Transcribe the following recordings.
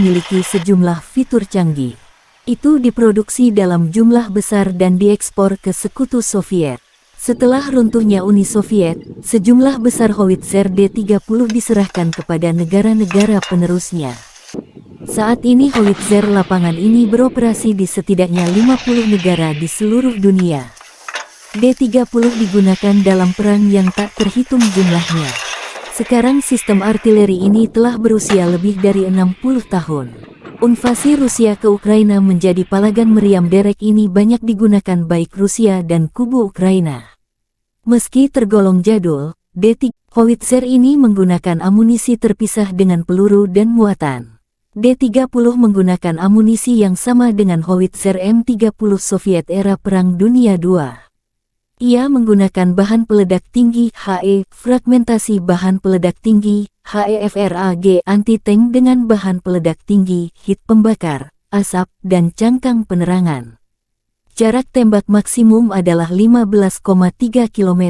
memiliki sejumlah fitur canggih. Itu diproduksi dalam jumlah besar dan diekspor ke Sekutu Soviet. Setelah runtuhnya Uni Soviet, sejumlah besar howitzer D-30 diserahkan kepada negara-negara penerusnya. Saat ini howitzer lapangan ini beroperasi di setidaknya 50 negara di seluruh dunia. D-30 digunakan dalam perang yang tak terhitung jumlahnya. Sekarang sistem artileri ini telah berusia lebih dari 60 tahun. Invasi Rusia ke Ukraina menjadi palagan meriam derek ini banyak digunakan baik Rusia dan kubu Ukraina. Meski tergolong jadul, D-30 howitzer ini menggunakan amunisi terpisah dengan peluru dan muatan. D-30 menggunakan amunisi yang sama dengan howitzer M30 Soviet era Perang Dunia II. Ia menggunakan bahan peledak tinggi HE, fragmentasi bahan peledak tinggi HEFRAG anti-tank dengan bahan peledak tinggi, hit pembakar, asap, dan cangkang penerangan. Jarak tembak maksimum adalah 15,3 km.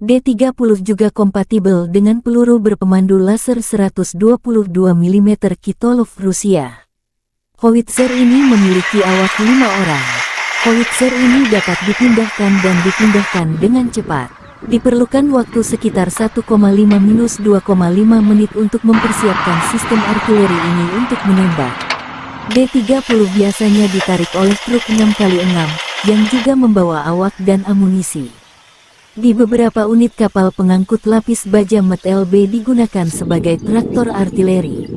D-30 juga kompatibel dengan peluru berpemandu laser 122 mm Kitolov Rusia. Howitzer ini memiliki awak 5 orang. Howitzer ini dapat dipindahkan dan dipindahkan dengan cepat. Diperlukan waktu sekitar 1,5-2,5 menit untuk mempersiapkan sistem artileri ini untuk menembak. D-30 biasanya ditarik oleh truk 6x6, yang juga membawa awak dan amunisi. Di beberapa unit kapal pengangkut lapis baja MT-LB digunakan sebagai traktor artileri.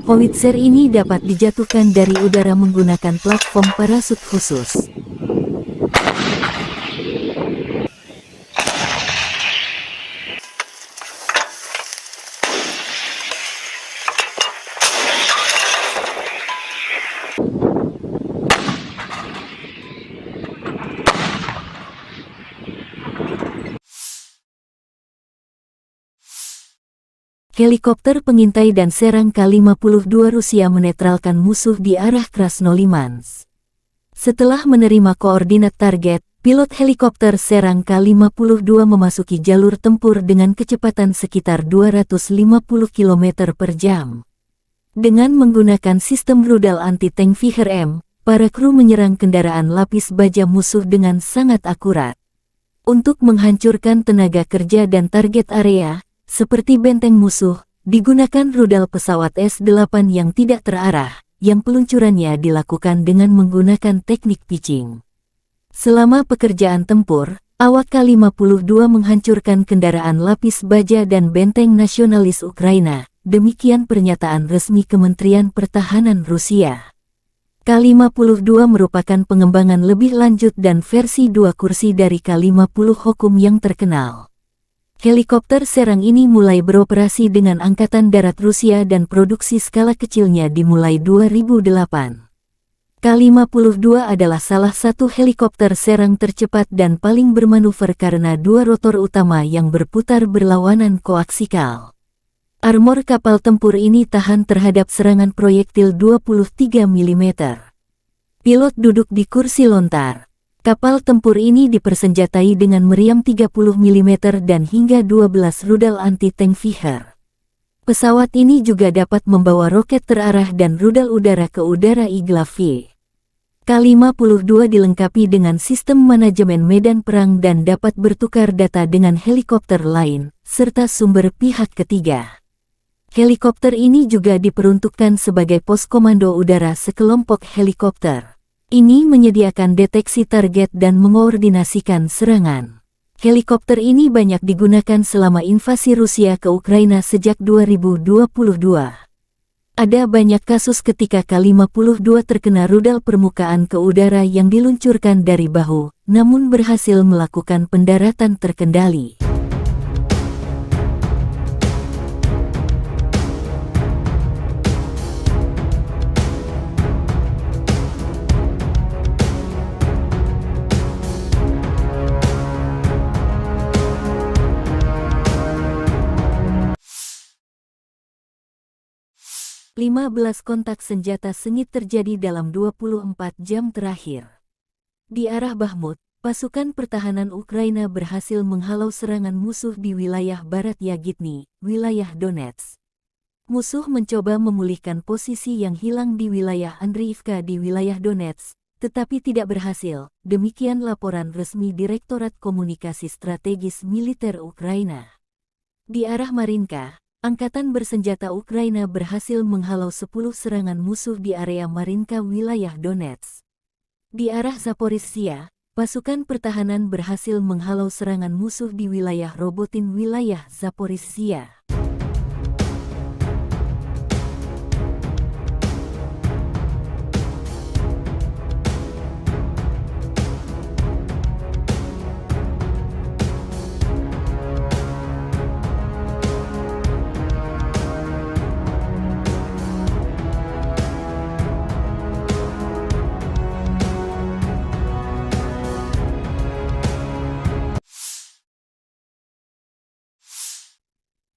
Howitzer ini dapat dijatuhkan dari udara menggunakan platform parasut khusus. Helikopter pengintai dan serang K-52 Rusia menetralkan musuh di arah Krasnolimansk. Setelah menerima koordinat target, pilot helikopter serang K-52 memasuki jalur tempur dengan kecepatan sekitar 250 km per jam. Dengan menggunakan sistem rudal anti-tank Viher-M, para kru menyerang kendaraan lapis baja musuh dengan sangat akurat. Untuk menghancurkan tenaga kerja dan target area, seperti benteng musuh, digunakan rudal pesawat S-8 yang tidak terarah, yang peluncurannya dilakukan dengan menggunakan teknik pitching. Selama pekerjaan tempur, awak K-52 menghancurkan kendaraan lapis baja dan benteng nasionalis Ukraina, demikian pernyataan resmi Kementerian Pertahanan Rusia. K-52 merupakan pengembangan lebih lanjut dan versi 2 kursi dari K-50 Hokum yang terkenal. Helikopter serang ini mulai beroperasi dengan Angkatan Darat Rusia dan produksi skala kecilnya dimulai 2008. K-52 adalah salah satu helikopter serang tercepat dan paling bermanuver karena 2 rotor utama yang berputar berlawanan koaksikal. Armor kapal tempur ini tahan terhadap serangan proyektil 23 mm. Pilot duduk di kursi lontar. Kapal tempur ini dipersenjatai dengan meriam 30 mm dan hingga 12 rudal anti-tank Viher. Pesawat ini juga dapat membawa roket terarah dan rudal udara ke udara Igla-V. K-52 dilengkapi dengan sistem manajemen medan perang dan dapat bertukar data dengan helikopter lain, serta sumber pihak ketiga. Helikopter ini juga diperuntukkan sebagai pos komando udara sekelompok helikopter. Ini menyediakan deteksi target dan mengkoordinasikan serangan. Helikopter ini banyak digunakan selama invasi Rusia ke Ukraina sejak 2022. Ada banyak kasus ketika K-52 terkena rudal permukaan ke udara yang diluncurkan dari bahu, namun berhasil melakukan pendaratan terkendali. 15 kontak senjata sengit terjadi dalam 24 jam terakhir. Di arah Bakhmut, pasukan pertahanan Ukraina berhasil menghalau serangan musuh di wilayah barat Yagitny, wilayah Donetsk. Musuh mencoba memulihkan posisi yang hilang di wilayah Andriivka di wilayah Donetsk, tetapi tidak berhasil. Demikian laporan resmi Direktorat Komunikasi Strategis Militer Ukraina. Di arah Marinka, Angkatan Bersenjata Ukraina berhasil menghalau 10 serangan musuh di area Marinka wilayah Donetsk. Di arah Zaporizhzhia, pasukan pertahanan berhasil menghalau serangan musuh di wilayah Robotin wilayah Zaporizhzhia.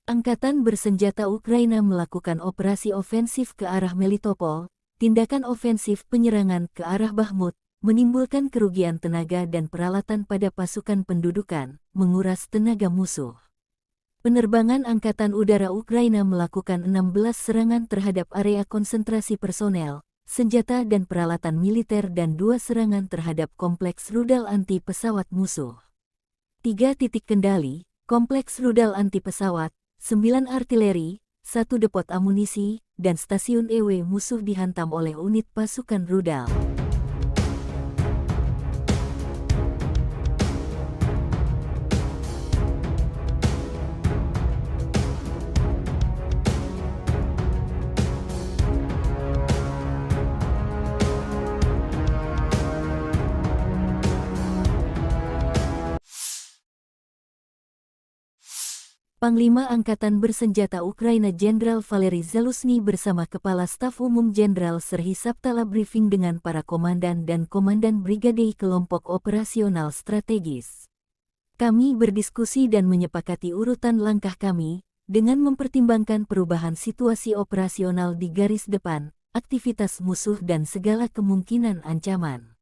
Angkatan Bersenjata Ukraina melakukan operasi ofensif ke arah Melitopol. Tindakan ofensif penyerangan ke arah Bakhmut menimbulkan kerugian tenaga dan peralatan pada pasukan pendudukan, menguras tenaga musuh. Penerbangan Angkatan Udara Ukraina melakukan 16 serangan terhadap area konsentrasi personel, senjata dan peralatan militer dan 2 serangan terhadap kompleks rudal anti pesawat musuh. 3 titik kendali, kompleks rudal anti pesawat, 9 artileri, 1 depot amunisi, dan stasiun EW musuh dihantam oleh unit pasukan rudal. Panglima Angkatan Bersenjata Ukraina Jenderal Valery Zaluzhny bersama Kepala Staf Umum Jenderal Serhiy Sabtala briefing dengan para komandan dan komandan brigade kelompok operasional strategis. Kami berdiskusi dan menyepakati urutan langkah kami, dengan mempertimbangkan perubahan situasi operasional di garis depan, aktivitas musuh dan segala kemungkinan ancaman.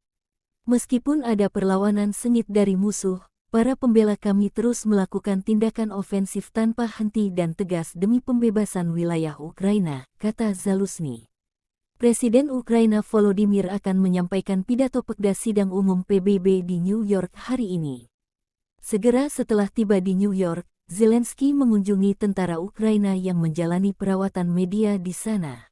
Meskipun ada perlawanan sengit dari musuh, para pembela kami terus melakukan tindakan ofensif tanpa henti dan tegas demi pembebasan wilayah Ukraina, kata Zaluzhny. Presiden Ukraina Volodymyr akan menyampaikan pidato Pekda Sidang Umum PBB di New York hari ini. Segera setelah tiba di New York, Zelensky mengunjungi tentara Ukraina yang menjalani perawatan media di sana.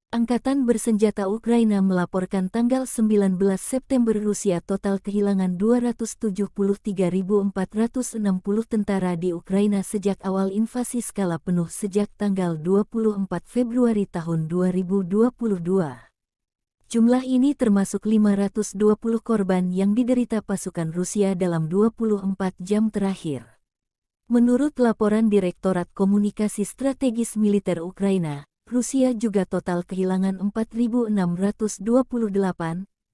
Angkatan Bersenjata Ukraina melaporkan tanggal 19 September Rusia total kehilangan 273.460 tentara di Ukraina sejak awal invasi skala penuh sejak tanggal 24 Februari tahun 2022. Jumlah ini termasuk 520 korban yang diderita pasukan Rusia dalam 24 jam terakhir. Menurut laporan Direktorat Komunikasi Strategis Militer Ukraina, Rusia juga total kehilangan 4.628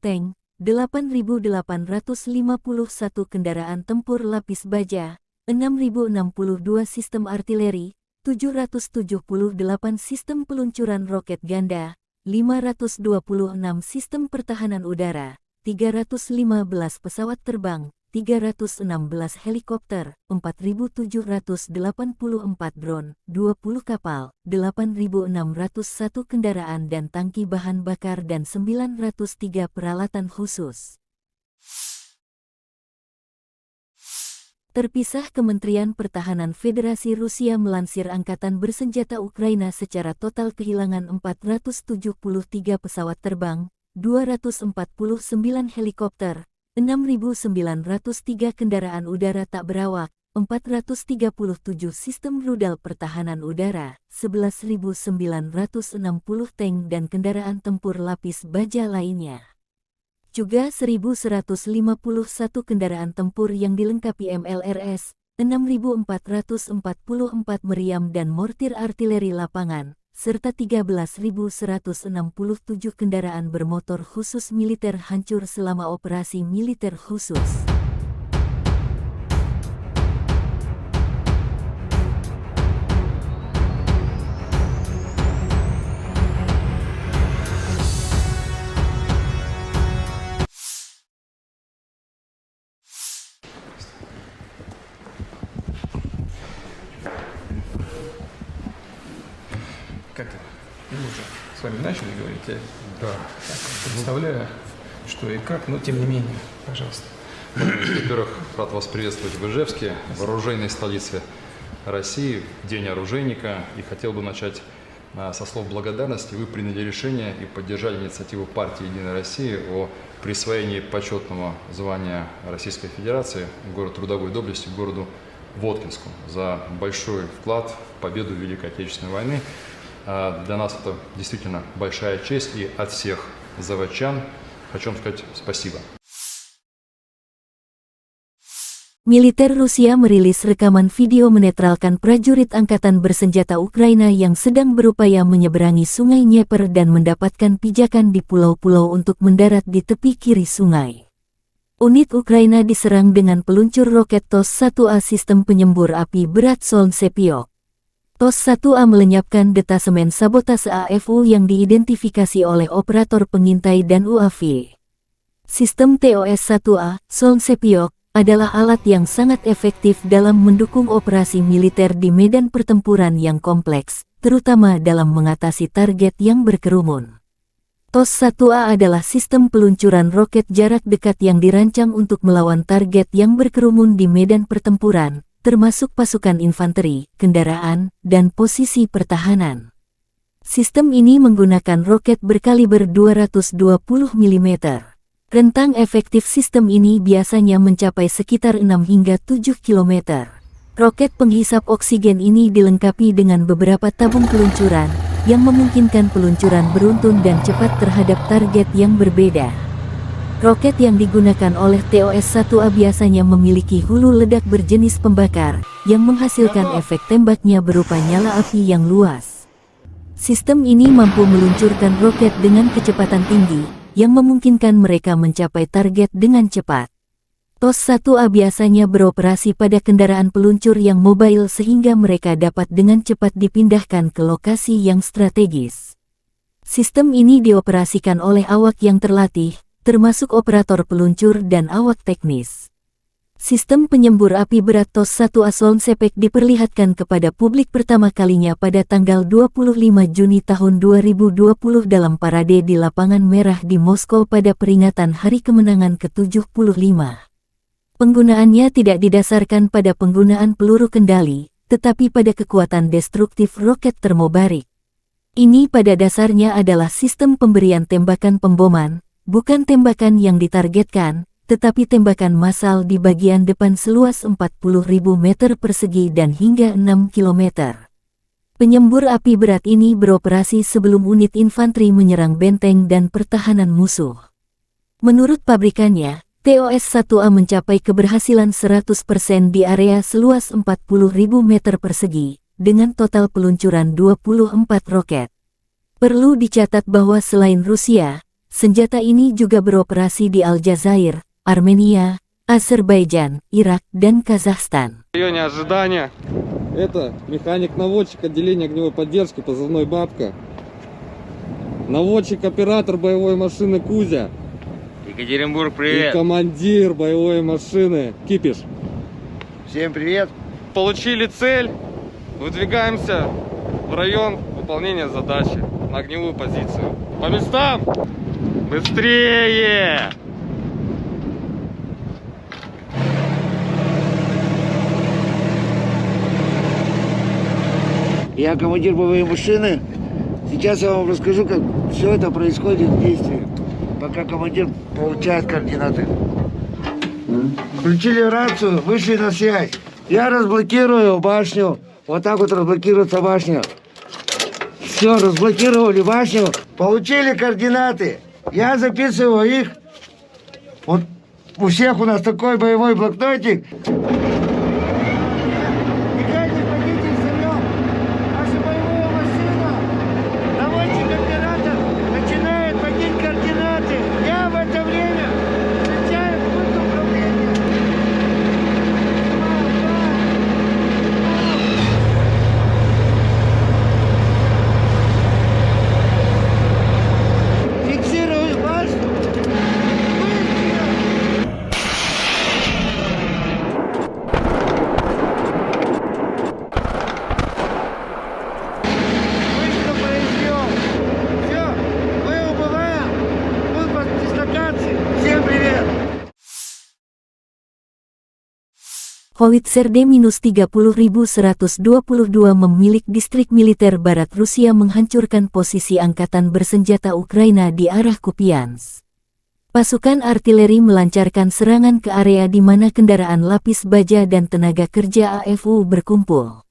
tank, 8.851 kendaraan tempur lapis baja, 6.062 sistem artileri, 778 sistem peluncuran roket ganda, 526 sistem pertahanan udara, 315 pesawat terbang, 316 helikopter, 4.784 drone, 20 kapal, 8.601 kendaraan dan tangki bahan bakar dan 903 peralatan khusus. Terpisah, Kementerian Pertahanan Federasi Rusia melansir Angkatan Bersenjata Ukraina secara total kehilangan 473 pesawat terbang, 249 helikopter, 6.903 kendaraan udara tak berawak, 437 sistem rudal pertahanan udara, 11.960 tank dan kendaraan tempur lapis baja lainnya. Juga 1.151 kendaraan tempur yang dilengkapi MLRS, 6.444 meriam dan mortir artileri lapangan, serta 13.167 kendaraan bermotor khusus militer hancur selama operasi militer khusus. Как это? Мы уже с вами начали говорить, я Да. представляю, что и как, но тем не менее, пожалуйста. Во-первых, рад вас приветствовать в Ижевске, в оружейной столице России, в День оружейника. И хотел бы начать со слов благодарности. Вы приняли решение и поддержали инициативу партии «Единая Россия» о присвоении почетного звания Российской Федерации город трудовой доблести городу Воткинску за большой вклад в победу в Великой Отечественной войны. Для нас это действительно большая честь, и от всех заводчан хочу вам сказать спасибо. Militer Rusia merilis rekaman video menetralkan prajurit angkatan bersenjata Ukraina yang sedang berupaya menyeberangi Sungai Dnieper dan mendapatkan pijakan di pulau-pulau untuk mendarat di tepi kiri sungai. Unit Ukraina diserang dengan peluncur roket TOS-1A sistem penyembur api berat Solntsepyok. TOS-1A melenyapkan detasemen sabotase AFU yang diidentifikasi oleh operator pengintai dan UAV. Sistem TOS-1A, Solntsepyok, adalah alat yang sangat efektif dalam mendukung operasi militer di medan pertempuran yang kompleks, terutama dalam mengatasi target yang berkerumun. TOS-1A adalah sistem peluncuran roket jarak dekat yang dirancang untuk melawan target yang berkerumun di medan pertempuran, termasuk pasukan infanteri, kendaraan, dan posisi pertahanan. Sistem ini menggunakan roket berkaliber 220 mm. Rentang efektif sistem ini biasanya mencapai sekitar 6 hingga 7 km. Roket penghisap oksigen ini dilengkapi dengan beberapa tabung peluncuran, yang memungkinkan peluncuran beruntun dan cepat terhadap target yang berbeda. Roket yang digunakan oleh TOS-1A biasanya memiliki hulu ledak berjenis pembakar, yang menghasilkan efek tembaknya berupa nyala api yang luas. Sistem ini mampu meluncurkan roket dengan kecepatan tinggi, yang memungkinkan mereka mencapai target dengan cepat. TOS-1A biasanya beroperasi pada kendaraan peluncur yang mobile sehingga mereka dapat dengan cepat dipindahkan ke lokasi yang strategis. Sistem ini dioperasikan oleh awak yang terlatih, termasuk operator peluncur dan awak teknis. Sistem penyembur api berat TOS-1A Solntsepyok diperlihatkan kepada publik pertama kalinya pada tanggal 25 Juni tahun 2020 dalam parade di Lapangan Merah di Moskow pada peringatan Hari Kemenangan ke-75. Penggunaannya tidak didasarkan pada penggunaan peluru kendali, tetapi pada kekuatan destruktif roket termobarik. Ini pada dasarnya adalah sistem pemberian tembakan pemboman, bukan tembakan yang ditargetkan, tetapi tembakan massal di bagian depan seluas 40.000 meter persegi dan hingga 6 km. Penyembur api berat ini beroperasi sebelum unit infanteri menyerang benteng dan pertahanan musuh. Menurut pabrikannya, TOS-1A mencapai keberhasilan 100% di area seluas 40.000 meter persegi, dengan total peluncuran 24 roket. Perlu dicatat bahwa selain Rusia, senjata ini juga beroperasi di Aljazair, Armenia, Azerbaijan, Irak, dan Kazakhstan. В районе ожидания. Это механик-наводчик отделения огневой поддержки, позывной «Бабка». Наводчик-оператор боевой машины «Кузя». Екатеринбург, привет. И командир боевой машины «Кипиш». Всем привет. Получили цель. Выдвигаемся в район выполнения задачи на огневую позицию. По местам! Быстрее! Я командир боевой машины. Сейчас я вам расскажу, как все это происходит в действии, пока командир получает координаты. Включили рацию, вышли на связь. Я разблокирую башню. Вот так вот разблокируется башня. Все, разблокировали башню. Получили координаты. Я записываю их. Вот у всех у нас такой боевой блокнотик. Howitzer D-30122 memilik distrik militer barat Rusia menghancurkan posisi angkatan bersenjata Ukraina di arah Kupiansk. Pasukan artileri melancarkan serangan ke area di mana kendaraan lapis baja dan tenaga kerja AFU berkumpul.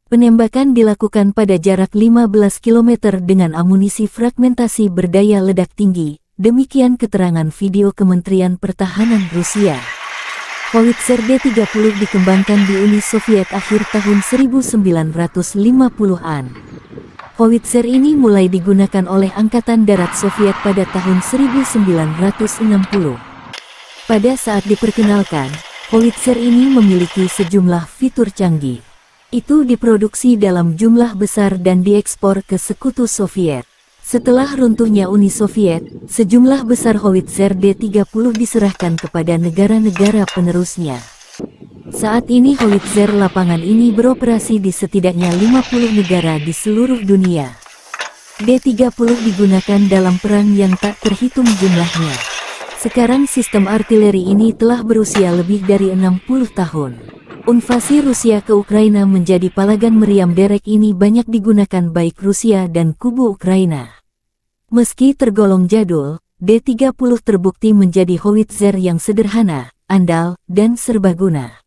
Penembakan dilakukan pada jarak 15 km dengan amunisi fragmentasi berdaya ledak tinggi, demikian keterangan video Kementerian Pertahanan Rusia. Howitzer D-30 dikembangkan di Uni Soviet akhir tahun 1950-an. Howitzer ini mulai digunakan oleh Angkatan Darat Soviet pada tahun 1960. Pada saat diperkenalkan, Howitzer ini memiliki sejumlah fitur canggih. Itu diproduksi dalam jumlah besar dan diekspor ke Sekutu Soviet. Setelah runtuhnya Uni Soviet, sejumlah besar Howitzer D-30 diserahkan kepada negara-negara penerusnya. Saat ini Howitzer lapangan ini beroperasi di setidaknya 50 negara di seluruh dunia. D-30 digunakan dalam perang yang tak terhitung jumlahnya. Sekarang sistem artileri ini telah berusia lebih dari 60 tahun. Invasi Rusia ke Ukraina menjadi palagan meriam derek ini banyak digunakan baik Rusia dan kubu Ukraina. Meski tergolong jadul, D-30 terbukti menjadi howitzer yang sederhana, andal, dan serbaguna.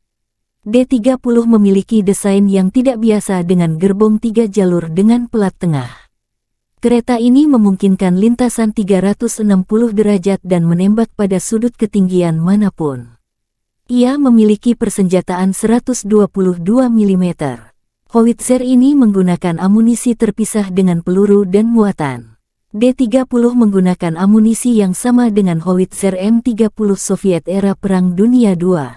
D-30 memiliki desain yang tidak biasa dengan gerbong 3 jalur dengan pelat tengah. Kereta ini memungkinkan lintasan 360 derajat dan menembak pada sudut ketinggian manapun. Ia memiliki persenjataan 122 mm. Howitzer ini menggunakan amunisi terpisah dengan peluru dan muatan. D-30 menggunakan amunisi yang sama dengan howitzer M30 Soviet era Perang Dunia II.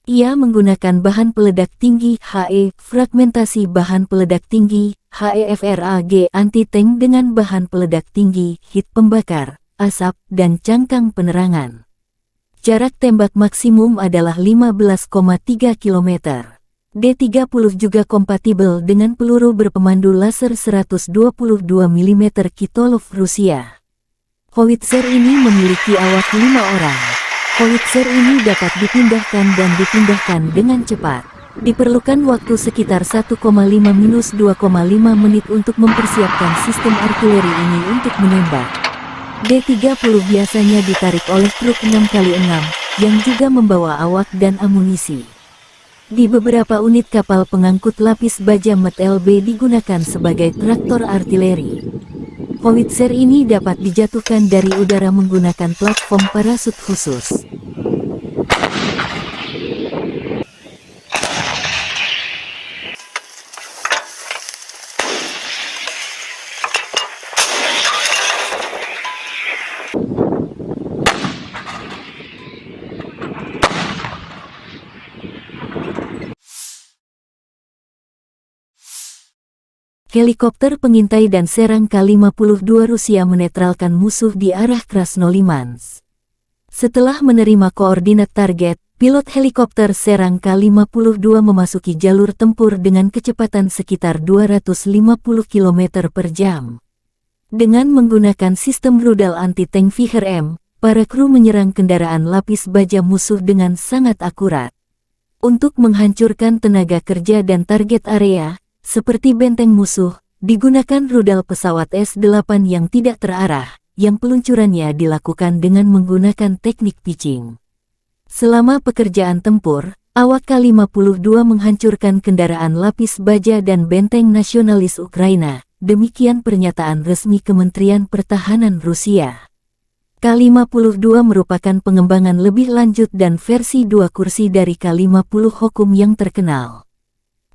Ia menggunakan bahan peledak tinggi HE, fragmentasi bahan peledak tinggi HEFRAG anti-tank dengan bahan peledak tinggi, hit pembakar, asap, dan cangkang penerangan. Jarak tembak maksimum adalah 15,3 km. D-30 juga kompatibel dengan peluru berpemandu laser 122 mm Kitolov Rusia. Howitzer ini memiliki awak 5 orang. Howitzer ini dapat dipindahkan dan dipindahkan dengan cepat. Diperlukan waktu sekitar 1,5-2,5 menit untuk mempersiapkan sistem artileri ini untuk menembak. D-30 biasanya ditarik oleh truk 6x6, yang juga membawa awak dan amunisi. Di beberapa unit kapal pengangkut lapis baja MT-LB digunakan sebagai traktor artileri. Howitzer ini dapat dijatuhkan dari udara menggunakan platform parasut khusus. Helikopter pengintai dan serang K-52 Rusia menetralkan musuh di arah Krasnolimansk. Setelah menerima koordinat target, pilot helikopter serang K-52 memasuki jalur tempur dengan kecepatan sekitar 250 km per jam. Dengan menggunakan sistem rudal anti-tank Viher-M, para kru menyerang kendaraan lapis baja musuh dengan sangat akurat. Untuk menghancurkan tenaga kerja dan target area, seperti benteng musuh, digunakan rudal pesawat S-8 yang tidak terarah, yang peluncurannya dilakukan dengan menggunakan teknik pitching. Selama pekerjaan tempur, Awak K-52 menghancurkan kendaraan lapis baja dan benteng nasionalis Ukraina, demikian pernyataan resmi Kementerian Pertahanan Rusia. K-52 merupakan pengembangan lebih lanjut dan versi 2 kursi dari K-50 Hokum yang terkenal.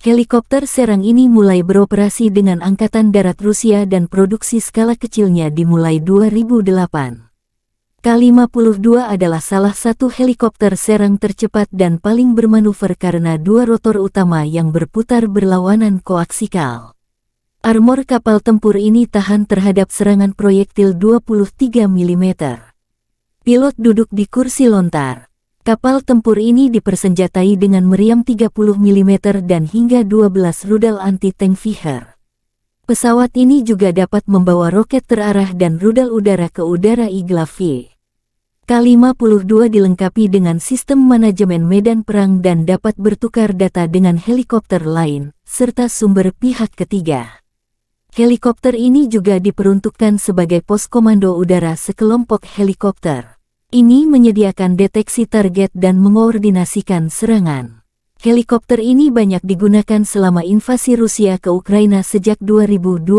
Helikopter serang ini mulai beroperasi dengan Angkatan Darat Rusia dan produksi skala kecilnya dimulai 2008. K-52 adalah salah satu helikopter serang tercepat dan paling bermanuver karena 2 rotor utama yang berputar berlawanan koaksikal. Armor kapal tempur ini tahan terhadap serangan proyektil 23 mm. Pilot duduk di kursi lontar. Kapal tempur ini dipersenjatai dengan meriam 30 mm dan hingga 12 rudal anti-tank Viher. Pesawat ini juga dapat membawa roket terarah dan rudal udara ke udara Igla V. K-52 dilengkapi dengan sistem manajemen medan perang dan dapat bertukar data dengan helikopter lain, serta sumber pihak ketiga. Helikopter ini juga diperuntukkan sebagai pos komando udara sekelompok helikopter. Ini menyediakan deteksi target dan mengoordinasikan serangan. Helikopter ini banyak digunakan selama invasi Rusia ke Ukraina sejak 2022.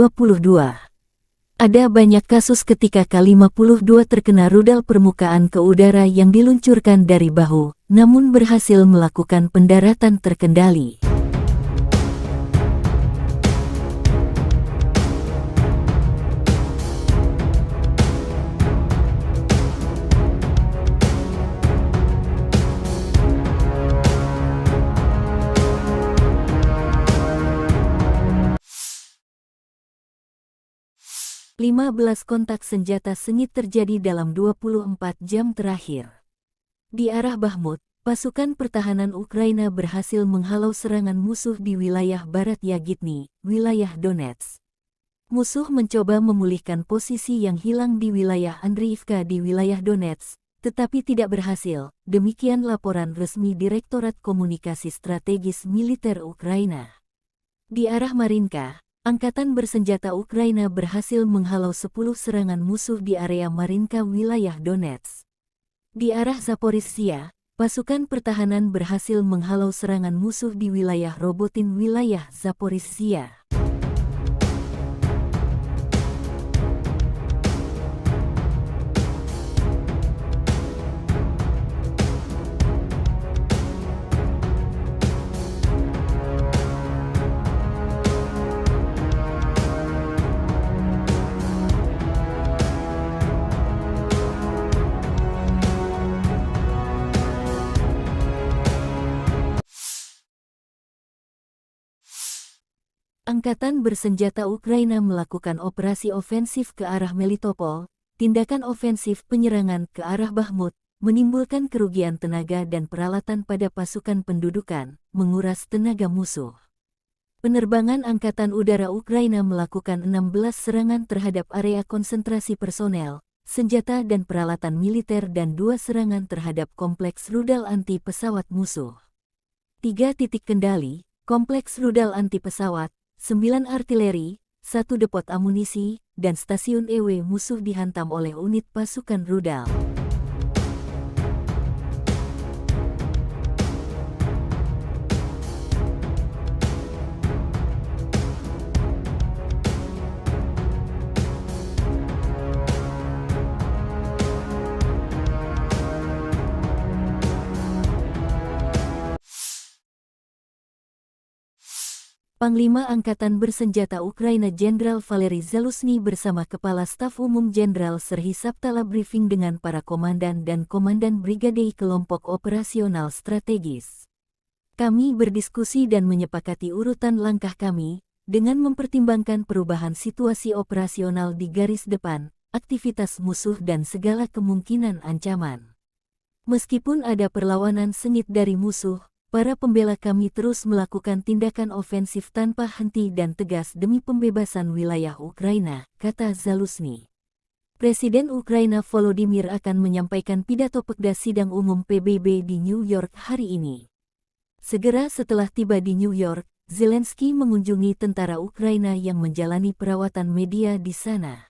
Ada banyak kasus ketika K-52 terkena rudal permukaan ke udara yang diluncurkan dari bahu, namun berhasil melakukan pendaratan terkendali. Lima 15 kontak senjata sengit terjadi dalam 24 jam terakhir. Di arah Bakhmut, pasukan pertahanan Ukraina berhasil menghalau serangan musuh di wilayah barat Yagitny, wilayah Donetsk. Musuh mencoba memulihkan posisi yang hilang di wilayah Andriivka di wilayah Donetsk, tetapi tidak berhasil, demikian laporan resmi Direktorat Komunikasi Strategis Militer Ukraina. Di arah Marinka, Angkatan bersenjata Ukraina berhasil menghalau 10 serangan musuh di area Marinka wilayah Donetsk. Di arah Zaporizhzhia, pasukan pertahanan berhasil menghalau serangan musuh di wilayah Robotin wilayah Zaporizhzhia. Angkatan bersenjata Ukraina melakukan operasi ofensif ke arah Melitopol. Tindakan ofensif penyerangan ke arah Bakhmut menimbulkan kerugian tenaga dan peralatan pada pasukan pendudukan, menguras tenaga musuh. Penerbangan Angkatan Udara Ukraina melakukan 16 serangan terhadap area konsentrasi personel, senjata dan peralatan militer dan 2 serangan terhadap kompleks rudal anti pesawat musuh. 3 titik kendali, kompleks rudal anti pesawat, 9 artileri, 1 depot amunisi, dan stasiun EW musuh dihantam oleh unit pasukan rudal. Panglima Angkatan Bersenjata Ukraina Jenderal Valery Zaluzhny bersama Kepala Staf Umum Jenderal Serhiy Sabtala briefing dengan para komandan dan komandan brigade kelompok operasional strategis. Kami berdiskusi dan menyepakati urutan langkah kami, dengan mempertimbangkan perubahan situasi operasional di garis depan, aktivitas musuh dan segala kemungkinan ancaman. Meskipun ada perlawanan sengit dari musuh, para pembela kami terus melakukan tindakan ofensif tanpa henti dan tegas demi pembebasan wilayah Ukraina, kata Zaluzhny. Presiden Ukraina Volodymyr akan menyampaikan pidato Pekda Sidang Umum PBB di New York hari ini. Segera setelah tiba di New York, Zelensky mengunjungi tentara Ukraina yang menjalani perawatan media di sana.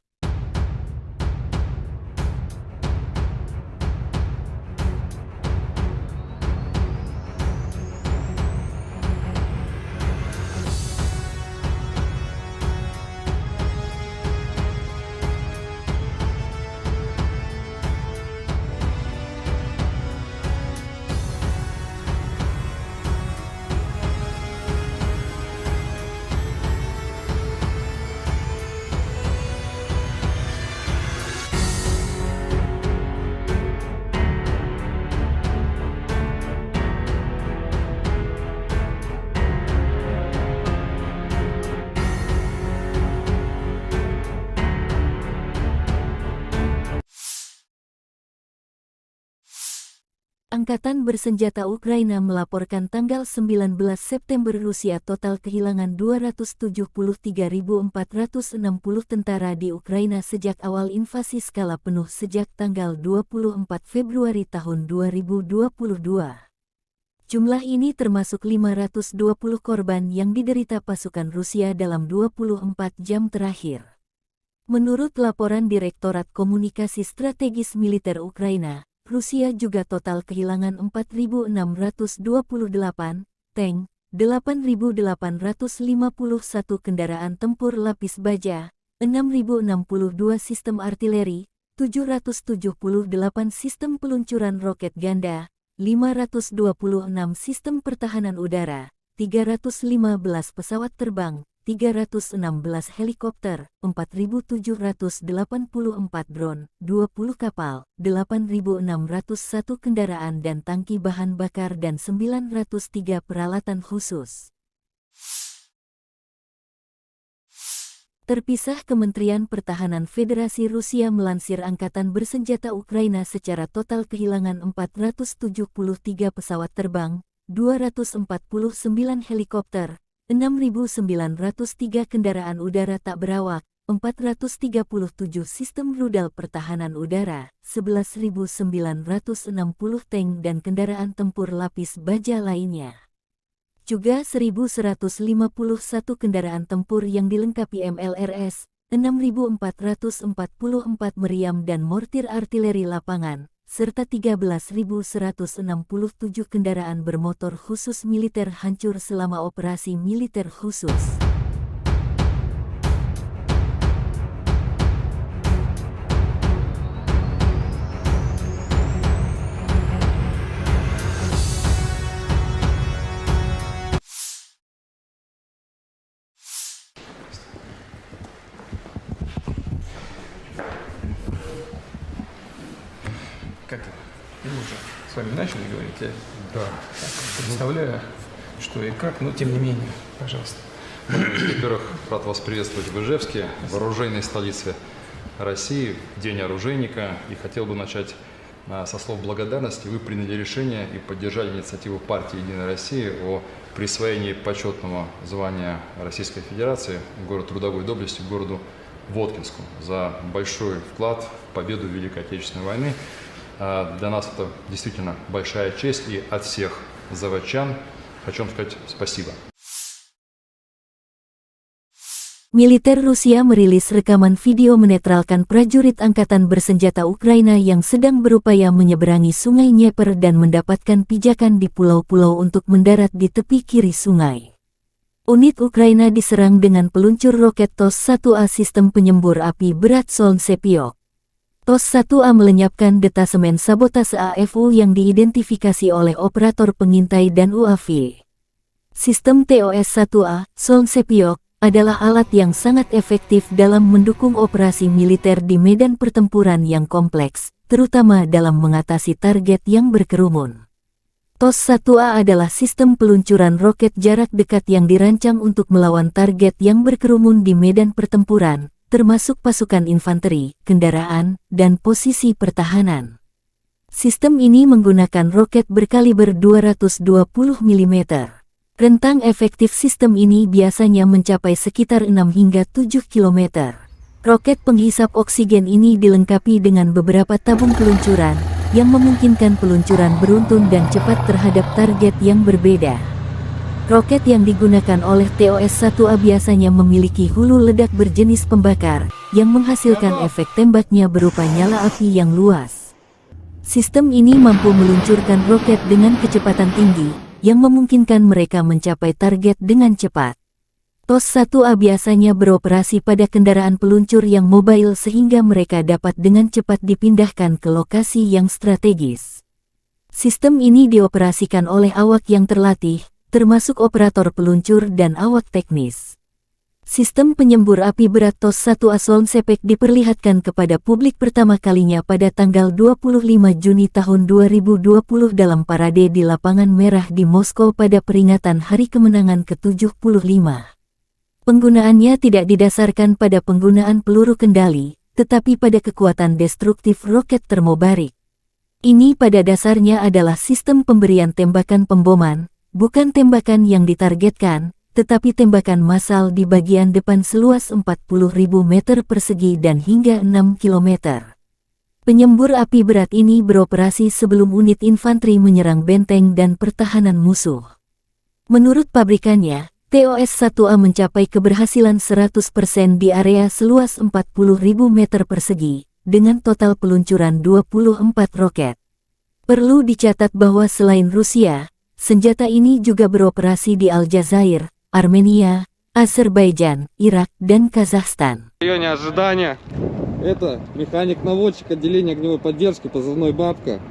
Angkatan bersenjata Ukraina melaporkan tanggal 19 September Rusia total kehilangan 273.460 tentara di Ukraina sejak awal invasi skala penuh sejak tanggal 24 Februari tahun 2022. Jumlah ini termasuk 520 korban yang diderita pasukan Rusia dalam 24 jam terakhir. Menurut laporan Direktorat Komunikasi Strategis Militer Ukraina, Rusia juga total kehilangan 4.628 tank, 8.851 kendaraan tempur lapis baja, 6.062 sistem artileri, 778 sistem peluncuran roket ganda, 526 sistem pertahanan udara, 315 pesawat terbang, 316 helikopter, 4.784 drone, 20 kapal, 8.601 kendaraan dan tangki bahan bakar dan 903 peralatan khusus. Terpisah, Kementerian Pertahanan Federasi Rusia melansir Angkatan Bersenjata Ukraina secara total kehilangan 473 pesawat terbang, 249 helikopter, 6.903 kendaraan udara tak berawak, 437 sistem rudal pertahanan udara, 11.960 tank dan kendaraan tempur lapis baja lainnya. Juga 1.151 kendaraan tempur yang dilengkapi MLRS, 6.444 meriam dan mortir artileri lapangan, serta 13.167 kendaraan bermotor khusus militer hancur selama operasi militer khusus. Как это? Мы уже с вами начали говорить, я Да. представляю, что и как, но тем не менее, пожалуйста. Во-первых, рад вас приветствовать в Ижевске, в оружейной столице России, в День оружейника. И хотел бы начать со слов благодарности. Вы приняли решение и поддержали инициативу партии «Единая Россия» о присвоении почетного звания Российской Федерации город трудовой доблести городу Воткинску за большой вклад в победу в Великой Отечественной войны. Для нас это действительно большая честь, и от всех заводчан хочу вам сказать спасибо. Militer Rusia merilis rekaman video menetralkan prajurit angkatan bersenjata Ukraina yang sedang berupaya menyeberangi sungai Dnieper dan mendapatkan pijakan di pulau-pulau untuk mendarat di tepi kiri sungai. Unit Ukraina diserang dengan peluncur roket TOS-1A sistem penyembur api berat Solntsepyok. TOS-1A melenyapkan detasemen sabotase AFU yang diidentifikasi oleh operator pengintai dan UAV. Sistem TOS-1A, Solntsepyok, adalah alat yang sangat efektif dalam mendukung operasi militer di medan pertempuran yang kompleks, terutama dalam mengatasi target yang berkerumun. TOS-1A adalah sistem peluncuran roket jarak dekat yang dirancang untuk melawan target yang berkerumun di medan pertempuran, termasuk pasukan infanteri, kendaraan, dan posisi pertahanan. Sistem ini menggunakan roket berkaliber 220 mm. Rentang efektif sistem ini biasanya mencapai sekitar 6 hingga 7 km. Roket penghisap oksigen ini dilengkapi dengan beberapa tabung peluncuran, yang memungkinkan peluncuran beruntun dan cepat terhadap target yang berbeda. Roket yang digunakan oleh TOS-1A biasanya memiliki hulu ledak berjenis pembakar, yang menghasilkan efek tembaknya berupa nyala api yang luas. Sistem ini mampu meluncurkan roket dengan kecepatan tinggi, yang memungkinkan mereka mencapai target dengan cepat. TOS-1A biasanya beroperasi pada kendaraan peluncur yang mobile sehingga mereka dapat dengan cepat dipindahkan ke lokasi yang strategis. Sistem ini dioperasikan oleh awak yang terlatih, termasuk operator peluncur dan awak teknis. Sistem penyembur api berat TOS-1A Solntsepyok diperlihatkan kepada publik pertama kalinya pada tanggal 25 Juni tahun 2020 dalam parade di Lapangan Merah di Moskow pada peringatan Hari Kemenangan ke-75. Penggunaannya tidak didasarkan pada penggunaan peluru kendali, tetapi pada kekuatan destruktif roket termobarik. Ini pada dasarnya adalah sistem pemberian tembakan pemboman, bukan tembakan yang ditargetkan, tetapi tembakan massal di bagian depan seluas 40.000 meter persegi dan hingga 6 kilometer. Penyembur api berat ini beroperasi sebelum unit infanteri menyerang benteng dan pertahanan musuh. Menurut pabrikannya, TOS-1A mencapai keberhasilan 100% di area seluas 40.000 meter persegi, dengan total peluncuran 24 roket. Perlu dicatat bahwa selain Rusia, senjata ini juga beroperasi di Aljazair, Armenia, Azerbaijan, Irak, dan Kazakhstan. В районе ожидания. Это механик-наводчик отделения огневой поддержки, позывной «Бабка».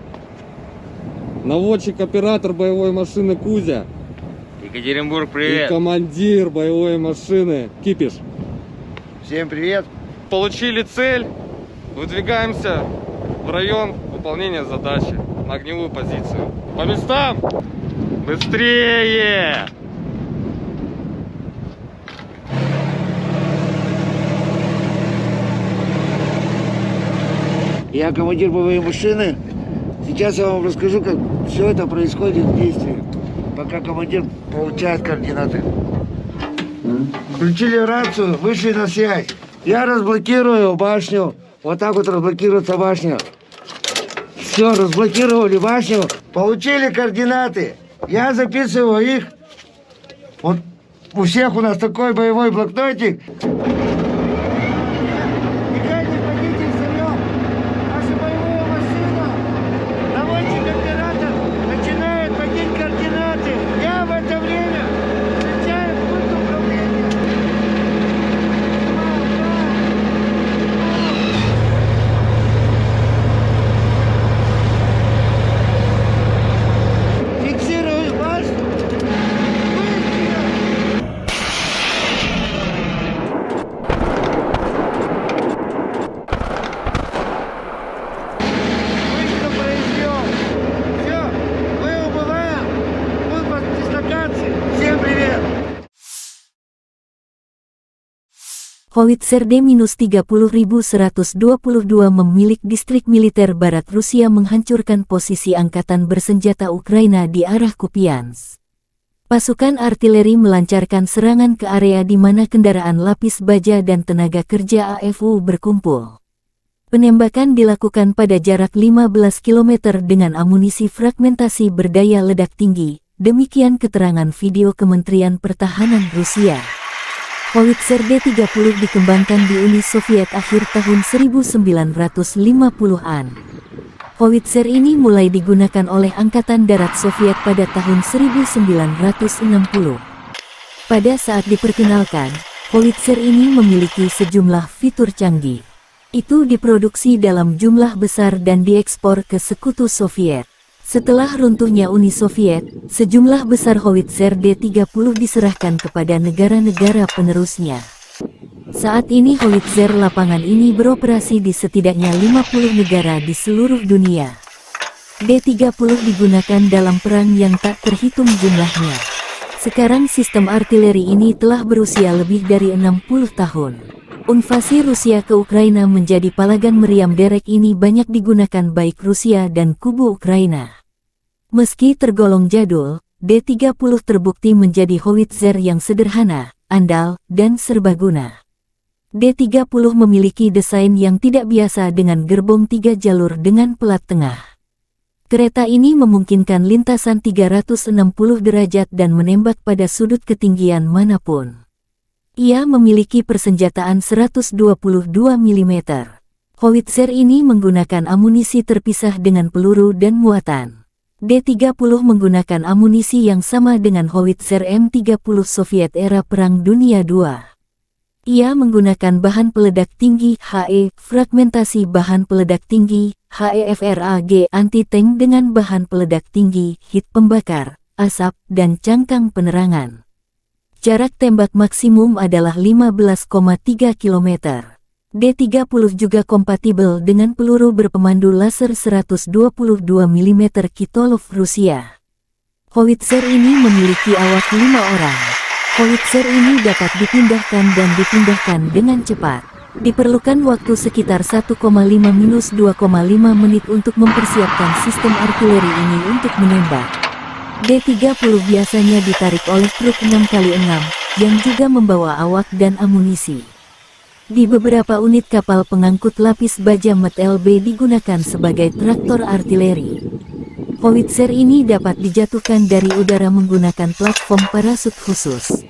Наводчик-оператор боевой машины «Кузя». Екатеринбург, И привет! командир боевой машины «Кипиш». Всем привет. Получили цель. Выдвигаемся в район выполнения задачи на огневую позицию. По местам! Быстрее! Я командир боевой машины. Сейчас я вам расскажу, как все это происходит в действии, пока командир получает координаты. Включили рацию, вышли на связь. Я разблокирую башню. Вот так вот разблокируется башня. Все, разблокировали башню. Получили координаты. Я записываю их. Вот у всех у нас такой боевой блокнотик. Howitzer D-30122 memilik distrik militer barat Rusia menghancurkan posisi angkatan bersenjata Ukraina di arah Kupiansk. Pasukan artileri melancarkan serangan ke area di mana kendaraan lapis baja dan tenaga kerja AFU berkumpul. Penembakan dilakukan pada jarak 15 km dengan amunisi fragmentasi berdaya ledak tinggi, demikian keterangan video Kementerian Pertahanan Rusia. Howitzer D-30 dikembangkan di Uni Soviet akhir tahun 1950-an. Howitzer ini mulai digunakan oleh Angkatan Darat Soviet pada tahun 1960. Pada saat diperkenalkan, Howitzer ini memiliki sejumlah fitur canggih. Itu diproduksi dalam jumlah besar dan diekspor ke Sekutu Soviet. Setelah runtuhnya Uni Soviet, sejumlah besar Howitzer D-30 diserahkan kepada negara-negara penerusnya. Saat ini Howitzer lapangan ini beroperasi di setidaknya 50 negara di seluruh dunia. D-30 digunakan dalam perang yang tak terhitung jumlahnya. Sekarang sistem artileri ini telah berusia lebih dari 60 tahun. Invasi Rusia ke Ukraina menjadi palagan meriam derek ini banyak digunakan baik Rusia dan kubu Ukraina. Meski tergolong jadul, D-30 terbukti menjadi howitzer yang sederhana, andal, dan serbaguna. D-30 memiliki desain yang tidak biasa dengan gerbong 3 jalur dengan pelat tengah. Kereta ini memungkinkan lintasan 360 derajat dan menembak pada sudut ketinggian manapun. Ia memiliki persenjataan 122 mm. Howitzer ini menggunakan amunisi terpisah dengan peluru dan muatan. D-30 menggunakan amunisi yang sama dengan howitzer M30 Soviet era Perang Dunia II. Ia menggunakan bahan peledak tinggi HE, fragmentasi bahan peledak tinggi HEFRAG anti-tank dengan bahan peledak tinggi, hit pembakar, asap, dan cangkang penerangan. Jarak tembak maksimum adalah 15,3 km. D-30 juga kompatibel dengan peluru berpemandu laser 122 mm Kitolov Rusia. Howitzer ini memiliki awak 5 orang. Howitzer ini dapat dipindahkan dan dipindahkan dengan cepat. Diperlukan waktu sekitar 1,5-2,5 menit untuk mempersiapkan sistem artileri ini untuk menembak. D-30 biasanya ditarik oleh truk 6x6, yang juga membawa awak dan amunisi. Di beberapa unit kapal pengangkut lapis baja MT-LB digunakan sebagai traktor artileri. Howitzer ini dapat dijatuhkan dari udara menggunakan platform parasut khusus.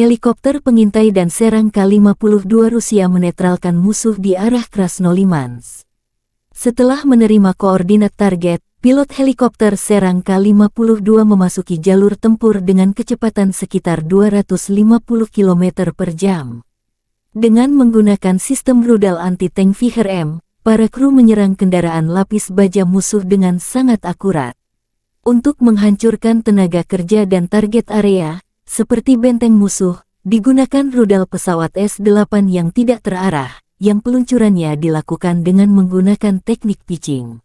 Helikopter pengintai dan serang K-52 Rusia menetralkan musuh di arah Krasnolimansk. Setelah menerima koordinat target, pilot helikopter serang K-52 memasuki jalur tempur dengan kecepatan sekitar 250 km per jam. Dengan menggunakan sistem rudal anti-tank Viher-M, para kru menyerang kendaraan lapis baja musuh dengan sangat akurat. Untuk menghancurkan tenaga kerja dan target area, seperti benteng musuh, digunakan rudal pesawat S-8 yang tidak terarah, yang peluncurannya dilakukan dengan menggunakan teknik pitching.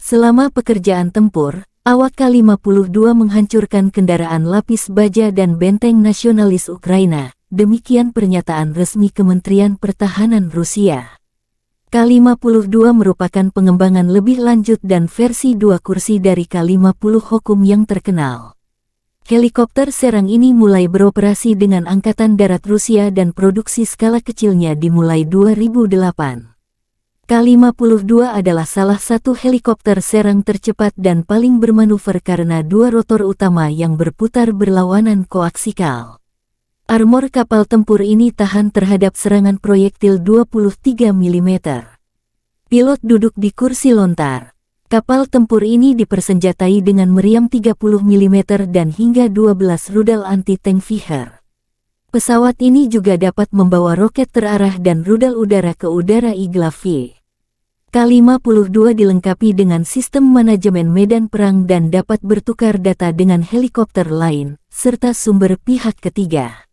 Selama pekerjaan tempur, awak K-52 menghancurkan kendaraan lapis baja dan benteng nasionalis Ukraina, demikian pernyataan resmi Kementerian Pertahanan Rusia. K-52 merupakan pengembangan lebih lanjut dan versi 2 kursi dari K-50 Hokum yang terkenal. Helikopter serang ini mulai beroperasi dengan Angkatan Darat Rusia dan produksi skala kecilnya dimulai 2008. K-52 adalah salah satu helikopter serang tercepat dan paling bermanuver karena 2 rotor utama yang berputar berlawanan koaksikal. Armor kapal tempur ini tahan terhadap serangan proyektil 23 mm. Pilot duduk di kursi lontar. Kapal tempur ini dipersenjatai dengan meriam 30 mm dan hingga 12 rudal anti-tank Viher. Pesawat ini juga dapat membawa roket terarah dan rudal udara ke udara Igla-V. K-52 dilengkapi dengan sistem manajemen medan perang dan dapat bertukar data dengan helikopter lain, serta sumber pihak ketiga.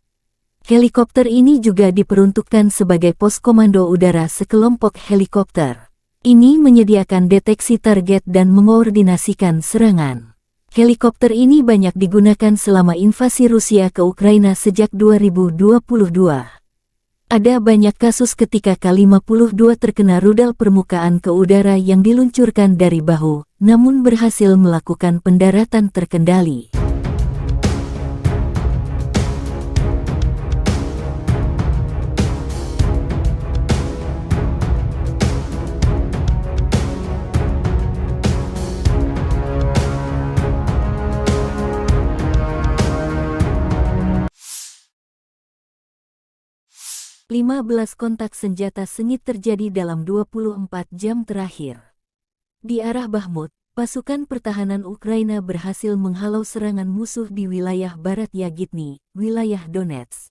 Helikopter ini juga diperuntukkan sebagai pos komando udara sekelompok helikopter. Ini menyediakan deteksi target dan mengkoordinasikan serangan. Helikopter ini banyak digunakan selama invasi Rusia ke Ukraina sejak 2022. Ada banyak kasus ketika K-52 terkena rudal permukaan ke udara yang diluncurkan dari bahu, namun berhasil melakukan pendaratan terkendali. Lima 15 kontak senjata sengit terjadi dalam 24 jam terakhir. Di arah Bakhmut, pasukan pertahanan Ukraina berhasil menghalau serangan musuh di wilayah barat Yagitny, wilayah Donetsk.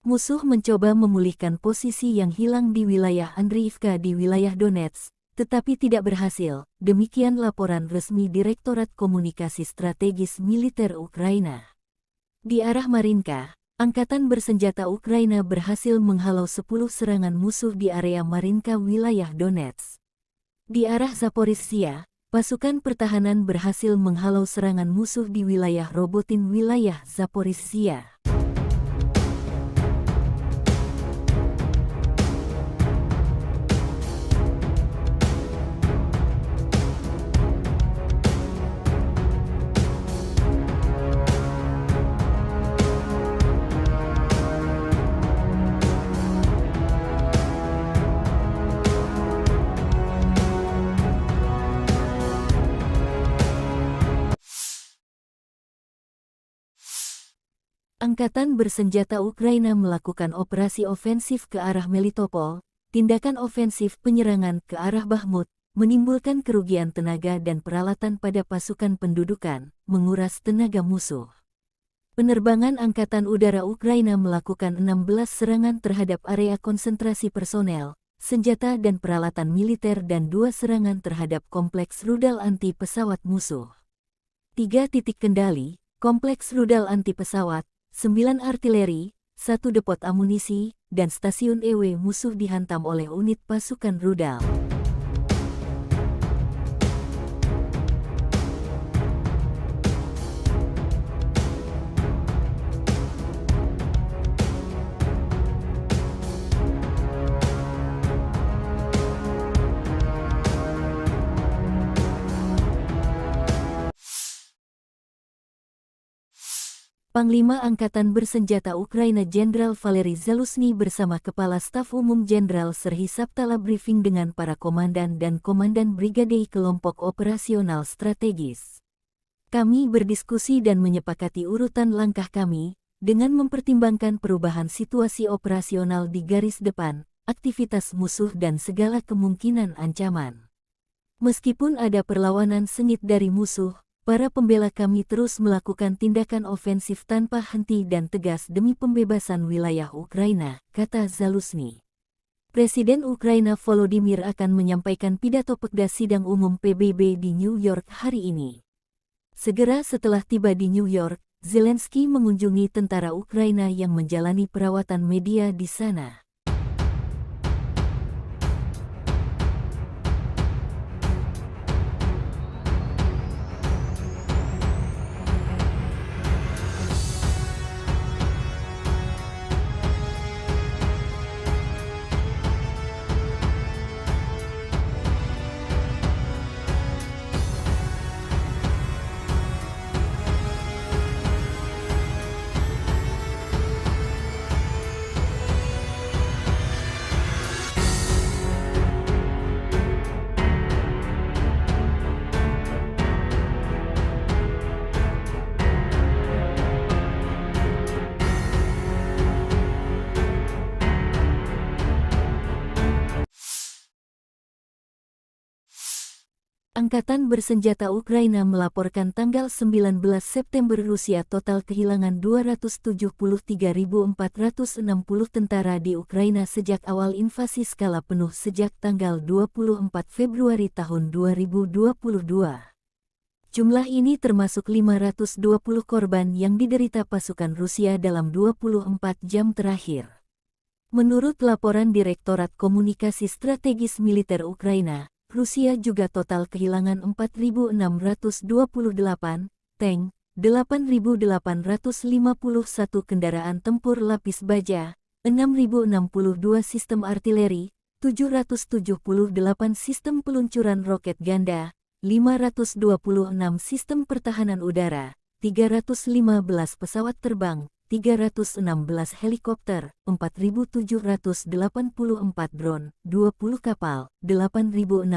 Musuh mencoba memulihkan posisi yang hilang di wilayah Andriivka di wilayah Donetsk, tetapi tidak berhasil, demikian laporan resmi Direktorat Komunikasi Strategis Militer Ukraina. Di arah Marinka, Angkatan bersenjata Ukraina berhasil menghalau 10 serangan musuh di area Marinka wilayah Donetsk. Di arah Zaporizhzhia, pasukan pertahanan berhasil menghalau serangan musuh di wilayah Robotin wilayah Zaporizhzhia. Angkatan bersenjata Ukraina melakukan operasi ofensif ke arah Melitopol, tindakan ofensif penyerangan ke arah Bakhmut, menimbulkan kerugian tenaga dan peralatan pada pasukan pendudukan, menguras tenaga musuh. Penerbangan Angkatan Udara Ukraina melakukan 16 serangan terhadap area konsentrasi personel, senjata dan peralatan militer dan 2 serangan terhadap kompleks rudal anti pesawat musuh. 3 titik kendali, kompleks rudal anti pesawat, 9 artileri, 1 depot amunisi, dan stasiun EW musuh dihantam oleh unit pasukan rudal. Panglima Angkatan Bersenjata Ukraina Jenderal Valery Zaluzhny bersama Kepala Staf Umum Jenderal Serhiy Sabtala briefing dengan para komandan dan komandan brigade kelompok operasional strategis. Kami berdiskusi dan menyepakati urutan langkah kami, dengan mempertimbangkan perubahan situasi operasional di garis depan, aktivitas musuh dan segala kemungkinan ancaman. Meskipun ada perlawanan sengit dari musuh, para pembela kami terus melakukan tindakan ofensif tanpa henti dan tegas demi pembebasan wilayah Ukraina, kata Zaluzhny. Presiden Ukraina Volodymyr akan menyampaikan pidato Pekda Sidang Umum PBB di New York hari ini. Segera setelah tiba di New York, Zelensky mengunjungi tentara Ukraina yang menjalani perawatan media di sana. Angkatan Bersenjata Ukraina melaporkan tanggal 19 September Rusia total kehilangan 273.460 tentara di Ukraina sejak awal invasi skala penuh sejak tanggal 24 Februari tahun 2022. Jumlah ini termasuk 520 korban yang diderita pasukan Rusia dalam 24 jam terakhir. Menurut laporan Direktorat Komunikasi Strategis Militer Ukraina, Rusia juga total kehilangan 4.628 tank, 8.851 kendaraan tempur lapis baja, 6.062 sistem artileri, 778 sistem peluncuran roket ganda, 526 sistem pertahanan udara, 315 pesawat terbang, 316 helikopter, 4.784 drone, 20 kapal, 8.601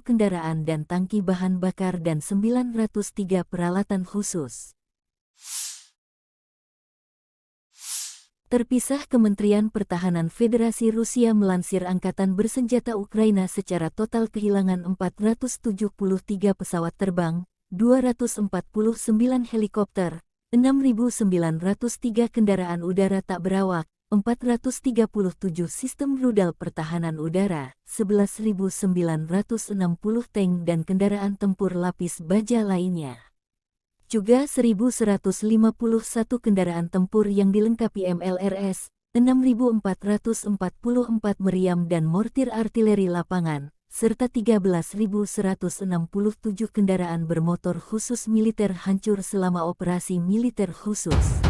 kendaraan dan tangki bahan bakar dan 903 peralatan khusus. Terpisah, Kementerian Pertahanan Federasi Rusia melansir Angkatan Bersenjata Ukraina secara total kehilangan 473 pesawat terbang, 249 helikopter, 6.903 kendaraan udara tak berawak, 437 sistem rudal pertahanan udara, 11.960 tank dan kendaraan tempur lapis baja lainnya. Juga 1.151 kendaraan tempur yang dilengkapi MLRS, 6.444 meriam dan mortir artileri lapangan, serta 13.167 kendaraan bermotor khusus militer hancur selama operasi militer khusus.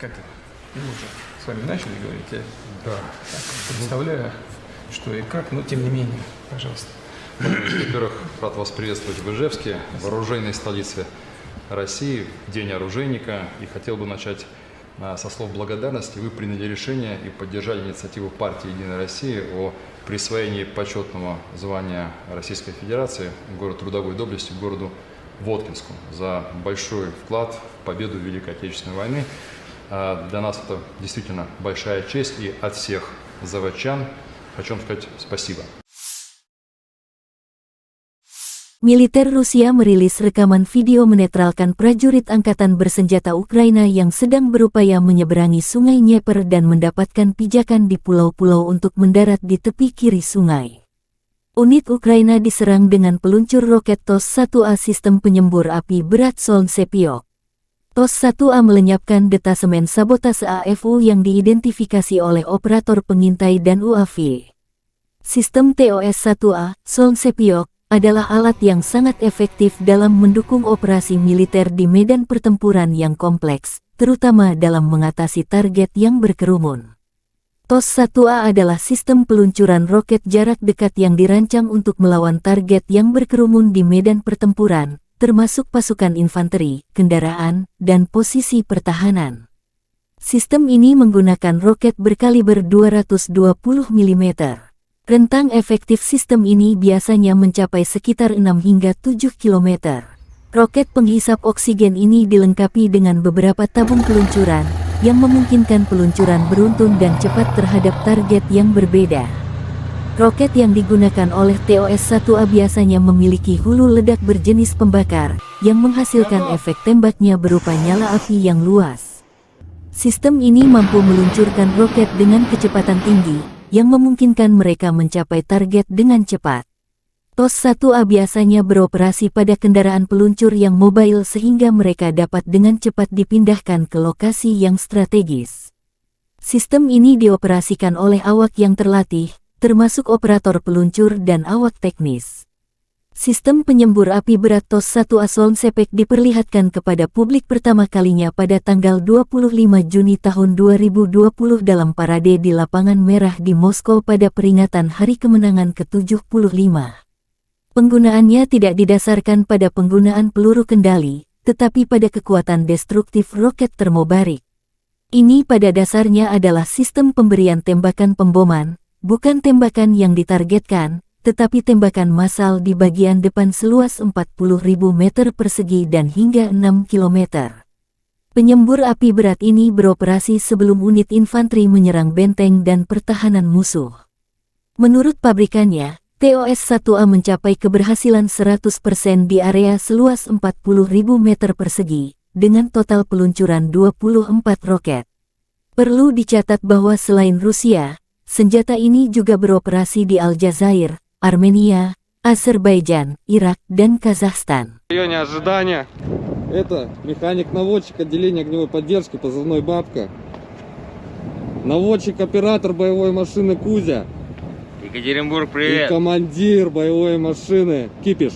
Как это? Мы уже с вами начали говорить. Я Да. так представляю, что и как, но тем не менее, пожалуйста. Во-первых, рад вас приветствовать в Ижевске, вооруженной столице России, День оружейника. И хотел бы начать со слов благодарности. Вы приняли решение и поддержали инициативу партии «Единая Россия» о присвоении почетного звания Российской Федерации город трудовой доблести городу Воткинску за большой вклад в победу в Великой Отечественной войны. Для нас это действительно большая честь, и от всех заводчан Хочу вам сказать спасибо. Militer Rusia merilis rekaman video menetralkan prajurit angkatan bersenjata Ukraina yang sedang berupaya menyeberangi Sungai Dnieper dan mendapatkan pijakan di pulau-pulau untuk mendarat di tepi kiri sungai. Unit Ukraina diserang dengan peluncur roket TOS-1A sistem penyembur api berat Solntsepyok. TOS-1A melenyapkan detasemen sabotase AFU yang diidentifikasi oleh operator pengintai dan UAV. Sistem TOS-1A, Solntsepyok, adalah alat yang sangat efektif dalam mendukung operasi militer di medan pertempuran yang kompleks, terutama dalam mengatasi target yang berkerumun. TOS-1A adalah sistem peluncuran roket jarak dekat yang dirancang untuk melawan target yang berkerumun di medan pertempuran, termasuk pasukan infanteri, kendaraan, dan posisi pertahanan. Sistem ini menggunakan roket berkaliber 220 mm. Rentang efektif sistem ini biasanya mencapai sekitar 6 hingga 7 km. Roket penghisap oksigen ini dilengkapi dengan beberapa tabung peluncuran, yang memungkinkan peluncuran beruntun dan cepat terhadap target yang berbeda. Roket yang digunakan oleh TOS-1A biasanya memiliki hulu ledak berjenis pembakar, yang menghasilkan efek tembaknya berupa nyala api yang luas. Sistem ini mampu meluncurkan roket dengan kecepatan tinggi, yang memungkinkan mereka mencapai target dengan cepat. TOS-1A biasanya beroperasi pada kendaraan peluncur yang mobile sehingga mereka dapat dengan cepat dipindahkan ke lokasi yang strategis. Sistem ini dioperasikan oleh awak yang terlatih, termasuk operator peluncur dan awak teknis. Sistem penyembur api berat TOS-1A Solntsepyok diperlihatkan kepada publik pertama kalinya pada tanggal 25 Juni tahun 2020 dalam parade di Lapangan Merah di Moskow pada peringatan Hari Kemenangan ke-75. Penggunaannya tidak didasarkan pada penggunaan peluru kendali, tetapi pada kekuatan destruktif roket termobarik. Ini pada dasarnya adalah sistem pemberian tembakan pemboman, bukan tembakan yang ditargetkan, tetapi tembakan massal di bagian depan seluas 40.000 meter persegi dan hingga 6 km. Penyembur api berat ini beroperasi sebelum unit infanteri menyerang benteng dan pertahanan musuh. Menurut pabrikannya, TOS-1A mencapai keberhasilan 100% di area seluas 40.000 meter persegi, dengan total peluncuran 24 roket. Perlu dicatat bahwa selain Rusia, senjata ini juga beroperasi di Aljazair, Armenia, Azerbaijan, Irak, dan Kazakhstan. В районе ожидания. Это механик-наводчик отделения огневой поддержки, позывной «Бабка». Наводчик-оператор боевой машины «Кузя». Екатеринбург, И привет! командир боевой машины «Кипиш».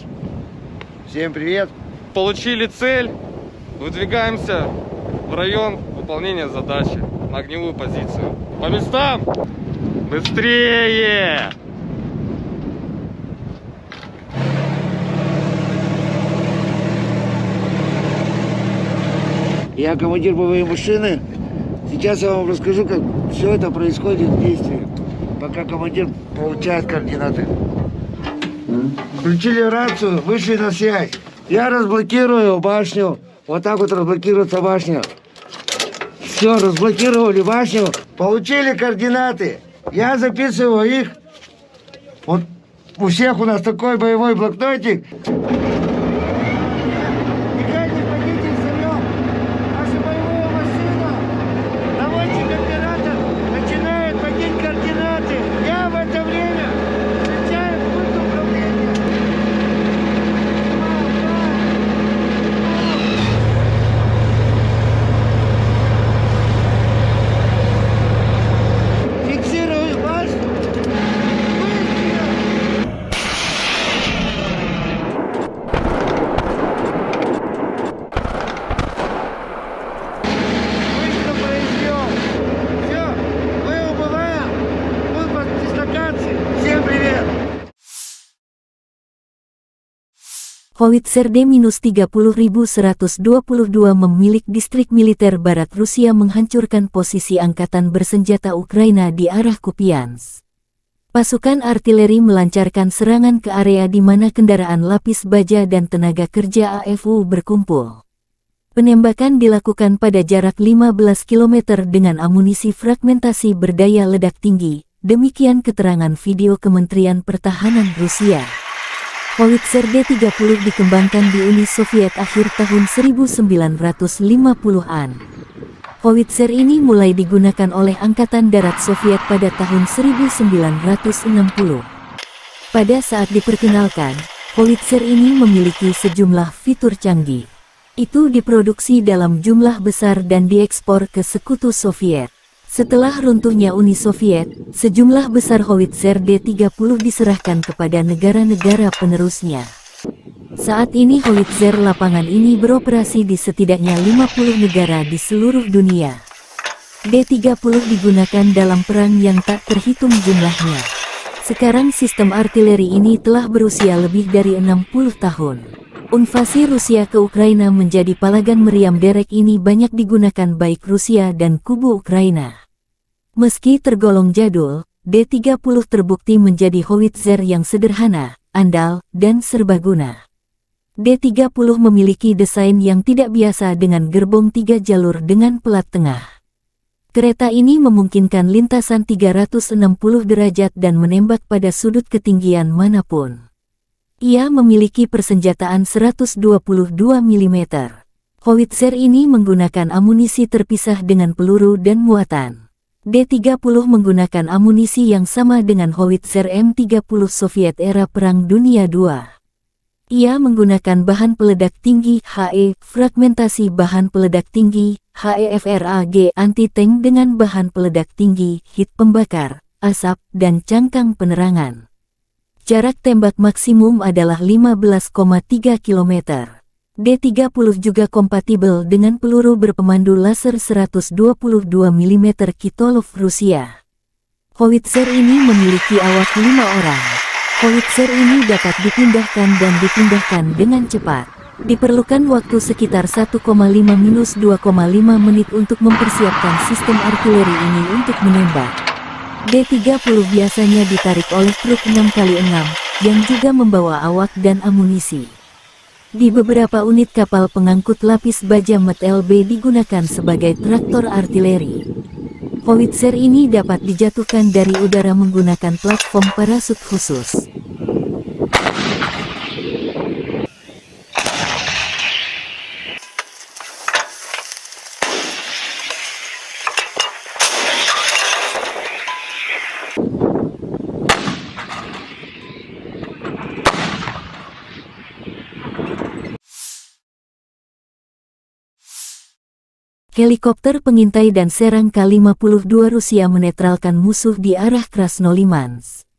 Всем привет. Получили цель. Выдвигаемся в район выполнения задачи на огневую позицию. По местам! Быстрее! Я командир боевой машины. Сейчас я вам расскажу, как все это происходит в действии, пока командир получает координаты. Включили рацию, вышли на связь. Я разблокирую башню. Вот так вот разблокируется башня. Все, разблокировали башню. Получили координаты. Я записываю их. Вот у всех у нас такой боевой блокнотик. Howitzer D-30122 memilik distrik militer barat Rusia menghancurkan posisi angkatan bersenjata Ukraina di arah Kupiansk. Pasukan artileri melancarkan serangan ke area di mana kendaraan lapis baja dan tenaga kerja AFU berkumpul. Penembakan dilakukan pada jarak 15 km dengan amunisi fragmentasi berdaya ledak tinggi, Demikian keterangan video Kementerian Pertahanan Rusia. Howitzer D-30 dikembangkan di Uni Soviet akhir tahun 1950-an. Howitzer ini mulai digunakan oleh Angkatan Darat Soviet pada tahun 1960. Pada saat diperkenalkan, howitzer ini memiliki sejumlah fitur canggih. Itu diproduksi dalam jumlah besar dan diekspor ke Sekutu Soviet. Setelah runtuhnya Uni Soviet, sejumlah besar howitzer D-30 diserahkan kepada negara-negara penerusnya. Saat ini howitzer lapangan ini beroperasi di setidaknya 50 negara di seluruh dunia. D-30 digunakan dalam perang yang tak terhitung jumlahnya. Sekarang sistem artileri ini telah berusia lebih dari 60 tahun. Invasi Rusia ke Ukraina menjadi palagan meriam derek ini banyak digunakan baik Rusia dan kubu Ukraina. Meski tergolong jadul, D-30 terbukti menjadi howitzer yang sederhana, andal, dan serbaguna. D-30 memiliki desain yang tidak biasa dengan gerbong 3 jalur dengan pelat tengah. Kereta ini memungkinkan lintasan 360 derajat dan menembak pada sudut ketinggian manapun. Ia memiliki persenjataan 122 mm. Howitzer ini menggunakan amunisi terpisah dengan peluru dan muatan. D-30 menggunakan amunisi yang sama dengan howitzer M30 Soviet era Perang Dunia II. Ia menggunakan bahan peledak tinggi HE, fragmentasi bahan peledak tinggi HEFRAG anti-tank dengan bahan peledak tinggi, hit pembakar, asap, dan cangkang penerangan. Jarak tembak maksimum adalah 15,3 km. D-30 juga kompatibel dengan peluru berpemandu laser 122 mm Kitolov Rusia. Howitzer ini memiliki awak 5 orang. Howitzer ini dapat dipindahkan dan dipindahkan dengan cepat. Diperlukan waktu sekitar 1,5–2,5 menit untuk mempersiapkan sistem artileri ini untuk menembak. D-30 biasanya ditarik oleh truk 6x6, yang juga membawa awak dan amunisi. Di beberapa unit kapal pengangkut lapis baja MT-LB digunakan sebagai traktor artileri. Howitzer ini dapat dijatuhkan dari udara menggunakan platform parasut khusus. Helikopter pengintai dan serang K-52 Rusia menetralkan musuh di arah Krasnolimansk.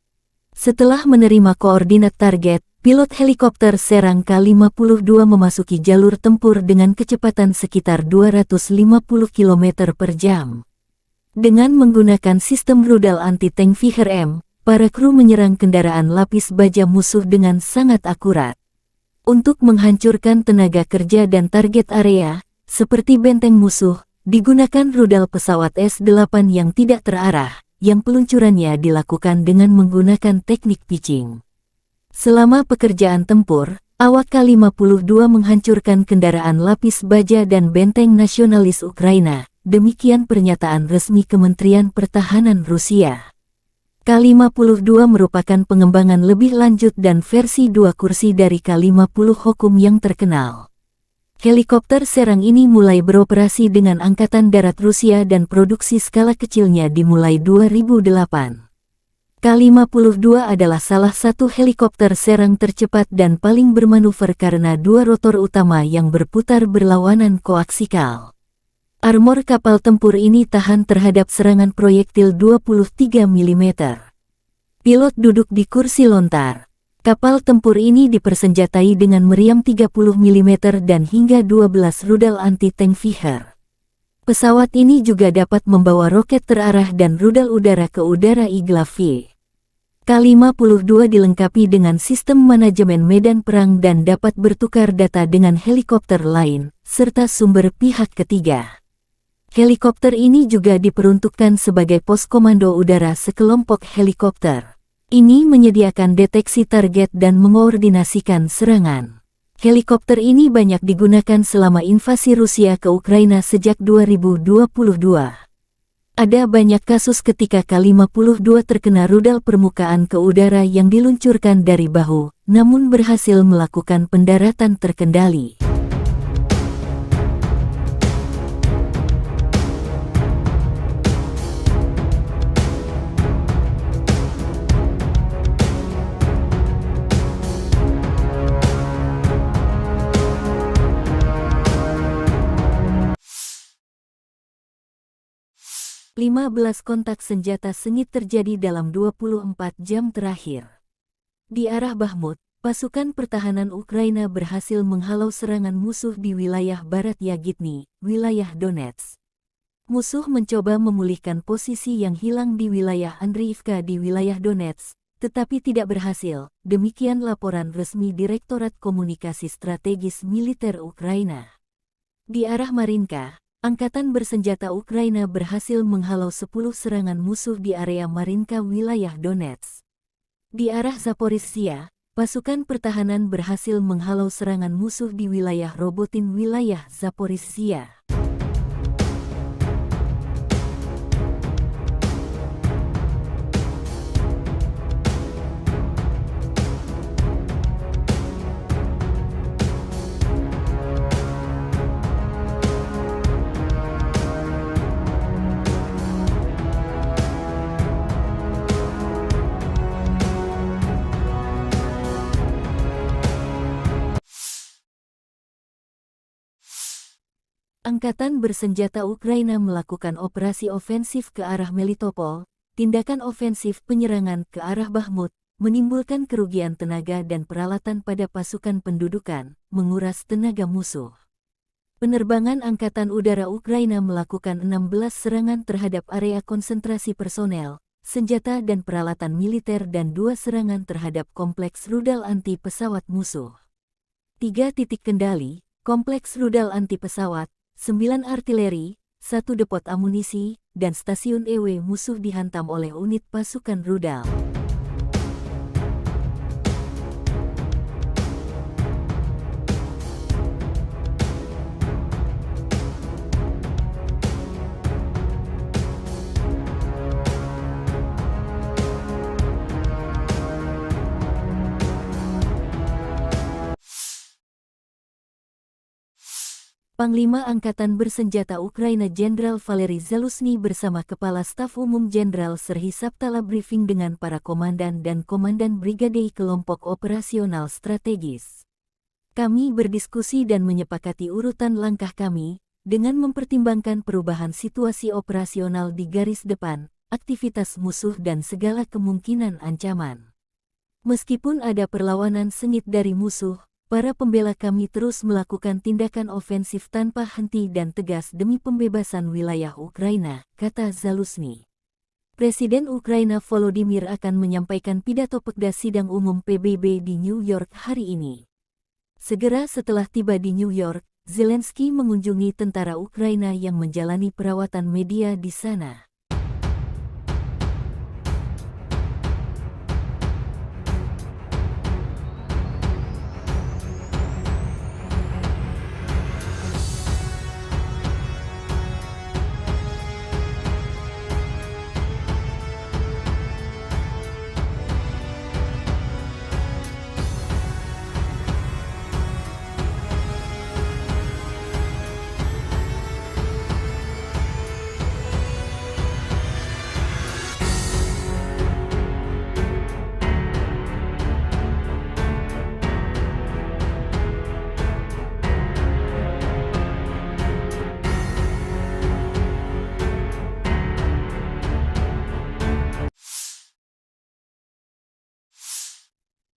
Setelah menerima koordinat target, pilot helikopter serang K-52 memasuki jalur tempur dengan kecepatan sekitar 250 km per jam. Dengan menggunakan sistem rudal anti-tank Viher-M, para kru menyerang kendaraan lapis baja musuh dengan sangat akurat. Untuk menghancurkan tenaga kerja dan target area, seperti benteng musuh, digunakan rudal pesawat S-8 yang tidak terarah, yang peluncurannya dilakukan dengan menggunakan teknik pitching. Selama pekerjaan tempur, awak K-52 menghancurkan kendaraan lapis baja dan benteng nasionalis Ukraina, demikian pernyataan resmi Kementerian Pertahanan Rusia. K-52 merupakan pengembangan lebih lanjut dan versi 2 kursi dari K-50 Hokum yang terkenal. Helikopter serang ini mulai beroperasi dengan Angkatan Darat Rusia dan produksi skala kecilnya dimulai 2008. K-52 adalah salah satu helikopter serang tercepat dan paling bermanuver karena 2 rotor utama yang berputar berlawanan koaksikal. Armor kapal tempur ini tahan terhadap serangan proyektil 23 mm. Pilot duduk di kursi lontar. Kapal tempur ini dipersenjatai dengan meriam 30 mm dan hingga 12 rudal anti-tank Viher. Pesawat ini juga dapat membawa roket terarah dan rudal udara ke udara Igla-V. K-52 dilengkapi dengan sistem manajemen medan perang dan dapat bertukar data dengan helikopter lain, serta sumber pihak ketiga. Helikopter ini juga diperuntukkan sebagai pos komando udara sekelompok helikopter. Ini menyediakan deteksi target dan mengkoordinasikan serangan. Helikopter ini banyak digunakan selama invasi Rusia ke Ukraina sejak 2022. Ada banyak kasus ketika K-52 terkena rudal permukaan ke udara yang diluncurkan dari bahu, namun berhasil melakukan pendaratan terkendali. Lima belas kontak senjata sengit terjadi dalam 24 jam terakhir. Di arah Bakhmut, pasukan pertahanan Ukraina berhasil menghalau serangan musuh di wilayah barat Yagitny, wilayah Donetsk. Musuh mencoba memulihkan posisi yang hilang di wilayah Andriivka di wilayah Donetsk, tetapi tidak berhasil. Demikian laporan resmi Direktorat Komunikasi Strategis Militer Ukraina. Di arah Marinka, Angkatan bersenjata Ukraina berhasil menghalau 10 serangan musuh di area Marinka wilayah Donetsk. Di arah Zaporizhzhia, pasukan pertahanan berhasil menghalau serangan musuh di wilayah Robotin wilayah Zaporizhzhia. Angkatan bersenjata Ukraina melakukan operasi ofensif ke arah Melitopol. Tindakan ofensif penyerangan ke arah Bakhmut menimbulkan kerugian tenaga dan peralatan pada pasukan pendudukan, menguras tenaga musuh. Penerbangan Angkatan Udara Ukraina melakukan 16 serangan terhadap area konsentrasi personel, senjata dan peralatan militer dan 2 serangan terhadap kompleks rudal anti pesawat musuh. 3 titik kendali, kompleks rudal anti pesawat, 9 artileri, 1 depot amunisi, dan stasiun EW musuh dihantam oleh unit pasukan rudal. Panglima Angkatan Bersenjata Ukraina Jenderal Valery Zaluzhny bersama Kepala Staf Umum Jenderal Serhiy Sabtala briefing dengan para komandan dan komandan brigade kelompok operasional strategis. Kami berdiskusi dan menyepakati urutan langkah kami, dengan mempertimbangkan perubahan situasi operasional di garis depan, aktivitas musuh dan segala kemungkinan ancaman. Meskipun ada perlawanan sengit dari musuh, para pembela kami terus melakukan tindakan ofensif tanpa henti dan tegas demi pembebasan wilayah Ukraina, kata Zaluzhny. Presiden Ukraina Volodymyr akan menyampaikan pidato Pekda Sidang Umum PBB di New York hari ini. Segera setelah tiba di New York, Zelensky mengunjungi tentara Ukraina yang menjalani perawatan media di sana.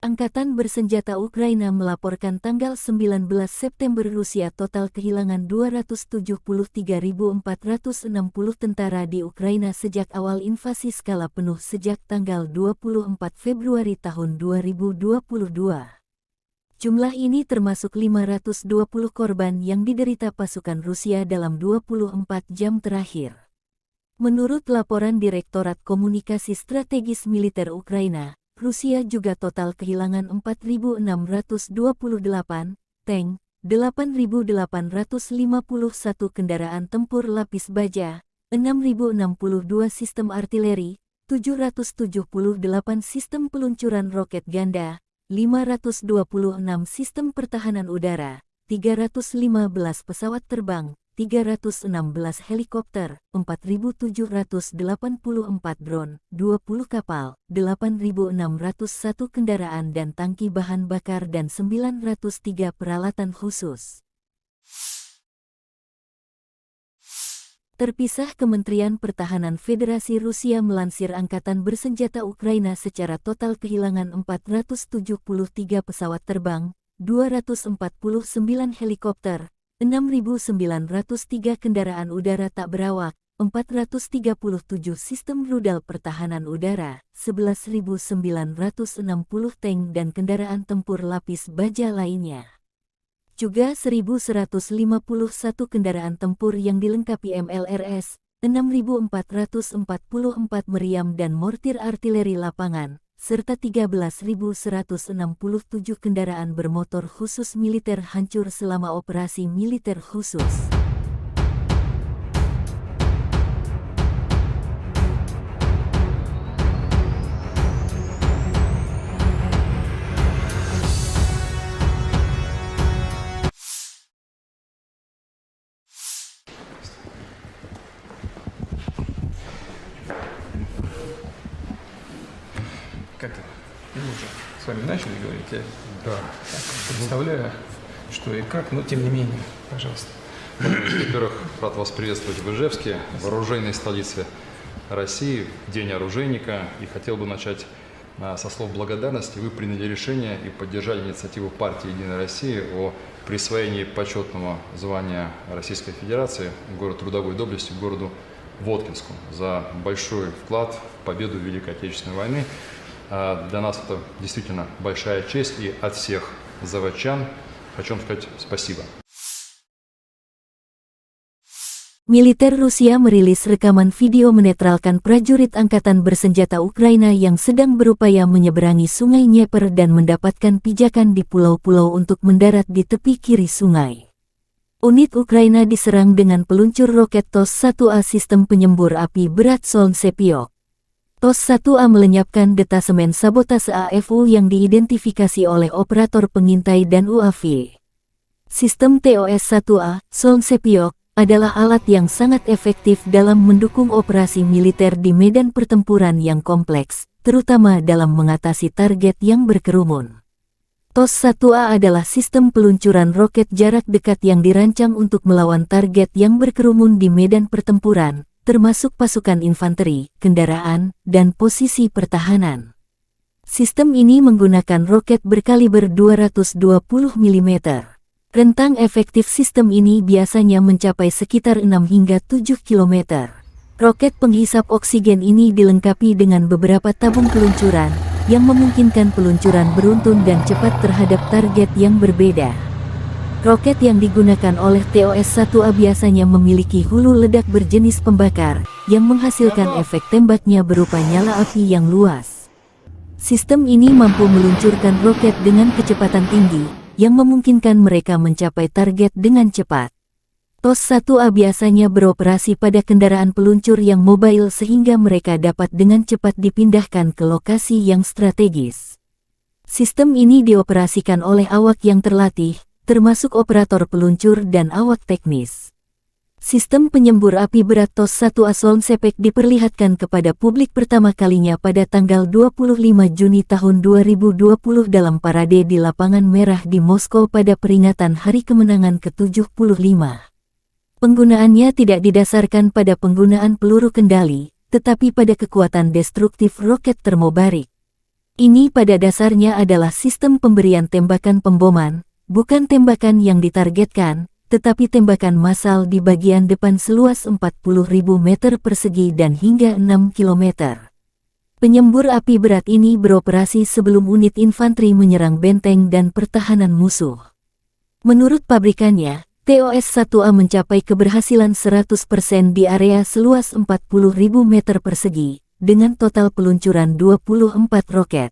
Angkatan Bersenjata Ukraina melaporkan tanggal 19 September Rusia total kehilangan 273.460 tentara di Ukraina sejak awal invasi skala penuh sejak tanggal 24 Februari tahun 2022. Jumlah ini termasuk 520 korban yang diderita pasukan Rusia dalam 24 jam terakhir. Menurut laporan Direktorat Komunikasi Strategis Militer Ukraina, Rusia juga total kehilangan 4.628 tank, 8.851 kendaraan tempur lapis baja, 6.062 sistem artileri, 778 sistem peluncuran roket ganda, 526 sistem pertahanan udara, 315 pesawat terbang, 316 helikopter, 4.784 drone, 20 kapal, 8.601 kendaraan dan tangki bahan bakar dan 903 peralatan khusus. Terpisah, Kementerian Pertahanan Federasi Rusia melansir Angkatan Bersenjata Ukraina secara total kehilangan 473 pesawat terbang, 249 helikopter, 6.903 kendaraan udara tak berawak, 437 sistem rudal pertahanan udara, 11.960 tank dan kendaraan tempur lapis baja lainnya. Juga 1.151 kendaraan tempur yang dilengkapi MLRS, 6.444 meriam dan mortir artileri lapangan, serta 13.167 kendaraan bermotor khusus militer hancur selama operasi militer khusus. Как это? Мы уже с вами начали говорить. Я Да. представляю, что и как, но тем не менее, пожалуйста. Во-первых, рад вас приветствовать в Ижевске, в оружейной столице России, в День оружейника. И хотел бы начать со слов благодарности. Вы приняли решение и поддержали инициативу партии «Единая Россия» о присвоении почетного звания Российской Федерации город трудовой доблести городу Воткинску за большой вклад в победу в Великой Отечественной войны. Для нас это действительно большая честь, и от всех заводчан хочу вам сказать спасибо. Militer Rusia merilis rekaman video menetralkan prajurit angkatan bersenjata Ukraina yang sedang berupaya menyeberangi Sungai Dnieper dan mendapatkan pijakan di pulau-pulau untuk mendarat di tepi kiri sungai. Unit Ukraina diserang dengan peluncur roket TOS-1A sistem penyembur api berat Solntsepyok. TOS-1A melenyapkan detasemen sabotase AFU yang diidentifikasi oleh operator pengintai dan UAV. Sistem TOS-1A, Solntsepyok, adalah alat yang sangat efektif dalam mendukung operasi militer di medan pertempuran yang kompleks, terutama dalam mengatasi target yang berkerumun. TOS-1A adalah sistem peluncuran roket jarak dekat yang dirancang untuk melawan target yang berkerumun di medan pertempuran, termasuk pasukan infanteri, kendaraan, dan posisi pertahanan. Sistem ini menggunakan roket berkaliber 220 mm. Rentang efektif sistem ini biasanya mencapai sekitar 6 hingga 7 km. Roket penghisap oksigen ini dilengkapi dengan beberapa tabung peluncuran, yang memungkinkan peluncuran beruntun dan cepat terhadap target yang berbeda. Roket yang digunakan oleh TOS-1A biasanya memiliki hulu ledak berjenis pembakar, yang menghasilkan efek tembaknya berupa nyala api yang luas. Sistem ini mampu meluncurkan roket dengan kecepatan tinggi, yang memungkinkan mereka mencapai target dengan cepat. TOS-1A biasanya beroperasi pada kendaraan peluncur yang mobile sehingga mereka dapat dengan cepat dipindahkan ke lokasi yang strategis. Sistem ini dioperasikan oleh awak yang terlatih, termasuk operator peluncur dan awak teknis. Sistem penyembur api berat TOS-1A Solntsepyok diperlihatkan kepada publik pertama kalinya pada tanggal 25 Juni tahun 2020 dalam parade di Lapangan Merah di Moskow pada peringatan Hari Kemenangan ke-75. Penggunaannya tidak didasarkan pada penggunaan peluru kendali, tetapi pada kekuatan destruktif roket termobarik. Ini pada dasarnya adalah sistem pemberian tembakan pemboman, bukan tembakan yang ditargetkan, tetapi tembakan massal di bagian depan seluas 40.000 meter persegi dan hingga 6 km. Penyembur api berat ini beroperasi sebelum unit infanteri menyerang benteng dan pertahanan musuh. Menurut pabrikannya, TOS-1A mencapai keberhasilan 100% di area seluas 40.000 meter persegi, dengan total peluncuran 24 roket.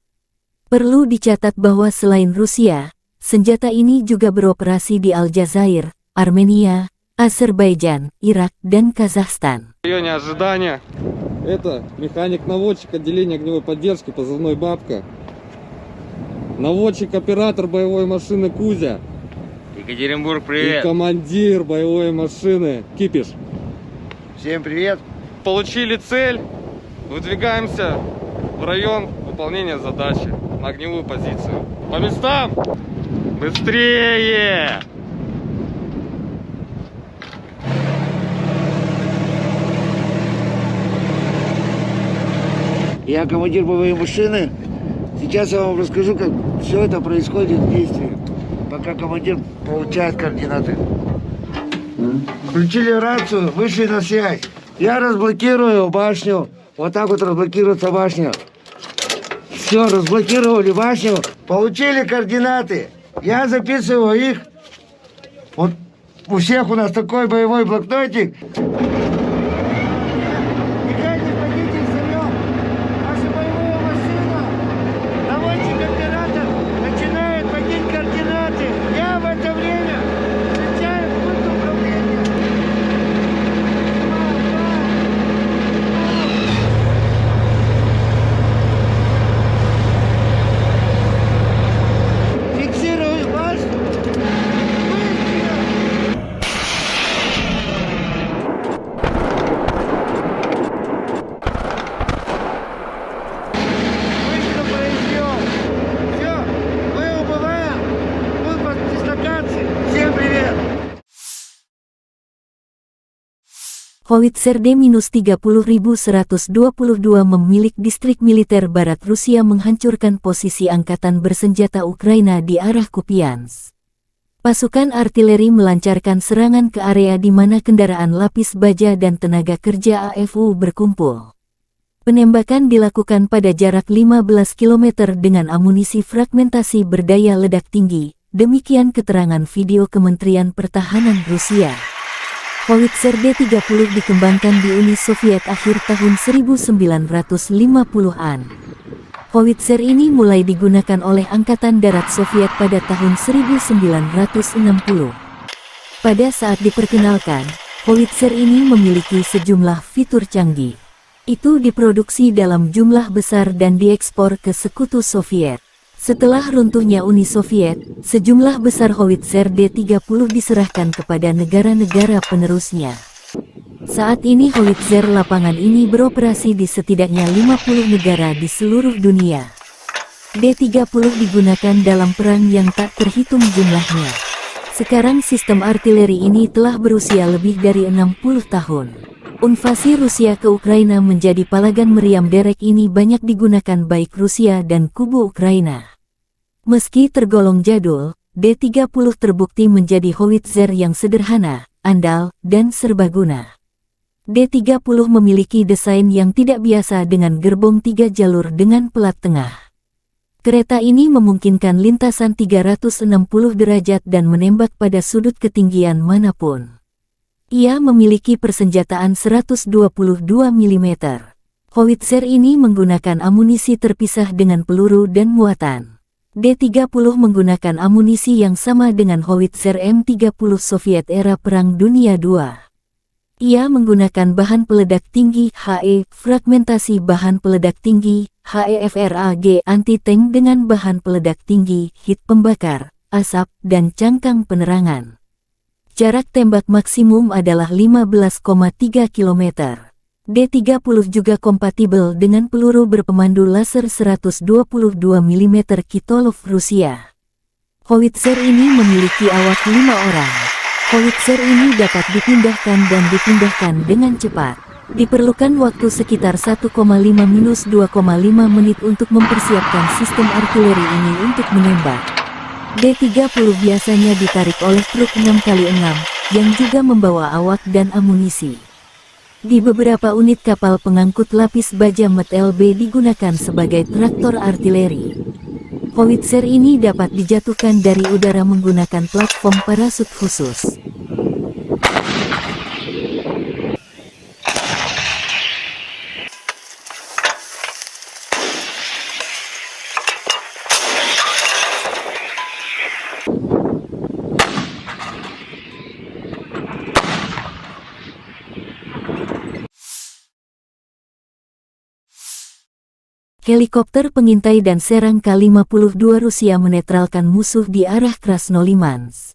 Perlu dicatat bahwa selain Rusia, senjata ini juga beroperasi di Aljazair, Armenia, Azerbaijan, Irak, dan Kazakhstan. В районе ожидания. Это механик-наводчик отделения огневой поддержки, позывной «Бабка». Наводчик-оператор боевой машины «Кузя». Екатеринбург, И привет! командир боевой машины «Кипиш». Всем привет. Получили цель. Выдвигаемся в район выполнения задачи на огневую позицию. По местам! Быстрее! Я командир боевой машины. Сейчас я вам расскажу, как все это происходит в действии, пока командир получает координаты. Включили рацию, вышли на связь. Я разблокирую башню. Вот так вот разблокируется башня. Все, разблокировали башню. Получили координаты. Я записываю их. Вот у всех у нас такой боевой блокнотик. Howitzer D-30122 memilik distrik militer barat Rusia menghancurkan posisi angkatan bersenjata Ukraina di arah Kupiansk. Pasukan artileri melancarkan serangan ke area di mana kendaraan lapis baja dan tenaga kerja AFU berkumpul. Penembakan dilakukan pada jarak 15 km dengan amunisi fragmentasi berdaya ledak tinggi, demikian keterangan video Kementerian Pertahanan Rusia. Howitzer D-30 dikembangkan di Uni Soviet akhir tahun 1950-an. Howitzer ini mulai digunakan oleh Angkatan Darat Soviet pada tahun 1960. Pada saat diperkenalkan, howitzer ini memiliki sejumlah fitur canggih. Itu diproduksi dalam jumlah besar dan diekspor ke Sekutu Soviet. Setelah runtuhnya Uni Soviet, sejumlah besar howitzer D-30 diserahkan kepada negara-negara penerusnya. Saat ini howitzer lapangan ini beroperasi di setidaknya 50 negara di seluruh dunia. D-30 digunakan dalam perang yang tak terhitung jumlahnya. Sekarang sistem artileri ini telah berusia lebih dari 60 tahun. Invasi Rusia ke Ukraina menjadi palagan meriam derek ini banyak digunakan baik Rusia dan kubu Ukraina. Meski tergolong jadul, D-30 terbukti menjadi howitzer yang sederhana, andal, dan serbaguna. D-30 memiliki desain yang tidak biasa dengan gerbong 3 jalur dengan pelat tengah. Kereta ini memungkinkan lintasan 360 derajat dan menembak pada sudut ketinggian manapun. Ia memiliki persenjataan 122 mm. Howitzer ini menggunakan amunisi terpisah dengan peluru dan muatan. D-30 menggunakan amunisi yang sama dengan howitzer M30 Soviet era Perang Dunia II. Ia menggunakan bahan peledak tinggi HE, fragmentasi bahan peledak tinggi HEFRAG anti-tank dengan bahan peledak tinggi, hit pembakar, asap, dan cangkang penerangan. Jarak tembak maksimum adalah 15,3 km. D-30 juga kompatibel dengan peluru berpemandu laser 122 mm Kitolov Rusia. Howitzer ini memiliki awak 5 orang. Howitzer ini dapat dipindahkan dan dipindahkan dengan cepat. Diperlukan waktu sekitar 1,5-2,5 menit untuk mempersiapkan sistem artileri ini untuk menembak. D-30 biasanya ditarik oleh truk 6x6, yang juga membawa awak dan amunisi. Di beberapa unit kapal pengangkut lapis baja MT-LB digunakan sebagai traktor artileri. Howitzer ini dapat dijatuhkan dari udara menggunakan platform parasut khusus. Helikopter pengintai dan serang K-52 Rusia menetralkan musuh di arah Krasnolimansk.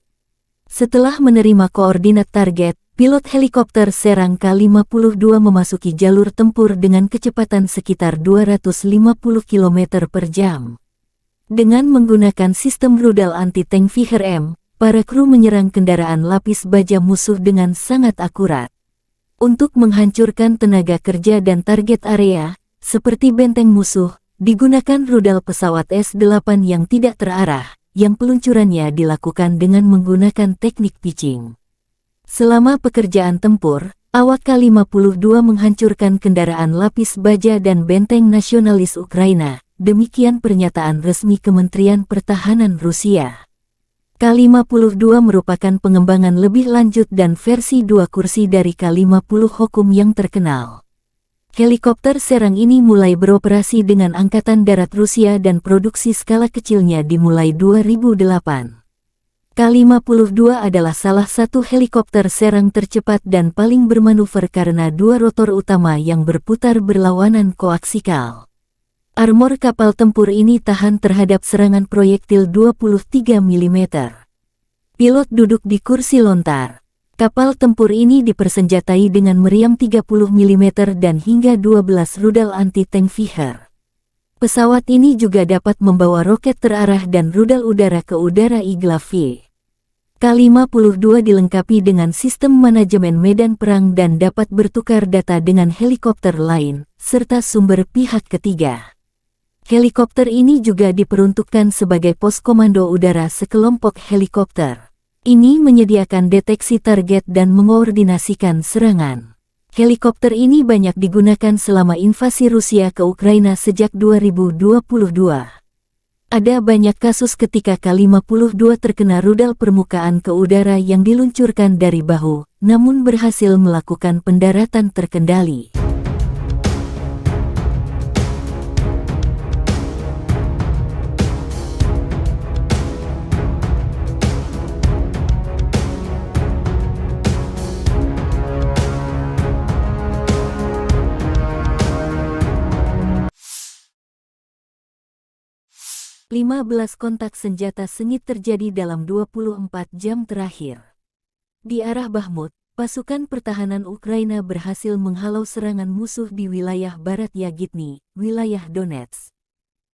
Setelah menerima koordinat target, pilot helikopter serang K-52 memasuki jalur tempur dengan kecepatan sekitar 250 km per jam. Dengan menggunakan sistem rudal anti-tank Viher-M, para kru menyerang kendaraan lapis baja musuh dengan sangat akurat. Untuk menghancurkan tenaga kerja dan target area, seperti benteng musuh, digunakan rudal pesawat S-8 yang tidak terarah, yang peluncurannya dilakukan dengan menggunakan teknik pitching. Selama pekerjaan tempur, awak K-52 menghancurkan kendaraan lapis baja dan benteng nasionalis Ukraina, demikian pernyataan resmi Kementerian Pertahanan Rusia. K-52 merupakan pengembangan lebih lanjut dan versi 2 kursi dari K-50 Hokum yang terkenal. Helikopter serang ini mulai beroperasi dengan Angkatan Darat Rusia dan produksi skala kecilnya dimulai 2008. K-52 adalah salah satu helikopter serang tercepat dan paling bermanuver karena 2 rotor utama yang berputar berlawanan koaksikal. Armor kapal tempur ini tahan terhadap serangan proyektil 23 mm. Pilot duduk di kursi lontar. Kapal tempur ini dipersenjatai dengan meriam 30 mm dan hingga 12 rudal anti-tank Viher. Pesawat ini juga dapat membawa roket terarah dan rudal udara ke udara Igla-V. K-52 dilengkapi dengan sistem manajemen medan perang dan dapat bertukar data dengan helikopter lain, serta sumber pihak ketiga. Helikopter ini juga diperuntukkan sebagai pos komando udara sekelompok helikopter. Ini menyediakan deteksi target dan mengkoordinasikan serangan. Helikopter ini banyak digunakan selama invasi Rusia ke Ukraina sejak 2022. Ada banyak kasus ketika K-52 terkena rudal permukaan ke udara yang diluncurkan dari bahu, namun berhasil melakukan pendaratan terkendali. Lima 15 kontak senjata sengit terjadi dalam 24 jam terakhir. Di arah Bakhmut, pasukan pertahanan Ukraina berhasil menghalau serangan musuh di wilayah barat Yagitny, wilayah Donetsk.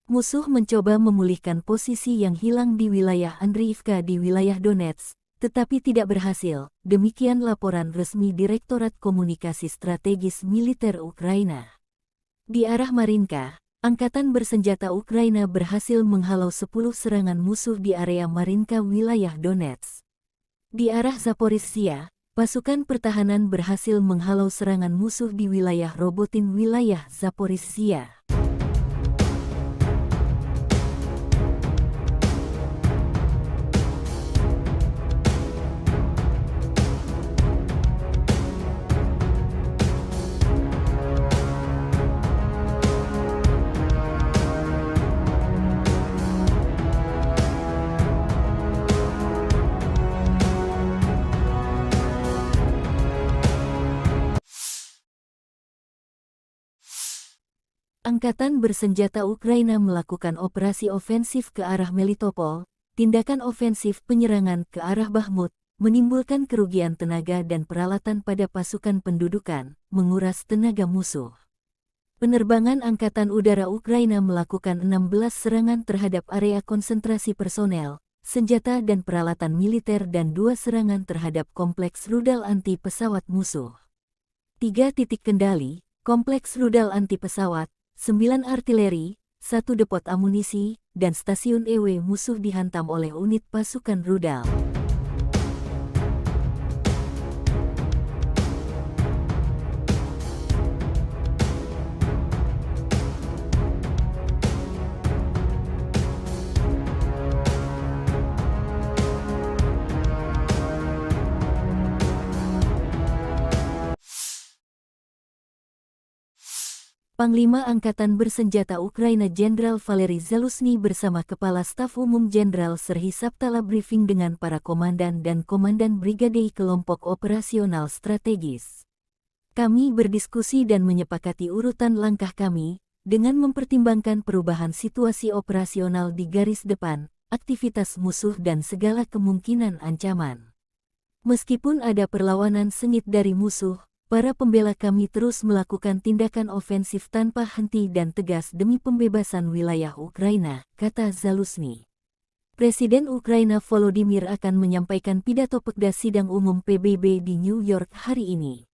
Musuh mencoba memulihkan posisi yang hilang di wilayah Andriivka di wilayah Donetsk, tetapi tidak berhasil, demikian laporan resmi Direktorat Komunikasi Strategis Militer Ukraina. Di arah Marinka, Angkatan bersenjata Ukraina berhasil menghalau 10 serangan musuh di area Marinka wilayah Donetsk. Di arah Zaporizhzhia, pasukan pertahanan berhasil menghalau serangan musuh di wilayah Robotin wilayah Zaporizhzhia. Angkatan bersenjata Ukraina melakukan operasi ofensif ke arah Melitopol, tindakan ofensif penyerangan ke arah Bakhmut, menimbulkan kerugian tenaga dan peralatan pada pasukan pendudukan, menguras tenaga musuh. Penerbangan Angkatan Udara Ukraina melakukan 16 serangan terhadap area konsentrasi personel, senjata dan peralatan militer dan 2 serangan terhadap kompleks rudal anti pesawat musuh. 3 titik kendali, kompleks rudal anti pesawat, 9 artileri, 1 depot amunisi, dan stasiun EW musuh dihantam oleh unit pasukan rudal. Panglima Angkatan Bersenjata Ukraina Jenderal Valery Zaluzhny bersama Kepala Staf Umum Jenderal Serhiy Sabtala briefing dengan para komandan dan komandan brigade kelompok operasional strategis. Kami berdiskusi dan menyepakati urutan langkah kami, dengan mempertimbangkan perubahan situasi operasional di garis depan, aktivitas musuh dan segala kemungkinan ancaman. Meskipun ada perlawanan sengit dari musuh, para pembela kami terus melakukan tindakan ofensif tanpa henti dan tegas demi pembebasan wilayah Ukraina, kata Zaluzny. Presiden Ukraina Volodymyr akan menyampaikan pidato pekda sidang umum PBB di New York hari ini.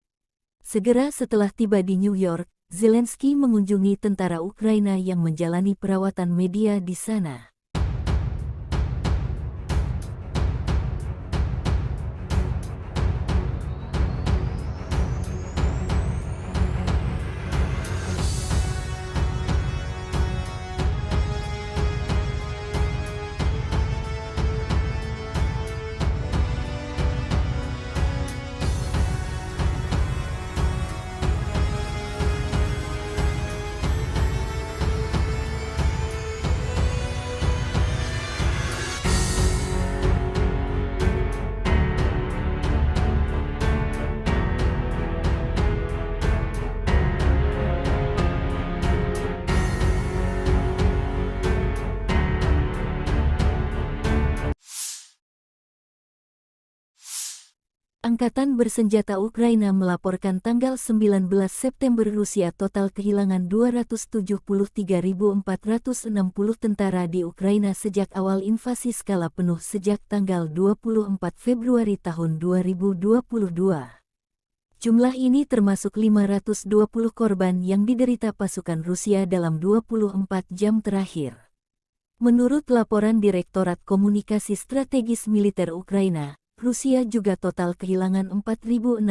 Segera setelah tiba di New York, Zelensky mengunjungi tentara Ukraina yang menjalani perawatan media di sana. Angkatan bersenjata Ukraina melaporkan tanggal 19 September Rusia total kehilangan 273.460 tentara di Ukraina sejak awal invasi skala penuh sejak tanggal 24 Februari tahun 2022. Jumlah ini termasuk 520 korban yang diderita pasukan Rusia dalam 24 jam terakhir. Menurut laporan Direktorat Komunikasi Strategis Militer Ukraina, Rusia juga total kehilangan 4.628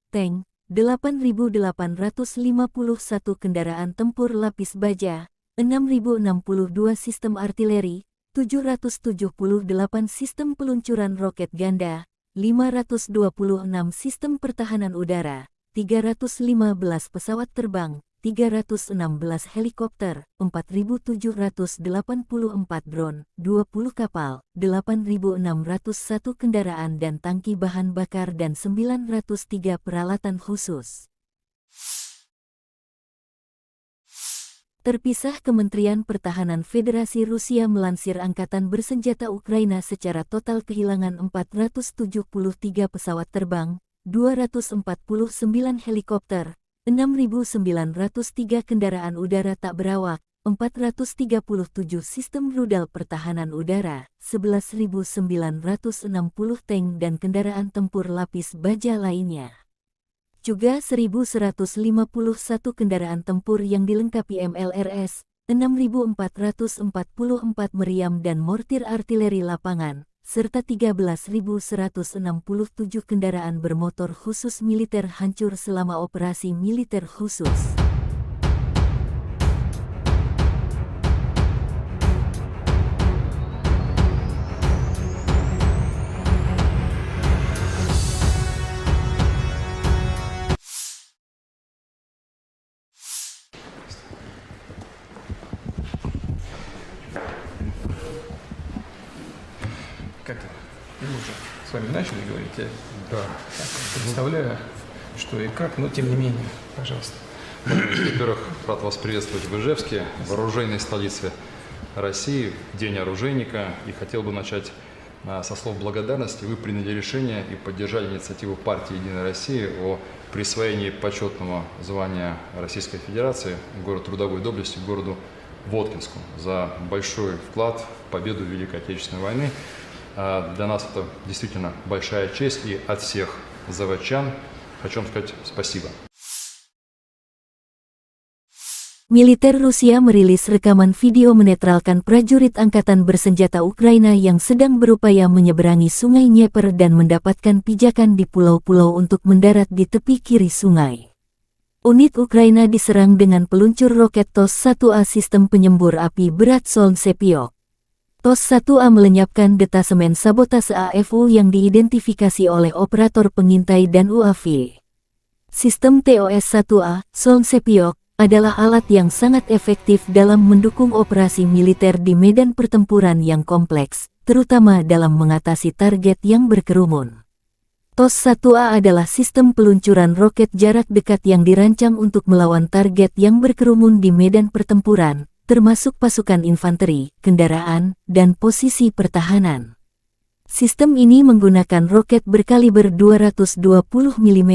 tank, 8.851 kendaraan tempur lapis baja, 6.062 sistem artileri, 778 sistem peluncuran roket ganda, 526 sistem pertahanan udara, 315 pesawat terbang, 316 helikopter, 4.784 drone, 20 kapal, 8.601 kendaraan dan tangki bahan bakar dan 903 peralatan khusus. Terpisah, Kementerian Pertahanan Federasi Rusia melansir Angkatan Bersenjata Ukraina secara total kehilangan 473 pesawat terbang, 249 helikopter, 6.903 kendaraan udara tak berawak, 437 sistem rudal pertahanan udara, 11.960 tank dan kendaraan tempur lapis baja lainnya. Juga 1.151 kendaraan tempur yang dilengkapi MLRS, 6.444 meriam dan mortir artileri lapangan, serta 13.167 kendaraan bermotor khusus militer hancur selama operasi militer khusus. Как мы уже с вами начали говорить, я Да. так представляю, что и как, но тем не менее, пожалуйста. Во-первых, рад вас приветствовать в Ижевске, вооруженной столице России, День оружейника. И хотел бы начать со слов благодарности. Вы приняли решение и поддержали инициативу партии «Единая Россия» о присвоении почетного звания Российской Федерации город трудовой доблести городу Воткинску за большой вклад в победу в Великой Отечественной войны. Для нас это действительно большая честь, и от всех заводчан хочу вам сказать спасибо. Militer Rusia merilis rekaman video menetralkan prajurit Angkatan Bersenjata Ukraina yang sedang berupaya menyeberangi Sungai Dnieper dan mendapatkan pijakan di pulau-pulau untuk mendarat di tepi kiri sungai. Unit Ukraina diserang dengan peluncur roket TOS-1A sistem penyembur api berat Solntsepyok. TOS-1A melenyapkan detasemen sabotase AFU yang diidentifikasi oleh operator pengintai dan UAV. Sistem TOS-1A, Solntsepyok, adalah alat yang sangat efektif dalam mendukung operasi militer di medan pertempuran yang kompleks, terutama dalam mengatasi target yang berkerumun. TOS-1A adalah sistem peluncuran roket jarak dekat yang dirancang untuk melawan target yang berkerumun di medan pertempuran, termasuk pasukan infanteri, kendaraan, dan posisi pertahanan. Sistem ini menggunakan roket berkaliber 220 mm.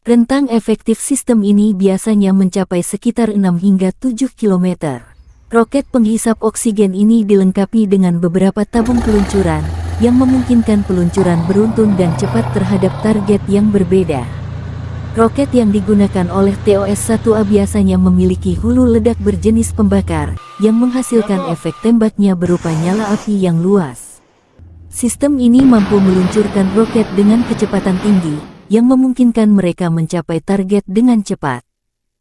Rentang efektif sistem ini biasanya mencapai sekitar 6 hingga 7 km. Roket penghisap oksigen ini dilengkapi dengan beberapa tabung peluncuran, yang memungkinkan peluncuran beruntun dan cepat terhadap target yang berbeda. Roket yang digunakan oleh TOS-1A biasanya memiliki hulu ledak berjenis pembakar, yang menghasilkan efek tembaknya berupa nyala api yang luas. Sistem ini mampu meluncurkan roket dengan kecepatan tinggi, yang memungkinkan mereka mencapai target dengan cepat.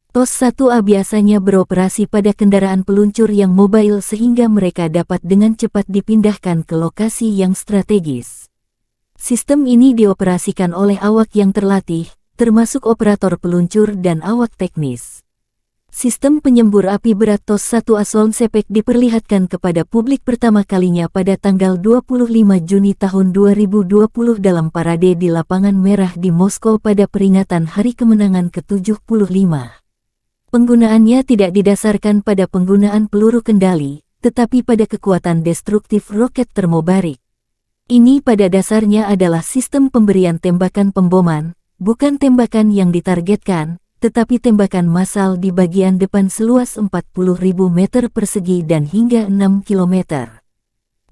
TOS-1A biasanya beroperasi pada kendaraan peluncur yang mobile sehingga mereka dapat dengan cepat dipindahkan ke lokasi yang strategis. Sistem ini dioperasikan oleh awak yang terlatih, termasuk operator peluncur dan awak teknis. Sistem penyembur api berat TOS-1A Solnsepek diperlihatkan kepada publik pertama kalinya pada tanggal 25 Juni tahun 2020 dalam parade di Lapangan Merah di Moskow pada peringatan Hari Kemenangan ke-75. Penggunaannya tidak didasarkan pada penggunaan peluru kendali, tetapi pada kekuatan destruktif roket termobarik. Ini pada dasarnya adalah sistem pemberian tembakan pemboman, bukan tembakan yang ditargetkan, tetapi tembakan massal di bagian depan seluas 40.000 meter persegi dan hingga 6 km.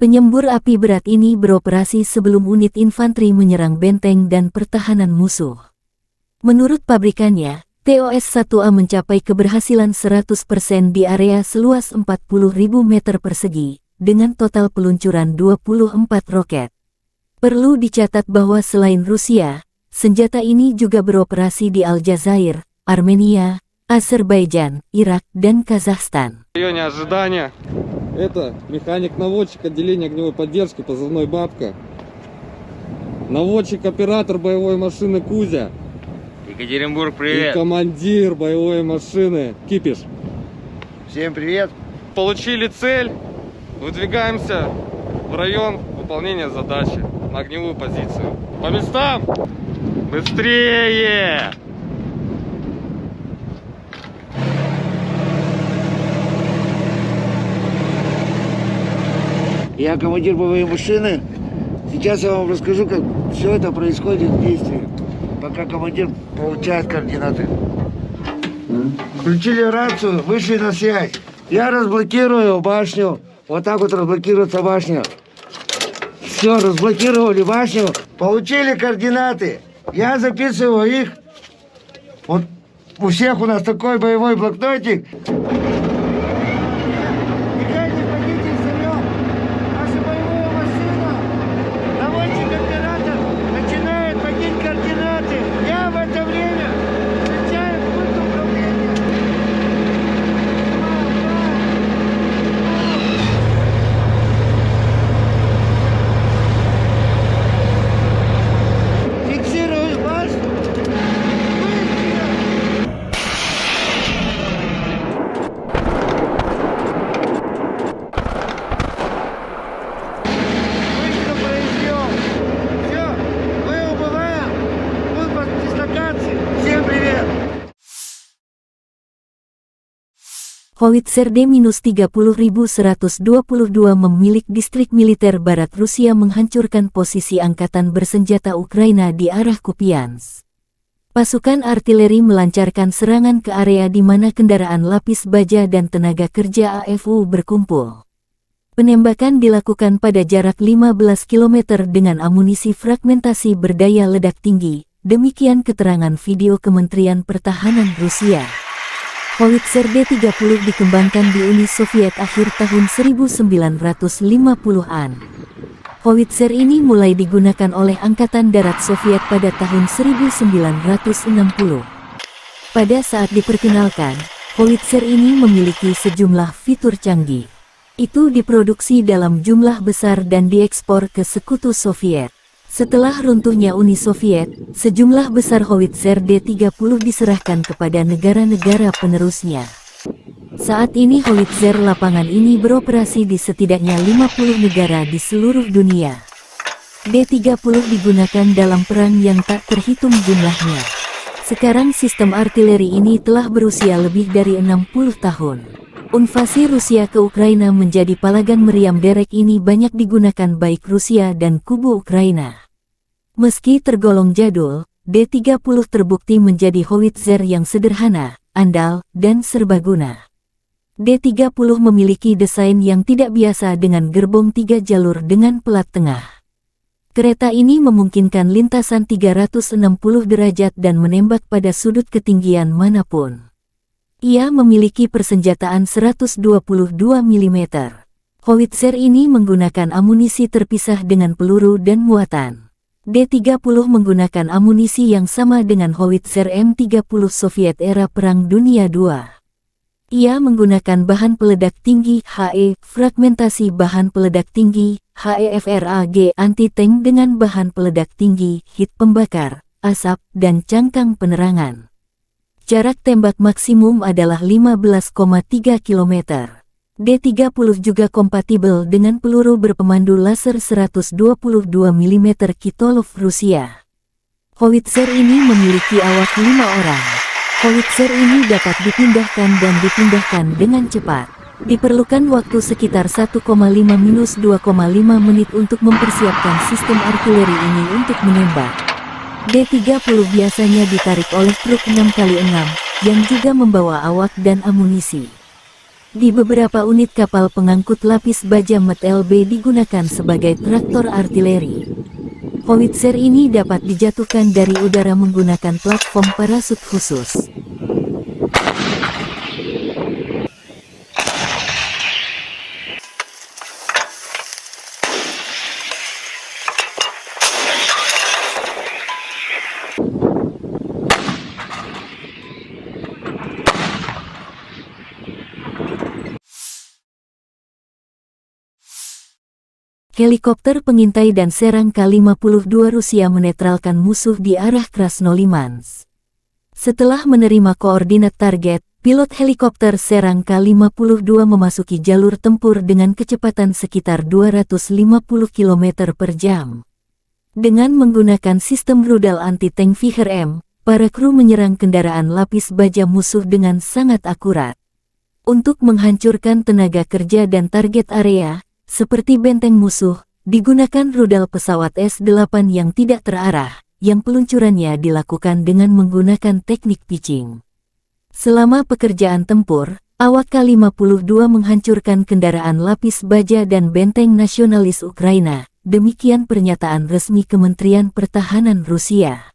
Penyembur api berat ini beroperasi sebelum unit infanteri menyerang benteng dan pertahanan musuh. Menurut pabrikannya, TOS-1A mencapai keberhasilan 100% di area seluas 40.000 meter persegi, dengan total peluncuran 24 roket. Perlu dicatat bahwa selain Rusia, senjata ini juga beroperasi di Aljazair, Armenia, Azerbaijan, Irak, dan Kazakhstan. В районе ожидания. Это механик-наводчик отделения огневой поддержки, позывной «Бабка». Наводчик-оператор боевой машины «Кузя». Екатеринбург, И привет! командир боевой машины «Кипиш». Всем привет! Получили цель. Выдвигаемся в район выполнения задачи на огневую позицию. По местам! Быстрее! Я командир боевой машины. Сейчас я вам расскажу, как все это происходит в действии, пока командир получает координаты. Включили рацию, вышли на связь. Я разблокирую башню. Вот так вот разблокируется башня. Все, разблокировали башню. Получили координаты. Я записываю их. Вот у всех у нас такой боевой блокнотик. Howitzer D-30122 memilik distrik militer barat Rusia menghancurkan posisi angkatan bersenjata Ukraina di arah Kupiansk. Pasukan artileri melancarkan serangan ke area di mana kendaraan lapis baja dan tenaga kerja AFU berkumpul. Penembakan dilakukan pada jarak 15 km dengan amunisi fragmentasi berdaya ledak tinggi, demikian keterangan video Kementerian Pertahanan Rusia. Howitzer D-30 dikembangkan di Uni Soviet akhir tahun 1950-an. Howitzer ini mulai digunakan oleh Angkatan Darat Soviet pada tahun 1960. Pada saat diperkenalkan, Howitzer ini memiliki sejumlah fitur canggih. Itu diproduksi dalam jumlah besar dan diekspor ke Sekutu Soviet. Setelah runtuhnya Uni Soviet, sejumlah besar Howitzer D-30 diserahkan kepada negara-negara penerusnya. Saat ini Howitzer lapangan ini beroperasi di setidaknya 50 negara di seluruh dunia. D-30 digunakan dalam perang yang tak terhitung jumlahnya. Sekarang sistem artileri ini telah berusia lebih dari 60 tahun. Invasi Rusia ke Ukraina menjadi palagan meriam derek ini banyak digunakan baik Rusia dan kubu Ukraina. Meski tergolong jadul, D-30 terbukti menjadi howitzer yang sederhana, andal, dan serbaguna. D-30 memiliki desain yang tidak biasa dengan gerbong 3 jalur dengan pelat tengah. Kereta ini memungkinkan lintasan 360 derajat dan menembak pada sudut ketinggian manapun. Ia memiliki persenjataan 122 mm. Howitzer ini menggunakan amunisi terpisah dengan peluru dan muatan. D-30 menggunakan amunisi yang sama dengan howitzer M30 Soviet era Perang Dunia II. Ia menggunakan bahan peledak tinggi HE, fragmentasi bahan peledak tinggi HEFRAG anti-tank dengan bahan peledak tinggi, hit pembakar, asap, dan cangkang penerangan. Jarak tembak maksimum adalah 15,3 km. D-30 juga kompatibel dengan peluru berpemandu laser 122 mm Kitolov Rusia. Howitzer ini memiliki awak 5 orang. Howitzer ini dapat dipindahkan dan dipindahkan dengan cepat. Diperlukan waktu sekitar 1,5–2,5 menit untuk mempersiapkan sistem artileri ini untuk menembak. D-30 biasanya ditarik oleh truk 6x6, yang juga membawa awak dan amunisi. Di beberapa unit kapal pengangkut lapis baja MT-LB digunakan sebagai traktor artileri. Howitzer ini dapat dijatuhkan dari udara menggunakan platform parasut khusus. Helikopter pengintai dan serang K-52 Rusia menetralkan musuh di arah Krasnolimansk. Setelah menerima koordinat target, pilot helikopter serang K-52 memasuki jalur tempur dengan kecepatan sekitar 250 km per jam. Dengan menggunakan sistem rudal anti-tank Viher-M, para kru menyerang kendaraan lapis baja musuh dengan sangat akurat. Untuk menghancurkan tenaga kerja dan target area, seperti benteng musuh, digunakan rudal pesawat S-8 yang tidak terarah, yang peluncurannya dilakukan dengan menggunakan teknik pitching. Selama pekerjaan tempur, awak K-52 menghancurkan kendaraan lapis baja dan benteng nasionalis Ukraina, demikian pernyataan resmi Kementerian Pertahanan Rusia.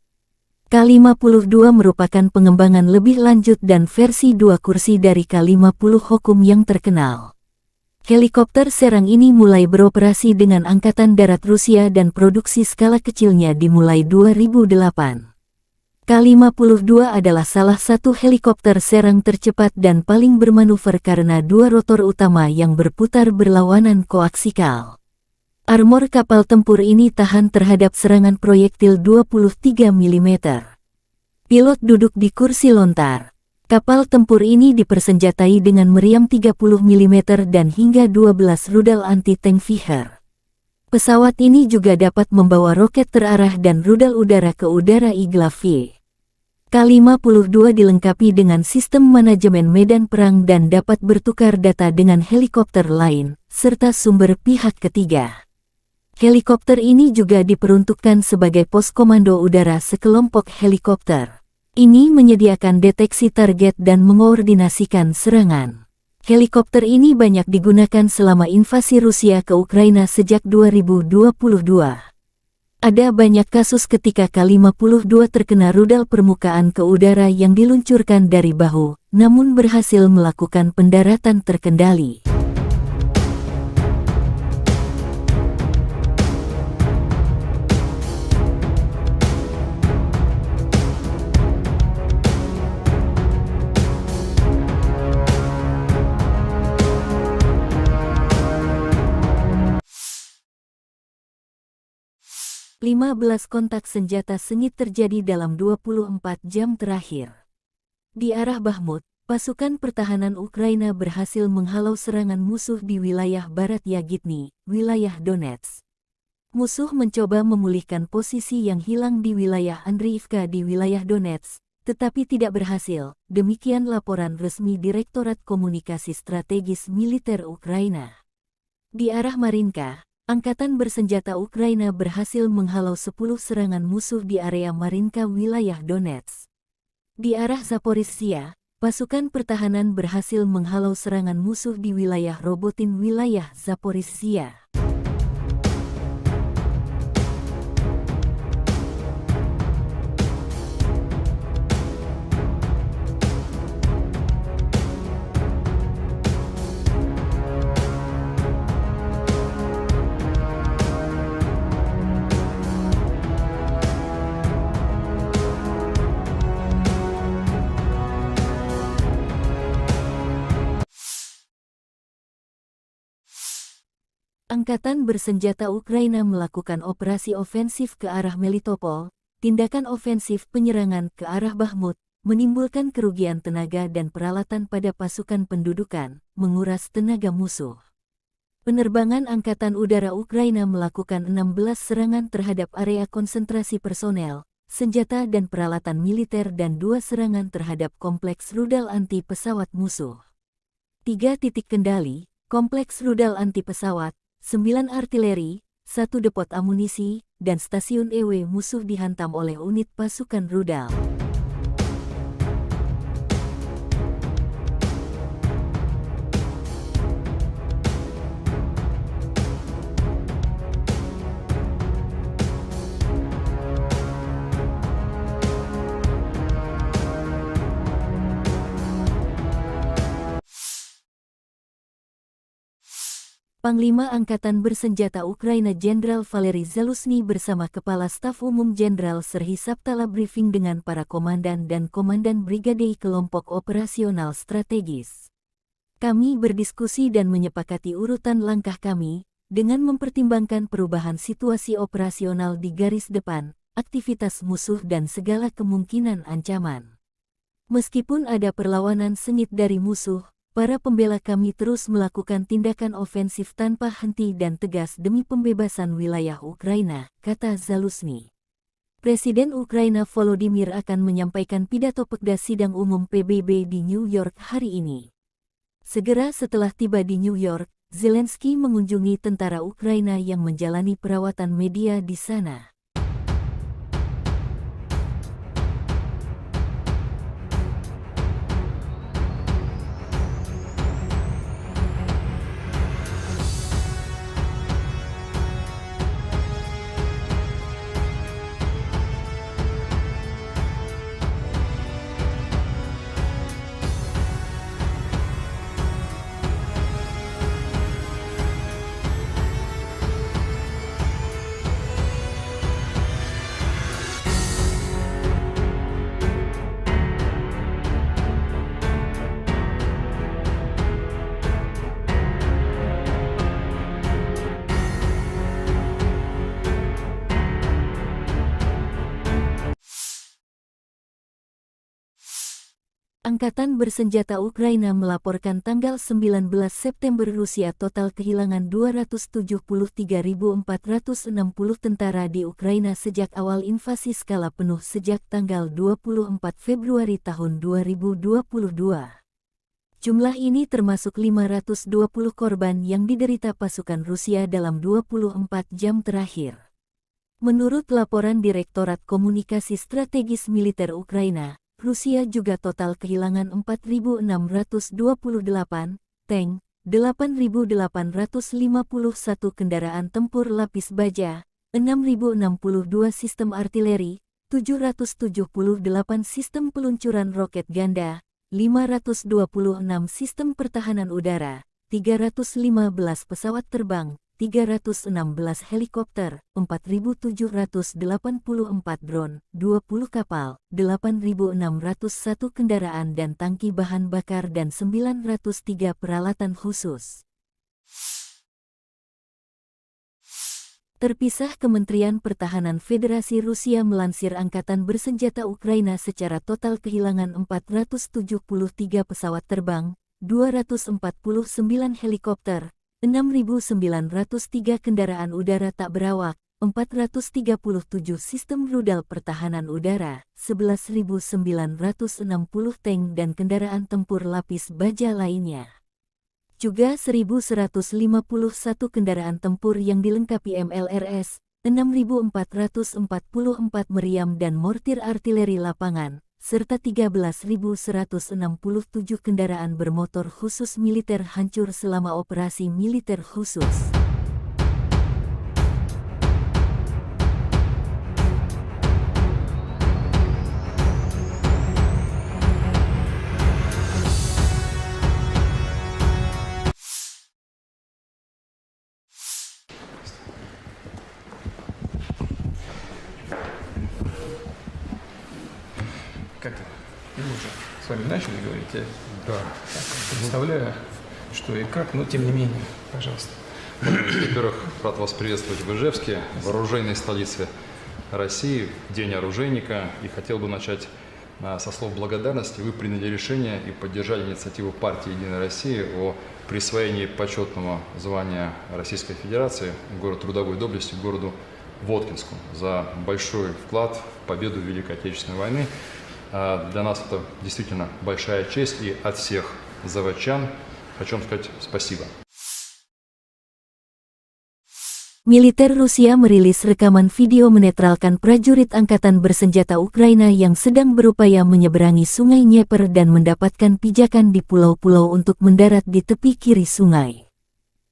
K-52 merupakan pengembangan lebih lanjut dan versi 2 kursi dari K-50 Hokum yang terkenal. Helikopter serang ini mulai beroperasi dengan Angkatan Darat Rusia dan produksi skala kecilnya dimulai 2008. K-52 adalah salah satu helikopter serang tercepat dan paling bermanuver karena 2 rotor utama yang berputar berlawanan koaksikal. Armor kapal tempur ini tahan terhadap serangan proyektil 23 mm. Pilot duduk di kursi lontar. Kapal tempur ini dipersenjatai dengan meriam 30 mm dan hingga 12 rudal anti-tank Viher. Pesawat ini juga dapat membawa roket terarah dan rudal udara ke udara Igla-V. K-52 dilengkapi dengan sistem manajemen medan perang dan dapat bertukar data dengan helikopter lain, serta sumber pihak ketiga. Helikopter ini juga diperuntukkan sebagai pos komando udara sekelompok helikopter. Ini menyediakan deteksi target dan mengkoordinasikan serangan. Helikopter ini banyak digunakan selama invasi Rusia ke Ukraina sejak 2022. Ada banyak kasus ketika K-52 terkena rudal permukaan ke udara yang diluncurkan dari bahu, namun berhasil melakukan pendaratan terkendali. Lima 15 kontak senjata sengit terjadi dalam 24 jam terakhir. Di arah Bakhmut, pasukan pertahanan Ukraina berhasil menghalau serangan musuh di wilayah barat Yagitny, wilayah Donetsk. Musuh mencoba memulihkan posisi yang hilang di wilayah Andriivka di wilayah Donetsk, tetapi tidak berhasil. Demikian laporan resmi Direktorat Komunikasi Strategis Militer Ukraina. Di arah Marinka, Angkatan Bersenjata Ukraina berhasil menghalau 10 serangan musuh di area Marinka wilayah Donetsk. Di arah Zaporizhzhia, pasukan pertahanan berhasil menghalau serangan musuh di wilayah Robotin wilayah Zaporizhzhia. Angkatan Bersenjata Ukraina melakukan operasi ofensif ke arah Melitopol. Tindakan ofensif penyerangan ke arah Bakhmut menimbulkan kerugian tenaga dan peralatan pada pasukan pendudukan, menguras tenaga musuh. Penerbangan Angkatan Udara Ukraina melakukan 16 serangan terhadap area konsentrasi personel, senjata dan peralatan militer dan 2 serangan terhadap kompleks rudal anti pesawat musuh. 3 titik kendali, kompleks rudal anti pesawat, 9 artileri, 1 depot amunisi, dan stasiun EW musuh dihantam oleh unit pasukan rudal. Panglima Angkatan Bersenjata Ukraina Jenderal Valery Zaluzhny bersama Kepala Staf Umum Jenderal Serhiy Sabtala briefing dengan para komandan dan komandan brigade kelompok operasional strategis. Kami berdiskusi dan menyepakati urutan langkah kami, dengan mempertimbangkan perubahan situasi operasional di garis depan, aktivitas musuh dan segala kemungkinan ancaman. Meskipun ada perlawanan sengit dari musuh, para pembela kami terus melakukan tindakan ofensif tanpa henti dan tegas demi pembebasan wilayah Ukraina, kata Zaluzhny. Presiden Ukraina Volodymyr akan menyampaikan pidato Pekda Sidang Umum PBB di New York hari ini. Segera setelah tiba di New York, Zelensky mengunjungi tentara Ukraina yang menjalani perawatan media di sana. Angkatan Bersenjata Ukraina melaporkan tanggal 19 September Rusia total kehilangan 273.460 tentara di Ukraina sejak awal invasi skala penuh sejak tanggal 24 Februari tahun 2022. Jumlah ini termasuk 520 korban yang diderita pasukan Rusia dalam 24 jam terakhir. Menurut laporan Direktorat Komunikasi Strategis Militer Ukraina, Rusia juga total kehilangan 4.628 tank, 8.851 kendaraan tempur lapis baja, 6.062 sistem artileri, 778 sistem peluncuran roket ganda, 526 sistem pertahanan udara, 315 pesawat terbang, 316 helikopter, 4.784 drone, 20 kapal, 8.601 kendaraan dan tangki bahan bakar dan 903 peralatan khusus. Terpisah, Kementerian Pertahanan Federasi Rusia melansir Angkatan Bersenjata Ukraina secara total kehilangan 473 pesawat terbang, 249 helikopter, 6.903 kendaraan udara tak berawak, 437 sistem rudal pertahanan udara, 11.960 tank dan kendaraan tempur lapis baja lainnya. Juga 1.151 kendaraan tempur yang dilengkapi MLRS, 6.444 meriam dan mortir artileri lapangan, serta 13.167 kendaraan bermotor khusus militer hancur selama operasi militer khusus. Как мы уже с вами начали говорить, я Да. представляю, что и как, но тем не менее, пожалуйста. Во-первых, рад вас приветствовать в Ижевске, в оружейной столице России, в День оружейника. И хотел бы начать со слов благодарности. Вы приняли решение и поддержали инициативу партии «Единая Россия» о присвоении почетного звания Российской Федерации город трудовой доблести городу Воткинску за большой вклад в победу в Великой Отечественной войны. Для нас это действительно большая честь, и от всех заводчан хочу вам сказать спасибо. Militer Rusia merilis rekaman video menetralkan prajurit angkatan bersenjata Ukraina yang sedang berupaya menyeberangi sungai Dnieper dan mendapatkan pijakan di pulau-pulau untuk mendarat di tepi kiri sungai.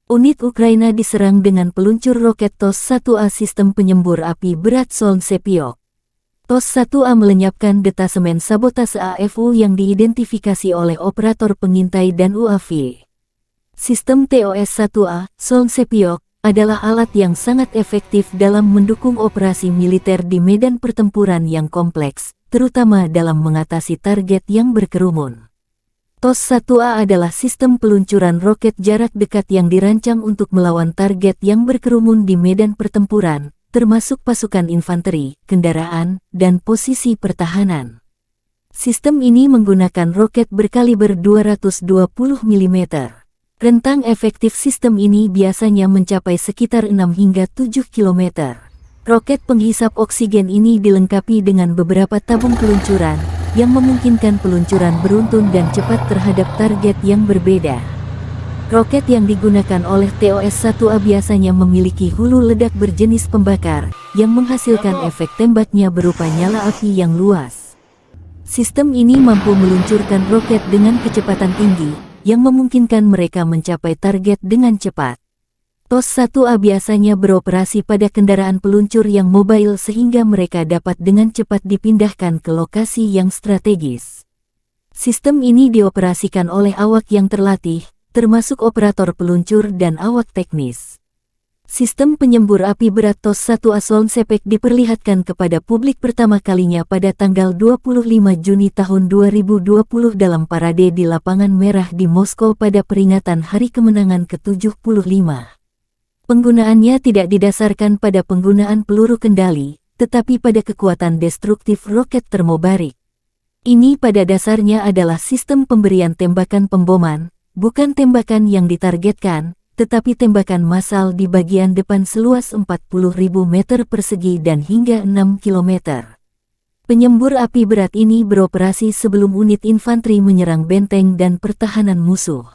Unit Ukraina diserang dengan peluncur roket TOS-1A sistem penyembur api berat Solntsepyok. TOS-1A melenyapkan detasemen sabotase AFU yang diidentifikasi oleh operator pengintai dan UAV. Sistem TOS-1A, Solntsepyok, adalah alat yang sangat efektif dalam mendukung operasi militer di medan pertempuran yang kompleks, terutama dalam mengatasi target yang berkerumun. TOS-1A adalah sistem peluncuran roket jarak dekat yang dirancang untuk melawan target yang berkerumun di medan pertempuran, termasuk pasukan infanteri, kendaraan, dan posisi pertahanan. Sistem ini menggunakan roket berkaliber 220 mm. Rentang efektif sistem ini biasanya mencapai sekitar 6 hingga 7 km. Roket penghisap oksigen ini dilengkapi dengan beberapa tabung peluncuran, yang memungkinkan peluncuran beruntun dan cepat terhadap target yang berbeda. Roket yang digunakan oleh TOS-1A biasanya memiliki hulu ledak berjenis pembakar, yang menghasilkan efek tembaknya berupa nyala api yang luas. Sistem ini mampu meluncurkan roket dengan kecepatan tinggi, yang memungkinkan mereka mencapai target dengan cepat. TOS-1A biasanya beroperasi pada kendaraan peluncur yang mobile sehingga mereka dapat dengan cepat dipindahkan ke lokasi yang strategis. Sistem ini dioperasikan oleh awak yang terlatih, termasuk operator peluncur dan awak teknis. Sistem penyembur api berat TOS-1A Solntsepyok diperlihatkan kepada publik pertama kalinya pada tanggal 25 Juni tahun 2020 dalam parade di Lapangan Merah di Moskow pada peringatan Hari Kemenangan ke-75. Penggunaannya tidak didasarkan pada penggunaan peluru kendali, tetapi pada kekuatan destruktif roket termobarik. Ini pada dasarnya adalah sistem pemberian tembakan pemboman, bukan tembakan yang ditargetkan, tetapi tembakan massal di bagian depan seluas 40.000 meter persegi dan hingga 6 km. Penyembur api berat ini beroperasi sebelum unit infanteri menyerang benteng dan pertahanan musuh.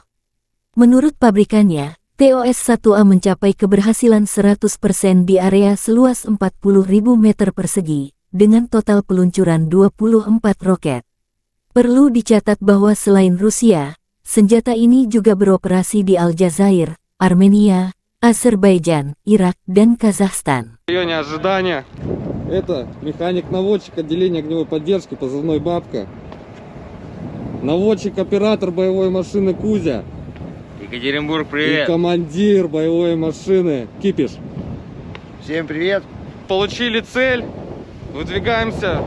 Menurut pabrikannya, TOS-1A mencapai keberhasilan 100% di area seluas 40.000 meter persegi, dengan total peluncuran 24 roket. Perlu dicatat bahwa selain Rusia, senjata ini juga beroperasi di Aljazair, Armenia, Azerbaijan, Irak, dan Kazakhstan. В районе ожидания. Это механик-наводчик отделения огневой поддержки, позывной «Бабка». Наводчик-оператор боевой машины «Кузя». Екатеринбург, И привет! командир боевой машины «Кипиш». Всем привет! Получили цель. Выдвигаемся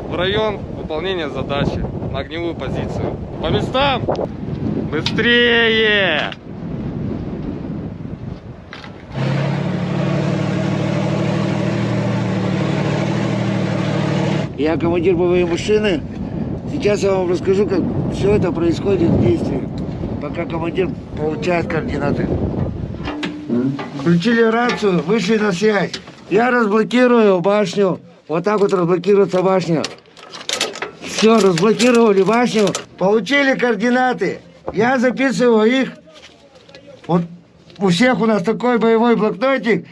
в район выполнения задачи на огневую позицию. По местам! Быстрее! Я командир боевой машины. Сейчас я вам расскажу, как все это происходит в действии, пока командир получает координаты. Включили рацию, вышли на связь. Я разблокирую башню. Вот так вот разблокируется башня. Все, разблокировали башню. Получили координаты. Я записываю их. Вот у всех у нас такой боевой блокнотик.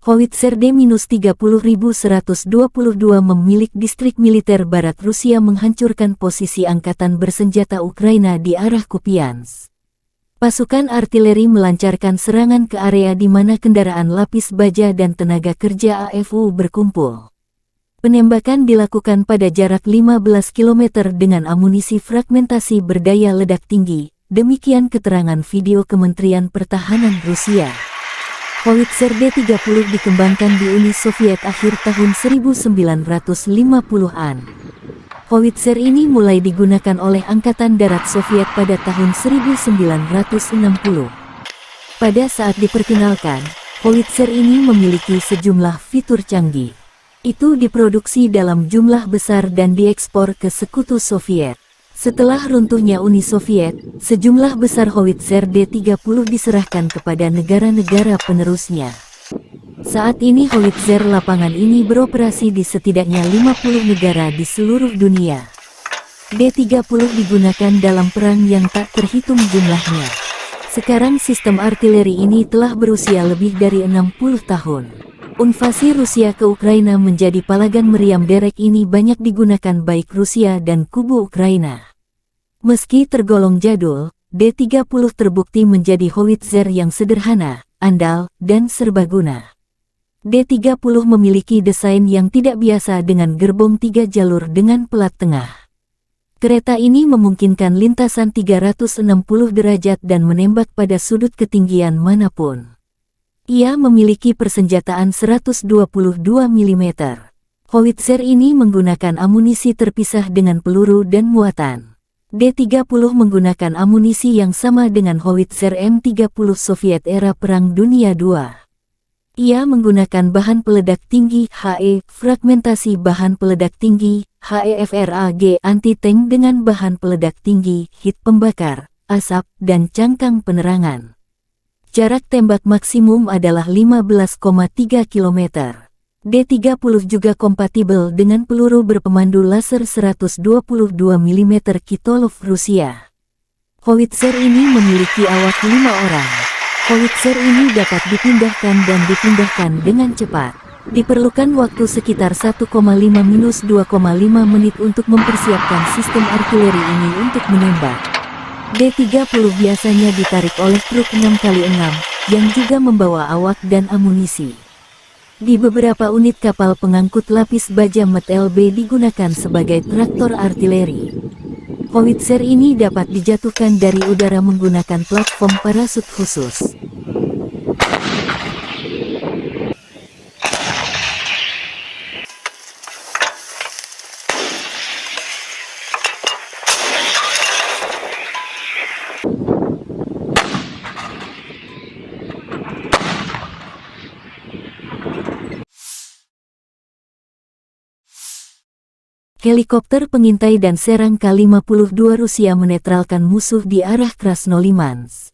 Howitzer D-30122 memilik distrik militer barat Rusia menghancurkan posisi angkatan bersenjata Ukraina di arah Kupiansk. Pasukan artileri melancarkan serangan ke area di mana kendaraan lapis baja dan tenaga kerja AFU berkumpul. Penembakan dilakukan pada jarak 15 km dengan amunisi fragmentasi berdaya ledak tinggi, demikian keterangan video Kementerian Pertahanan Rusia. Howitzer D-30 dikembangkan di Uni Soviet akhir tahun 1950-an. Howitzer ini mulai digunakan oleh Angkatan Darat Soviet pada tahun 1960. Pada saat diperkenalkan, howitzer ini memiliki sejumlah fitur canggih. Itu diproduksi dalam jumlah besar dan diekspor ke Sekutu Soviet. Setelah runtuhnya Uni Soviet, sejumlah besar howitzer D-30 diserahkan kepada negara-negara penerusnya. Saat ini howitzer lapangan ini beroperasi di setidaknya 50 negara di seluruh dunia. D-30 digunakan dalam perang yang tak terhitung jumlahnya. Sekarang sistem artileri ini telah berusia lebih dari 60 tahun. Invasi Rusia ke Ukraina menjadi palagan meriam derek ini banyak digunakan baik Rusia dan kubu Ukraina. Meski tergolong jadul, D-30 terbukti menjadi howitzer yang sederhana, andal, dan serbaguna. D-30 memiliki desain yang tidak biasa dengan gerbong 3 jalur dengan pelat tengah. Kereta ini memungkinkan lintasan 360 derajat dan menembak pada sudut ketinggian manapun. Ia memiliki persenjataan 122 mm. Howitzer ini menggunakan amunisi terpisah dengan peluru dan muatan. D-30 menggunakan amunisi yang sama dengan howitzer M30 Soviet era Perang Dunia II. Ia menggunakan bahan peledak tinggi HE, fragmentasi bahan peledak tinggi HEFRAG anti-tank dengan bahan peledak tinggi, hit pembakar, asap, dan cangkang penerangan. Jarak tembak maksimum adalah 15,3 km. D-30 juga kompatibel dengan peluru berpemandu laser 122 mm Kitolov Rusia. Howitzer ini memiliki awak 5 orang. Howitzer ini dapat dipindahkan dan dipindahkan dengan cepat. Diperlukan waktu sekitar 1,5-2,5 menit untuk mempersiapkan sistem artileri ini untuk menembak. D-30 biasanya ditarik oleh truk 6x6, yang juga membawa awak dan amunisi. Di beberapa unit kapal pengangkut lapis baja MT-LB digunakan sebagai traktor artileri. Howitzer ini dapat dijatuhkan dari udara menggunakan platform parasut khusus. Helikopter pengintai dan serang K-52 Rusia menetralkan musuh di arah Krasnolimansk.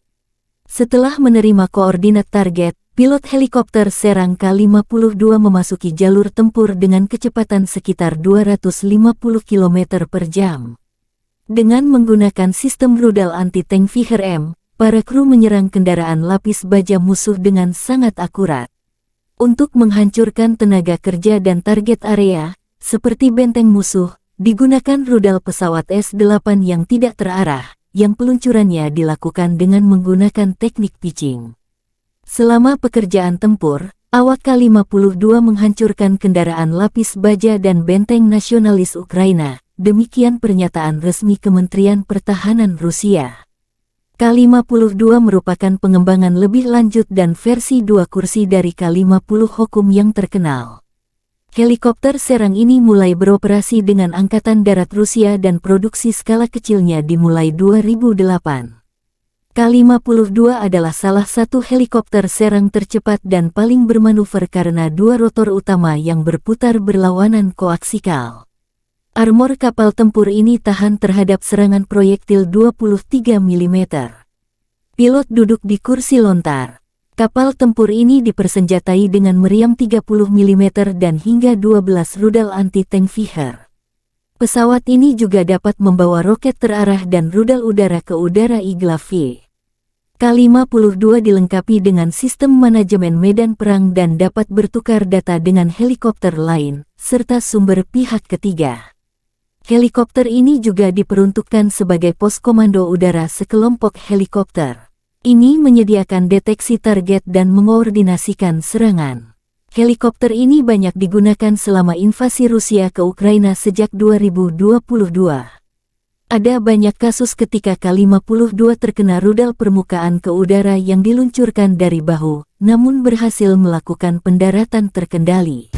Setelah menerima koordinat target, pilot helikopter serang K-52 memasuki jalur tempur dengan kecepatan sekitar 250 km per jam. Dengan menggunakan sistem rudal anti-tank Viher-M, para kru menyerang kendaraan lapis baja musuh dengan sangat akurat. Untuk menghancurkan tenaga kerja dan target area, seperti benteng musuh, digunakan rudal pesawat S-8 yang tidak terarah, yang peluncurannya dilakukan dengan menggunakan teknik pitching. Selama pekerjaan tempur, awak K-52 menghancurkan kendaraan lapis baja dan benteng nasionalis Ukraina. Demikian pernyataan resmi Kementerian Pertahanan Rusia. K-52 merupakan pengembangan lebih lanjut dan versi 2 kursi dari K-50 Hokum yang terkenal. Helikopter serang ini mulai beroperasi dengan Angkatan Darat Rusia dan produksi skala kecilnya dimulai 2008. K-52 adalah salah satu helikopter serang tercepat dan paling bermanuver karena 2 rotor utama yang berputar berlawanan koaksikal. Armor kapal tempur ini tahan terhadap serangan proyektil 23 mm. Pilot duduk di kursi lontar. Kapal tempur ini dipersenjatai dengan meriam 30 mm dan hingga 12 rudal anti-tank Viher. Pesawat ini juga dapat membawa roket terarah dan rudal udara ke udara Igla V. K-52 dilengkapi dengan sistem manajemen medan perang dan dapat bertukar data dengan helikopter lain, serta sumber pihak ketiga. Helikopter ini juga diperuntukkan sebagai pos komando udara sekelompok helikopter. Ini menyediakan deteksi target dan mengoordinasikan serangan. Helikopter ini banyak digunakan selama invasi Rusia ke Ukraina sejak 2022. Ada banyak kasus ketika K-52 terkena rudal permukaan ke udara yang diluncurkan dari bahu, namun berhasil melakukan pendaratan terkendali.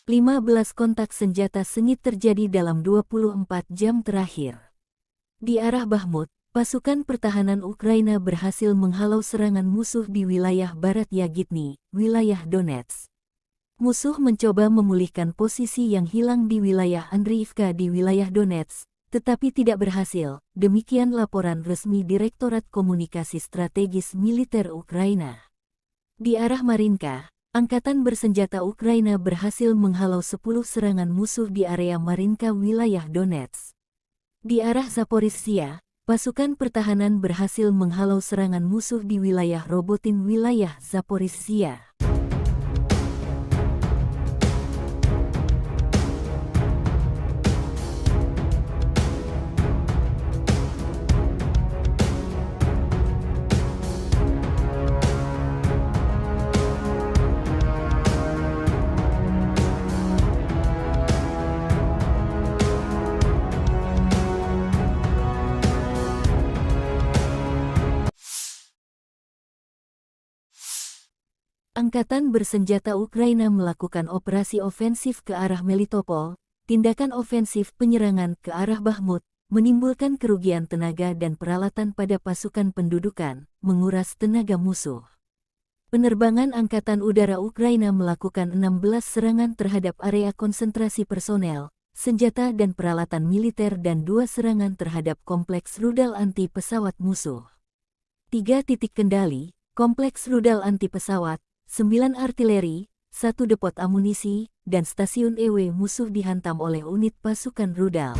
(15 kontak senjata sengit terjadi dalam 24 jam terakhir. Di arah Bakhmut, pasukan pertahanan Ukraina berhasil menghalau serangan musuh di wilayah barat Yagitny, wilayah Donetsk. Musuh mencoba memulihkan posisi yang hilang di wilayah Andriivka di wilayah Donetsk, tetapi tidak berhasil. Demikian laporan resmi Direktorat Komunikasi Strategis Militer Ukraina. Di arah Marinka, Angkatan bersenjata Ukraina berhasil menghalau 10 serangan musuh di area Marinka wilayah Donetsk. Di arah Zaporizhzhia, pasukan pertahanan berhasil menghalau serangan musuh di wilayah Robotin wilayah Zaporizhzhia. Angkatan bersenjata Ukraina melakukan operasi ofensif ke arah Melitopol. Tindakan ofensif penyerangan ke arah Bakhmut menimbulkan kerugian tenaga dan peralatan pada pasukan pendudukan, menguras tenaga musuh. Penerbangan Angkatan Udara Ukraina melakukan 16 serangan terhadap area konsentrasi personel, senjata dan peralatan militer dan 2 serangan terhadap kompleks rudal anti pesawat musuh. 3 titik kendali, kompleks rudal anti pesawat, 9 artileri, 1 depot amunisi, dan stasiun EW musuh dihantam oleh unit pasukan rudal.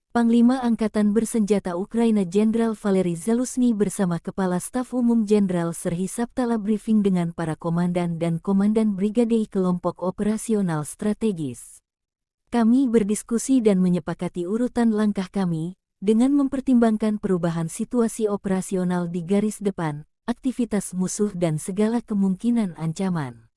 Panglima Angkatan Bersenjata Ukraina Jenderal Valery Zaluzhny bersama Kepala Staf Umum Jenderal Serhiy Sabtala briefing dengan para komandan dan komandan brigade kelompok operasional strategis. Kami berdiskusi dan menyepakati urutan langkah kami, dengan mempertimbangkan perubahan situasi operasional di garis depan, aktivitas musuh dan segala kemungkinan ancaman.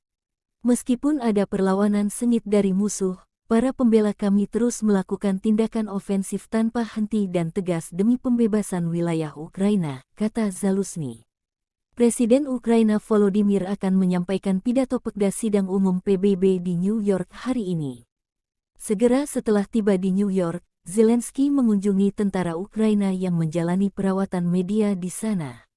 Meskipun ada perlawanan sengit dari musuh, para pembela kami terus melakukan tindakan ofensif tanpa henti dan tegas demi pembebasan wilayah Ukraina, kata Zaluzhny. Presiden Ukraina Volodymyr akan menyampaikan pidato Pekda Sidang Umum PBB di New York hari ini. Segera setelah tiba di New York, Zelensky mengunjungi tentara Ukraina yang menjalani perawatan media di sana.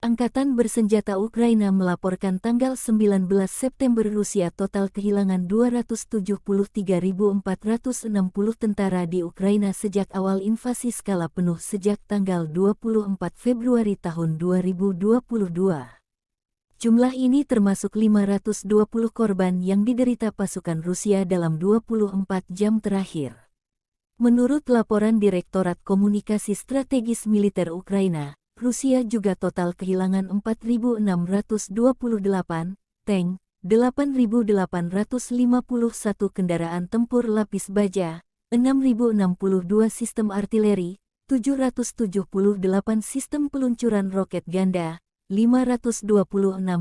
Angkatan bersenjata Ukraina melaporkan tanggal 19 September Rusia total kehilangan 273.460 tentara di Ukraina sejak awal invasi skala penuh sejak tanggal 24 Februari tahun 2022. Jumlah ini termasuk 520 korban yang diderita pasukan Rusia dalam 24 jam terakhir. Menurut laporan Direktorat Komunikasi Strategis Militer Ukraina, Rusia juga total kehilangan 4.628 tank, 8.851 kendaraan tempur lapis baja, 6.062 sistem artileri, 778 sistem peluncuran roket ganda, 526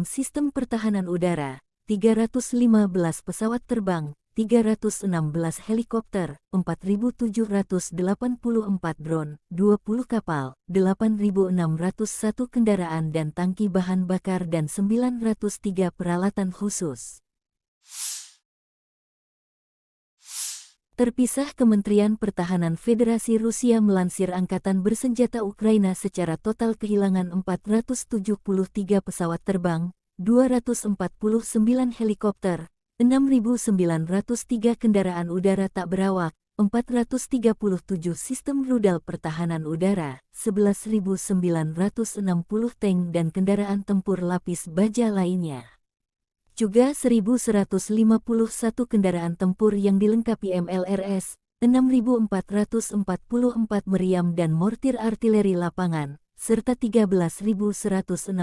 sistem pertahanan udara, 315 pesawat terbang, 316 helikopter, 4.784 drone, 20 kapal, 8.601 kendaraan dan tangki bahan bakar dan 903 peralatan khusus. Terpisah, Kementerian Pertahanan Federasi Rusia melansir Angkatan Bersenjata Ukraina secara total kehilangan 473 pesawat terbang, 249 helikopter, 6.903 kendaraan udara tak berawak, 437 sistem rudal pertahanan udara, 11.960 tank dan kendaraan tempur lapis baja lainnya. Juga 1.151 kendaraan tempur yang dilengkapi MLRS, 6.444 meriam dan mortir artileri lapangan, serta 13.167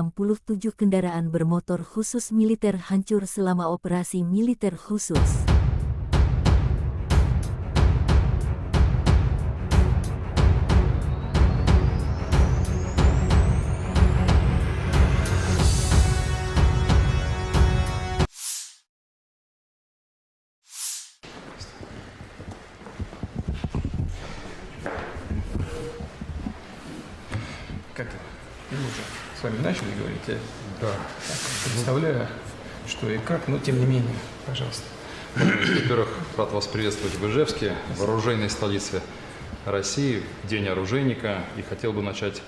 kendaraan bermotor khusus militer hancur selama operasi militer khusus. Как это? Мы уже с вами начали говорить, я Да. представляю, что и как, но тем не менее, пожалуйста. Во-первых, рад вас приветствовать в Ижевске, в оружейной столице России, в День оружейника. И хотел бы начать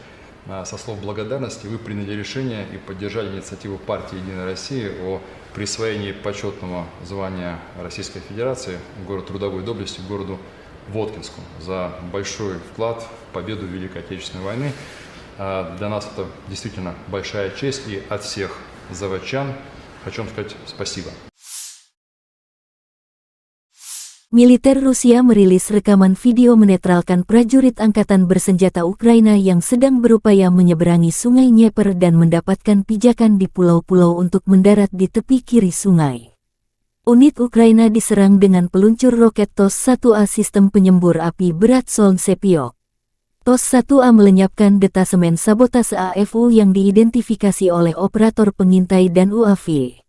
со слов благодарности. Вы приняли решение и поддержали инициативу партии «Единая Россия» о присвоении почетного звания Российской Федерации город трудовой доблести городу Воткинску за большой вклад в победу в Великой Отечественной войны. Для нас это действительно большая честь, и от всех заводчан хочу вам сказать спасибо. Militer Rusia merilis rekaman video menetralkan prajurit Angkatan Bersenjata Ukraina yang sedang berupaya menyeberangi Sungai Dnieper dan mendapatkan pijakan di pulau-pulau untuk mendarat di tepi kiri sungai. Unit Ukraina diserang dengan peluncur roket TOS-1A sistem penyembur api berat Solntsepyok. TOS-1A melenyapkan detasemen sabotase AFU yang diidentifikasi oleh operator pengintai dan UAV.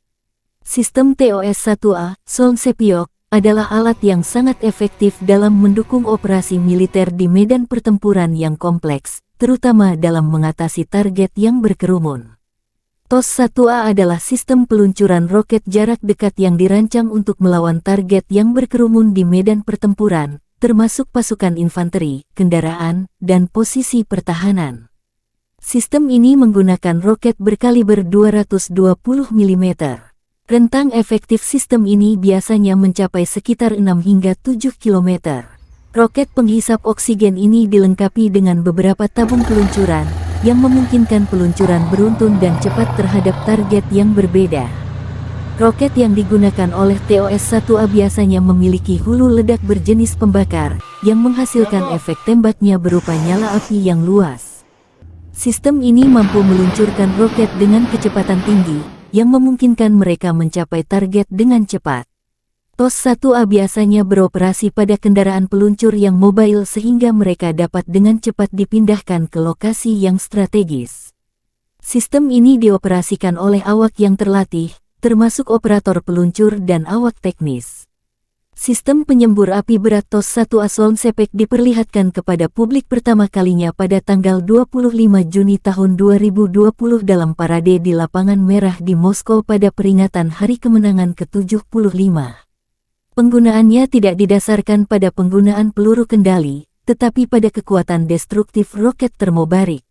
Sistem TOS-1A, Solntsepyok, adalah alat yang sangat efektif dalam mendukung operasi militer di medan pertempuran yang kompleks, terutama dalam mengatasi target yang berkerumun. TOS-1A adalah sistem peluncuran roket jarak dekat yang dirancang untuk melawan target yang berkerumun di medan pertempuran, termasuk pasukan infanteri, kendaraan, dan posisi pertahanan. Sistem ini menggunakan roket berkaliber 220 mm. Rentang efektif sistem ini biasanya mencapai sekitar 6 hingga 7 km. Roket penghisap oksigen ini dilengkapi dengan beberapa tabung peluncuran, yang memungkinkan peluncuran beruntun dan cepat terhadap target yang berbeda. Roket yang digunakan oleh TOS-1A biasanya memiliki hulu ledak berjenis pembakar, yang menghasilkan efek tembaknya berupa nyala api yang luas. Sistem ini mampu meluncurkan roket dengan kecepatan tinggi, yang memungkinkan mereka mencapai target dengan cepat. TOS-1A biasanya beroperasi pada kendaraan peluncur yang mobile sehingga mereka dapat dengan cepat dipindahkan ke lokasi yang strategis. Sistem ini dioperasikan oleh awak yang terlatih, termasuk operator peluncur dan awak teknis. Sistem penyembur api berat TOS-1A Solntsepyok diperlihatkan kepada publik pertama kalinya pada tanggal 25 Juni tahun 2020 dalam parade di Lapangan Merah di Moskow pada peringatan Hari Kemenangan ke-75. Penggunaannya tidak didasarkan pada penggunaan peluru kendali, tetapi pada kekuatan destruktif roket termobarik.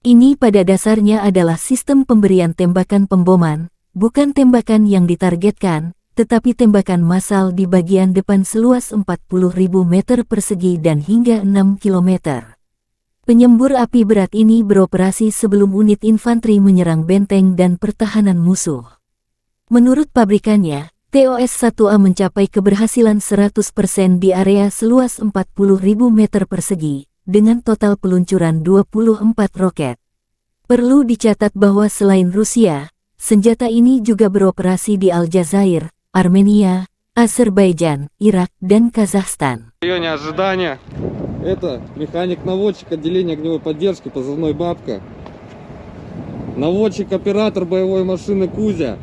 Ini pada dasarnya adalah sistem pemberian tembakan pemboman, bukan tembakan yang ditargetkan, tetapi tembakan massal di bagian depan seluas 40.000 meter persegi dan hingga 6 kilometer. Penyembur api berat ini beroperasi sebelum unit infanteri menyerang benteng dan pertahanan musuh. Menurut pabrikannya, TOS-1A mencapai keberhasilan 100% di area seluas 40.000 meter persegi, dengan total peluncuran 24 roket. Perlu dicatat bahwa selain Rusia, senjata ini juga beroperasi di Aljazair, Armenia, Azerbaijan, Irak, dan Kazakhstan. В районе ожидания. Это механик-наводчик отделения огневой поддержки, позывной «Бабка». Наводчик-оператор боевой машины «Кузя».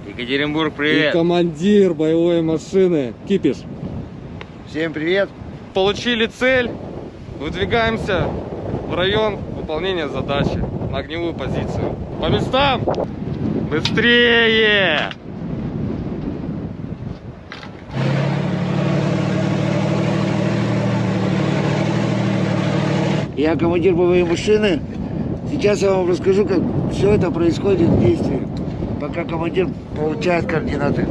Екатеринбург, И привет! командир боевой машины «Кипиш». Всем привет. Получили цель. Выдвигаемся в район выполнения задачи на огневую позицию. По местам! Быстрее! Я командир боевой машины. Сейчас я вам расскажу, как все это происходит в действии, пока командир получает координаты.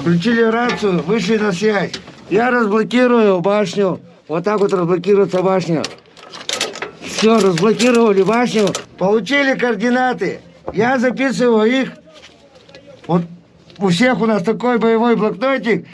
Включили рацию, вышли на связь. Я разблокирую башню. Вот так вот разблокируется башня. Все, разблокировали башню. Получили координаты. Я записываю их. Вот у всех у нас такой боевой блокнотик.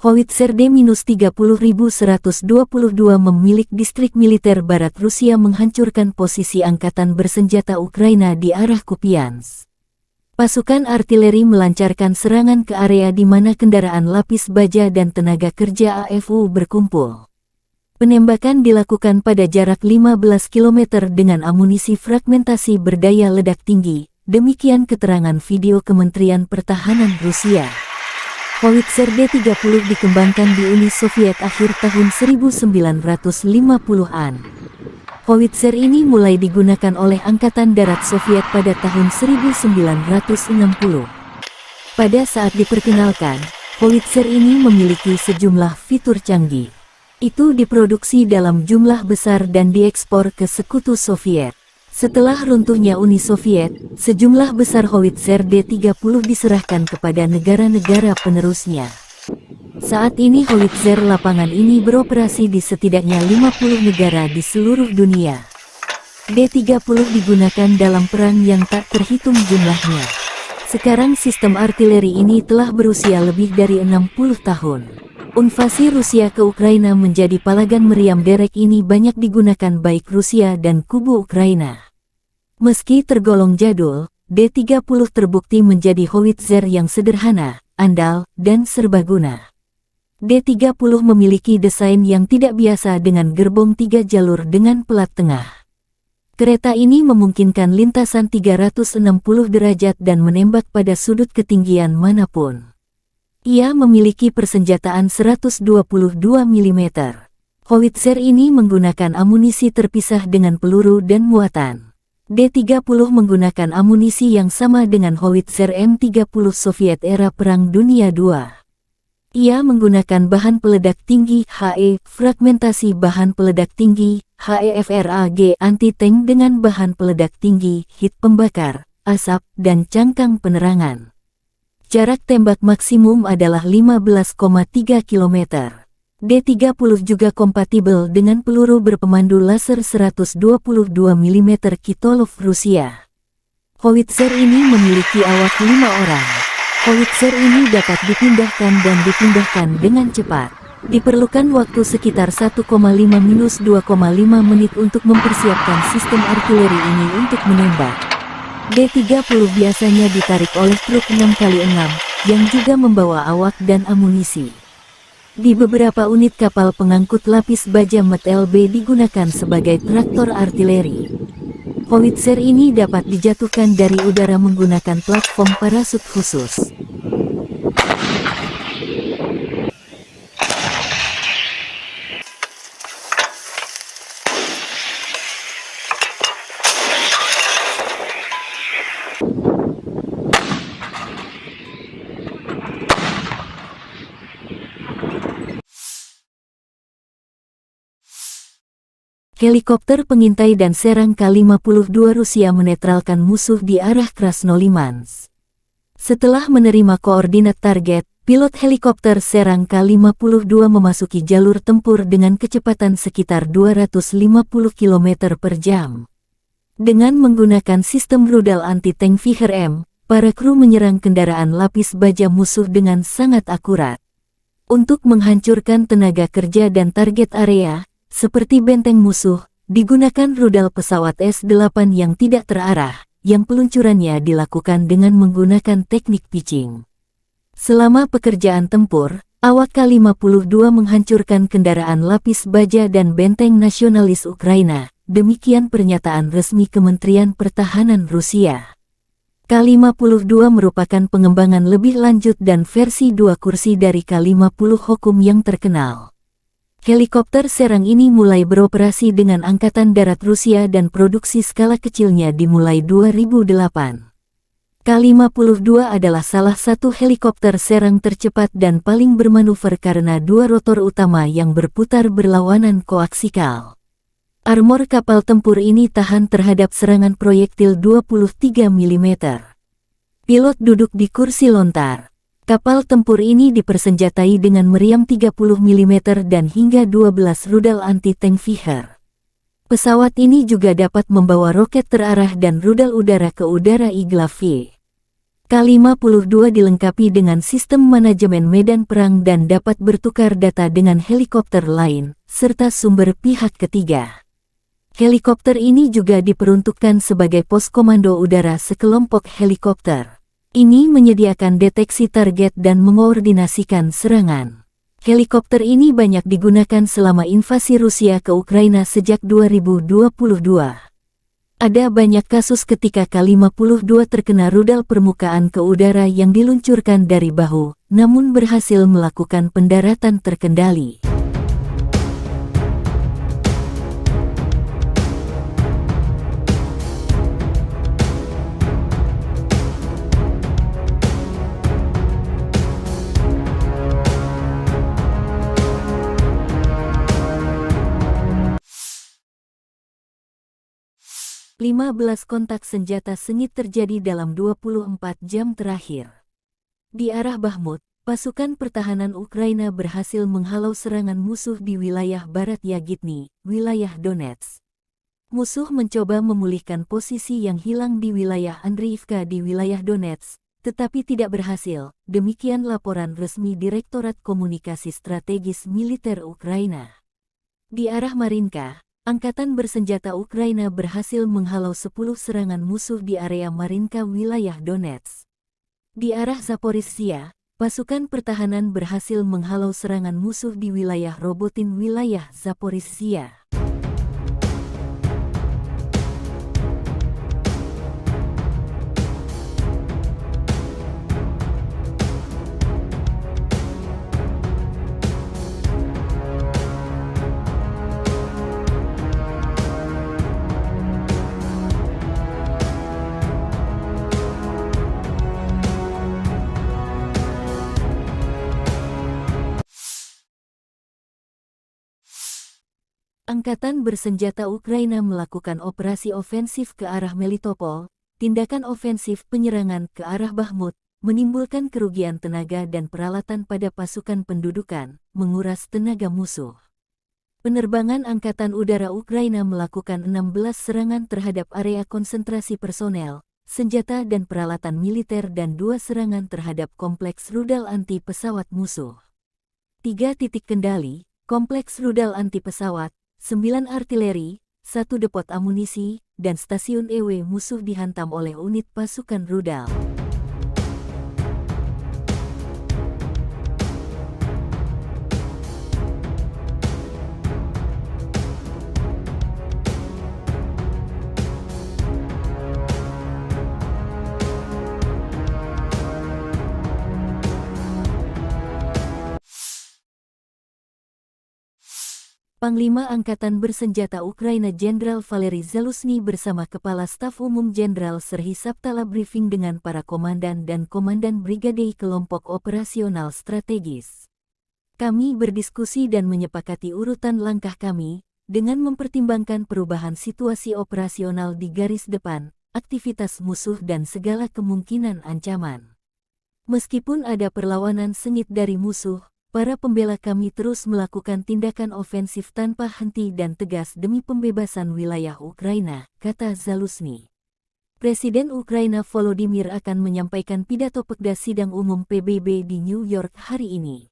Howitzer D-30122 memilik distrik militer barat Rusia menghancurkan posisi angkatan bersenjata Ukraina di arah Kupiansk. Pasukan artileri melancarkan serangan ke area di mana kendaraan lapis baja dan tenaga kerja AFU berkumpul. Penembakan dilakukan pada jarak 15 km dengan amunisi fragmentasi berdaya ledak tinggi, demikian keterangan video Kementerian Pertahanan Rusia. Howitzer D-30 dikembangkan di Uni Soviet akhir tahun 1950-an. Howitzer ini mulai digunakan oleh Angkatan Darat Soviet pada tahun 1960. Pada saat diperkenalkan, howitzer ini memiliki sejumlah fitur canggih. Itu diproduksi dalam jumlah besar dan diekspor ke Sekutu Soviet. Setelah runtuhnya Uni Soviet, sejumlah besar howitzer D-30 diserahkan kepada negara-negara penerusnya. Saat ini howitzer lapangan ini beroperasi di setidaknya 50 negara di seluruh dunia. D-30 digunakan dalam perang yang tak terhitung jumlahnya. Sekarang sistem artileri ini telah berusia lebih dari 60 tahun. Invasi Rusia ke Ukraina menjadi palagan meriam derek ini banyak digunakan baik Rusia dan kubu Ukraina. Meski tergolong jadul, D-30 terbukti menjadi howitzer yang sederhana, andal, dan serbaguna. D-30 memiliki desain yang tidak biasa dengan gerbong 3 jalur dengan pelat tengah. Kereta ini memungkinkan lintasan 360 derajat dan menembak pada sudut ketinggian manapun. Ia memiliki persenjataan 122 mm. Howitzer ini menggunakan amunisi terpisah dengan peluru dan muatan. D-30 menggunakan amunisi yang sama dengan howitzer M30 Soviet era Perang Dunia II. Ia menggunakan bahan peledak tinggi HE, fragmentasi bahan peledak tinggi HEFRAG anti-tank dengan bahan peledak tinggi, hit pembakar, asap, dan cangkang penerangan. Jarak tembak maksimum adalah 15,3 km. D-30 juga kompatibel dengan peluru berpemandu laser 122 mm Kitolov Rusia. Howitzer ini memiliki awak 5 orang. Howitzer ini dapat dipindahkan dan dipindahkan dengan cepat. Diperlukan waktu sekitar 1,5–2,5 menit untuk mempersiapkan sistem artileri ini untuk menembak. D-30 biasanya ditarik oleh truk 6x6, yang juga membawa awak dan amunisi. Di beberapa unit kapal pengangkut lapis baja MT-LB digunakan sebagai traktor artileri. Howitzer ini dapat dijatuhkan dari udara menggunakan platform parasut khusus. Helikopter pengintai dan serang K-52 Rusia menetralkan musuh di arah Krasnolimansk. Setelah menerima koordinat target, pilot helikopter serang K-52 memasuki jalur tempur dengan kecepatan sekitar 250 km per jam. Dengan menggunakan sistem rudal anti-tank Viher-M, para kru menyerang kendaraan lapis baja musuh dengan sangat akurat. Untuk menghancurkan tenaga kerja dan target area, seperti benteng musuh, digunakan rudal pesawat S-8 yang tidak terarah, yang peluncurannya dilakukan dengan menggunakan teknik pitching. Selama pekerjaan tempur, awak K-52 menghancurkan kendaraan lapis baja dan benteng nasionalis Ukraina, demikian pernyataan resmi Kementerian Pertahanan Rusia. K-52 merupakan pengembangan lebih lanjut dan versi 2 kursi dari K-50 Hokum yang terkenal. Helikopter serang ini mulai beroperasi dengan Angkatan Darat Rusia dan produksi skala kecilnya dimulai 2008. K-52 adalah salah satu helikopter serang tercepat dan paling bermanuver karena 2 rotor utama yang berputar berlawanan koaksikal. Armor kapal tempur ini tahan terhadap serangan proyektil 23 mm. Pilot duduk di kursi lontar. Kapal tempur ini dipersenjatai dengan meriam 30 mm dan hingga 12 rudal anti-tank Viher. Pesawat ini juga dapat membawa roket terarah dan rudal udara ke udara Igla-V. K-52 dilengkapi dengan sistem manajemen medan perang dan dapat bertukar data dengan helikopter lain, serta sumber pihak ketiga. Helikopter ini juga diperuntukkan sebagai pos komando udara sekelompok helikopter. Ini menyediakan deteksi target dan mengoordinasikan serangan. Helikopter ini banyak digunakan selama invasi Rusia ke Ukraina sejak 2022. Ada banyak kasus ketika K-52 terkena rudal permukaan ke udara yang diluncurkan dari bahu, namun berhasil melakukan pendaratan terkendali. Lima 15 kontak senjata sengit terjadi dalam 24 jam terakhir. Di arah Bakhmut, pasukan pertahanan Ukraina berhasil menghalau serangan musuh di wilayah barat Yagitny, wilayah Donetsk. Musuh mencoba memulihkan posisi yang hilang di wilayah Andriivka di wilayah Donetsk, tetapi tidak berhasil, demikian laporan resmi Direktorat Komunikasi Strategis Militer Ukraina. Di arah Marinka, Angkatan bersenjata Ukraina berhasil menghalau 10 serangan musuh di area Marinka wilayah Donetsk. Di arah Zaporizhzhia, pasukan pertahanan berhasil menghalau serangan musuh di wilayah Robotin wilayah Zaporizhzhia. Angkatan bersenjata Ukraina melakukan operasi ofensif ke arah Melitopol, tindakan ofensif penyerangan ke arah Bakhmut, menimbulkan kerugian tenaga dan peralatan pada pasukan pendudukan, menguras tenaga musuh. Penerbangan Angkatan Udara Ukraina melakukan 16 serangan terhadap area konsentrasi personel, senjata dan peralatan militer dan 2 serangan terhadap kompleks rudal anti pesawat musuh. 3 titik kendali, kompleks rudal anti pesawat, 9 artileri, 1 depot amunisi, dan stasiun EW musuh dihantam oleh unit pasukan rudal. Panglima Angkatan Bersenjata Ukraina Jenderal Valery Zaluzhny bersama Kepala Staf Umum Jenderal Serhiy Sabtala briefing dengan para komandan dan komandan brigade kelompok operasional strategis. Kami berdiskusi dan menyepakati urutan langkah kami, dengan mempertimbangkan perubahan situasi operasional di garis depan, aktivitas musuh dan segala kemungkinan ancaman. Meskipun ada perlawanan sengit dari musuh, para pembela kami terus melakukan tindakan ofensif tanpa henti dan tegas demi pembebasan wilayah Ukraina, kata Zaluzhny. Presiden Ukraina Volodymyr akan menyampaikan pidato Pekda Sidang Umum PBB di New York hari ini.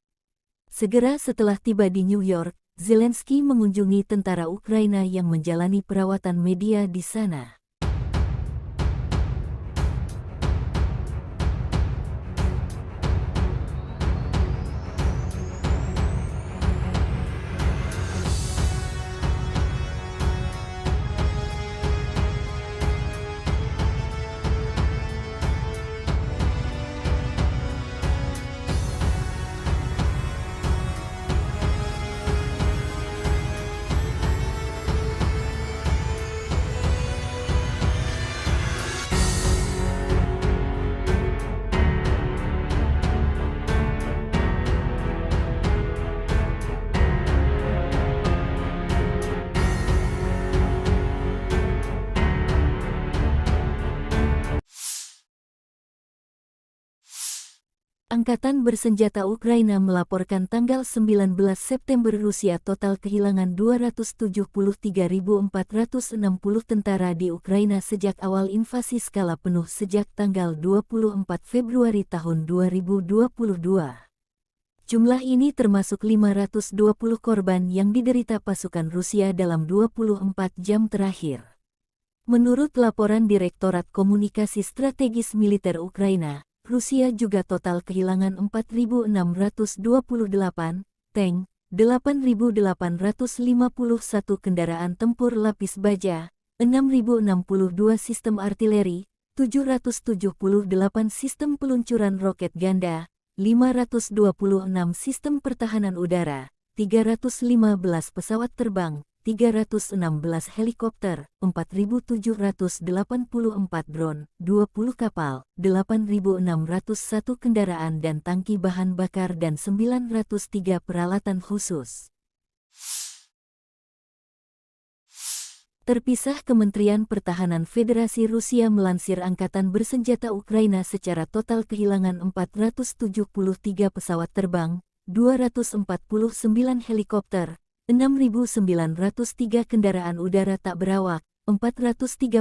Segera setelah tiba di New York, Zelensky mengunjungi tentara Ukraina yang menjalani perawatan media di sana. Angkatan Bersenjata Ukraina melaporkan tanggal 19 September Rusia total kehilangan 273.460 tentara di Ukraina sejak awal invasi skala penuh sejak tanggal 24 Februari tahun 2022. Jumlah ini termasuk 520 korban yang diderita pasukan Rusia dalam 24 jam terakhir. Menurut laporan Direktorat Komunikasi Strategis Militer Ukraina, Rusia juga total kehilangan 4.628 tank, 8.851 kendaraan tempur lapis baja, 6.062 sistem artileri, 778 sistem peluncuran roket ganda, 526 sistem pertahanan udara, 315 pesawat terbang, 316 helikopter, 4.784 drone, 20 kapal, 8.601 kendaraan dan tangki bahan bakar dan 903 peralatan khusus. Terpisah, Kementerian Pertahanan Federasi Rusia melansir Angkatan Bersenjata Ukraina secara total kehilangan 473 pesawat terbang, 249 helikopter, 6.903 kendaraan udara tak berawak, 437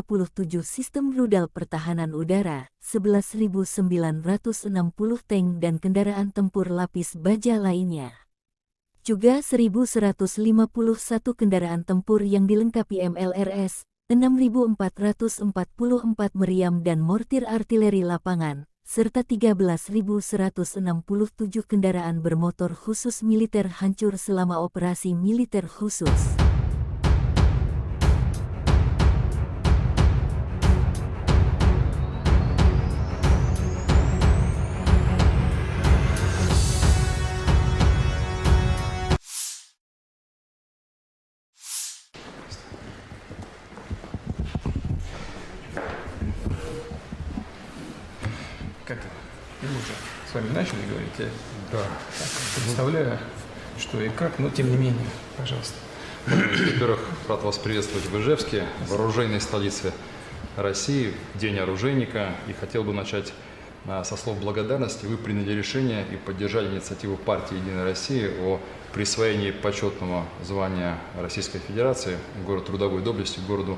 sistem rudal pertahanan udara, 11.960 tank dan kendaraan tempur lapis baja lainnya. Juga 1.151 kendaraan tempur yang dilengkapi MLRS, 6.444 meriam dan mortir artileri lapangan, serta 13.167 kendaraan bermotor khusus militer hancur selama operasi militer khusus. Как это? Мы уже с вами начали говорить, я Да. представляю, что и как, но тем не менее, пожалуйста. Во-первых, рад вас приветствовать в Ижевске, в оружейной столице России, в День оружейника. И хотел бы начать со слов благодарности. Вы приняли решение и поддержали инициативу партии «Единая Россия» о присвоении почетного звания Российской Федерации город трудовой доблести городу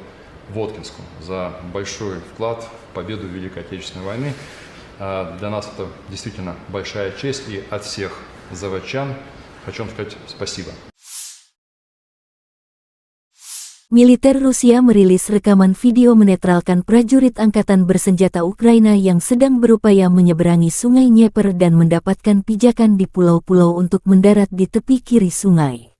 Воткинску за большой вклад в победу в Великой Отечественной войны. Для нас это действительно большая честь, и от всех заводчан хочу вам сказать спасибо. Militer Rusia merilis rekaman video menetralkan prajurit angkatan bersenjata Ukraina yang sedang berupaya menyeberangi Sungai Dnieper dan mendapatkan pijakan di pulau-pulau untuk mendarat di tepi kiri sungai.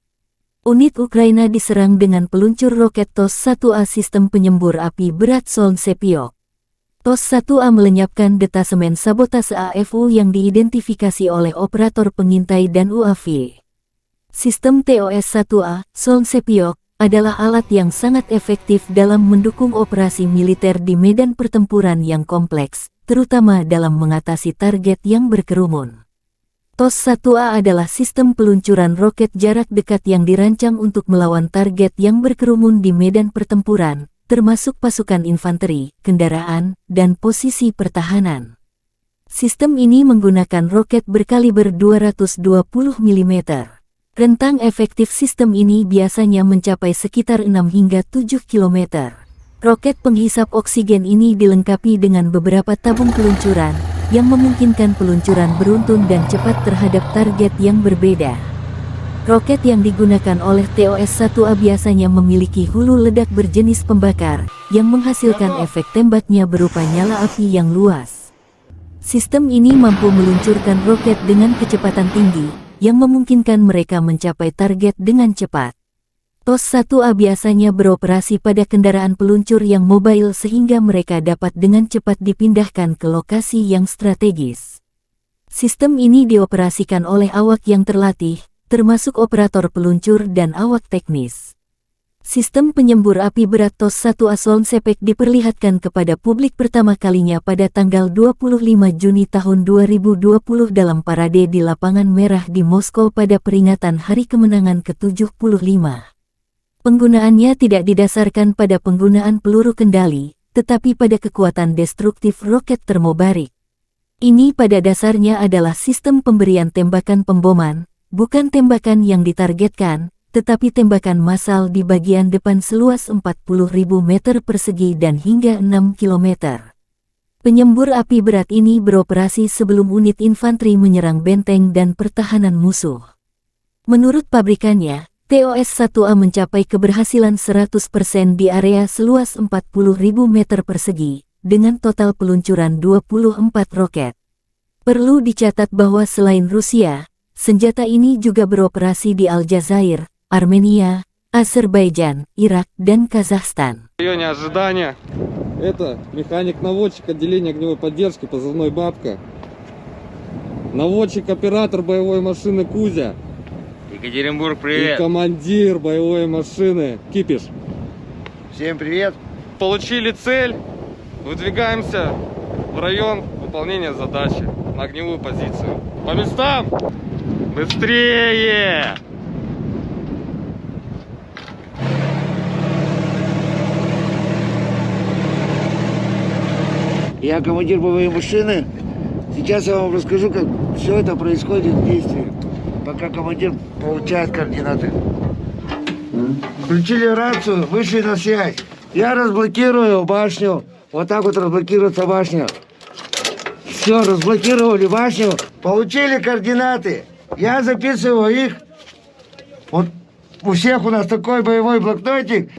Unit Ukraina diserang dengan peluncur roket TOS-1A sistem penyembur api berat Solntsepyok. TOS-1A melenyapkan detasemen sabotase AFU yang diidentifikasi oleh operator pengintai dan UAV. Sistem TOS-1A, Solntsepyok, adalah alat yang sangat efektif dalam mendukung operasi militer di medan pertempuran yang kompleks, terutama dalam mengatasi target yang berkerumun. TOS-1A adalah sistem peluncuran roket jarak dekat yang dirancang untuk melawan target yang berkerumun di medan pertempuran, termasuk pasukan infanteri, kendaraan, dan posisi pertahanan. Sistem ini menggunakan roket berkaliber 220 mm. Rentang efektif sistem ini biasanya mencapai sekitar 6 hingga 7 km. Roket penghisap oksigen ini dilengkapi dengan beberapa tabung peluncuran, yang memungkinkan peluncuran beruntun dan cepat terhadap target yang berbeda. Roket yang digunakan oleh TOS-1A biasanya memiliki hulu ledak berjenis pembakar, yang menghasilkan efek tembaknya berupa nyala api yang luas. Sistem ini mampu meluncurkan roket dengan kecepatan tinggi, yang memungkinkan mereka mencapai target dengan cepat. TOS-1A biasanya beroperasi pada kendaraan peluncur yang mobile sehingga mereka dapat dengan cepat dipindahkan ke lokasi yang strategis. Sistem ini dioperasikan oleh awak yang terlatih, termasuk operator peluncur dan awak teknis. Sistem penyembur api berat TOS-1A Solntsepyok diperlihatkan kepada publik pertama kalinya pada tanggal 25 Juni tahun 2020 dalam parade di Lapangan Merah di Moskow pada peringatan Hari Kemenangan ke-75. Penggunaannya tidak didasarkan pada penggunaan peluru kendali, tetapi pada kekuatan destruktif roket termobarik. Ini pada dasarnya adalah sistem pemberian tembakan pemboman, bukan tembakan yang ditargetkan, tetapi tembakan massal di bagian depan seluas 40.000 meter persegi dan hingga 6 km. Penyembur api berat ini beroperasi sebelum unit infanteri menyerang benteng dan pertahanan musuh. Menurut pabrikannya, TOS-1A mencapai keberhasilan 100% di area seluas 40.000 meter persegi, dengan total peluncuran 24 roket. Perlu dicatat bahwa selain Rusia, senjata ini juga beroperasi di Aljazair, Armenia, Azerbaijan, Irak, dan Kazakhstan. В районе ожидания. Это механик-наводчик отделения огневой поддержки, позывной «Бабка». Наводчик-оператор боевой машины «Кузя». Екатеринбург, И привет! командир боевой машины «Кипиш». Всем привет! Получили цель. Выдвигаемся в район выполнения задачи на огневую позицию. По местам! Быстрее! Я командир боевой машины. Сейчас я вам расскажу, как все это происходит в действии, пока командир получает координаты. Включили рацию, вышли на связь. Я разблокирую башню. Вот так вот разблокируется башня. Все, разблокировали башню. Получили координаты. Я записываю их. Вот у всех у нас такой боевой блокнотик.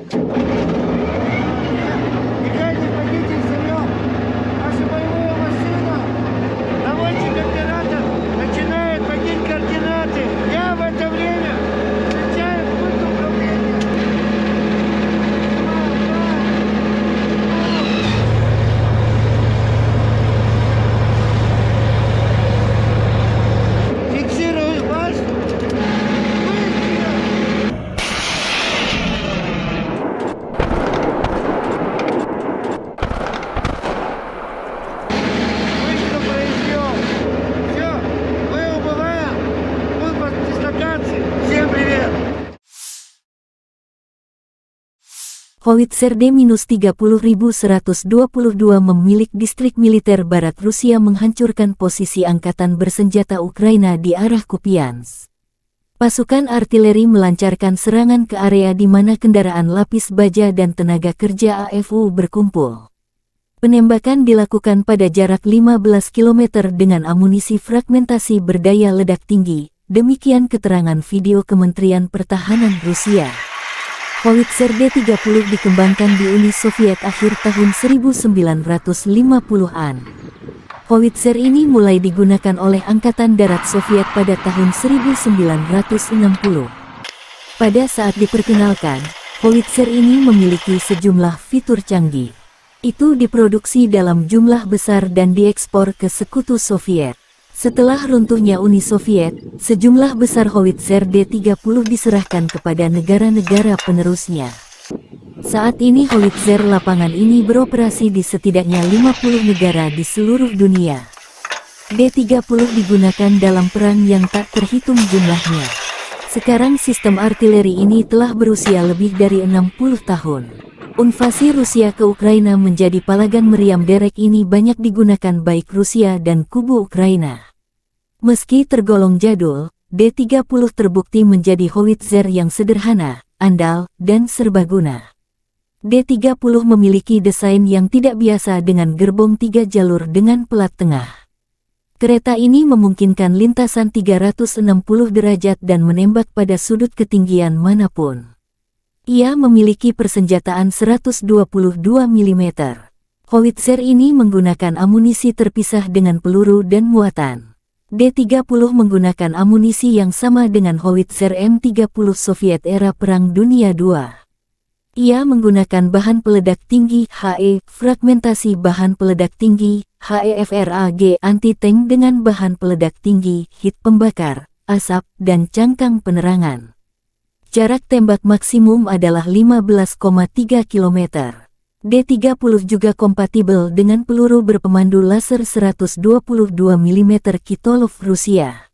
Howitzer D-30122 memilik distrik militer barat Rusia menghancurkan posisi angkatan bersenjata Ukraina di arah Kupiansk. Pasukan artileri melancarkan serangan ke area di mana kendaraan lapis baja dan tenaga kerja AFU berkumpul. Penembakan dilakukan pada jarak 15 km dengan amunisi fragmentasi berdaya ledak tinggi, demikian keterangan video Kementerian Pertahanan Rusia. Howitzer D-30 dikembangkan di Uni Soviet akhir tahun 1950-an. Howitzer ini mulai digunakan oleh Angkatan Darat Soviet pada tahun 1960. Pada saat diperkenalkan, howitzer ini memiliki sejumlah fitur canggih. Itu diproduksi dalam jumlah besar dan diekspor ke Sekutu Soviet. Setelah runtuhnya Uni Soviet, sejumlah besar howitzer D-30 diserahkan kepada negara-negara penerusnya. Saat ini howitzer lapangan ini beroperasi di setidaknya 50 negara di seluruh dunia. D-30 digunakan dalam perang yang tak terhitung jumlahnya. Sekarang sistem artileri ini telah berusia lebih dari 60 tahun. Invasi Rusia ke Ukraina menjadi palagan meriam derek ini banyak digunakan baik Rusia dan kubu Ukraina. Meski tergolong jadul, D-30 terbukti menjadi howitzer yang sederhana, andal, dan serbaguna. D-30 memiliki desain yang tidak biasa dengan gerbong 3 jalur dengan pelat tengah. Kereta ini memungkinkan lintasan 360 derajat dan menembak pada sudut ketinggian manapun. Ia memiliki persenjataan 122 mm. Howitzer ini menggunakan amunisi terpisah dengan peluru dan muatan. D-30 menggunakan amunisi yang sama dengan howitzer M30 Soviet era Perang Dunia II. Ia menggunakan bahan peledak tinggi HE, fragmentasi bahan peledak tinggi HEFRAG anti-tank dengan bahan peledak tinggi, hit pembakar, asap, dan cangkang penerangan. Jarak tembak maksimum adalah 15,3 km. D-30 juga kompatibel dengan peluru berpemandu laser 122 mm Kitolov Rusia.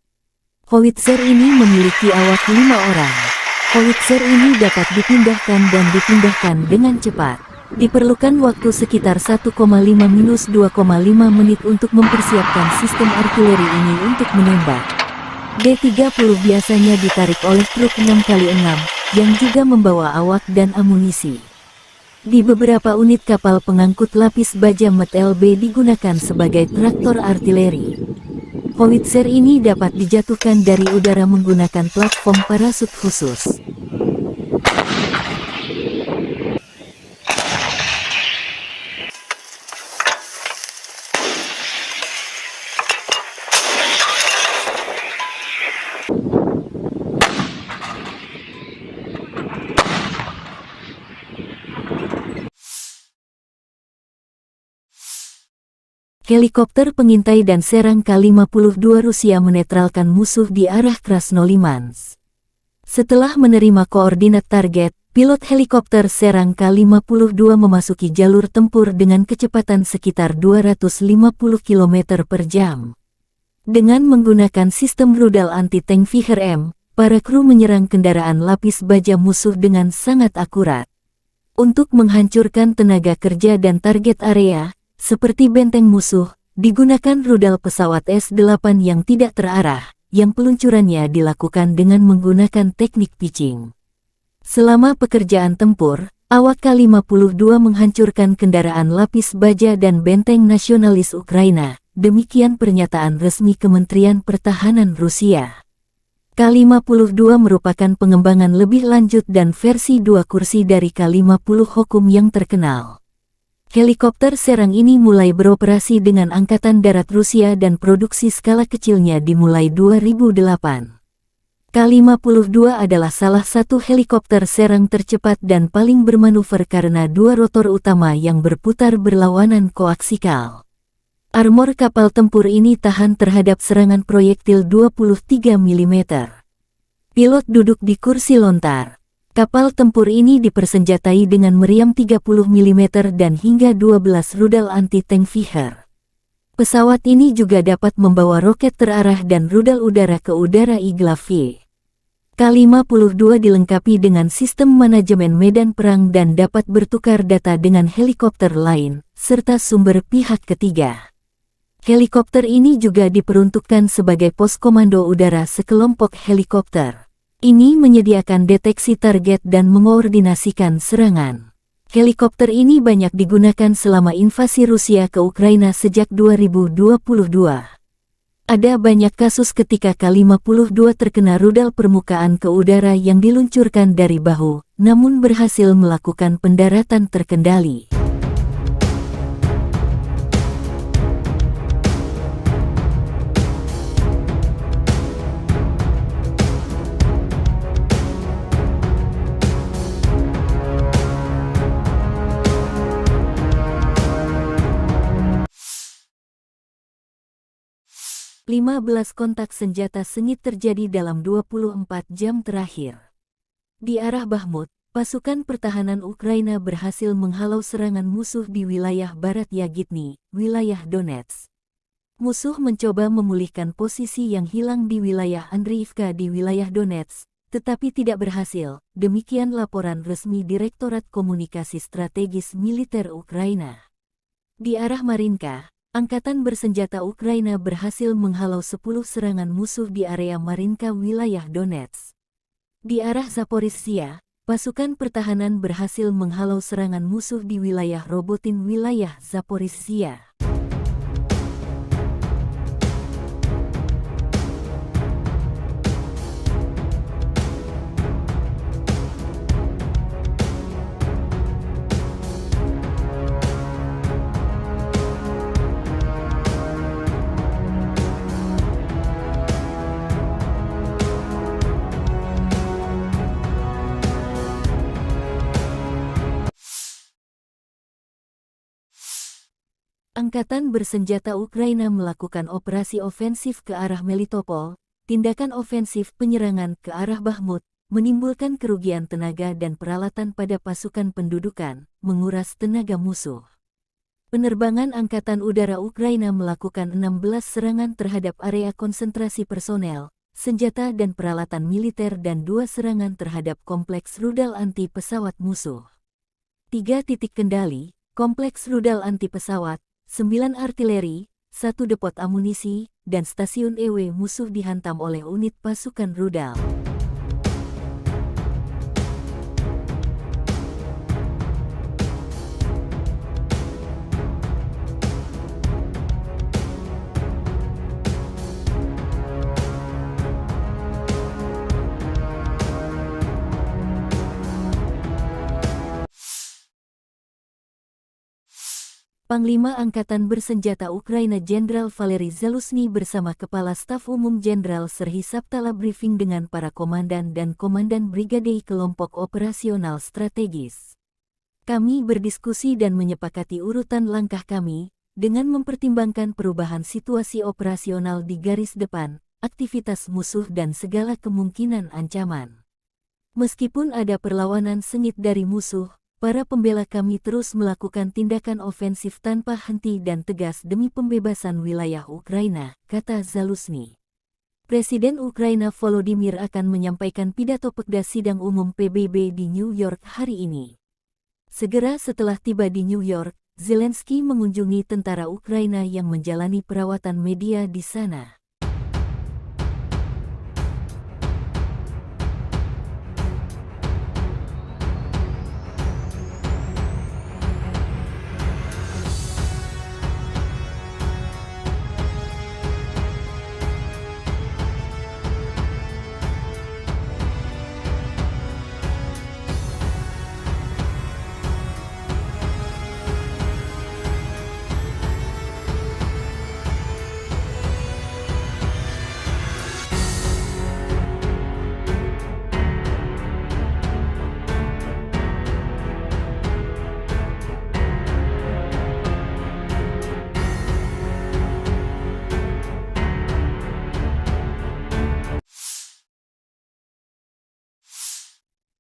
Howitzer ini memiliki awak 5 orang. Howitzer ini dapat dipindahkan dan dipindahkan dengan cepat. Diperlukan waktu sekitar 1,5–2,5 menit untuk mempersiapkan sistem artileri ini untuk menembak. D-30 biasanya ditarik oleh truk 6x6, yang juga membawa awak dan amunisi. Di beberapa unit kapal pengangkut lapis baja MT-LB digunakan sebagai traktor artileri. Howitzer ini dapat dijatuhkan dari udara menggunakan platform parasut khusus. Helikopter pengintai dan serang K-52 Rusia menetralkan musuh di arah Krasnolimansk. Setelah menerima koordinat target, pilot helikopter serang K-52 memasuki jalur tempur dengan kecepatan sekitar 250 km per jam. Dengan menggunakan sistem rudal anti-tank Viher-M, para kru menyerang kendaraan lapis baja musuh dengan sangat akurat. Untuk menghancurkan tenaga kerja dan target area, seperti benteng musuh, digunakan rudal pesawat S-8 yang tidak terarah, yang peluncurannya dilakukan dengan menggunakan teknik pitching. Selama pekerjaan tempur, awak K-52 menghancurkan kendaraan lapis baja dan benteng nasionalis Ukraina, demikian pernyataan resmi Kementerian Pertahanan Rusia. K-52 merupakan pengembangan lebih lanjut dan versi 2 kursi dari K-50 Hokum yang terkenal. Helikopter serang ini mulai beroperasi dengan Angkatan Darat Rusia dan produksi skala kecilnya dimulai 2008. K-52 adalah salah satu helikopter serang tercepat dan paling bermanuver karena 2 rotor utama yang berputar berlawanan koaksikal. Armor kapal tempur ini tahan terhadap serangan proyektil 23 mm. Pilot duduk di kursi lontar. Kapal tempur ini dipersenjatai dengan meriam 30 mm dan hingga 12 rudal anti-tank Viher. Pesawat ini juga dapat membawa roket terarah dan rudal udara ke udara Igla-V. K-52 dilengkapi dengan sistem manajemen medan perang dan dapat bertukar data dengan helikopter lain, serta sumber pihak ketiga. Helikopter ini juga diperuntukkan sebagai pos komando udara sekelompok helikopter. Ini menyediakan deteksi target dan mengkoordinasikan serangan. Helikopter ini banyak digunakan selama invasi Rusia ke Ukraina sejak 2022. Ada banyak kasus ketika K-52 terkena rudal permukaan ke udara yang diluncurkan dari bahu, namun berhasil melakukan pendaratan terkendali. Lima belas kontak senjata sengit terjadi dalam 24 jam terakhir. Di arah Bakhmut, pasukan pertahanan Ukraina berhasil menghalau serangan musuh di wilayah barat Yagitny, wilayah Donetsk. Musuh mencoba memulihkan posisi yang hilang di wilayah Andriivka di wilayah Donetsk, tetapi tidak berhasil. Demikian laporan resmi Direktorat Komunikasi Strategis Militer Ukraina. Di arah Marinka, Angkatan bersenjata Ukraina berhasil menghalau 10 serangan musuh di area Marinka wilayah Donetsk. Di arah Zaporizhzhia, pasukan pertahanan berhasil menghalau serangan musuh di wilayah Robotin wilayah Zaporizhzhia. Angkatan bersenjata Ukraina melakukan operasi ofensif ke arah Melitopol. Tindakan ofensif penyerangan ke arah Bakhmut menimbulkan kerugian tenaga dan peralatan pada pasukan pendudukan, menguras tenaga musuh. Penerbangan Angkatan Udara Ukraina melakukan 16 serangan terhadap area konsentrasi personel, senjata dan peralatan militer dan 2 serangan terhadap kompleks rudal anti pesawat musuh. 3 titik kendali, kompleks rudal anti pesawat, 9 artileri, 1 depot amunisi, dan stasiun EW musuh dihantam oleh unit pasukan rudal. Panglima Angkatan Bersenjata Ukraina Jenderal Valery Zaluzhny bersama Kepala Staf Umum Jenderal Serhiy Sabtala briefing dengan para komandan dan komandan brigade kelompok operasional strategis. Kami berdiskusi dan menyepakati urutan langkah kami, dengan mempertimbangkan perubahan situasi operasional di garis depan, aktivitas musuh dan segala kemungkinan ancaman. Meskipun ada perlawanan sengit dari musuh, para pembela kami terus melakukan tindakan ofensif tanpa henti dan tegas demi pembebasan wilayah Ukraina, kata Zaluzhny. Presiden Ukraina Volodymyr akan menyampaikan pidato Pekda Sidang Umum PBB di New York hari ini. Segera setelah tiba di New York, Zelensky mengunjungi tentara Ukraina yang menjalani perawatan media di sana.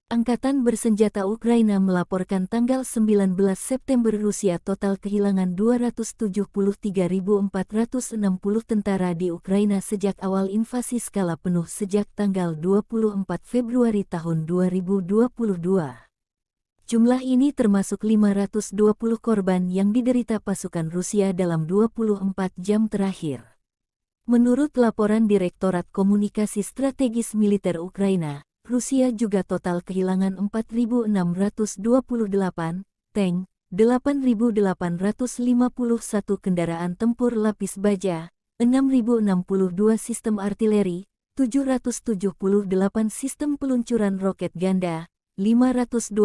Angkatan Bersenjata Ukraina melaporkan tanggal 19 September Rusia total kehilangan 273.460 tentara di Ukraina sejak awal invasi skala penuh sejak tanggal 24 Februari tahun 2022. Jumlah ini termasuk 520 korban yang diderita pasukan Rusia dalam 24 jam terakhir. Menurut laporan Direktorat Komunikasi Strategis Militer Ukraina, Rusia juga total kehilangan 4.628 tank, 8.851 kendaraan tempur lapis baja, 6.062 sistem artileri, 778 sistem peluncuran roket ganda, 526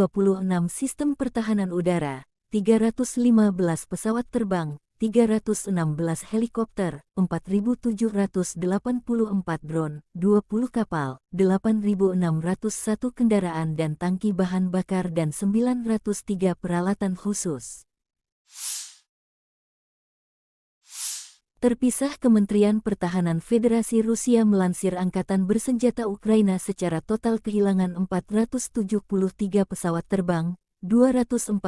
sistem pertahanan udara, 315 pesawat terbang, 316 helikopter, 4.784 drone, 20 kapal, 8.601 kendaraan dan tangki bahan bakar dan 903 peralatan khusus. Terpisah, Kementerian Pertahanan Federasi Rusia melansir Angkatan Bersenjata Ukraina secara total kehilangan 473 pesawat terbang, 249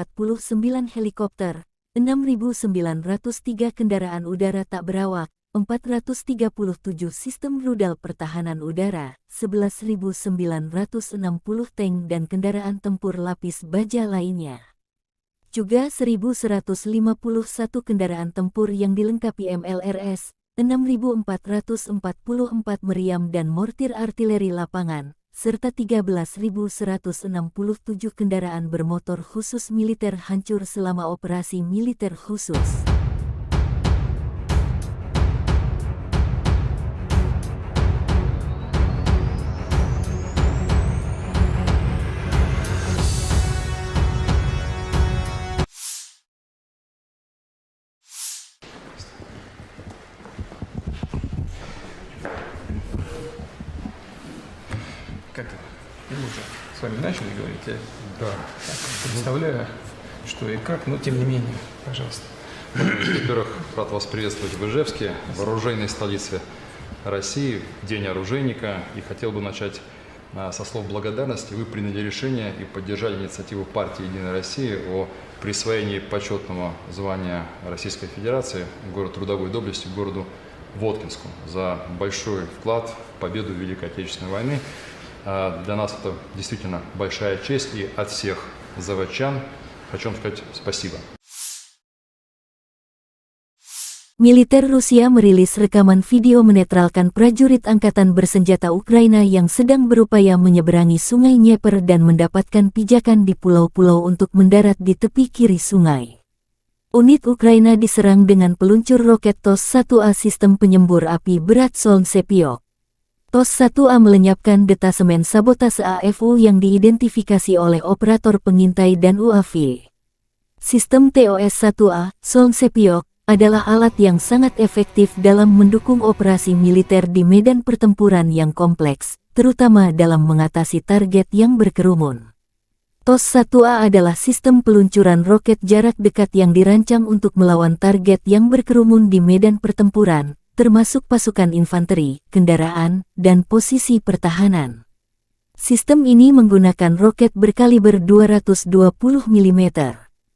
helikopter, 6.903 kendaraan udara tak berawak, 437 sistem rudal pertahanan udara, 11.960 tank dan kendaraan tempur lapis baja lainnya. Juga 1.151 kendaraan tempur yang dilengkapi MLRS, 6.444 meriam dan mortir artileri lapangan, serta 13.167 kendaraan bermotor khusus militer hancur selama operasi militer khusus. Как это? Мы уже с вами начали говорить. Я Да. представляю, что и как, но тем не менее, пожалуйста. Во-первых, рад вас приветствовать в Ижевске, в оружейной столице России, в День оружейника. И хотел бы начать со слов благодарности. Вы приняли решение и поддержали инициативу партии «Единая Россия» о присвоении почетного звания Российской Федерации город трудовой доблести городу Воткинску за большой вклад в победу в Великой Отечественной войны. Для нас это действительно большая честь, и от всех заводчан хочу вам сказать спасибо. Militer Rusia merilis rekaman video menetralkan prajurit angkatan bersenjata Ukraina yang sedang berupaya menyeberangi Sungai Dnieper dan mendapatkan pijakan di pulau-pulau untuk mendarat di tepi kiri sungai. Unit Ukraina diserang dengan peluncur roket TOS-1A sistem penyembur api berat Solntsepyok. TOS-1A melenyapkan detasemen sabotase AFU yang diidentifikasi oleh operator pengintai dan UAV. Sistem TOS-1A, Solntsepyok, adalah alat yang sangat efektif dalam mendukung operasi militer di medan pertempuran yang kompleks, terutama dalam mengatasi target yang berkerumun. TOS-1A adalah sistem peluncuran roket jarak dekat yang dirancang untuk melawan target yang berkerumun di medan pertempuran, termasuk pasukan infanteri, kendaraan, dan posisi pertahanan. Sistem ini menggunakan roket berkaliber 220 mm.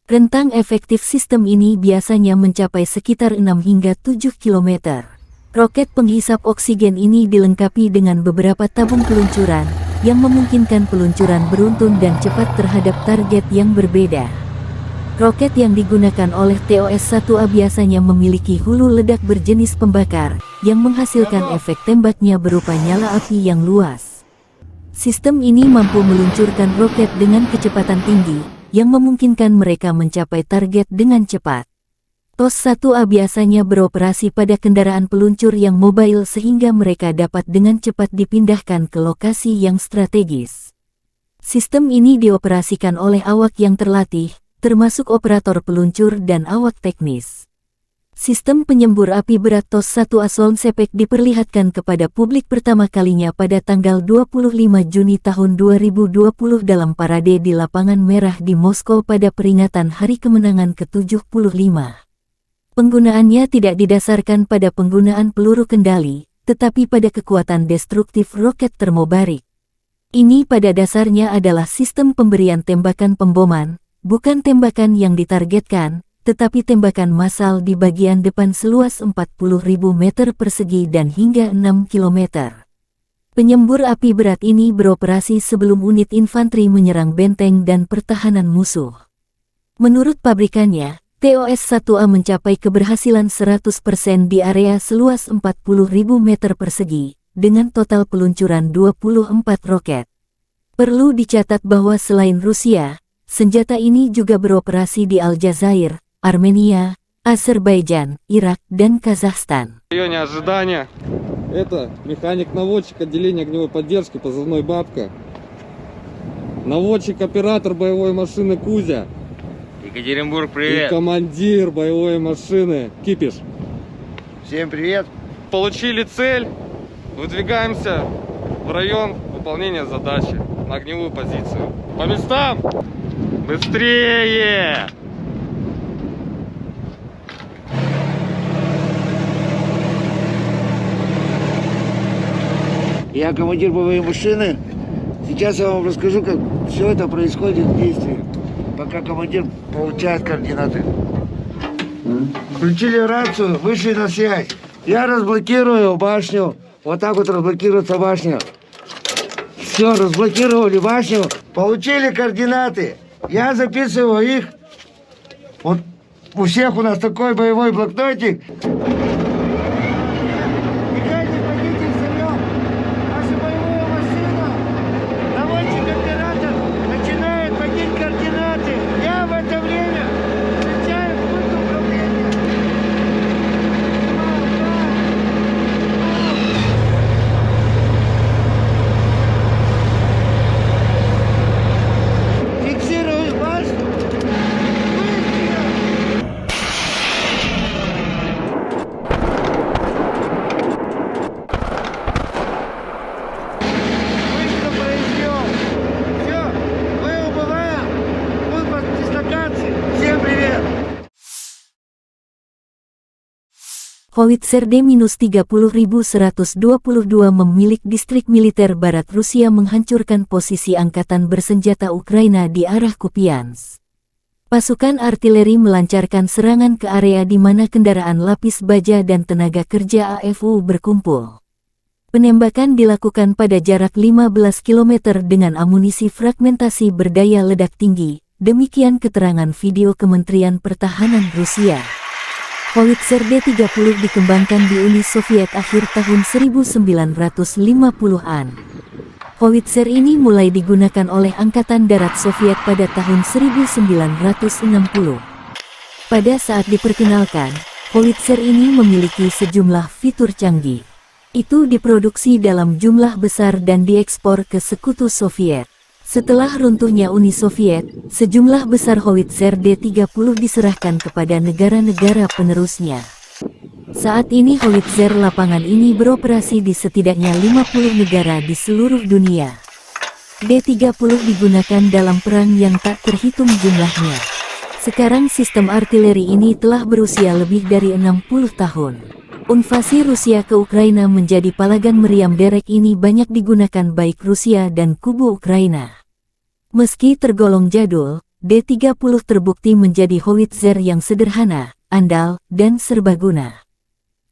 Rentang efektif sistem ini biasanya mencapai sekitar 6 hingga 7 km. Roket penghisap oksigen ini dilengkapi dengan beberapa tabung peluncuran, yang memungkinkan peluncuran beruntun dan cepat terhadap target yang berbeda. Roket yang digunakan oleh TOS-1A biasanya memiliki hulu ledak berjenis pembakar, yang menghasilkan efek tembaknya berupa nyala api yang luas. Sistem ini mampu meluncurkan roket dengan kecepatan tinggi, yang memungkinkan mereka mencapai target dengan cepat. TOS-1A biasanya beroperasi pada kendaraan peluncur yang mobile sehingga mereka dapat dengan cepat dipindahkan ke lokasi yang strategis. Sistem ini dioperasikan oleh awak yang terlatih, termasuk operator peluncur dan awak teknis. Sistem penyembur api berat TOS-1A Solntsepyok diperlihatkan kepada publik pertama kalinya pada tanggal 25 Juni tahun 2020 dalam parade di Lapangan Merah di Moskow pada peringatan Hari Kemenangan ke-75. Penggunaannya tidak didasarkan pada penggunaan peluru kendali, tetapi pada kekuatan destruktif roket termobarik. Ini pada dasarnya adalah sistem pemberian tembakan pemboman, bukan tembakan yang ditargetkan, tetapi tembakan massal di bagian depan seluas 40.000 meter persegi dan hingga 6 km. Penyembur api berat ini beroperasi sebelum unit infanteri menyerang benteng dan pertahanan musuh. Menurut pabrikannya, TOS-1A mencapai keberhasilan 100% di area seluas 40.000 meter persegi, dengan total peluncuran 24 roket. Perlu dicatat bahwa selain Rusia, senjata ini juga beroperasi di Aljazair, Armenia, Azerbaijan, Irak, dan Kazakhstan. В районе ожидания. Это механик-наводчик отделения огневой поддержки, позывной «Бабка». Наводчик-оператор боевой машины «Кузя». Екатеринбург, И привет! командир боевой машины «Кипиш». Всем привет. Получили цель. Выдвигаемся в район выполнения задачи на огневую позицию. По местам! Быстрее! Я командир боевой машины. Сейчас я вам расскажу, как все это происходит в действии, пока командир получает координаты. Включили рацию, вышли на связь. Я разблокирую башню. Вот так вот разблокируется башня. Все, разблокировали башню. Получили координаты. Я записываю их. Вот у всех у нас такой боевой блокнотик. Howitzer D-30122 memilik distrik militer barat Rusia menghancurkan posisi angkatan bersenjata Ukraina di arah Kupiansk. Pasukan artileri melancarkan serangan ke area di mana kendaraan lapis baja dan tenaga kerja AFU berkumpul. Penembakan dilakukan pada jarak 15 km dengan amunisi fragmentasi berdaya ledak tinggi, demikian keterangan video Kementerian Pertahanan Rusia. Howitzer D-30 dikembangkan di Uni Soviet akhir tahun 1950-an. Howitzer ini mulai digunakan oleh Angkatan Darat Soviet pada tahun 1960. Pada saat diperkenalkan, howitzer ini memiliki sejumlah fitur canggih. Itu diproduksi dalam jumlah besar dan diekspor ke Sekutu Soviet. Setelah runtuhnya Uni Soviet, sejumlah besar howitzer D-30 diserahkan kepada negara-negara penerusnya. Saat ini howitzer lapangan ini beroperasi di setidaknya 50 negara di seluruh dunia. D-30 digunakan dalam perang yang tak terhitung jumlahnya. Sekarang sistem artileri ini telah berusia lebih dari 60 tahun. Invasi Rusia ke Ukraina menjadi palagan meriam derek ini banyak digunakan baik Rusia dan kubu Ukraina. Meski tergolong jadul, D-30 terbukti menjadi howitzer yang sederhana, andal, dan serbaguna.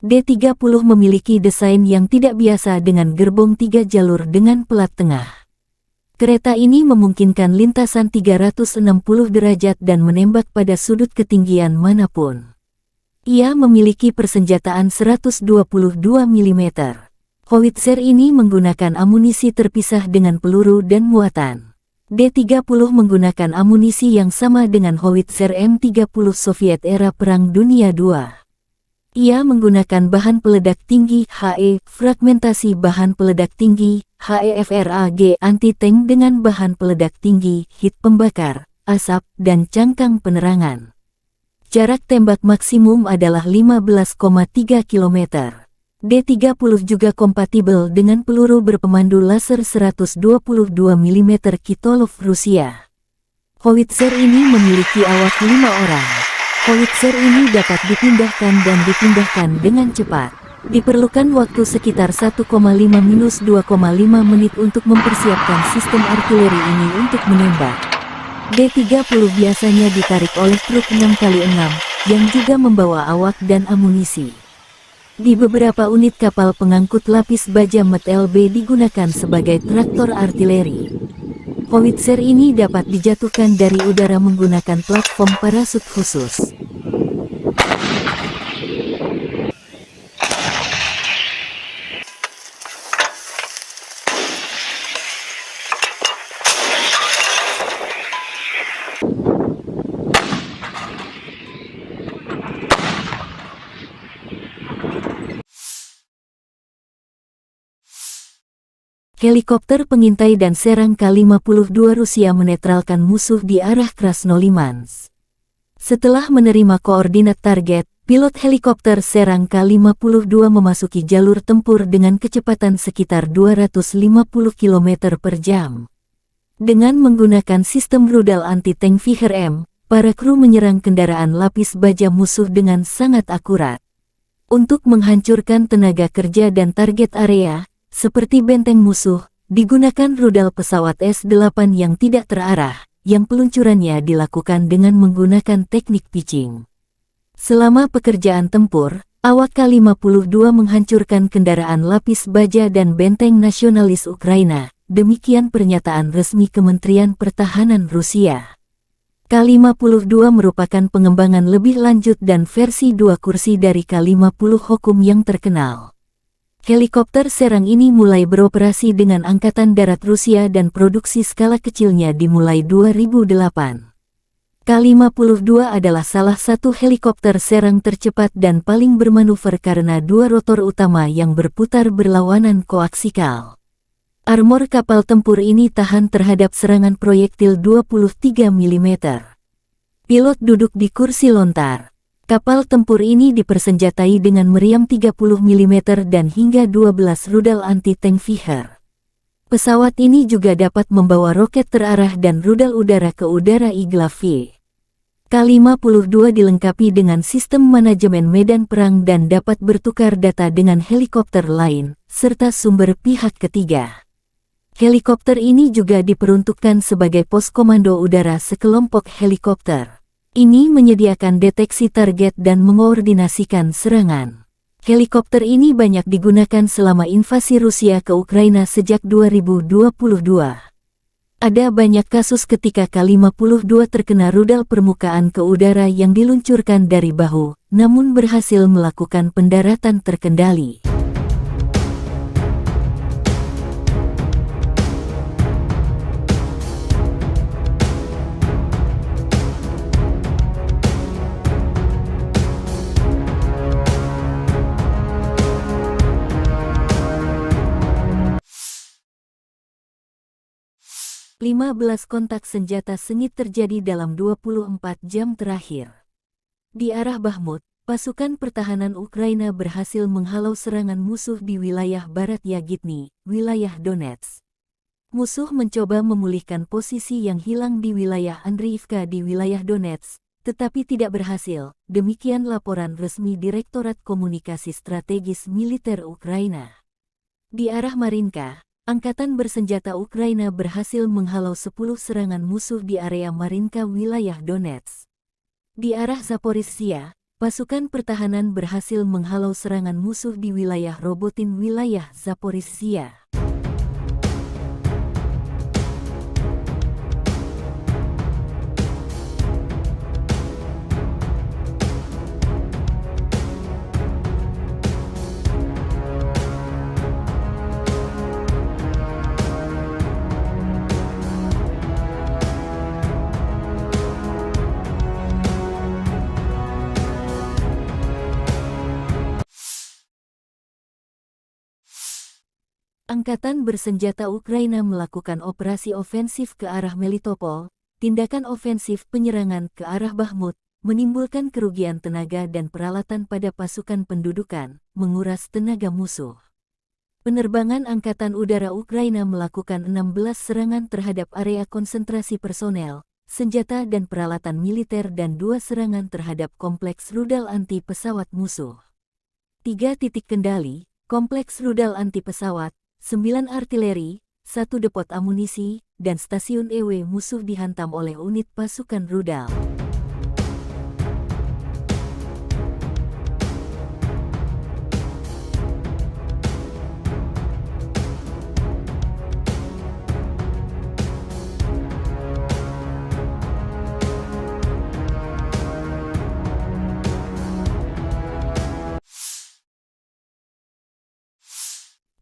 D-30 memiliki desain yang tidak biasa dengan gerbong 3 jalur dengan pelat tengah. Kereta ini memungkinkan lintasan 360 derajat dan menembak pada sudut ketinggian manapun. Ia memiliki persenjataan 122 mm. Howitzer ini menggunakan amunisi terpisah dengan peluru dan muatan. D-30 menggunakan amunisi yang sama dengan howitzer M30 Soviet era Perang Dunia II. Ia menggunakan bahan peledak tinggi HE, fragmentasi bahan peledak tinggi HEFRAG anti-tank dengan bahan peledak tinggi, hit pembakar, asap, dan cangkang penerangan. Jarak tembak maksimum adalah 15,3 km. D-30 juga kompatibel dengan peluru berpemandu laser 122 mm Kitolov Rusia. Howitzer ini memiliki awak 5 orang. Howitzer ini dapat dipindahkan dan dipindahkan dengan cepat. Diperlukan waktu sekitar 1,5-2,5 menit untuk mempersiapkan sistem artileri ini untuk menembak. D-30 biasanya ditarik oleh truk 6x6, yang juga membawa awak dan amunisi. Di beberapa unit kapal pengangkut lapis baja MT-LB digunakan sebagai traktor artileri. Howitzer ini dapat dijatuhkan dari udara menggunakan platform parasut khusus. Helikopter pengintai dan serang K-52 Rusia menetralkan musuh di arah Krasnolimansk. Setelah menerima koordinat target, pilot helikopter serang K-52 memasuki jalur tempur dengan kecepatan sekitar 250 km per jam. Dengan menggunakan sistem rudal anti-tank Viher-M, para kru menyerang kendaraan lapis baja musuh dengan sangat akurat. Untuk menghancurkan tenaga kerja dan target area, seperti benteng musuh, digunakan rudal pesawat S-8 yang tidak terarah, yang peluncurannya dilakukan dengan menggunakan teknik pitching. Selama pekerjaan tempur, awak K-52 menghancurkan kendaraan lapis baja dan benteng nasionalis Ukraina, demikian pernyataan resmi Kementerian Pertahanan Rusia. K-52 merupakan pengembangan lebih lanjut dan versi 2 kursi dari K-50 Hokum yang terkenal. Helikopter serang ini mulai beroperasi dengan Angkatan Darat Rusia dan produksi skala kecilnya dimulai 2008. K-52 adalah salah satu helikopter serang tercepat dan paling bermanuver karena 2 rotor utama yang berputar berlawanan koaksikal. Armor kapal tempur ini tahan terhadap serangan proyektil 23 mm. Pilot duduk di kursi lontar. Kapal tempur ini dipersenjatai dengan meriam 30 mm dan hingga 12 rudal anti-tank Viher. Pesawat ini juga dapat membawa roket terarah dan rudal udara ke udara Igla-V. K-52 dilengkapi dengan sistem manajemen medan perang dan dapat bertukar data dengan helikopter lain, serta sumber pihak ketiga. Helikopter ini juga diperuntukkan sebagai pos komando udara sekelompok helikopter. Ini menyediakan deteksi target dan mengkoordinasikan serangan. Helikopter ini banyak digunakan selama invasi Rusia ke Ukraina sejak 2022. Ada banyak kasus ketika K-52 terkena rudal permukaan ke udara yang diluncurkan dari bahu, namun berhasil melakukan pendaratan terkendali. (15 kontak senjata sengit terjadi dalam 24 jam terakhir. Di arah Bakhmut, pasukan pertahanan Ukraina berhasil menghalau serangan musuh di wilayah barat Yagitny, wilayah Donetsk. Musuh mencoba memulihkan posisi yang hilang di wilayah Andriivka di wilayah Donetsk, tetapi tidak berhasil, demikian laporan resmi Direktorat Komunikasi Strategis Militer Ukraina. Di arah Marinka, Angkatan bersenjata Ukraina berhasil menghalau 10 serangan musuh di area Marinka wilayah Donetsk. Di arah Zaporizhzhia, pasukan pertahanan berhasil menghalau serangan musuh di wilayah Robotin wilayah Zaporizhzhia. Angkatan bersenjata Ukraina melakukan operasi ofensif ke arah Melitopol. Tindakan ofensif penyerangan ke arah Bakhmut menimbulkan kerugian tenaga dan peralatan pada pasukan pendudukan, menguras tenaga musuh. Penerbangan Angkatan Udara Ukraina melakukan 16 serangan terhadap area konsentrasi personel, senjata dan peralatan militer dan 2 serangan terhadap kompleks rudal anti pesawat musuh. 3 titik kendali, kompleks rudal anti pesawat, 9 artileri, 1 depot amunisi, dan stasiun EW musuh dihantam oleh unit pasukan rudal.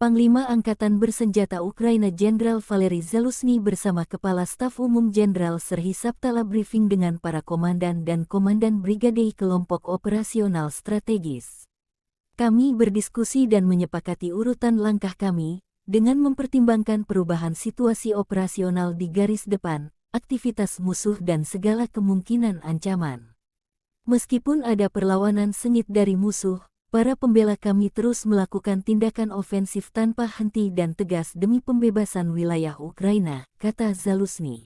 Panglima Angkatan Bersenjata Ukraina Jenderal Valery Zaluzhny bersama Kepala Staf Umum Jenderal Serhiy Sabtala briefing dengan para komandan dan komandan brigade kelompok operasional strategis. Kami berdiskusi dan menyepakati urutan langkah kami, dengan mempertimbangkan perubahan situasi operasional di garis depan, aktivitas musuh dan segala kemungkinan ancaman. Meskipun ada perlawanan sengit dari musuh, para pembela kami terus melakukan tindakan ofensif tanpa henti dan tegas demi pembebasan wilayah Ukraina, kata Zaluzny.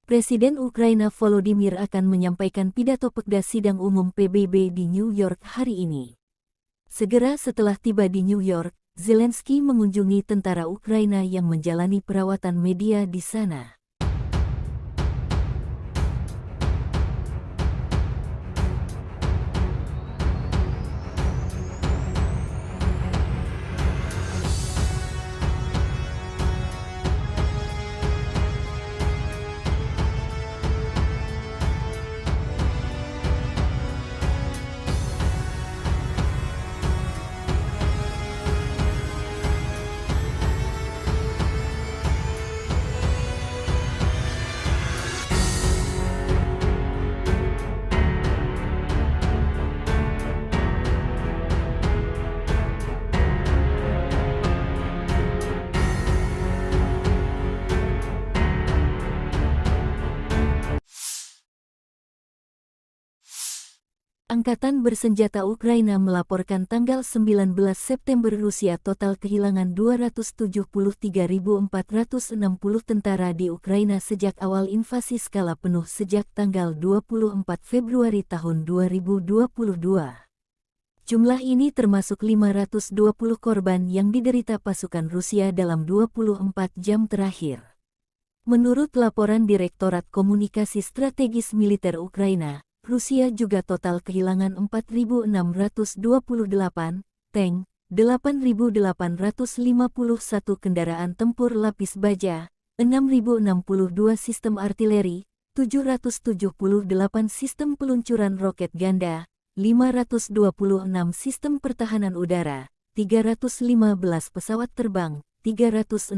Presiden Ukraina Volodymyr akan menyampaikan pidato pekda sidang umum PBB di New York hari ini. Segera setelah tiba di New York, Zelensky mengunjungi tentara Ukraina yang menjalani perawatan media di sana. Angkatan bersenjata Ukraina melaporkan tanggal 19 September Rusia total kehilangan 273.460 tentara di Ukraina sejak awal invasi skala penuh sejak tanggal 24 Februari tahun 2022. Jumlah ini termasuk 520 korban yang diderita pasukan Rusia dalam 24 jam terakhir. Menurut laporan Direktorat Komunikasi Strategis Militer Ukraina, Rusia juga total kehilangan 4.628 tank, 8.851 kendaraan tempur lapis baja, 6.062 sistem artileri, 778 sistem peluncuran roket ganda, 526 sistem pertahanan udara, 315 pesawat terbang, 316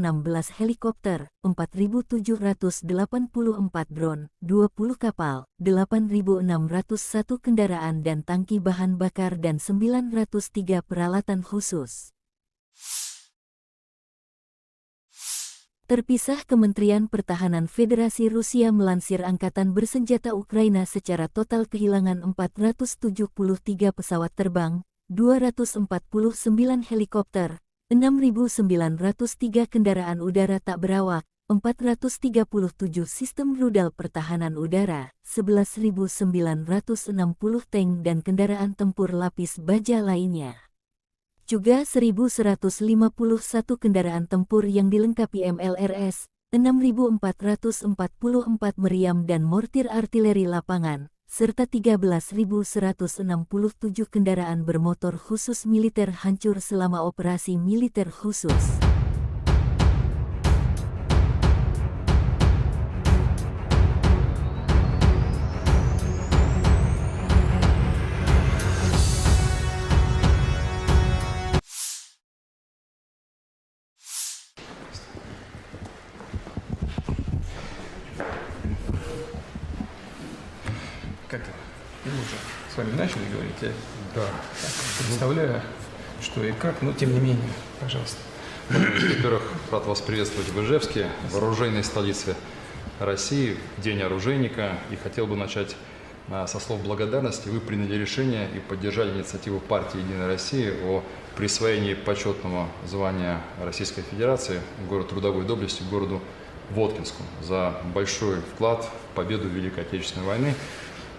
helikopter, 4.784 drone, 20 kapal, 8.601 kendaraan dan tangki bahan bakar dan 903 peralatan khusus. Terpisah, Kementerian Pertahanan Federasi Rusia melansir Angkatan Bersenjata Ukraina secara total kehilangan 473 pesawat terbang, 249 helikopter, 6.903 kendaraan udara tak berawak, 437 sistem rudal pertahanan udara, 11.960 tank dan kendaraan tempur lapis baja lainnya. Juga 1.151 kendaraan tempur yang dilengkapi MLRS, 6.444 meriam dan mortir artileri lapangan, serta 13.167 kendaraan bermotor khusus militer hancur selama operasi militer khusus. Как это? Мы уже с вами начали говорить, я Да. представляю, что и как, но тем не менее, пожалуйста. Во-первых, рад вас приветствовать в Ижевске, в оружейной столице России, в День оружейника. И хотел бы начать со слов благодарности. Вы приняли решение и поддержали инициативу партии «Единая Россия» о присвоении почетного звания Российской Федерации город трудовой доблести городу Воткинску за большой вклад в победу в Великой Отечественной войны.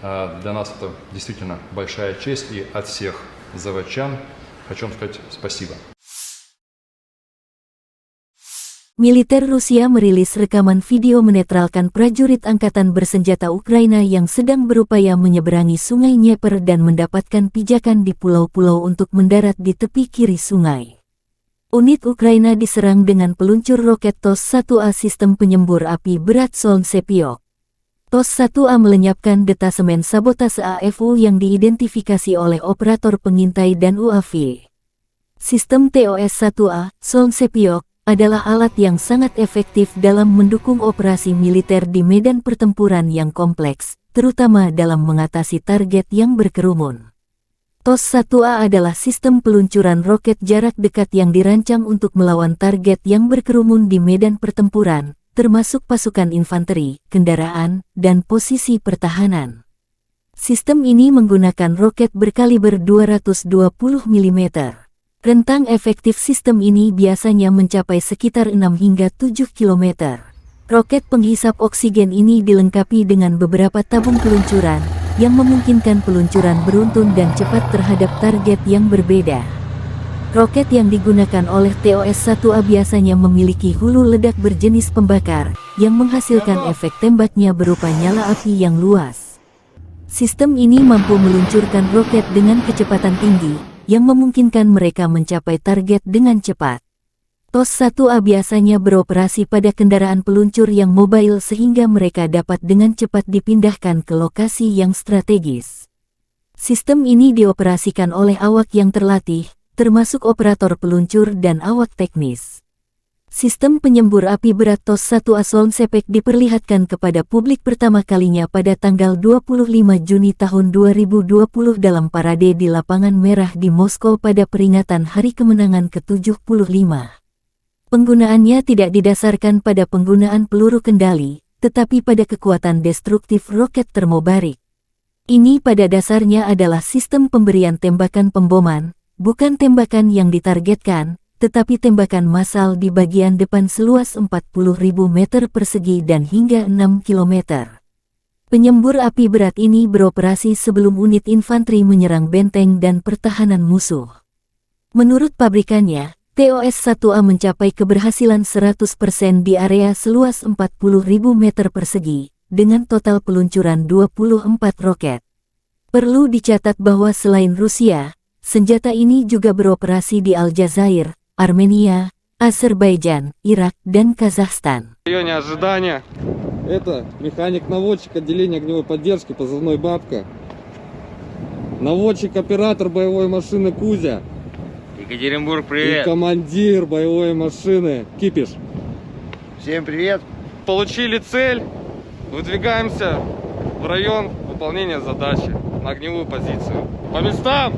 Для нас это действительно большая честь, и от всех заводчан хочу вам сказать спасибо. Militer Rusia merilis rekaman video menetralkan prajurit Angkatan Bersenjata Ukraina yang sedang berupaya menyeberangi Sungai Dnieper dan mendapatkan pijakan di pulau-pulau untuk mendarat di tepi kiri sungai. Unit Ukraina diserang dengan peluncur roket TOS-1A sistem penyembur api berat Solntsepyok. TOS-1A melenyapkan detasemen sabotase AFU yang diidentifikasi oleh operator pengintai dan UAV. Sistem TOS-1A, Solntsepyok, adalah alat yang sangat efektif dalam mendukung operasi militer di medan pertempuran yang kompleks, terutama dalam mengatasi target yang berkerumun. TOS-1A adalah sistem peluncuran roket jarak dekat yang dirancang untuk melawan target yang berkerumun di medan pertempuran, termasuk pasukan infanteri, kendaraan, dan posisi pertahanan. Sistem ini menggunakan roket berkaliber 220 mm. Rentang efektif sistem ini biasanya mencapai sekitar 6 hingga 7 km. Roket penghisap oksigen ini dilengkapi dengan beberapa tabung peluncuran, yang memungkinkan peluncuran beruntun dan cepat terhadap target yang berbeda. Roket yang digunakan oleh TOS-1A biasanya memiliki hulu ledak berjenis pembakar, yang menghasilkan efek tembaknya berupa nyala api yang luas. Sistem ini mampu meluncurkan roket dengan kecepatan tinggi, yang memungkinkan mereka mencapai target dengan cepat. TOS-1A biasanya beroperasi pada kendaraan peluncur yang mobile sehingga mereka dapat dengan cepat dipindahkan ke lokasi yang strategis. Sistem ini dioperasikan oleh awak yang terlatih, termasuk operator peluncur dan awak teknis. Sistem penyembur api berat TOS-1A Solnsepek diperlihatkan kepada publik pertama kalinya pada tanggal 25 Juni tahun 2020 dalam parade di Lapangan Merah di Moskow pada peringatan Hari Kemenangan ke-75. Penggunaannya tidak didasarkan pada penggunaan peluru kendali, tetapi pada kekuatan destruktif roket termobarik. Ini pada dasarnya adalah sistem pemberian tembakan pemboman, bukan tembakan yang ditargetkan, tetapi tembakan massal di bagian depan seluas 40.000 meter persegi dan hingga 6 km. Penyembur api berat ini beroperasi sebelum unit infanteri menyerang benteng dan pertahanan musuh. Menurut pabrikannya, TOS-1A mencapai keberhasilan 100% di area seluas 40.000 meter persegi, dengan total peluncuran 24 roket. Perlu dicatat bahwa selain Rusia, senjata ini juga beroperasi di Aljazair, Armenia, Azerbaijan, Irak, dan Kazakhstan. В районе ожидания. Это механик-наводчик отделения огневой поддержки, позывной «Бабка». Наводчик-оператор боевой машины «Кузя». Екатеринбург, И привет! командир боевой машины «Кипиш». Всем привет! Получили цель. Выдвигаемся в район выполнения задачи на огневую позицию. По местам!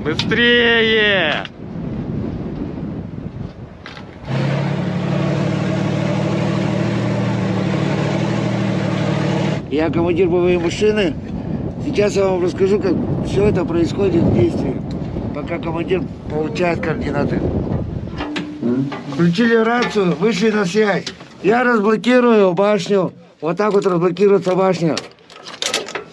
Быстрее! Я командир боевой машины. Сейчас я вам расскажу, как все это происходит в действии, пока командир получает координаты. Включили рацию, вышли на связь. Я разблокирую башню. Вот так вот разблокируется башня.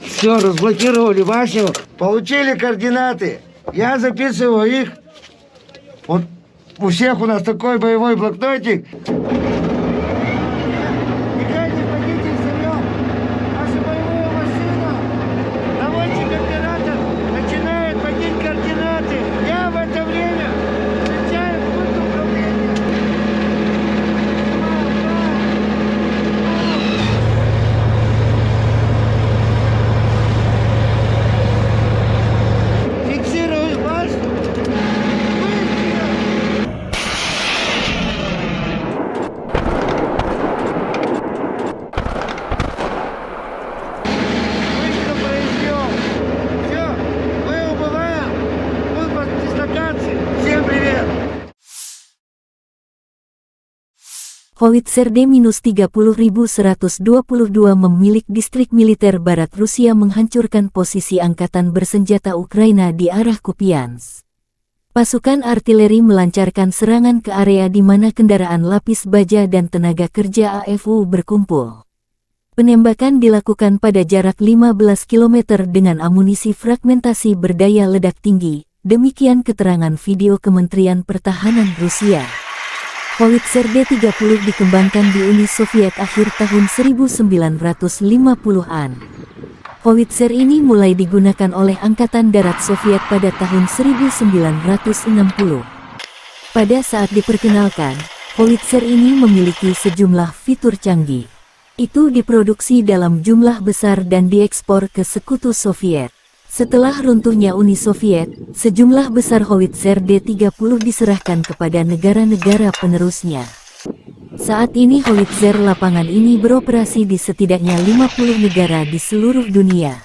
Все, разблокировали башню. Получили координаты. Я записываю их. Вот у всех у нас такой боевой блокнотик. Howitzer D-30122 memilik distrik militer barat Rusia menghancurkan posisi angkatan bersenjata Ukraina di arah Kupiansk. Pasukan artileri melancarkan serangan ke area di mana kendaraan lapis baja dan tenaga kerja AFU berkumpul. Penembakan dilakukan pada jarak 15 km dengan amunisi fragmentasi berdaya ledak tinggi, demikian keterangan video Kementerian Pertahanan Rusia. Howitzer D-30 dikembangkan di Uni Soviet akhir tahun 1950-an. Howitzer ini mulai digunakan oleh Angkatan Darat Soviet pada tahun 1960. Pada saat diperkenalkan, Howitzer ini memiliki sejumlah fitur canggih. Itu diproduksi dalam jumlah besar dan diekspor ke Sekutu Soviet. Setelah runtuhnya Uni Soviet, sejumlah besar Howitzer D-30 diserahkan kepada negara-negara penerusnya. Saat ini Howitzer lapangan ini beroperasi di setidaknya 50 negara di seluruh dunia.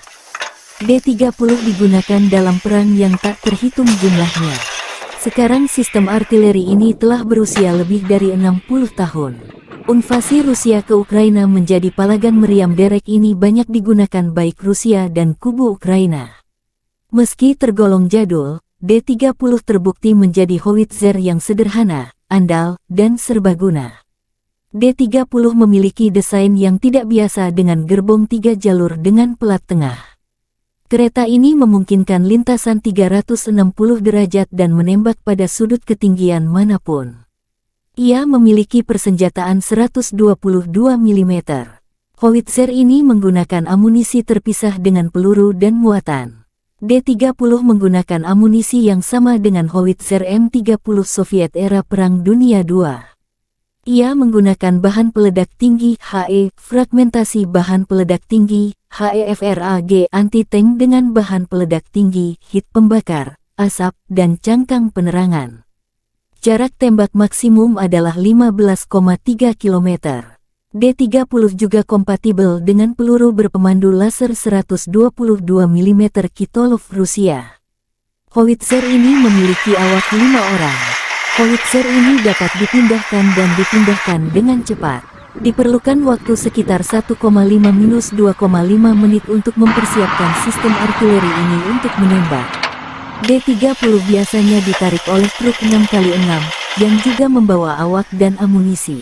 D-30 digunakan dalam perang yang tak terhitung jumlahnya. Sekarang sistem artileri ini telah berusia lebih dari 60 tahun. Invasi Rusia ke Ukraina menjadi palagan meriam derek ini banyak digunakan baik Rusia dan kubu Ukraina. Meski tergolong jadul, D-30 terbukti menjadi howitzer yang sederhana, andal, dan serbaguna. D-30 memiliki desain yang tidak biasa dengan gerbong 3 jalur dengan pelat tengah. Kereta ini memungkinkan lintasan 360 derajat dan menembak pada sudut ketinggian manapun. Ia memiliki persenjataan 122 mm. Howitzer ini menggunakan amunisi terpisah dengan peluru dan muatan. D-30 menggunakan amunisi yang sama dengan howitzer M30 Soviet era Perang Dunia II. Ia menggunakan bahan peledak tinggi HE, fragmentasi bahan peledak tinggi HEFRAG anti-tank dengan bahan peledak tinggi, hit pembakar, asap, dan cangkang penerangan. Jarak tembak maksimum adalah 15,3 km. D-30 juga kompatibel dengan peluru berpemandu laser 122 mm Kitolov Rusia. Howitzer ini memiliki awak 5 orang. Howitzer ini dapat dipindahkan dan dipindahkan dengan cepat. Diperlukan waktu sekitar 1,5–2,5 menit untuk mempersiapkan sistem artileri ini untuk menembak. D-30 biasanya ditarik oleh truk 6x6, yang juga membawa awak dan amunisi.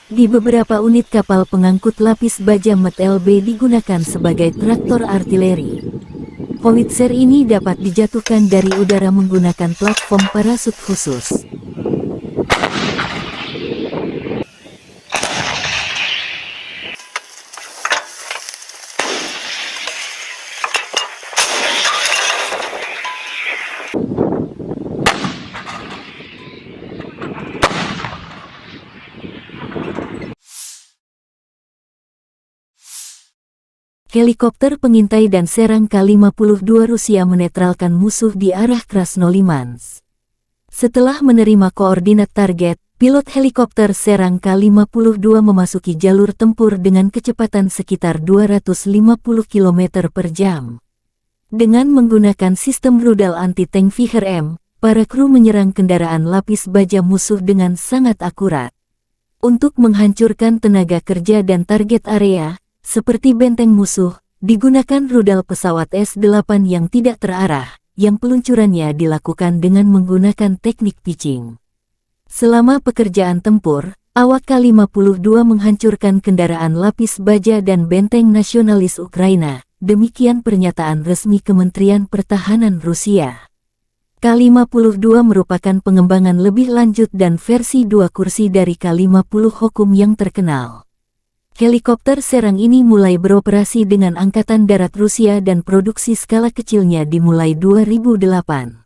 Di beberapa unit kapal pengangkut lapis baja MT-LB digunakan sebagai traktor artileri. Howitzer ini dapat dijatuhkan dari udara menggunakan platform parasut khusus. Helikopter pengintai dan serang K-52 Rusia menetralkan musuh di arah Krasnolimansk. Setelah menerima koordinat target, pilot helikopter serang K-52 memasuki jalur tempur dengan kecepatan sekitar 250 km per jam. Dengan menggunakan sistem rudal anti-tank Viher-M, para kru menyerang kendaraan lapis baja musuh dengan sangat akurat. Untuk menghancurkan tenaga kerja dan target area, seperti benteng musuh, digunakan rudal pesawat S-8 yang tidak terarah, yang peluncurannya dilakukan dengan menggunakan teknik pitching. Selama pekerjaan tempur, awak K-52 menghancurkan kendaraan lapis baja dan benteng nasionalis Ukraina, demikian pernyataan resmi Kementerian Pertahanan Rusia. K-52 merupakan pengembangan lebih lanjut dan versi 2 kursi dari K-50 Hokum yang terkenal. Helikopter serang ini mulai beroperasi dengan Angkatan Darat Rusia dan produksi skala kecilnya dimulai 2008.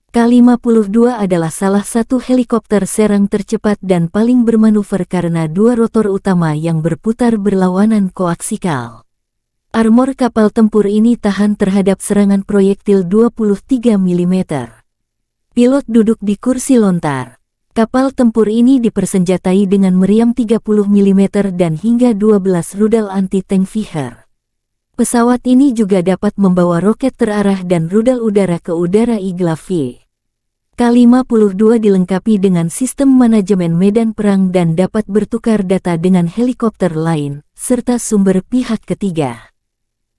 K-52 adalah salah satu helikopter serang tercepat dan paling bermanuver karena 2 rotor utama yang berputar berlawanan koaksikal. Armor kapal tempur ini tahan terhadap serangan proyektil 23 mm. Pilot duduk di kursi lontar. Kapal tempur ini dipersenjatai dengan meriam 30 mm dan hingga 12 rudal anti-tank Viher. Pesawat ini juga dapat membawa roket terarah dan rudal udara ke udara Igla-V. K-52 dilengkapi dengan sistem manajemen medan perang dan dapat bertukar data dengan helikopter lain, serta sumber pihak ketiga.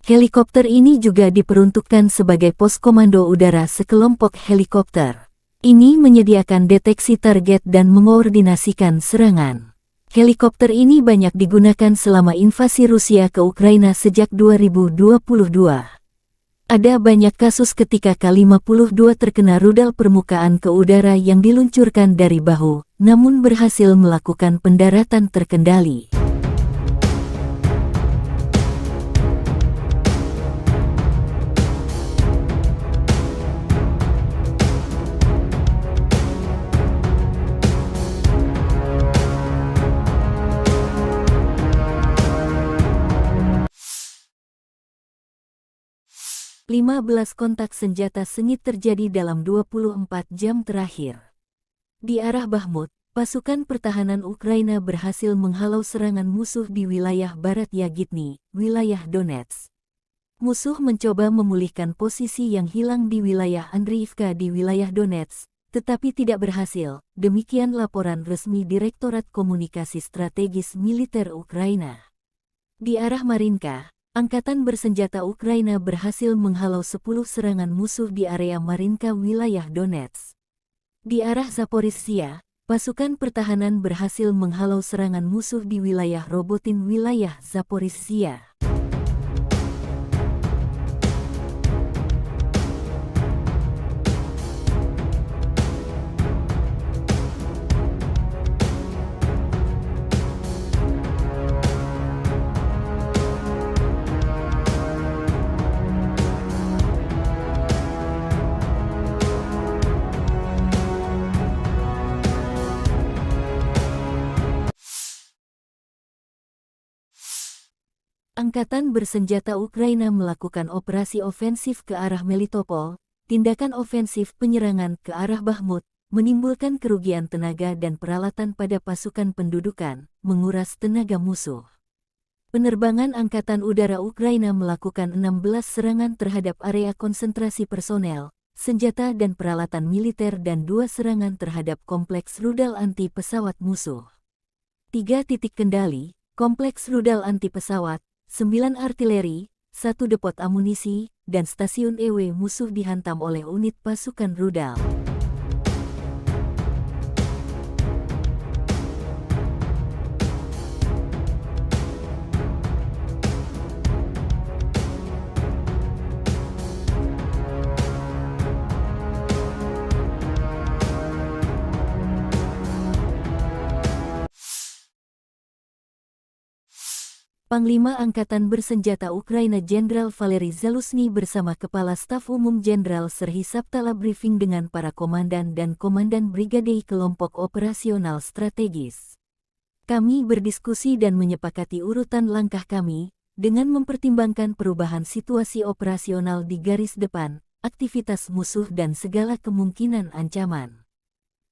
Helikopter ini juga diperuntukkan sebagai pos komando udara sekelompok helikopter. Ini menyediakan deteksi target dan mengkoordinasikan serangan. Helikopter ini banyak digunakan selama invasi Rusia ke Ukraina sejak 2022. Ada banyak kasus ketika K-52 terkena rudal permukaan ke udara yang diluncurkan dari bahu, namun berhasil melakukan pendaratan terkendali. Lima 15 kontak senjata sengit terjadi dalam 24 jam terakhir. Di arah Bakhmut, pasukan pertahanan Ukraina berhasil menghalau serangan musuh di wilayah barat Yagitny, wilayah Donetsk. Musuh mencoba memulihkan posisi yang hilang di wilayah Andriivka di wilayah Donetsk, tetapi tidak berhasil. Demikian laporan resmi Direktorat Komunikasi Strategis Militer Ukraina. Di arah Marinka, Angkatan Bersenjata Ukraina berhasil menghalau 10 serangan musuh di area Marinka wilayah Donetsk. Di arah Zaporizhzhia, pasukan pertahanan berhasil menghalau serangan musuh di wilayah Robotin wilayah Zaporizhzhia. Angkatan Bersenjata Ukraina melakukan operasi ofensif ke arah Melitopol. Tindakan ofensif penyerangan ke arah Bakhmut menimbulkan kerugian tenaga dan peralatan pada pasukan pendudukan, menguras tenaga musuh. Penerbangan Angkatan Udara Ukraina melakukan 16 serangan terhadap area konsentrasi personel, senjata dan peralatan militer dan 2 serangan terhadap kompleks rudal anti pesawat musuh. 3 titik kendali, kompleks rudal anti pesawat, 9 artileri, 1 depot amunisi, dan stasiun EW musuh dihantam oleh unit pasukan rudal. Panglima Angkatan Bersenjata Ukraina Jenderal Valery Zaluzhny bersama Kepala Staf Umum Jenderal Serhiy Sabtala briefing dengan para komandan dan komandan brigade kelompok operasional strategis. Kami berdiskusi dan menyepakati urutan langkah kami, dengan mempertimbangkan perubahan situasi operasional di garis depan, aktivitas musuh dan segala kemungkinan ancaman.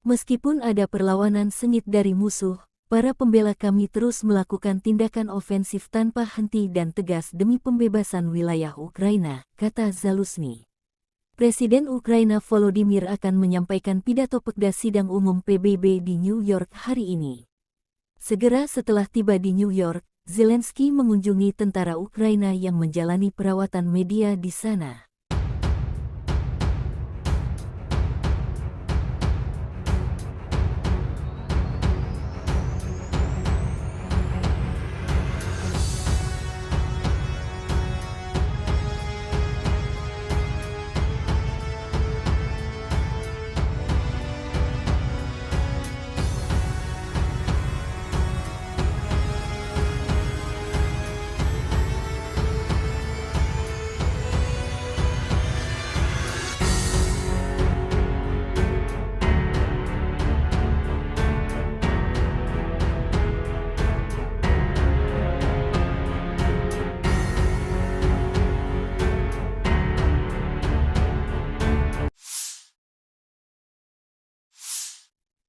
Meskipun ada perlawanan sengit dari musuh, para pembela kami terus melakukan tindakan ofensif tanpa henti dan tegas demi pembebasan wilayah Ukraina, kata Zaluzhny. Presiden Ukraina Volodymyr akan menyampaikan pidato Pekda Sidang Umum PBB di New York hari ini. Segera setelah tiba di New York, Zelensky mengunjungi tentara Ukraina yang menjalani perawatan media di sana.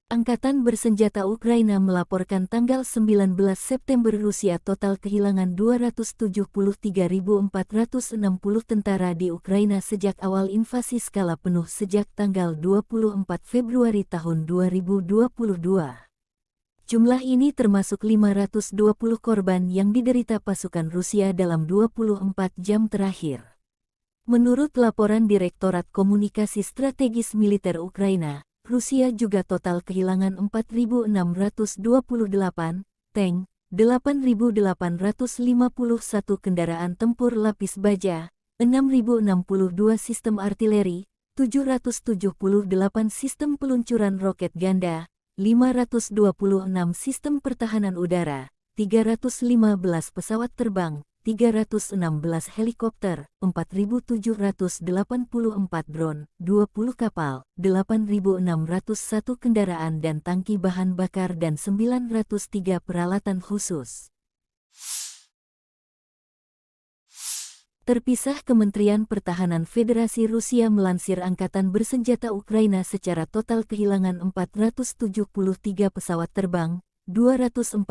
Angkatan Bersenjata Ukraina melaporkan tanggal 19 September Rusia total kehilangan 273.460 tentara di Ukraina sejak awal invasi skala penuh sejak tanggal 24 Februari tahun 2022. Jumlah ini termasuk 520 korban yang diderita pasukan Rusia dalam 24 jam terakhir. Menurut laporan Direktorat Komunikasi Strategis Militer Ukraina, Rusia juga total kehilangan 4.628 tank, 8.851 kendaraan tempur lapis baja, 6.062 sistem artileri, 778 sistem peluncuran roket ganda, 526 sistem pertahanan udara, 315 pesawat terbang, 316 helikopter, 4.784 drone, 20 kapal, 8.601 kendaraan dan tangki bahan bakar dan 903 peralatan khusus. Terpisah, Kementerian Pertahanan Federasi Rusia melansir Angkatan Bersenjata Ukraina secara total kehilangan 473 pesawat terbang, 249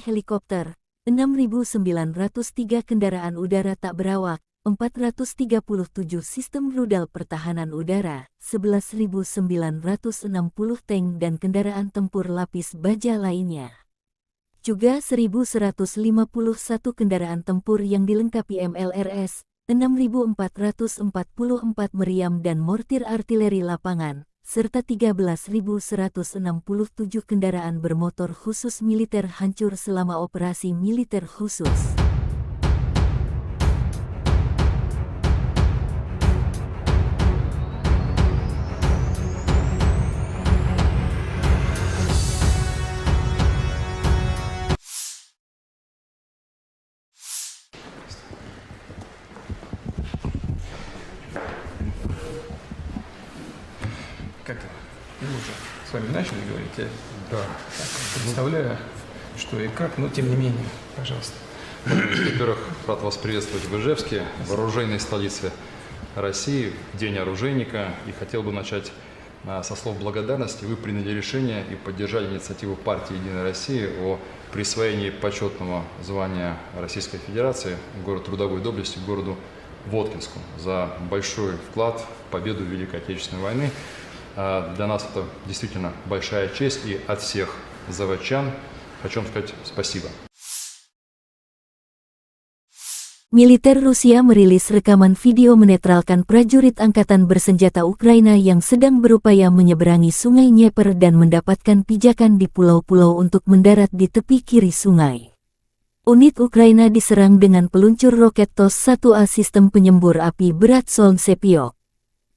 helikopter, 6.903 kendaraan udara tak berawak, 437 sistem rudal pertahanan udara, 11.960 tank dan kendaraan tempur lapis baja lainnya. Juga 1.151 kendaraan tempur yang dilengkapi MLRS, 6.444 meriam dan mortir artileri lapangan, serta 13.167 kendaraan bermotor khusus militer hancur selama operasi militer khusus. Как мы уже с вами начали говорить, я Да. представляю, что и как, но тем не менее, пожалуйста. Во-первых, рад вас приветствовать в Ижевске, в оружейной столице России, в День оружейника. И хотел бы начать со слов благодарности. Вы приняли решение и поддержали инициативу партии «Единая Россия» о присвоении почетного звания Российской Федерации город трудовой доблести городу Воткинску за большой вклад в победу в Великой Отечественной войны. Для нас это действительно большая честь, и от всех заводчан хочу вам сказать спасибо. Militer Rusia merilis rekaman video menetralkan prajurit angkatan bersenjata Ukraina yang sedang berupaya menyeberangi sungai Dnieper dan mendapatkan pijakan di pulau-pulau untuk mendarat di tepi kiri sungai. Unit Ukraina diserang dengan peluncur roket TOS-1A sistem penyembur api berat Solntsepyok.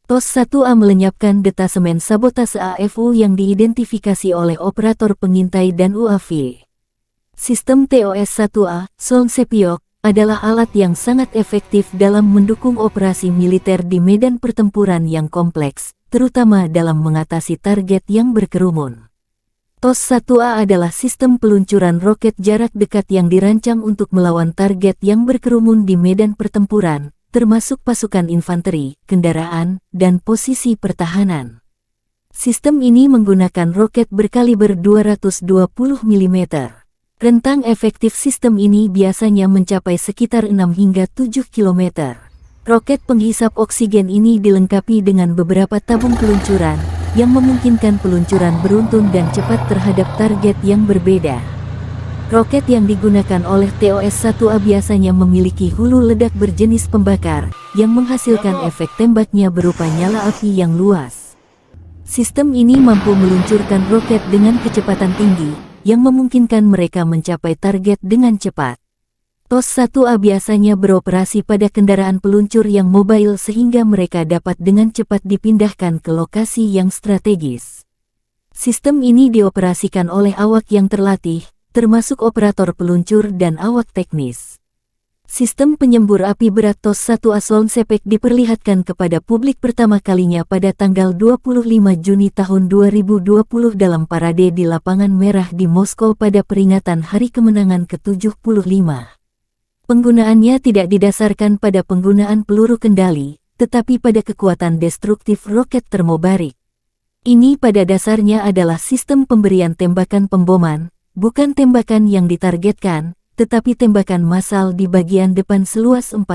TOS-1A melenyapkan detasemen sabotase AFU yang diidentifikasi oleh operator pengintai dan UAV. Sistem TOS-1A, Solntsepyok, adalah alat yang sangat efektif dalam mendukung operasi militer di medan pertempuran yang kompleks, terutama dalam mengatasi target yang berkerumun. TOS-1A adalah sistem peluncuran roket jarak dekat yang dirancang untuk melawan target yang berkerumun di medan pertempuran, termasuk pasukan infanteri, kendaraan, dan posisi pertahanan. Sistem ini menggunakan roket berkaliber 220 mm. Rentang efektif sistem ini biasanya mencapai sekitar 6 hingga 7 km. Roket penghisap oksigen ini dilengkapi dengan beberapa tabung peluncuran, yang memungkinkan peluncuran beruntun dan cepat terhadap target yang berbeda. Roket yang digunakan oleh TOS-1A biasanya memiliki hulu ledak berjenis pembakar, yang menghasilkan efek tembaknya berupa nyala api yang luas. Sistem ini mampu meluncurkan roket dengan kecepatan tinggi, yang memungkinkan mereka mencapai target dengan cepat. TOS-1A biasanya beroperasi pada kendaraan peluncur yang mobile sehingga mereka dapat dengan cepat dipindahkan ke lokasi yang strategis. Sistem ini dioperasikan oleh awak yang terlatih, termasuk operator peluncur dan awak teknis. Sistem penyembur api berat TOS-1A Solntsepyok diperlihatkan kepada publik pertama kalinya pada tanggal 25 Juni tahun 2020 dalam parade di Lapangan Merah di Moskow pada peringatan Hari Kemenangan ke-75. Penggunaannya tidak didasarkan pada penggunaan peluru kendali, tetapi pada kekuatan destruktif roket termobarik. Ini pada dasarnya adalah sistem pemberian tembakan pemboman, bukan tembakan yang ditargetkan, tetapi tembakan massal di bagian depan seluas 40.000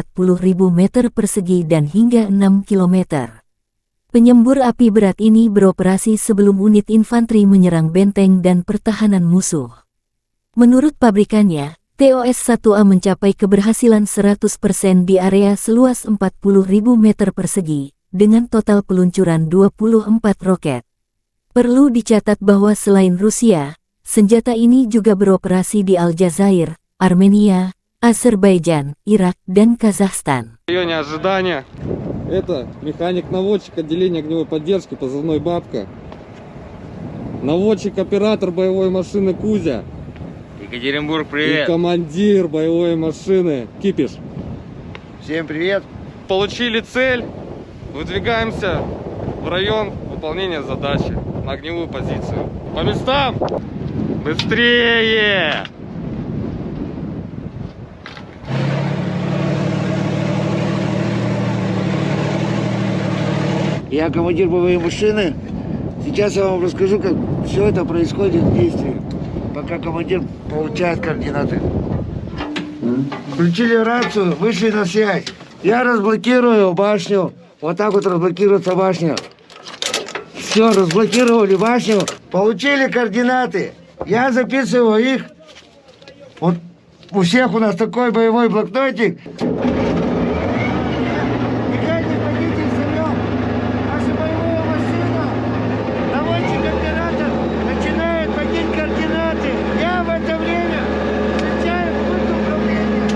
meter persegi dan hingga 6 km. Penyembur api berat ini beroperasi sebelum unit infanteri menyerang benteng dan pertahanan musuh. Menurut pabrikannya, TOS-1A mencapai keberhasilan 100% di area seluas 40.000 meter persegi, dengan total peluncuran 24 roket. Perlu dicatat bahwa selain Rusia, senjata ini juga beroperasi di Aljazair, Armenia, Azerbaijan, Irak, dan Kazakhstan. В районе ожидания. Это механик-наводчик отделения огневой поддержки, позывной «Бабка». Наводчик-оператор боевой машины «Кузя». Екатеринбург, И привет! командир боевой машины «Кипиш». Всем привет! Получили цель. Выдвигаемся в район выполнения задачи на огневую позицию. По местам! Быстрее! Я командир боевой машины. Сейчас я вам расскажу, как все это происходит в действии, пока командир получает координаты. Включили рацию, вышли на связь. Я разблокирую башню. Вот так вот разблокируется башня. Все, разблокировали башню. Получили координаты. Я записываю их. Вот у всех у нас такой боевой блокнотик. Бегайте, пойдите, взорвем. Наша боевая машина. Наводчик оператор начинает вводить координаты. Я в это время включаю пульт управления.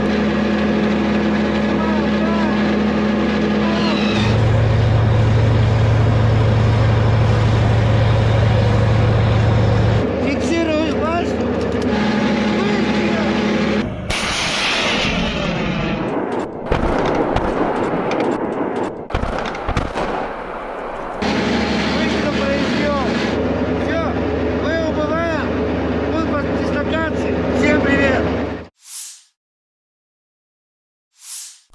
Фиксирую башню. Вышка произвел. Все, мы убываем. Пункт по дислокации. Всем привет.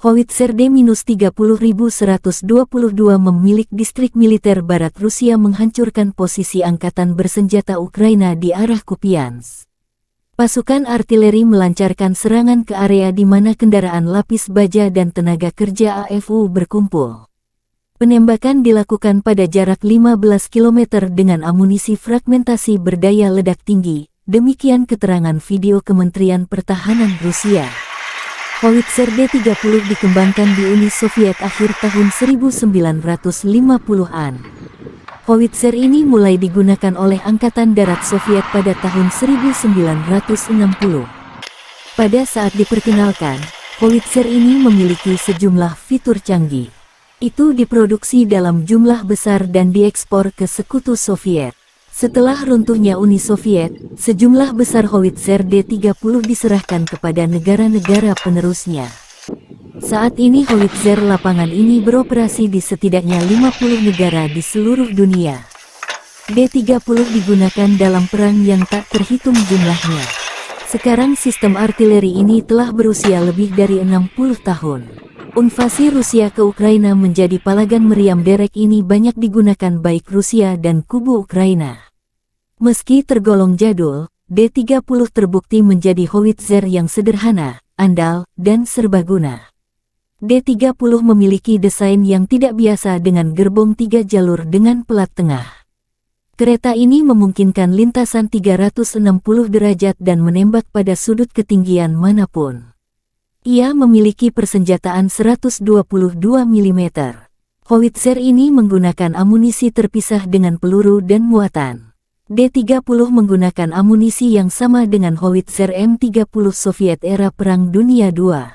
Howitzer D-30122 memilik distrik militer barat Rusia menghancurkan posisi angkatan bersenjata Ukraina di arah Kupiansk. Pasukan artileri melancarkan serangan ke area di mana kendaraan lapis baja dan tenaga kerja AFU berkumpul. Penembakan dilakukan pada jarak 15 km dengan amunisi fragmentasi berdaya ledak tinggi, demikian keterangan video Kementerian Pertahanan Rusia. Howitzer D-30 dikembangkan di Uni Soviet akhir tahun 1950-an. Howitzer ini mulai digunakan oleh Angkatan Darat Soviet pada tahun 1960. Pada saat diperkenalkan, Howitzer ini memiliki sejumlah fitur canggih. Itu diproduksi dalam jumlah besar dan diekspor ke Sekutu Soviet. Setelah runtuhnya Uni Soviet, sejumlah besar Howitzer D-30 diserahkan kepada negara-negara penerusnya. Saat ini Howitzer lapangan ini beroperasi di setidaknya 50 negara di seluruh dunia. D-30 digunakan dalam perang yang tak terhitung jumlahnya. Sekarang sistem artileri ini telah berusia lebih dari 60 tahun. Invasi Rusia ke Ukraina menjadi palagan meriam derek ini banyak digunakan baik Rusia dan kubu Ukraina. Meski tergolong jadul, D-30 terbukti menjadi howitzer yang sederhana, andal, dan serbaguna. D-30 memiliki desain yang tidak biasa dengan gerbong 3 jalur dengan pelat tengah. Kereta ini memungkinkan lintasan 360 derajat dan menembak pada sudut ketinggian manapun. Ia memiliki persenjataan 122 mm. Howitzer ini menggunakan amunisi terpisah dengan peluru dan muatan. D-30 menggunakan amunisi yang sama dengan howitzer M30 Soviet era Perang Dunia II.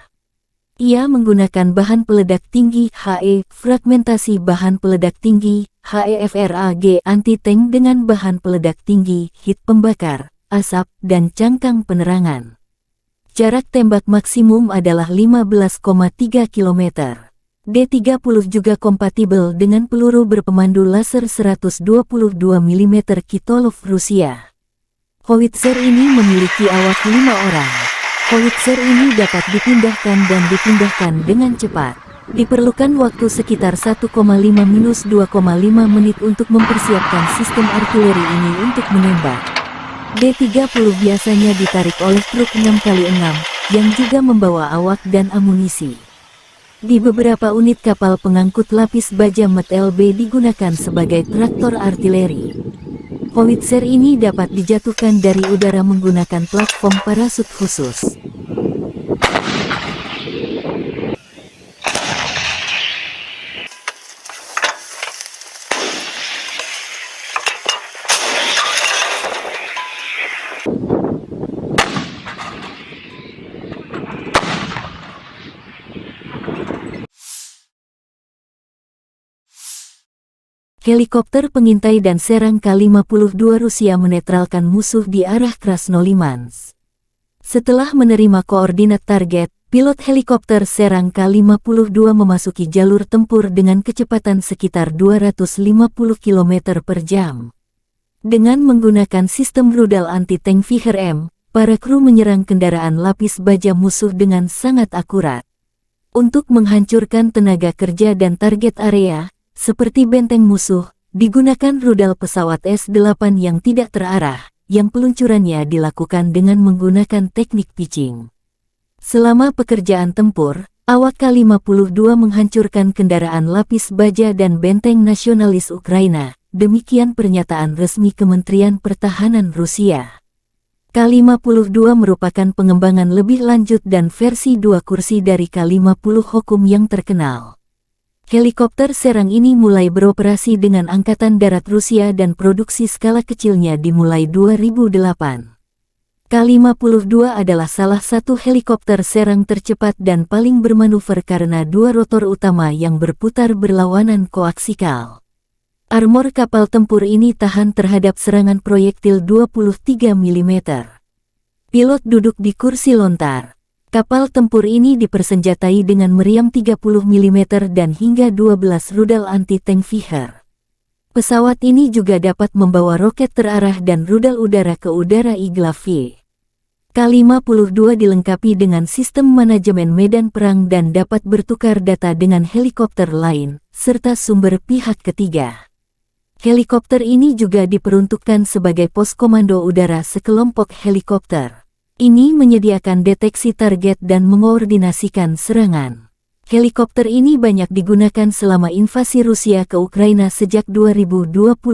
Ia menggunakan bahan peledak tinggi HE, fragmentasi bahan peledak tinggi HEFRAG anti-tank dengan bahan peledak tinggi, hit pembakar, asap, dan cangkang penerangan. Jarak tembak maksimum adalah 15,3 km. D-30 juga kompatibel dengan peluru berpemandu laser 122 mm Kitolov Rusia. Howitzer ini memiliki awak 5 orang. Howitzer ini dapat dipindahkan dan dipindahkan dengan cepat. Diperlukan waktu sekitar 1,5–2,5 menit untuk mempersiapkan sistem artileri ini untuk menembak. D-30 biasanya ditarik oleh truk 6x6, yang juga membawa awak dan amunisi. Di beberapa unit kapal pengangkut lapis baja MT-LB digunakan sebagai traktor artileri. Howitzer ini dapat dijatuhkan dari udara menggunakan platform parasut khusus. Helikopter pengintai dan serang K-52 Rusia menetralkan musuh di arah Krasnolimansk. Setelah menerima koordinat target, pilot helikopter serang K-52 memasuki jalur tempur dengan kecepatan sekitar 250 km per jam. Dengan menggunakan sistem rudal anti-tank Viher-M, para kru menyerang kendaraan lapis baja musuh dengan sangat akurat. Untuk menghancurkan tenaga kerja dan target area, seperti benteng musuh, digunakan rudal pesawat S-8 yang tidak terarah, yang peluncurannya dilakukan dengan menggunakan teknik pitching. Selama pekerjaan tempur, Awak K-52 menghancurkan kendaraan lapis baja dan benteng nasionalis Ukraina, demikian pernyataan resmi Kementerian Pertahanan Rusia. K-52 merupakan pengembangan lebih lanjut dan versi 2 kursi dari K-50 Hokum yang terkenal. Helikopter serang ini mulai beroperasi dengan Angkatan Darat Rusia dan produksi skala kecilnya dimulai 2008. K-52 adalah salah satu helikopter serang tercepat dan paling bermanuver karena 2 rotor utama yang berputar berlawanan koaksikal. Armor kapal tempur ini tahan terhadap serangan proyektil 23 mm. Pilot duduk di kursi lontar. Kapal tempur ini dipersenjatai dengan meriam 30 mm dan hingga 12 rudal anti-tank Viher. Pesawat ini juga dapat membawa roket terarah dan rudal udara ke udara Igla-V. K-52 dilengkapi dengan sistem manajemen medan perang dan dapat bertukar data dengan helikopter lain, serta sumber pihak ketiga. Helikopter ini juga diperuntukkan sebagai pos komando udara sekelompok helikopter. Ini menyediakan deteksi target dan mengoordinasikan serangan. Helikopter ini banyak digunakan selama invasi Rusia ke Ukraina sejak 2022.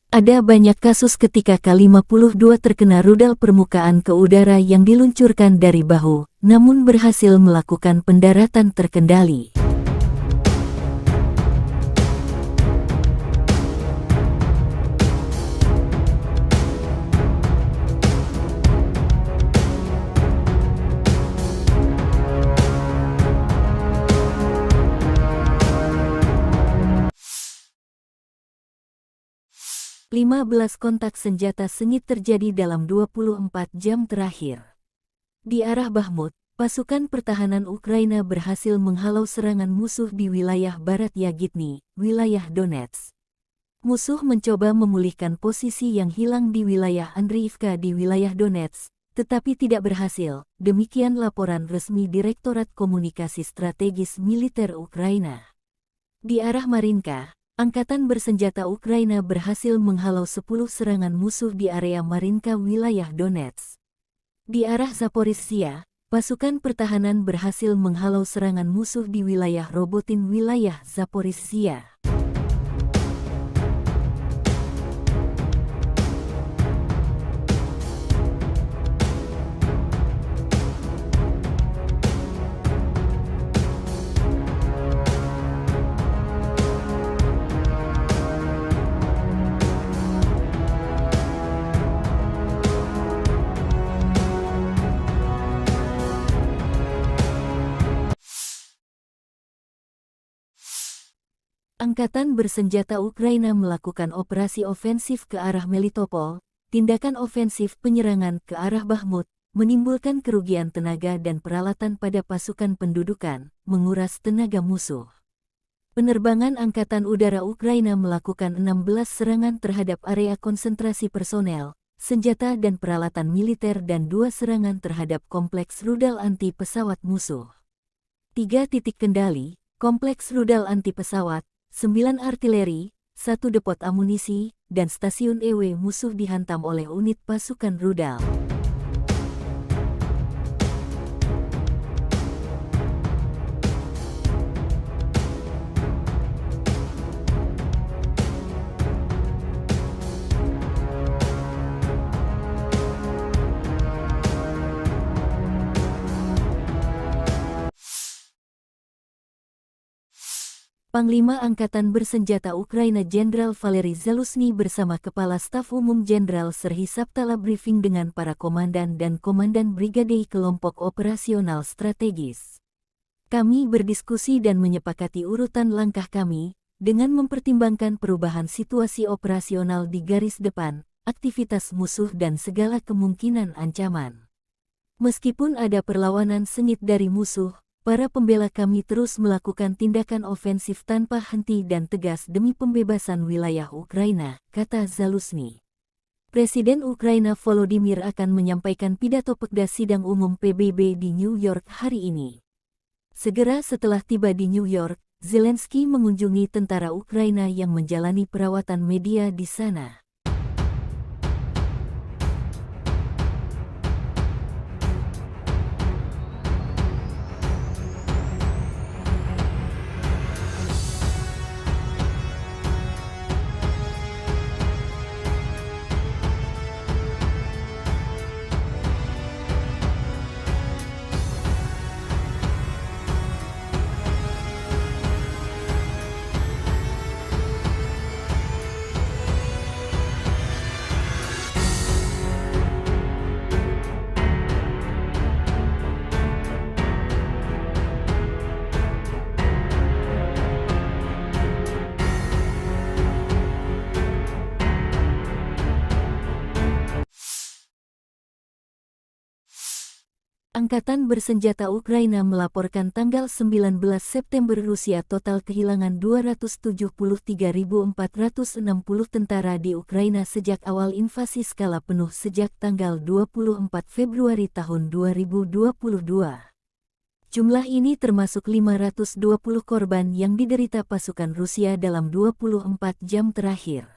Ada banyak kasus ketika K-52 terkena rudal permukaan ke udara yang diluncurkan dari bahu, namun berhasil melakukan pendaratan terkendali. Lima 15 kontak senjata sengit terjadi dalam 24 jam terakhir. Di arah Bakhmut, pasukan pertahanan Ukraina berhasil menghalau serangan musuh di wilayah barat Yagitny, wilayah Donetsk. Musuh mencoba memulihkan posisi yang hilang di wilayah Andriivka di wilayah Donetsk, tetapi tidak berhasil, demikian laporan resmi Direktorat Komunikasi Strategis Militer Ukraina. Di arah Marinka, Angkatan bersenjata Ukraina berhasil menghalau 10 serangan musuh di area Marinka wilayah Donetsk. Di arah Zaporizhzhia, pasukan pertahanan berhasil menghalau serangan musuh di wilayah Robotin wilayah Zaporizhzhia. Angkatan bersenjata Ukraina melakukan operasi ofensif ke arah Melitopol. Tindakan ofensif penyerangan ke arah Bakhmut menimbulkan kerugian tenaga dan peralatan pada pasukan pendudukan, menguras tenaga musuh. Penerbangan Angkatan Udara Ukraina melakukan 16 serangan terhadap area konsentrasi personel, senjata dan peralatan militer dan 2 serangan terhadap kompleks rudal anti pesawat musuh. 3 titik kendali, kompleks rudal anti pesawat, 9 artileri, 1 depot amunisi, dan stasiun EW musuh dihantam oleh unit pasukan rudal. Panglima Angkatan Bersenjata Ukraina Jenderal Valery Zaluzhny bersama Kepala Staf Umum Jenderal Serhiy Sabtala briefing dengan para komandan dan komandan brigade kelompok operasional strategis. Kami berdiskusi dan menyepakati urutan langkah kami, dengan mempertimbangkan perubahan situasi operasional di garis depan, aktivitas musuh dan segala kemungkinan ancaman. Meskipun ada perlawanan sengit dari musuh, para pembela kami terus melakukan tindakan ofensif tanpa henti dan tegas demi pembebasan wilayah Ukraina, kata Zaluzhny. Presiden Ukraina Volodymyr akan menyampaikan pidato Pekda Sidang Umum PBB di New York hari ini. Segera setelah tiba di New York, Zelensky mengunjungi tentara Ukraina yang menjalani perawatan media di sana. Angkatan bersenjata Ukraina melaporkan tanggal 19 September Rusia total kehilangan 273.460 tentara di Ukraina sejak awal invasi skala penuh sejak tanggal 24 Februari tahun 2022. Jumlah ini termasuk 520 korban yang diderita pasukan Rusia dalam 24 jam terakhir.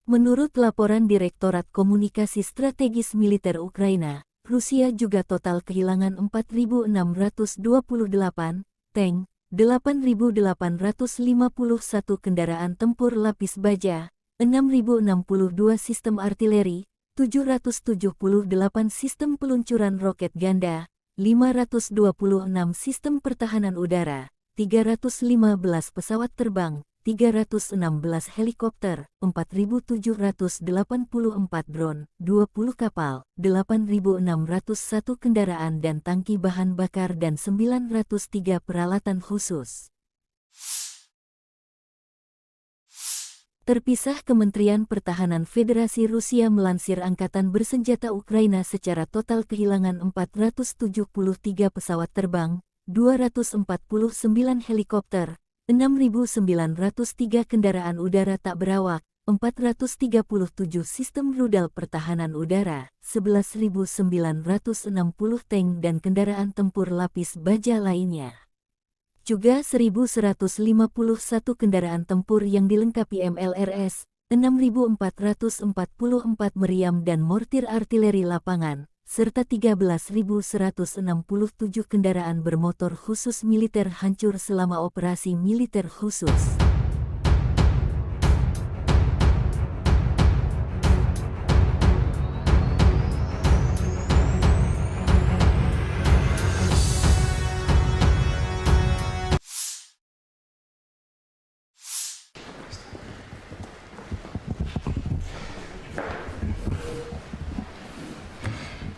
Menurut laporan Direktorat Komunikasi Strategis Militer Ukraina, Rusia juga total kehilangan 4.628 tank, 8.851 kendaraan tempur lapis baja, 6.062 sistem artileri, 778 sistem peluncuran roket ganda, 526 sistem pertahanan udara, 315 pesawat terbang, 316 helikopter, 4.784 drone, 20 kapal, 8.601 kendaraan dan tangki bahan bakar dan 903 peralatan khusus. Terpisah, Kementerian Pertahanan Federasi Rusia melansir Angkatan Bersenjata Ukraina secara total kehilangan 473 pesawat terbang, 249 helikopter, 6.903 kendaraan udara tak berawak, 437 sistem rudal pertahanan udara, 11.960 tank dan kendaraan tempur lapis baja lainnya. Juga 1.151 kendaraan tempur yang dilengkapi MLRS, 6.444 meriam dan mortir artileri lapangan, serta 13.167 kendaraan bermotor khusus militer hancur selama operasi militer khusus.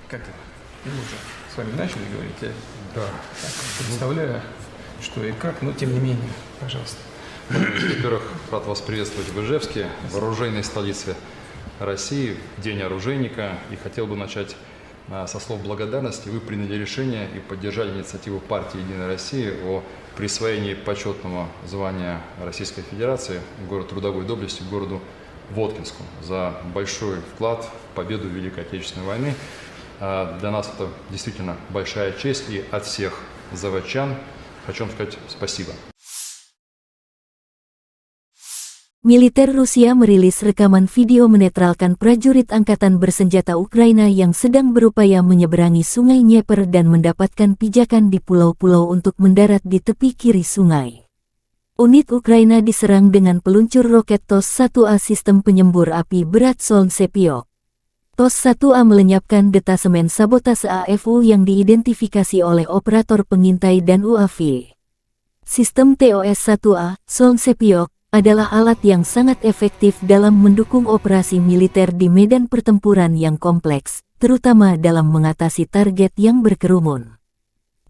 Как это? Мы уже с вами начали говорить, я Да. так представляю, что и как, но тем не менее, пожалуйста. Во-первых, рад вас приветствовать в Ижевске, в оружейной столице России, в День оружейника. И хотел бы начать со слов благодарности. Вы приняли решение и поддержали инициативу партии «Единая Россия» о присвоении почетного звания Российской Федерации город трудовой доблести городу Воткинску за большой вклад в победу в Великой Отечественной войны. Для нас это действительно большая честь, и от всех заводчан хочу вам сказать спасибо. Militer Rusia merilis rekaman video menetralkan prajurit Angkatan Bersenjata Ukraina yang sedang berupaya menyeberangi Sungai Dnieper dan mendapatkan pijakan di pulau-pulau untuk mendarat di tepi kiri sungai. Unit Ukraina diserang dengan peluncur roket TOS-1A sistem penyembur api berat Solntsepyok. TOS-1A melenyapkan detasemen sabotase AFU yang diidentifikasi oleh operator pengintai dan UAV. Sistem TOS-1A, Solntsepyok, adalah alat yang sangat efektif dalam mendukung operasi militer di medan pertempuran yang kompleks, terutama dalam mengatasi target yang berkerumun.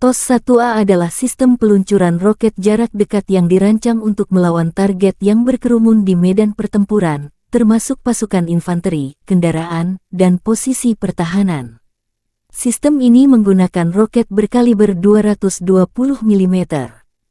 TOS-1A adalah sistem peluncuran roket jarak dekat yang dirancang untuk melawan target yang berkerumun di medan pertempuran, termasuk pasukan infanteri, kendaraan, dan posisi pertahanan. Sistem ini menggunakan roket berkaliber 220 mm.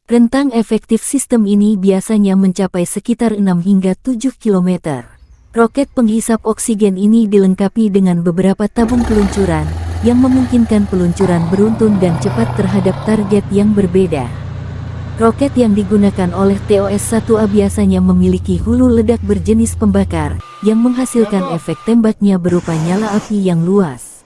Rentang efektif sistem ini biasanya mencapai sekitar 6 hingga 7 km. Roket penghisap oksigen ini dilengkapi dengan beberapa tabung peluncuran, yang memungkinkan peluncuran beruntun dan cepat terhadap target yang berbeda. Roket yang digunakan oleh TOS-1A biasanya memiliki hulu ledak berjenis pembakar, yang menghasilkan efek tembaknya berupa nyala api yang luas.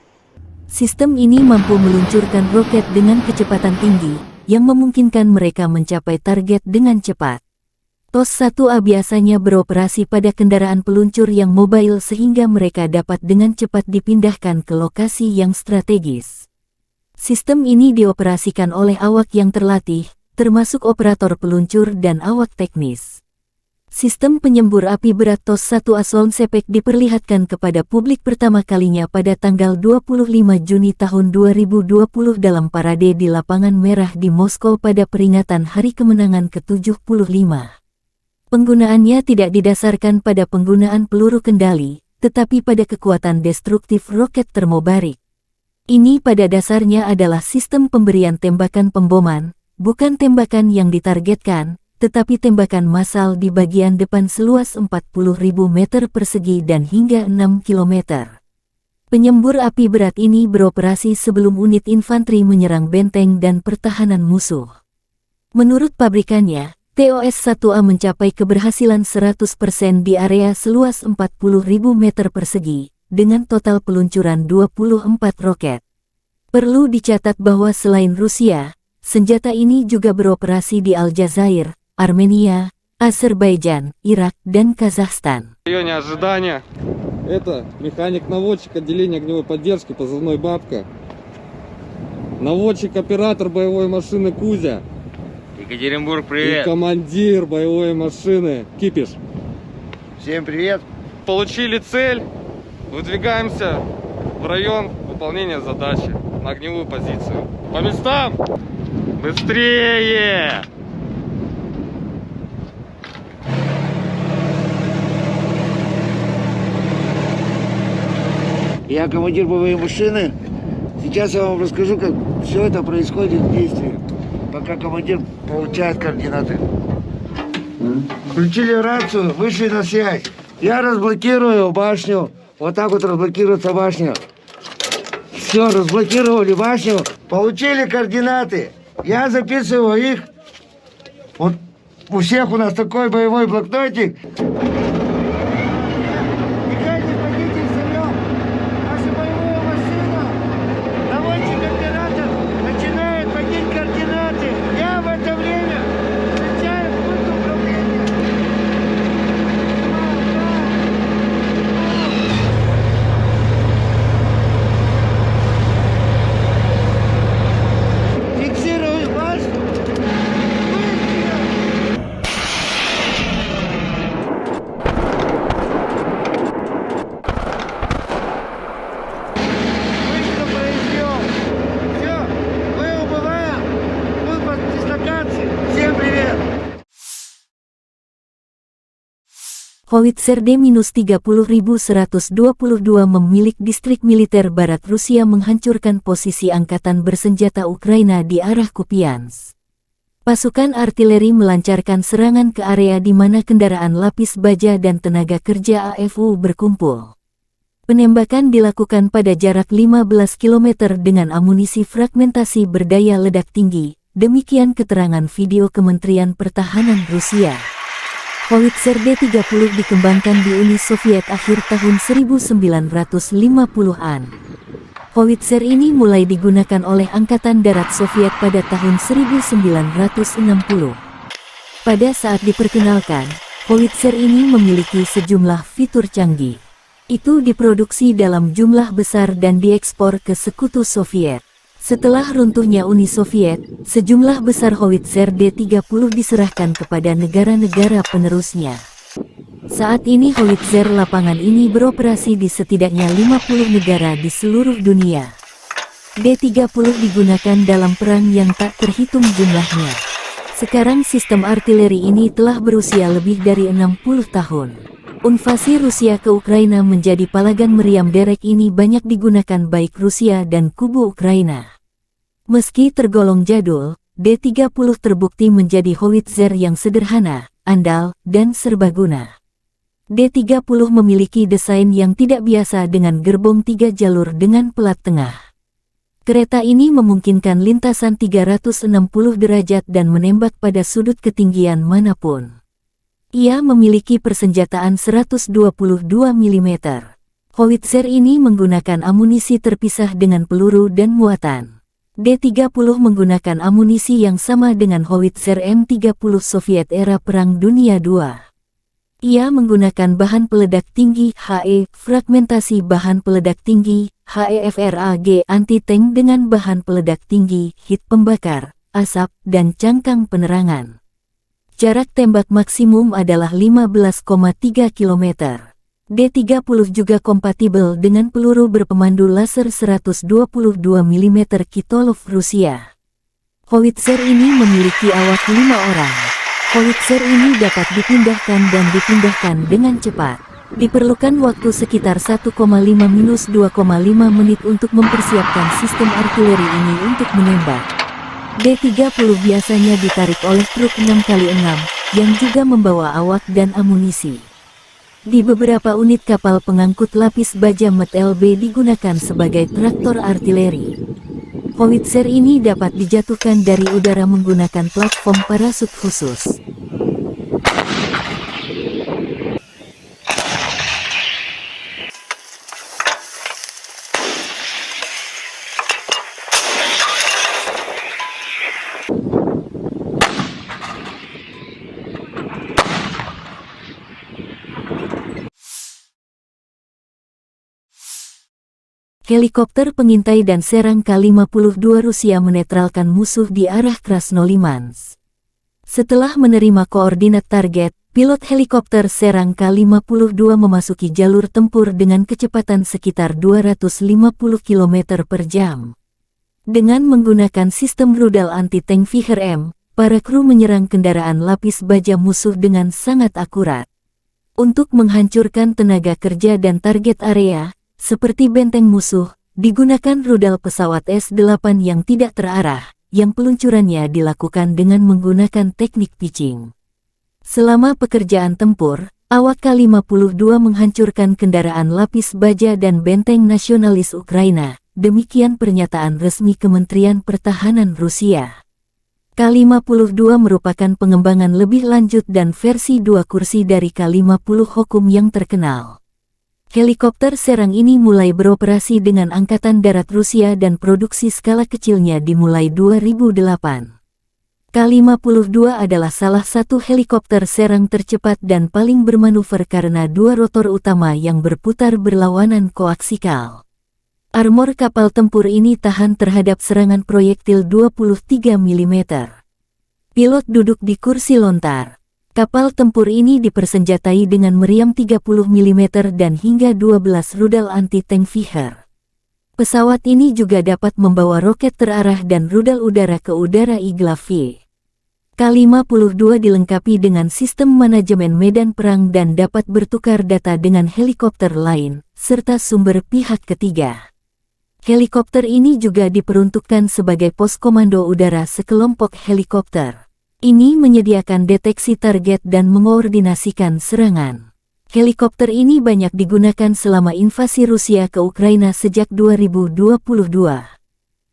Sistem ini mampu meluncurkan roket dengan kecepatan tinggi, yang memungkinkan mereka mencapai target dengan cepat. TOS-1A biasanya beroperasi pada kendaraan peluncur yang mobile sehingga mereka dapat dengan cepat dipindahkan ke lokasi yang strategis. Sistem ini dioperasikan oleh awak yang terlatih, termasuk operator peluncur dan awak teknis. Sistem penyembur api berat TOS-1A Solntsepyok diperlihatkan kepada publik pertama kalinya pada tanggal 25 Juni tahun 2020 dalam parade di Lapangan Merah di Moskow pada peringatan Hari Kemenangan ke-75. Penggunaannya tidak didasarkan pada penggunaan peluru kendali, tetapi pada kekuatan destruktif roket termobarik. Ini pada dasarnya adalah sistem pemberian tembakan pemboman, bukan tembakan yang ditargetkan, tetapi tembakan massal di bagian depan seluas 40.000 meter persegi dan hingga 6 km. Penyembur api berat ini beroperasi sebelum unit infanteri menyerang benteng dan pertahanan musuh. Menurut pabrikannya, TOS-1A mencapai keberhasilan 100% di area seluas 40.000 meter persegi, dengan total peluncuran 24 roket. Perlu dicatat bahwa selain Rusia, senjata ini juga beroperasi di Aljazair, Armenia, Azerbaijan, Irak, dan Kazakhstan. В районе ожидания. Это механик-наводчик отделения огневой поддержки, позывной «Бабка». Наводчик-оператор боевой машины «Кузя». Екатеринбург, И привет! командир боевой машины «Кипиш». Всем привет. Получили цель. Выдвигаемся в район выполнения задачи на огневую позицию. По местам! Быстрее! Я командир боевой машины. Сейчас я вам расскажу, как все это происходит в действии, пока командир получает координаты. Включили рацию, вышли на связь. Я разблокирую башню. Вот так вот разблокируется башня. Все, разблокировали башню. Получили координаты. Я записываю их. Вот у всех у нас такой боевой блокнотик. Howitzer D-30122 memilik distrik militer barat Rusia menghancurkan posisi angkatan bersenjata Ukraina di arah Kupiansk. Pasukan artileri melancarkan serangan ke area di mana kendaraan lapis baja dan tenaga kerja AFU berkumpul. Penembakan dilakukan pada jarak 15 km dengan amunisi fragmentasi berdaya ledak tinggi, demikian keterangan video Kementerian Pertahanan Rusia. Howitzer D-30 dikembangkan di Uni Soviet akhir tahun 1950-an. Howitzer ini mulai digunakan oleh Angkatan Darat Soviet pada tahun 1960. Pada saat diperkenalkan, Howitzer ini memiliki sejumlah fitur canggih. Itu diproduksi dalam jumlah besar dan diekspor ke Sekutu Soviet. Setelah runtuhnya Uni Soviet, sejumlah besar Howitzer D-30 diserahkan kepada negara-negara penerusnya. Saat ini Howitzer lapangan ini beroperasi di setidaknya 50 negara di seluruh dunia. D-30 digunakan dalam perang yang tak terhitung jumlahnya. Sekarang sistem artileri ini telah berusia lebih dari 60 tahun. Invasi Rusia ke Ukraina menjadi palagan meriam derek ini banyak digunakan baik Rusia dan kubu Ukraina. Meski tergolong jadul, D-30 terbukti menjadi howitzer yang sederhana, andal, dan serbaguna. D-30 memiliki desain yang tidak biasa dengan gerbong 3 jalur dengan pelat tengah. Kereta ini memungkinkan lintasan 360 derajat dan menembak pada sudut ketinggian manapun. Ia memiliki persenjataan 122 mm. Howitzer ini menggunakan amunisi terpisah dengan peluru dan muatan. D-30 menggunakan amunisi yang sama dengan howitzer M30 Soviet era Perang Dunia II. Ia menggunakan bahan peledak tinggi HE, fragmentasi bahan peledak tinggi HEFRAG anti-tank dengan bahan peledak tinggi, hit pembakar, asap, dan cangkang penerangan. Jarak tembak maksimum adalah 15,3 km. D-30 juga kompatibel dengan peluru berpemandu laser 122 mm Kitolov Rusia. Howitzer ini memiliki awak 5 orang. Howitzer ini dapat dipindahkan dan dipindahkan dengan cepat. Diperlukan waktu sekitar 1,5-2,5 menit untuk mempersiapkan sistem artileri ini untuk menembak. D-30 biasanya ditarik oleh truk 6x6, yang juga membawa awak dan amunisi. Di beberapa unit kapal pengangkut lapis baja MT-LB digunakan sebagai traktor artileri. Howitzer ini dapat dijatuhkan dari udara menggunakan platform parasut khusus. Helikopter pengintai dan serang K-52 Rusia menetralkan musuh di arah Krasnolimansk. Setelah menerima koordinat target, pilot helikopter serang K-52 memasuki jalur tempur dengan kecepatan sekitar 250 km per jam. Dengan menggunakan sistem rudal anti-tank Viher-M, para kru menyerang kendaraan lapis baja musuh dengan sangat akurat. Untuk menghancurkan tenaga kerja dan target area, seperti benteng musuh, digunakan rudal pesawat S-8 yang tidak terarah, yang peluncurannya dilakukan dengan menggunakan teknik pitching. Selama pekerjaan tempur, awak K-52 menghancurkan kendaraan lapis baja dan benteng nasionalis Ukraina, demikian pernyataan resmi Kementerian Pertahanan Rusia. K-52 merupakan pengembangan lebih lanjut dan versi 2 kursi dari K-50 Hokum yang terkenal. Helikopter serang ini mulai beroperasi dengan Angkatan Darat Rusia dan produksi skala kecilnya dimulai 2008. K-52 adalah salah satu helikopter serang tercepat dan paling bermanuver karena 2 rotor utama yang berputar berlawanan koaksikal. Armor kapal tempur ini tahan terhadap serangan proyektil 23 mm. Pilot duduk di kursi lontar. Kapal tempur ini dipersenjatai dengan meriam 30 mm dan hingga 12 rudal anti-tank Viher. Pesawat ini juga dapat membawa roket terarah dan rudal udara ke udara Igla-V. K-52 dilengkapi dengan sistem manajemen medan perang dan dapat bertukar data dengan helikopter lain, serta sumber pihak ketiga. Helikopter ini juga diperuntukkan sebagai pos komando udara sekelompok helikopter. Ini menyediakan deteksi target dan mengkoordinasikan serangan. Helikopter ini banyak digunakan selama invasi Rusia ke Ukraina sejak 2022.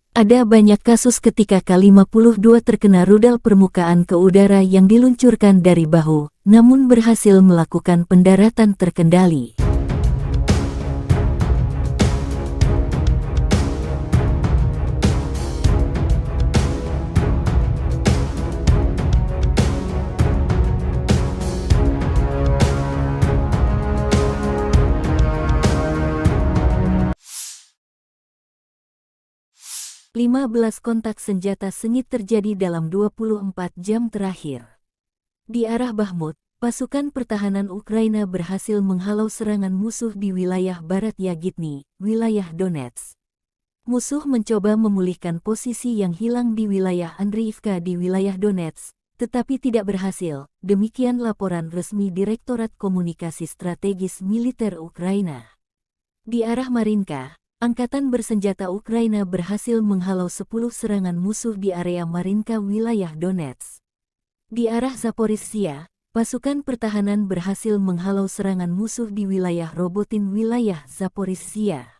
Ada banyak kasus ketika K-52 terkena rudal permukaan ke udara yang diluncurkan dari bahu, namun berhasil melakukan pendaratan terkendali. Lima 15 kontak senjata sengit terjadi dalam 24 jam terakhir. Di arah Bakhmut, pasukan pertahanan Ukraina berhasil menghalau serangan musuh di wilayah barat Yagitny, wilayah Donetsk. Musuh mencoba memulihkan posisi yang hilang di wilayah Andriivka di wilayah Donetsk, tetapi tidak berhasil, demikian laporan resmi Direktorat Komunikasi Strategis Militer Ukraina. Di arah Marinka, Angkatan bersenjata Ukraina berhasil menghalau 10 serangan musuh di area Marinka wilayah Donetsk. Di arah Zaporizhzhia, pasukan pertahanan berhasil menghalau serangan musuh di wilayah Robotin wilayah Zaporizhzhia.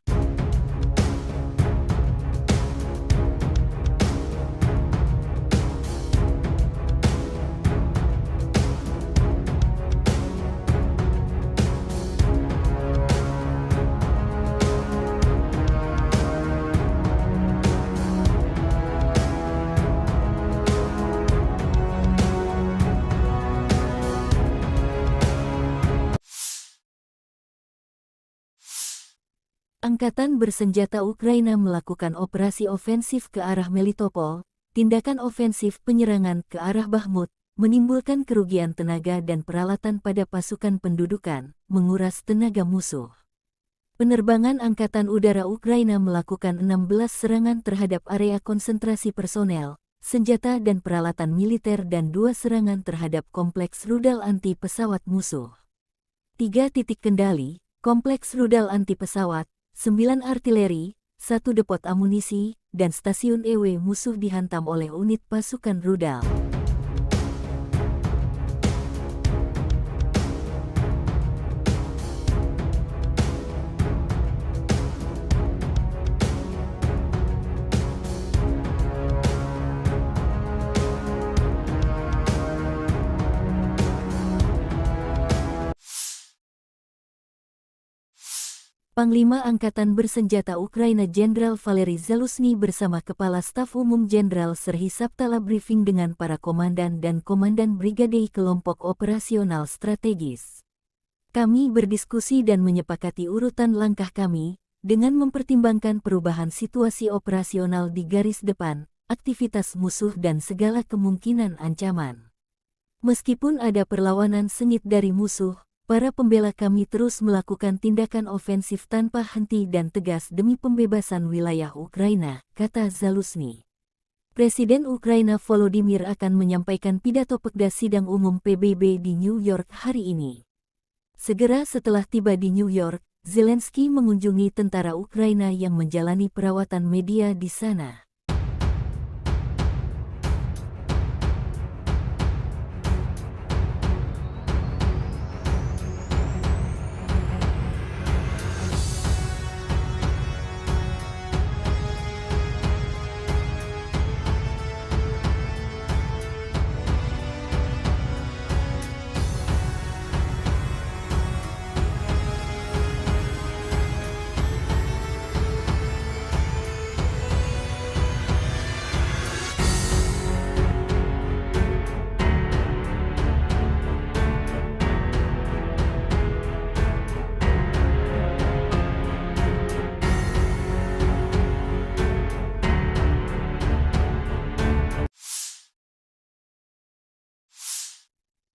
Angkatan bersenjata Ukraina melakukan operasi ofensif ke arah Melitopol, tindakan ofensif penyerangan ke arah Bakhmut, menimbulkan kerugian tenaga dan peralatan pada pasukan pendudukan, menguras tenaga musuh. Penerbangan Angkatan Udara Ukraina melakukan 16 serangan terhadap area konsentrasi personel, senjata dan peralatan militer dan 2 serangan terhadap kompleks rudal anti pesawat musuh. 3 titik kendali, kompleks rudal anti pesawat, 9 artileri, 1 depot amunisi, dan stasiun EW musuh dihantam oleh unit pasukan rudal. Panglima Angkatan Bersenjata Ukraina Jenderal Valery Zaluzhny bersama Kepala Staf Umum Jenderal Serhiy Sabtala briefing dengan para komandan dan komandan brigade kelompok operasional strategis. Kami berdiskusi dan menyepakati urutan langkah kami, dengan mempertimbangkan perubahan situasi operasional di garis depan, aktivitas musuh dan segala kemungkinan ancaman. Meskipun ada perlawanan sengit dari musuh, para pembela kami terus melakukan tindakan ofensif tanpa henti dan tegas demi pembebasan wilayah Ukraina, kata Zaluzhny. Presiden Ukraina Volodymyr akan menyampaikan pidato Pekda Sidang Umum PBB di New York hari ini. Segera setelah tiba di New York, Zelensky mengunjungi tentara Ukraina yang menjalani perawatan media di sana.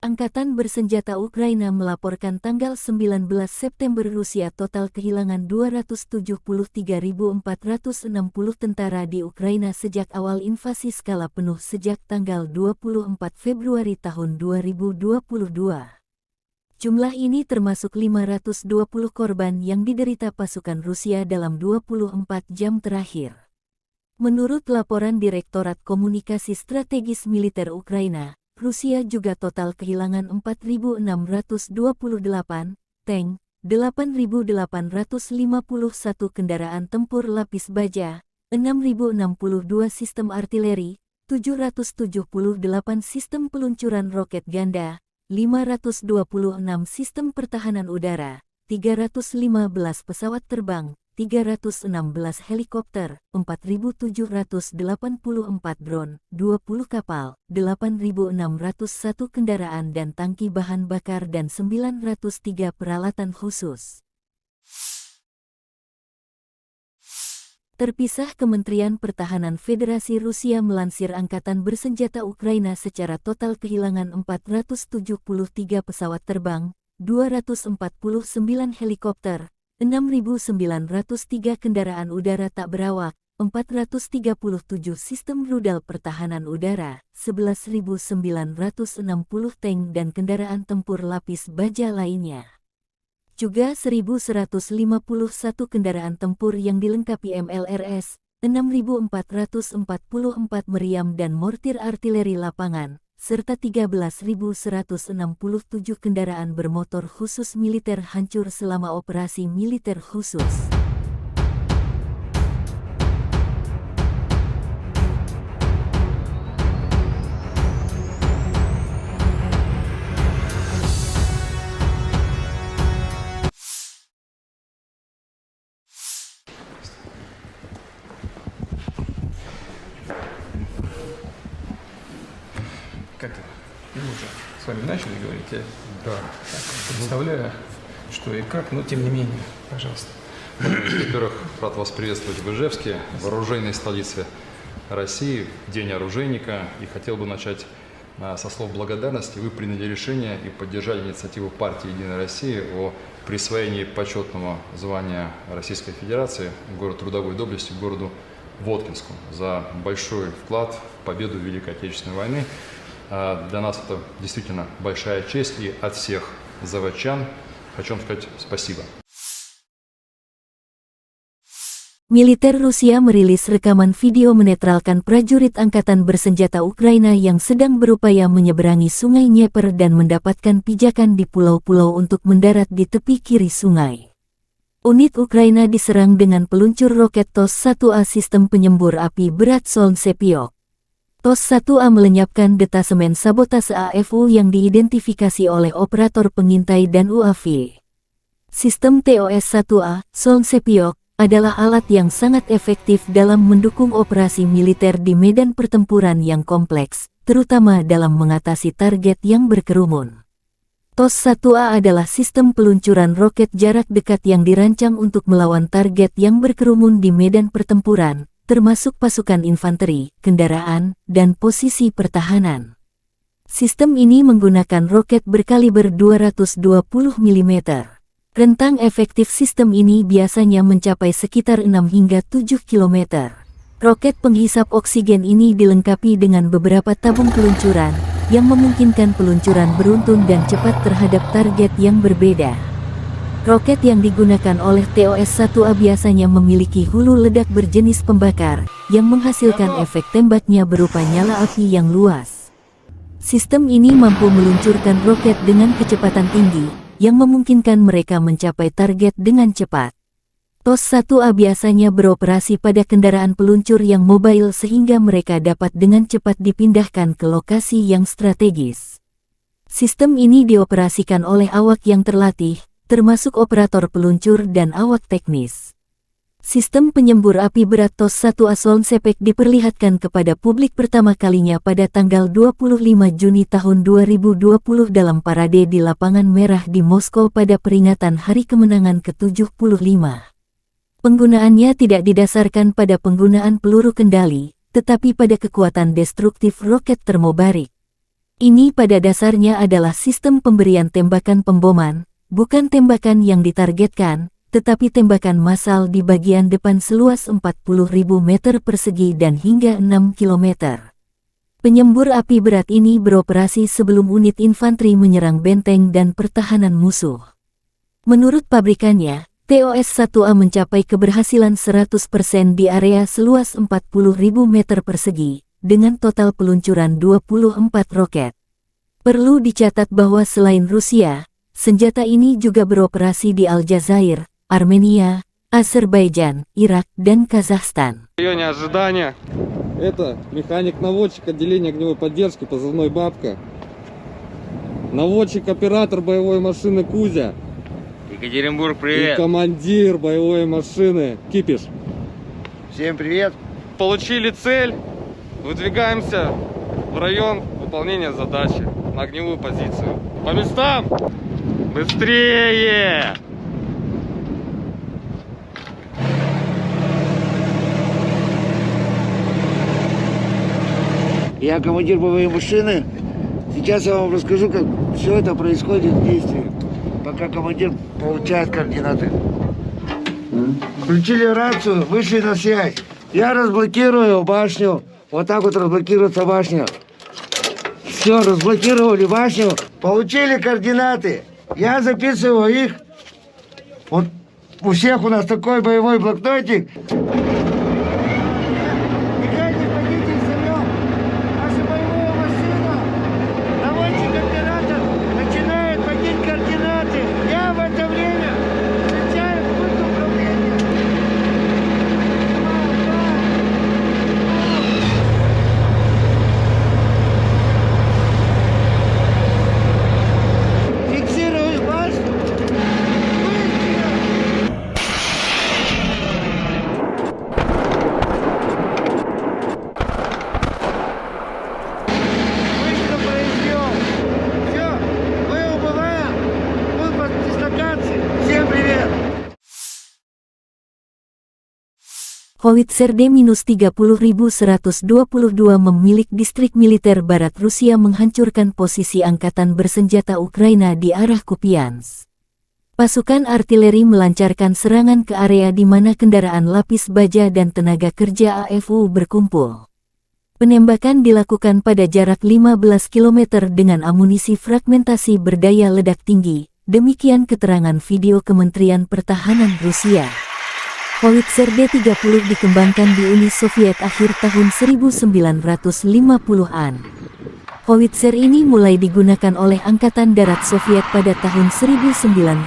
Angkatan Bersenjata Ukraina melaporkan tanggal 19 September Rusia total kehilangan 273.460 tentara di Ukraina sejak awal invasi skala penuh sejak tanggal 24 Februari tahun 2022. Jumlah ini termasuk 520 korban yang diderita pasukan Rusia dalam 24 jam terakhir. Menurut laporan Direktorat Komunikasi Strategis Militer Ukraina, Rusia juga total kehilangan 4.628 tank, 8.851 kendaraan tempur lapis baja, 6.062 sistem artileri, 778 sistem peluncuran roket ganda, 526 sistem pertahanan udara, 315 pesawat terbang, 316 helikopter, 4.784 drone, 20 kapal, 8.601 kendaraan dan tangki bahan bakar dan 903 peralatan khusus. Terpisah, Kementerian Pertahanan Federasi Rusia melansir Angkatan Bersenjata Ukraina secara total kehilangan 473 pesawat terbang, 249 helikopter, 6.903 kendaraan udara tak berawak, 437 sistem rudal pertahanan udara, 11.960 tank dan kendaraan tempur lapis baja lainnya. Juga 1.151 kendaraan tempur yang dilengkapi MLRS, 6.444 meriam dan mortir artileri lapangan, serta 13.167 kendaraan bermotor khusus militer hancur selama operasi militer khusus. Как мы уже с вами начали говорить, я Да. представляю, что и как, но тем не менее, пожалуйста. Во-первых, рад вас приветствовать в Ижевске, в оружейной столице России, в День оружейника. И хотел бы начать со слов благодарности. Вы приняли решение и поддержали инициативу партии «Единая Россия» о присвоении почетного звания Российской Федерации город трудовой доблести городу Воткинску за большой вклад в победу в Великой Отечественной войны. Для нас это действительно большая честь, и от всех заводчан хочу вам сказать спасибо. Militer Rusia merilis rekaman video menetralkan prajurit angkatan bersenjata Ukraina yang sedang berupaya menyeberangi sungai Dnieper dan mendapatkan pijakan di pulau-pulau untuk mendarat di tepi kiri sungai. Unit Ukraina diserang dengan peluncur roket TOS-1A sistem penyembur api berat Solntsepyok. TOS-1A melenyapkan detasemen sabotase AFU yang diidentifikasi oleh operator pengintai dan UAV. Sistem TOS-1A, Solntsepyok, adalah alat yang sangat efektif dalam mendukung operasi militer di medan pertempuran yang kompleks, terutama dalam mengatasi target yang berkerumun. TOS-1A adalah sistem peluncuran roket jarak dekat yang dirancang untuk melawan target yang berkerumun di medan pertempuran, termasuk pasukan infanteri, kendaraan, dan posisi pertahanan. Sistem ini menggunakan roket berkaliber 220 mm. Rentang efektif sistem ini biasanya mencapai sekitar 6 hingga 7 km. Roket penghisap oksigen ini dilengkapi dengan beberapa tabung peluncuran, yang memungkinkan peluncuran beruntun dan cepat terhadap target yang berbeda. Roket yang digunakan oleh TOS-1A biasanya memiliki hulu ledak berjenis pembakar, yang menghasilkan efek tembaknya berupa nyala api yang luas. Sistem ini mampu meluncurkan roket dengan kecepatan tinggi, yang memungkinkan mereka mencapai target dengan cepat. TOS-1A biasanya beroperasi pada kendaraan peluncur yang mobile sehingga mereka dapat dengan cepat dipindahkan ke lokasi yang strategis. Sistem ini dioperasikan oleh awak yang terlatih, termasuk operator peluncur dan awak teknis. Sistem penyembur api berat TOS-1A Solntsepyok diperlihatkan kepada publik pertama kalinya pada tanggal 25 Juni tahun 2020 dalam parade di Lapangan Merah di Moskow pada peringatan Hari Kemenangan ke-75. Penggunaannya tidak didasarkan pada penggunaan peluru kendali, tetapi pada kekuatan destruktif roket termobarik. Ini pada dasarnya adalah sistem pemberian tembakan pemboman, bukan tembakan yang ditargetkan, tetapi tembakan massal di bagian depan seluas 40.000 meter persegi dan hingga 6 km. Penyembur api berat ini beroperasi sebelum unit infanteri menyerang benteng dan pertahanan musuh. Menurut pabrikannya, TOS-1A mencapai keberhasilan 100% di area seluas 40.000 meter persegi, dengan total peluncuran 24 roket. Perlu dicatat bahwa selain Rusia, senjata ini juga beroperasi di Aljazair, Armenia, Azerbaijan, Irak, dan Kazakhstan. В районе ожидания. Это механик-наводчик отделения огневой поддержки, позывной «Бабка». Наводчик-оператор боевой машины «Кузя». Екатеринбург, И привет! командир боевой машины «Кипиш». Всем привет. Получили цель. Выдвигаемся в район выполнения задачи на огневую позицию. По местам! Быстрее! Я командир боевой машины. Сейчас я вам расскажу, как все это происходит в действии, пока командир получает координаты. Включили рацию, вышли на связь. Я разблокирую башню. Вот так вот разблокируется башня. Все, разблокировали башню. Получили координаты. Я записываю их. Вот у всех у нас такой боевой блокнотик. Howitzer D-30122 memilik distrik militer barat Rusia menghancurkan posisi angkatan bersenjata Ukraina di arah Kupiansk. Pasukan artileri melancarkan serangan ke area di mana kendaraan lapis baja dan tenaga kerja AFU berkumpul. Penembakan dilakukan pada jarak 15 km dengan amunisi fragmentasi berdaya ledak tinggi, demikian keterangan video Kementerian Pertahanan Rusia. Howitzer D-30 dikembangkan di Uni Soviet akhir tahun 1950-an. Howitzer ini mulai digunakan oleh Angkatan Darat Soviet pada tahun 1960.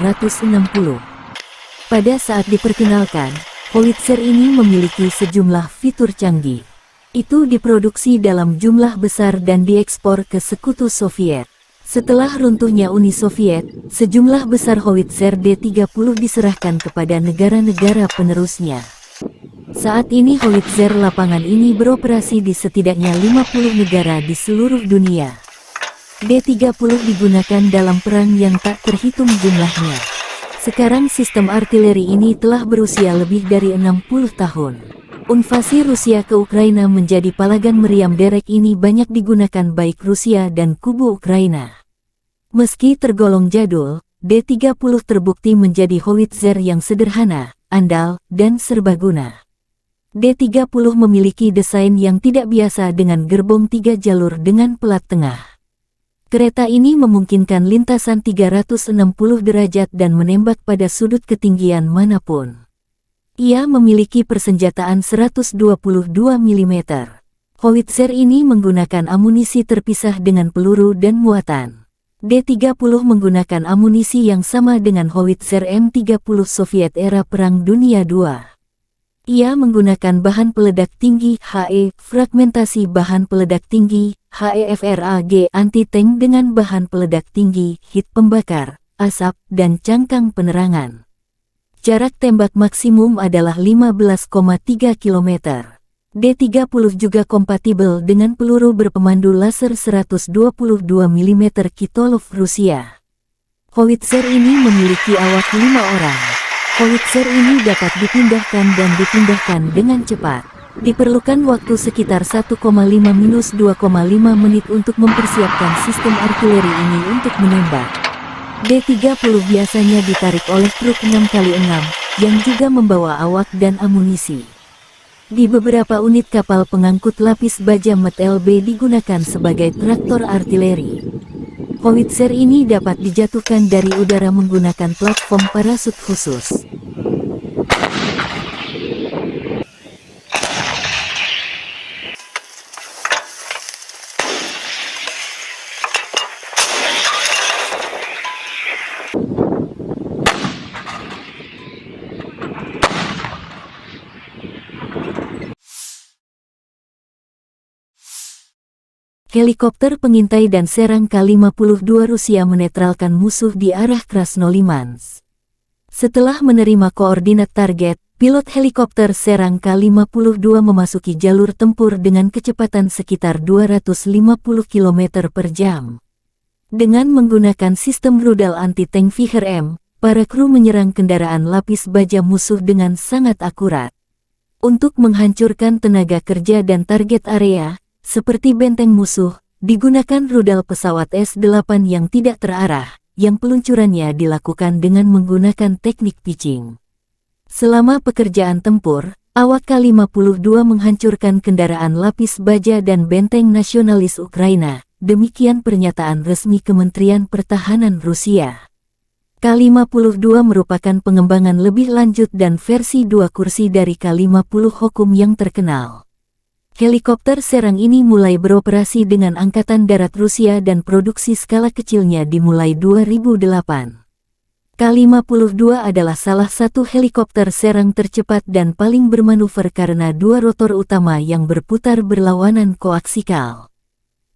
Pada saat diperkenalkan, howitzer ini memiliki sejumlah fitur canggih. Itu diproduksi dalam jumlah besar dan diekspor ke Sekutu Soviet. Setelah runtuhnya Uni Soviet, sejumlah besar howitzer D-30 diserahkan kepada negara-negara penerusnya. Saat ini howitzer lapangan ini beroperasi di setidaknya 50 negara di seluruh dunia. D-30 digunakan dalam perang yang tak terhitung jumlahnya. Sekarang sistem artileri ini telah berusia lebih dari 60 tahun. Invasi Rusia ke Ukraina menjadi palagan meriam derek ini banyak digunakan baik Rusia dan kubu Ukraina. Meski tergolong jadul, D-30 terbukti menjadi howitzer yang sederhana, andal, dan serbaguna. D-30 memiliki desain yang tidak biasa dengan gerbong 3 jalur dengan pelat tengah. Kereta ini memungkinkan lintasan 360 derajat dan menembak pada sudut ketinggian manapun. Ia memiliki persenjataan 122 mm. Howitzer ini menggunakan amunisi terpisah dengan peluru dan muatan. D-30 menggunakan amunisi yang sama dengan howitzer M30 Soviet era Perang Dunia II. Ia menggunakan bahan peledak tinggi HE, fragmentasi bahan peledak tinggi HEFRAG anti-tank dengan bahan peledak tinggi, hit pembakar, asap, dan cangkang penerangan. Jarak tembak maksimum adalah 15,3 km. D-30 juga kompatibel dengan peluru berpemandu laser 122 mm Kitolov Rusia. Howitzer ini memiliki awak 5 orang. Howitzer ini dapat dipindahkan dan dipindahkan dengan cepat. Diperlukan waktu sekitar 1,5–2,5 menit untuk mempersiapkan sistem artileri ini untuk menembak. D-30 biasanya ditarik oleh truk 6x6, yang juga membawa awak dan amunisi. Di beberapa unit kapal pengangkut lapis baja MT-LB digunakan sebagai traktor artileri. Howitzer ini dapat dijatuhkan dari udara menggunakan platform parasut khusus. Helikopter pengintai dan serang K-52 Rusia menetralkan musuh di arah Krasnolimansk. Setelah menerima koordinat target, pilot helikopter serang K-52 memasuki jalur tempur dengan kecepatan sekitar 250 km per jam. Dengan menggunakan sistem rudal anti-tank Viher-M, para kru menyerang kendaraan lapis baja musuh dengan sangat akurat. Untuk menghancurkan tenaga kerja dan target area, seperti benteng musuh, digunakan rudal pesawat S-8 yang tidak terarah, yang peluncurannya dilakukan dengan menggunakan teknik pitching. Selama pekerjaan tempur, awak K-52 menghancurkan kendaraan lapis baja dan benteng nasionalis Ukraina, demikian pernyataan resmi Kementerian Pertahanan Rusia. K-52 merupakan pengembangan lebih lanjut dan versi 2 kursi dari K-50 Hokum yang terkenal. Helikopter serang ini mulai beroperasi dengan Angkatan Darat Rusia dan produksi skala kecilnya dimulai 2008. K-52 adalah salah satu helikopter serang tercepat dan paling bermanuver karena 2 rotor utama yang berputar berlawanan koaksikal.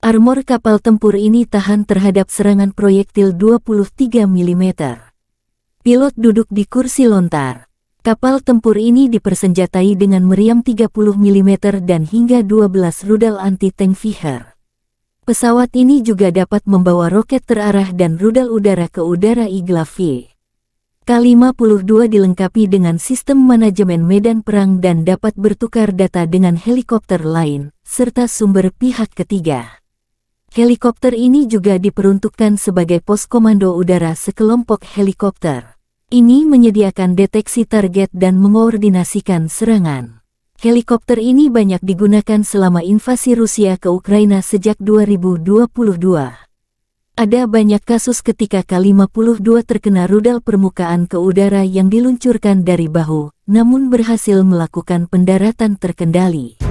Armor kapal tempur ini tahan terhadap serangan proyektil 23 mm. Pilot duduk di kursi lontar. Kapal tempur ini dipersenjatai dengan meriam 30 mm dan hingga 12 rudal anti-tank Viher. Pesawat ini juga dapat membawa roket terarah dan rudal udara ke udara Igla-V. K-52 dilengkapi dengan sistem manajemen medan perang dan dapat bertukar data dengan helikopter lain, serta sumber pihak ketiga. Helikopter ini juga diperuntukkan sebagai pos komando udara sekelompok helikopter. Ini menyediakan deteksi target dan mengkoordinasikan serangan. Helikopter ini banyak digunakan selama invasi Rusia ke Ukraina sejak 2022. Ada banyak kasus ketika K-52 terkena rudal permukaan ke udara yang diluncurkan dari bahu, namun berhasil melakukan pendaratan terkendali.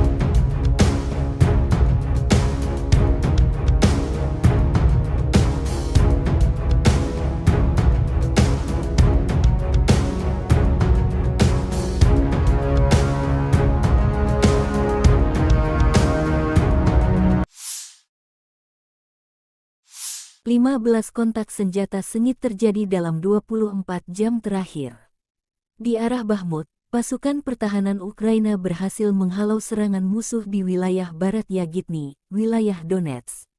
Lima belas kontak senjata sengit terjadi dalam 24 jam terakhir. Di arah Bakhmut, pasukan pertahanan Ukraina berhasil menghalau serangan musuh di wilayah barat Yagitny, wilayah Donetsk.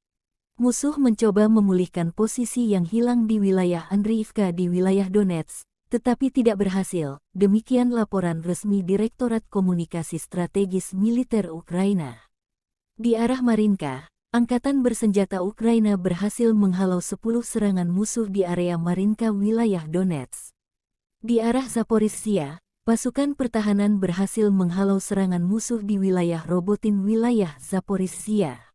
Musuh mencoba memulihkan posisi yang hilang di wilayah Andriivka di wilayah Donetsk, tetapi tidak berhasil. Demikian laporan resmi Direktorat Komunikasi Strategis Militer Ukraina. Di arah Marinka, Angkatan bersenjata Ukraina berhasil menghalau 10 serangan musuh di area Marinka wilayah Donetsk. Di arah Zaporizhzhia, pasukan pertahanan berhasil menghalau serangan musuh di wilayah Robotin wilayah Zaporizhzhia.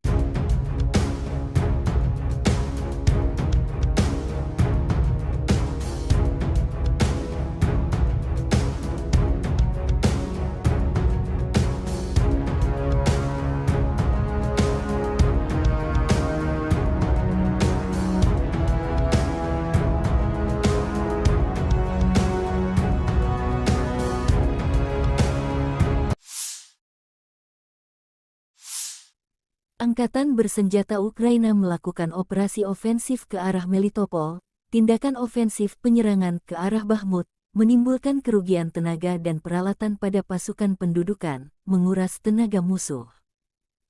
Angkatan bersenjata Ukraina melakukan operasi ofensif ke arah Melitopol. Tindakan ofensif penyerangan ke arah Bakhmut menimbulkan kerugian tenaga dan peralatan pada pasukan pendudukan, menguras tenaga musuh.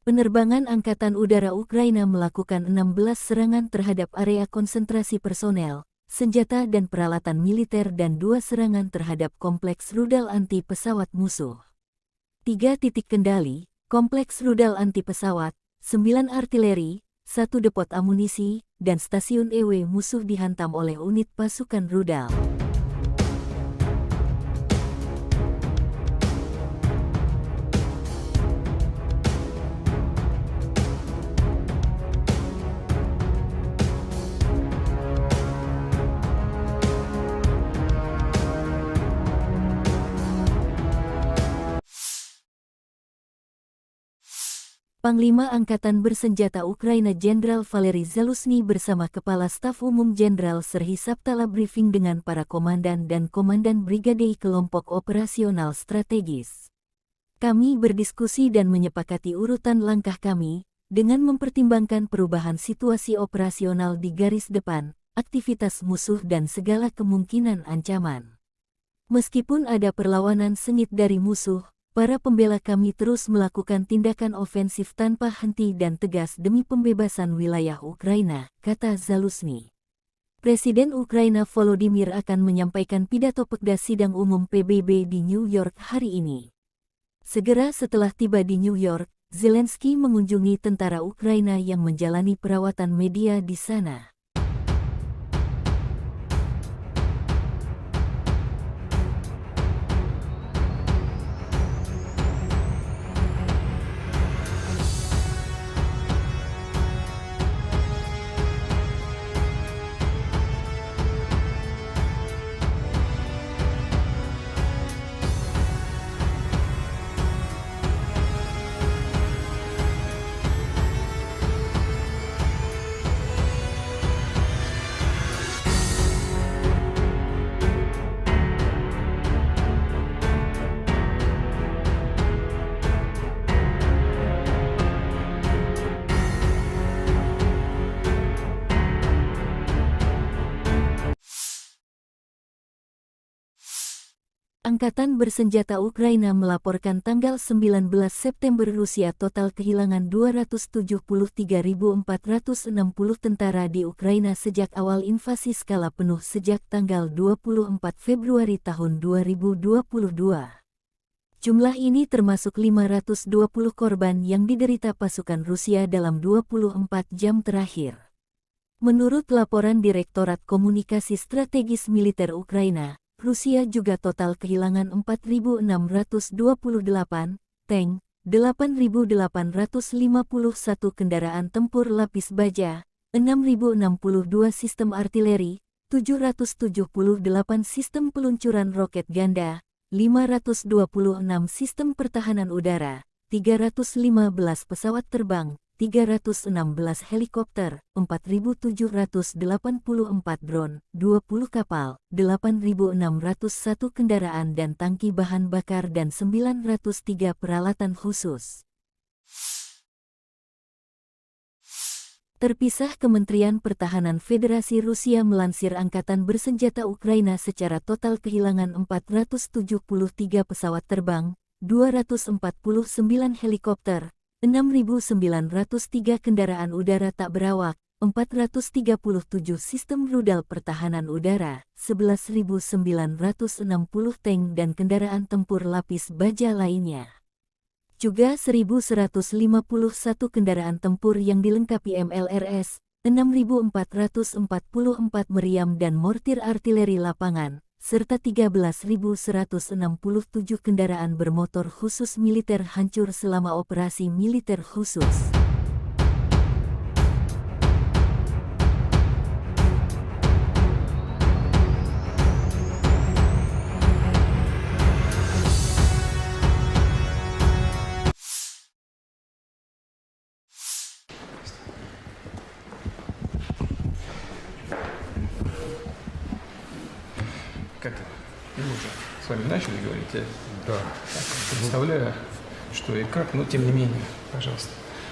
Penerbangan Angkatan Udara Ukraina melakukan 16 serangan terhadap area konsentrasi personel, senjata dan peralatan militer dan 2 serangan terhadap kompleks rudal anti pesawat musuh. 3 titik kendali, kompleks rudal anti pesawat, 9 artileri, 1 depot amunisi, dan stasiun EW musuh dihantam oleh unit pasukan rudal. Panglima Angkatan Bersenjata Ukraina Jenderal Valery Zaluzhny bersama Kepala Staf Umum Jenderal Serhiy Sabtala briefing dengan para komandan dan komandan brigade kelompok operasional strategis. Kami berdiskusi dan menyepakati urutan langkah kami, dengan mempertimbangkan perubahan situasi operasional di garis depan, aktivitas musuh dan segala kemungkinan ancaman. Meskipun ada perlawanan sengit dari musuh, para pembela kami terus melakukan tindakan ofensif tanpa henti dan tegas demi pembebasan wilayah Ukraina, kata Zaluzhny. Presiden Ukraina Volodymyr akan menyampaikan pidato Pekda Sidang Umum PBB di New York hari ini. Segera setelah tiba di New York, Zelensky mengunjungi tentara Ukraina yang menjalani perawatan media di sana. Angkatan Bersenjata Ukraina melaporkan tanggal 19 September Rusia total kehilangan 273.460 tentara di Ukraina sejak awal invasi skala penuh sejak tanggal 24 Februari tahun 2022. Jumlah ini termasuk 520 korban yang diderita pasukan Rusia dalam 24 jam terakhir. Menurut laporan Direktorat Komunikasi Strategis Militer Ukraina, Rusia juga total kehilangan 4.628 tank, 8.851 kendaraan tempur lapis baja, 6.062 sistem artileri, 778 sistem peluncuran roket ganda, 526 sistem pertahanan udara, 315 pesawat terbang, 316 helikopter, 4.784 drone, 20 kapal, 8.601 kendaraan dan tangki bahan bakar dan 903 peralatan khusus. Terpisah, Kementerian Pertahanan Federasi Rusia melansir Angkatan Bersenjata Ukraina secara total kehilangan 473 pesawat terbang, 249 helikopter, 6.903 kendaraan udara tak berawak, 437 sistem rudal pertahanan udara, 11.960 tank dan kendaraan tempur lapis baja lainnya. Juga 1.151 kendaraan tempur yang dilengkapi MLRS, 6.444 meriam dan mortir artileri lapangan, serta 13.167 kendaraan bermotor khusus militer hancur selama operasi militer khusus. Как мы уже с вами начали говорить, я Да. представляю, что и как, но тем не менее, пожалуйста.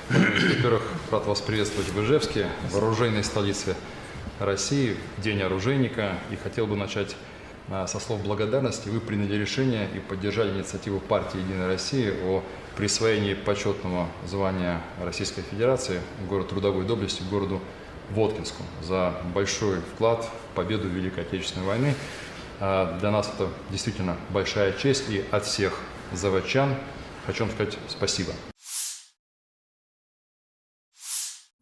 Во-первых, рад вас приветствовать в Ижевске, в оружейной столице России, в День оружейника. И хотел бы начать со слов благодарности. Вы приняли решение и поддержали инициативу партии «Единая Россия» о присвоении почетного звания Российской Федерации город трудовой доблести городу Воткинску за большой вклад в победу в Великой Отечественной войны. Для нас это действительно большая честь, и от всех заводчан хочу вам сказать спасибо.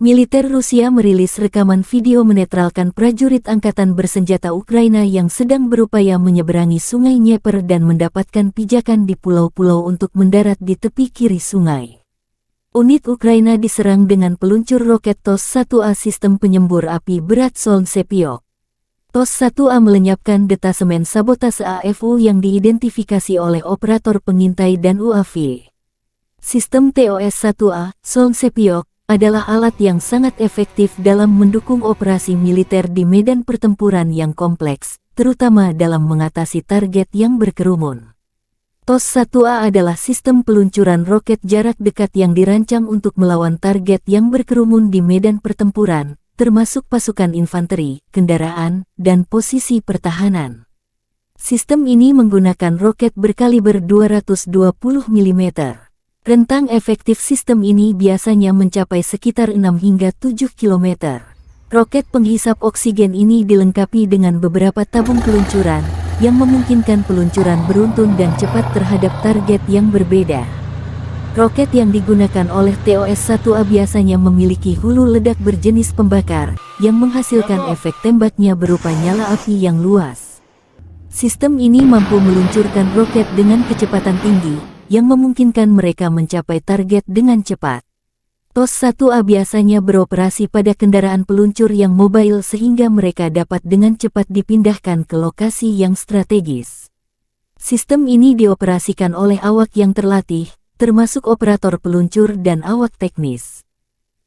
Militer Rusia merilis rekaman video menetralkan prajurit Angkatan Bersenjata Ukraina yang sedang berupaya menyeberangi Sungai Dnieper dan mendapatkan pijakan di pulau-pulau untuk mendarat di tepi kiri sungai. Unit Ukraina diserang dengan peluncur roket TOS-1A sistem penyembur api berat Solntsepyok. TOS-1A melenyapkan detasemen sabotase AFU yang diidentifikasi oleh operator pengintai dan UAV. Sistem TOS-1A, Solntsepyok, adalah alat yang sangat efektif dalam mendukung operasi militer di medan pertempuran yang kompleks, terutama dalam mengatasi target yang berkerumun. TOS-1A adalah sistem peluncuran roket jarak dekat yang dirancang untuk melawan target yang berkerumun di medan pertempuran, termasuk pasukan infanteri, kendaraan, dan posisi pertahanan. Sistem ini menggunakan roket berkaliber 220 mm. Rentang efektif sistem ini biasanya mencapai sekitar 6 hingga 7 km. Roket penghisap oksigen ini dilengkapi dengan beberapa tabung peluncuran, yang memungkinkan peluncuran beruntun dan cepat terhadap target yang berbeda. Roket yang digunakan oleh TOS-1A biasanya memiliki hulu ledak berjenis pembakar, yang menghasilkan efek tembaknya berupa nyala api yang luas. Sistem ini mampu meluncurkan roket dengan kecepatan tinggi, yang memungkinkan mereka mencapai target dengan cepat. TOS-1A biasanya beroperasi pada kendaraan peluncur yang mobile sehingga mereka dapat dengan cepat dipindahkan ke lokasi yang strategis. Sistem ini dioperasikan oleh awak yang terlatih, termasuk operator peluncur dan awak teknis.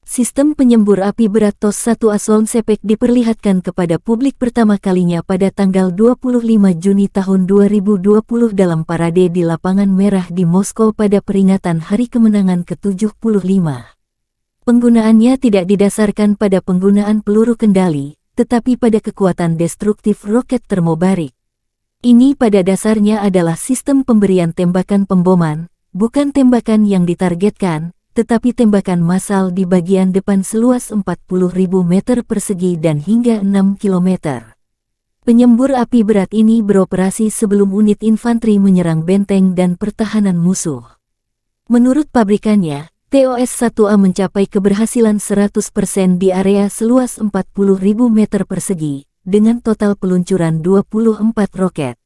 Sistem penyembur api berat TOS-1A Solntsepyok diperlihatkan kepada publik pertama kalinya pada tanggal 25 Juni tahun 2020 dalam parade di Lapangan Merah di Moskow pada peringatan Hari Kemenangan ke-75. Penggunaannya tidak didasarkan pada penggunaan peluru kendali, tetapi pada kekuatan destruktif roket termobarik. Ini pada dasarnya adalah sistem pemberian tembakan pemboman, bukan tembakan yang ditargetkan, tetapi tembakan massal di bagian depan seluas 40.000 meter persegi dan hingga 6 km. Penyembur api berat ini beroperasi sebelum unit infanteri menyerang benteng dan pertahanan musuh. Menurut pabrikannya, TOS-1A mencapai keberhasilan 100% di area seluas 40.000 meter persegi, dengan total peluncuran 24 roket.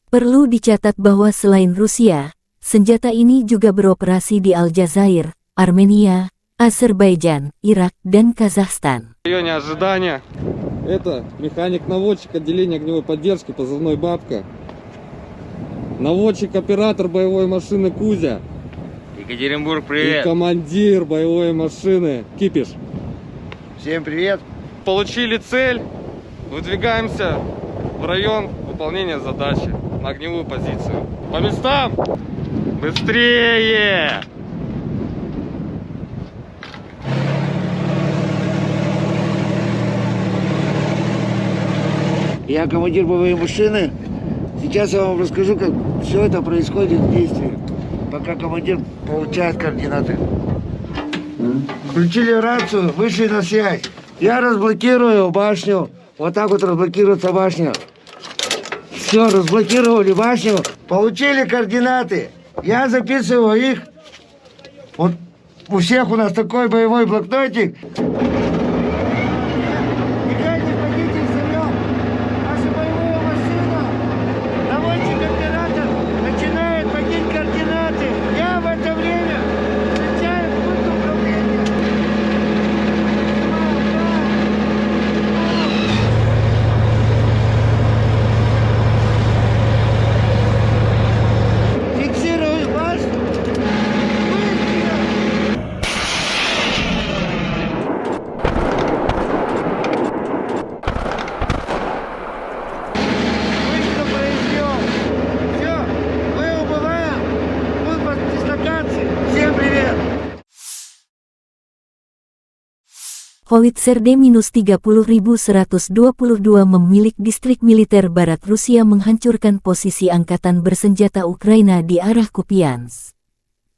Perlu dicatat bahwa selain Rusia, senjata ini juga beroperasi di Aljazair, Armenia, Azerbaijan, Irak, dan Kazakhstan. В районе ожидания. Это механик-наводчик отделения огневой поддержки, позывной «Бабка». Наводчик-оператор боевой машины «Кузя». Екатеринбург, И привет. командир боевой машины «Кипиш». Всем привет. Получили цель. Выдвигаемся в район выполнения задачи на огневую позицию. По местам! Быстрее! Я командир боевой машины. Сейчас я вам расскажу, как все это происходит в действии, пока командир получает координаты. Включили рацию, вышли на связь. Я разблокирую башню. Вот так вот разблокируется башня. Все, разблокировали башню. Получили координаты. Я записываю их. Вот у всех у нас такой боевой блокнотик. Howitzer D-30122 memilik distrik militer barat Rusia menghancurkan posisi angkatan bersenjata Ukraina di arah Kupiansk.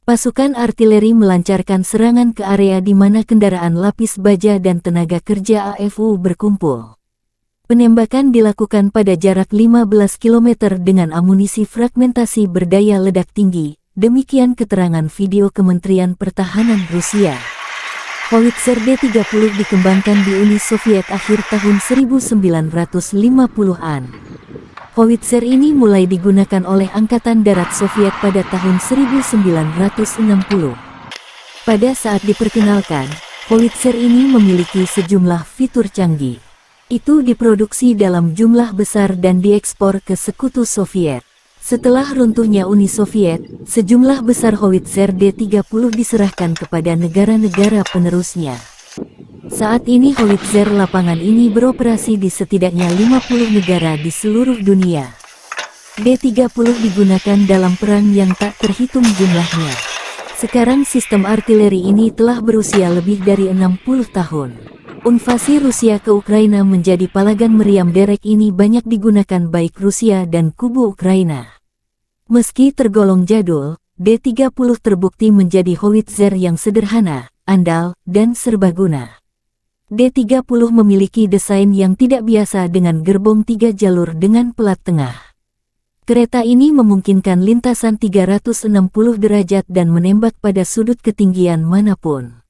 Pasukan artileri melancarkan serangan ke area di mana kendaraan lapis baja dan tenaga kerja AFU berkumpul. Penembakan dilakukan pada jarak 15 km dengan amunisi fragmentasi berdaya ledak tinggi, demikian keterangan video Kementerian Pertahanan Rusia. Howitzer D-30 dikembangkan di Uni Soviet akhir tahun 1950-an. Howitzer ini mulai digunakan oleh Angkatan Darat Soviet pada tahun 1960. Pada saat diperkenalkan, Howitzer ini memiliki sejumlah fitur canggih. Itu diproduksi dalam jumlah besar dan diekspor ke Sekutu Soviet. Setelah runtuhnya Uni Soviet, sejumlah besar Howitzer D-30 diserahkan kepada negara-negara penerusnya. Saat ini Howitzer lapangan ini beroperasi di setidaknya 50 negara di seluruh dunia. D-30 digunakan dalam perang yang tak terhitung jumlahnya. Sekarang sistem artileri ini telah berusia lebih dari 60 tahun. Invasi Rusia ke Ukraina menjadi palagan meriam derek ini banyak digunakan baik Rusia dan kubu Ukraina. Meski tergolong jadul, D-30 terbukti menjadi howitzer yang sederhana, andal, dan serbaguna. D-30 memiliki desain yang tidak biasa dengan gerbong 3 jalur dengan pelat tengah. Kereta ini memungkinkan lintasan 360 derajat dan menembak pada sudut ketinggian manapun.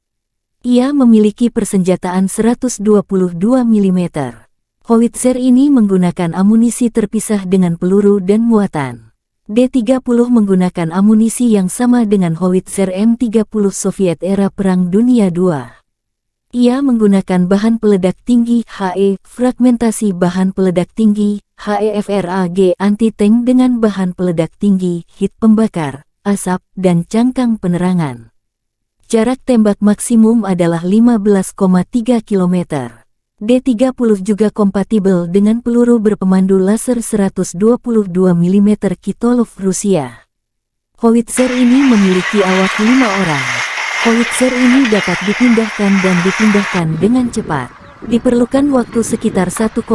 Ia memiliki persenjataan 122 mm. Howitzer ini menggunakan amunisi terpisah dengan peluru dan muatan. D-30 menggunakan amunisi yang sama dengan howitzer M30 Soviet era Perang Dunia II. Ia menggunakan bahan peledak tinggi HE, fragmentasi bahan peledak tinggi HEFRAG anti-tank dengan bahan peledak tinggi, hit pembakar, asap, dan cangkang penerangan. Jarak tembak maksimum adalah 15,3 km. D-30 juga kompatibel dengan peluru berpemandu laser 122 mm Kitolov Rusia. Howitzer ini memiliki awak 5 orang. Howitzer ini dapat dipindahkan dan dipindahkan dengan cepat. Diperlukan waktu sekitar 1,5-2,5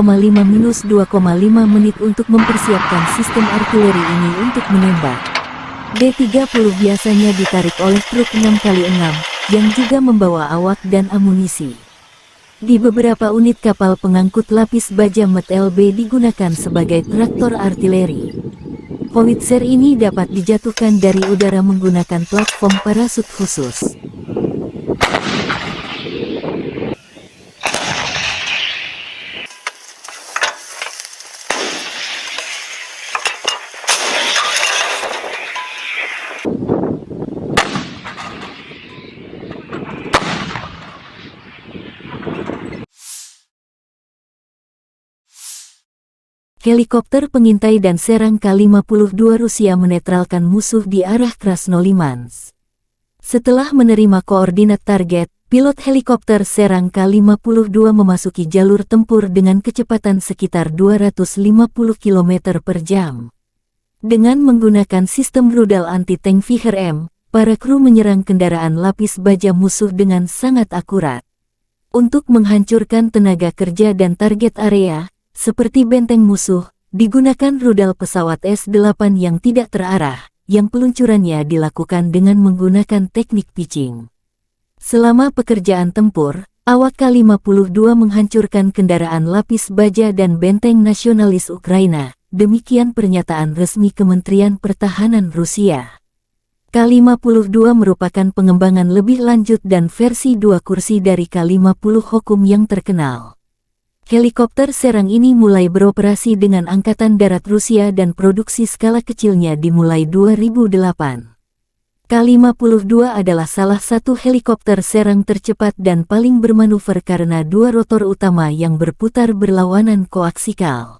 menit untuk mempersiapkan sistem artileri ini untuk menembak. D-30 biasanya ditarik oleh truk 6x6, yang juga membawa awak dan amunisi. Di beberapa unit kapal pengangkut lapis baja MT-LB digunakan sebagai traktor artileri. Howitzer ini dapat dijatuhkan dari udara menggunakan platform parasut khusus. Helikopter pengintai dan serang K-52 Rusia menetralkan musuh di arah Krasnolimansk. Setelah menerima koordinat target, pilot helikopter serang K-52 memasuki jalur tempur dengan kecepatan sekitar 250 km per jam. Dengan menggunakan sistem rudal anti-tank Viher-M, para kru menyerang kendaraan lapis baja musuh dengan sangat akurat. Untuk menghancurkan tenaga kerja dan target area, seperti benteng musuh, digunakan rudal pesawat S-8 yang tidak terarah, yang peluncurannya dilakukan dengan menggunakan teknik pitching. Selama pekerjaan tempur, awak K-52 menghancurkan kendaraan lapis baja dan benteng nasionalis Ukraina, demikian pernyataan resmi Kementerian Pertahanan Rusia. K-52 merupakan pengembangan lebih lanjut dan versi 2 kursi dari K-50 Hokum yang terkenal. Helikopter serang ini mulai beroperasi dengan Angkatan Darat Rusia dan produksi skala kecilnya dimulai 2008. K-52 adalah salah satu helikopter serang tercepat dan paling bermanuver karena 2 rotor utama yang berputar berlawanan koaksikal.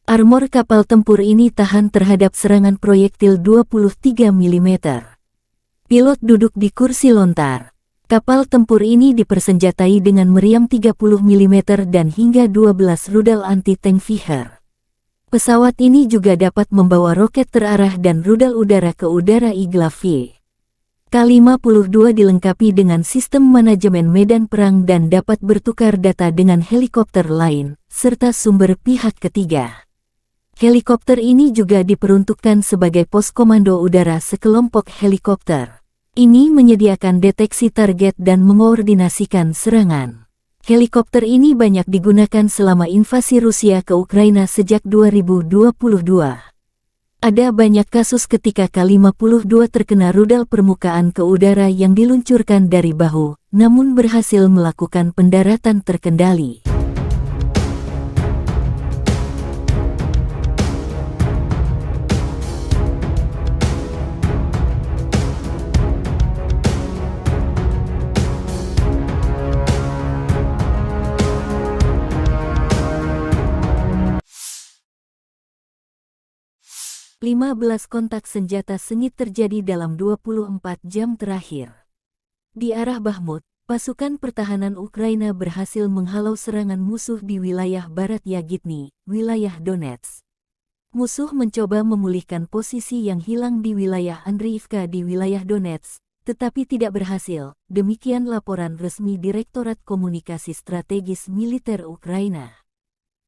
Armor kapal tempur ini tahan terhadap serangan proyektil 23 mm. Pilot duduk di kursi lontar. Kapal tempur ini dipersenjatai dengan meriam 30 mm dan hingga 12 rudal anti-tank Viher. Pesawat ini juga dapat membawa roket terarah dan rudal udara ke udara Igla-V. K-52 dilengkapi dengan sistem manajemen medan perang dan dapat bertukar data dengan helikopter lain, serta sumber pihak ketiga. Helikopter ini juga diperuntukkan sebagai pos komando udara sekelompok helikopter. Ini menyediakan deteksi target dan mengkoordinasikan serangan. Helikopter ini banyak digunakan selama invasi Rusia ke Ukraina sejak 2022. Ada banyak kasus ketika K-52 terkena rudal permukaan ke udara yang diluncurkan dari bahu, namun berhasil melakukan pendaratan terkendali. Lima 15 kontak senjata sengit terjadi dalam 24 jam terakhir. Di arah Bakhmut, pasukan pertahanan Ukraina berhasil menghalau serangan musuh di wilayah barat Yagitny, wilayah Donetsk. Musuh mencoba memulihkan posisi yang hilang di wilayah Andriivka di wilayah Donetsk, tetapi tidak berhasil, demikian laporan resmi Direktorat Komunikasi Strategis Militer Ukraina.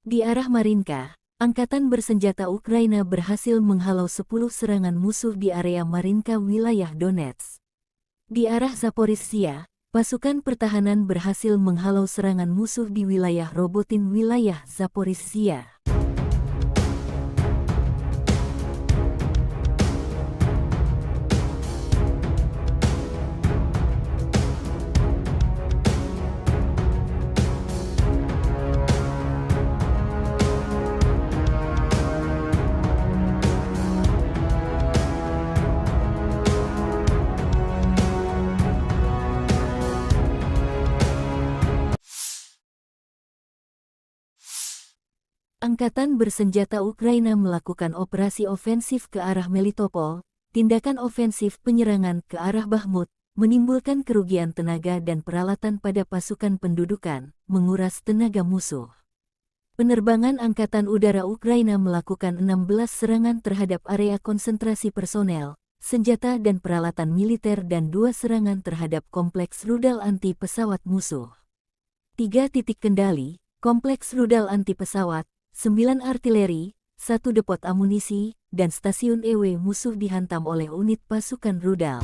Di arah Marinka, Angkatan bersenjata Ukraina berhasil menghalau 10 serangan musuh di area Marinka wilayah Donetsk. Di arah Zaporizhzhia, pasukan pertahanan berhasil menghalau serangan musuh di wilayah Robotin wilayah Zaporizhzhia. Angkatan bersenjata Ukraina melakukan operasi ofensif ke arah Melitopol, tindakan ofensif penyerangan ke arah Bakhmut, menimbulkan kerugian tenaga dan peralatan pada pasukan pendudukan, menguras tenaga musuh. Penerbangan Angkatan Udara Ukraina melakukan 16 serangan terhadap area konsentrasi personel, senjata dan peralatan militer dan 2 serangan terhadap kompleks rudal anti pesawat musuh. 3 titik kendali, kompleks rudal anti pesawat, 9 artileri, 1 depot amunisi, dan stasiun EW musuh dihantam oleh unit pasukan rudal.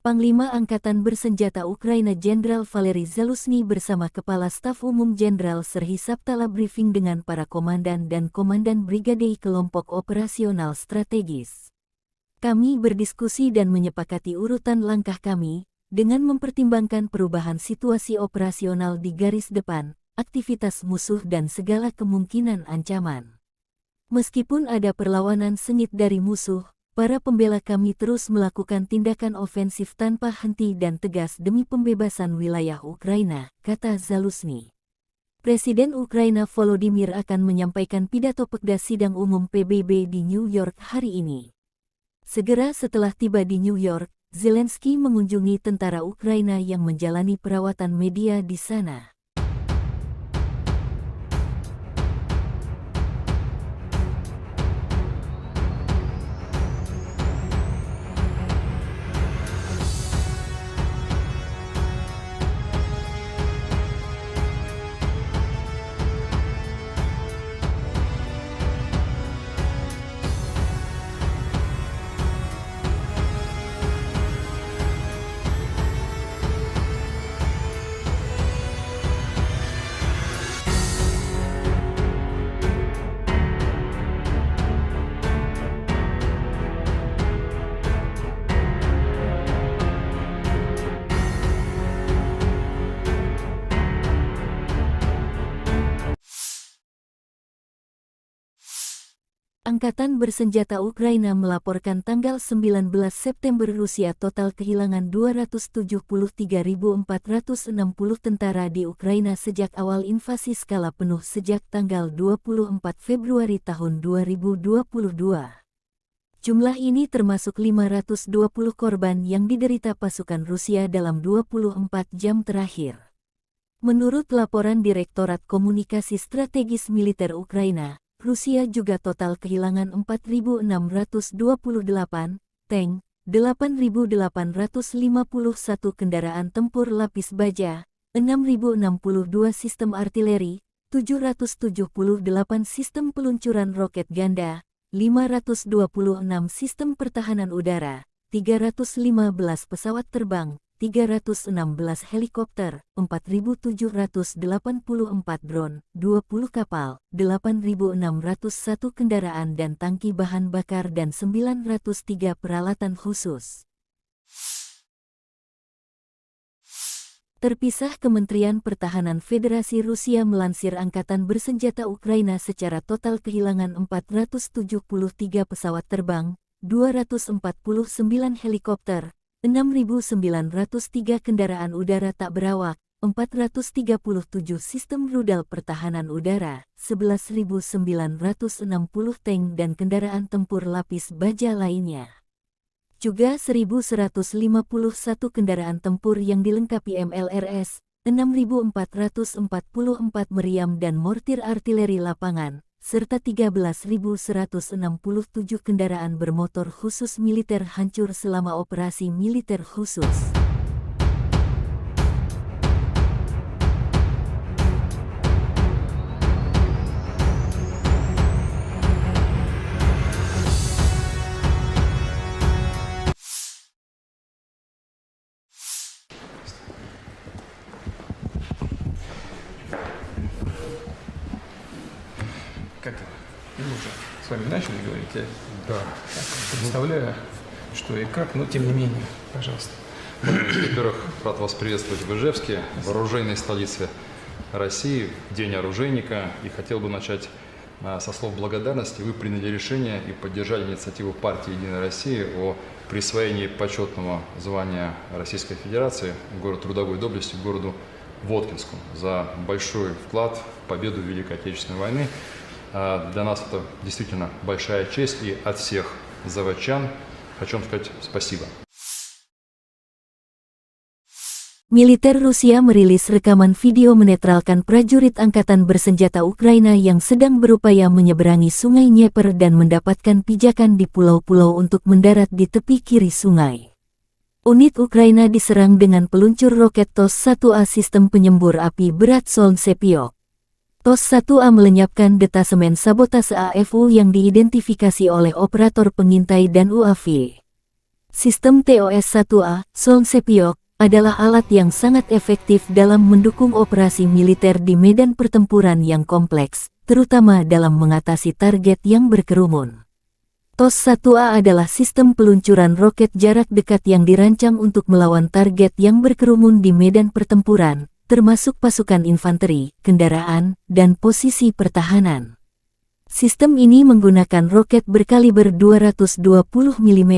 Panglima Angkatan Bersenjata Ukraina Jenderal Valery Zaluzhny bersama Kepala Staf Umum Jenderal Serhiy Sabtala briefing dengan para komandan dan komandan brigade kelompok operasional strategis. Kami berdiskusi dan menyepakati urutan langkah kami, dengan mempertimbangkan perubahan situasi operasional di garis depan, aktivitas musuh dan segala kemungkinan ancaman. Meskipun ada perlawanan sengit dari musuh, para pembela kami terus melakukan tindakan ofensif tanpa henti dan tegas demi pembebasan wilayah Ukraina, kata Zaluzny. Presiden Ukraina Volodymyr akan menyampaikan pidato Pekda Sidang Umum PBB di New York hari ini. Segera setelah tiba di New York, Zelensky mengunjungi tentara Ukraina yang menjalani perawatan media di sana. Angkatan Bersenjata Ukraina melaporkan tanggal 19 September Rusia total kehilangan 273.460 tentara di Ukraina sejak awal invasi skala penuh sejak tanggal 24 Februari tahun 2022. Jumlah ini termasuk 520 korban yang diderita pasukan Rusia dalam 24 jam terakhir. Menurut laporan Direktorat Komunikasi Strategis Militer Ukraina, Rusia juga total kehilangan 4.628 tank, 8.851 kendaraan tempur lapis baja, 6.062 sistem artileri, 778 sistem peluncuran roket ganda, 526 sistem pertahanan udara, 315 pesawat terbang, 316 helikopter, 4.784 drone, 20 kapal, 8.601 kendaraan dan tangki bahan bakar dan 903 peralatan khusus. Terpisah, Kementerian Pertahanan Federasi Rusia melansir Angkatan Bersenjata Ukraina secara total kehilangan 473 pesawat terbang, 249 helikopter, 6.903 kendaraan udara tak berawak, 437 sistem rudal pertahanan udara, 11.960 tank dan kendaraan tempur lapis baja lainnya. Juga 1.151 kendaraan tempur yang dilengkapi MLRS, 6.444 meriam dan mortir artileri lapangan, serta 13.167 kendaraan bermotor khusus militer hancur selama operasi militer khusus. Как это? Мы уже с вами начали говорить, я Да. представляю, что и как, но тем не менее, пожалуйста. Во-первых, рад вас приветствовать в Ижевске, в оружейной столице России, в День оружейника. И хотел бы начать со слов благодарности. Вы приняли решение и поддержали инициативу партии «Единая Россия» о присвоении почетного звания Российской Федерации город трудовой доблести городу Воткинску за большой вклад в победу в Великой Отечественной войны. Для нас это действительно большая честь, и от всех заводчан хочу вам сказать спасибо. Militer Rusia merilis rekaman video menetralkan prajurit Angkatan Bersenjata Ukraina yang sedang berupaya menyeberangi Sungai Dnieper dan mendapatkan pijakan di pulau-pulau untuk mendarat di tepi kiri sungai. Unit Ukraina diserang dengan peluncur roket TOS-1A sistem penyembur api berat Solntsepyok. TOS-1A melenyapkan detasemen sabotase AFU yang diidentifikasi oleh operator pengintai dan UAV. Sistem TOS-1A, Solntsepyok, adalah alat yang sangat efektif dalam mendukung operasi militer di medan pertempuran yang kompleks, terutama dalam mengatasi target yang berkerumun. TOS-1A adalah sistem peluncuran roket jarak dekat yang dirancang untuk melawan target yang berkerumun di medan pertempuran, termasuk pasukan infanteri, kendaraan, dan posisi pertahanan. Sistem ini menggunakan roket berkaliber 220 mm.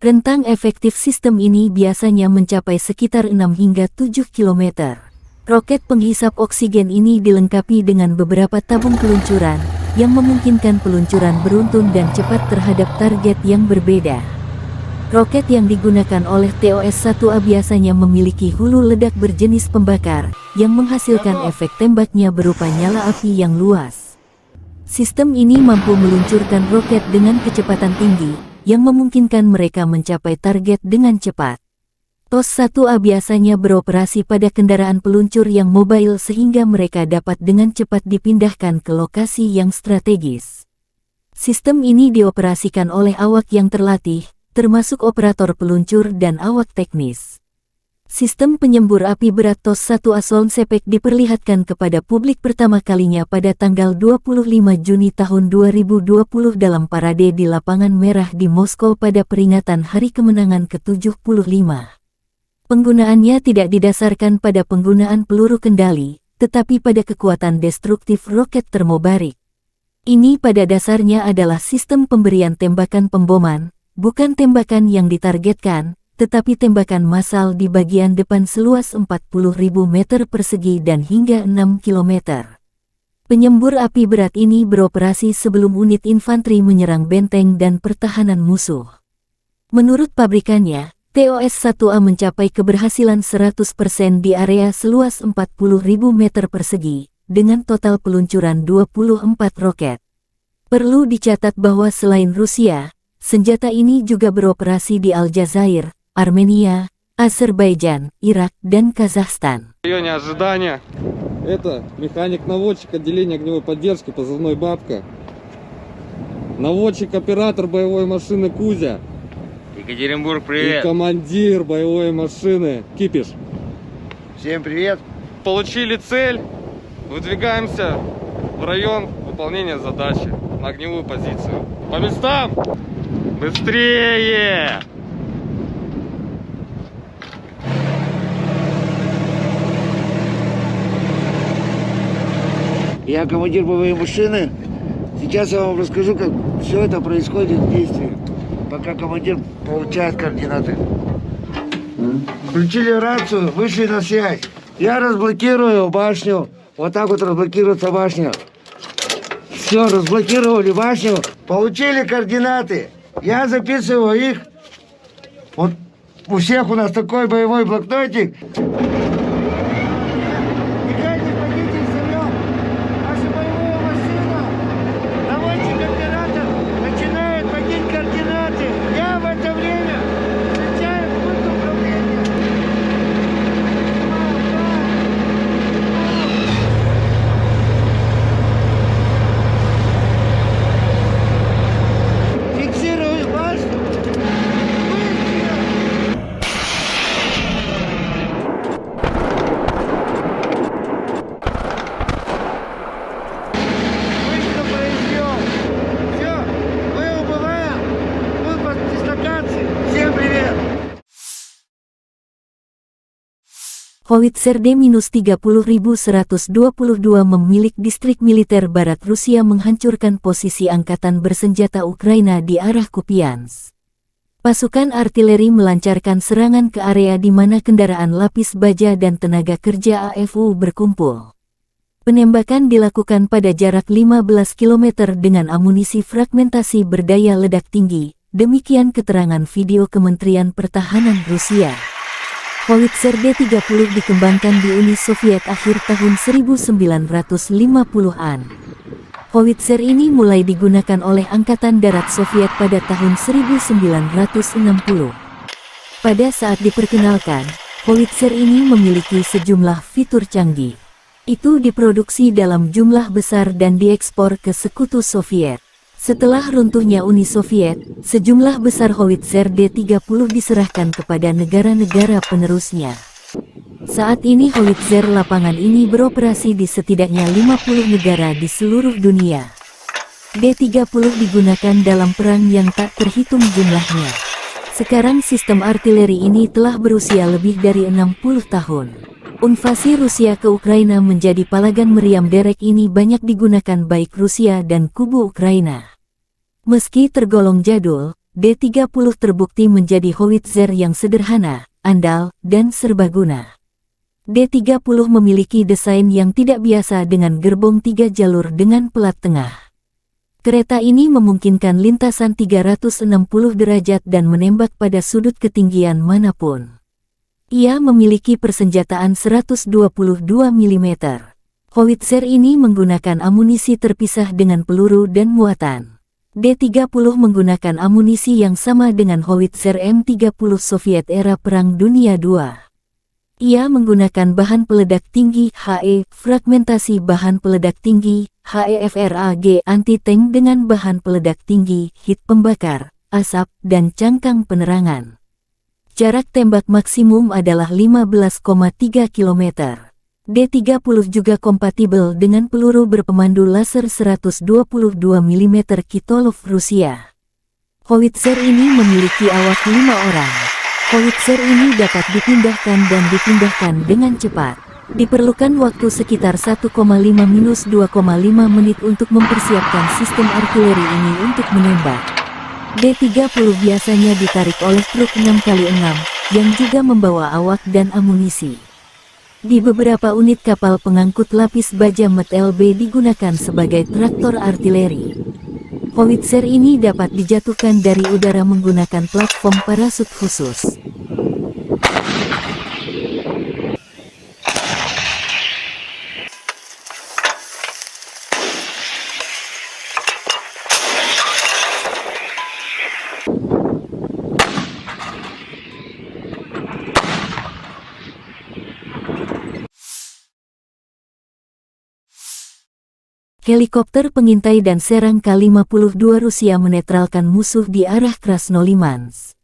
Rentang efektif sistem ini biasanya mencapai sekitar 6 hingga 7 km. Roket penghisap oksigen ini dilengkapi dengan beberapa tabung peluncuran, yang memungkinkan peluncuran beruntun dan cepat terhadap target yang berbeda. Roket yang digunakan oleh TOS-1A biasanya memiliki hulu ledak berjenis pembakar, yang menghasilkan efek tembaknya berupa nyala api yang luas. Sistem ini mampu meluncurkan roket dengan kecepatan tinggi, yang memungkinkan mereka mencapai target dengan cepat. TOS-1A biasanya beroperasi pada kendaraan peluncur yang mobile sehingga mereka dapat dengan cepat dipindahkan ke lokasi yang strategis. Sistem ini dioperasikan oleh awak yang terlatih, termasuk operator peluncur dan awak teknis. Sistem penyembur api berat TOS-1A Solnsepek diperlihatkan kepada publik pertama kalinya pada tanggal 25 Juni tahun 2020 dalam parade di Lapangan Merah di Moskow pada peringatan Hari Kemenangan ke-75. Penggunaannya tidak didasarkan pada penggunaan peluru kendali, tetapi pada kekuatan destruktif roket termobarik. Ini pada dasarnya adalah sistem pemberian tembakan pemboman, bukan tembakan yang ditargetkan, tetapi tembakan massal di bagian depan seluas 40.000 meter persegi dan hingga 6 km. Penyembur api berat ini beroperasi sebelum unit infanteri menyerang benteng dan pertahanan musuh. Menurut pabrikannya, TOS-1A mencapai keberhasilan 100% di area seluas 40.000 meter persegi, dengan total peluncuran 24 roket. Perlu dicatat bahwa selain Rusia, senjata ini juga beroperasi di Aljazair, Armenia, Azerbaijan, Irak, dan Kazakhstan. В районе ожидания. Это механик-наводчик отделения огневой поддержки, позывной «Бабка». Наводчик-оператор боевой машины «Кузя». Екатеринбург, И привет! командир боевой машины «Кипиш». Всем привет! Получили цель, выдвигаемся в район выполнения задачи на огневую позицию. По местам! Быстрее! Я командир боевой машины. Сейчас я вам расскажу, как все это происходит в действии, пока командир получает координаты. Включили рацию, вышли на связь. Я разблокирую башню. Вот так вот разблокируется башня. Все, разблокировали башню. Получили координаты. Я записываю их. Вот у всех у нас такой боевой блокнотик. Howitzer D-30122 memilik distrik militer barat Rusia menghancurkan posisi angkatan bersenjata Ukraina di arah Kupiansk. Pasukan artileri melancarkan serangan ke area di mana kendaraan lapis baja dan tenaga kerja AFU berkumpul. Penembakan dilakukan pada jarak 15 km dengan amunisi fragmentasi berdaya ledak tinggi, demikian keterangan video Kementerian Pertahanan Rusia. Howitzer D-30 dikembangkan di Uni Soviet akhir tahun 1950-an. Howitzer ini mulai digunakan oleh Angkatan Darat Soviet pada tahun 1960. Pada saat diperkenalkan, Howitzer ini memiliki sejumlah fitur canggih. Itu diproduksi dalam jumlah besar dan diekspor ke Sekutu Soviet. Setelah runtuhnya Uni Soviet, sejumlah besar Howitzer D-30 diserahkan kepada negara-negara penerusnya. Saat ini Howitzer lapangan ini beroperasi di setidaknya 50 negara di seluruh dunia. D-30 digunakan dalam perang yang tak terhitung jumlahnya. Sekarang sistem artileri ini telah berusia lebih dari 60 tahun. Invasi Rusia ke Ukraina menjadi palagan meriam derek ini banyak digunakan baik Rusia dan kubu Ukraina. Meski tergolong jadul, D-30 terbukti menjadi howitzer yang sederhana, andal, dan serbaguna. D-30 memiliki desain yang tidak biasa dengan gerbong 3 jalur dengan pelat tengah. Kereta ini memungkinkan lintasan 360 derajat dan menembak pada sudut ketinggian manapun. Ia memiliki persenjataan 122 mm. Howitzer ini menggunakan amunisi terpisah dengan peluru dan muatan. D-30 menggunakan amunisi yang sama dengan howitzer M30 Soviet era Perang Dunia II. Ia menggunakan bahan peledak tinggi HE, fragmentasi bahan peledak tinggi HEFRAG anti-tank dengan bahan peledak tinggi, hit pembakar, asap, dan cangkang penerangan. Jarak tembak maksimum adalah 15,3 km. D-30 juga kompatibel dengan peluru berpemandu laser 122 mm Kitolov Rusia. Howitzer ini memiliki awak 5 orang. Howitzer ini dapat dipindahkan dan dipindahkan dengan cepat. Diperlukan waktu sekitar 1,5–2,5 menit untuk mempersiapkan sistem artileri ini untuk menembak. D-30 biasanya ditarik oleh truk 6x6, yang juga membawa awak dan amunisi. Di beberapa unit kapal pengangkut lapis baja MT-LB digunakan sebagai traktor artileri. Howitzer ini dapat dijatuhkan dari udara menggunakan platform parasut khusus. Helikopter pengintai dan serang K-52 Rusia menetralkan musuh di arah Krasnolimansk.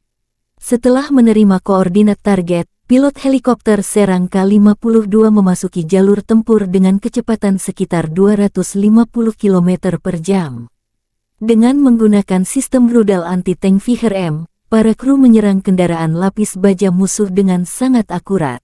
Setelah menerima koordinat target, pilot helikopter serang K-52 memasuki jalur tempur dengan kecepatan sekitar 250 km per jam. Dengan menggunakan sistem rudal anti-tank Viher-M, para kru menyerang kendaraan lapis baja musuh dengan sangat akurat.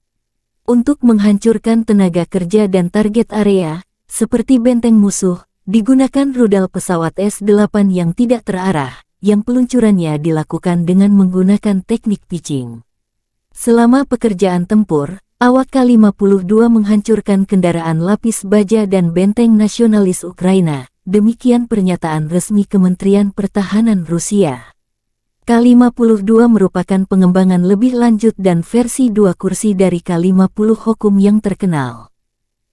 Untuk menghancurkan tenaga kerja dan target area, seperti benteng musuh, digunakan rudal pesawat S-8 yang tidak terarah, yang peluncurannya dilakukan dengan menggunakan teknik pitching. Selama pekerjaan tempur, awak K-52 menghancurkan kendaraan lapis baja dan benteng nasionalis Ukraina, demikian pernyataan resmi Kementerian Pertahanan Rusia. K-52 merupakan pengembangan lebih lanjut dan versi 2 kursi dari K-50 Hokum yang terkenal.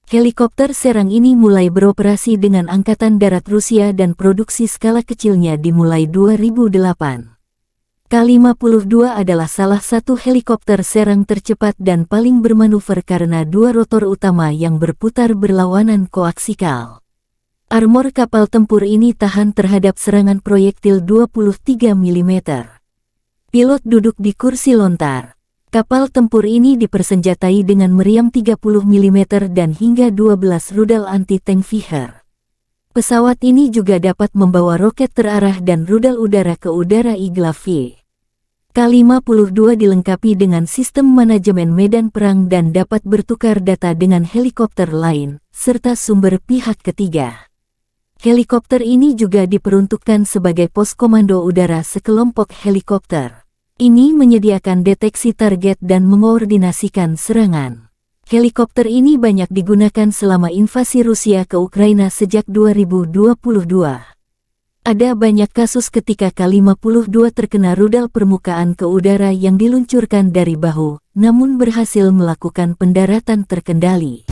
Helikopter serang ini mulai beroperasi dengan Angkatan Darat Rusia dan produksi skala kecilnya dimulai 2008. K-52 adalah salah satu helikopter serang tercepat dan paling bermanuver karena 2 rotor utama yang berputar berlawanan koaksikal. Armor kapal tempur ini tahan terhadap serangan proyektil 23 mm. Pilot duduk di kursi lontar. Kapal tempur ini dipersenjatai dengan meriam 30 mm dan hingga 12 rudal anti-tank Viher. Pesawat ini juga dapat membawa roket terarah dan rudal udara ke udara Igla-V. K-52 dilengkapi dengan sistem manajemen medan perang dan dapat bertukar data dengan helikopter lain, serta sumber pihak ketiga. Helikopter ini juga diperuntukkan sebagai pos komando udara sekelompok helikopter. Ini menyediakan deteksi target dan mengkoordinasikan serangan. Helikopter ini banyak digunakan selama invasi Rusia ke Ukraina sejak 2022. Ada banyak kasus ketika K-52 terkena rudal permukaan ke udara yang diluncurkan dari bahu, namun berhasil melakukan pendaratan terkendali.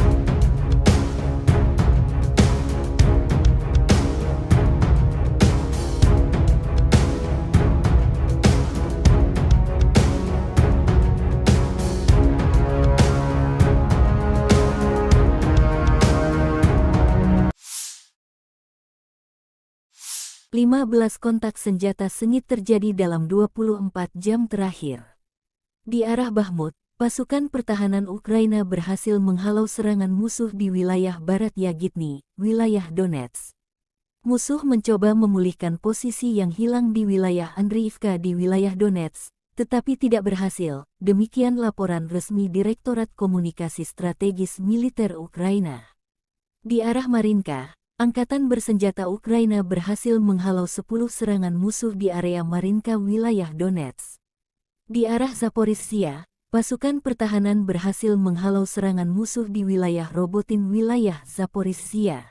Lima 15 kontak senjata sengit terjadi dalam 24 jam terakhir. Di arah Bakhmut, pasukan pertahanan Ukraina berhasil menghalau serangan musuh di wilayah barat Yagitny, wilayah Donetsk. Musuh mencoba memulihkan posisi yang hilang di wilayah Andriivka di wilayah Donetsk, tetapi tidak berhasil. Demikian laporan resmi Direktorat Komunikasi Strategis Militer Ukraina. Di arah Marinka, Angkatan Bersenjata Ukraina berhasil menghalau 10 serangan musuh di area Marinka wilayah Donetsk. Di arah Zaporizhzhia, pasukan pertahanan berhasil menghalau serangan musuh di wilayah Robotin wilayah Zaporizhzhia.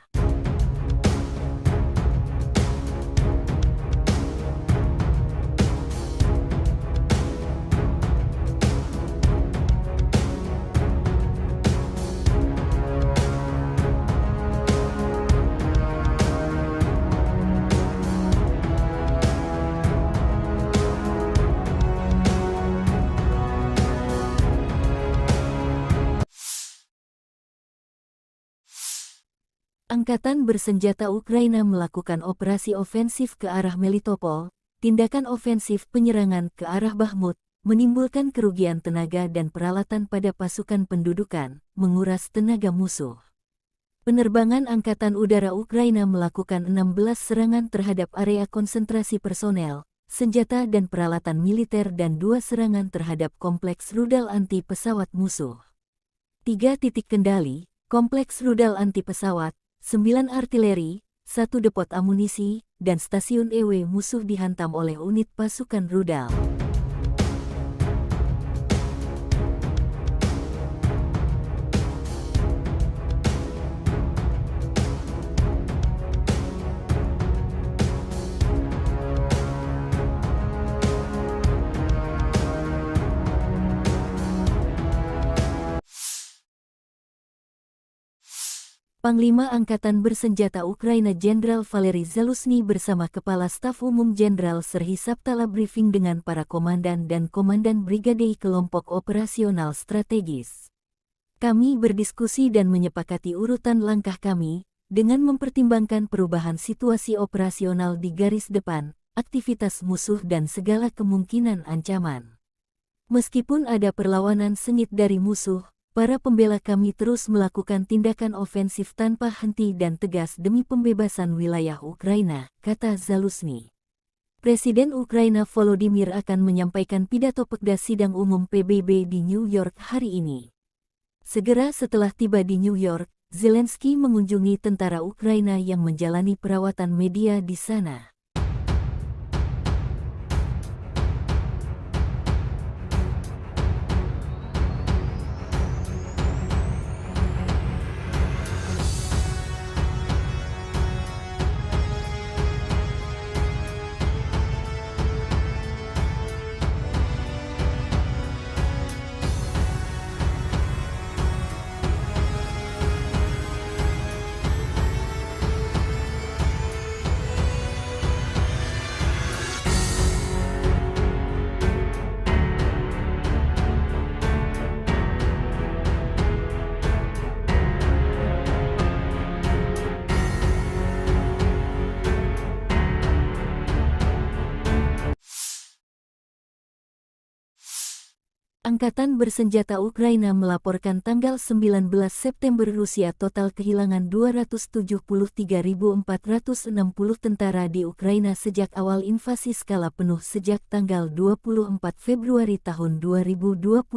Angkatan Bersenjata Ukraina melakukan operasi ofensif ke arah Melitopol. Tindakan ofensif penyerangan ke arah Bakhmut menimbulkan kerugian tenaga dan peralatan pada pasukan pendudukan, menguras tenaga musuh. Penerbangan Angkatan Udara Ukraina melakukan 16 serangan terhadap area konsentrasi personel, senjata dan peralatan militer dan 2 serangan terhadap kompleks rudal anti pesawat musuh. 3 titik kendali, kompleks rudal anti pesawat, 9 artileri, 1 depot amunisi, dan stasiun EW musuh dihantam oleh unit pasukan rudal. Panglima Angkatan Bersenjata Ukraina Jenderal Valery Zaluzhny bersama Kepala Staf Umum Jenderal Serhiy Sabtala briefing dengan para komandan dan komandan brigade kelompok operasional strategis. Kami berdiskusi dan menyepakati urutan langkah kami, dengan mempertimbangkan perubahan situasi operasional di garis depan, aktivitas musuh dan segala kemungkinan ancaman. Meskipun ada perlawanan sengit dari musuh, para pembela kami terus melakukan tindakan ofensif tanpa henti dan tegas demi pembebasan wilayah Ukraina, kata Zaluzhny. Presiden Ukraina Volodymyr akan menyampaikan pidato Pekda Sidang Umum PBB di New York hari ini. Segera setelah tiba di New York, Zelensky mengunjungi tentara Ukraina yang menjalani perawatan media di sana. Angkatan Bersenjata Ukraina melaporkan tanggal 19 September Rusia total kehilangan 273.460 tentara di Ukraina sejak awal invasi skala penuh sejak tanggal 24 Februari tahun 2022.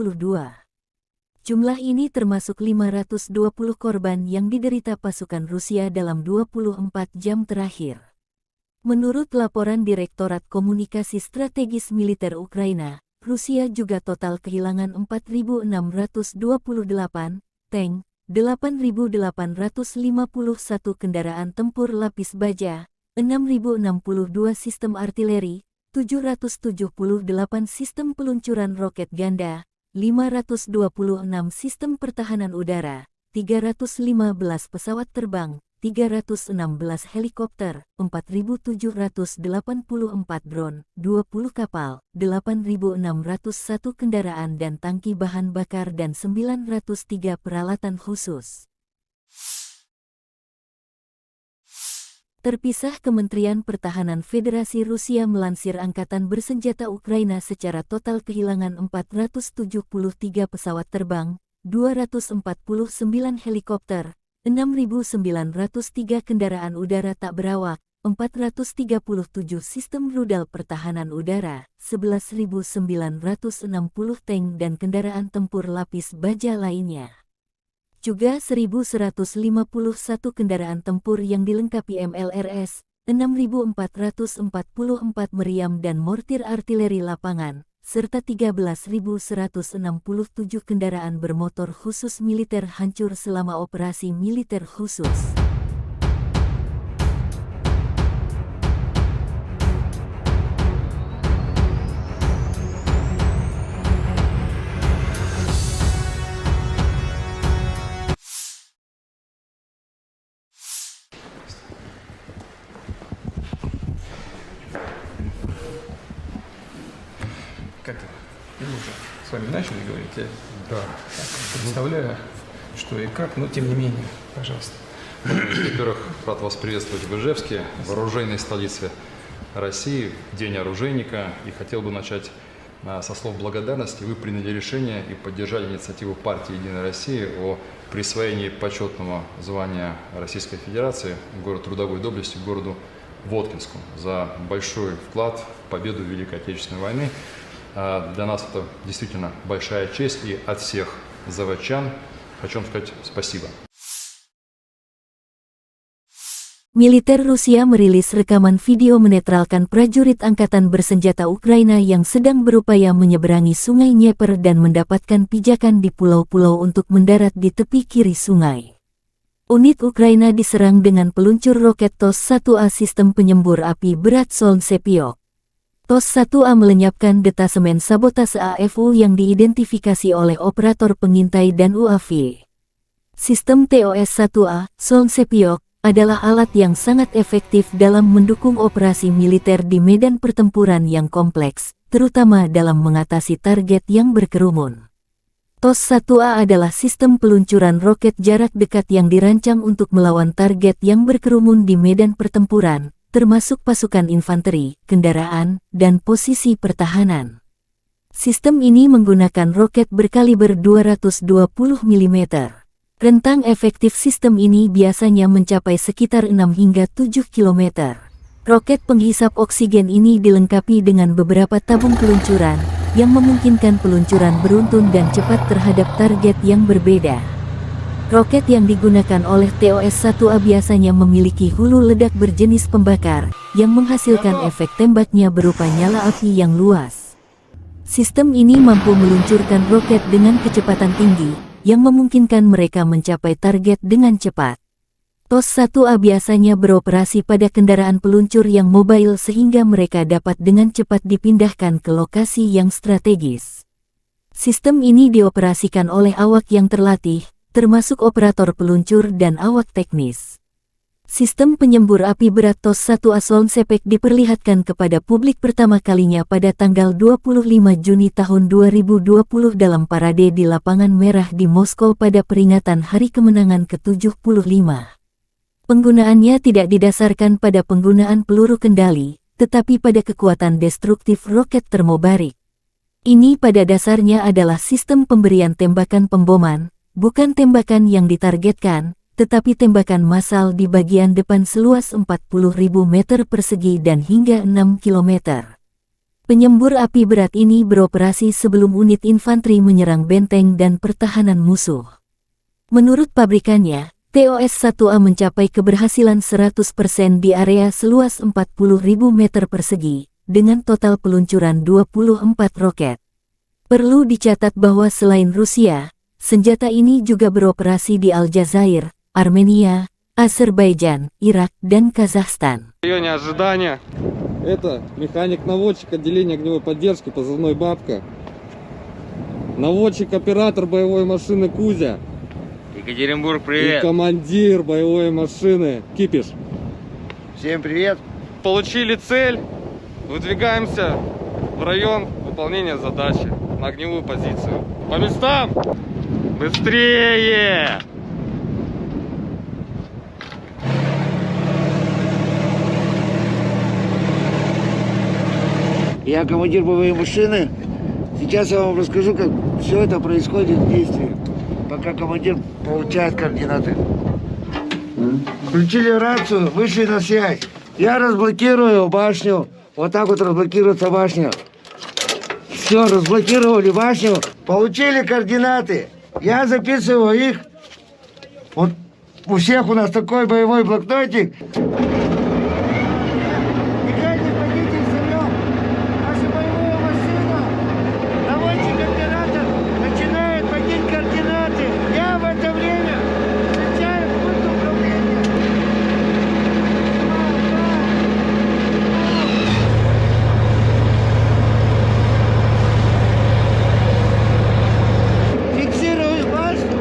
Jumlah ini termasuk 520 korban yang diderita pasukan Rusia dalam 24 jam terakhir. Menurut laporan Direktorat Komunikasi Strategis Militer Ukraina, Rusia juga total kehilangan 4.628 tank, 8.851 kendaraan tempur lapis baja, 6.062 sistem artileri, 778 sistem peluncuran roket ganda, 526 sistem pertahanan udara, 315 pesawat terbang, 316 helikopter, 4.784 drone, 20 kapal, 8.601 kendaraan dan tangki bahan bakar dan 903 peralatan khusus. Terpisah, Kementerian Pertahanan Federasi Rusia melansir Angkatan Bersenjata Ukraina secara total kehilangan 473 pesawat terbang, 249 helikopter, 6.903 kendaraan udara tak berawak, 437 sistem rudal pertahanan udara, 11.960 tank dan kendaraan tempur lapis baja lainnya. Juga 1.151 kendaraan tempur yang dilengkapi MLRS, 6.444 meriam dan mortir artileri lapangan, serta 13.167 kendaraan bermotor khusus militer hancur selama operasi militer khusus. Как мы уже с вами начали говорить, я Да. представляю, что и как, но тем не менее, пожалуйста. Во-первых, рад вас приветствовать в Ижевске, в оружейной столице России, в День оружейника. И хотел бы начать со слов благодарности. Вы приняли решение и поддержали инициативу партии «Единая Россия» о присвоении почетного звания Российской Федерации город трудовой доблести городу Воткинску за большой вклад в победу в Великой Отечественной войны. Для нас это действительно большая честь, и от всех заводчан хочу вам сказать спасибо. Militer Rusia merilis rekaman video menetralkan prajurit angkatan bersenjata Ukraina yang sedang berupaya menyeberangi sungai Dnieper dan mendapatkan pijakan di pulau-pulau untuk mendarat di tepi kiri sungai. Unit Ukraina diserang dengan peluncur roket TOS-1A sistem penyembur api berat Solntsepyok. TOS-1A melenyapkan detasemen sabotase AFU yang diidentifikasi oleh operator pengintai dan UAV. Sistem TOS-1A, Solntsepyok, adalah alat yang sangat efektif dalam mendukung operasi militer di medan pertempuran yang kompleks, terutama dalam mengatasi target yang berkerumun. TOS-1A adalah sistem peluncuran roket jarak dekat yang dirancang untuk melawan target yang berkerumun di medan pertempuran, termasuk pasukan infanteri, kendaraan, dan posisi pertahanan. Sistem ini menggunakan roket berkaliber 220 mm. Rentang efektif sistem ini biasanya mencapai sekitar 6 hingga 7 km. Roket penghisap oksigen ini dilengkapi dengan beberapa tabung peluncuran, yang memungkinkan peluncuran beruntun dan cepat terhadap target yang berbeda. Roket yang digunakan oleh TOS-1A biasanya memiliki hulu ledak berjenis pembakar, yang menghasilkan efek tembaknya berupa nyala api yang luas. Sistem ini mampu meluncurkan roket dengan kecepatan tinggi, yang memungkinkan mereka mencapai target dengan cepat. TOS-1A biasanya beroperasi pada kendaraan peluncur yang mobile sehingga mereka dapat dengan cepat dipindahkan ke lokasi yang strategis. Sistem ini dioperasikan oleh awak yang terlatih, termasuk operator peluncur dan awak teknis. Sistem penyembur api berat TOS-1A Solntsepyok diperlihatkan kepada publik pertama kalinya pada tanggal 25 Juni tahun 2020 dalam parade di Lapangan Merah di Moskow pada peringatan Hari Kemenangan ke-75. Penggunaannya tidak didasarkan pada penggunaan peluru kendali, tetapi pada kekuatan destruktif roket termobarik. Ini pada dasarnya adalah sistem pemberian tembakan pemboman, bukan tembakan yang ditargetkan, tetapi tembakan massal di bagian depan seluas 40.000 meter persegi dan hingga 6 km. Penyembur api berat ini beroperasi sebelum unit infanteri menyerang benteng dan pertahanan musuh. Menurut pabrikannya, TOS-1A mencapai keberhasilan 100% di area seluas 40.000 meter persegi, dengan total peluncuran 24 roket. Perlu dicatat bahwa selain Rusia, senjata ini juga beroperasi di Aljazair, Armenia, Azerbaijan, Irak, dan Kazakhstan. В районе ожидания. Это механик-наводчик отделения огневой поддержки, позывной «Бабка». Наводчик-оператор боевой машины «Кузя». Екатеринбург, И привет! командир боевой машины «Кипиш». Всем привет. Получили цель. Выдвигаемся в район выполнения задачи на огневую позицию. По местам! Быстрее! Я командир боевой машины. Сейчас я вам расскажу, как все это происходит в действии, пока командир получает координаты. Включили рацию, вышли на связь. Я разблокирую башню. Вот так вот разблокируется башня. Все, разблокировали башню. Получили координаты. Я записываю их. Вот у всех у нас такой боевой блокнотик. Никогда не пойдите взорвем нашу боевую машину. Наводчик оператор начинает вводить координаты. Я в это время встречаю пульт управления. Фиксирую башню.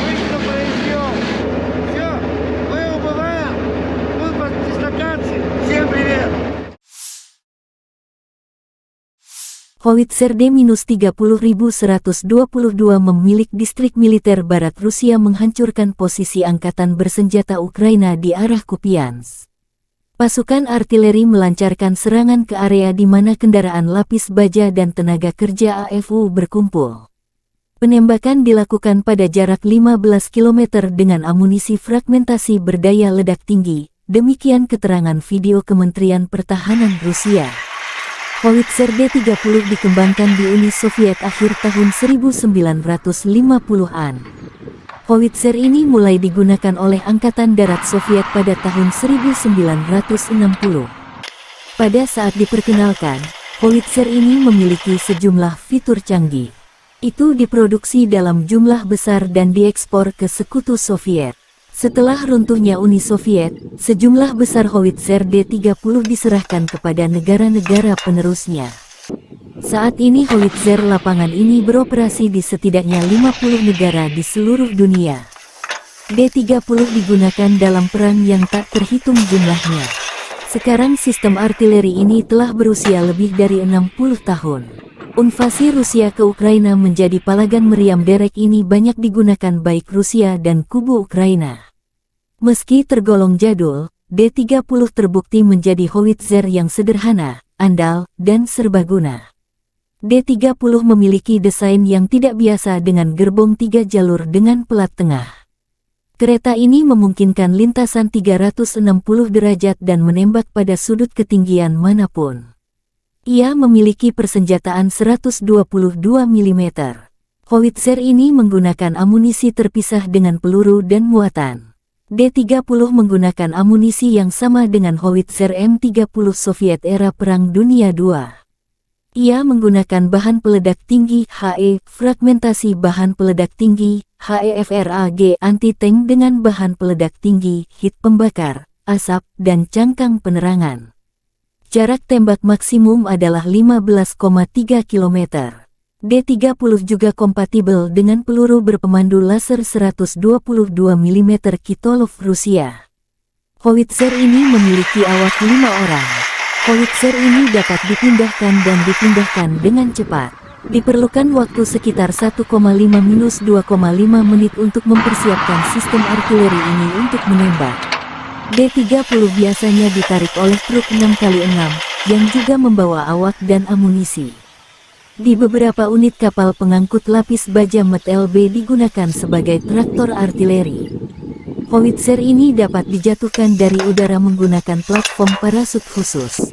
Быстро произвел. Все, мы убываем. Выпад дислокации. Всем привет. Howitzer D-30122 memilik distrik militer barat Rusia menghancurkan posisi angkatan bersenjata Ukraina di arah Kupiansk. Pasukan artileri melancarkan serangan ke area di mana kendaraan lapis baja dan tenaga kerja AFU berkumpul. Penembakan dilakukan pada jarak 15 km dengan amunisi fragmentasi berdaya ledak tinggi, demikian keterangan video Kementerian Pertahanan Rusia. Howitzer D-30 dikembangkan di Uni Soviet akhir tahun 1950-an. Howitzer ini mulai digunakan oleh Angkatan Darat Soviet pada tahun 1960. Pada saat diperkenalkan, howitzer ini memiliki sejumlah fitur canggih. Itu diproduksi dalam jumlah besar dan diekspor ke Sekutu Soviet. Setelah runtuhnya Uni Soviet, sejumlah besar howitzer D-30 diserahkan kepada negara-negara penerusnya. Saat ini howitzer lapangan ini beroperasi di setidaknya 50 negara di seluruh dunia. D-30 digunakan dalam perang yang tak terhitung jumlahnya. Sekarang sistem artileri ini telah berusia lebih dari 60 tahun. Invasi Rusia ke Ukraina menjadi palagan meriam derek ini banyak digunakan baik Rusia dan kubu Ukraina. Meski tergolong jadul, D-30 terbukti menjadi howitzer yang sederhana, andal, dan serbaguna. D-30 memiliki desain yang tidak biasa dengan gerbong 3 jalur dengan pelat tengah. Kereta ini memungkinkan lintasan 360 derajat dan menembak pada sudut ketinggian manapun. Ia memiliki persenjataan 122 mm. Howitzer ini menggunakan amunisi terpisah dengan peluru dan muatan. D-30 menggunakan amunisi yang sama dengan howitzer M30 Soviet era Perang Dunia II. Ia menggunakan bahan peledak tinggi HE, fragmentasi bahan peledak tinggi HEFRAG anti-tank dengan bahan peledak tinggi, hit pembakar, asap, dan cangkang penerangan. Jarak tembak maksimum adalah 15,3 km. D-30 juga kompatibel dengan peluru berpemandu laser 122 mm Kitolov Rusia. Howitzer ini memiliki awak 5 orang. Howitzer ini dapat dipindahkan dan dipindahkan dengan cepat. Diperlukan waktu sekitar 1,5-2,5 menit untuk mempersiapkan sistem artileri ini untuk menembak. D-30 biasanya ditarik oleh truk 6x6, yang juga membawa awak dan amunisi. Di beberapa unit kapal pengangkut lapis baja MT-LB digunakan sebagai traktor artileri. Howitzer ini dapat dijatuhkan dari udara menggunakan platform parasut khusus.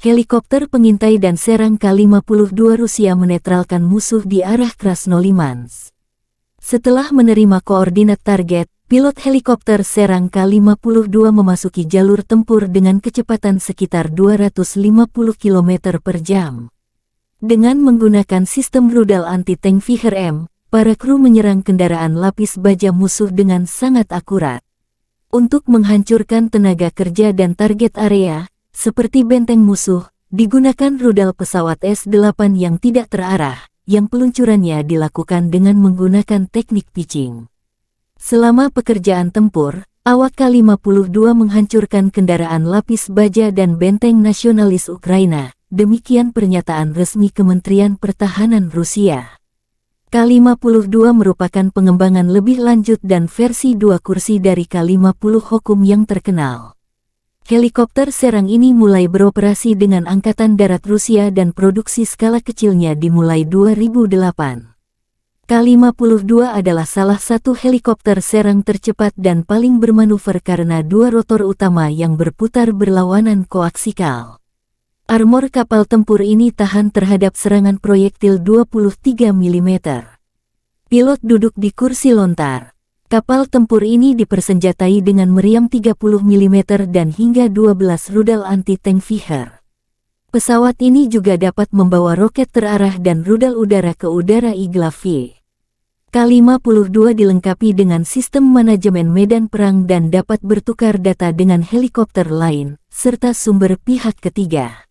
Helikopter pengintai dan serang K-52 Rusia menetralkan musuh di arah Krasnolimansk. Setelah menerima koordinat target, pilot helikopter serang K-52 memasuki jalur tempur dengan kecepatan sekitar 250 km per jam. Dengan menggunakan sistem rudal anti-tank Viher-M, para kru menyerang kendaraan lapis baja musuh dengan sangat akurat. Untuk menghancurkan tenaga kerja dan target area, seperti benteng musuh, digunakan rudal pesawat S-8 yang tidak terarah, yang peluncurannya dilakukan dengan menggunakan teknik pitching. Selama pekerjaan tempur, awak K-52 menghancurkan kendaraan lapis baja dan benteng nasionalis Ukraina. Demikian pernyataan resmi Kementerian Pertahanan Rusia. K-52 merupakan pengembangan lebih lanjut dan versi 2 kursi dari K-50 Hokum yang terkenal. Helikopter serang ini mulai beroperasi dengan Angkatan Darat Rusia dan produksi skala kecilnya dimulai 2008. K-52 adalah salah satu helikopter serang tercepat dan paling bermanuver karena 2 rotor utama yang berputar berlawanan koaksikal. Armor kapal tempur ini tahan terhadap serangan proyektil 23 mm. Pilot duduk di kursi lontar. Kapal tempur ini dipersenjatai dengan meriam 30 mm dan hingga 12 rudal anti-tank Viher. Pesawat ini juga dapat membawa roket terarah dan rudal udara ke udara Igla-V. K-52 dilengkapi dengan sistem manajemen medan perang dan dapat bertukar data dengan helikopter lain, serta sumber pihak ketiga.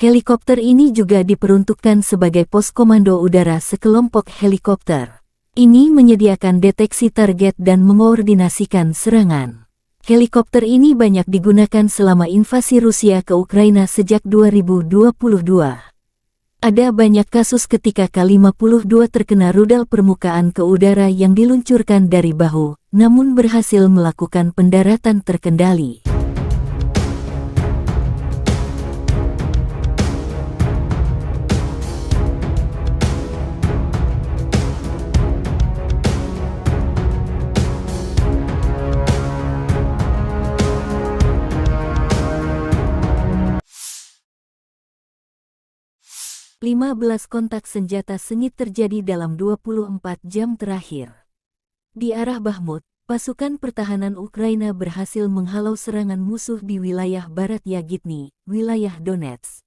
Helikopter ini juga diperuntukkan sebagai pos komando udara sekelompok helikopter. Ini menyediakan deteksi target dan mengkoordinasikan serangan. Helikopter ini banyak digunakan selama invasi Rusia ke Ukraina sejak 2022. Ada banyak kasus ketika K-52 terkena rudal permukaan ke udara yang diluncurkan dari bahu, namun berhasil melakukan pendaratan terkendali. Lima 15 kontak senjata sengit terjadi dalam 24 jam terakhir. Di arah Bakhmut, pasukan pertahanan Ukraina berhasil menghalau serangan musuh di wilayah barat Yagitny, wilayah Donetsk.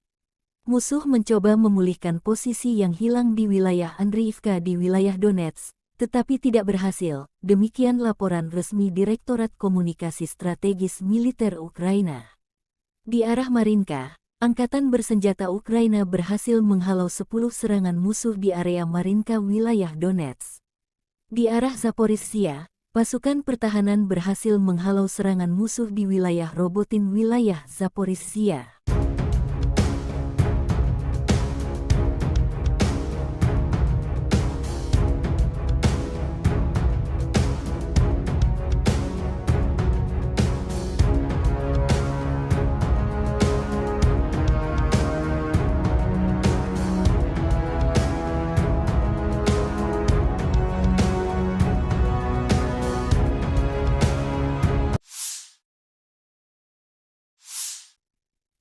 Musuh mencoba memulihkan posisi yang hilang di wilayah Andriivka di wilayah Donetsk, tetapi tidak berhasil. Demikian laporan resmi Direktorat Komunikasi Strategis Militer Ukraina. Di arah Marinka, Angkatan bersenjata Ukraina berhasil menghalau 10 serangan musuh di area Marinka wilayah Donetsk. Di arah Zaporizhia, pasukan pertahanan berhasil menghalau serangan musuh di wilayah Robotin wilayah Zaporizhia.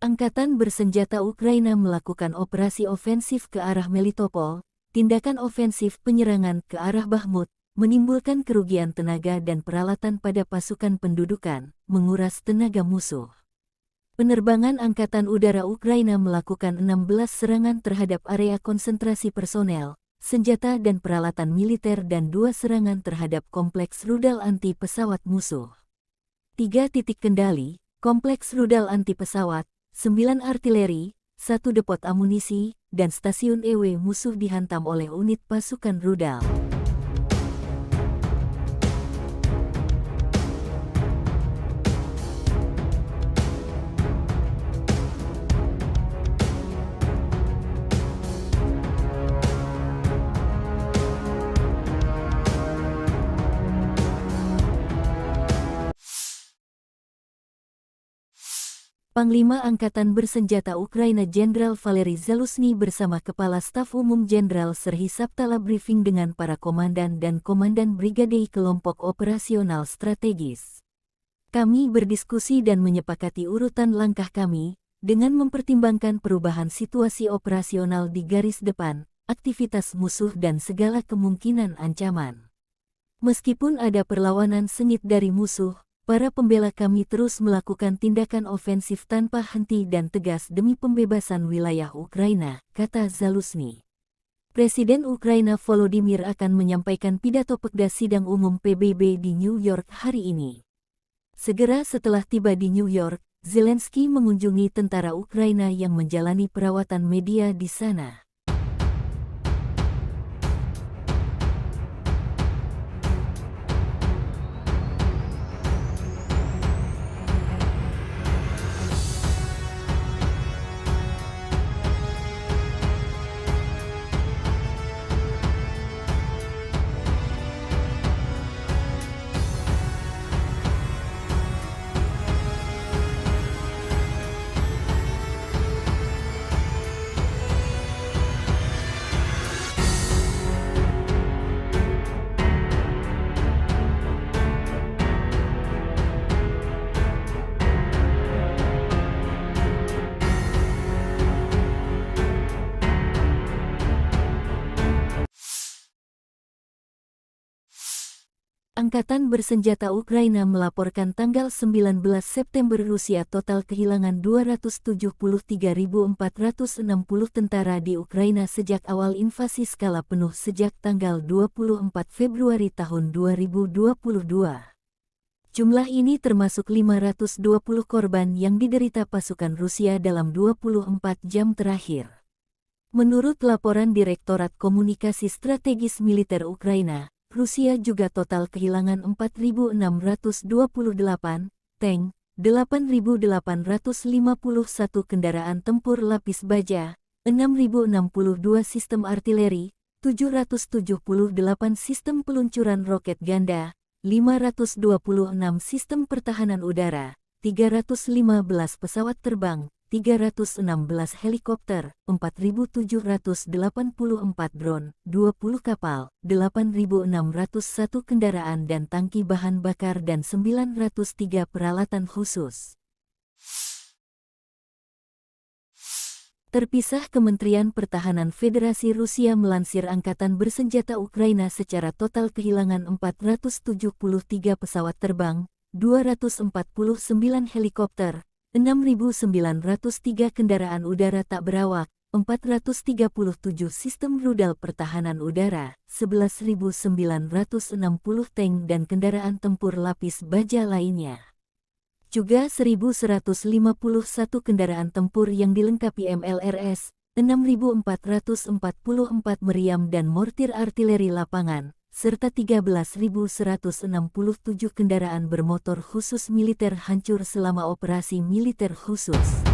Angkatan bersenjata Ukraina melakukan operasi ofensif ke arah Melitopol. Tindakan ofensif penyerangan ke arah Bakhmut menimbulkan kerugian tenaga dan peralatan pada pasukan pendudukan, menguras tenaga musuh. Penerbangan Angkatan Udara Ukraina melakukan 16 serangan terhadap area konsentrasi personel, senjata dan peralatan militer dan 2 serangan terhadap kompleks rudal anti pesawat musuh. 3 titik kendali, kompleks rudal anti pesawat, 9 artileri, 1 depot amunisi, dan stasiun EW musuh dihantam oleh unit pasukan rudal. Panglima Angkatan Bersenjata Ukraina Jenderal Valery Zaluzhny bersama Kepala Staf Umum Jenderal Serhiy Sabtala briefing dengan para komandan dan komandan brigade kelompok operasional strategis. Kami berdiskusi dan menyepakati urutan langkah kami, dengan mempertimbangkan perubahan situasi operasional di garis depan, aktivitas musuh dan segala kemungkinan ancaman. Meskipun ada perlawanan sengit dari musuh, para pembela kami terus melakukan tindakan ofensif tanpa henti dan tegas demi pembebasan wilayah Ukraina, kata Zaluzhny. Presiden Ukraina Volodymyr akan menyampaikan pidato Pekda Sidang Umum PBB di New York hari ini. Segera setelah tiba di New York, Zelensky mengunjungi tentara Ukraina yang menjalani perawatan media di sana. Angkatan bersenjata Ukraina melaporkan tanggal 19 September Rusia total kehilangan 273.460 tentara di Ukraina sejak awal invasi skala penuh sejak tanggal 24 Februari tahun 2022. Jumlah ini termasuk 520 korban yang diderita pasukan Rusia dalam 24 jam terakhir. Menurut laporan Direktorat Komunikasi Strategis Militer Ukraina, Rusia juga total kehilangan 4.628 tank, 8.851 kendaraan tempur lapis baja, 6.062 sistem artileri, 778 sistem peluncuran roket ganda, 526 sistem pertahanan udara, 315 pesawat terbang, 316 helikopter, 4.784 drone, 20 kapal, 8.601 kendaraan dan tangki bahan bakar dan 903 peralatan khusus. Terpisah, Kementerian Pertahanan Federasi Rusia melansir Angkatan Bersenjata Ukraina secara total kehilangan 473 pesawat terbang, 249 helikopter, 6.903 kendaraan udara tak berawak, 437 sistem rudal pertahanan udara, 11.960 tank dan kendaraan tempur lapis baja lainnya. Juga 1.151 kendaraan tempur yang dilengkapi MLRS, 6.444 meriam dan mortir artileri lapangan, serta 13.167 kendaraan bermotor khusus militer hancur selama operasi militer khusus.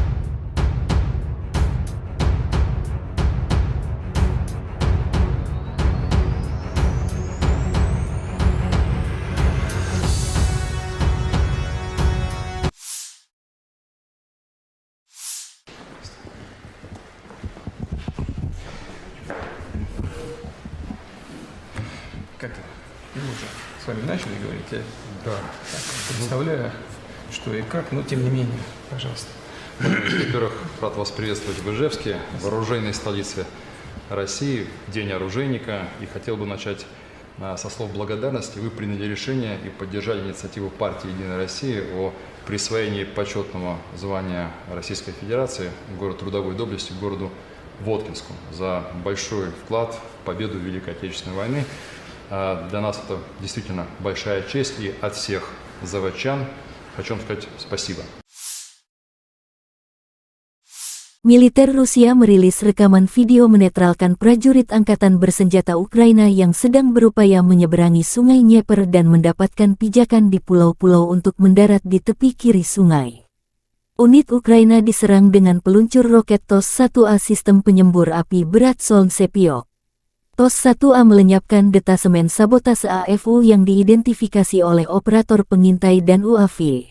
Как мы уже с вами начали говорить, я Да. представляю, что и как, но тем не менее, пожалуйста. Во-первых, рад вас приветствовать в Ижевске, в оружейной столице России, в День оружейника. И хотел бы начать со слов благодарности. Вы приняли решение и поддержали инициативу партии «Единая Россия» о присвоении почетного звания Российской Федерации город трудовой доблести городу Воткинску за большой вклад в победу в Великой Отечественной войны. Для нас это действительно большая честь, и от всех заводчан хочу вам сказать спасибо. Militer Rusia merilis rekaman video menetralkan prajurit angkatan bersenjata Ukraina yang sedang berupaya menyeberangi sungai Dnieper dan mendapatkan pijakan di pulau-pulau untuk mendarat di tepi kiri sungai. Unit Ukraina diserang dengan peluncur roket TOS-1A sistem penyembur api berat Solntsepyok. TOS-1A melenyapkan detasemen sabotase AFU yang diidentifikasi oleh operator pengintai dan UAV.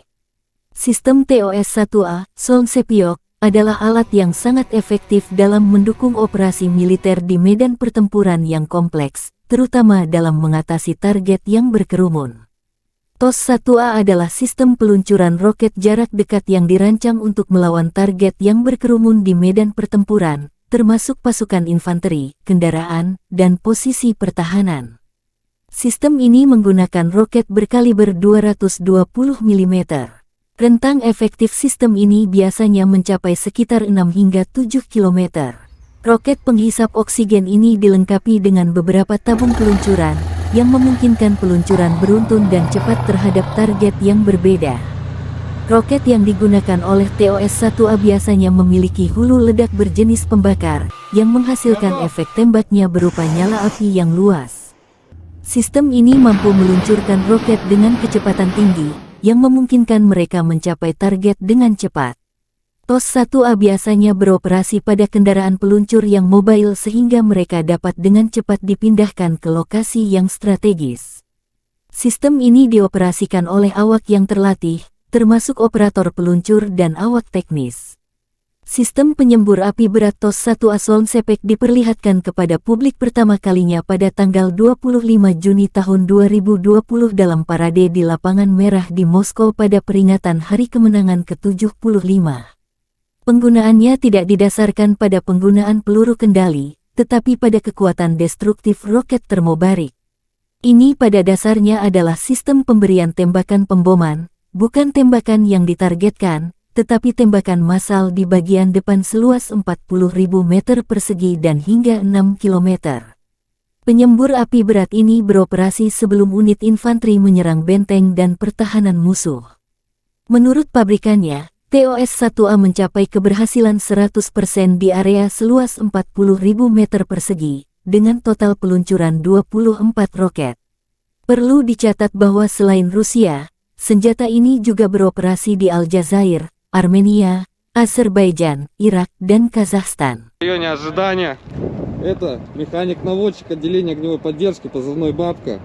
Sistem TOS-1A, Solntsepyok, adalah alat yang sangat efektif dalam mendukung operasi militer di medan pertempuran yang kompleks, terutama dalam mengatasi target yang berkerumun. TOS-1A adalah sistem peluncuran roket jarak dekat yang dirancang untuk melawan target yang berkerumun di medan pertempuran, termasuk pasukan infanteri, kendaraan, dan posisi pertahanan. Sistem ini menggunakan roket berkaliber 220 mm. Rentang efektif sistem ini biasanya mencapai sekitar 6 hingga 7 km. Roket penghisap oksigen ini dilengkapi dengan beberapa tabung peluncuran, yang memungkinkan peluncuran beruntun dan cepat terhadap target yang berbeda. Roket yang digunakan oleh TOS-1A biasanya memiliki hulu ledak berjenis pembakar, yang menghasilkan efek tembaknya berupa nyala api yang luas. Sistem ini mampu meluncurkan roket dengan kecepatan tinggi, yang memungkinkan mereka mencapai target dengan cepat. TOS-1A biasanya beroperasi pada kendaraan peluncur yang mobile sehingga mereka dapat dengan cepat dipindahkan ke lokasi yang strategis. Sistem ini dioperasikan oleh awak yang terlatih, termasuk operator peluncur dan awak teknis. Sistem penyembur api berat TOS-1A Solntsepyok diperlihatkan kepada publik pertama kalinya pada tanggal 25 Juni tahun 2020 dalam parade di Lapangan Merah di Moskow pada peringatan Hari Kemenangan ke-75. Penggunaannya tidak didasarkan pada penggunaan peluru kendali, tetapi pada kekuatan destruktif roket termobarik. Ini pada dasarnya adalah sistem pemberian tembakan pemboman, bukan tembakan yang ditargetkan, tetapi tembakan massal di bagian depan seluas 40.000 meter persegi dan hingga 6 kilometer. Penyembur api berat ini beroperasi sebelum unit infanteri menyerang benteng dan pertahanan musuh. Menurut pabrikannya, TOS-1A mencapai keberhasilan 100% di area seluas 40.000 meter persegi, dengan total peluncuran 24 roket. Perlu dicatat bahwa selain Rusia, senjata ini juga beroperasi di Aljazair, Armenia, Azerbaijan, Irak, dan Kazakhstan. В районе ожидания. Это механик-наводчик отделения огневой поддержки, позывной «Бабка».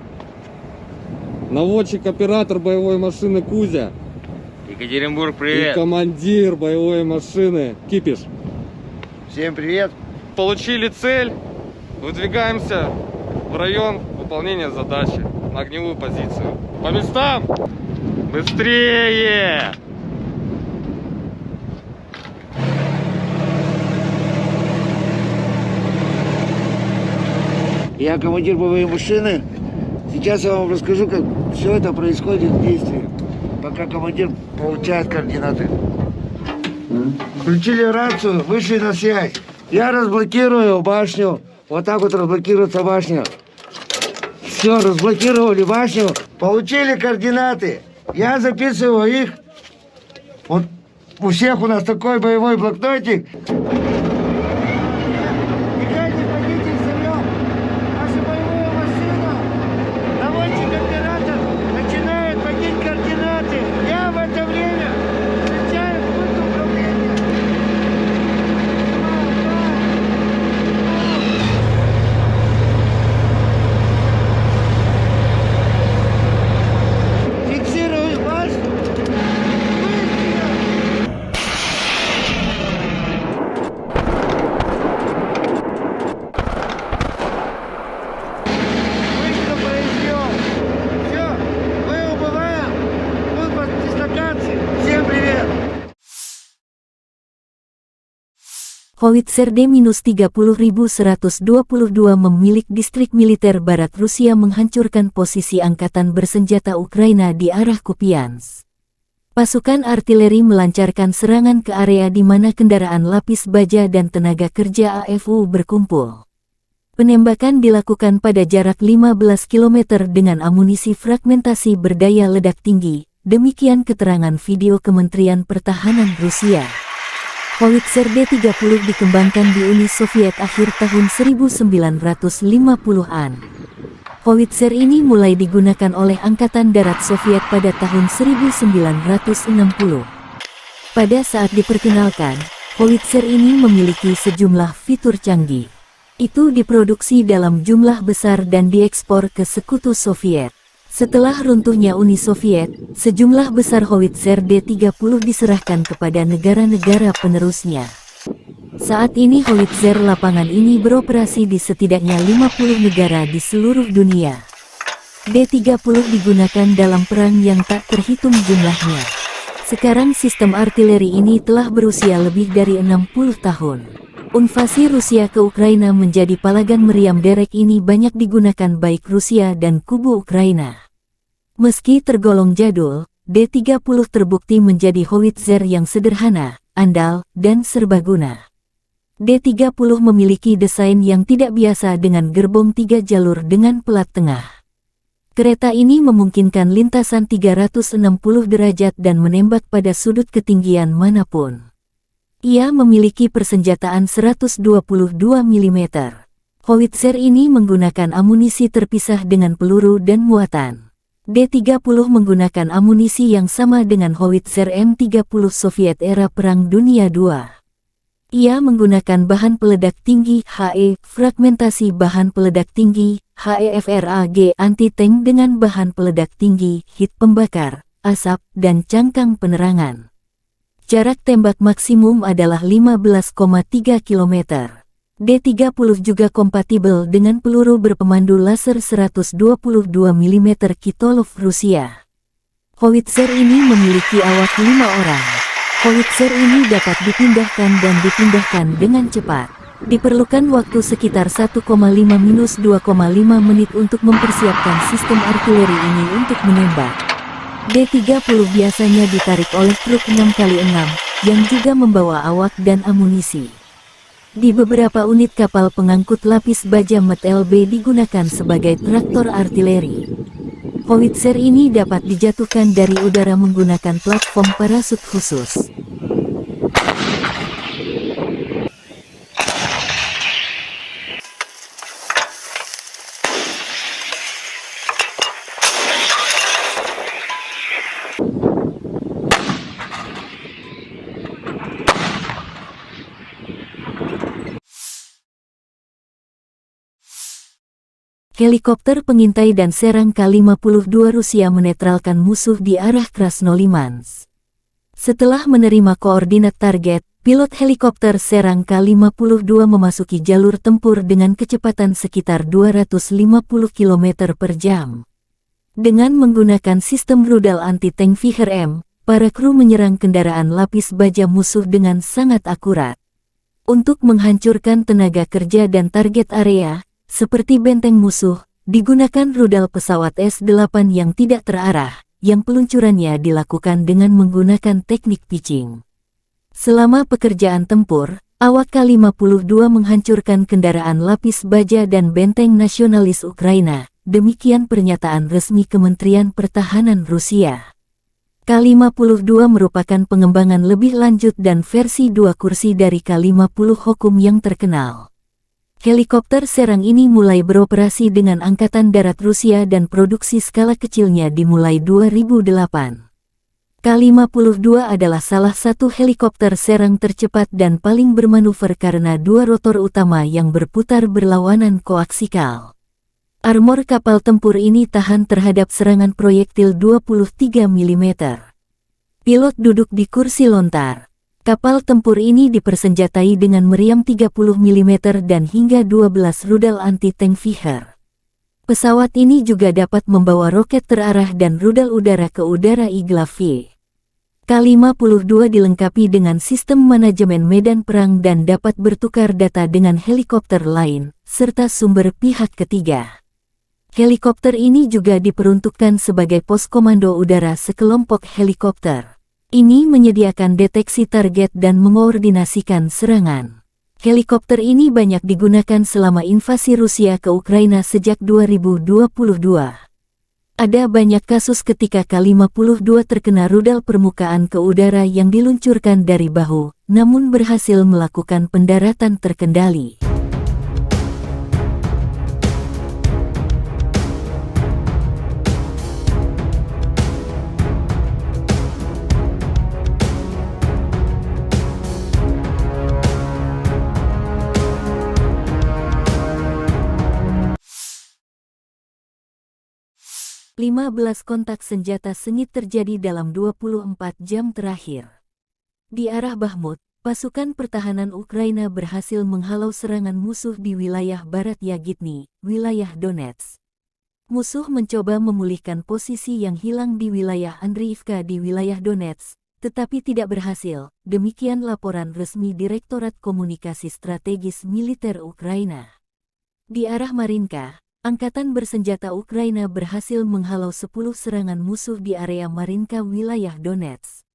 Наводчик-оператор боевой машины «Кузя». Екатеринбург, И привет! командир боевой машины «Кипиш». Всем привет. Получили цель. Выдвигаемся в район выполнения задачи на огневую позицию. По местам! Быстрее! Я командир боевой машины. Сейчас я вам расскажу, как все это происходит в действии, пока командир получает координаты. Включили рацию, вышли на связь. Я разблокирую башню. Вот так вот разблокируется башня. Все, разблокировали башню. Получили координаты. Я записываю их. Вот у всех у нас такой боевой блокнотик. Howitzer D-30122 memilik distrik militer barat Rusia menghancurkan posisi angkatan bersenjata Ukraina di arah Kupiansk. Pasukan artileri melancarkan serangan ke area di mana kendaraan lapis baja dan tenaga kerja AFU berkumpul. Penembakan dilakukan pada jarak 15 km dengan amunisi fragmentasi berdaya ledak tinggi, demikian keterangan video Kementerian Pertahanan Rusia. Howitzer D-30 dikembangkan di Uni Soviet akhir tahun 1950-an. Howitzer ini mulai digunakan oleh Angkatan Darat Soviet pada tahun 1960. Pada saat diperkenalkan, howitzer ini memiliki sejumlah fitur canggih. Itu diproduksi dalam jumlah besar dan diekspor ke Sekutu Soviet. Setelah runtuhnya Uni Soviet, sejumlah besar howitzer D-30 diserahkan kepada negara-negara penerusnya. Saat ini howitzer lapangan ini beroperasi di setidaknya 50 negara di seluruh dunia. D-30 digunakan dalam perang yang tak terhitung jumlahnya. Sekarang sistem artileri ini telah berusia lebih dari 60 tahun. Invasi Rusia ke Ukraina menjadi palagan meriam derek ini banyak digunakan baik Rusia dan kubu Ukraina. Meski tergolong jadul, D-30 terbukti menjadi howitzer yang sederhana, andal, dan serbaguna. D-30 memiliki desain yang tidak biasa dengan gerbong 3 jalur dengan pelat tengah. Kereta ini memungkinkan lintasan 360 derajat dan menembak pada sudut ketinggian manapun. Ia memiliki persenjataan 122 mm. Howitzer ini menggunakan amunisi terpisah dengan peluru dan muatan. D-30 menggunakan amunisi yang sama dengan howitzer M30 Soviet era Perang Dunia II. Ia menggunakan bahan peledak tinggi HE, fragmentasi bahan peledak tinggi HEFRAG anti-tank dengan bahan peledak tinggi, hit pembakar, asap, dan cangkang penerangan. Jarak tembak maksimum adalah 15,3 km. D-30 juga kompatibel dengan peluru berpemandu laser 122 mm Kitolov Rusia. Howitzer ini memiliki awak 5 orang. Howitzer ini dapat dipindahkan dan dipindahkan dengan cepat. Diperlukan waktu sekitar 1,5-2,5 menit untuk mempersiapkan sistem artileri ini untuk menembak. D-30 biasanya ditarik oleh truk 6x6, yang juga membawa awak dan amunisi. Di beberapa unit kapal pengangkut lapis baja MT-LB digunakan sebagai traktor artileri. Howitzer ini dapat dijatuhkan dari udara menggunakan platform parasut khusus. Helikopter pengintai dan serang K-52 Rusia menetralkan musuh di arah Krasnolimansk. Setelah menerima koordinat target, pilot helikopter serang K-52 memasuki jalur tempur dengan kecepatan sekitar 250 km per jam. Dengan menggunakan sistem rudal anti-tank Viher-M, para kru menyerang kendaraan lapis baja musuh dengan sangat akurat. Untuk menghancurkan tenaga kerja dan target area, seperti benteng musuh, digunakan rudal pesawat S-8 yang tidak terarah, yang peluncurannya dilakukan dengan menggunakan teknik pitching. Selama pekerjaan tempur, awak K-52 menghancurkan kendaraan lapis baja dan benteng nasionalis Ukraina, demikian pernyataan resmi Kementerian Pertahanan Rusia. K-52 merupakan pengembangan lebih lanjut dan versi 2 kursi dari K-50 Hokum yang terkenal. Helikopter serang ini mulai beroperasi dengan Angkatan Darat Rusia dan produksi skala kecilnya dimulai 2008. K-52 adalah salah satu helikopter serang tercepat dan paling bermanuver karena 2 rotor utama yang berputar berlawanan koaksikal. Armor kapal tempur ini tahan terhadap serangan proyektil 23 mm. Pilot duduk di kursi lontar. Kapal tempur ini dipersenjatai dengan meriam 30 mm dan hingga 12 rudal anti-tank Viher. Pesawat ini juga dapat membawa roket terarah dan rudal udara ke udara Igla-V. K-52 dilengkapi dengan sistem manajemen medan perang dan dapat bertukar data dengan helikopter lain, serta sumber pihak ketiga. Helikopter ini juga diperuntukkan sebagai pos komando udara sekelompok helikopter. Ini menyediakan deteksi target dan mengkoordinasikan serangan. Helikopter ini banyak digunakan selama invasi Rusia ke Ukraina sejak 2022. Ada banyak kasus ketika K-52 terkena rudal permukaan ke udara yang diluncurkan dari bahu, namun berhasil melakukan pendaratan terkendali. (15 kontak senjata sengit terjadi dalam 24 jam terakhir. Di arah Bakhmut, pasukan pertahanan Ukraina berhasil menghalau serangan musuh di wilayah barat Yagitny, wilayah Donetsk. Musuh mencoba memulihkan posisi yang hilang di wilayah Andriivka di wilayah Donetsk, tetapi tidak berhasil, demikian laporan resmi Direktorat Komunikasi Strategis Militer Ukraina. Di arah Marinka, Angkatan bersenjata Ukraina berhasil menghalau 10 serangan musuh di area Marinka wilayah Donetsk.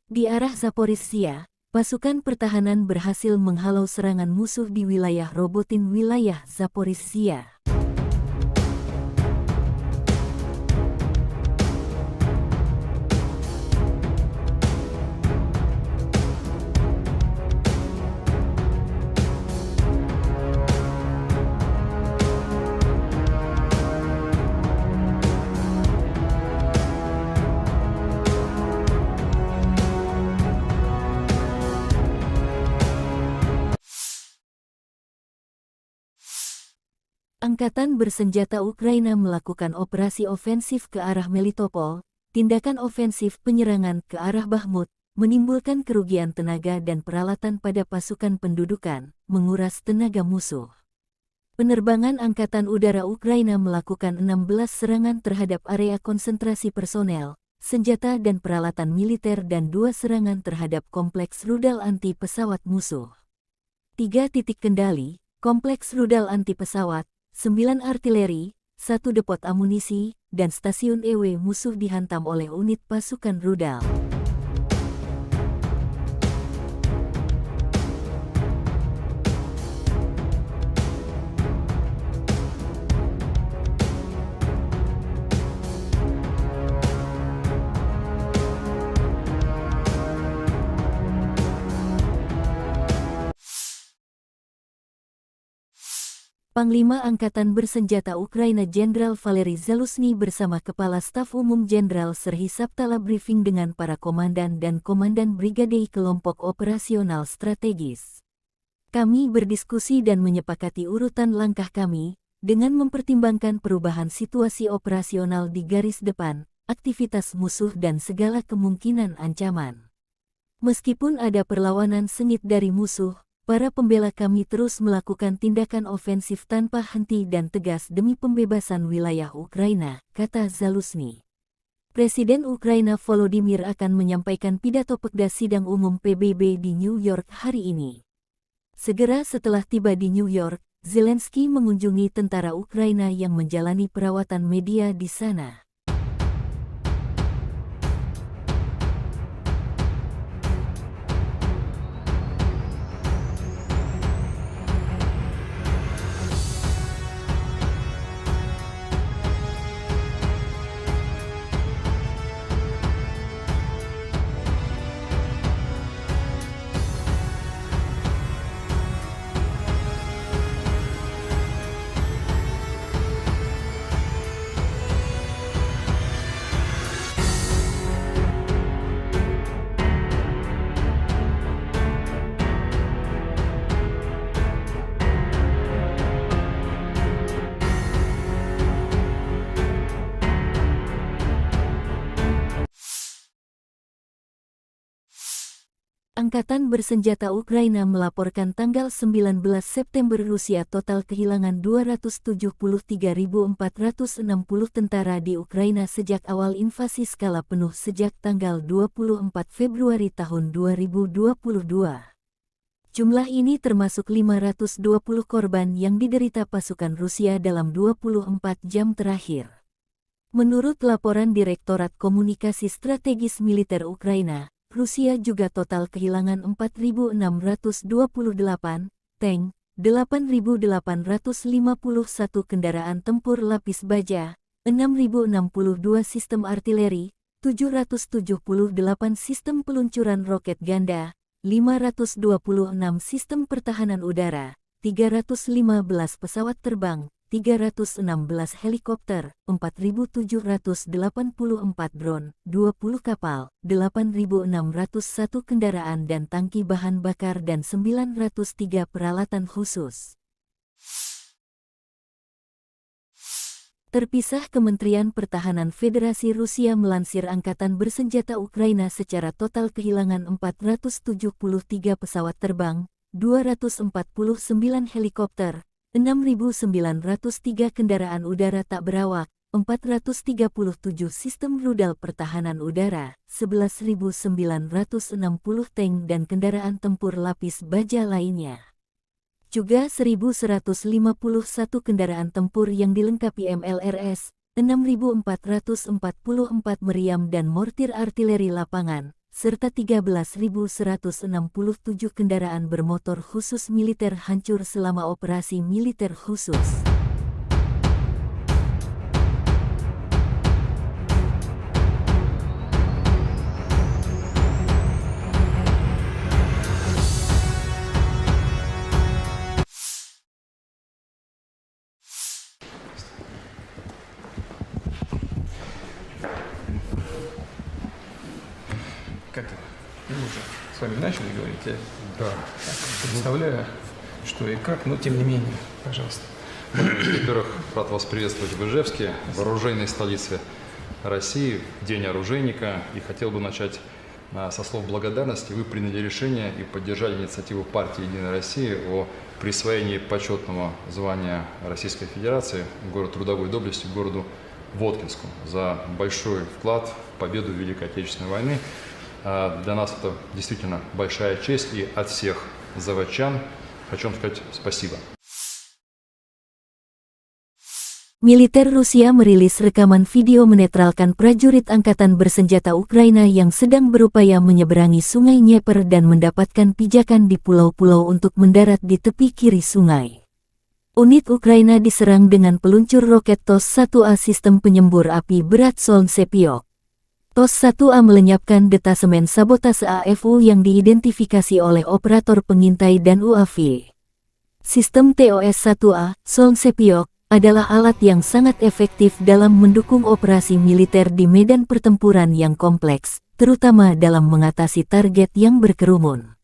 Di arah Zaporizhzhia, pasukan pertahanan berhasil menghalau serangan musuh di wilayah Robotin wilayah Zaporizhzhia. Angkatan bersenjata Ukraina melakukan operasi ofensif ke arah Melitopol. Tindakan ofensif penyerangan ke arah Bakhmut menimbulkan kerugian tenaga dan peralatan pada pasukan pendudukan, menguras tenaga musuh. Penerbangan Angkatan Udara Ukraina melakukan 16 serangan terhadap area konsentrasi personel, senjata dan peralatan militer dan 2 serangan terhadap kompleks rudal anti pesawat musuh. 3 titik kendali, kompleks rudal anti pesawat, 9 artileri, 1 depot amunisi, dan stasiun EW musuh dihantam oleh unit pasukan rudal. Panglima Angkatan Bersenjata Ukraina Jenderal Valery Zaluzhny bersama Kepala Staf Umum Jenderal Serhiy Sabtala briefing dengan para komandan dan komandan brigade kelompok operasional strategis. Kami berdiskusi dan menyepakati urutan langkah kami, dengan mempertimbangkan perubahan situasi operasional di garis depan, aktivitas musuh dan segala kemungkinan ancaman. Meskipun ada perlawanan sengit dari musuh, para pembela kami terus melakukan tindakan ofensif tanpa henti dan tegas demi pembebasan wilayah Ukraina, kata Zaluzhny. Presiden Ukraina Volodymyr akan menyampaikan pidato Pekda Sidang Umum PBB di New York hari ini. Segera setelah tiba di New York, Zelensky mengunjungi tentara Ukraina yang menjalani perawatan media di sana. Angkatan Bersenjata Ukraina melaporkan tanggal 19 September Rusia total kehilangan 273.460 tentara di Ukraina sejak awal invasi skala penuh sejak tanggal 24 Februari tahun 2022. Jumlah ini termasuk 520 korban yang diderita pasukan Rusia dalam 24 jam terakhir. Menurut laporan Direktorat Komunikasi Strategis Militer Ukraina, Rusia juga total kehilangan 4.628 tank, 8.851 kendaraan tempur lapis baja, 6.062 sistem artileri, 778 sistem peluncuran roket ganda, 526 sistem pertahanan udara, 315 pesawat terbang, 316 helikopter, 4.784 drone, 20 kapal, 8.601 kendaraan dan tangki bahan bakar dan 903 peralatan khusus. Terpisah, Kementerian Pertahanan Federasi Rusia melansir Angkatan Bersenjata Ukraina secara total kehilangan 473 pesawat terbang, 249 helikopter, 6.903 kendaraan udara tak berawak, 437 sistem rudal pertahanan udara, 11.960 tank dan kendaraan tempur lapis baja lainnya. Juga 1.151 kendaraan tempur yang dilengkapi MLRS, 6.444 meriam dan mortir artileri lapangan, serta 13.167 kendaraan bermotor khusus militer hancur selama operasi militer khusus. Как это? Мы уже с вами начали говорить, я Да. представляю, что и как, но тем не менее, пожалуйста. Во-первых, рад вас приветствовать в Ижевске, в оружейной столице России, в День оружейника. И хотел бы начать со слов благодарности. Вы приняли решение и поддержали инициативу партии «Единая Россия» о присвоении почетного звания Российской Федерации город трудовой доблести городу Воткинску за большой вклад в победу в Великой Отечественной войны. Для нас это действительно большая честь, и от всех заводчан хочу вам сказать спасибо. Militer Rusia merilis rekaman video menetralkan prajurit angkatan bersenjata Ukraina yang sedang berupaya menyeberangi Sungai Dnieper dan mendapatkan pijakan di pulau-pulau untuk mendarat di tepi kiri sungai. Unit Ukraina diserang dengan peluncur roket TOS-1A sistem penyembur api berat Solntsepyok. TOS-1A melenyapkan detasemen sabotase AFU yang diidentifikasi oleh operator pengintai dan UAV. Sistem TOS-1A, Solntsepyok, adalah alat yang sangat efektif dalam mendukung operasi militer di medan pertempuran yang kompleks, terutama dalam mengatasi target yang berkerumun.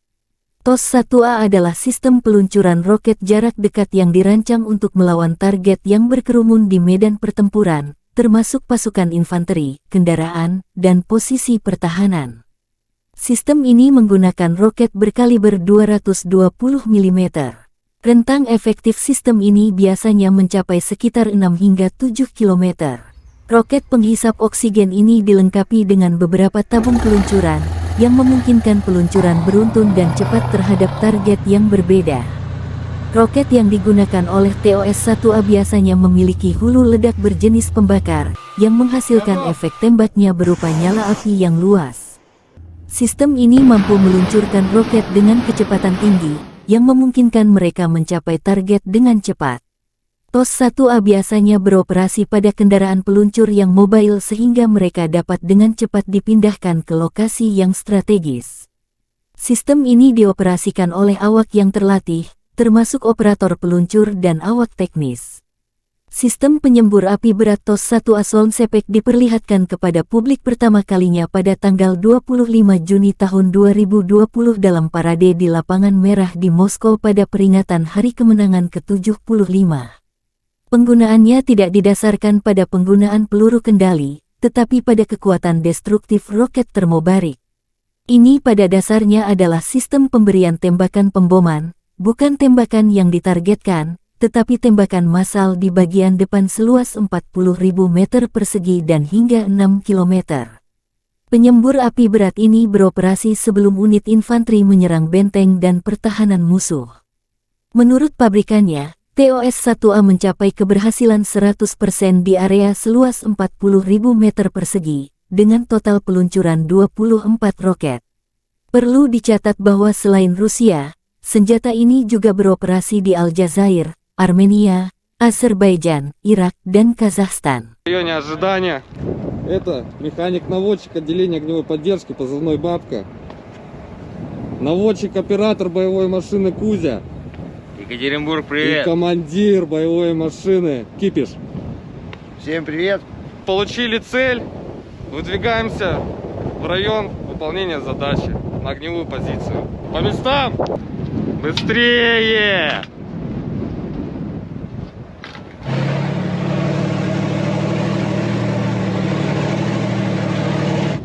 TOS-1A adalah sistem peluncuran roket jarak dekat yang dirancang untuk melawan target yang berkerumun di medan pertempuran, termasuk pasukan infanteri, kendaraan, dan posisi pertahanan. Sistem ini menggunakan roket berkaliber 220 mm. Rentang efektif sistem ini biasanya mencapai sekitar 6 hingga 7 km. Roket penghisap oksigen ini dilengkapi dengan beberapa tabung peluncuran, yang memungkinkan peluncuran beruntun dan cepat terhadap target yang berbeda. Roket yang digunakan oleh TOS-1A biasanya memiliki hulu ledak berjenis pembakar, yang menghasilkan efek tembaknya berupa nyala api yang luas. Sistem ini mampu meluncurkan roket dengan kecepatan tinggi, yang memungkinkan mereka mencapai target dengan cepat. TOS-1A biasanya beroperasi pada kendaraan peluncur yang mobile sehingga mereka dapat dengan cepat dipindahkan ke lokasi yang strategis. Sistem ini dioperasikan oleh awak yang terlatih, termasuk operator peluncur dan awak teknis. Sistem penyembur api berat TOS-1A Solntsepyok diperlihatkan kepada publik pertama kalinya pada tanggal 25 Juni tahun 2020 dalam parade di Lapangan Merah di Moskow pada peringatan Hari Kemenangan ke-75. Penggunaannya tidak didasarkan pada penggunaan peluru kendali, tetapi pada kekuatan destruktif roket termobarik. Ini pada dasarnya adalah sistem pemberian tembakan pemboman, bukan tembakan yang ditargetkan, tetapi tembakan massal di bagian depan seluas 40.000 meter persegi dan hingga 6 km. Penyembur api berat ini beroperasi sebelum unit infanteri menyerang benteng dan pertahanan musuh. Menurut pabrikannya, TOS-1A mencapai keberhasilan 100% di area seluas 40.000 meter persegi, dengan total peluncuran 24 roket. Perlu dicatat bahwa selain Rusia, senjata ini juga beroperasi di Aljazair, Armenia, Azerbaijan, Irak, dan Kazakhstan. В районе ожидания. Это механик-наводчик отделения огневой поддержки, позывной «Бабка». Наводчик-оператор боевой машины «Кузя». Екатеринбург, И привет! командир боевой машины «Кипиш». Всем привет. Получили цель, выдвигаемся в район выполнения задачи на огневую позицию. По местам! Быстрее!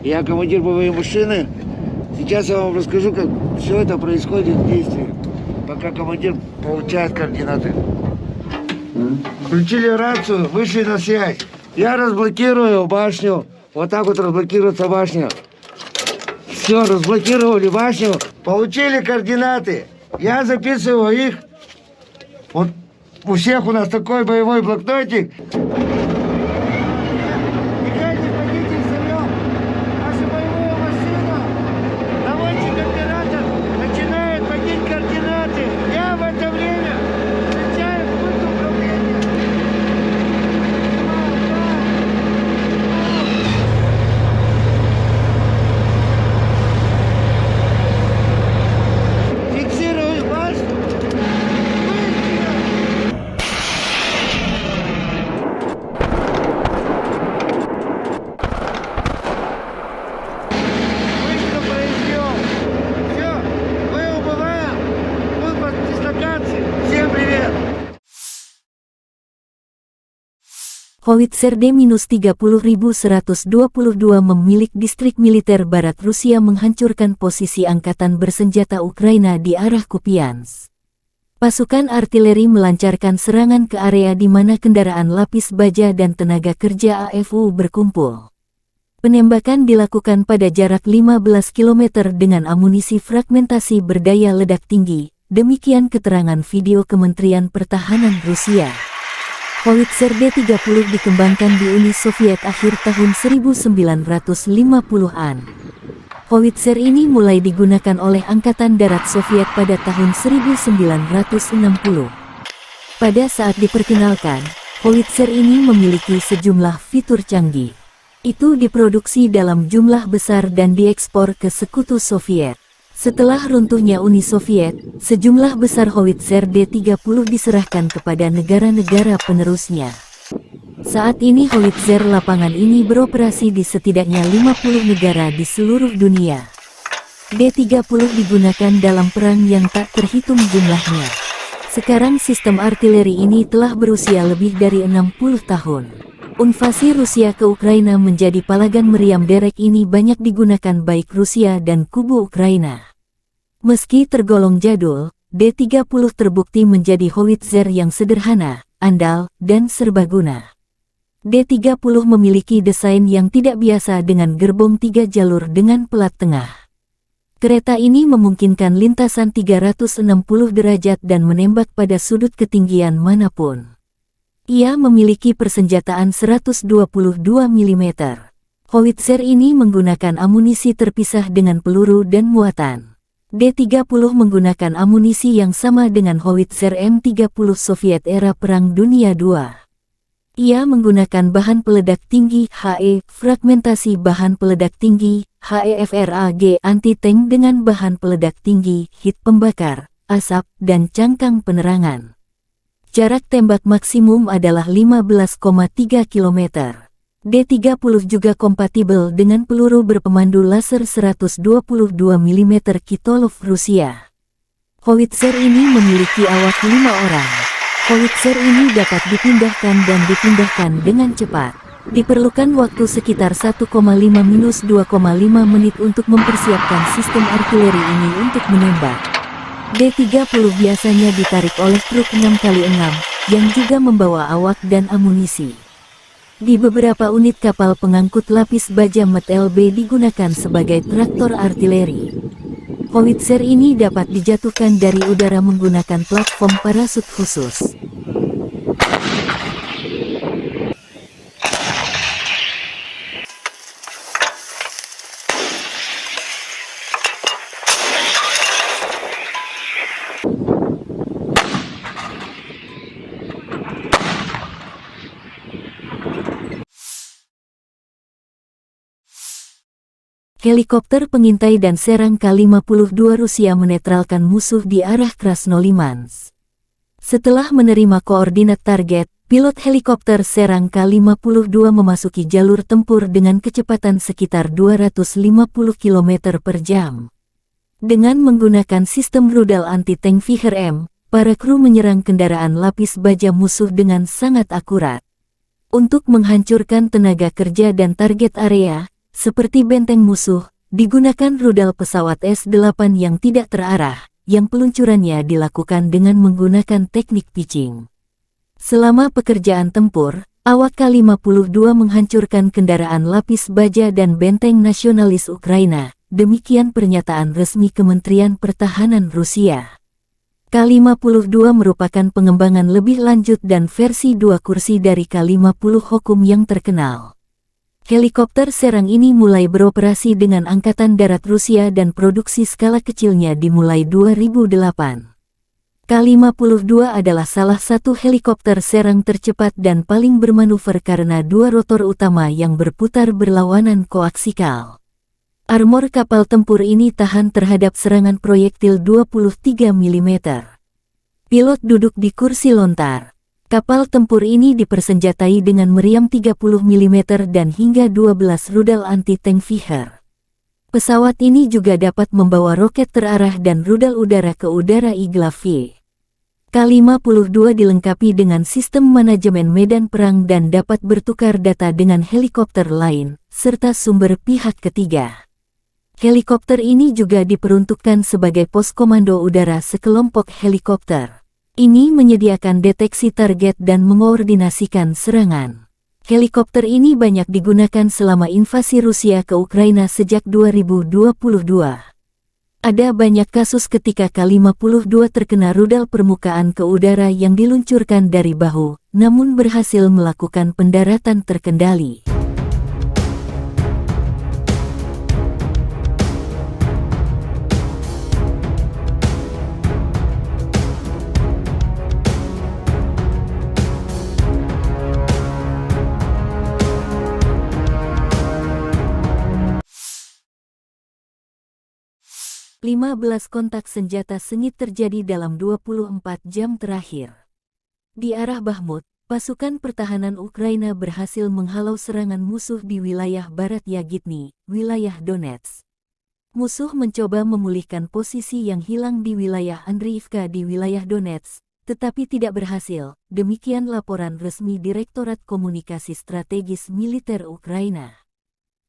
Я командир боевой машины. Сейчас я вам расскажу, как все это происходит в действии, пока командир получает координаты. Включили рацию, вышли на связь. Я разблокирую башню. Вот так вот разблокируется башня. Все, разблокировали башню. Получили координаты. Я записываю их. Вот у всех у нас такой боевой блокнотик. Howitzer D-30122 memilik distrik militer barat Rusia menghancurkan posisi angkatan bersenjata Ukraina di arah Kupiansk. Pasukan artileri melancarkan serangan ke area di mana kendaraan lapis baja dan tenaga kerja AFU berkumpul. Penembakan dilakukan pada jarak 15 km dengan amunisi fragmentasi berdaya ledak tinggi, Demikian keterangan video Kementerian Pertahanan Rusia. Howitzer D-30 dikembangkan di Uni Soviet akhir tahun 1950-an. Howitzer ini mulai digunakan oleh Angkatan Darat Soviet pada tahun 1960. Pada saat diperkenalkan, howitzer ini memiliki sejumlah fitur canggih. Itu diproduksi dalam jumlah besar dan diekspor ke Sekutu Soviet. Setelah runtuhnya Uni Soviet, sejumlah besar howitzer D-30 diserahkan kepada negara-negara penerusnya. Saat ini howitzer lapangan ini beroperasi di setidaknya 50 negara di seluruh dunia. D-30 digunakan dalam perang yang tak terhitung jumlahnya. Sekarang sistem artileri ini telah berusia lebih dari 60 tahun. Invasi Rusia ke Ukraina menjadi palagan meriam derek ini banyak digunakan baik Rusia dan kubu Ukraina. Meski tergolong jadul, D-30 terbukti menjadi howitzer yang sederhana, andal, dan serbaguna. D-30 memiliki desain yang tidak biasa dengan gerbong 3 jalur dengan pelat tengah. Kereta ini memungkinkan lintasan 360 derajat dan menembak pada sudut ketinggian manapun. Ia memiliki persenjataan 122 mm. Howitzer ini menggunakan amunisi terpisah dengan peluru dan muatan. D-30 menggunakan amunisi yang sama dengan howitzer M30 Soviet era Perang Dunia II. Ia menggunakan bahan peledak tinggi HE, fragmentasi bahan peledak tinggi HEFRAG anti-tank dengan bahan peledak tinggi, hit pembakar, asap, dan cangkang penerangan. Jarak tembak maksimum adalah 15,3 km. D-30 juga kompatibel dengan peluru berpemandu laser 122 mm Kitolov Rusia. Howitzer ini memiliki awak 5 orang. Howitzer ini dapat dipindahkan dan dipindahkan dengan cepat. Diperlukan waktu sekitar 1,5–2,5 menit untuk mempersiapkan sistem artileri ini untuk menembak. D-30 biasanya ditarik oleh truk 6x6, yang juga membawa awak dan amunisi. Di beberapa unit kapal pengangkut lapis baja MT-LB digunakan sebagai traktor artileri. Howitzer ini dapat dijatuhkan dari udara menggunakan platform parasut khusus. Helikopter pengintai dan serang K-52 Rusia menetralkan musuh di arah Krasnolimansk. Setelah menerima koordinat target, pilot helikopter serang K-52 memasuki jalur tempur dengan kecepatan sekitar 250 km per jam. Dengan menggunakan sistem rudal anti-tank Viher-M, para kru menyerang kendaraan lapis baja musuh dengan sangat akurat. Untuk menghancurkan tenaga kerja dan target area, seperti benteng musuh, digunakan rudal pesawat S-8 yang tidak terarah, yang peluncurannya dilakukan dengan menggunakan teknik pitching. Selama pekerjaan tempur, awak K-52 menghancurkan kendaraan lapis baja dan benteng nasionalis Ukraina, demikian pernyataan resmi Kementerian Pertahanan Rusia. K-52 merupakan pengembangan lebih lanjut dan versi 2 kursi dari K-50 Hokum yang terkenal. Helikopter serang ini mulai beroperasi dengan Angkatan Darat Rusia dan produksi skala kecilnya dimulai 2008. K-52 adalah salah satu helikopter serang tercepat dan paling bermanuver karena 2 rotor utama yang berputar berlawanan koaksikal. Armor kapal tempur ini tahan terhadap serangan proyektil 23 mm. Pilot duduk di kursi lontar. Kapal tempur ini dipersenjatai dengan meriam 30 mm dan hingga 12 rudal anti-tank Viher. Pesawat ini juga dapat membawa roket terarah dan rudal udara ke udara Igla-V. K-52 dilengkapi dengan sistem manajemen medan perang dan dapat bertukar data dengan helikopter lain, serta sumber pihak ketiga. Helikopter ini juga diperuntukkan sebagai pos komando udara sekelompok helikopter. Ini menyediakan deteksi target dan mengkoordinasikan serangan. Helikopter ini banyak digunakan selama invasi Rusia ke Ukraina sejak 2022. Ada banyak kasus ketika K-52 terkena rudal permukaan ke udara yang diluncurkan dari bahu, namun berhasil melakukan pendaratan terkendali. Lima belas kontak senjata sengit terjadi dalam 24 jam terakhir. Di arah Bakhmut, pasukan pertahanan Ukraina berhasil menghalau serangan musuh di wilayah barat Yagitny, wilayah Donetsk. Musuh mencoba memulihkan posisi yang hilang di wilayah Andriivka di wilayah Donetsk, tetapi tidak berhasil. Demikian laporan resmi Direktorat Komunikasi Strategis Militer Ukraina.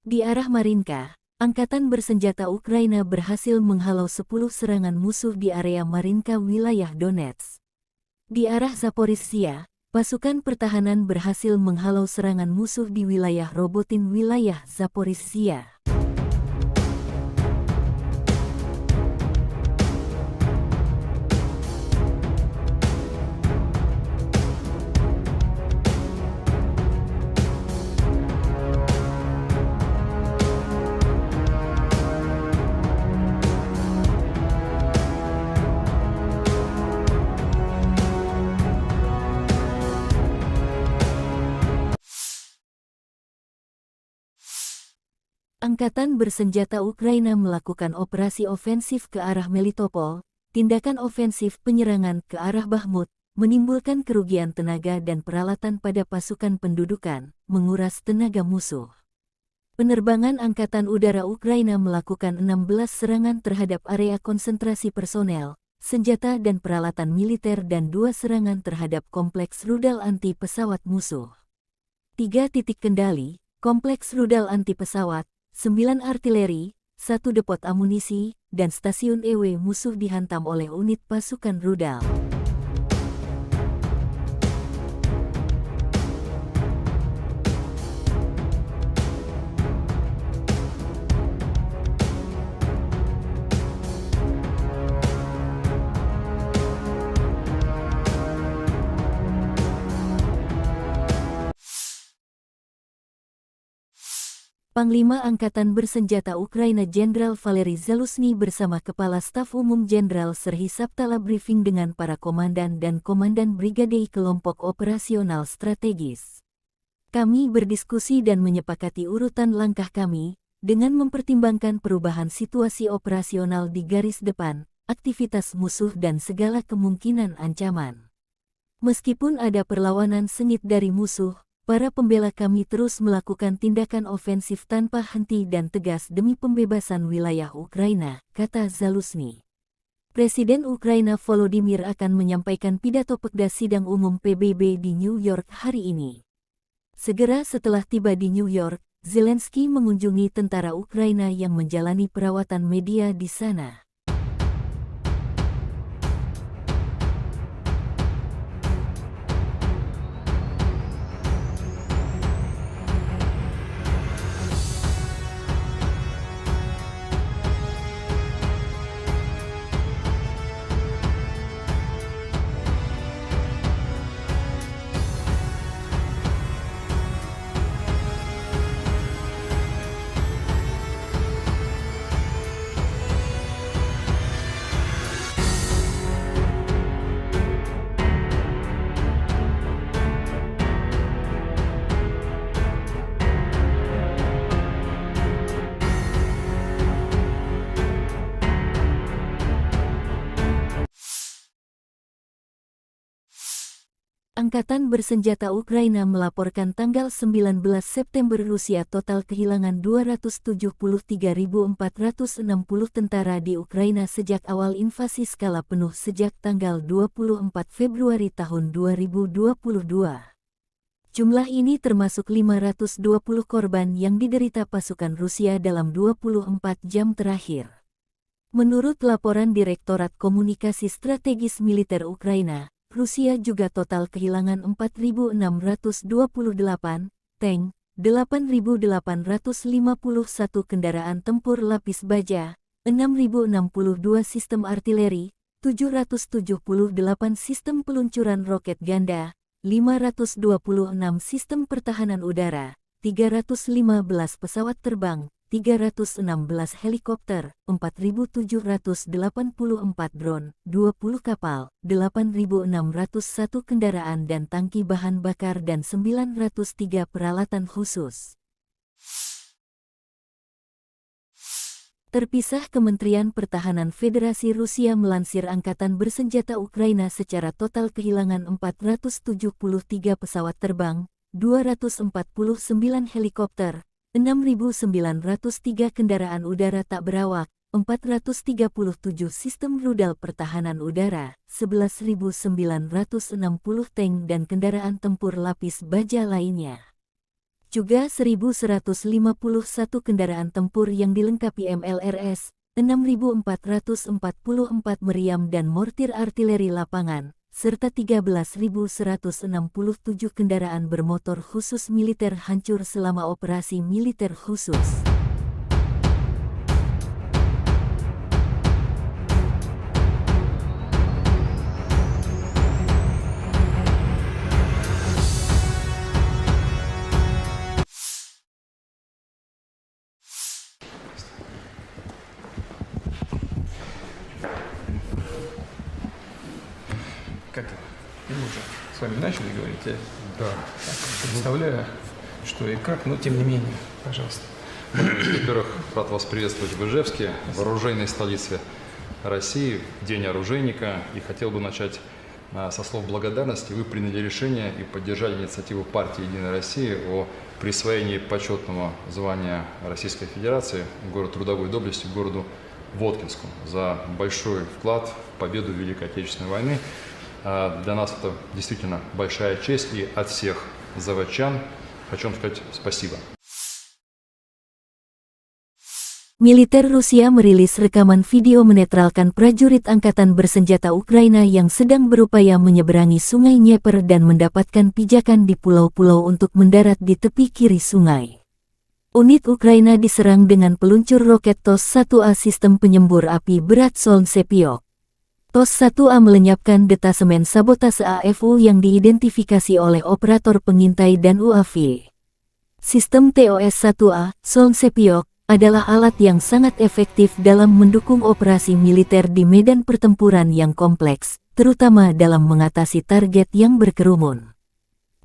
Di arah Marinka, Angkatan bersenjata Ukraina berhasil menghalau 10 serangan musuh di area Marinka wilayah Donetsk. Di arah Zaporizhzhia, pasukan pertahanan berhasil menghalau serangan musuh di wilayah Robotin wilayah Zaporizhzhia. Angkatan bersenjata Ukraina melakukan operasi ofensif ke arah Melitopol. Tindakan ofensif penyerangan ke arah Bakhmut menimbulkan kerugian tenaga dan peralatan pada pasukan pendudukan, menguras tenaga musuh. Penerbangan Angkatan Udara Ukraina melakukan 16 serangan terhadap area konsentrasi personel, senjata dan peralatan militer dan 2 serangan terhadap kompleks rudal anti pesawat musuh. 3 titik kendali, kompleks rudal anti pesawat, 9 artileri, 1 depot amunisi, dan stasiun EW musuh dihantam oleh unit pasukan rudal. Panglima Angkatan Bersenjata Ukraina Jenderal Valery Zaluzhny bersama Kepala Staf Umum Jenderal Serhiy Sabtala briefing dengan para komandan dan komandan brigade kelompok operasional strategis. Kami berdiskusi dan menyepakati urutan langkah kami, dengan mempertimbangkan perubahan situasi operasional di garis depan, aktivitas musuh dan segala kemungkinan ancaman. Meskipun ada perlawanan sengit dari musuh, para pembela kami terus melakukan tindakan ofensif tanpa henti dan tegas demi pembebasan wilayah Ukraina, kata Zaluzhny. Presiden Ukraina Volodymyr akan menyampaikan pidato Pekda Sidang Umum PBB di New York hari ini. Segera setelah tiba di New York, Zelensky mengunjungi tentara Ukraina yang menjalani perawatan media di sana. Angkatan Bersenjata Ukraina melaporkan tanggal 19 September Rusia total kehilangan 273.460 tentara di Ukraina sejak awal invasi skala penuh sejak tanggal 24 Februari tahun 2022. Jumlah ini termasuk 520 korban yang diderita pasukan Rusia dalam 24 jam terakhir. Menurut laporan Direktorat Komunikasi Strategis Militer Ukraina, Rusia juga total kehilangan 4.628 tank, 8.851 kendaraan tempur lapis baja, 6.062 sistem artileri, 778 sistem peluncuran roket ganda, 526 sistem pertahanan udara, 315 pesawat terbang, 316 helikopter, 4.784 drone, 20 kapal, 8.601 kendaraan dan tangki bahan bakar dan 903 peralatan khusus. Terpisah, Kementerian Pertahanan Federasi Rusia melansir Angkatan Bersenjata Ukraina secara total kehilangan 473 pesawat terbang, 249 helikopter, 6.903 kendaraan udara tak berawak, 437 sistem rudal pertahanan udara, 11.960 tank dan kendaraan tempur lapis baja lainnya. Juga 1.151 kendaraan tempur yang dilengkapi MLRS, 6.444 meriam dan mortir artileri lapangan, serta 13.167 kendaraan bermotor khusus militer hancur selama operasi militer khusus. Как это? Мы уже с вами начали говорить, я Да. представляю, что и как, но тем не менее, пожалуйста. Во-первых, рад вас приветствовать в Ижевске, в оружейной столице России, в День оружейника. И хотел бы начать со слов благодарности. Вы приняли решение и поддержали инициативу партии «Единая Россия» о присвоении почетного звания Российской Федерации город трудовой доблести городу Воткинску за большой вклад в победу в Великой Отечественной войны. Для нас это действительно большая честь, и от всех заводчан хочу вам сказать спасибо. Militer Rusia merilis rekaman video menetralkan prajurit Angkatan Bersenjata Ukraina yang sedang berupaya menyeberangi Sungai Dnieper dan mendapatkan pijakan di pulau-pulau untuk mendarat di tepi kiri sungai. Unit Ukraina diserang dengan peluncur roket TOS-1A sistem penyembur api berat Solntsepyok. TOS-1A melenyapkan detasemen sabotase AFU yang diidentifikasi oleh operator pengintai dan UAV. Sistem TOS-1A, Solntsepyok, adalah alat yang sangat efektif dalam mendukung operasi militer di medan pertempuran yang kompleks, terutama dalam mengatasi target yang berkerumun.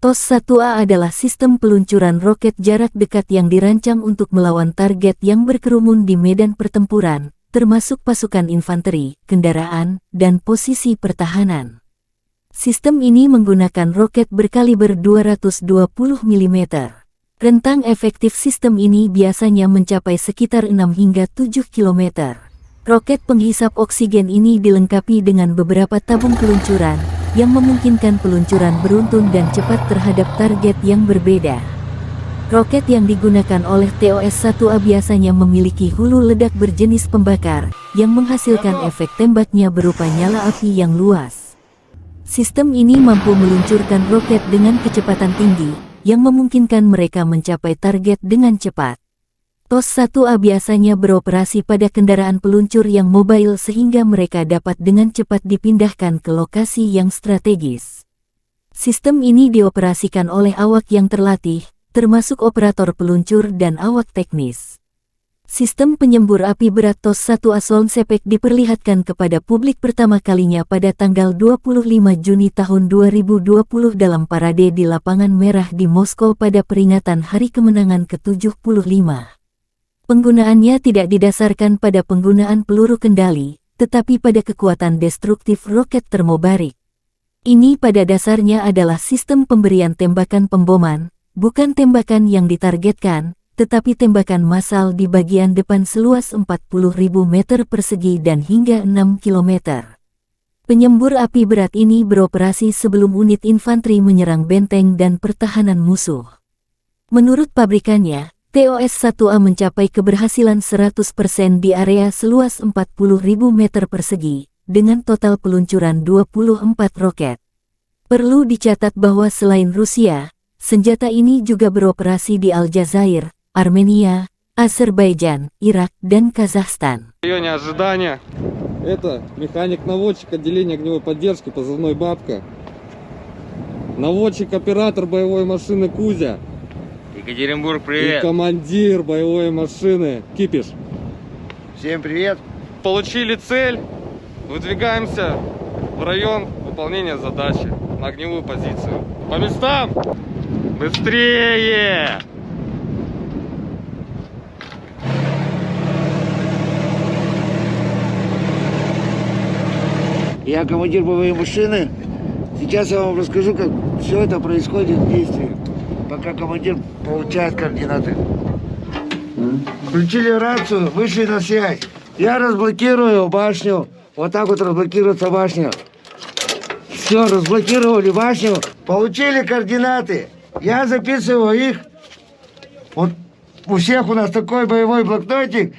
TOS-1A adalah sistem peluncuran roket jarak dekat yang dirancang untuk melawan target yang berkerumun di medan pertempuran, termasuk pasukan infanteri, kendaraan, dan posisi pertahanan. Sistem ini menggunakan roket berkaliber 220 mm. Rentang efektif sistem ini biasanya mencapai sekitar 6 hingga 7 km. Roket penghisap oksigen ini dilengkapi dengan beberapa tabung peluncuran, yang memungkinkan peluncuran beruntun dan cepat terhadap target yang berbeda. Roket yang digunakan oleh TOS-1A biasanya memiliki hulu ledak berjenis pembakar, yang menghasilkan efek tembaknya berupa nyala api yang luas. Sistem ini mampu meluncurkan roket dengan kecepatan tinggi, yang memungkinkan mereka mencapai target dengan cepat. TOS-1A biasanya beroperasi pada kendaraan peluncur yang mobile sehingga mereka dapat dengan cepat dipindahkan ke lokasi yang strategis. Sistem ini dioperasikan oleh awak yang terlatih, termasuk operator peluncur dan awak teknis. Sistem penyembur api berat TOS-1A Solntsepyok diperlihatkan kepada publik pertama kalinya pada tanggal 25 Juni tahun 2020 dalam parade di Lapangan Merah di Moskow pada peringatan Hari Kemenangan ke-75. Penggunaannya tidak didasarkan pada penggunaan peluru kendali, tetapi pada kekuatan destruktif roket termobarik. Ini pada dasarnya adalah sistem pemberian tembakan pemboman, bukan tembakan yang ditargetkan, tetapi tembakan massal di bagian depan seluas 40.000 meter persegi dan hingga 6 km. Penyembur api berat ini beroperasi sebelum unit infanteri menyerang benteng dan pertahanan musuh. Menurut pabrikannya, TOS-1A mencapai keberhasilan 100% di area seluas 40.000 meter persegi, dengan total peluncuran 24 roket. Perlu dicatat bahwa selain Rusia, senjata ini juga beroperasi di Aljazair, Armenia, Azerbaijan, Irak, dan Kazakhstan. В районе ожидания. Это механик-наводчик отделения огневой поддержки, позывной «Бабка». Наводчик-оператор боевой машины «Кузя». Екатеринбург, И привет. командир боевой машины «Кипиш». Всем привет. Получили цель. Выдвигаемся в район выполнения задачи на огневую позицию. По местам! Быстрее! Я командир боевой машины. Сейчас я вам расскажу, как все это происходит в действии, пока командир получает координаты. Включили рацию, вышли на связь. Я разблокирую башню. Вот так вот разблокируется башня. Все, разблокировали башню. Получили координаты. Я записываю их. Вот у всех у нас такой боевой блокнотик.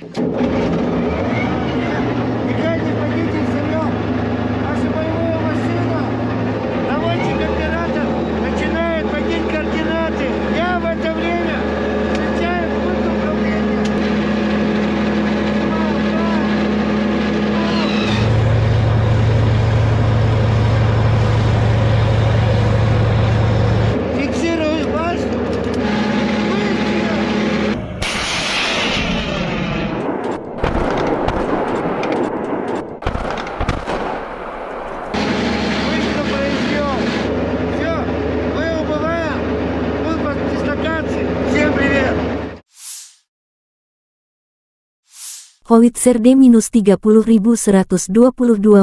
Howitzer D-30122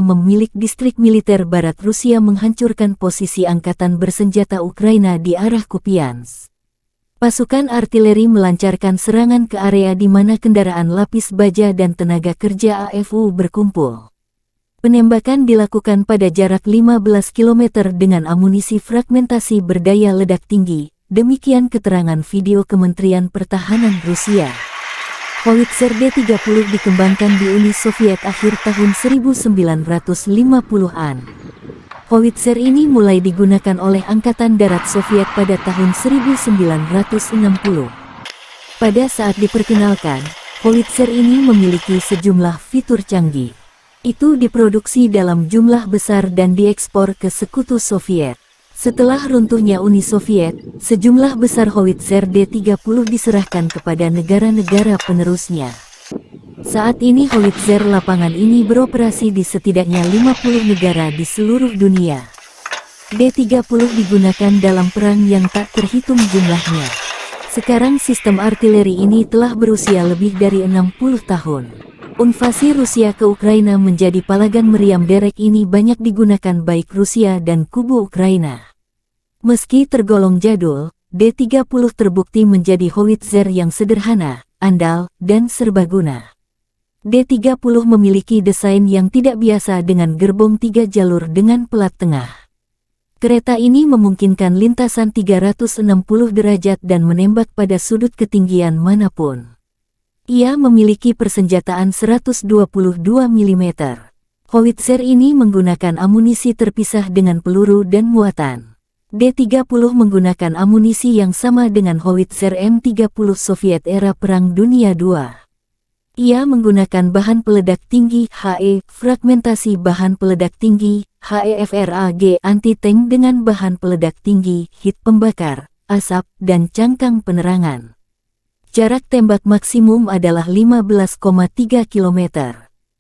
memilik distrik militer barat Rusia menghancurkan posisi angkatan bersenjata Ukraina di arah Kupiansk. Pasukan artileri melancarkan serangan ke area di mana kendaraan lapis baja dan tenaga kerja AFU berkumpul. Penembakan dilakukan pada jarak 15 km dengan amunisi fragmentasi berdaya ledak tinggi, demikian keterangan video Kementerian Pertahanan Rusia. Howitzer D-30 dikembangkan di Uni Soviet akhir tahun 1950-an. Howitzer ini mulai digunakan oleh Angkatan Darat Soviet pada tahun 1960. Pada saat diperkenalkan, Howitzer ini memiliki sejumlah fitur canggih. Itu diproduksi dalam jumlah besar dan diekspor ke Sekutu Soviet. Setelah runtuhnya Uni Soviet, sejumlah besar Howitzer D-30 diserahkan kepada negara-negara penerusnya. Saat ini Howitzer lapangan ini beroperasi di setidaknya 50 negara di seluruh dunia. D-30 digunakan dalam perang yang tak terhitung jumlahnya. Sekarang sistem artileri ini telah berusia lebih dari 60 tahun. Invasi Rusia ke Ukraina menjadi palagan meriam derek ini banyak digunakan baik Rusia dan kubu Ukraina. Meski tergolong jadul, D-30 terbukti menjadi howitzer yang sederhana, andal, dan serbaguna. D-30 memiliki desain yang tidak biasa dengan gerbong 3 jalur dengan pelat tengah. Kereta ini memungkinkan lintasan 360 derajat dan menembak pada sudut ketinggian manapun. Ia memiliki persenjataan 122 mm. Howitzer ini menggunakan amunisi terpisah dengan peluru dan muatan. D-30 menggunakan amunisi yang sama dengan howitzer M30 Soviet era Perang Dunia II. Ia menggunakan bahan peledak tinggi HE, fragmentasi bahan peledak tinggi HEFRAG anti-tank dengan bahan peledak tinggi, hit pembakar, asap, dan cangkang penerangan. Jarak tembak maksimum adalah 15,3 km.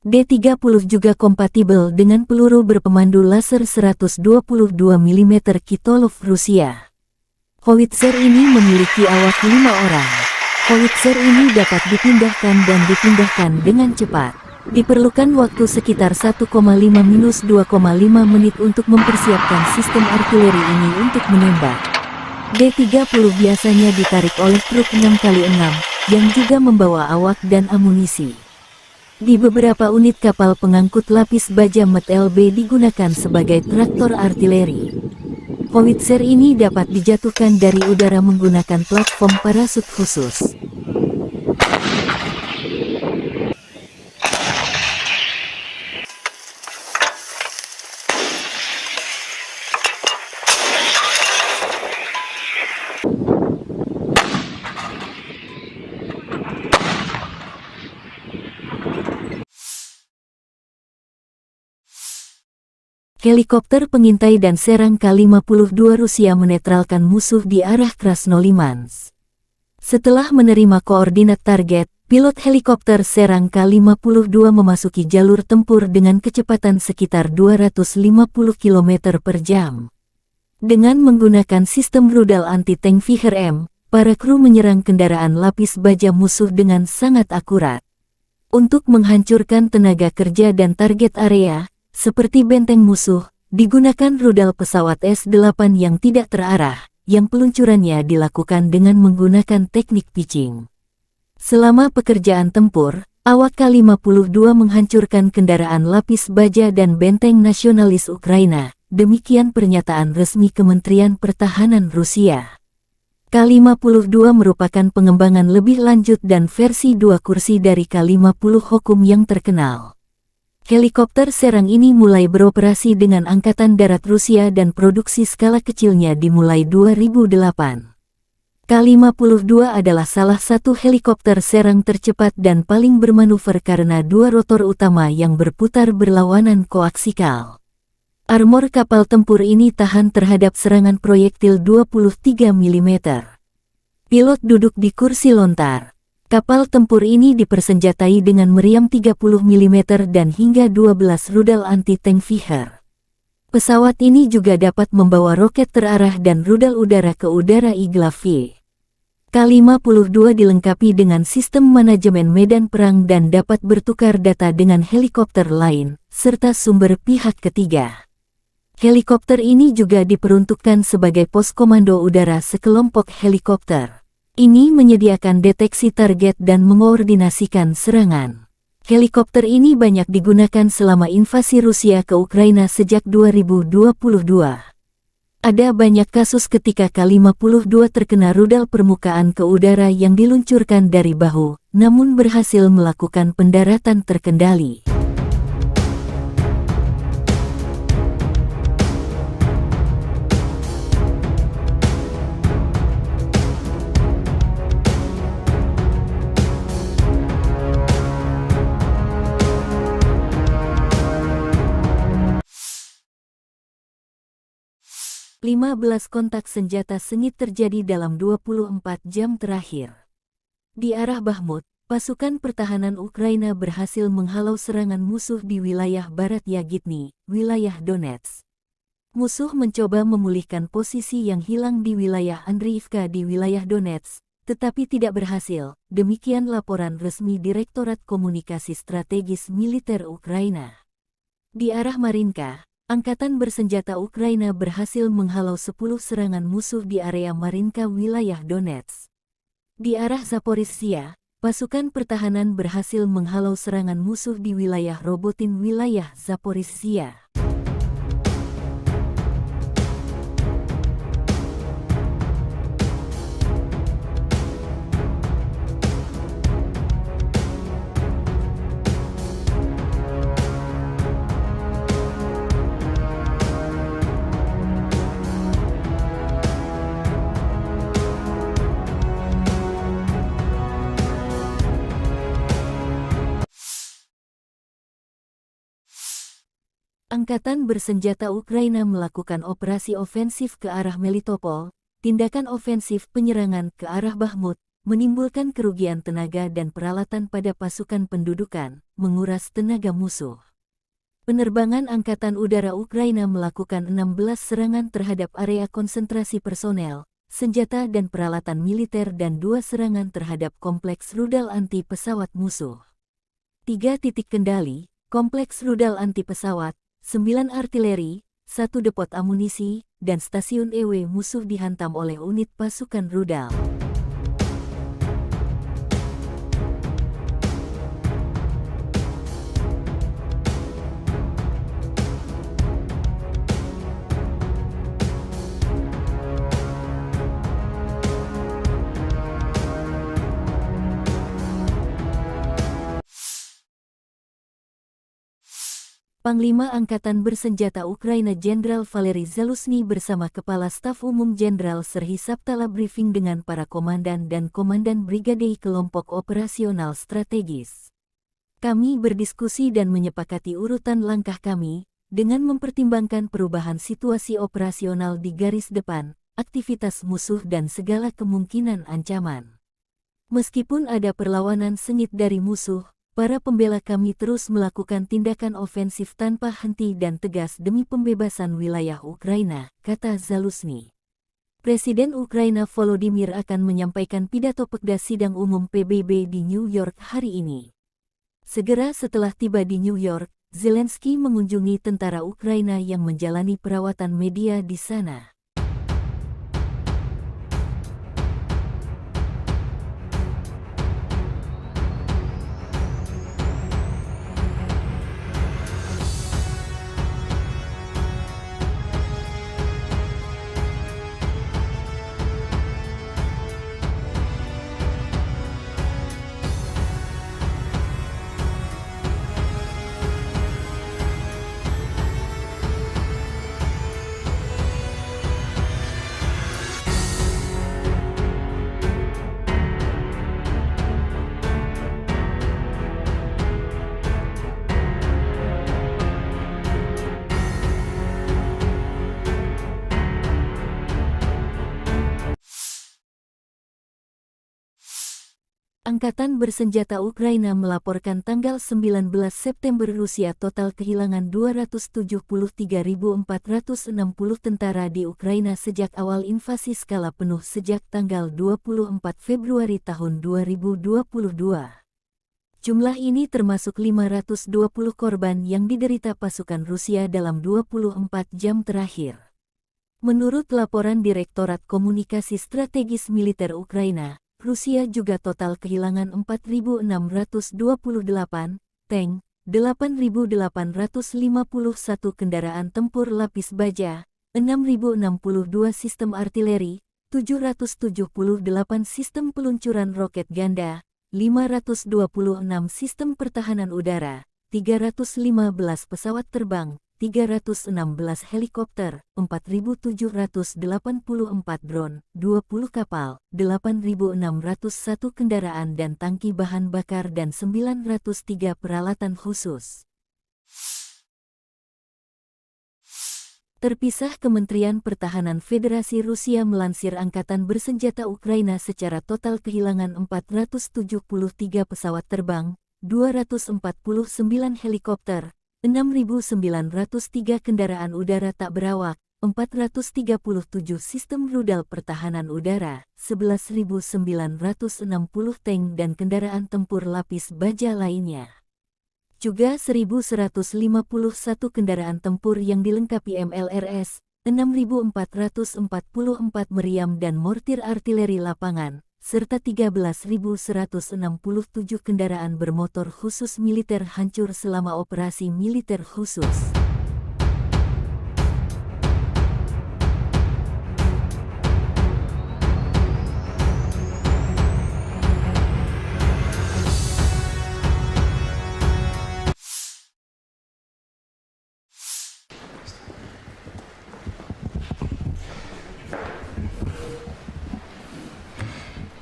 D-30 juga kompatibel dengan peluru berpemandu laser 122 mm Kitolov Rusia. Howitzer ini memiliki awak 5 orang. Howitzer ini dapat dipindahkan dan dipindahkan dengan cepat. Diperlukan waktu sekitar 1,5–2,5 menit untuk mempersiapkan sistem artileri ini untuk menembak. D-30 biasanya ditarik oleh truk 6x6, yang juga membawa awak dan amunisi. Di beberapa unit kapal pengangkut lapis baja MET-LB digunakan sebagai traktor artileri. Howitzer ini dapat dijatuhkan dari udara menggunakan platform parasut khusus. Helikopter pengintai dan serang K-52 Rusia menetralkan musuh di arah Krasnolimansk. Setelah menerima koordinat target, pilot helikopter serang K-52 memasuki jalur tempur dengan kecepatan sekitar 250 km per jam. Dengan menggunakan sistem rudal anti-tank Viher-M, para kru menyerang kendaraan lapis baja musuh dengan sangat akurat. Untuk menghancurkan tenaga kerja dan target area, seperti benteng musuh, digunakan rudal pesawat S-8 yang tidak terarah, yang peluncurannya dilakukan dengan menggunakan teknik pitching. Selama pekerjaan tempur, awak K-52 menghancurkan kendaraan lapis baja dan benteng nasionalis Ukraina, demikian pernyataan resmi Kementerian Pertahanan Rusia. K-52 merupakan pengembangan lebih lanjut dan versi 2 kursi dari K-50 Hokum yang terkenal. Helikopter serang ini mulai beroperasi dengan Angkatan Darat Rusia dan produksi skala kecilnya dimulai 2008. K-52 adalah salah satu helikopter serang tercepat dan paling bermanuver karena 2 rotor utama yang berputar berlawanan koaksikal. Armor kapal tempur ini tahan terhadap serangan proyektil 23 mm. Pilot duduk di kursi lontar. Kapal tempur ini dipersenjatai dengan meriam 30 mm dan hingga 12 rudal anti-tank Viher. Pesawat ini juga dapat membawa roket terarah dan rudal udara ke udara Igla-V. K-52 dilengkapi dengan sistem manajemen medan perang dan dapat bertukar data dengan helikopter lain, serta sumber pihak ketiga. Helikopter ini juga diperuntukkan sebagai pos komando udara sekelompok helikopter. Ini menyediakan deteksi target dan mengoordinasikan serangan. Helikopter ini banyak digunakan selama invasi Rusia ke Ukraina sejak 2022. Ada banyak kasus ketika K-52 terkena rudal permukaan ke udara yang diluncurkan dari bahu, namun berhasil melakukan pendaratan terkendali. Lima 15 kontak senjata sengit terjadi dalam 24 jam terakhir. Di arah Bakhmut, pasukan pertahanan Ukraina berhasil menghalau serangan musuh di wilayah barat Yagitny, wilayah Donetsk. Musuh mencoba memulihkan posisi yang hilang di wilayah Andriivka di wilayah Donetsk, tetapi tidak berhasil, demikian laporan resmi Direktorat Komunikasi Strategis Militer Ukraina. Di arah Marinka, Angkatan bersenjata Ukraina berhasil menghalau 10 serangan musuh di area Marinka wilayah Donetsk. Di arah Zaporizhzhia, pasukan pertahanan berhasil menghalau serangan musuh di wilayah Robotin wilayah Zaporizhzhia. Angkatan bersenjata Ukraina melakukan operasi ofensif ke arah Melitopol. Tindakan ofensif penyerangan ke arah Bakhmut menimbulkan kerugian tenaga dan peralatan pada pasukan pendudukan, menguras tenaga musuh. Penerbangan Angkatan Udara Ukraina melakukan 16 serangan terhadap area konsentrasi personel, senjata dan peralatan militer dan 2 serangan terhadap kompleks rudal anti pesawat musuh. 3 titik kendali, kompleks rudal anti pesawat, 9 artileri, 1 depot amunisi, dan stasiun EW musuh dihantam oleh unit pasukan rudal. Panglima Angkatan Bersenjata Ukraina Jenderal Valery Zaluzhny bersama Kepala Staf Umum Jenderal Serhiy Sabtala briefing dengan para komandan dan komandan brigade kelompok operasional strategis. Kami berdiskusi dan menyepakati urutan langkah kami, dengan mempertimbangkan perubahan situasi operasional di garis depan, aktivitas musuh dan segala kemungkinan ancaman. Meskipun ada perlawanan sengit dari musuh, para pembela kami terus melakukan tindakan ofensif tanpa henti dan tegas demi pembebasan wilayah Ukraina, kata Zaluzny. Presiden Ukraina Volodymyr akan menyampaikan pidato pegda sidang umum PBB di New York hari ini. Segera setelah tiba di New York, Zelensky mengunjungi tentara Ukraina yang menjalani perawatan media di sana. Angkatan bersenjata Ukraina melaporkan tanggal 19 September Rusia total kehilangan 273.460 tentara di Ukraina sejak awal invasi skala penuh sejak tanggal 24 Februari tahun 2022. Jumlah ini termasuk 520 korban yang diderita pasukan Rusia dalam 24 jam terakhir. Menurut laporan Direktorat Komunikasi Strategis Militer Ukraina, Rusia juga total kehilangan 4.628 tank, 8.851 kendaraan tempur lapis baja, 6.062 sistem artileri, 778 sistem peluncuran roket ganda, 526 sistem pertahanan udara, 315 pesawat terbang, 316 helikopter, 4.784 drone, 20 kapal, 8.601 kendaraan dan tangki bahan bakar dan 903 peralatan khusus. Terpisah, Kementerian Pertahanan Federasi Rusia melansir Angkatan Bersenjata Ukraina secara total kehilangan 473 pesawat terbang, 249 helikopter, 6.903 kendaraan udara tak berawak, 437 sistem rudal pertahanan udara, 11.960 tank dan kendaraan tempur lapis baja lainnya. Juga 1.151 kendaraan tempur yang dilengkapi MLRS, 6.444 meriam dan mortir artileri lapangan, serta 13.167 kendaraan bermotor khusus militer hancur selama operasi militer khusus.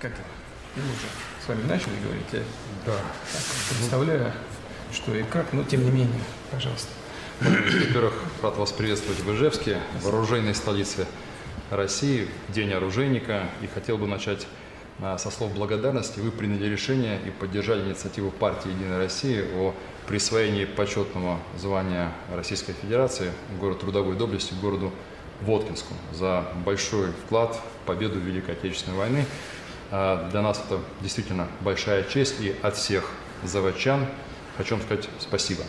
Как это? Мы уже с вами начали говорить, я Да. представляю, что и как, но тем не менее, пожалуйста. Во-первых, рад вас приветствовать в Ижевске, в оружейной столице России, в День оружейника. И хотел бы начать со слов благодарности. Вы приняли решение и поддержали инициативу партии «Единая Россия» о присвоении почетного звания Российской Федерации город трудовой доблести городу Воткинску за большой вклад в победу в Великой Отечественной войны. Для нас это действительно большая честь, и от всех заводчан хочу вам сказать спасибо.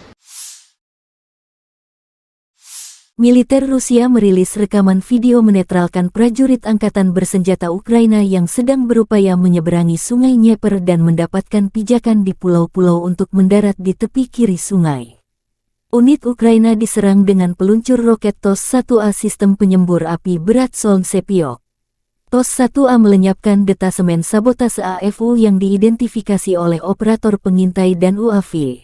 Militer Rusia merilis rekaman video menetralkan prajurit Angkatan Bersenjata Ukraina yang sedang berupaya menyeberangi Sungai Dnieper dan mendapatkan pijakan di pulau-pulau untuk mendarat di tepi kiri sungai. Unit Ukraina diserang dengan peluncur roket TOS-1A sistem penyembur api berat Solntsepyok. TOS-1A melenyapkan detasemen sabotase AFU yang diidentifikasi oleh operator pengintai dan UAV.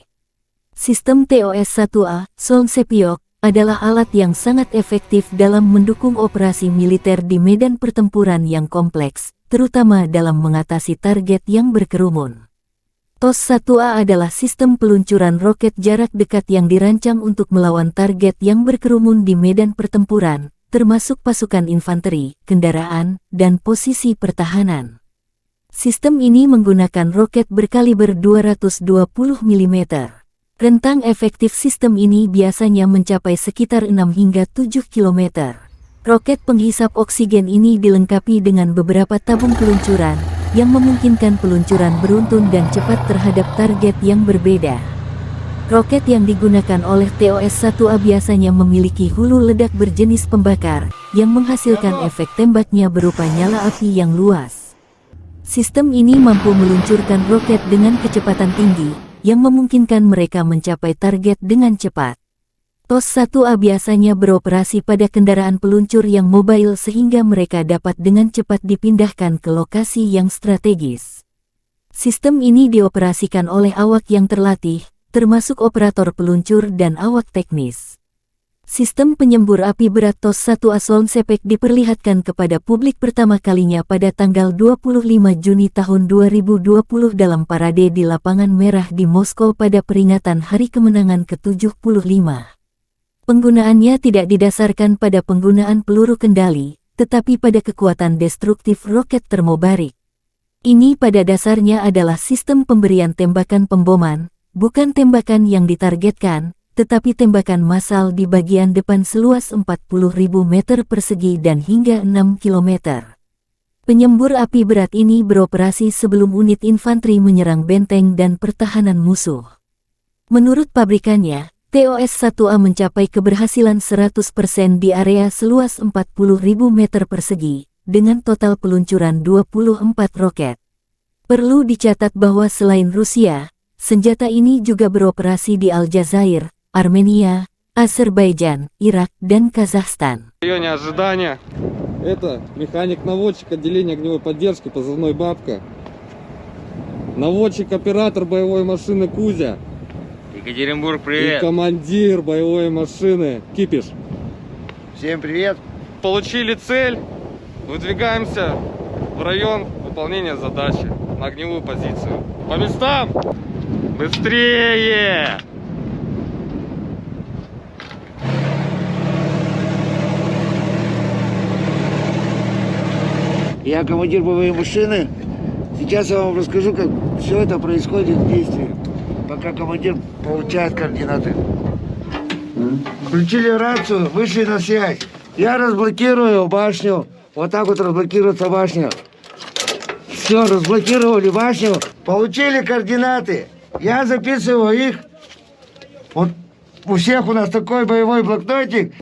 Sistem TOS-1A, Solntsepyok, adalah alat yang sangat efektif dalam mendukung operasi militer di medan pertempuran yang kompleks, terutama dalam mengatasi target yang berkerumun. TOS-1A adalah sistem peluncuran roket jarak dekat yang dirancang untuk melawan target yang berkerumun di medan pertempuran, termasuk pasukan infanteri, kendaraan, dan posisi pertahanan. Sistem ini menggunakan roket berkaliber 220 mm. Rentang efektif sistem ini biasanya mencapai sekitar 6 hingga 7 km. Roket penghisap oksigen ini dilengkapi dengan beberapa tabung peluncuran, yang memungkinkan peluncuran beruntun dan cepat terhadap target yang berbeda. Roket yang digunakan oleh TOS-1A biasanya memiliki hulu ledak berjenis pembakar, yang menghasilkan efek tembaknya berupa nyala api yang luas. Sistem ini mampu meluncurkan roket dengan kecepatan tinggi, yang memungkinkan mereka mencapai target dengan cepat. TOS-1A biasanya beroperasi pada kendaraan peluncur yang mobile sehingga mereka dapat dengan cepat dipindahkan ke lokasi yang strategis. Sistem ini dioperasikan oleh awak yang terlatih, termasuk operator peluncur dan awak teknis. Sistem penyembur api berat TOS-1A Solnsepek diperlihatkan kepada publik pertama kalinya pada tanggal 25 Juni tahun 2020 dalam parade di Lapangan Merah di Moskow pada peringatan Hari Kemenangan ke-75. Penggunaannya tidak didasarkan pada penggunaan peluru kendali, tetapi pada kekuatan destruktif roket termobarik. Ini pada dasarnya adalah sistem pemberian tembakan pemboman, bukan tembakan yang ditargetkan, tetapi tembakan massal di bagian depan seluas 40.000 meter persegi dan hingga 6 km. Penyembur api berat ini beroperasi sebelum unit infanteri menyerang benteng dan pertahanan musuh. Menurut pabrikannya, TOS-1A mencapai keberhasilan 100% di area seluas 40.000 meter persegi, dengan total peluncuran 24 roket. Perlu dicatat bahwa selain Rusia, senjata ini juga beroperasi di Aljazair, Armenia, Azerbaijan, Irak, dan Kazakhstan. В районе ожидания. Это механик-наводчик отделения огневой поддержки, позывной «Бабка». Наводчик-оператор боевой машины «Кузя». Екатеринбург, И привет! командир боевой машины «Кипиш». Всем привет. Получили цель, выдвигаемся в район выполнения задачи на огневую позицию. По местам! Быстрее! Я командир боевой машины. Сейчас я вам расскажу, как все это происходит в действии, пока командир получает координаты. Включили рацию, вышли на связь. Я разблокирую башню. Вот так вот разблокируется башня. Все, разблокировали башню. Получили координаты. Я записываю их. Вот у всех у нас такой боевой блокнотик.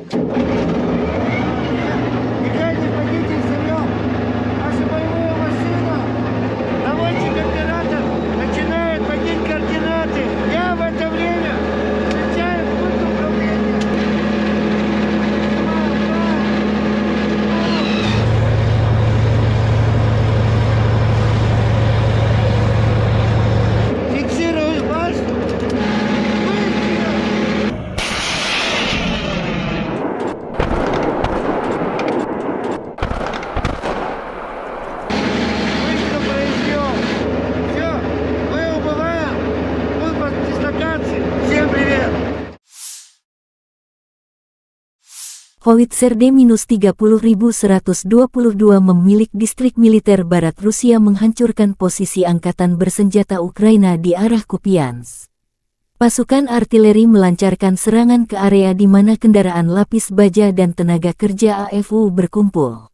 Howitzer D-30122 memilik distrik militer barat Rusia menghancurkan posisi angkatan bersenjata Ukraina di arah Kupiansk. Pasukan artileri melancarkan serangan ke area di mana kendaraan lapis baja dan tenaga kerja AFU berkumpul.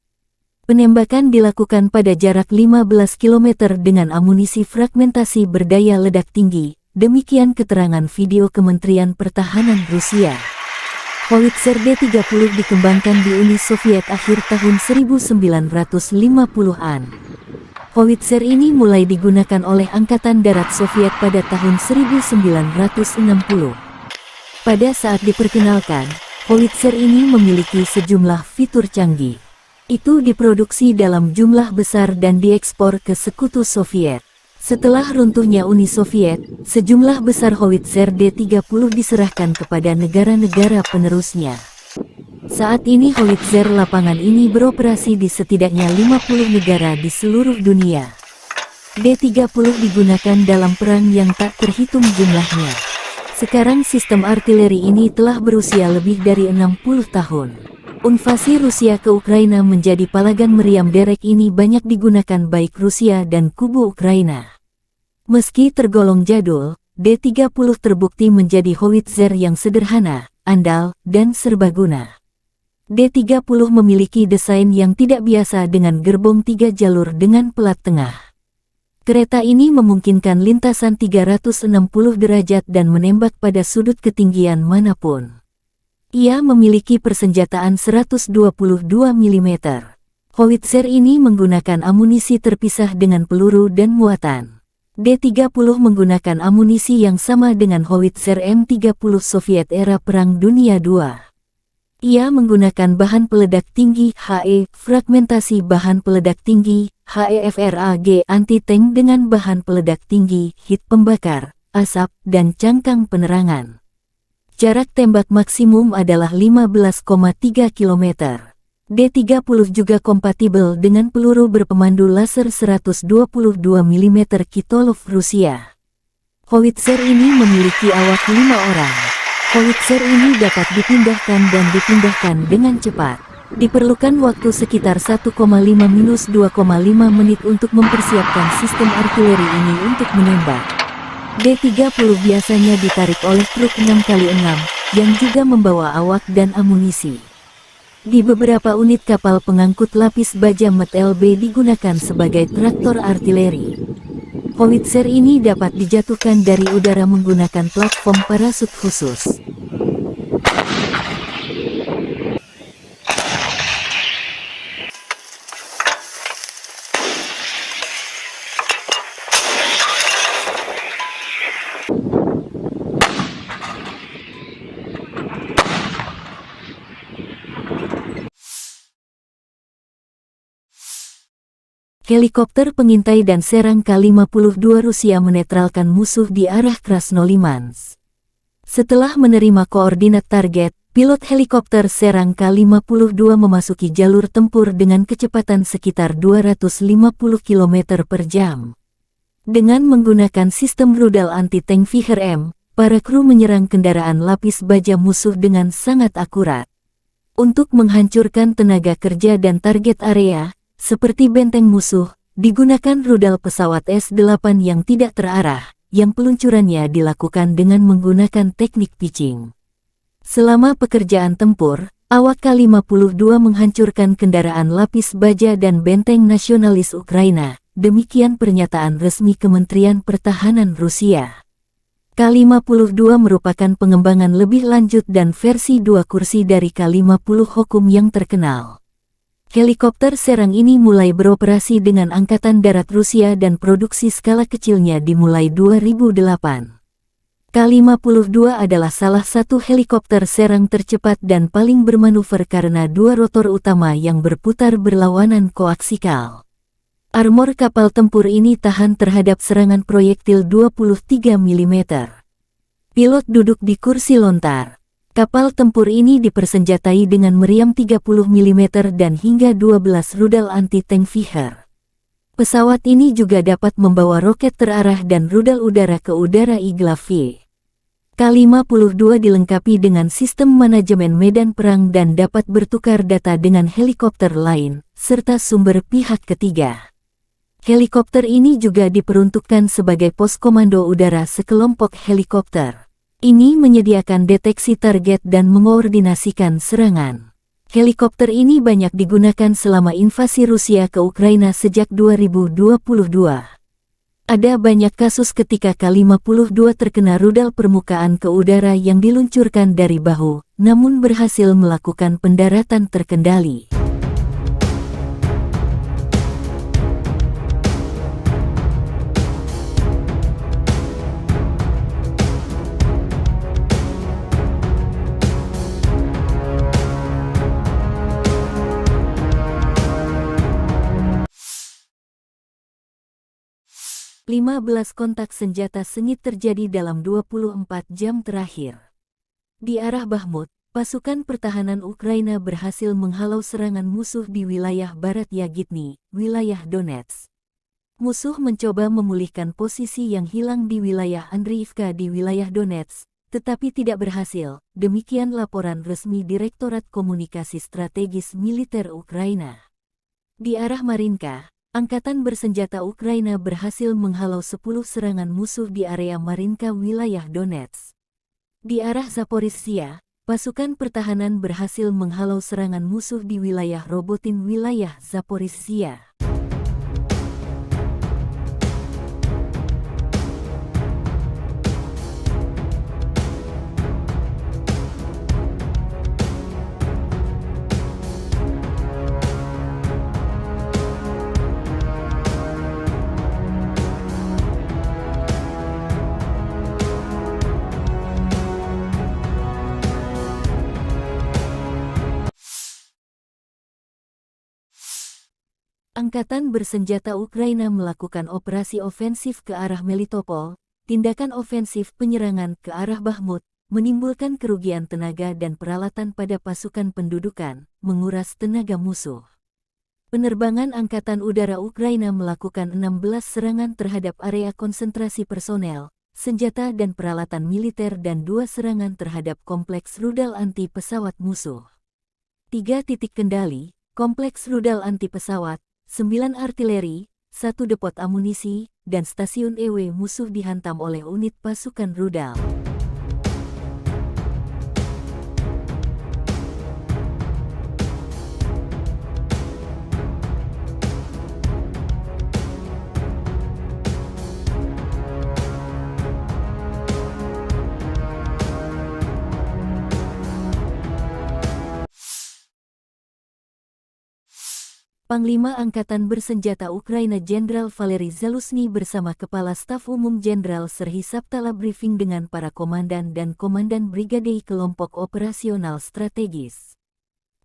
Penembakan dilakukan pada jarak 15 km dengan amunisi fragmentasi berdaya ledak tinggi, demikian keterangan video Kementerian Pertahanan Rusia. Howitzer D-30 dikembangkan di Uni Soviet akhir tahun 1950-an. Howitzer ini mulai digunakan oleh Angkatan Darat Soviet pada tahun 1960. Pada saat diperkenalkan, howitzer ini memiliki sejumlah fitur canggih. Itu diproduksi dalam jumlah besar dan diekspor ke Sekutu Soviet. Setelah runtuhnya Uni Soviet, sejumlah besar howitzer D-30 diserahkan kepada negara-negara penerusnya. Saat ini howitzer lapangan ini beroperasi di setidaknya 50 negara di seluruh dunia. D-30 digunakan dalam perang yang tak terhitung jumlahnya. Sekarang sistem artileri ini telah berusia lebih dari 60 tahun. Invasi Rusia ke Ukraina menjadi palagan meriam derek ini banyak digunakan baik Rusia dan kubu Ukraina. Meski tergolong jadul, D-30 terbukti menjadi howitzer yang sederhana, andal, dan serbaguna. D-30 memiliki desain yang tidak biasa dengan gerbong 3 jalur dengan pelat tengah. Kereta ini memungkinkan lintasan 360 derajat dan menembak pada sudut ketinggian manapun. Ia memiliki persenjataan 122 mm. Howitzer ini menggunakan amunisi terpisah dengan peluru dan muatan. D-30 menggunakan amunisi yang sama dengan howitzer M30 Soviet era Perang Dunia II. Ia menggunakan bahan peledak tinggi HE, fragmentasi bahan peledak tinggi HEFRAG anti-tank dengan bahan peledak tinggi, hit pembakar, asap, dan cangkang penerangan. Jarak tembak maksimum adalah 15,3 km. D-30 juga kompatibel dengan peluru berpemandu laser 122 mm Kitolov Rusia. Howitzer ini memiliki awak 5 orang. Howitzer ini dapat dipindahkan dengan cepat. Diperlukan waktu sekitar 1,5–2,5 menit untuk mempersiapkan sistem artileri ini untuk menembak. D-30 biasanya ditarik oleh truk 6x6, yang juga membawa awak dan amunisi. Di beberapa unit kapal pengangkut lapis baja MT-LB digunakan sebagai traktor artileri. Howitzer ini dapat dijatuhkan dari udara menggunakan platform parasut khusus. Helikopter pengintai dan serang K-52 Rusia menetralkan musuh di arah Krasnolimansk. Setelah menerima koordinat target, pilot helikopter serang K-52 memasuki jalur tempur dengan kecepatan sekitar 250 km per jam. Dengan menggunakan sistem rudal anti-tank Viher-M, para kru menyerang kendaraan lapis baja musuh dengan sangat akurat. Untuk menghancurkan tenaga kerja dan target area, seperti benteng musuh, digunakan rudal pesawat S-8 yang tidak terarah, yang peluncurannya dilakukan dengan menggunakan teknik pitching. Selama pekerjaan tempur, awak K-52 menghancurkan kendaraan lapis baja dan benteng nasionalis Ukraina, demikian pernyataan resmi Kementerian Pertahanan Rusia. K-52 merupakan pengembangan lebih lanjut dan versi 2 kursi dari K-50 Hokum yang terkenal. Helikopter serang ini mulai beroperasi dengan Angkatan Darat Rusia dan produksi skala kecilnya dimulai 2008. K-52 adalah salah satu helikopter serang tercepat dan paling bermanuver karena 2 rotor utama yang berputar berlawanan koaksikal. Armor kapal tempur ini tahan terhadap serangan proyektil 23 mm. Pilot duduk di kursi lontar. Kapal tempur ini dipersenjatai dengan meriam 30 mm dan hingga 12 rudal anti-tank Viher. Pesawat ini juga dapat membawa roket terarah dan rudal udara ke udara Igla-V. K-52 dilengkapi dengan sistem manajemen medan perang dan dapat bertukar data dengan helikopter lain, serta sumber pihak ketiga. Helikopter ini juga diperuntukkan sebagai pos komando udara sekelompok helikopter. Ini menyediakan deteksi target dan mengoordinasikan serangan. Helikopter ini banyak digunakan selama invasi Rusia ke Ukraina sejak 2022. Ada banyak kasus ketika K-52 terkena rudal permukaan ke udara yang diluncurkan dari bahu, namun berhasil melakukan pendaratan terkendali. (15 kontak senjata sengit terjadi dalam 24 jam terakhir. Di arah Bakhmut, pasukan pertahanan Ukraina berhasil menghalau serangan musuh di wilayah barat Yagitny, wilayah Donetsk. Musuh mencoba memulihkan posisi yang hilang di wilayah Andriivka di wilayah Donetsk, tetapi tidak berhasil. Demikian laporan resmi Direktorat Komunikasi Strategis Militer Ukraina. Di arah Marinka, Angkatan Bersenjata Ukraina berhasil menghalau 10 serangan musuh di area Marinka wilayah Donetsk. Di arah Zaporizhzhia, pasukan pertahanan berhasil menghalau serangan musuh di wilayah Robotin wilayah Zaporizhzhia. Angkatan Bersenjata Ukraina melakukan operasi ofensif ke arah Melitopol. Tindakan ofensif penyerangan ke arah Bakhmut menimbulkan kerugian tenaga dan peralatan pada pasukan pendudukan, menguras tenaga musuh. Penerbangan Angkatan Udara Ukraina melakukan 16 serangan terhadap area konsentrasi personel, senjata dan peralatan militer dan 2 serangan terhadap kompleks rudal anti pesawat musuh. 3 titik kendali, kompleks rudal anti pesawat, 9 artileri, 1 depot amunisi, dan stasiun EW musuh dihantam oleh unit pasukan rudal. Panglima Angkatan Bersenjata Ukraina Jenderal Valery Zaluzhny bersama Kepala Staf Umum Jenderal Serhiy Sabtala briefing dengan para komandan dan komandan brigade kelompok operasional strategis.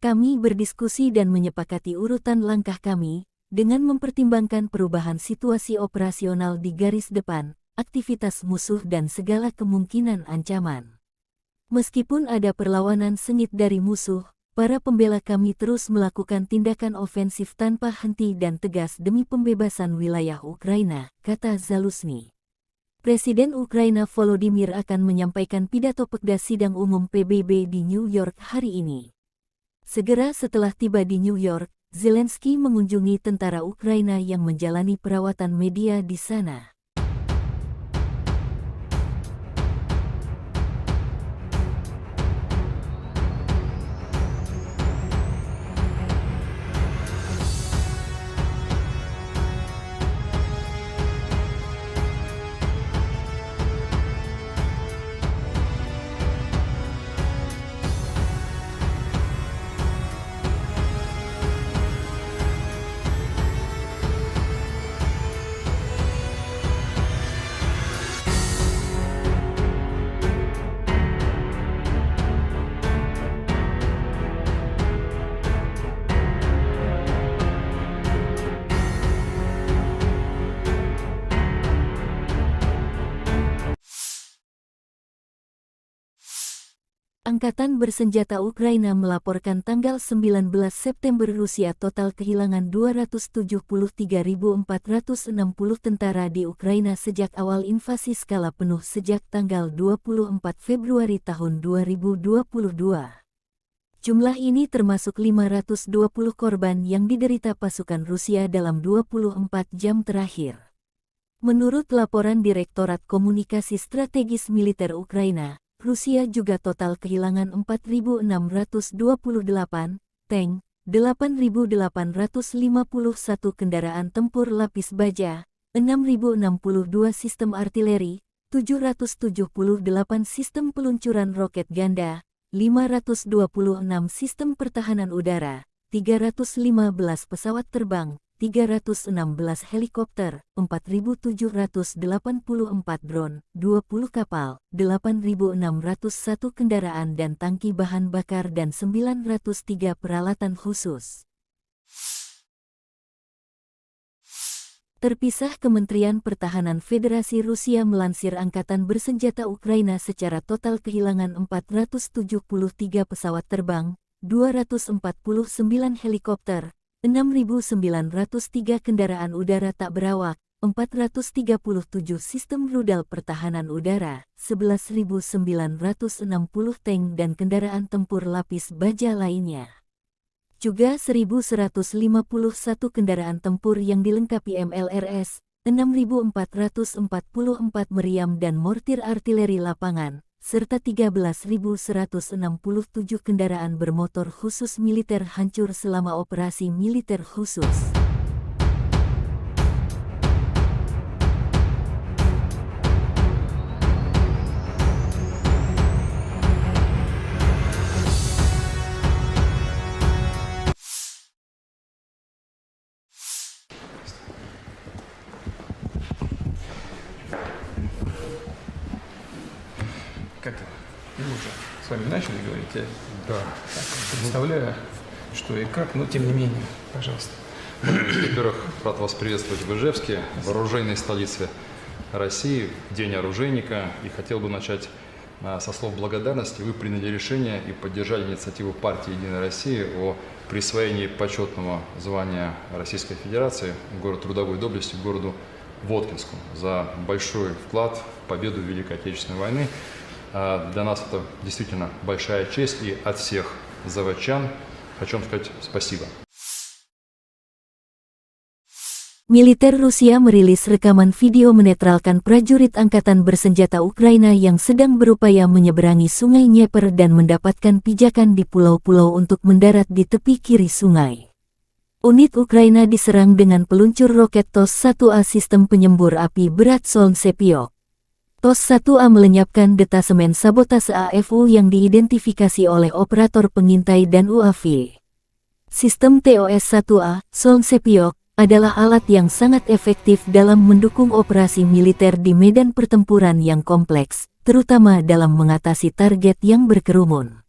Kami berdiskusi dan menyepakati urutan langkah kami, dengan mempertimbangkan perubahan situasi operasional di garis depan, aktivitas musuh dan segala kemungkinan ancaman. Meskipun ada perlawanan sengit dari musuh, para pembela kami terus melakukan tindakan ofensif tanpa henti dan tegas demi pembebasan wilayah Ukraina, kata Zaluzhny. Presiden Ukraina Volodymyr akan menyampaikan pidato pekda sidang umum PBB di New York hari ini. Segera setelah tiba di New York, Zelensky mengunjungi tentara Ukraina yang menjalani perawatan media di sana. Angkatan Bersenjata Ukraina melaporkan tanggal 19 September Rusia total kehilangan 273.460 tentara di Ukraina sejak awal invasi skala penuh sejak tanggal 24 Februari tahun 2022. Jumlah ini termasuk 520 korban yang diderita pasukan Rusia dalam 24 jam terakhir. Menurut laporan Direktorat Komunikasi Strategis Militer Ukraina, Rusia juga total kehilangan 4.628 tank, 8.851 kendaraan tempur lapis baja, 6.062 sistem artileri, 778 sistem peluncuran roket ganda, 526 sistem pertahanan udara, 315 pesawat terbang, 316 helikopter, 4.784 drone, 20 kapal, 8.601 kendaraan dan tangki bahan bakar dan 903 peralatan khusus. Terpisah, Kementerian Pertahanan Federasi Rusia melansir Angkatan Bersenjata Ukraina secara total kehilangan 473 pesawat terbang, 249 helikopter, 6.903 kendaraan udara tak berawak, 437 sistem rudal pertahanan udara, 11.960 tank dan kendaraan tempur lapis baja lainnya. Juga 1.151 kendaraan tempur yang dilengkapi MLRS, 6.444 meriam dan mortir artileri lapangan, serta 13.167 kendaraan bermotor khusus militer hancur selama operasi militer khusus. Как это? Мы уже с вами начали говорить, я Да. так представляю, что и как, но тем не менее, пожалуйста. Во-первых, рад вас приветствовать в Ижевске, в оружейной столице России, в День оружейника. И хотел бы начать со слов благодарности. Вы приняли решение и поддержали инициативу партии «Единая Россия» о присвоении почетного звания Российской Федерации город трудовой доблести городу Воткинску за большой вклад в победу в Великой Отечественной войны. Для нас это действительно большая честь, и от всех заводчан хочу вам сказать спасибо. Militer Rusia merilis rekaman video menetralkan prajurit angkatan bersenjata Ukraina yang sedang berupaya menyeberangi Sungai Dnieper dan mendapatkan pijakan di pulau-pulau untuk mendarat di tepi kiri sungai. Unit Ukraina diserang dengan peluncur roket TOS-1A sistem penyembur api berat Solntsepyok. TOS-1A melenyapkan detasemen sabotase AFU yang diidentifikasi oleh operator pengintai dan UAV. Sistem TOS-1A, Solntsepyok, adalah alat yang sangat efektif dalam mendukung operasi militer di medan pertempuran yang kompleks, terutama dalam mengatasi target yang berkerumun.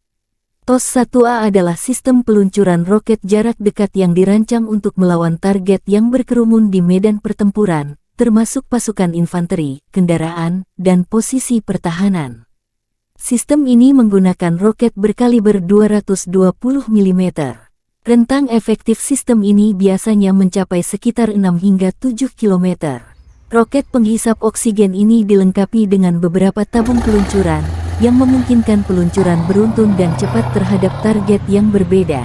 TOS-1A adalah sistem peluncuran roket jarak dekat yang dirancang untuk melawan target yang berkerumun di medan pertempuran, termasuk pasukan infanteri, kendaraan, dan posisi pertahanan. Sistem ini menggunakan roket berkaliber 220 mm. Rentang efektif sistem ini biasanya mencapai sekitar 6 hingga 7 km. Roket penghisap oksigen ini dilengkapi dengan beberapa tabung peluncuran, yang memungkinkan peluncuran beruntun dan cepat terhadap target yang berbeda.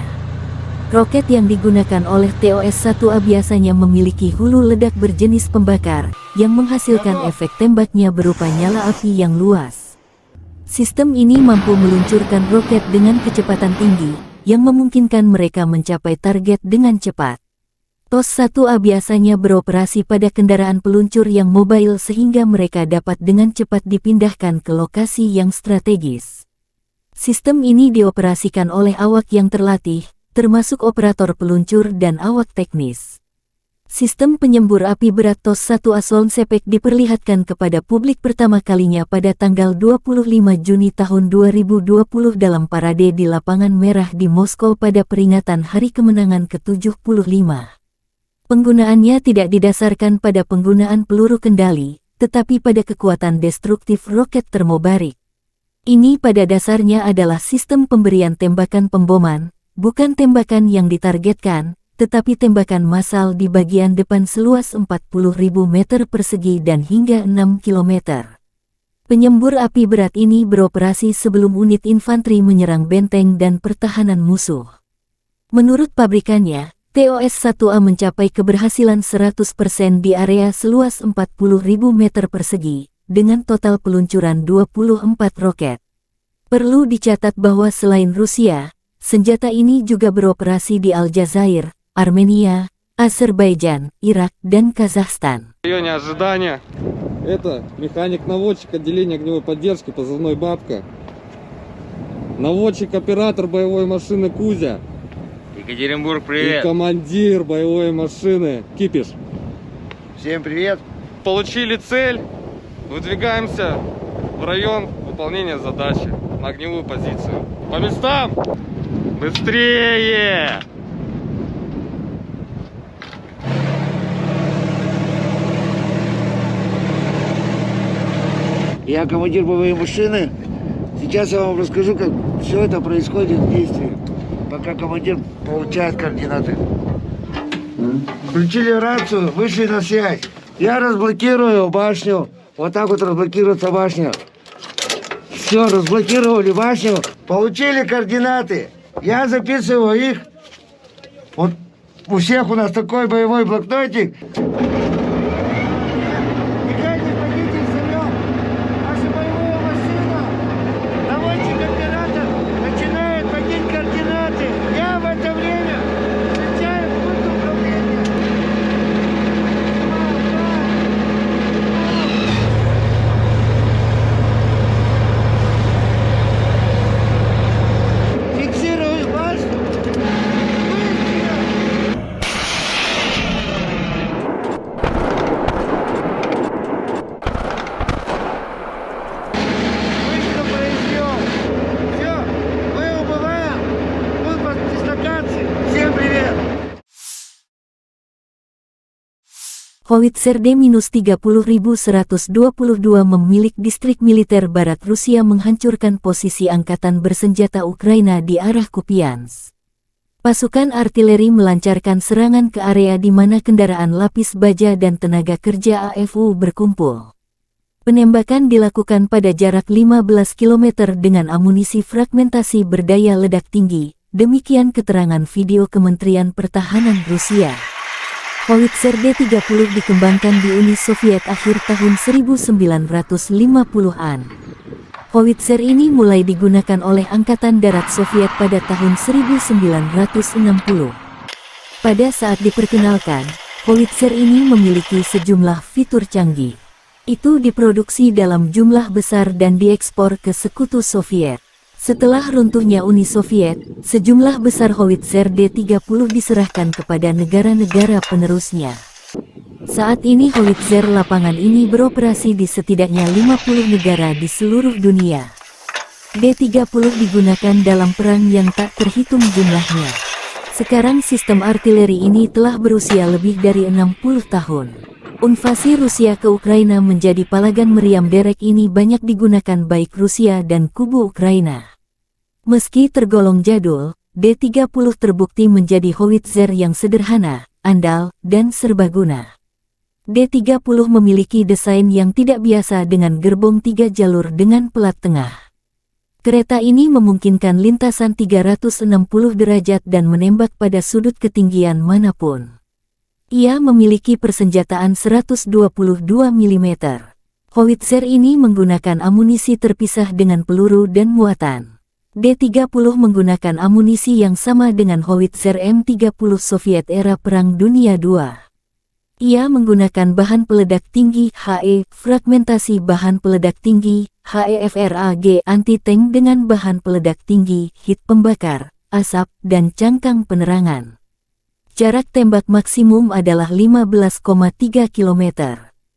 Roket yang digunakan oleh TOS-1A biasanya memiliki hulu ledak berjenis pembakar, yang menghasilkan efek tembaknya berupa nyala api yang luas. Sistem ini mampu meluncurkan roket dengan kecepatan tinggi, yang memungkinkan mereka mencapai target dengan cepat. TOS-1A biasanya beroperasi pada kendaraan peluncur yang mobile sehingga mereka dapat dengan cepat dipindahkan ke lokasi yang strategis. Sistem ini dioperasikan oleh awak yang terlatih, termasuk operator peluncur dan awak teknis. Sistem penyembur api berat TOS-1A Solntsepyok diperlihatkan kepada publik pertama kalinya pada tanggal 25 Juni tahun 2020 dalam parade di Lapangan Merah di Moskow pada peringatan Hari Kemenangan ke-75. Penggunaannya tidak didasarkan pada penggunaan peluru kendali, tetapi pada kekuatan destruktif roket termobarik. Ini pada dasarnya adalah sistem pemberian tembakan pemboman, bukan tembakan yang ditargetkan, tetapi tembakan massal di bagian depan seluas 40.000 meter persegi dan hingga 6 km. Penyembur api berat ini beroperasi sebelum unit infanteri menyerang benteng dan pertahanan musuh. Menurut pabrikannya, TOS-1A mencapai keberhasilan 100% di area seluas 40.000 meter persegi, dengan total peluncuran 24 roket. Perlu dicatat bahwa selain Rusia, senjata ini juga beroperasi di Aljazair, Armenia, Azerbaijan, Irak, dan Kazakhstan. В районе ожидания. Это механик-наводчик отделения огневой поддержки, позывной «Бабка». Наводчик-оператор боевой машины «Кузя». Екатеринбург, И привет! командир боевой машины «Кипиш». Всем привет! Получили цель. Выдвигаемся в район выполнения задачи на огневую позицию. По местам! Быстрее! Я командир боевой машины. Сейчас я вам расскажу, как все это происходит в действии, пока командир получает координаты. Включили рацию, вышли на связь. Я разблокирую башню. Вот так вот разблокируется башня. Все, разблокировали башню. Получили координаты. Я записываю их. Вот у всех у нас такой боевой блокнотик. Никак не пойдите взорвем. Наша боевая машина. Наводчик оператор начинает вводить координаты. Я в это время встречаю пункт управления. Фиксирую башню. Быстро произвел. Все, мы убываем. Пункт дислокации. Всем привет. Howitzer D-30122 memilik distrik militer barat Rusia menghancurkan posisi angkatan bersenjata Ukraina di arah Kupiansk. Pasukan artileri melancarkan serangan ke area di mana kendaraan lapis baja dan tenaga kerja AFU berkumpul. Penembakan dilakukan pada jarak 15 km dengan amunisi fragmentasi berdaya ledak tinggi, demikian keterangan video Kementerian Pertahanan Rusia. Howitzer D-30 dikembangkan di Uni Soviet akhir tahun 1950-an. Howitzer ini mulai digunakan oleh Angkatan Darat Soviet pada tahun 1960. Pada saat diperkenalkan, howitzer ini memiliki sejumlah fitur canggih. Itu diproduksi dalam jumlah besar dan diekspor ke Sekutu Soviet. Setelah runtuhnya Uni Soviet, sejumlah besar howitzer D-30 diserahkan kepada negara-negara penerusnya. Saat ini howitzer lapangan ini beroperasi di setidaknya 50 negara di seluruh dunia. D-30 digunakan dalam perang yang tak terhitung jumlahnya. Sekarang sistem artileri ini telah berusia lebih dari 60 tahun. Invasi Rusia ke Ukraina menjadi palagan meriam derek ini banyak digunakan baik Rusia dan kubu Ukraina. Meski tergolong jadul, D-30 terbukti menjadi howitzer yang sederhana, andal, dan serbaguna. D-30 memiliki desain yang tidak biasa dengan gerbong 3 jalur dengan pelat tengah. Kereta ini memungkinkan lintasan 360 derajat dan menembak pada sudut ketinggian manapun. Ia memiliki persenjataan 122 mm. Howitzer ini menggunakan amunisi terpisah dengan peluru dan muatan. D-30 menggunakan amunisi yang sama dengan howitzer M30 Soviet era Perang Dunia II. Ia menggunakan bahan peledak tinggi HE, fragmentasi bahan peledak tinggi HEFRAG anti-tank dengan bahan peledak tinggi, hit pembakar, asap, dan cangkang penerangan. Jarak tembak maksimum adalah 15,3 km.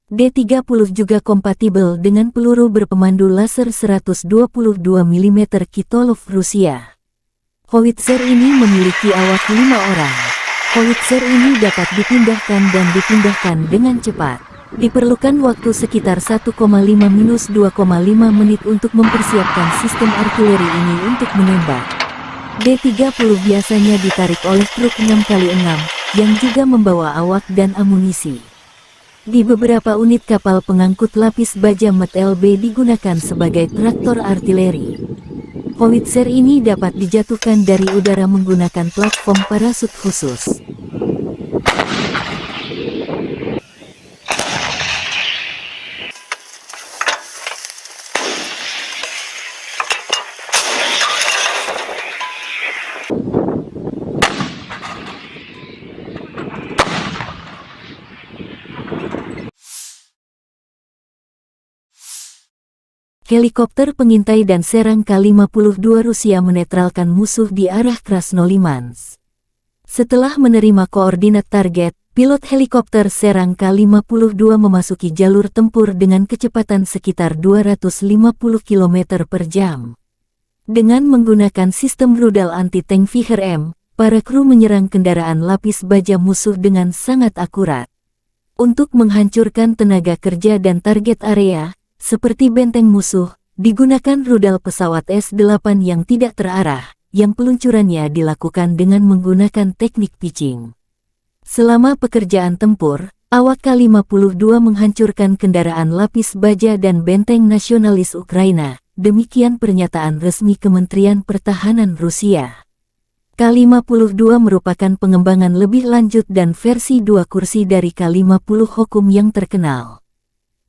D-30 juga kompatibel dengan peluru berpemandu laser 122 mm Kitolov Rusia. Howitzer ini memiliki awak 5 orang. Howitzer ini dapat dipindahkan dan dipindahkan dengan cepat. Diperlukan waktu sekitar 1,5-2,5 menit untuk mempersiapkan sistem artileri ini untuk menembak. D-30 biasanya ditarik oleh truk 6x6, yang juga membawa awak dan amunisi. Di beberapa unit kapal pengangkut lapis baja MT-LB digunakan sebagai traktor artileri. Howitzer ini dapat dijatuhkan dari udara menggunakan platform parasut khusus. Helikopter pengintai dan serang K-52 Rusia menetralkan musuh di arah Krasnolimansk. Setelah menerima koordinat target, pilot helikopter serang K-52 memasuki jalur tempur dengan kecepatan sekitar 250 km per jam. Dengan menggunakan sistem rudal anti-tank Viher-M, para kru menyerang kendaraan lapis baja musuh dengan sangat akurat. Untuk menghancurkan tenaga kerja dan target area, seperti benteng musuh, digunakan rudal pesawat S-8 yang tidak terarah, yang peluncurannya dilakukan dengan menggunakan teknik pitching. Selama pekerjaan tempur, Awak K-52 menghancurkan kendaraan lapis baja dan benteng nasionalis Ukraina, demikian pernyataan resmi Kementerian Pertahanan Rusia. K-52 merupakan pengembangan lebih lanjut dan versi 2 kursi dari K-50 Hokum yang terkenal.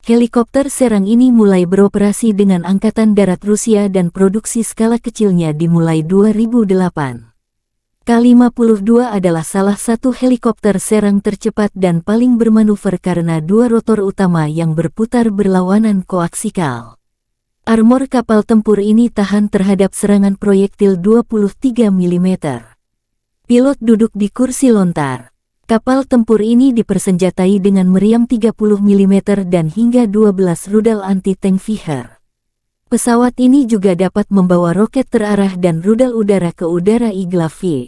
Helikopter serang ini mulai beroperasi dengan Angkatan Darat Rusia dan produksi skala kecilnya dimulai 2008. K-52 adalah salah satu helikopter serang tercepat dan paling bermanuver karena 2 rotor utama yang berputar berlawanan koaksikal. Armor kapal tempur ini tahan terhadap serangan proyektil 23 mm. Pilot duduk di kursi lontar. Kapal tempur ini dipersenjatai dengan meriam 30 mm dan hingga 12 rudal anti-tank Viher. Pesawat ini juga dapat membawa roket terarah dan rudal udara ke udara Igla-V.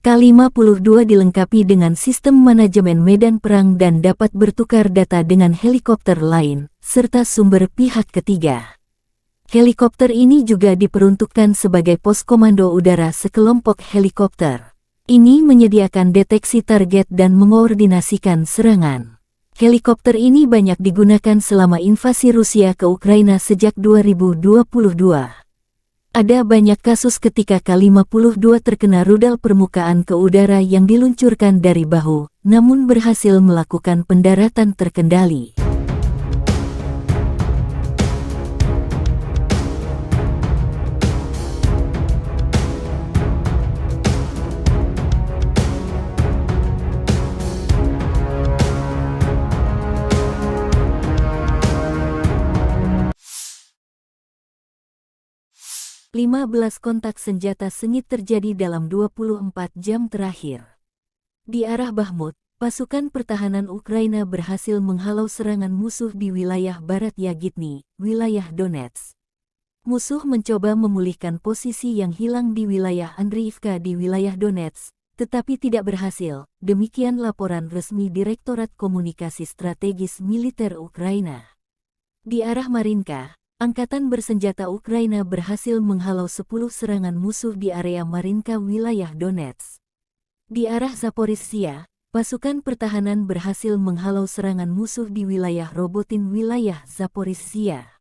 K-52 dilengkapi dengan sistem manajemen medan perang dan dapat bertukar data dengan helikopter lain, serta sumber pihak ketiga. Helikopter ini juga diperuntukkan sebagai pos komando udara sekelompok helikopter. Ini menyediakan deteksi target dan mengkoordinasikan serangan. Helikopter ini banyak digunakan selama invasi Rusia ke Ukraina sejak 2022. Ada banyak kasus ketika K-52 terkena rudal permukaan ke udara yang diluncurkan dari bahu, namun berhasil melakukan pendaratan terkendali. Lima 15 kontak senjata sengit terjadi dalam 24 jam terakhir. Di arah Bakhmut, pasukan pertahanan Ukraina berhasil menghalau serangan musuh di wilayah barat Yagitny, wilayah Donetsk. Musuh mencoba memulihkan posisi yang hilang di wilayah Andriivka di wilayah Donetsk, tetapi tidak berhasil, demikian laporan resmi Direktorat Komunikasi Strategis Militer Ukraina. Di arah Marinka, Angkatan bersenjata Ukraina berhasil menghalau 10 serangan musuh di area Marinka wilayah Donetsk. Di arah Zaporizhzhia, pasukan pertahanan berhasil menghalau serangan musuh di wilayah Robotin wilayah Zaporizhzhia.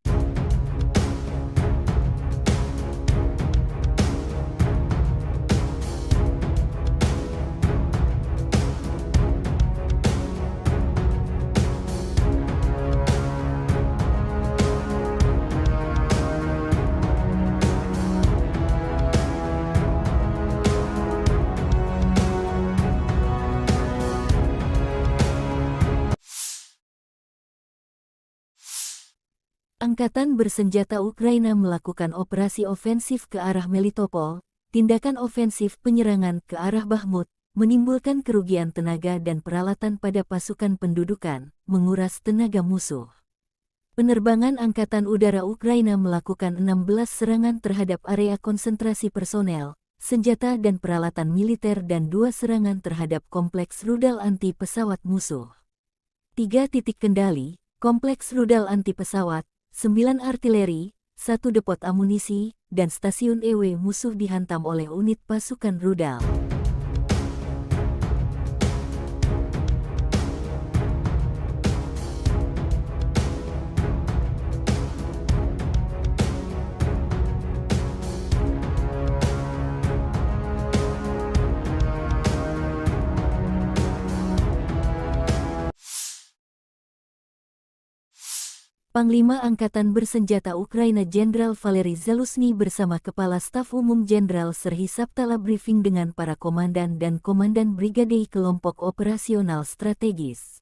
Angkatan bersenjata Ukraina melakukan operasi ofensif ke arah Melitopol. Tindakan ofensif penyerangan ke arah Bakhmut menimbulkan kerugian tenaga dan peralatan pada pasukan pendudukan, menguras tenaga musuh. Penerbangan Angkatan Udara Ukraina melakukan 16 serangan terhadap area konsentrasi personel, senjata dan peralatan militer dan 2 serangan terhadap kompleks rudal anti pesawat musuh. 3 titik kendali, kompleks rudal anti pesawat, 9 artileri, 1 depot amunisi, dan stasiun EW musuh dihantam oleh unit pasukan rudal. Panglima Angkatan Bersenjata Ukraina Jenderal Valery Zaluzhny bersama Kepala Staf Umum Jenderal Serhiy Sabtala briefing dengan para komandan dan komandan brigade kelompok operasional strategis.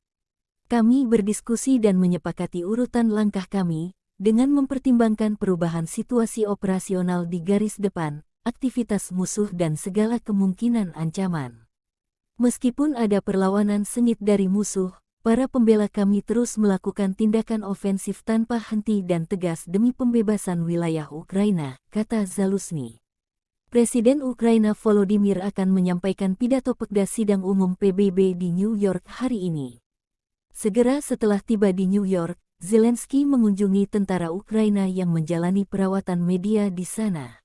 Kami berdiskusi dan menyepakati urutan langkah kami, dengan mempertimbangkan perubahan situasi operasional di garis depan, aktivitas musuh dan segala kemungkinan ancaman. Meskipun ada perlawanan sengit dari musuh, para pembela kami terus melakukan tindakan ofensif tanpa henti dan tegas demi pembebasan wilayah Ukraina, kata Zaluzhny. Presiden Ukraina Volodymyr akan menyampaikan pidato Pekda Sidang Umum PBB di New York hari ini. Segera setelah tiba di New York, Zelensky mengunjungi tentara Ukraina yang menjalani perawatan media di sana.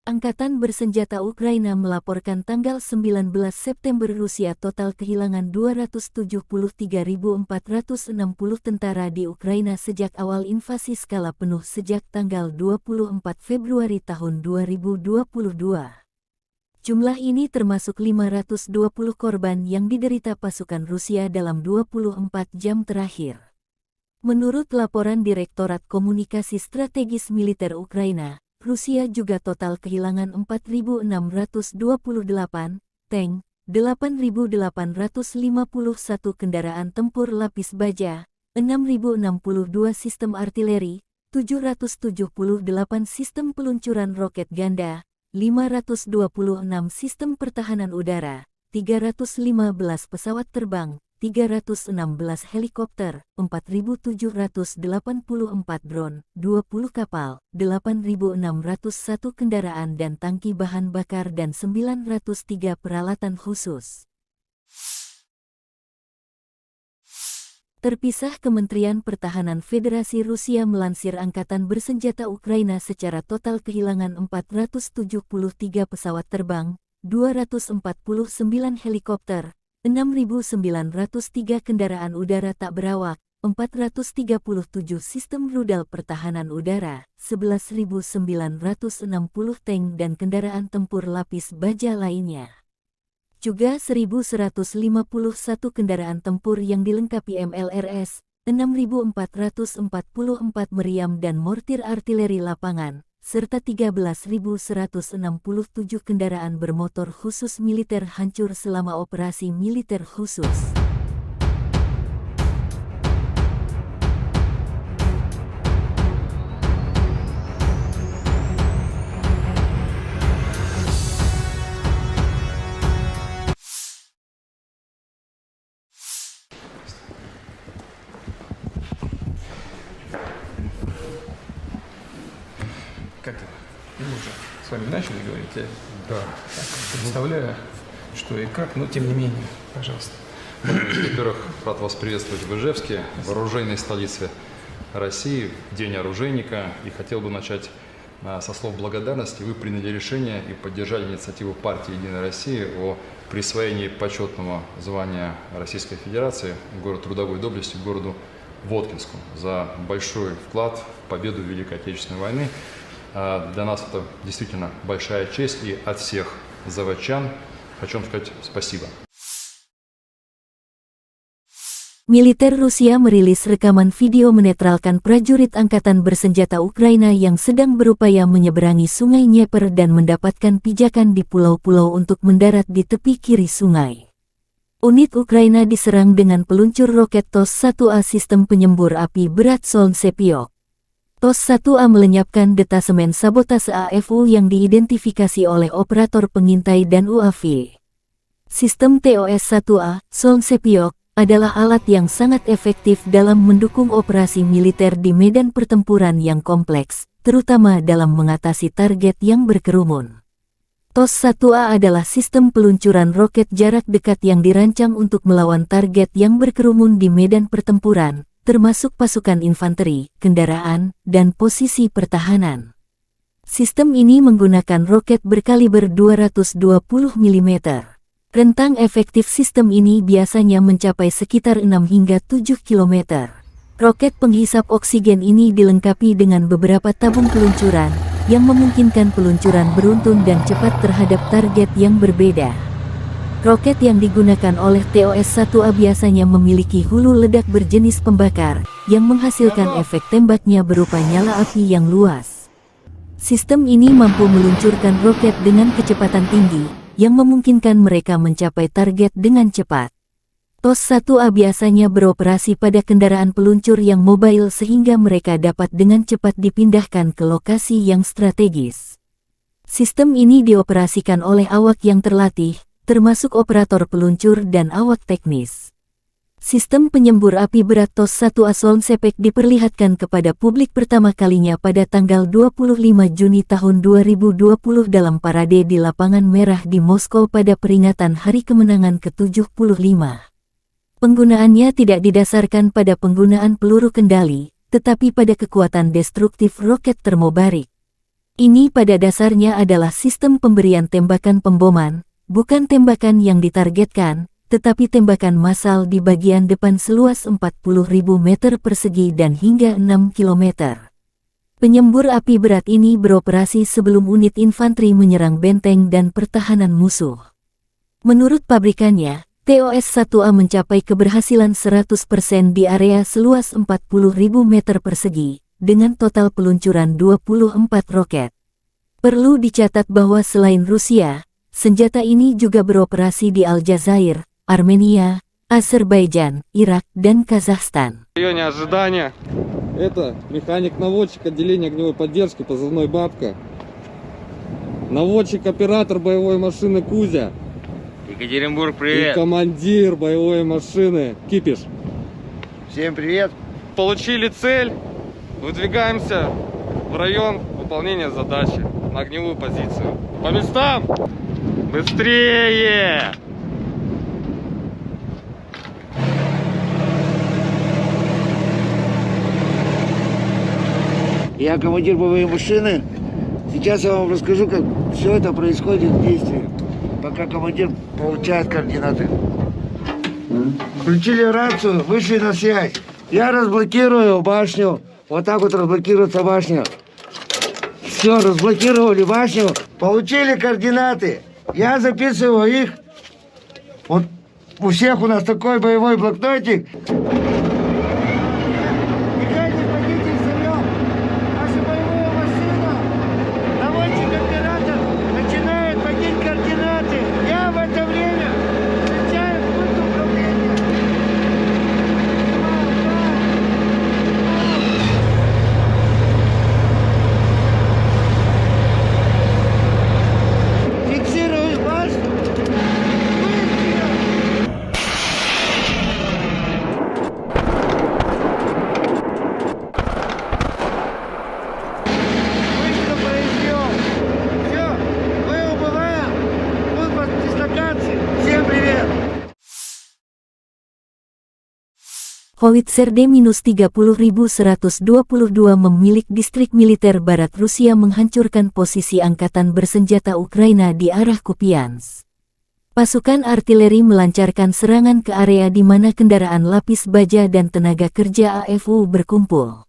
Angkatan bersenjata Ukraina melaporkan tanggal 19 September Rusia total kehilangan 273.460 tentara di Ukraina sejak awal invasi skala penuh sejak tanggal 24 Februari tahun 2022. Jumlah ini termasuk 520 korban yang diderita pasukan Rusia dalam 24 jam terakhir. Menurut laporan Direktorat Komunikasi Strategis Militer Ukraina, Rusia juga total kehilangan 4.628 tank, 8.851 kendaraan tempur lapis baja, 6.062 sistem artileri, 778 sistem peluncuran roket ganda, 526 sistem pertahanan udara, 315 pesawat terbang, 316 helikopter, 4.784 drone, 20 kapal, 8.601 kendaraan dan tangki bahan bakar dan 903 peralatan khusus. Terpisah, Kementerian Pertahanan Federasi Rusia melansir Angkatan Bersenjata Ukraina secara total kehilangan 473 pesawat terbang, 249 helikopter, 6.903 kendaraan udara tak berawak, 437 sistem rudal pertahanan udara, 11.960 tank dan kendaraan tempur lapis baja lainnya. Juga 1.151 kendaraan tempur yang dilengkapi MLRS, 6.444 meriam dan mortir artileri lapangan, serta 13.167 kendaraan bermotor khusus militer hancur selama operasi militer khusus. Как это? Мы уже с вами начали говорить. Я Да. представляю, что и как, но тем не менее, пожалуйста. Во-первых, рад вас приветствовать в Ижевске, в оружейной столице России, в День оружейника. И хотел бы начать со слов благодарности. Вы приняли решение и поддержали инициативу партии «Единая Россия» о присвоении почетного звания Российской Федерации город трудовой доблести городу Воткинску за большой вклад в победу в Великой Отечественной войны. Для нас это действительно большая честь, и от всех заводчан хочу вам сказать спасибо. Militer Rusia merilis rekaman video menetralkan prajurit angkatan bersenjata Ukraina yang sedang berupaya menyeberangi sungai Dnieper dan mendapatkan pijakan di pulau-pulau untuk mendarat di tepi kiri sungai. Unit Ukraina diserang dengan peluncur roket TOS-1A sistem penyembur api berat Solntsepyok. TOS-1A melenyapkan detasemen sabotase AFU yang diidentifikasi oleh operator pengintai dan UAV. Sistem TOS-1A, Solntsepyok, adalah alat yang sangat efektif dalam mendukung operasi militer di medan pertempuran yang kompleks, terutama dalam mengatasi target yang berkerumun. TOS-1A adalah sistem peluncuran roket jarak dekat yang dirancang untuk melawan target yang berkerumun di medan pertempuran, termasuk pasukan infanteri, kendaraan, dan posisi pertahanan. Sistem ini menggunakan roket berkaliber 220 mm. Rentang efektif sistem ini biasanya mencapai sekitar 6 hingga 7 km. Roket penghisap oksigen ini dilengkapi dengan beberapa tabung peluncuran, yang memungkinkan peluncuran beruntun dan cepat terhadap target yang berbeda. Roket yang digunakan oleh TOS-1A biasanya memiliki hulu ledak berjenis pembakar, yang menghasilkan efek tembaknya berupa nyala api yang luas. Sistem ini mampu meluncurkan roket dengan kecepatan tinggi, yang memungkinkan mereka mencapai target dengan cepat. TOS-1A biasanya beroperasi pada kendaraan peluncur yang mobile sehingga mereka dapat dengan cepat dipindahkan ke lokasi yang strategis. Sistem ini dioperasikan oleh awak yang terlatih, termasuk operator peluncur dan awak teknis. Sistem penyembur api berat TOS-1A Solntsepyok diperlihatkan kepada publik pertama kalinya pada tanggal 25 Juni tahun 2020 dalam parade di Lapangan Merah di Moskow pada peringatan Hari Kemenangan ke-75. Penggunaannya tidak didasarkan pada penggunaan peluru kendali, tetapi pada kekuatan destruktif roket termobarik. Ini pada dasarnya adalah sistem pemberian tembakan pemboman, bukan tembakan yang ditargetkan, tetapi tembakan massal di bagian depan seluas 40.000 meter persegi dan hingga 6 kilometer. Penyembur api berat ini beroperasi sebelum unit infanteri menyerang benteng dan pertahanan musuh. Menurut pabrikannya, TOS-1A mencapai keberhasilan 100% di area seluas 40.000 meter persegi, dengan total peluncuran 24 roket. Perlu dicatat bahwa selain Rusia, senjata ini juga beroperasi di Aljazair, Armenia, Azerbaijan, Irak, dan Kazakhstan. В районе ожидания. Это механик-наводчик отделения огневой поддержки, позывной «Бабка». Наводчик-оператор боевой машины «Кузя». Екатеринбург, И привет! командир боевой машины «Кипиш». Всем привет. Получили цель, выдвигаемся в район выполнения задачи на огневую позицию. По местам! Быстрее! Я командир боевой машины. Сейчас я вам расскажу, как все это происходит в действии, пока командир получает координаты. Включили рацию, вышли на связь. Я разблокирую башню. Вот так вот разблокируется башня. Все, разблокировали башню. Получили координаты. Я записываю их. Вот у всех у нас такой боевой блокнотик. Howitzer D-30122 memilik distrik militer barat Rusia menghancurkan posisi angkatan bersenjata Ukraina di arah Kupiansk. Pasukan artileri melancarkan serangan ke area di mana kendaraan lapis baja dan tenaga kerja AFU berkumpul.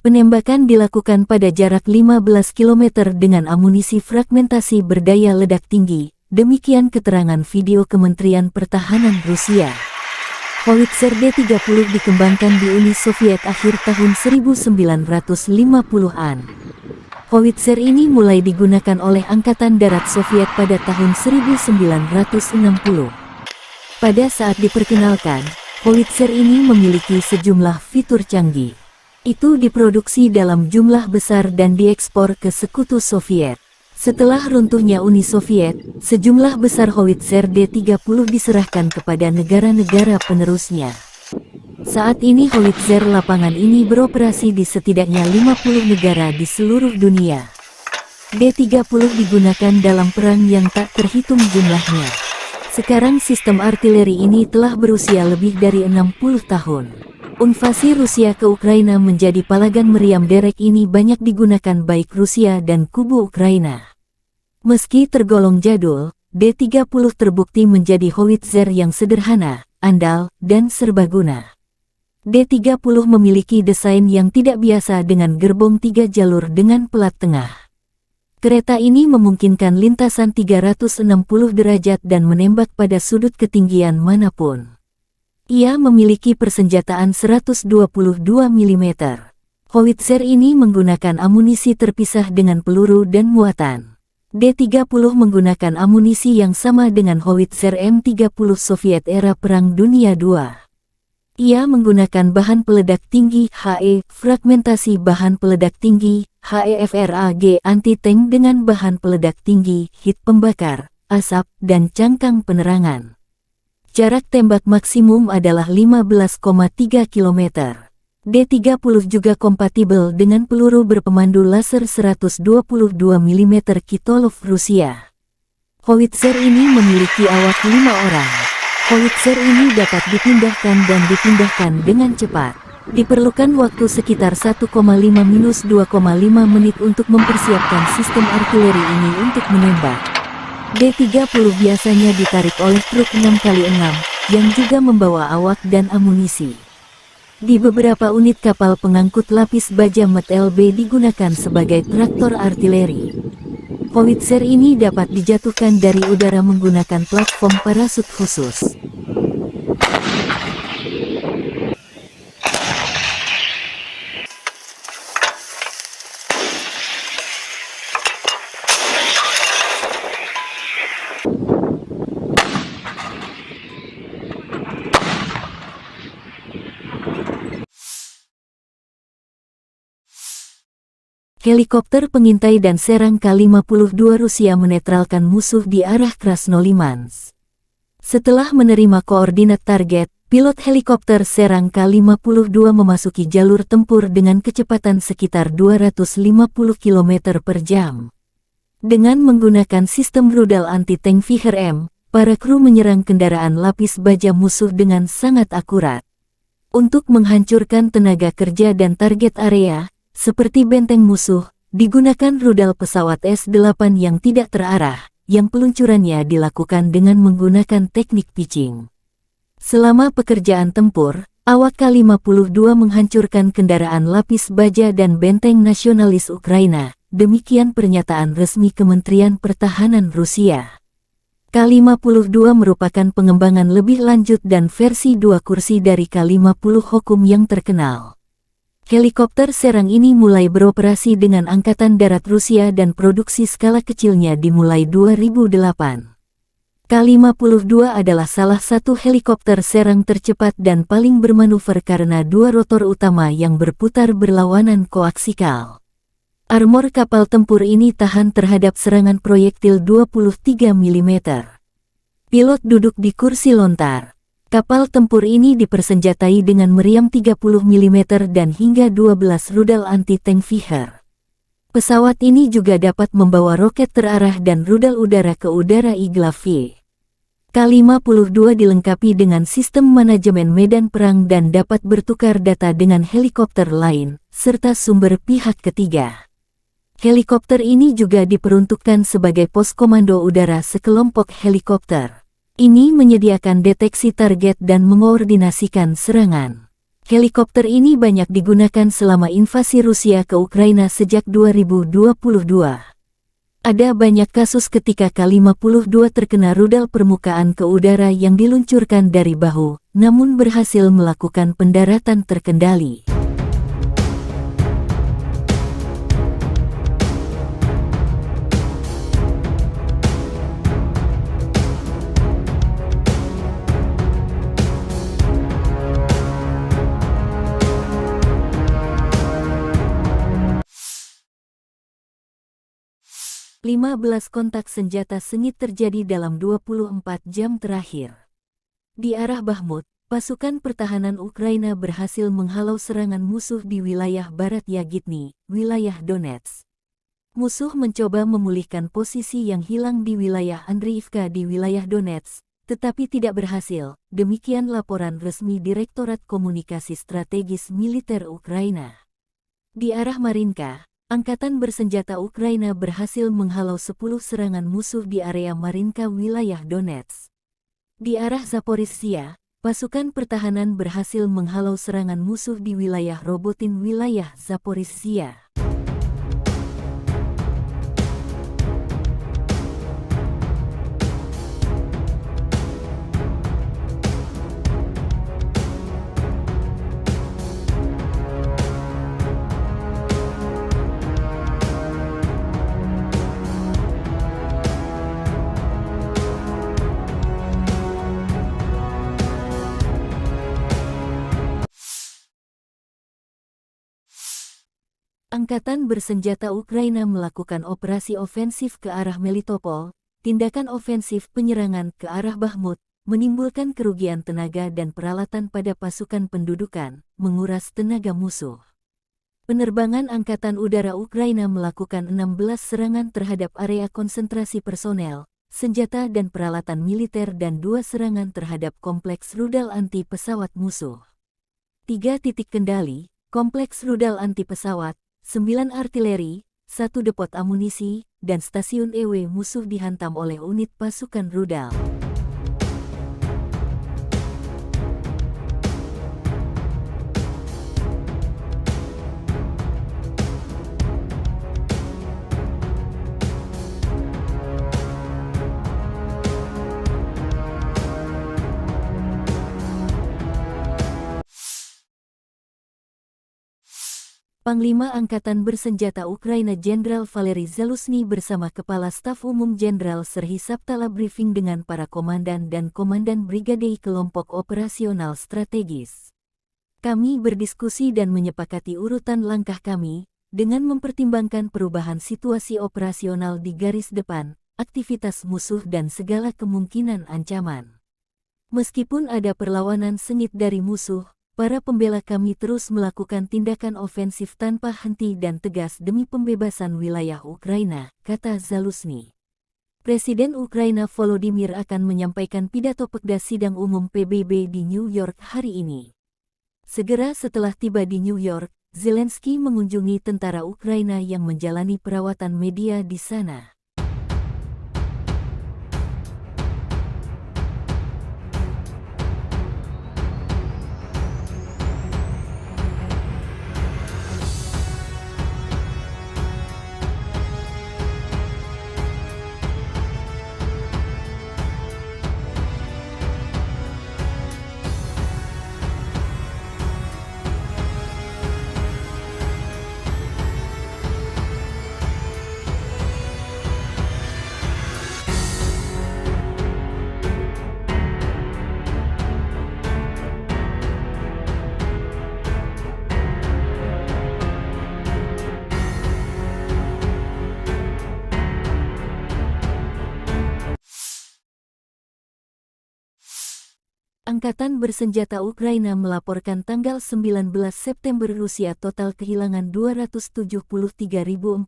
Penembakan dilakukan pada jarak 15 km dengan amunisi fragmentasi berdaya ledak tinggi, demikian keterangan video Kementerian Pertahanan Rusia. Howitzer D-30 dikembangkan di Uni Soviet akhir tahun 1950-an. Howitzer ini mulai digunakan oleh Angkatan Darat Soviet pada tahun 1960. Pada saat diperkenalkan, howitzer ini memiliki sejumlah fitur canggih. Itu diproduksi dalam jumlah besar dan diekspor ke Sekutu Soviet. Setelah runtuhnya Uni Soviet, sejumlah besar howitzer D-30 diserahkan kepada negara-negara penerusnya. Saat ini howitzer lapangan ini beroperasi di setidaknya 50 negara di seluruh dunia. D-30 digunakan dalam perang yang tak terhitung jumlahnya. Sekarang sistem artileri ini telah berusia lebih dari 60 tahun. Invasi Rusia ke Ukraina menjadi palagan meriam derek ini banyak digunakan baik Rusia dan kubu Ukraina. Meski tergolong jadul, D-30 terbukti menjadi howitzer yang sederhana, andal, dan serbaguna. D-30 memiliki desain yang tidak biasa dengan gerbong 3 jalur dengan pelat tengah. Kereta ini memungkinkan lintasan 360 derajat dan menembak pada sudut ketinggian manapun. Ia memiliki persenjataan 122 mm. Howitzer ini menggunakan amunisi terpisah dengan peluru dan muatan. D-30 menggunakan amunisi yang sama dengan howitzer M30 Soviet era Perang Dunia II. Ia menggunakan bahan peledak tinggi HE, fragmentasi bahan peledak tinggi HEFRAG anti-tank dengan bahan peledak tinggi, hit pembakar, asap, dan cangkang penerangan. Jarak tembak maksimum adalah 15,3 km. D-30 juga kompatibel dengan peluru berpemandu laser 122 mm Kitolov Rusia. Howitzer ini memiliki awak 5 orang. Howitzer ini dapat dipindahkan dan dipindahkan dengan cepat. Diperlukan waktu sekitar 1,5-2,5 menit untuk mempersiapkan sistem artileri ini untuk menembak. D-30 biasanya ditarik oleh truk 6x6, yang juga membawa awak dan amunisi. Di beberapa unit kapal pengangkut lapis baja MT-LB digunakan sebagai traktor artileri. Howitzer ini dapat dijatuhkan dari udara menggunakan platform parasut khusus. Helikopter pengintai dan serang K-52 Rusia menetralkan musuh di arah Krasnolimansk. Setelah menerima koordinat target, pilot helikopter serang K-52 memasuki jalur tempur dengan kecepatan sekitar 250 km per jam. Dengan menggunakan sistem rudal anti-tank Viher-M, para kru menyerang kendaraan lapis baja musuh dengan sangat akurat. Untuk menghancurkan tenaga kerja dan target area, seperti benteng musuh, digunakan rudal pesawat S-8 yang tidak terarah, yang peluncurannya dilakukan dengan menggunakan teknik pitching. Selama pekerjaan tempur, awak K-52 menghancurkan kendaraan lapis baja dan benteng nasionalis Ukraina, demikian pernyataan resmi Kementerian Pertahanan Rusia. K-52 merupakan pengembangan lebih lanjut dan versi 2 kursi dari K-50 Hokum yang terkenal. Helikopter serang ini mulai beroperasi dengan Angkatan Darat Rusia dan produksi skala kecilnya dimulai 2008. K-52 adalah salah satu helikopter serang tercepat dan paling bermanuver karena 2 rotor utama yang berputar berlawanan koaksikal. Armor kapal tempur ini tahan terhadap serangan proyektil 23 mm. Pilot duduk di kursi lontar. Kapal tempur ini dipersenjatai dengan meriam 30 mm dan hingga 12 rudal anti-tank Viher. Pesawat ini juga dapat membawa roket terarah dan rudal udara ke udara Igla-V. K-52 dilengkapi dengan sistem manajemen medan perang dan dapat bertukar data dengan helikopter lain, serta sumber pihak ketiga. Helikopter ini juga diperuntukkan sebagai pos komando udara sekelompok helikopter. Ini menyediakan deteksi target dan mengoordinasikan serangan. Helikopter ini banyak digunakan selama invasi Rusia ke Ukraina sejak 2022. Ada banyak kasus ketika K-52 terkena rudal permukaan ke udara yang diluncurkan dari bahu, namun berhasil melakukan pendaratan terkendali. (15 kontak senjata sengit terjadi dalam 24 jam terakhir. Di arah Bakhmut, pasukan pertahanan Ukraina berhasil menghalau serangan musuh di wilayah barat Yagitny, wilayah Donetsk. Musuh mencoba memulihkan posisi yang hilang di wilayah Andriivka di wilayah Donetsk, tetapi tidak berhasil, demikian laporan resmi Direktorat Komunikasi Strategis Militer Ukraina. Di arah Marinka, Angkatan bersenjata Ukraina berhasil menghalau 10 serangan musuh di area Marinka wilayah Donetsk. Di arah Zaporizhzhia, pasukan pertahanan berhasil menghalau serangan musuh di wilayah Robotin wilayah Zaporizhzhia. Angkatan bersenjata Ukraina melakukan operasi ofensif ke arah Melitopol. Tindakan ofensif penyerangan ke arah Bakhmut menimbulkan kerugian tenaga dan peralatan pada pasukan pendudukan, menguras tenaga musuh. Penerbangan Angkatan Udara Ukraina melakukan 16 serangan terhadap area konsentrasi personel, senjata dan peralatan militer dan 2 serangan terhadap kompleks rudal anti pesawat musuh. 3 titik kendali, kompleks rudal anti pesawat, 9 artileri, 1 depot amunisi, dan stasiun EW musuh dihantam oleh unit pasukan rudal. Panglima Angkatan Bersenjata Ukraina Jenderal Valery Zaluzhny bersama Kepala Staf Umum Jenderal Serhiy Sabtala briefing dengan para komandan dan komandan brigade kelompok operasional strategis. Kami berdiskusi dan menyepakati urutan langkah kami, dengan mempertimbangkan perubahan situasi operasional di garis depan, aktivitas musuh dan segala kemungkinan ancaman. Meskipun ada perlawanan sengit dari musuh, para pembela kami terus melakukan tindakan ofensif tanpa henti dan tegas demi pembebasan wilayah Ukraina, kata Zaluzhny. Presiden Ukraina Volodymyr akan menyampaikan pidato pekda sidang umum PBB di New York hari ini. Segera setelah tiba di New York, Zelensky mengunjungi tentara Ukraina yang menjalani perawatan media di sana. Angkatan Bersenjata Ukraina melaporkan tanggal 19 September Rusia total kehilangan 273.460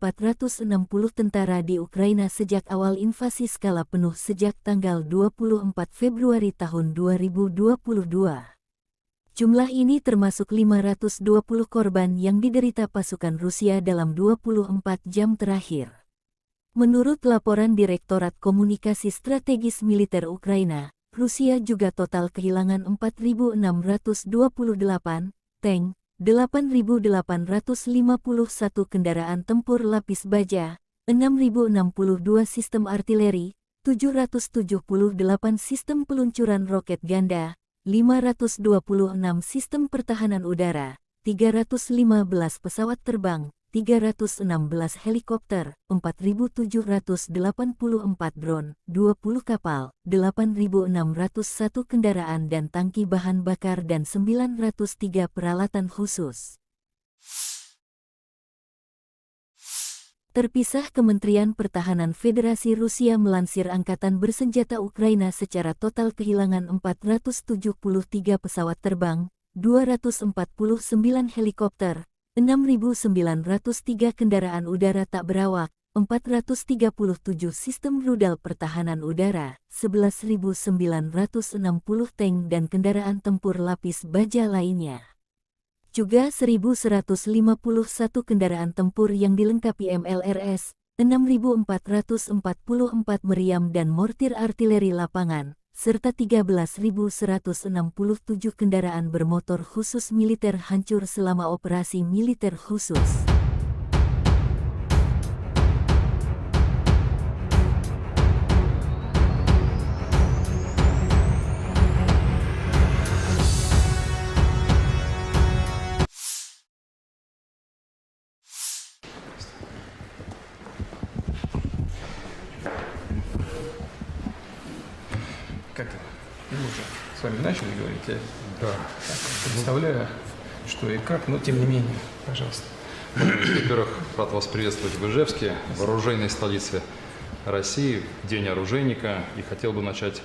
tentara di Ukraina sejak awal invasi skala penuh sejak tanggal 24 Februari tahun 2022. Jumlah ini termasuk 520 korban yang diderita pasukan Rusia dalam 24 jam terakhir. Menurut laporan Direktorat Komunikasi Strategis Militer Ukraina, Rusia juga total kehilangan 4.628 tank, 8.851 kendaraan tempur lapis baja, 6.062 sistem artileri, 778 sistem peluncuran roket ganda, 526 sistem pertahanan udara, 315 pesawat terbang, 316 helikopter, 4.784 drone, 20 kapal, 8.601 kendaraan dan tangki bahan bakar dan 903 peralatan khusus. Terpisah, Kementerian Pertahanan Federasi Rusia melansir Angkatan Bersenjata Ukraina secara total kehilangan 473 pesawat terbang, 249 helikopter, 6.903 kendaraan udara tak berawak, 437 sistem rudal pertahanan udara, 11.960 tank dan kendaraan tempur lapis baja lainnya. Juga 1.151 kendaraan tempur yang dilengkapi MLRS, 6.444 meriam dan mortir artileri lapangan, serta 13.167 kendaraan bermotor khusus militer hancur selama operasi militer khusus. Как это? Мы уже с вами начали говорить, я Да. представляю, что и как, но тем не менее, пожалуйста. Во-первых, рад вас приветствовать в Ижевске, в оружейной столице России, в День оружейника. И хотел бы начать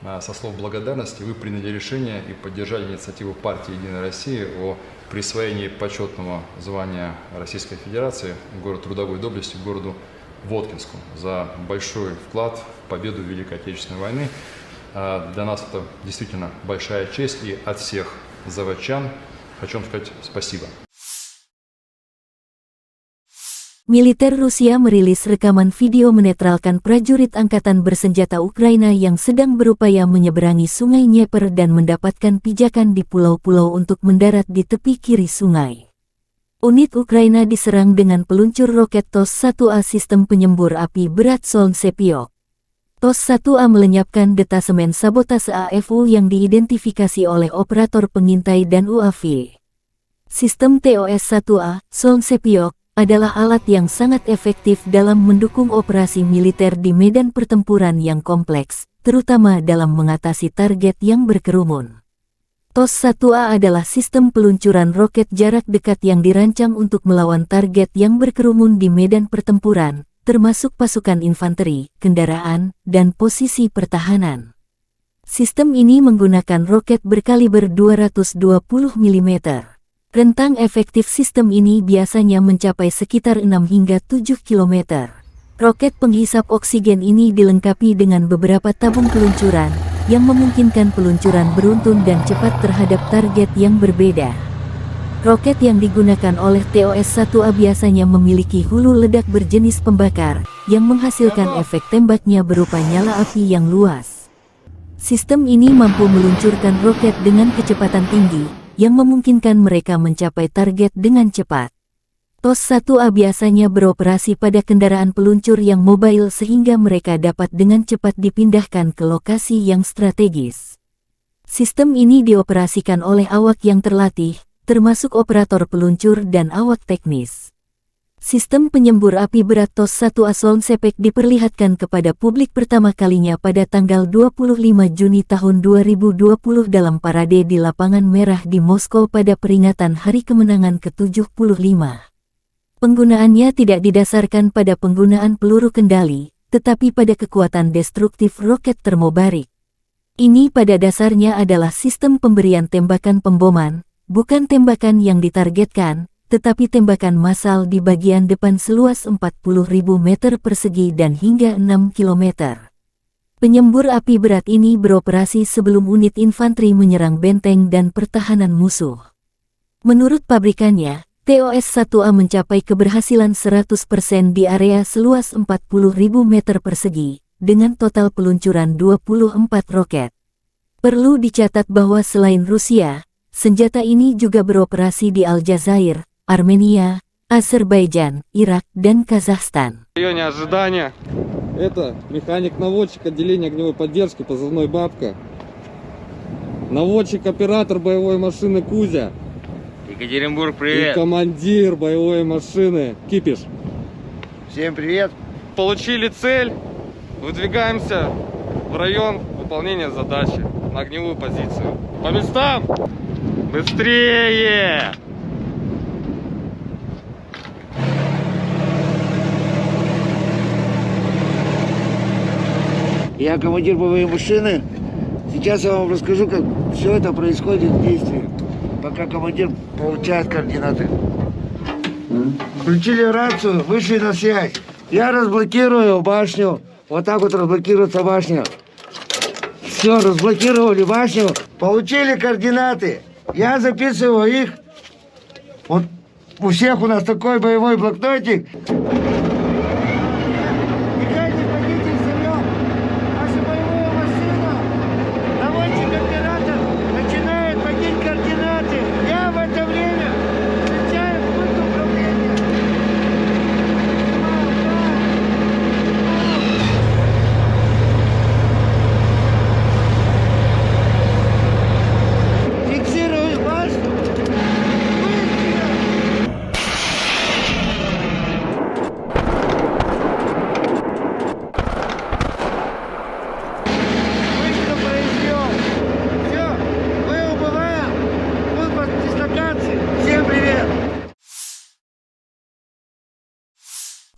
со слов благодарности. Вы приняли решение и поддержали инициативу партии «Единая Россия» о присвоении почетного звания Российской Федерации город трудовой доблести городу Воткинску за большой вклад в победу в Великой Отечественной войны. Для нас это действительно большая честь, и от всех заводчан хочу вам сказать спасибо. Militer Rusia merilis rekaman video menetralkan prajurit angkatan bersenjata Ukraina yang sedang berupaya menyeberangi Sungai Dnieper dan mendapatkan pijakan di pulau-pulau untuk mendarat di tepi kiri sungai. Unit Ukraina diserang dengan peluncur roket TOS-1A sistem penyembur api berat Solntsepyok. TOS-1A melenyapkan detasemen sabotase AFU yang diidentifikasi oleh operator pengintai dan UAV. Sistem TOS-1A, Solntsepyok, adalah alat yang sangat efektif dalam mendukung operasi militer di medan pertempuran yang kompleks, terutama dalam mengatasi target yang berkerumun. TOS-1A adalah sistem peluncuran roket jarak dekat yang dirancang untuk melawan target yang berkerumun di medan pertempuran, termasuk pasukan infanteri, kendaraan, dan posisi pertahanan. Sistem ini menggunakan roket berkaliber 220 mm. Rentang efektif sistem ini biasanya mencapai sekitar 6 hingga 7 km. Roket penghisap oksigen ini dilengkapi dengan beberapa tabung peluncuran, yang memungkinkan peluncuran beruntun dan cepat terhadap target yang berbeda. Roket yang digunakan oleh TOS-1A biasanya memiliki hulu ledak berjenis pembakar, yang menghasilkan efek tembaknya berupa nyala api yang luas. Sistem ini mampu meluncurkan roket dengan kecepatan tinggi, yang memungkinkan mereka mencapai target dengan cepat. TOS-1A biasanya beroperasi pada kendaraan peluncur yang mobile sehingga mereka dapat dengan cepat dipindahkan ke lokasi yang strategis. Sistem ini dioperasikan oleh awak yang terlatih, termasuk operator peluncur dan awak teknis. Sistem penyembur api berat TOS-1A Solntsepyok diperlihatkan kepada publik pertama kalinya pada tanggal 25 Juni tahun 2020 dalam parade di Lapangan Merah di Moskow pada peringatan Hari Kemenangan ke-75. Penggunaannya tidak didasarkan pada penggunaan peluru kendali, tetapi pada kekuatan destruktif roket termobarik. Ini pada dasarnya adalah sistem pemberian tembakan pemboman, bukan tembakan yang ditargetkan, tetapi tembakan massal di bagian depan seluas 40.000 meter persegi dan hingga 6 km. Penyembur api berat ini beroperasi sebelum unit infanteri menyerang benteng dan pertahanan musuh. Menurut pabrikannya, TOS-1A mencapai keberhasilan 100% di area seluas 40.000 meter persegi, dengan total peluncuran 24 roket. Perlu dicatat bahwa selain Rusia, senjata ini juga beroperasi di Aljazair, Armenia, Azerbaijan, Irak, dan Kazakhstan. В районе ожидания. Это механик-наводчик отделения огневой поддержки, позывной «Бабка». Наводчик-оператор боевой машины «Кузя». Екатеринбург, И привет! командир боевой машины «Кипиш». Всем привет. Получили цель. Выдвигаемся в район выполнения задачи на огневую позицию. По местам! Быстрее! Я командир боевой машины. Сейчас я вам расскажу, как все это происходит в действии, пока командир получает координаты. Включили рацию, вышли на связь. Я разблокирую башню. Вот так вот разблокируется башня. Все, разблокировали башню. Получили координаты. Я записываю их. Вот у всех у нас такой боевой блокнотик.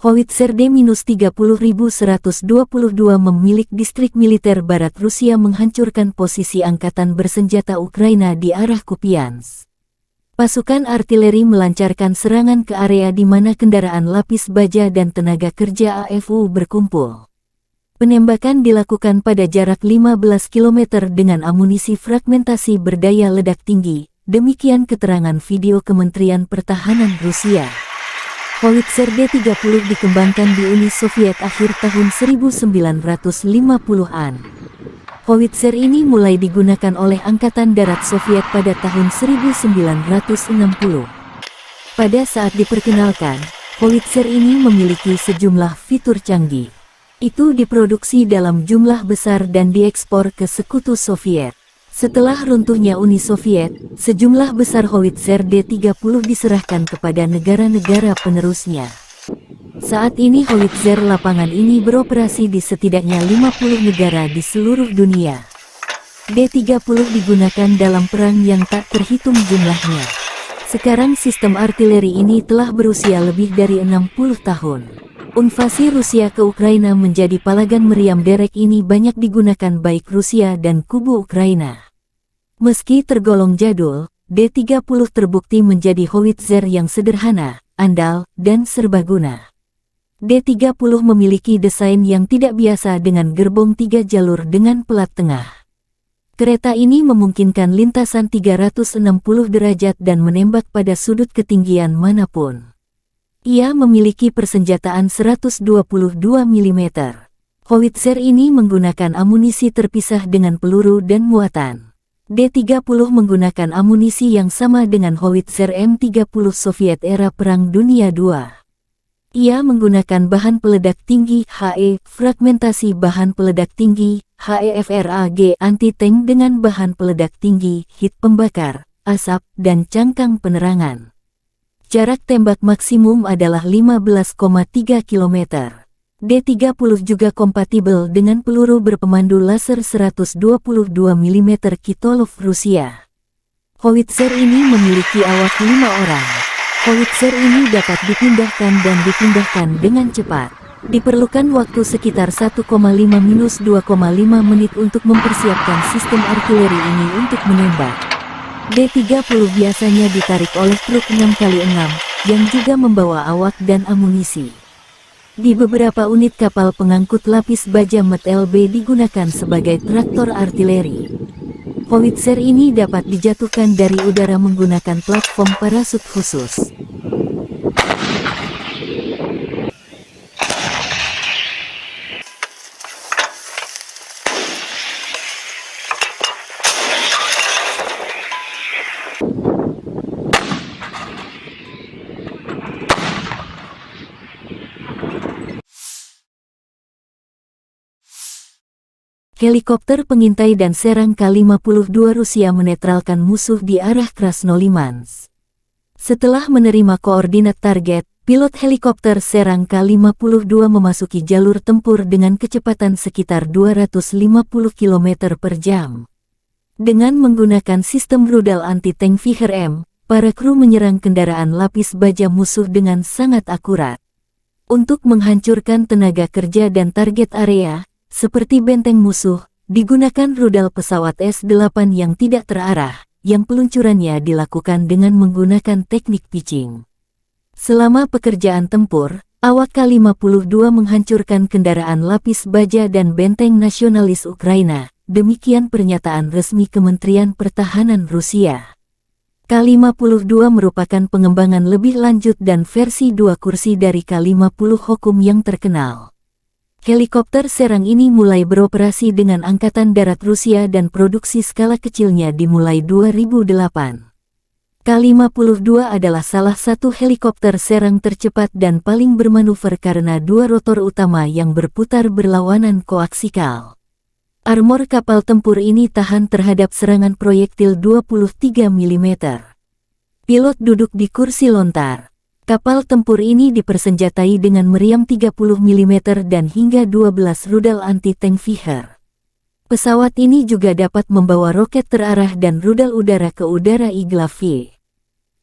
Howitzer D-30122 memilik distrik militer barat Rusia menghancurkan posisi angkatan bersenjata Ukraina di arah Kupiansk. Pasukan artileri melancarkan serangan ke area di mana kendaraan lapis baja dan tenaga kerja AFU berkumpul. Penembakan dilakukan pada jarak 15 km dengan amunisi fragmentasi berdaya ledak tinggi, Demikian keterangan video Kementerian Pertahanan Rusia. Howitzer D-30 dikembangkan di Uni Soviet akhir tahun 1950-an. Howitzer ini mulai digunakan oleh Angkatan Darat Soviet pada tahun 1960. Pada saat diperkenalkan, howitzer ini memiliki sejumlah fitur canggih. Itu diproduksi dalam jumlah besar dan diekspor ke Sekutu Soviet. Setelah runtuhnya Uni Soviet, sejumlah besar howitzer D-30 diserahkan kepada negara-negara penerusnya. Saat ini howitzer lapangan ini beroperasi di setidaknya 50 negara di seluruh dunia. D-30 digunakan dalam perang yang tak terhitung jumlahnya. Sekarang sistem artileri ini telah berusia lebih dari 60 tahun. Invasi Rusia ke Ukraina menjadi palagan meriam derek ini banyak digunakan baik Rusia dan kubu Ukraina. Meski tergolong jadul, D-30 terbukti menjadi howitzer yang sederhana, andal, dan serbaguna. D-30 memiliki desain yang tidak biasa dengan gerbong 3 jalur dengan pelat tengah. Kereta ini memungkinkan lintasan 360 derajat dan menembak pada sudut ketinggian manapun. Ia memiliki persenjataan 122 mm. Howitzer ini menggunakan amunisi terpisah dengan peluru dan muatan. D-30 menggunakan amunisi yang sama dengan howitzer M30 Soviet era Perang Dunia II. Ia menggunakan bahan peledak tinggi HE, fragmentasi bahan peledak tinggi HEFRAG anti-tank dengan bahan peledak tinggi, hit pembakar, asap, dan cangkang penerangan. Jarak tembak maksimum adalah 15,3 km. D-30 juga kompatibel dengan peluru berpemandu laser 122 mm Kitolov Rusia. Howitzer ini memiliki awak 5 orang. Howitzer ini dapat dipindahkan dan dipindahkan dengan cepat. Diperlukan waktu sekitar 1,5–2,5 menit untuk mempersiapkan sistem artileri ini untuk menembak. D-30 biasanya ditarik oleh truk 6x6, yang juga membawa awak dan amunisi. Di beberapa unit kapal pengangkut lapis baja MET-LB digunakan sebagai traktor artileri. Howitzer ini dapat dijatuhkan dari udara menggunakan platform parasut khusus. Helikopter pengintai dan serang K-52 Rusia menetralkan musuh di arah Krasnolimansk. Setelah menerima koordinat target, pilot helikopter serang K-52 memasuki jalur tempur dengan kecepatan sekitar 250 km per jam. Dengan menggunakan sistem rudal anti-tank Viher-M, para kru menyerang kendaraan lapis baja musuh dengan sangat akurat. Untuk menghancurkan tenaga kerja dan target area, seperti benteng musuh, digunakan rudal pesawat S-8 yang tidak terarah, yang peluncurannya dilakukan dengan menggunakan teknik pitching. Selama pekerjaan tempur, awak K-52 menghancurkan kendaraan lapis baja dan benteng nasionalis Ukraina, demikian pernyataan resmi Kementerian Pertahanan Rusia. K-52 merupakan pengembangan lebih lanjut dan versi 2 kursi dari K-50 Hokum yang terkenal. Helikopter serang ini mulai beroperasi dengan Angkatan Darat Rusia dan produksi skala kecilnya dimulai 2008. K-52 adalah salah satu helikopter serang tercepat dan paling bermanuver karena 2 rotor utama yang berputar berlawanan koaksikal. Armor kapal tempur ini tahan terhadap serangan proyektil 23 mm. Pilot duduk di kursi lontar. Kapal tempur ini dipersenjatai dengan meriam 30 mm dan hingga 12 rudal anti-tank Viher. Pesawat ini juga dapat membawa roket terarah dan rudal udara ke udara Igla-V.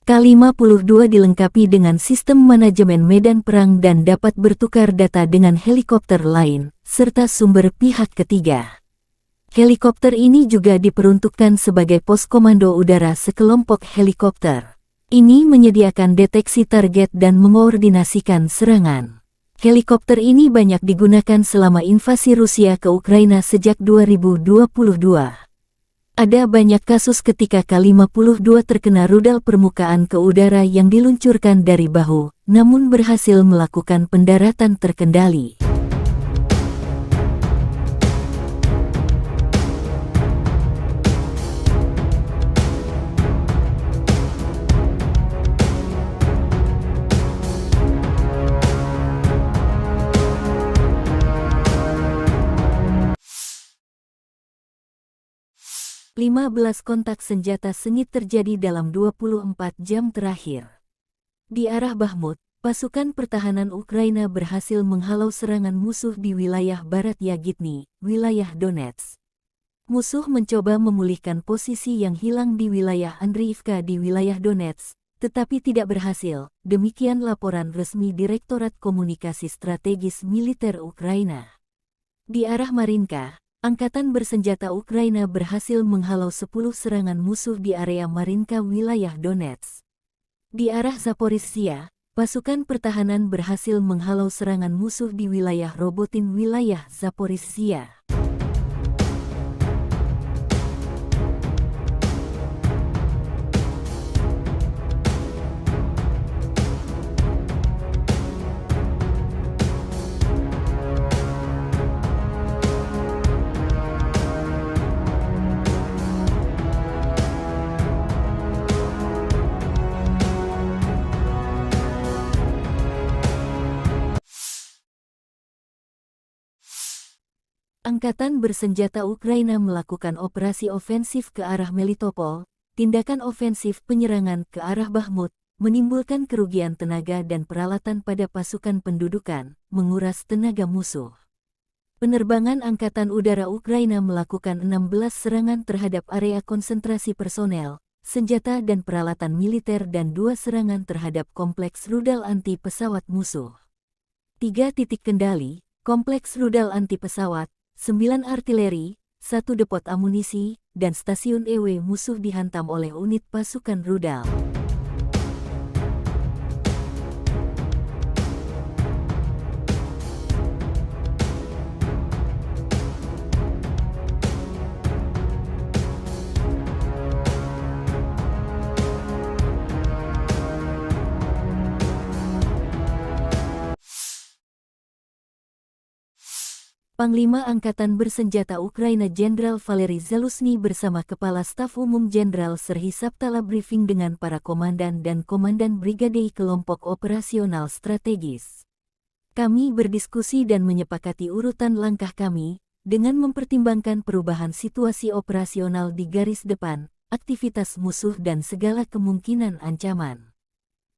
K-52 dilengkapi dengan sistem manajemen medan perang dan dapat bertukar data dengan helikopter lain, serta sumber pihak ketiga. Helikopter ini juga diperuntukkan sebagai pos komando udara sekelompok helikopter. Ini menyediakan deteksi target dan mengoordinasikan serangan. Helikopter ini banyak digunakan selama invasi Rusia ke Ukraina sejak 2022. Ada banyak kasus ketika K-52 terkena rudal permukaan ke udara yang diluncurkan dari bahu, namun berhasil melakukan pendaratan terkendali. Lima belas kontak senjata sengit terjadi dalam 24 jam terakhir. Di arah Bakhmut, pasukan pertahanan Ukraina berhasil menghalau serangan musuh di wilayah barat Yagitny, wilayah Donetsk. Musuh mencoba memulihkan posisi yang hilang di wilayah Andriivka di wilayah Donetsk, tetapi tidak berhasil. Demikian laporan resmi Direktorat Komunikasi Strategis Militer Ukraina. Di arah Marinka, Angkatan bersenjata Ukraina berhasil menghalau 10 serangan musuh di area Marinka wilayah Donetsk. Di arah Zaporizhzhia, pasukan pertahanan berhasil menghalau serangan musuh di wilayah Robotin wilayah Zaporizhzhia. Angkatan bersenjata Ukraina melakukan operasi ofensif ke arah Melitopol. Tindakan ofensif penyerangan ke arah Bakhmut menimbulkan kerugian tenaga dan peralatan pada pasukan pendudukan, menguras tenaga musuh. Penerbangan Angkatan Udara Ukraina melakukan 16 serangan terhadap area konsentrasi personel, senjata dan peralatan militer dan 2 serangan terhadap kompleks rudal anti pesawat musuh. 3 titik kendali, kompleks rudal anti pesawat, 9 artileri, 1 depot amunisi, dan stasiun EW musuh dihantam oleh unit pasukan rudal. Panglima Angkatan Bersenjata Ukraina Jenderal Valery Zaluzhny bersama Kepala Staf Umum Jenderal Serhiy Sabtala briefing dengan para komandan dan komandan brigade kelompok operasional strategis. Kami berdiskusi dan menyepakati urutan langkah kami, dengan mempertimbangkan perubahan situasi operasional di garis depan, aktivitas musuh dan segala kemungkinan ancaman.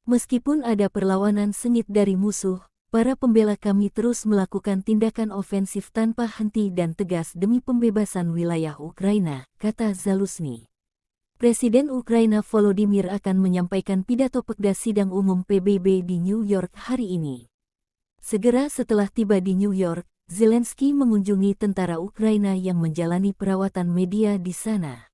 Meskipun ada perlawanan sengit dari musuh, para pembela kami terus melakukan tindakan ofensif tanpa henti dan tegas demi pembebasan wilayah Ukraina, kata Zaluzhny. Presiden Ukraina Volodymyr akan menyampaikan pidato Pekda Sidang Umum PBB di New York hari ini. Segera setelah tiba di New York, Zelensky mengunjungi tentara Ukraina yang menjalani perawatan media di sana.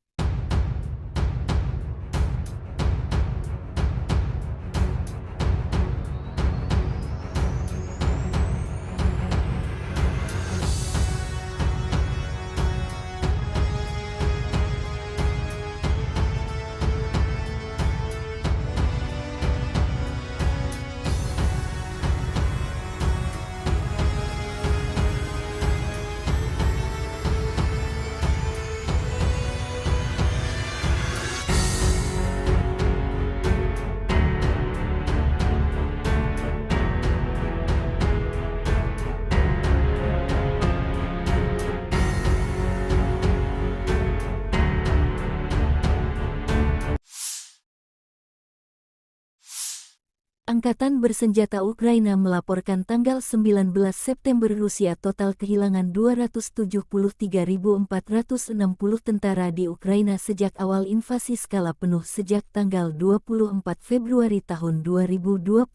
Angkatan Bersenjata Ukraina melaporkan tanggal 19 September Rusia total kehilangan 273.460 tentara di Ukraina sejak awal invasi skala penuh sejak tanggal 24 Februari tahun 2022.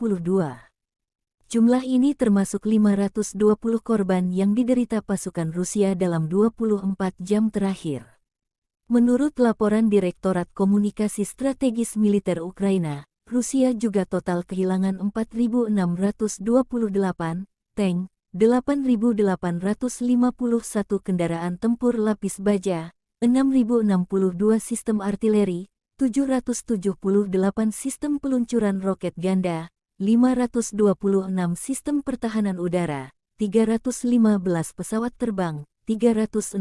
Jumlah ini termasuk 520 korban yang diderita pasukan Rusia dalam 24 jam terakhir. Menurut laporan Direktorat Komunikasi Strategis Militer Ukraina, Rusia juga total kehilangan 4.628 tank, 8.851 kendaraan tempur lapis baja, 6.062 sistem artileri, 778 sistem peluncuran roket ganda, 526 sistem pertahanan udara, 315 pesawat terbang, 316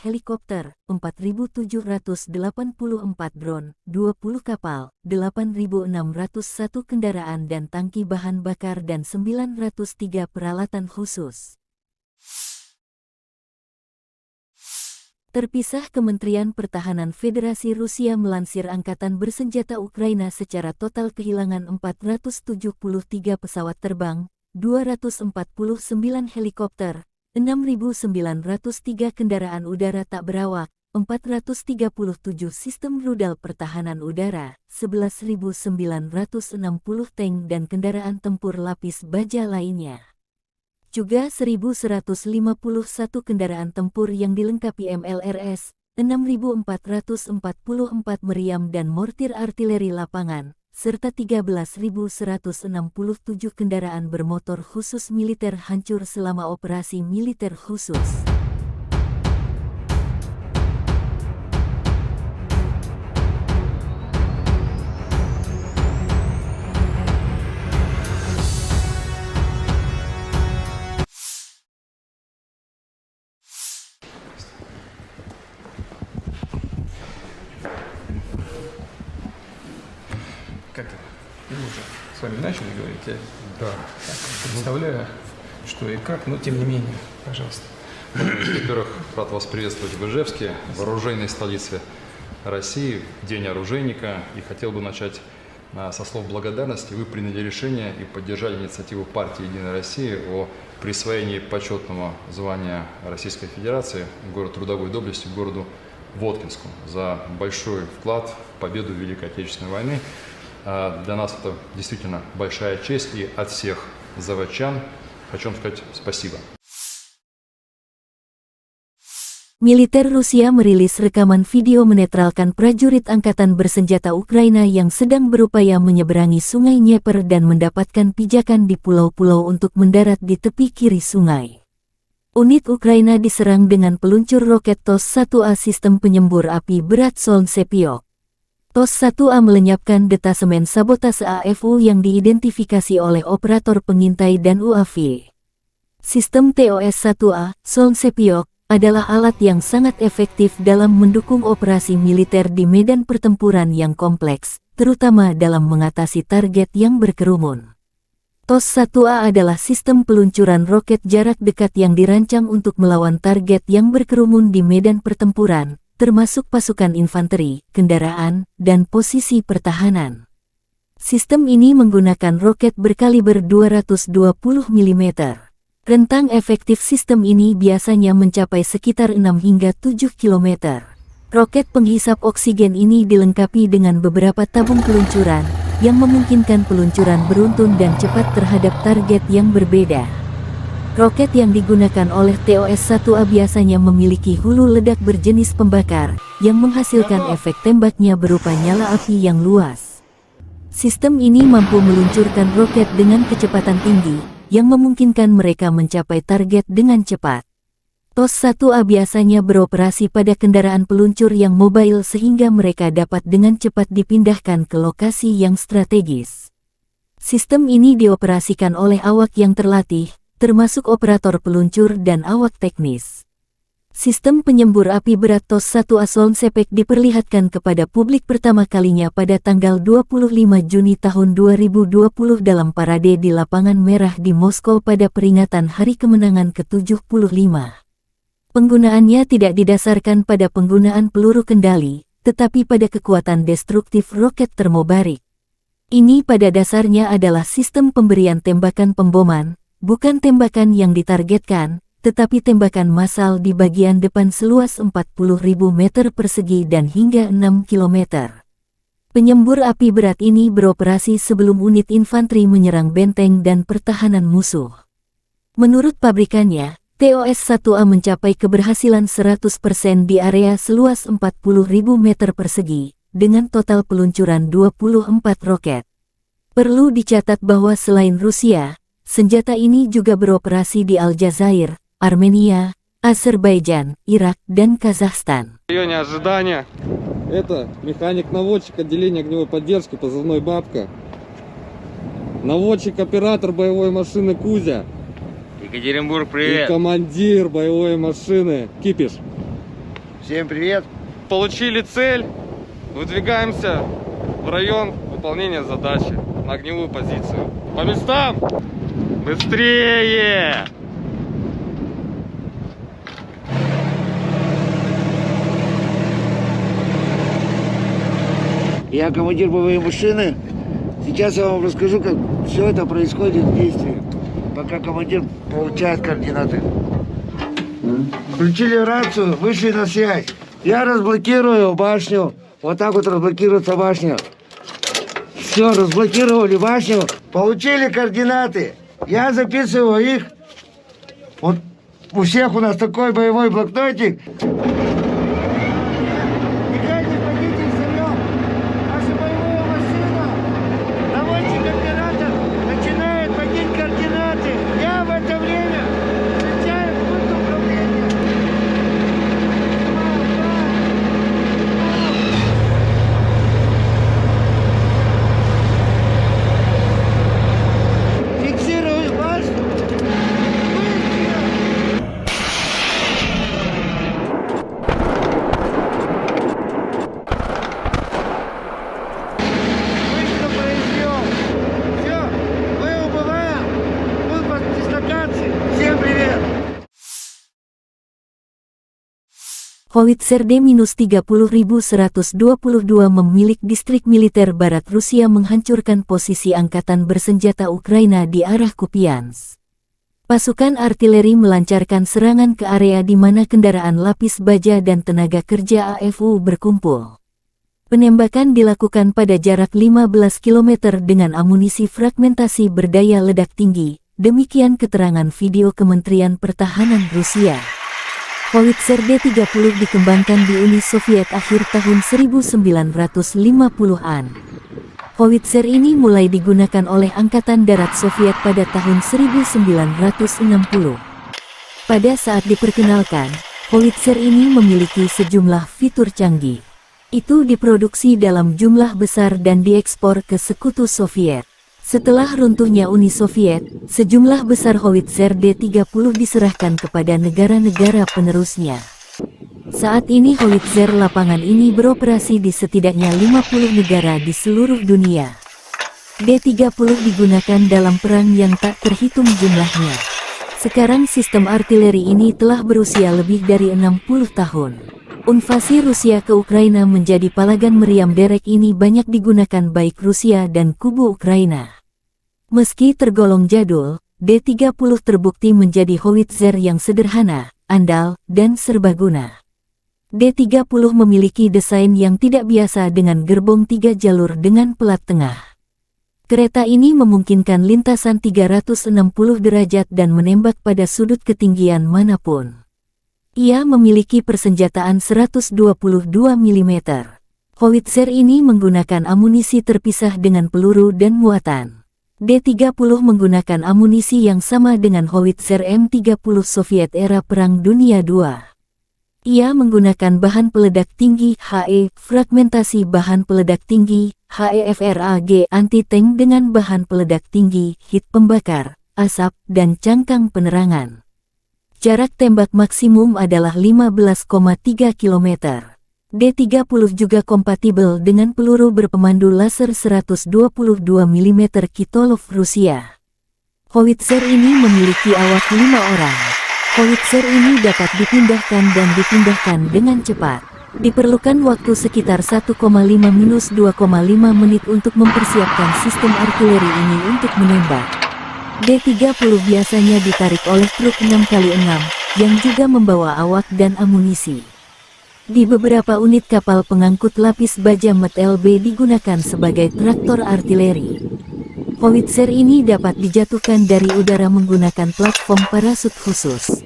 helikopter, 4.784 drone, 20 kapal, 8.601 kendaraan dan tangki bahan bakar dan 903 peralatan khusus. Terpisah, Kementerian Pertahanan Federasi Rusia melansir Angkatan Bersenjata Ukraina secara total kehilangan 473 pesawat terbang, 249 helikopter, 6.903 kendaraan udara tak berawak, 437 sistem rudal pertahanan udara, 11.960 tank dan kendaraan tempur lapis baja lainnya. Juga 1.151 kendaraan tempur yang dilengkapi MLRS, 6.444 meriam dan mortir artileri lapangan, serta 13.167 kendaraan bermotor khusus militer hancur selama operasi militer khusus. Как это? Мы уже с вами начали говорить. Я Да. представляю, что и как, но тем не менее, пожалуйста. Во-первых, рад вас приветствовать в Ижевске, в оружейной столице России, в День оружейника. И хотел бы начать со слов благодарности. Вы приняли решение и поддержали инициативу партии «Единая Россия» о присвоении почетного звания Российской Федерации город трудовой доблести городу Воткинску за большой вклад в победу в Великой Отечественной войны. Для нас это действительно большая честь, и от всех заводчан хочу вам сказать спасибо. Militer Rusia merilis rekaman video menetralkan prajurit Angkatan Bersenjata Ukraina yang sedang berupaya menyeberangi Sungai Dnieper dan mendapatkan pijakan di pulau-pulau untuk mendarat di tepi kiri sungai. Unit Ukraina diserang dengan peluncur roket TOS-1A sistem penyembur api berat Solntsepyok. TOS-1A melenyapkan detasemen sabotase AFU yang diidentifikasi oleh operator pengintai dan UAV. Sistem TOS-1A, Solntsepyok, adalah alat yang sangat efektif dalam mendukung operasi militer di medan pertempuran yang kompleks, terutama dalam mengatasi target yang berkerumun. TOS-1A adalah sistem peluncuran roket jarak dekat yang dirancang untuk melawan target yang berkerumun di medan pertempuran, termasuk pasukan infanteri, kendaraan, dan posisi pertahanan. Sistem ini menggunakan roket berkaliber 220 mm. Rentang efektif sistem ini biasanya mencapai sekitar 6 hingga 7 km. Roket penghisap oksigen ini dilengkapi dengan beberapa tabung peluncuran, yang memungkinkan peluncuran beruntun dan cepat terhadap target yang berbeda. Roket yang digunakan oleh TOS-1A biasanya memiliki hulu ledak berjenis pembakar, yang menghasilkan efek tembaknya berupa nyala api yang luas. Sistem ini mampu meluncurkan roket dengan kecepatan tinggi, yang memungkinkan mereka mencapai target dengan cepat. TOS-1A biasanya beroperasi pada kendaraan peluncur yang mobile sehingga mereka dapat dengan cepat dipindahkan ke lokasi yang strategis. Sistem ini dioperasikan oleh awak yang terlatih, termasuk operator peluncur dan awak teknis. Sistem penyembur api berat TOS-1A Solntsepyok diperlihatkan kepada publik pertama kalinya pada tanggal 25 Juni tahun 2020 dalam parade di Lapangan Merah di Moskow pada peringatan Hari Kemenangan ke-75. Penggunaannya tidak didasarkan pada penggunaan peluru kendali, tetapi pada kekuatan destruktif roket termobarik. Ini pada dasarnya adalah sistem pemberian tembakan pemboman, bukan tembakan yang ditargetkan, tetapi tembakan massal di bagian depan seluas 40.000 meter persegi dan hingga 6 km. Penyembur api berat ini beroperasi sebelum unit infanteri menyerang benteng dan pertahanan musuh. Menurut pabrikannya, TOS-1A mencapai keberhasilan 100% di area seluas 40.000 meter persegi, dengan total peluncuran 24 roket. Perlu dicatat bahwa selain Rusia, senjata ini juga beroperasi di Aljazair, Armenia, Azerbaijan, Irak, dan Kazakhstan. В районе ожидания. Это механик-наводчик отделения огневой поддержки, позывной «Бабка». Наводчик-оператор боевой машины «Кузя». Екатеринбург, И привет! командир боевой машины «Кипиш». Всем привет. Получили цель. Выдвигаемся в район выполнения задачи на огневую позицию. По местам! Быстрее! Я командир боевой машины. Сейчас я вам расскажу, как все это происходит в действии, пока командир получает координаты. Включили рацию, вышли на связь. Я разблокирую башню. Вот так вот разблокируется башня. Все, разблокировали башню. Получили координаты. Я записываю их. Вот у всех у нас такой боевой блокнотик. Howitzer D-30122 memilik distrik militer barat Rusia menghancurkan posisi angkatan bersenjata Ukraina di arah Kupiansk. Pasukan artileri melancarkan serangan ke area di mana kendaraan lapis baja dan tenaga kerja AFU berkumpul. Penembakan dilakukan pada jarak 15 km dengan amunisi fragmentasi berdaya ledak tinggi, demikian keterangan video Kementerian Pertahanan Rusia. Howitzer D-30 dikembangkan di Uni Soviet akhir tahun 1950-an. Howitzer ini mulai digunakan oleh Angkatan Darat Soviet pada tahun 1960. Pada saat diperkenalkan, howitzer ini memiliki sejumlah fitur canggih. Itu diproduksi dalam jumlah besar dan diekspor ke Sekutu Soviet. Setelah runtuhnya Uni Soviet, sejumlah besar howitzer D-30 diserahkan kepada negara-negara penerusnya. Saat ini howitzer lapangan ini beroperasi di setidaknya 50 negara di seluruh dunia. D-30 digunakan dalam perang yang tak terhitung jumlahnya. Sekarang sistem artileri ini telah berusia lebih dari 60 tahun. Invasi Rusia ke Ukraina menjadi palagan meriam derek ini banyak digunakan baik Rusia dan kubu Ukraina. Meski tergolong jadul, D-30 terbukti menjadi howitzer yang sederhana, andal, dan serbaguna. D-30 memiliki desain yang tidak biasa dengan gerbong 3 jalur dengan pelat tengah. Kereta ini memungkinkan lintasan 360 derajat dan menembak pada sudut ketinggian manapun. Ia memiliki persenjataan 122 mm. Howitzer ini menggunakan amunisi terpisah dengan peluru dan muatan. D-30 menggunakan amunisi yang sama dengan howitzer M30 Soviet era Perang Dunia II. Ia menggunakan bahan peledak tinggi HE, fragmentasi bahan peledak tinggi HEFRAG anti-tank dengan bahan peledak tinggi, hit pembakar, asap, dan cangkang penerangan. Jarak tembak maksimum adalah 15,3 km. D-30 juga kompatibel dengan peluru berpemandu laser 122 mm Kitolov Rusia. Howitzer ini memiliki awak 5 orang. Howitzer ini dapat dipindahkan dan dipindahkan dengan cepat. Diperlukan waktu sekitar 1,5-2,5 menit untuk mempersiapkan sistem artileri ini untuk menembak. D-30 biasanya ditarik oleh truk 6x6, yang juga membawa awak dan amunisi. Di beberapa unit kapal pengangkut lapis baja MT-LB digunakan sebagai traktor artileri. Howitzer ini dapat dijatuhkan dari udara menggunakan platform parasut khusus.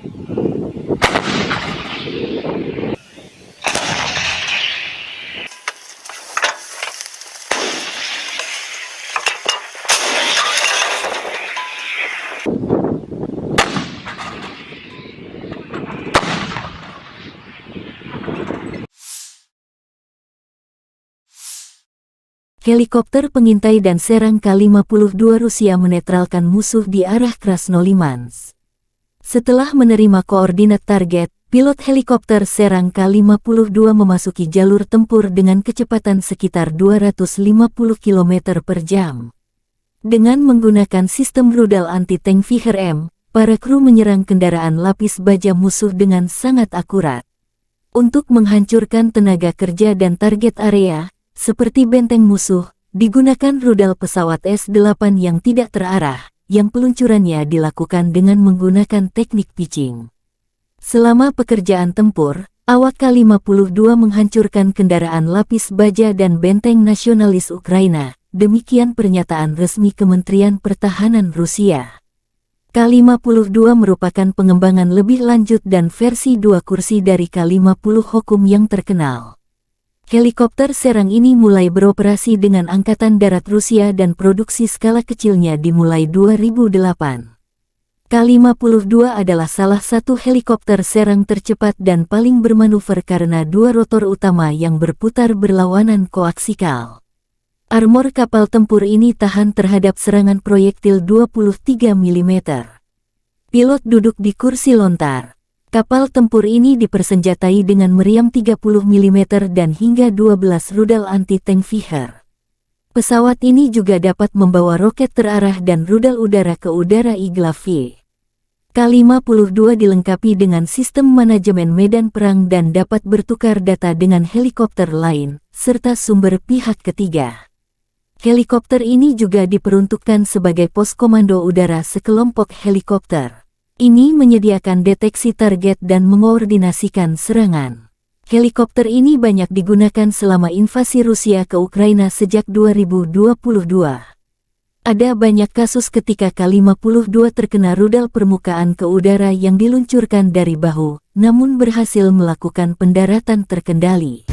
Helikopter pengintai dan serang K-52 Rusia menetralkan musuh di arah Krasnolimansk. Setelah menerima koordinat target, pilot helikopter serang K-52 memasuki jalur tempur dengan kecepatan sekitar 250 km per jam. Dengan menggunakan sistem rudal anti-tank Viher-M, para kru menyerang kendaraan lapis baja musuh dengan sangat akurat. Untuk menghancurkan tenaga kerja dan target area, seperti benteng musuh, digunakan rudal pesawat S-8 yang tidak terarah, yang peluncurannya dilakukan dengan menggunakan teknik pitching. Selama pekerjaan tempur, awak K-52 menghancurkan kendaraan lapis baja dan benteng nasionalis Ukraina, demikian pernyataan resmi Kementerian Pertahanan Rusia. K-52 merupakan pengembangan lebih lanjut dan versi 2 kursi dari K-50 Hokum yang terkenal. Helikopter serang ini mulai beroperasi dengan Angkatan Darat Rusia dan produksi skala kecilnya dimulai 2008. K-52 adalah salah satu helikopter serang tercepat dan paling bermanuver karena 2 rotor utama yang berputar berlawanan koaksikal. Armor kapal tempur ini tahan terhadap serangan proyektil 23 mm. Pilot duduk di kursi lontar. Kapal tempur ini dipersenjatai dengan meriam 30 mm dan hingga 12 rudal anti-tank Viher. Pesawat ini juga dapat membawa roket terarah dan rudal udara ke udara Igla-V. K-52 dilengkapi dengan sistem manajemen medan perang dan dapat bertukar data dengan helikopter lain, serta sumber pihak ketiga. Helikopter ini juga diperuntukkan sebagai pos komando udara sekelompok helikopter. Ini menyediakan deteksi target dan mengkoordinasikan serangan. Helikopter ini banyak digunakan selama invasi Rusia ke Ukraina sejak 2022. Ada banyak kasus ketika K-52 terkena rudal permukaan ke udara yang diluncurkan dari bahu, namun berhasil melakukan pendaratan terkendali.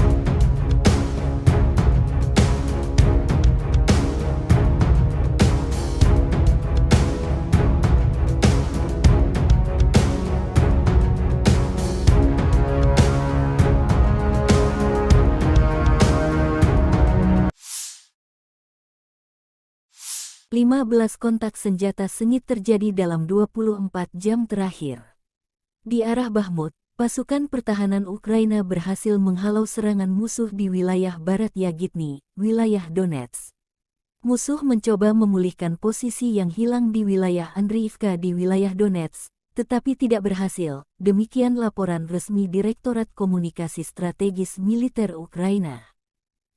(15 kontak senjata sengit terjadi dalam 24 jam terakhir. Di arah Bakhmut, pasukan pertahanan Ukraina berhasil menghalau serangan musuh di wilayah barat Yagitny, wilayah Donetsk. Musuh mencoba memulihkan posisi yang hilang di wilayah Andriivka di wilayah Donetsk, tetapi tidak berhasil, demikian laporan resmi Direktorat Komunikasi Strategis Militer Ukraina.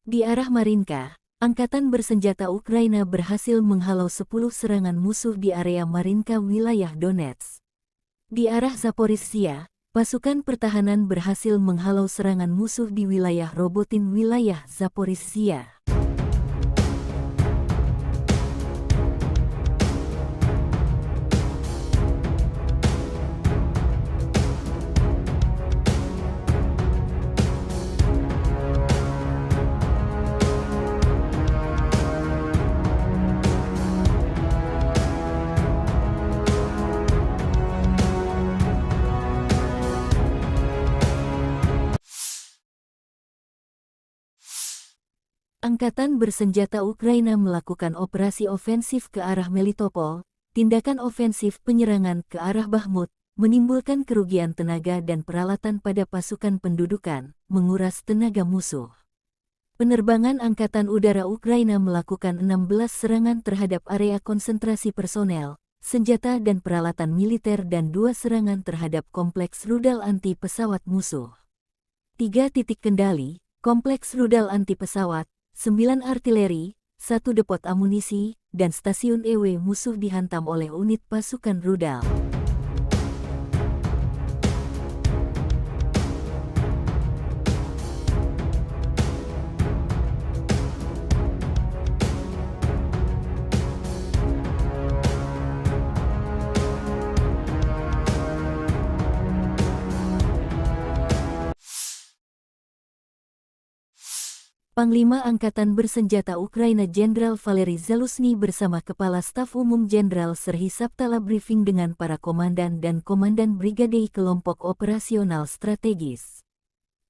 Di arah Marinka, Angkatan bersenjata Ukraina berhasil menghalau 10 serangan musuh di area Marinka wilayah Donetsk. Di arah Zaporizhzhia, pasukan pertahanan berhasil menghalau serangan musuh di wilayah Robotin wilayah Zaporizhzhia. Angkatan bersenjata Ukraina melakukan operasi ofensif ke arah Melitopol. Tindakan ofensif penyerangan ke arah Bakhmut menimbulkan kerugian tenaga dan peralatan pada pasukan pendudukan, menguras tenaga musuh. Penerbangan Angkatan Udara Ukraina melakukan 16 serangan terhadap area konsentrasi personel, senjata dan peralatan militer dan 2 serangan terhadap kompleks rudal anti pesawat musuh. 3 titik kendali, kompleks rudal anti pesawat, 9 artileri, 1 depot amunisi, dan stasiun EW musuh dihantam oleh unit pasukan rudal. Panglima Angkatan Bersenjata Ukraina Jenderal Valery Zaluzhny bersama Kepala Staf Umum Jenderal Serhiy Sabtala briefing dengan para komandan dan komandan brigade kelompok operasional strategis.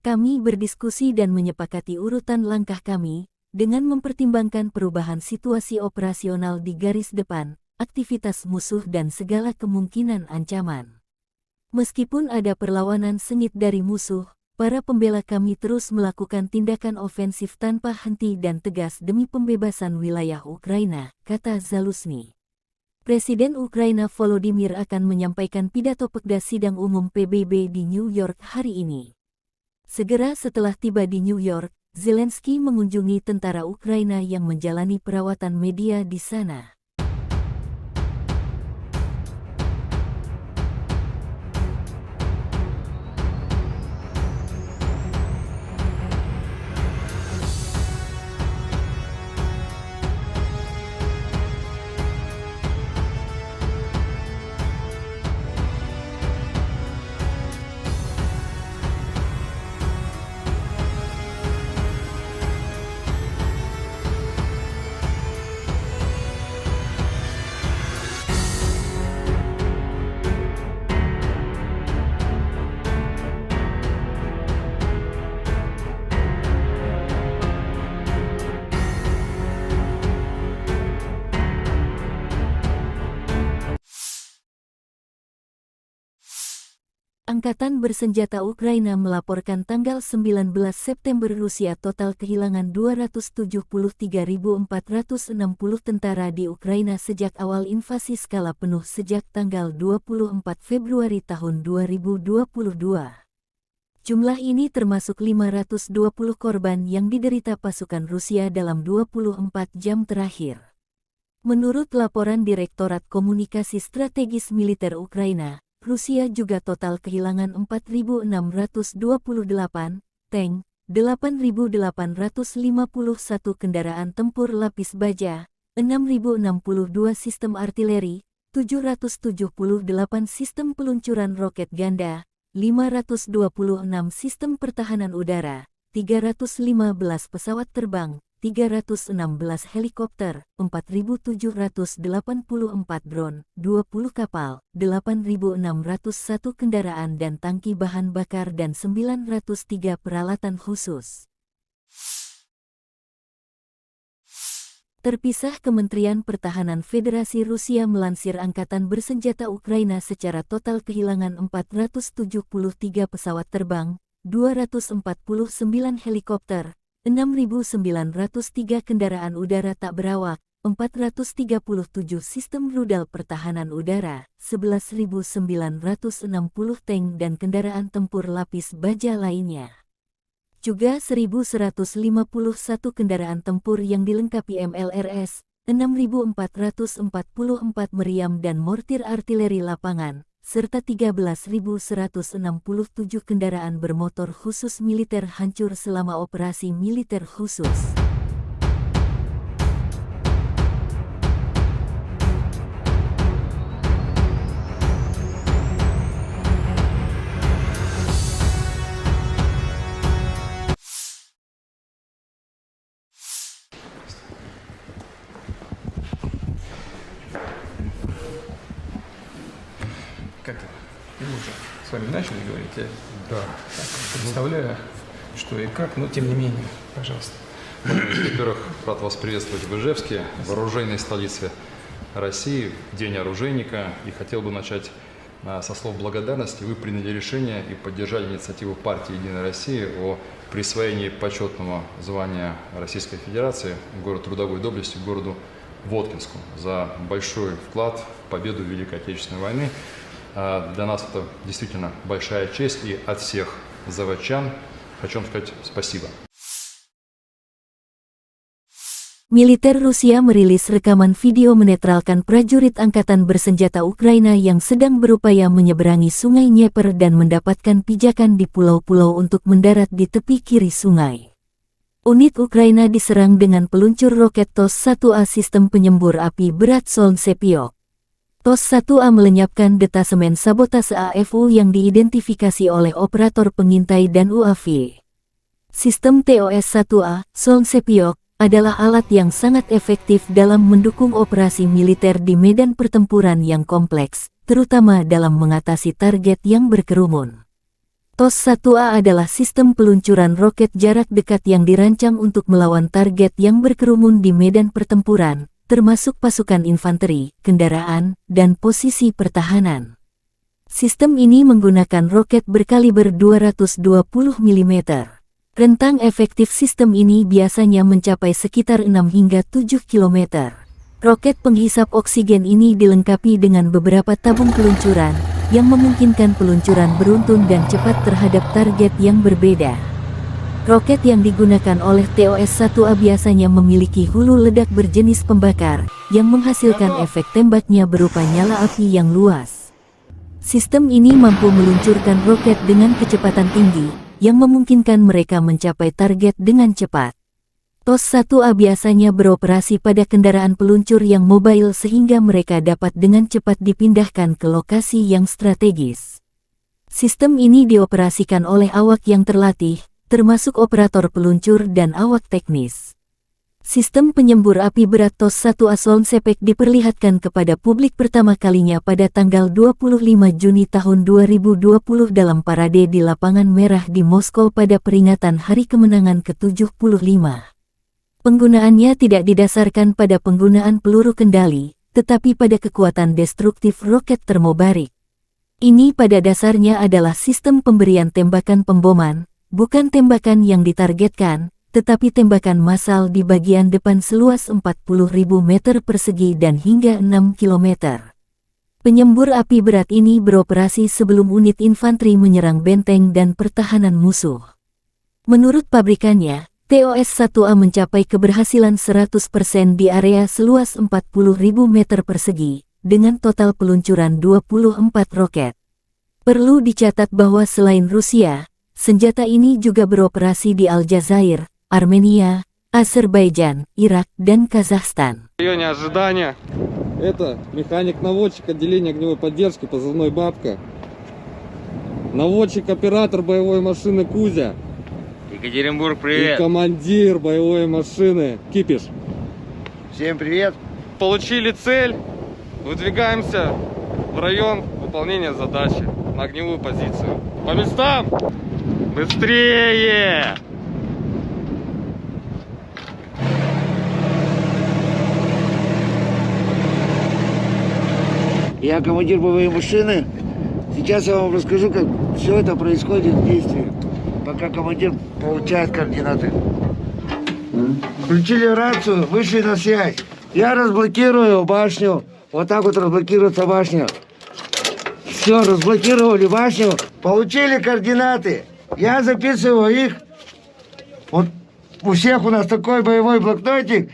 Kami berdiskusi dan menyepakati urutan langkah kami, dengan mempertimbangkan perubahan situasi operasional di garis depan, aktivitas musuh dan segala kemungkinan ancaman. Meskipun ada perlawanan sengit dari musuh, para pembela kami terus melakukan tindakan ofensif tanpa henti dan tegas demi pembebasan wilayah Ukraina, kata Zaluzny. Presiden Ukraina Volodymyr akan menyampaikan pidato pekda sidang umum PBB di New York hari ini. Segera setelah tiba di New York, Zelensky mengunjungi tentara Ukraina yang menjalani perawatan media di sana. Angkatan bersenjata Ukraina melaporkan tanggal 19 September Rusia total kehilangan 273.460 tentara di Ukraina sejak awal invasi skala penuh sejak tanggal 24 Februari tahun 2022. Jumlah ini termasuk 520 korban yang diderita pasukan Rusia dalam 24 jam terakhir. Menurut laporan Direktorat Komunikasi Strategis Militer Ukraina, Rusia juga total kehilangan 4.628 tank, 8.851 kendaraan tempur lapis baja, 6.062 sistem artileri, 778 sistem peluncuran roket ganda, 526 sistem pertahanan udara, 315 pesawat terbang, 316 helikopter, 4.784 drone, 20 kapal, 8.601 kendaraan dan tangki bahan bakar dan 903 peralatan khusus. Terpisah, Kementerian Pertahanan Federasi Rusia melansir Angkatan Bersenjata Ukraina secara total kehilangan 473 pesawat terbang, 249 helikopter, 6.903 kendaraan udara tak berawak, 437 sistem rudal pertahanan udara, 11.960 tank dan kendaraan tempur lapis baja lainnya. Juga 1.151 kendaraan tempur yang dilengkapi MLRS, 6.444 meriam dan mortir artileri lapangan, serta 13.167 kendaraan bermotor khusus militer hancur selama operasi militer khusus. Как это? Мы уже с вами начали говорить, я Да. так представляю, что и как, но тем не менее, пожалуйста. Во-первых, рад вас приветствовать в Ижевске, в оружейной столице России, в День оружейника. И хотел бы начать со слов благодарности. Вы приняли решение и поддержали инициативу партии «Единая Россия» о присвоении почетного звания Российской Федерации город трудовой доблести городу Воткинску за большой вклад в победу в Великой Отечественной войны. Для нас это действительно большая честь, и от всех заводчан хочу вам сказать спасибо. Militer Rusia merilis rekaman video menetralkan prajurit Angkatan Bersenjata Ukraina yang sedang berupaya menyeberangi Sungai Dnieper dan mendapatkan pijakan di pulau-pulau untuk mendarat di tepi kiri sungai. Unit Ukraina diserang dengan peluncur roket TOS-1A sistem penyembur api berat Solntsepyok. TOS-1A melenyapkan detasemen sabotase AFU yang diidentifikasi oleh operator pengintai dan UAV. Sistem TOS-1A, Solntsepyok, adalah alat yang sangat efektif dalam mendukung operasi militer di medan pertempuran yang kompleks, terutama dalam mengatasi target yang berkerumun. TOS-1A adalah sistem peluncuran roket jarak dekat yang dirancang untuk melawan target yang berkerumun di medan pertempuran, termasuk pasukan infanteri, kendaraan, dan posisi pertahanan. Sistem ini menggunakan roket berkaliber 220 mm. Rentang efektif sistem ini biasanya mencapai sekitar 6 hingga 7 km. Roket penghisap oksigen ini dilengkapi dengan beberapa tabung peluncuran, yang memungkinkan peluncuran beruntun dan cepat terhadap target yang berbeda. Roket yang digunakan oleh TOS-1A biasanya memiliki hulu ledak berjenis pembakar, yang menghasilkan efek tembaknya berupa nyala api yang luas. Sistem ini mampu meluncurkan roket dengan kecepatan tinggi, yang memungkinkan mereka mencapai target dengan cepat. TOS-1A biasanya beroperasi pada kendaraan peluncur yang mobile sehingga mereka dapat dengan cepat dipindahkan ke lokasi yang strategis. Sistem ini dioperasikan oleh awak yang terlatih, termasuk operator peluncur dan awak teknis. Sistem penyembur api berat TOS-1A Solnsepek diperlihatkan kepada publik pertama kalinya pada tanggal 25 Juni tahun 2020 dalam parade di Lapangan Merah di Moskow pada peringatan Hari Kemenangan ke-75. Penggunaannya tidak didasarkan pada penggunaan peluru kendali, tetapi pada kekuatan destruktif roket termobarik. Ini pada dasarnya adalah sistem pemberian tembakan pemboman, bukan tembakan yang ditargetkan, tetapi tembakan massal di bagian depan seluas 40.000 meter persegi dan hingga 6 km. Penyembur api berat ini beroperasi sebelum unit infanteri menyerang benteng dan pertahanan musuh. Menurut pabrikannya, TOS-1A mencapai keberhasilan 100% di area seluas 40.000 meter persegi, dengan total peluncuran 24 roket. Perlu dicatat bahwa selain Rusia, senjata ini juga beroperasi di Aljazair, Armenia, Azerbaijan, Irak, dan Kazakhstan. В районе ожидания. Это механик-наводчик отделения огневой поддержки, позывной «Бабка». Наводчик-оператор боевой машины «Кузя». Екатеринбург, И привет! командир боевой машины «Кипиш». Всем привет. Получили цель, выдвигаемся в район выполнения задачи на огневую позицию. По местам! Быстрее! Я командир боевой машины. Сейчас я вам расскажу, как все это происходит в действии, пока командир получает координаты. Включили рацию, вышли на связь. Я разблокирую башню. Вот так вот разблокируется башня. Все, разблокировали башню. Получили координаты. Я записываю их. Вот у всех у нас такой боевой блокнотик.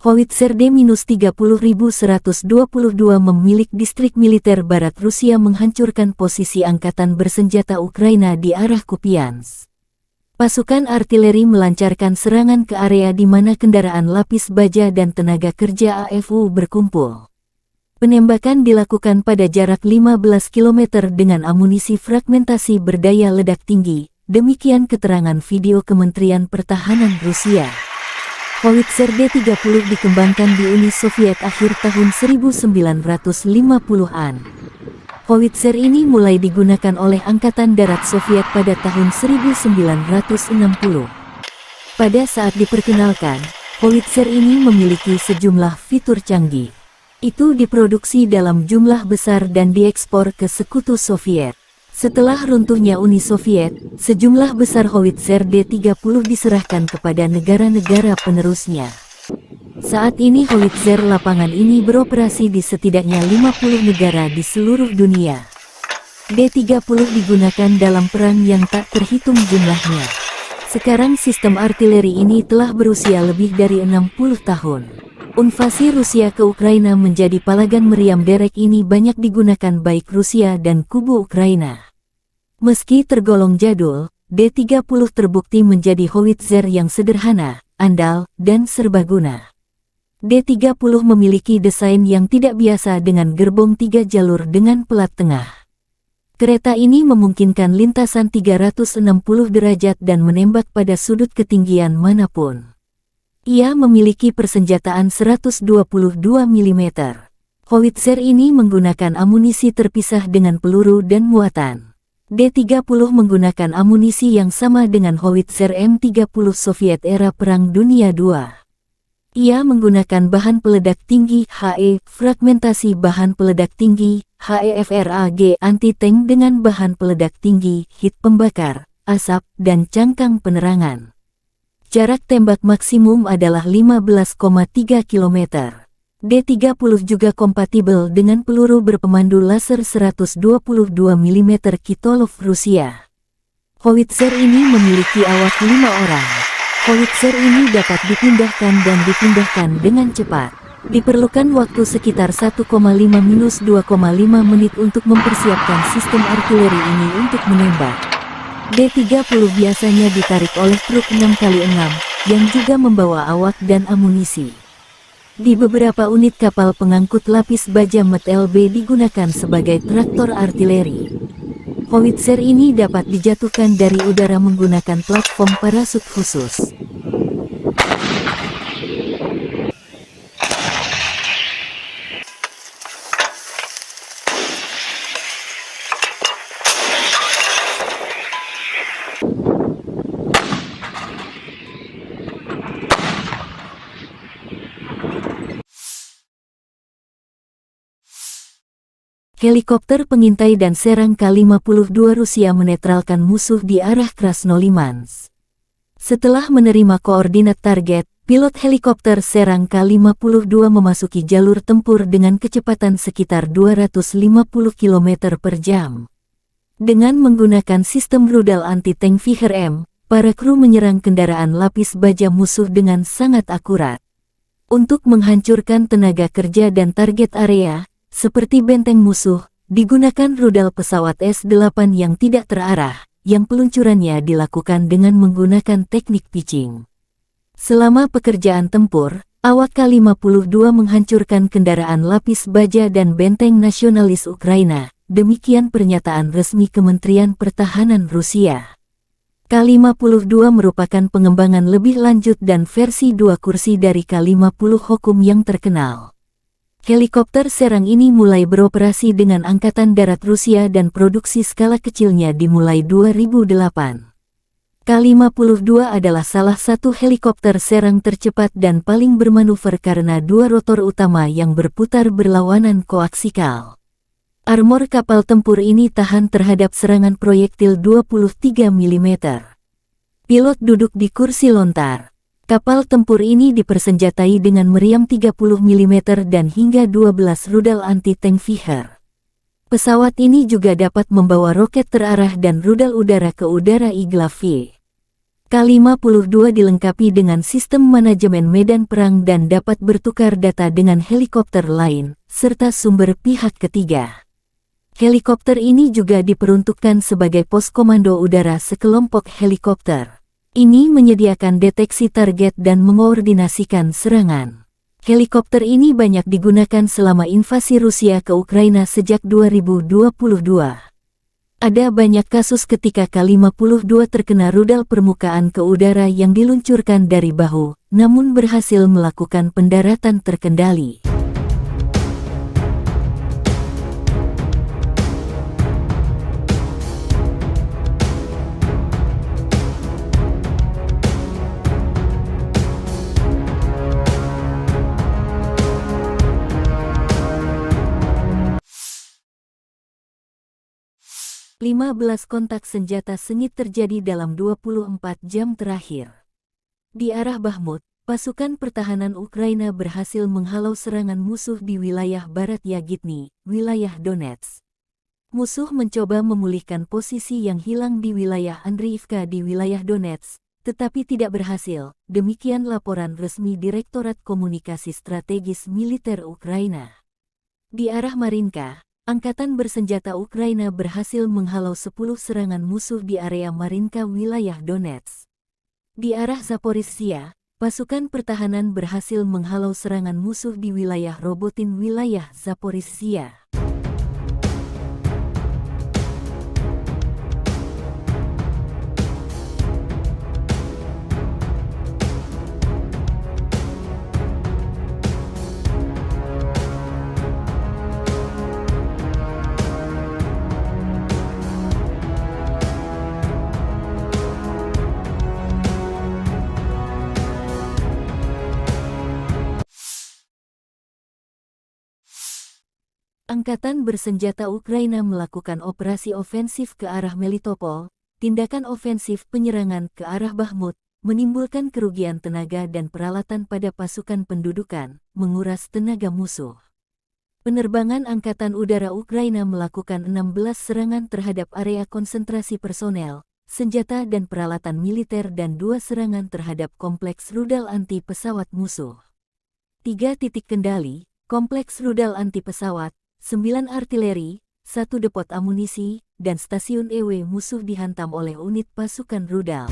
Howitzer D-30122 memilik distrik militer barat Rusia menghancurkan posisi angkatan bersenjata Ukraina di arah Kupiansk. Pasukan artileri melancarkan serangan ke area di mana kendaraan lapis baja dan tenaga kerja AFU berkumpul. Penembakan dilakukan pada jarak 15 km dengan amunisi fragmentasi berdaya ledak tinggi, demikian keterangan video Kementerian Pertahanan Rusia. Howitzer D-30 dikembangkan di Uni Soviet akhir tahun 1950-an. Howitzer ini mulai digunakan oleh Angkatan Darat Soviet pada tahun 1960. Pada saat diperkenalkan, Howitzer ini memiliki sejumlah fitur canggih. Itu diproduksi dalam jumlah besar dan diekspor ke Sekutu Soviet. Setelah runtuhnya Uni Soviet, sejumlah besar Howitzer D-30 diserahkan kepada negara-negara penerusnya. Saat ini Howitzer lapangan ini beroperasi di setidaknya 50 negara di seluruh dunia. D-30 digunakan dalam perang yang tak terhitung jumlahnya. Sekarang sistem artileri ini telah berusia lebih dari 60 tahun. Invasi Rusia ke Ukraina menjadi palagan meriam derek ini banyak digunakan baik Rusia dan kubu Ukraina. Meski tergolong jadul, D-30 terbukti menjadi howitzer yang sederhana, andal, dan serbaguna. D-30 memiliki desain yang tidak biasa dengan gerbong 3 jalur dengan pelat tengah. Kereta ini memungkinkan lintasan 360 derajat dan menembak pada sudut ketinggian manapun. Ia memiliki persenjataan 122 mm. Howitzer ini menggunakan amunisi terpisah dengan peluru dan muatan. D-30 menggunakan amunisi yang sama dengan howitzer M30 Soviet era Perang Dunia II. Ia menggunakan bahan peledak tinggi HE, fragmentasi bahan peledak tinggi HEFRAG anti-tank dengan bahan peledak tinggi, hit pembakar, asap, dan cangkang penerangan. Jarak tembak maksimum adalah 15,3 km. D-30 juga kompatibel dengan peluru berpemandu laser 122 mm Kitolov Rusia. Howitzer ini memiliki awak 5 orang. Howitzer ini dapat dipindahkan dan dipindahkan dengan cepat. Diperlukan waktu sekitar 1,5–2,5 menit untuk mempersiapkan sistem artileri ini untuk menembak. D-30 biasanya ditarik oleh truk 6x6, yang juga membawa awak dan amunisi. Di beberapa unit kapal pengangkut lapis baja MT-LB digunakan sebagai traktor artileri. Howitzer ini dapat dijatuhkan dari udara menggunakan platform parasut khusus. Helikopter pengintai dan serang K-52 Rusia menetralkan musuh di arah Krasnolimansk. Setelah menerima koordinat target, pilot helikopter serang K-52 memasuki jalur tempur dengan kecepatan sekitar 250 km per jam. Dengan menggunakan sistem rudal anti-tank Viher-M, para kru menyerang kendaraan lapis baja musuh dengan sangat akurat. Untuk menghancurkan tenaga kerja dan target area, seperti benteng musuh, digunakan rudal pesawat S-8 yang tidak terarah, yang peluncurannya dilakukan dengan menggunakan teknik pitching. Selama pekerjaan tempur, awak K-52 menghancurkan kendaraan lapis baja dan benteng nasionalis Ukraina, demikian pernyataan resmi Kementerian Pertahanan Rusia. K-52 merupakan pengembangan lebih lanjut dan versi 2 kursi dari K-50 Hokum yang terkenal. Helikopter serang ini mulai beroperasi dengan Angkatan Darat Rusia dan produksi skala kecilnya dimulai 2008. K-52 adalah salah satu helikopter serang tercepat dan paling bermanuver karena 2 rotor utama yang berputar berlawanan koaksikal. Armor kapal tempur ini tahan terhadap serangan proyektil 23 mm. Pilot duduk di kursi lontar. Kapal tempur ini dipersenjatai dengan meriam 30 mm dan hingga 12 rudal anti-tank Viher. Pesawat ini juga dapat membawa roket terarah dan rudal udara ke udara Igla-V. K-52 dilengkapi dengan sistem manajemen medan perang dan dapat bertukar data dengan helikopter lain, serta sumber pihak ketiga. Helikopter ini juga diperuntukkan sebagai pos komando udara sekelompok helikopter. Ini menyediakan deteksi target dan mengkoordinasikan serangan. Helikopter ini banyak digunakan selama invasi Rusia ke Ukraina sejak 2022. Ada banyak kasus ketika K-52 terkena rudal permukaan ke udara yang diluncurkan dari bahu, namun berhasil melakukan pendaratan terkendali. Lima 15 kontak senjata sengit terjadi dalam 24 jam terakhir. Di arah Bakhmut, pasukan pertahanan Ukraina berhasil menghalau serangan musuh di wilayah barat Yagitny, wilayah Donetsk. Musuh mencoba memulihkan posisi yang hilang di wilayah Andriivka di wilayah Donetsk, tetapi tidak berhasil. Demikian laporan resmi Direktorat Komunikasi Strategis Militer Ukraina. Di arah Marinka, Angkatan Bersenjata Ukraina berhasil menghalau 10 serangan musuh di area Marinka wilayah Donetsk. Di arah Zaporizhzhia, pasukan pertahanan berhasil menghalau serangan musuh di wilayah Robotin wilayah Zaporizhzhia. Angkatan Bersenjata Ukraina melakukan operasi ofensif ke arah Melitopol. Tindakan ofensif penyerangan ke arah Bakhmut menimbulkan kerugian tenaga dan peralatan pada pasukan pendudukan, menguras tenaga musuh. Penerbangan Angkatan Udara Ukraina melakukan 16 serangan terhadap area konsentrasi personel, senjata dan peralatan militer dan 2 serangan terhadap kompleks rudal anti pesawat musuh. 3 titik kendali, kompleks rudal anti pesawat, 9 artileri, 1 depot amunisi, dan stasiun EW musuh dihantam oleh unit pasukan rudal.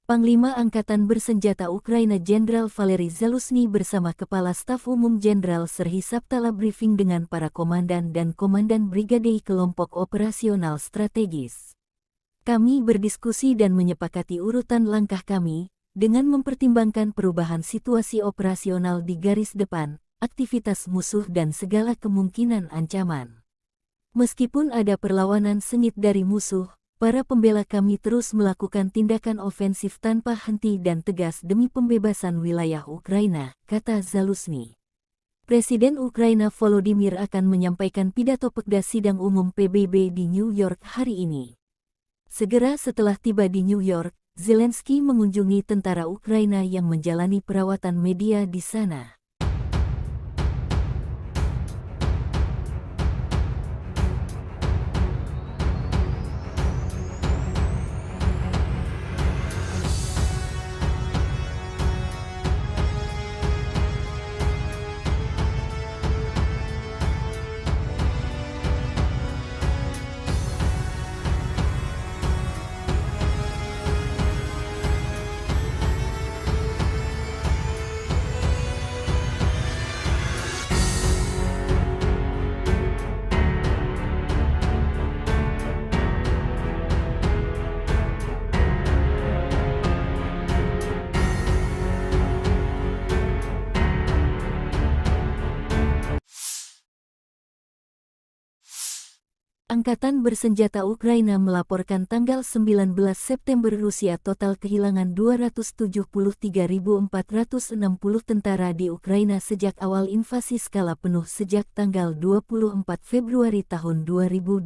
Panglima Angkatan Bersenjata Ukraina Jenderal Valery Zaluzhny bersama Kepala Staf Umum Jenderal Serhiy Sabtala briefing dengan para komandan dan komandan brigade kelompok operasional strategis. Kami berdiskusi dan menyepakati urutan langkah kami, dengan mempertimbangkan perubahan situasi operasional di garis depan, aktivitas musuh dan segala kemungkinan ancaman. Meskipun ada perlawanan sengit dari musuh, para pembela kami terus melakukan tindakan ofensif tanpa henti dan tegas demi pembebasan wilayah Ukraina, kata Zaluzhny. Presiden Ukraina Volodymyr akan menyampaikan pidato Pekda Sidang Umum PBB di New York hari ini. Segera setelah tiba di New York, Zelensky mengunjungi tentara Ukraina yang menjalani perawatan media di sana. Angkatan Bersenjata Ukraina melaporkan tanggal 19 September Rusia total kehilangan 273.460 tentara di Ukraina sejak awal invasi skala penuh sejak tanggal 24 Februari tahun 2022.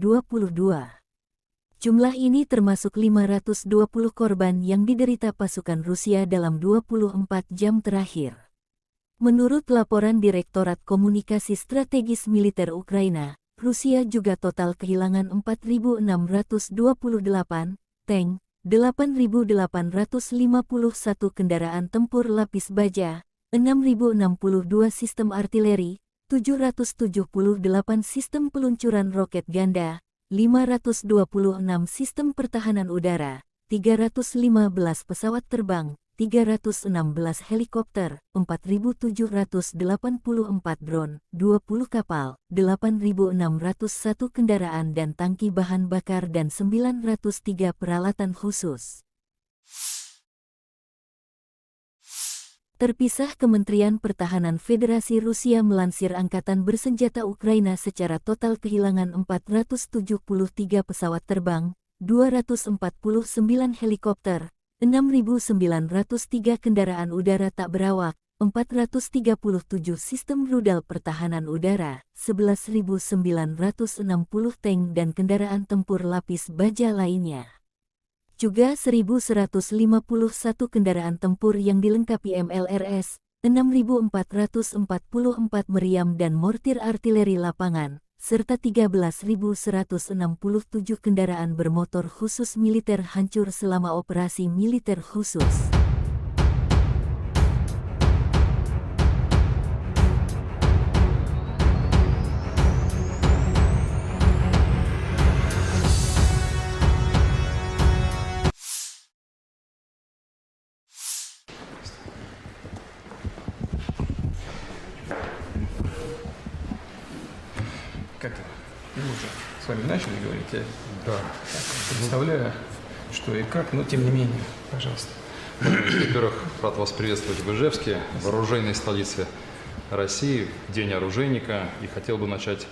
Jumlah ini termasuk 520 korban yang diderita pasukan Rusia dalam 24 jam terakhir. Menurut laporan Direktorat Komunikasi Strategis Militer Ukraina, Rusia juga total kehilangan 4.628 tank, 8.851 kendaraan tempur lapis baja, 6.062 sistem artileri, 778 sistem peluncuran roket ganda, 526 sistem pertahanan udara, 315 pesawat terbang, 316 helikopter, 4.784 drone, 20 kapal, 8.601 kendaraan dan tangki bahan bakar dan 903 peralatan khusus. Terpisah, Kementerian Pertahanan Federasi Rusia melansir Angkatan Bersenjata Ukraina secara total kehilangan 473 pesawat terbang, 249 helikopter, 6.903 kendaraan udara tak berawak, 437 sistem rudal pertahanan udara, 11.960 tank dan kendaraan tempur lapis baja lainnya. Juga 1.151 kendaraan tempur yang dilengkapi MLRS, 6.444 meriam dan mortir artileri lapangan, serta 13.167 kendaraan bermotor khusus militer hancur selama operasi militer khusus. Как это? Мы уже с вами начали говорить, я Да. представляю, что и как, но тем не менее, пожалуйста. Во-первых, рад вас приветствовать в Ижевске, в оружейной столице России, в День оружейника. И хотел бы начать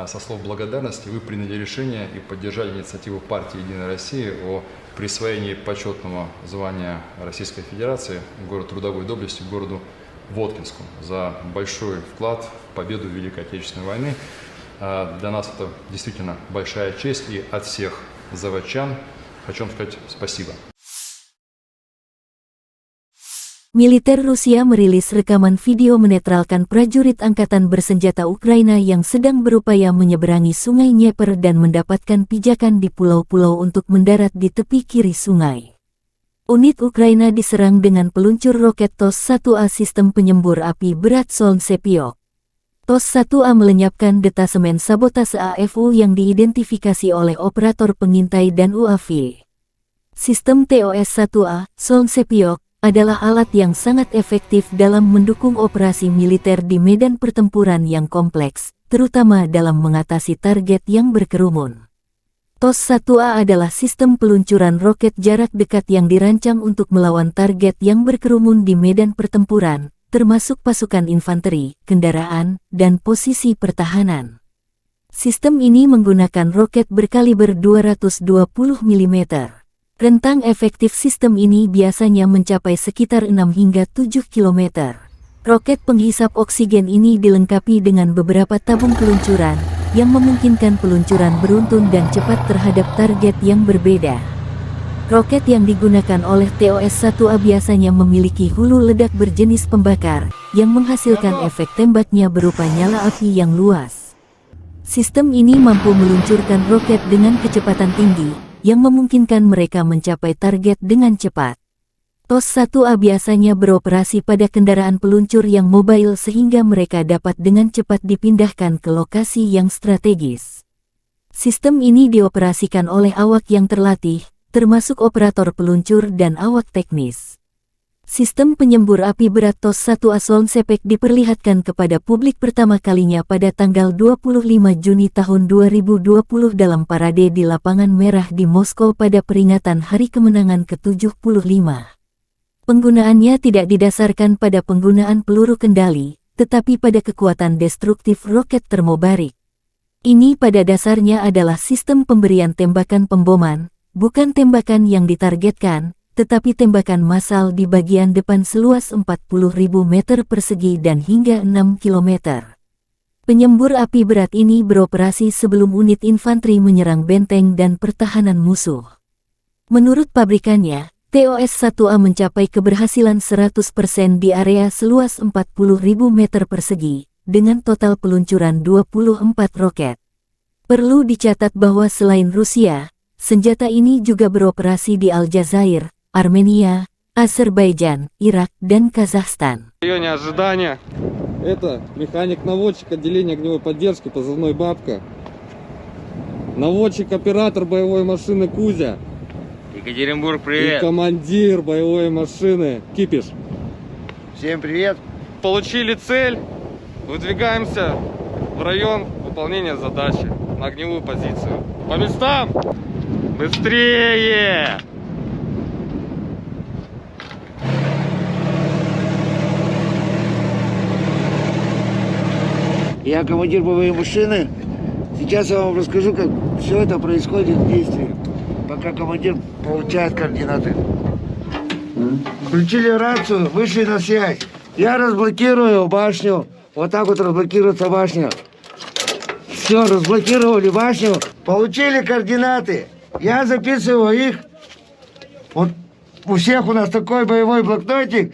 со слов благодарности. Вы приняли решение и поддержали инициативу партии «Единая Россия» о присвоении почетного звания Российской Федерации города трудовой доблести городу Воткинску за большой вклад в победу в Великой Отечественной войны. Для нас это действительно большая честь, и от всех заводчан хочу вам сказать спасибо. Militer Rusia merilis rekaman video menetralkan prajurit angkatan bersenjata Ukraina yang sedang berupaya menyeberangi sungai Dnieper dan mendapatkan pijakan di pulau-pulau untuk mendarat di tepi kiri sungai. Unit Ukraina diserang dengan peluncur roket TOS-1A sistem penyembur api berat Solntsepyok. TOS-1A melenyapkan detasemen sabotase AFU yang diidentifikasi oleh operator pengintai dan UAV. Sistem TOS-1A, Solntsepyok, adalah alat yang sangat efektif dalam mendukung operasi militer di medan pertempuran yang kompleks, terutama dalam mengatasi target yang berkerumun. TOS-1A adalah sistem peluncuran roket jarak dekat yang dirancang untuk melawan target yang berkerumun di medan pertempuran, termasuk pasukan infanteri, kendaraan, dan posisi pertahanan. Sistem ini menggunakan roket berkaliber 220 mm. Rentang efektif sistem ini biasanya mencapai sekitar 6 hingga 7 km. Roket penghisap oksigen ini dilengkapi dengan beberapa tabung peluncuran, yang memungkinkan peluncuran beruntun dan cepat terhadap target yang berbeda. Roket yang digunakan oleh TOS-1A biasanya memiliki hulu ledak berjenis pembakar, yang menghasilkan efek tembaknya berupa nyala api yang luas. Sistem ini mampu meluncurkan roket dengan kecepatan tinggi, yang memungkinkan mereka mencapai target dengan cepat. TOS-1A biasanya beroperasi pada kendaraan peluncur yang mobile sehingga mereka dapat dengan cepat dipindahkan ke lokasi yang strategis. Sistem ini dioperasikan oleh awak yang terlatih, termasuk operator peluncur dan awak teknis. Sistem penyembur api berat TOS-1A Solntsepyok diperlihatkan kepada publik pertama kalinya pada tanggal 25 Juni tahun 2020 dalam parade di Lapangan Merah di Moskow pada peringatan Hari Kemenangan ke-75. Penggunaannya tidak didasarkan pada penggunaan peluru kendali, tetapi pada kekuatan destruktif roket termobarik. Ini pada dasarnya adalah sistem pemberian tembakan pemboman, bukan tembakan yang ditargetkan, tetapi tembakan massal di bagian depan seluas 40.000 meter persegi dan hingga 6 km. Penyembur api berat ini beroperasi sebelum unit infanteri menyerang benteng dan pertahanan musuh. Menurut pabrikannya, TOS-1A mencapai keberhasilan 100% di area seluas 40.000 meter persegi, dengan total peluncuran 24 roket. Perlu dicatat bahwa selain Rusia, senjata ini juga beroperasi di Aljazair, Armenia, Azerbaijan, Irak, dan Kazakhstan. В районе ожидания. Это механик-наводчик отделения огневой поддержки, позывной «Бабка». Наводчик-оператор боевой машины «Кузя». Екатеринбург, И привет! командир боевой машины «Кипиш». Всем привет! Получили цель. Выдвигаемся в район выполнения задачи на огневую позицию. По местам! Быстрее! Я командир боевой машины. Сейчас я вам расскажу, как все это происходит в действии, пока командир получает координаты. Включили рацию, вышли на связь. Я разблокирую башню. Вот так вот разблокируется башня. Все, разблокировали башню. Получили координаты. Я записываю их. Вот у всех у нас такой боевой блокнотик.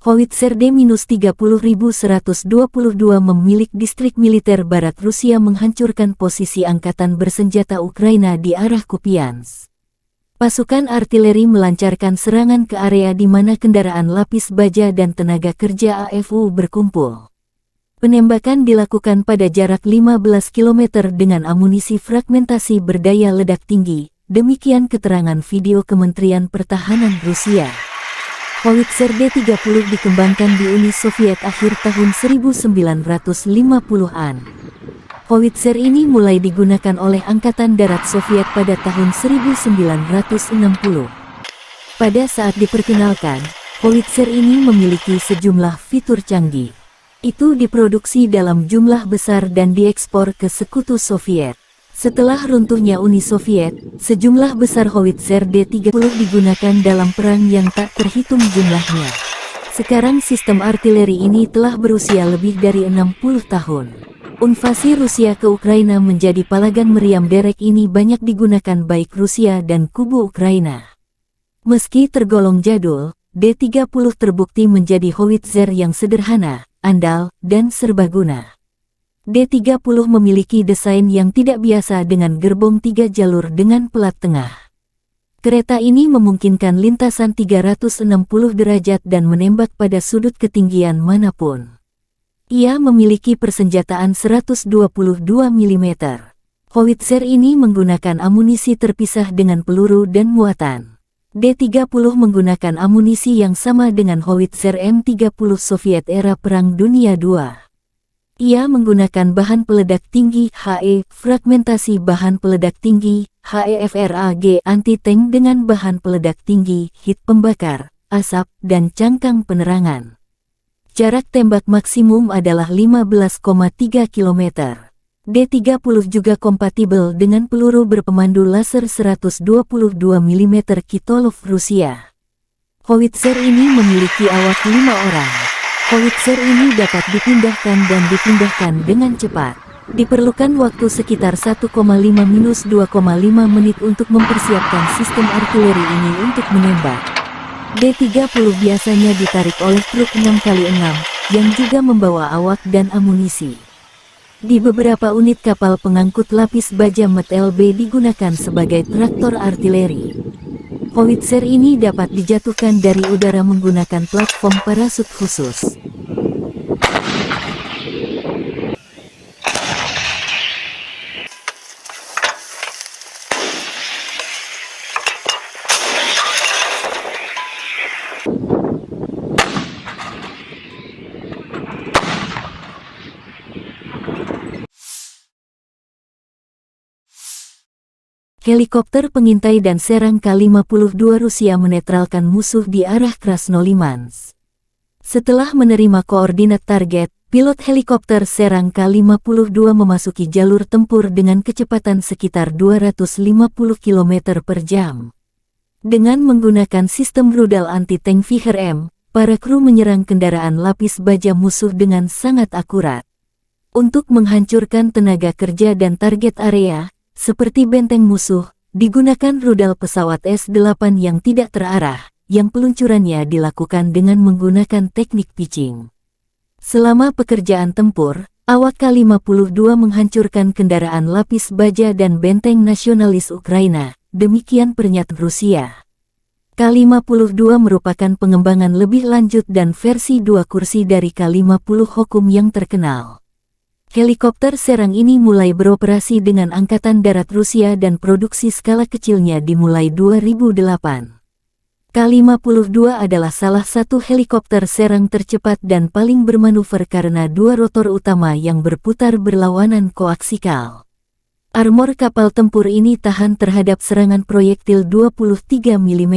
Howitzer D-30122 memilik distrik militer barat Rusia menghancurkan posisi angkatan bersenjata Ukraina di arah Kupiansk. Pasukan artileri melancarkan serangan ke area di mana kendaraan lapis baja dan tenaga kerja AFU berkumpul. Penembakan dilakukan pada jarak 15 km dengan amunisi fragmentasi berdaya ledak tinggi, demikian keterangan video Kementerian Pertahanan Rusia. Howitzer D-30 dikembangkan di Uni Soviet akhir tahun 1950-an. Howitzer ini mulai digunakan oleh Angkatan Darat Soviet pada tahun 1960. Pada saat diperkenalkan, howitzer ini memiliki sejumlah fitur canggih. Itu diproduksi dalam jumlah besar dan diekspor ke Sekutu Soviet. Setelah runtuhnya Uni Soviet, sejumlah besar howitzer D-30 digunakan dalam perang yang tak terhitung jumlahnya. Sekarang sistem artileri ini telah berusia lebih dari 60 tahun. Invasi Rusia ke Ukraina menjadi palagan meriam derek ini banyak digunakan baik Rusia dan kubu Ukraina. Meski tergolong jadul, D-30 terbukti menjadi howitzer yang sederhana, andal, dan serbaguna. D-30 memiliki desain yang tidak biasa dengan gerbong 3 jalur dengan pelat tengah. Kereta ini memungkinkan lintasan 360 derajat dan menembak pada sudut ketinggian manapun. Ia memiliki persenjataan 122 mm. Howitzer ini menggunakan amunisi terpisah dengan peluru dan muatan. D-30 menggunakan amunisi yang sama dengan howitzer M30 Soviet era Perang Dunia II. Ia menggunakan bahan peledak tinggi HE, fragmentasi bahan peledak tinggi HEFRAG anti-tank dengan bahan peledak tinggi, hit pembakar, asap, dan cangkang penerangan. Jarak tembak maksimum adalah 15,3 km. D-30 juga kompatibel dengan peluru berpemandu laser 122 mm Kitolov Rusia. Howitzer ini memiliki awak 5 orang. Howitzer ini dapat dipindahkan dan dipindahkan dengan cepat. Diperlukan waktu sekitar 1,5–2,5 menit untuk mempersiapkan sistem artileri ini untuk menembak. D-30 biasanya ditarik oleh truk 6x6, yang juga membawa awak dan amunisi. Di beberapa unit kapal pengangkut lapis baja MET-LB digunakan sebagai traktor artileri. Howitzer ini dapat dijatuhkan dari udara menggunakan platform parasut khusus. Helikopter pengintai dan serang K-52 Rusia menetralkan musuh di arah Krasnolimansk. Setelah menerima koordinat target, pilot helikopter serang K-52 memasuki jalur tempur dengan kecepatan sekitar 250 km per jam. Dengan menggunakan sistem rudal anti-tank Viher-M, para kru menyerang kendaraan lapis baja musuh dengan sangat akurat. Untuk menghancurkan tenaga kerja dan target area, seperti benteng musuh, digunakan rudal pesawat S-8 yang tidak terarah, yang peluncurannya dilakukan dengan menggunakan teknik pitching. Selama pekerjaan tempur, awak K-52 menghancurkan kendaraan lapis baja dan benteng nasionalis Ukraina, demikian pernyataan Rusia. K-52 merupakan pengembangan lebih lanjut dan versi 2 kursi dari K-50 Hokum yang terkenal. Helikopter serang ini mulai beroperasi dengan Angkatan Darat Rusia dan produksi skala kecilnya dimulai 2008. K-52 adalah salah satu helikopter serang tercepat dan paling bermanuver karena 2 rotor utama yang berputar berlawanan koaksikal. Armor kapal tempur ini tahan terhadap serangan proyektil 23 mm.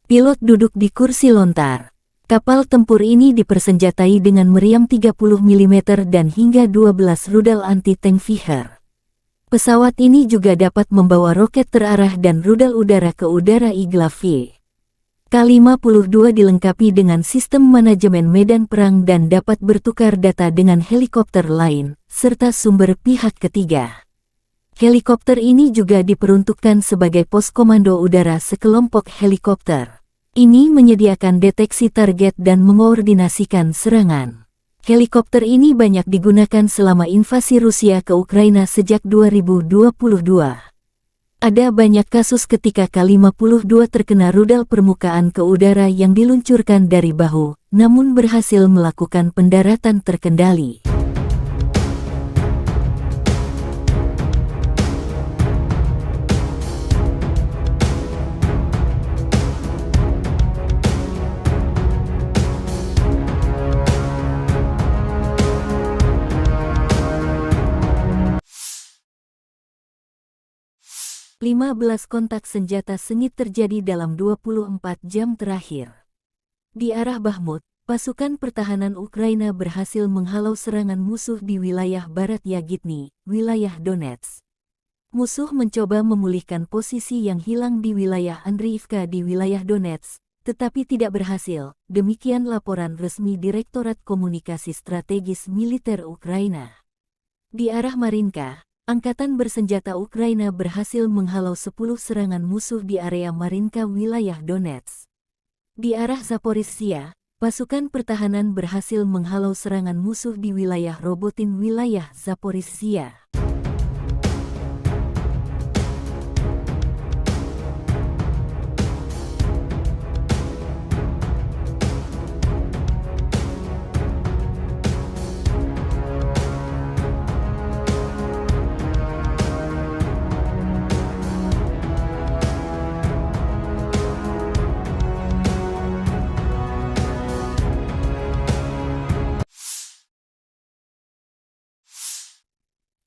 Pilot duduk di kursi lontar. Kapal tempur ini dipersenjatai dengan meriam 30 mm dan hingga 12 rudal anti-tank Viher. Pesawat ini juga dapat membawa roket terarah dan rudal udara ke udara Igla-V. K-52 dilengkapi dengan sistem manajemen medan perang dan dapat bertukar data dengan helikopter lain, serta sumber pihak ketiga. Helikopter ini juga diperuntukkan sebagai pos komando udara sekelompok helikopter. Ini menyediakan deteksi target dan mengkoordinasikan serangan. Helikopter ini banyak digunakan selama invasi Rusia ke Ukraina sejak 2022. Ada banyak kasus ketika K-52 terkena rudal permukaan ke udara yang diluncurkan dari bahu, namun berhasil melakukan pendaratan terkendali. Lima 15 kontak senjata sengit terjadi dalam 24 jam terakhir. Di arah Bakhmut, pasukan pertahanan Ukraina berhasil menghalau serangan musuh di wilayah barat Yagitny, wilayah Donetsk. Musuh mencoba memulihkan posisi yang hilang di wilayah Andriivka di wilayah Donetsk, tetapi tidak berhasil. Demikian laporan resmi Direktorat Komunikasi Strategis Militer Ukraina. Di arah Marinka, Angkatan bersenjata Ukraina berhasil menghalau 10 serangan musuh di area Marinka wilayah Donetsk. Di arah Zaporizhzhia, pasukan pertahanan berhasil menghalau serangan musuh di wilayah Robotin wilayah Zaporizhzhia.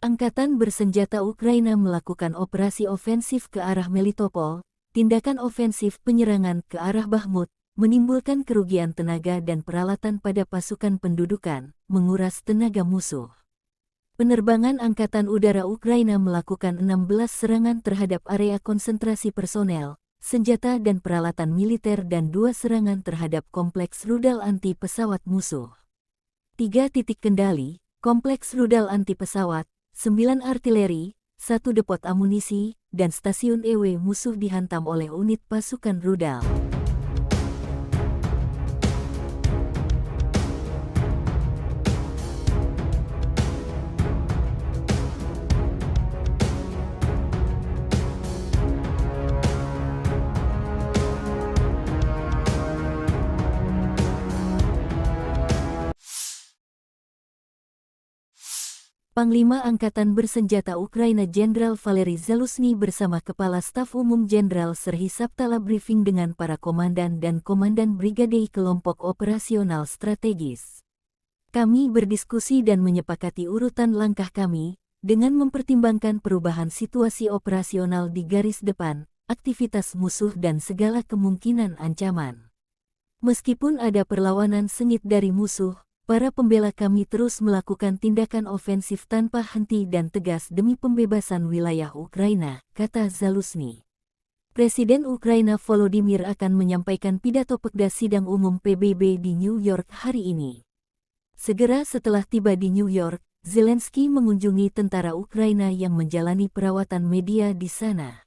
Angkatan bersenjata Ukraina melakukan operasi ofensif ke arah Melitopol. Tindakan ofensif penyerangan ke arah Bakhmut menimbulkan kerugian tenaga dan peralatan pada pasukan pendudukan, menguras tenaga musuh. Penerbangan Angkatan Udara Ukraina melakukan 16 serangan terhadap area konsentrasi personel, senjata dan peralatan militer dan 2 serangan terhadap kompleks rudal anti pesawat musuh. 3 titik kendali, kompleks rudal anti pesawat, 9 artileri, 1 depot amunisi, dan stasiun EW musuh dihantam oleh unit pasukan rudal. Panglima Angkatan Bersenjata Ukraina Jenderal Valery Zaluzhny bersama Kepala Staf Umum Jenderal Serhiy Sabtala briefing dengan para komandan dan komandan brigade kelompok operasional strategis. Kami berdiskusi dan menyepakati urutan langkah kami, dengan mempertimbangkan perubahan situasi operasional di garis depan, aktivitas musuh dan segala kemungkinan ancaman. Meskipun ada perlawanan sengit dari musuh, para pembela kami terus melakukan tindakan ofensif tanpa henti dan tegas demi pembebasan wilayah Ukraina, kata Zaluzhny. Presiden Ukraina Volodymyr akan menyampaikan pidato Pekda Sidang Umum PBB di New York hari ini. Segera setelah tiba di New York, Zelensky mengunjungi tentara Ukraina yang menjalani perawatan media di sana.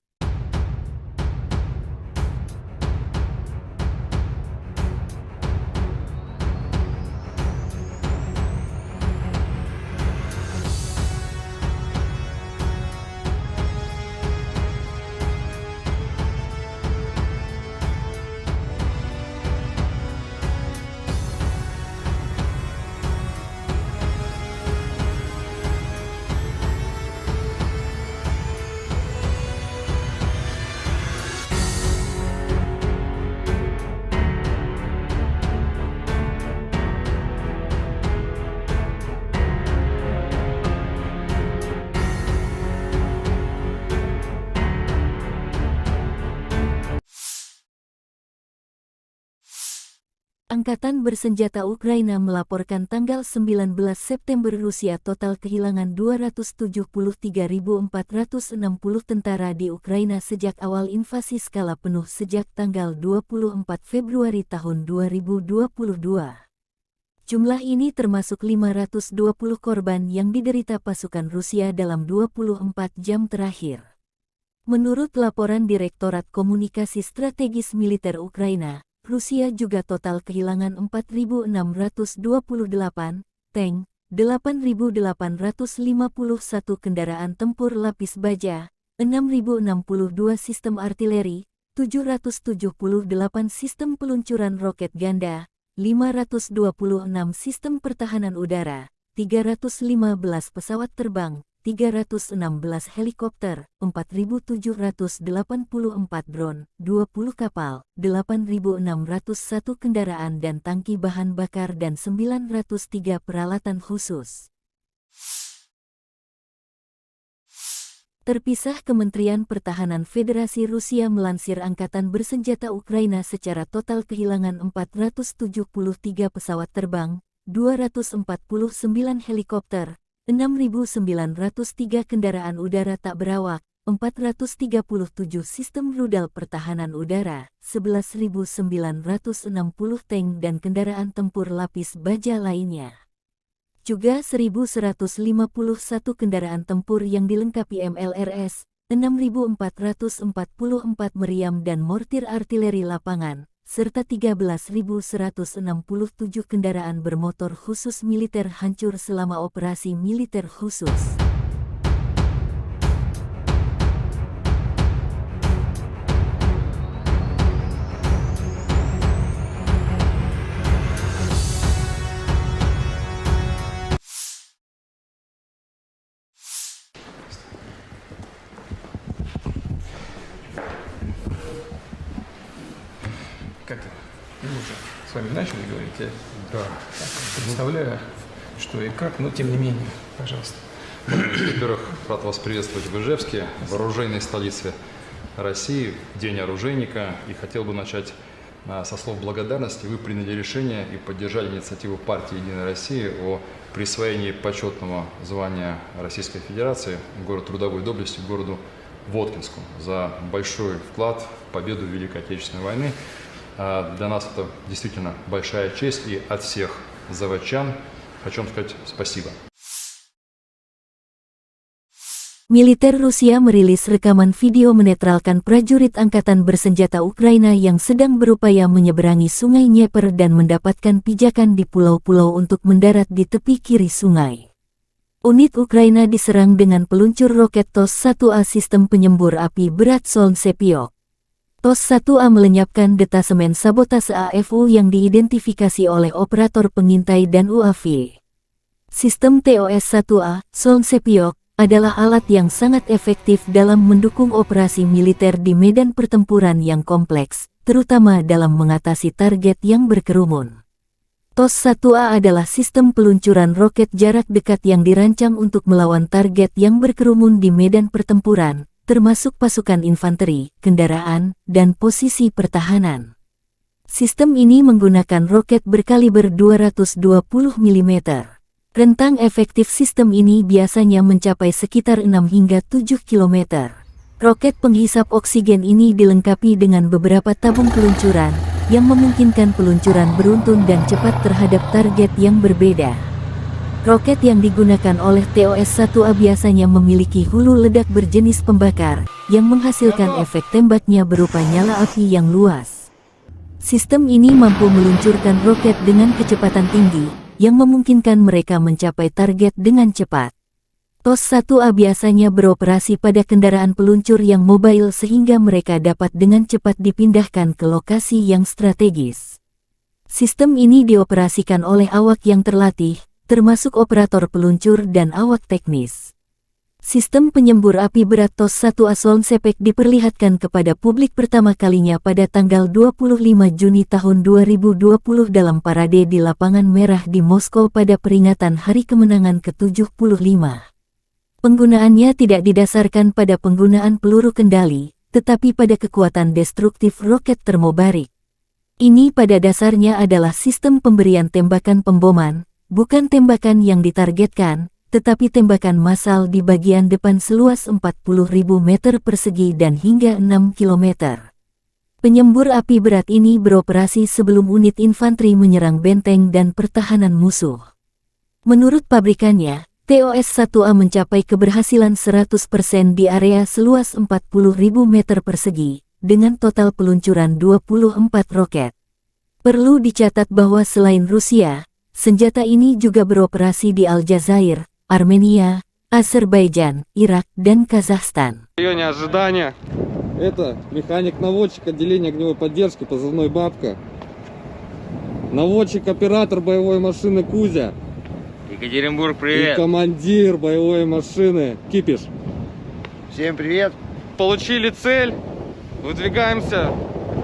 Angkatan bersenjata Ukraina melaporkan tanggal 19 September Rusia total kehilangan 273.460 tentara di Ukraina sejak awal invasi skala penuh sejak tanggal 24 Februari tahun 2022. Jumlah ini termasuk 520 korban yang diderita pasukan Rusia dalam 24 jam terakhir. Menurut laporan Direktorat Komunikasi Strategis Militer Ukraina, Rusia juga total kehilangan 4.628 tank, 8.851 kendaraan tempur lapis baja, 6.062 sistem artileri, 778 sistem peluncuran roket ganda, 526 sistem pertahanan udara, 315 pesawat terbang, 316 helikopter, 4.784 drone, 20 kapal, 8.601 kendaraan dan tangki bahan bakar dan 903 peralatan khusus. Terpisah, Kementerian Pertahanan Federasi Rusia melansir Angkatan Bersenjata Ukraina secara total kehilangan 473 pesawat terbang, 249 helikopter, 6.903 kendaraan udara tak berawak, 437 sistem rudal pertahanan udara, 11.960 tank dan kendaraan tempur lapis baja lainnya. Juga 1.151 kendaraan tempur yang dilengkapi MLRS, 6.444 meriam dan mortir artileri lapangan, serta 13.167 kendaraan bermotor khusus militer hancur selama operasi militer khusus. Как мы уже с вами начали говорить, я Да. представляю, что и как, но тем не менее, пожалуйста. Во-первых, рад вас приветствовать в Ижевске, в оружейной столице России, в День оружейника. И хотел бы начать со слов благодарности. Вы приняли решение и поддержали инициативу партии «Единая Россия» о присвоении почетного звания Российской Федерации город трудовой доблести городу Воткинску за большой вклад в победу в Великой Отечественной войны. Для нас это действительно большая честь, и от всех заводчан хочу вам сказать спасибо. Militer Rusia merilis rekaman video menetralkan prajurit Angkatan Bersenjata Ukraina yang sedang berupaya menyeberangi Sungai Dnieper dan mendapatkan pijakan di pulau-pulau untuk mendarat di tepi kiri sungai. Unit Ukraina diserang dengan peluncur roket TOS-1A sistem penyembur api berat Solntsepyok. TOS-1A melenyapkan detasemen sabotase AFU yang diidentifikasi oleh operator pengintai dan UAV. Sistem TOS-1A, Solntsepyok, adalah alat yang sangat efektif dalam mendukung operasi militer di medan pertempuran yang kompleks, terutama dalam mengatasi target yang berkerumun. TOS-1A adalah sistem peluncuran roket jarak dekat yang dirancang untuk melawan target yang berkerumun di medan pertempuran, termasuk pasukan infanteri, kendaraan, dan posisi pertahanan. Sistem ini menggunakan roket berkaliber 220 mm. Rentang efektif sistem ini biasanya mencapai sekitar 6 hingga 7 km. Roket penghisap oksigen ini dilengkapi dengan beberapa tabung peluncuran, yang memungkinkan peluncuran beruntun dan cepat terhadap target yang berbeda. Roket yang digunakan oleh TOS-1A biasanya memiliki hulu ledak berjenis pembakar, yang menghasilkan efek tembaknya berupa nyala api yang luas. Sistem ini mampu meluncurkan roket dengan kecepatan tinggi, yang memungkinkan mereka mencapai target dengan cepat. TOS-1A biasanya beroperasi pada kendaraan peluncur yang mobile sehingga mereka dapat dengan cepat dipindahkan ke lokasi yang strategis. Sistem ini dioperasikan oleh awak yang terlatih, termasuk operator peluncur dan awak teknis. Sistem penyembur api berat TOS-1A Solntsepyok diperlihatkan kepada publik pertama kalinya pada tanggal 25 Juni tahun 2020 dalam parade di Lapangan Merah di Moskow pada peringatan Hari Kemenangan ke-75. Penggunaannya tidak didasarkan pada penggunaan peluru kendali, tetapi pada kekuatan destruktif roket termobarik. Ini pada dasarnya adalah sistem pemberian tembakan pemboman, bukan tembakan yang ditargetkan, tetapi tembakan massal di bagian depan seluas 40.000 meter persegi dan hingga 6 kilometer. Penyembur api berat ini beroperasi sebelum unit infanteri menyerang benteng dan pertahanan musuh. Menurut pabrikannya, TOS-1A mencapai keberhasilan 100% di area seluas 40.000 meter persegi, dengan total peluncuran 24 roket. Perlu dicatat bahwa selain Rusia, senjata ini juga beroperasi di Aljazair, Armenia, Azerbaijan, Irak, dan Kazakhstan. В районе ожидания. Это механик-наводчик отделения огневой поддержки, позывной «Бабка». Наводчик-оператор боевой машины «Кузя». Екатеринбург, И привет! командир боевой машины «Кипиш». Всем привет. Получили цель, выдвигаемся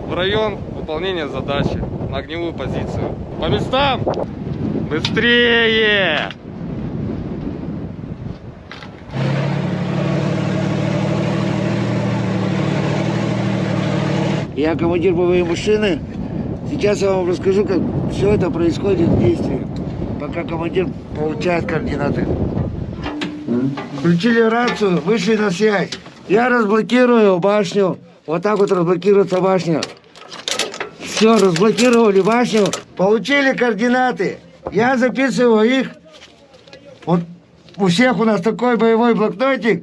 в район выполнения задачи на огневую позицию. По местам! Быстрее! Я командир боевой машины. Сейчас я вам расскажу, как все это происходит в действии, пока командир получает координаты. Включили рацию, вышли на связь. Я разблокирую башню. Вот так вот разблокируется башня. Все, разблокировали башню. Получили координаты. Я записываю их. Вот у всех у нас такой боевой блокнотик.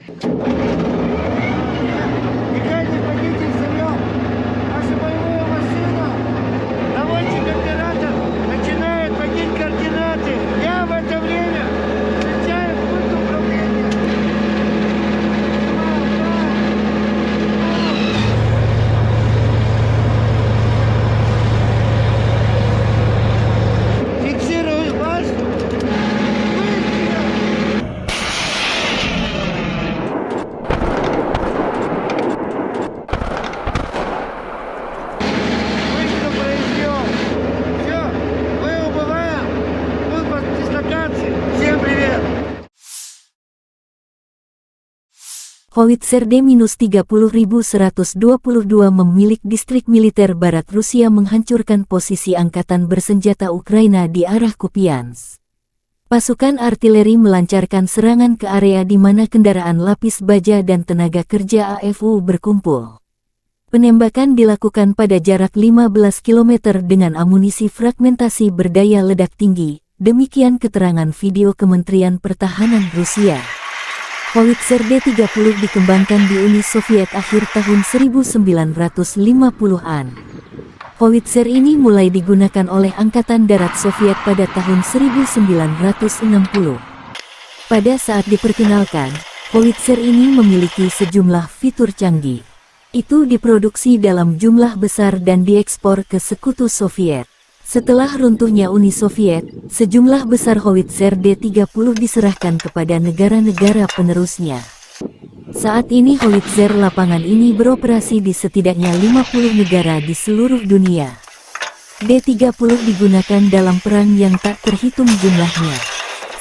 Howitzer D-30122 memilik distrik militer barat Rusia menghancurkan posisi angkatan bersenjata Ukraina di arah Kupiansk. Pasukan artileri melancarkan serangan ke area di mana kendaraan lapis baja dan tenaga kerja AFU berkumpul. Penembakan dilakukan pada jarak 15 km dengan amunisi fragmentasi berdaya ledak tinggi, demikian keterangan video Kementerian Pertahanan Rusia. Howitzer D-30 dikembangkan di Uni Soviet akhir tahun 1950-an. Howitzer ini mulai digunakan oleh Angkatan Darat Soviet pada tahun 1960. Pada saat diperkenalkan, howitzer ini memiliki sejumlah fitur canggih. Itu diproduksi dalam jumlah besar dan diekspor ke Sekutu Soviet. Setelah runtuhnya Uni Soviet, sejumlah besar howitzer D-30 diserahkan kepada negara-negara penerusnya. Saat ini howitzer lapangan ini beroperasi di setidaknya 50 negara di seluruh dunia. D-30 digunakan dalam perang yang tak terhitung jumlahnya.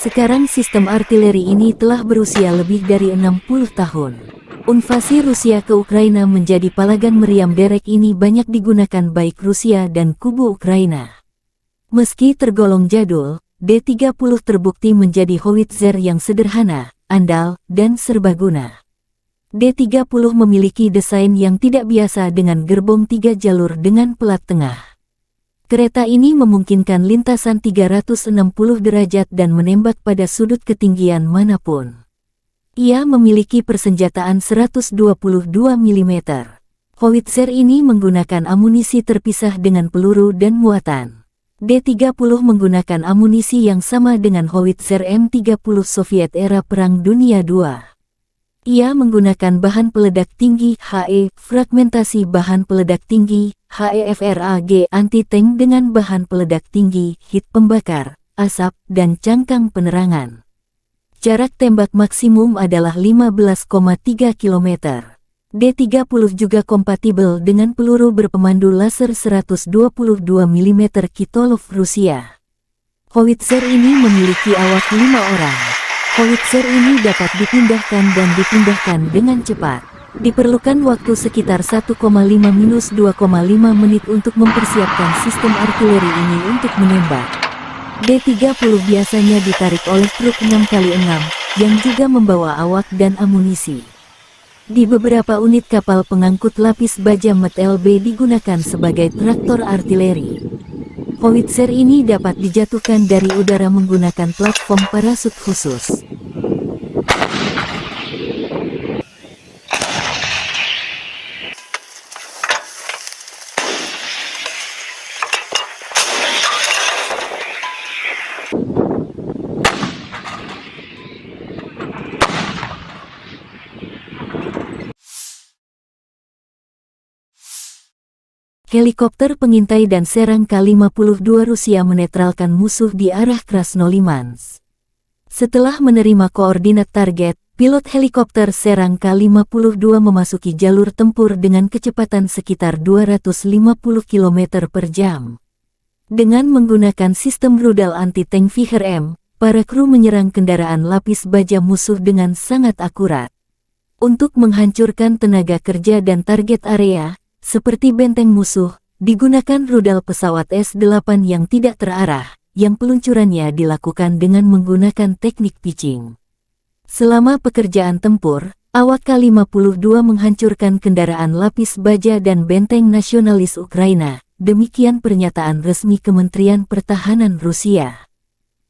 Sekarang sistem artileri ini telah berusia lebih dari 60 tahun. Invasi Rusia ke Ukraina menjadi palagan meriam derek ini banyak digunakan baik Rusia dan kubu Ukraina. Meski tergolong jadul, D-30 terbukti menjadi howitzer yang sederhana, andal, dan serbaguna. D-30 memiliki desain yang tidak biasa dengan gerbong 3 jalur dengan pelat tengah. Kereta ini memungkinkan lintasan 360 derajat dan menembak pada sudut ketinggian manapun. Ia memiliki persenjataan 122 mm. Howitzer ini menggunakan amunisi terpisah dengan peluru dan muatan. D-30 menggunakan amunisi yang sama dengan howitzer M30 Soviet era Perang Dunia II. Ia menggunakan bahan peledak tinggi HE, fragmentasi bahan peledak tinggi HEFRAG anti-tank dengan bahan peledak tinggi, hit pembakar, asap, dan cangkang penerangan. Jarak tembak maksimum adalah 15,3 km. D-30 juga kompatibel dengan peluru berpemandu laser 122 mm Kitolov Rusia. Howitzer ini memiliki awak 5 orang. Howitzer ini dapat dipindahkan dan dipindahkan dengan cepat. Diperlukan waktu sekitar 1,5-2,5 menit untuk mempersiapkan sistem artileri ini untuk menembak. D-30 biasanya ditarik oleh truk 6x6, yang juga membawa awak dan amunisi. Di beberapa unit kapal pengangkut lapis baja MT-LB digunakan sebagai traktor artileri. Howitzer ini dapat dijatuhkan dari udara menggunakan platform parasut khusus. Helikopter pengintai dan serang K-52 Rusia menetralkan musuh di arah Krasnolimansk. Setelah menerima koordinat target, pilot helikopter serang K-52 memasuki jalur tempur dengan kecepatan sekitar 250 km per jam. Dengan menggunakan sistem rudal anti-tank Viher-M, para kru menyerang kendaraan lapis baja musuh dengan sangat akurat. Untuk menghancurkan tenaga kerja dan target area, seperti benteng musuh, digunakan rudal pesawat S-8 yang tidak terarah, yang peluncurannya dilakukan dengan menggunakan teknik pitching. Selama pekerjaan tempur, awak K-52 menghancurkan kendaraan lapis baja dan benteng nasionalis Ukraina, demikian pernyataan resmi Kementerian Pertahanan Rusia.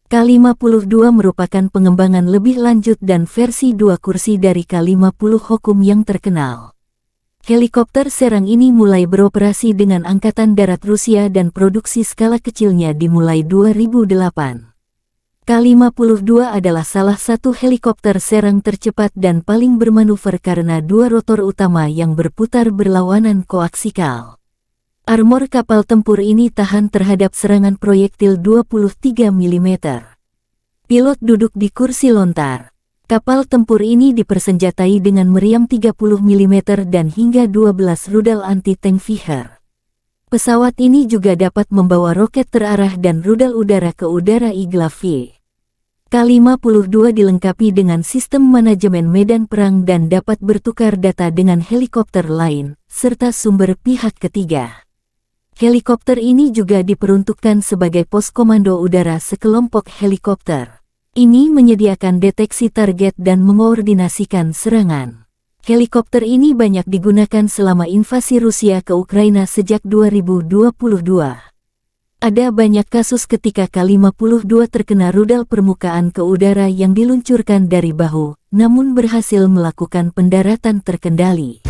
K-52 merupakan pengembangan lebih lanjut dan versi 2 kursi dari K-50 Hokum yang terkenal. Helikopter serang ini mulai beroperasi dengan Angkatan Darat Rusia dan produksi skala kecilnya dimulai 2008. K-52 adalah salah satu helikopter serang tercepat dan paling bermanuver karena 2 rotor utama yang berputar berlawanan koaksikal. Armor kapal tempur ini tahan terhadap serangan proyektil 23 mm. Pilot duduk di kursi lontar. Kapal tempur ini dipersenjatai dengan meriam 30 mm dan hingga 12 rudal anti-tank Viher. Pesawat ini juga dapat membawa roket terarah dan rudal udara ke udara Igla-V. K-52 dilengkapi dengan sistem manajemen medan perang dan dapat bertukar data dengan helikopter lain, serta sumber pihak ketiga. Helikopter ini juga diperuntukkan sebagai pos komando udara sekelompok helikopter. Ini menyediakan deteksi target dan mengoordinasikan serangan. Helikopter ini banyak digunakan selama invasi Rusia ke Ukraina sejak 2022. Ada banyak kasus ketika K-52 terkena rudal permukaan ke udara yang diluncurkan dari bahu, namun berhasil melakukan pendaratan terkendali.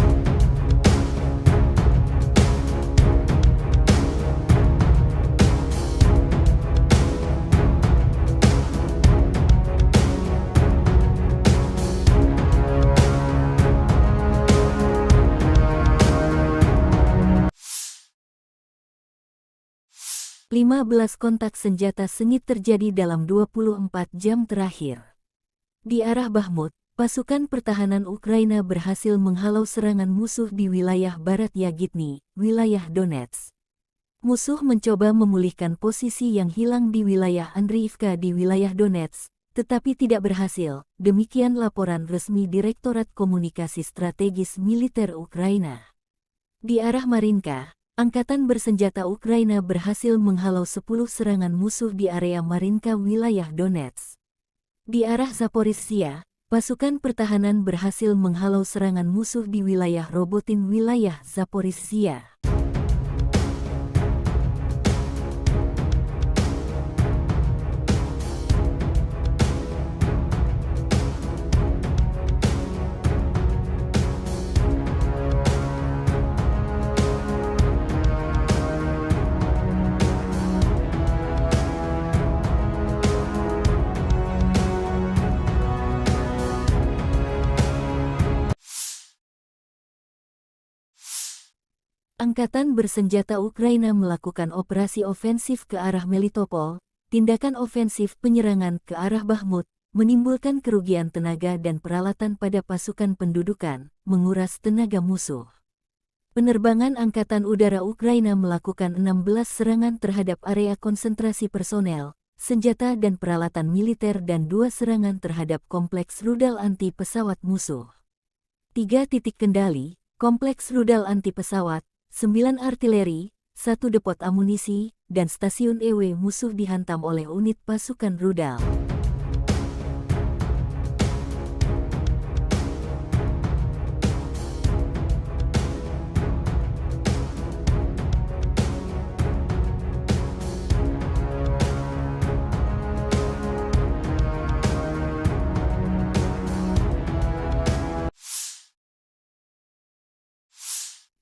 (15 kontak senjata sengit terjadi dalam 24 jam terakhir. Di arah Bakhmut, pasukan pertahanan Ukraina berhasil menghalau serangan musuh di wilayah barat Yagitny, wilayah Donetsk. Musuh mencoba memulihkan posisi yang hilang di wilayah Andriivka di wilayah Donetsk, tetapi tidak berhasil, demikian laporan resmi Direktorat Komunikasi Strategis Militer Ukraina. Di arah Marinka, Angkatan bersenjata Ukraina berhasil menghalau 10 serangan musuh di area Marinka wilayah Donetsk. Di arah Zaporizhzhia, pasukan pertahanan berhasil menghalau serangan musuh di wilayah Robotin wilayah Zaporizhzhia. Angkatan bersenjata Ukraina melakukan operasi ofensif ke arah Melitopol, tindakan ofensif penyerangan ke arah Bakhmut, menimbulkan kerugian tenaga dan peralatan pada pasukan pendudukan, menguras tenaga musuh. Penerbangan Angkatan Udara Ukraina melakukan 16 serangan terhadap area konsentrasi personel, senjata dan peralatan militer dan 2 serangan terhadap kompleks rudal anti pesawat musuh. 3 titik kendali, kompleks rudal anti pesawat, 9 artileri, 1 depot amunisi, dan stasiun EW musuh dihantam oleh unit pasukan rudal.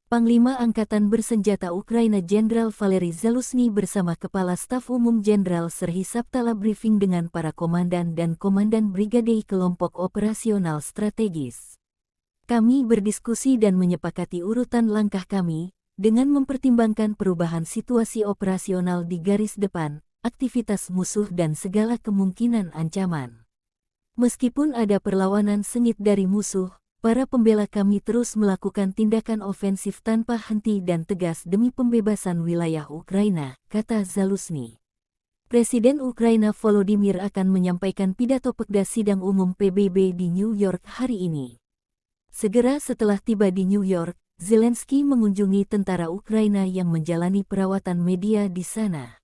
Panglima Angkatan Bersenjata Ukraina Jenderal Valery Zaluzhny bersama Kepala Staf Umum Jenderal Serhiy Sabtala briefing dengan para komandan dan komandan brigade kelompok operasional strategis. Kami berdiskusi dan menyepakati urutan langkah kami, dengan mempertimbangkan perubahan situasi operasional di garis depan, aktivitas musuh dan segala kemungkinan ancaman. Meskipun ada perlawanan sengit dari musuh, para pembela kami terus melakukan tindakan ofensif tanpa henti dan tegas demi pembebasan wilayah Ukraina, kata Zaluzhny. Presiden Ukraina Volodymyr akan menyampaikan pidato Pekda Sidang Umum PBB di New York hari ini. Segera setelah tiba di New York, Zelensky mengunjungi tentara Ukraina yang menjalani perawatan media di sana.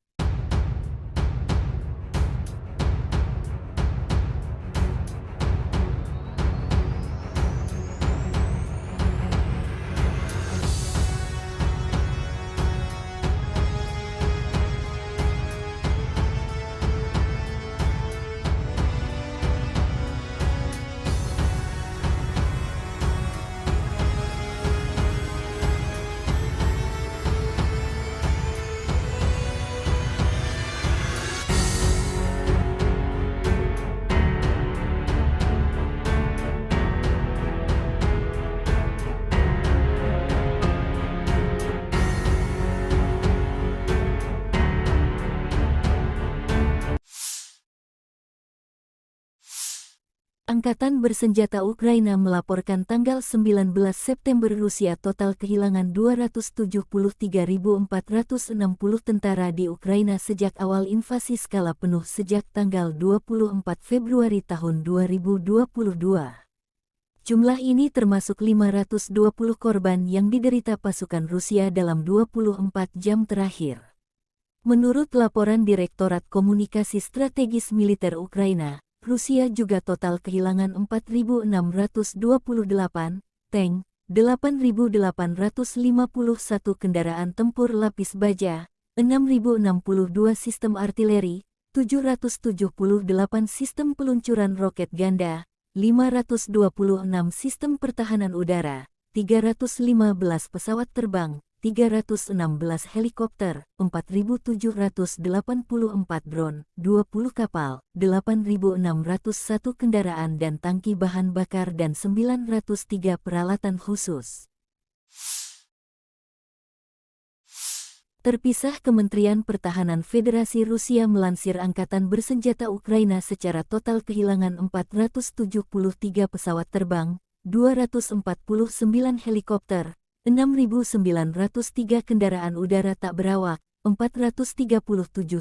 Angkatan Bersenjata Ukraina melaporkan tanggal 19 September Rusia total kehilangan 273.460 tentara di Ukraina sejak awal invasi skala penuh sejak tanggal 24 Februari tahun 2022. Jumlah ini termasuk 520 korban yang diderita pasukan Rusia dalam 24 jam terakhir. Menurut laporan Direktorat Komunikasi Strategis Militer Ukraina, Rusia juga total kehilangan 4.628 tank, 8.851 kendaraan tempur lapis baja, 6.062 sistem artileri, 778 sistem peluncuran roket ganda, 526 sistem pertahanan udara, 315 pesawat terbang, 316 helikopter, 4.784 drone, 20 kapal, 8.601 kendaraan dan tangki bahan bakar dan 903 peralatan khusus. Terpisah, Kementerian Pertahanan Federasi Rusia melansir Angkatan Bersenjata Ukraina secara total kehilangan 473 pesawat terbang, 249 helikopter, 6.903 kendaraan udara tak berawak, 437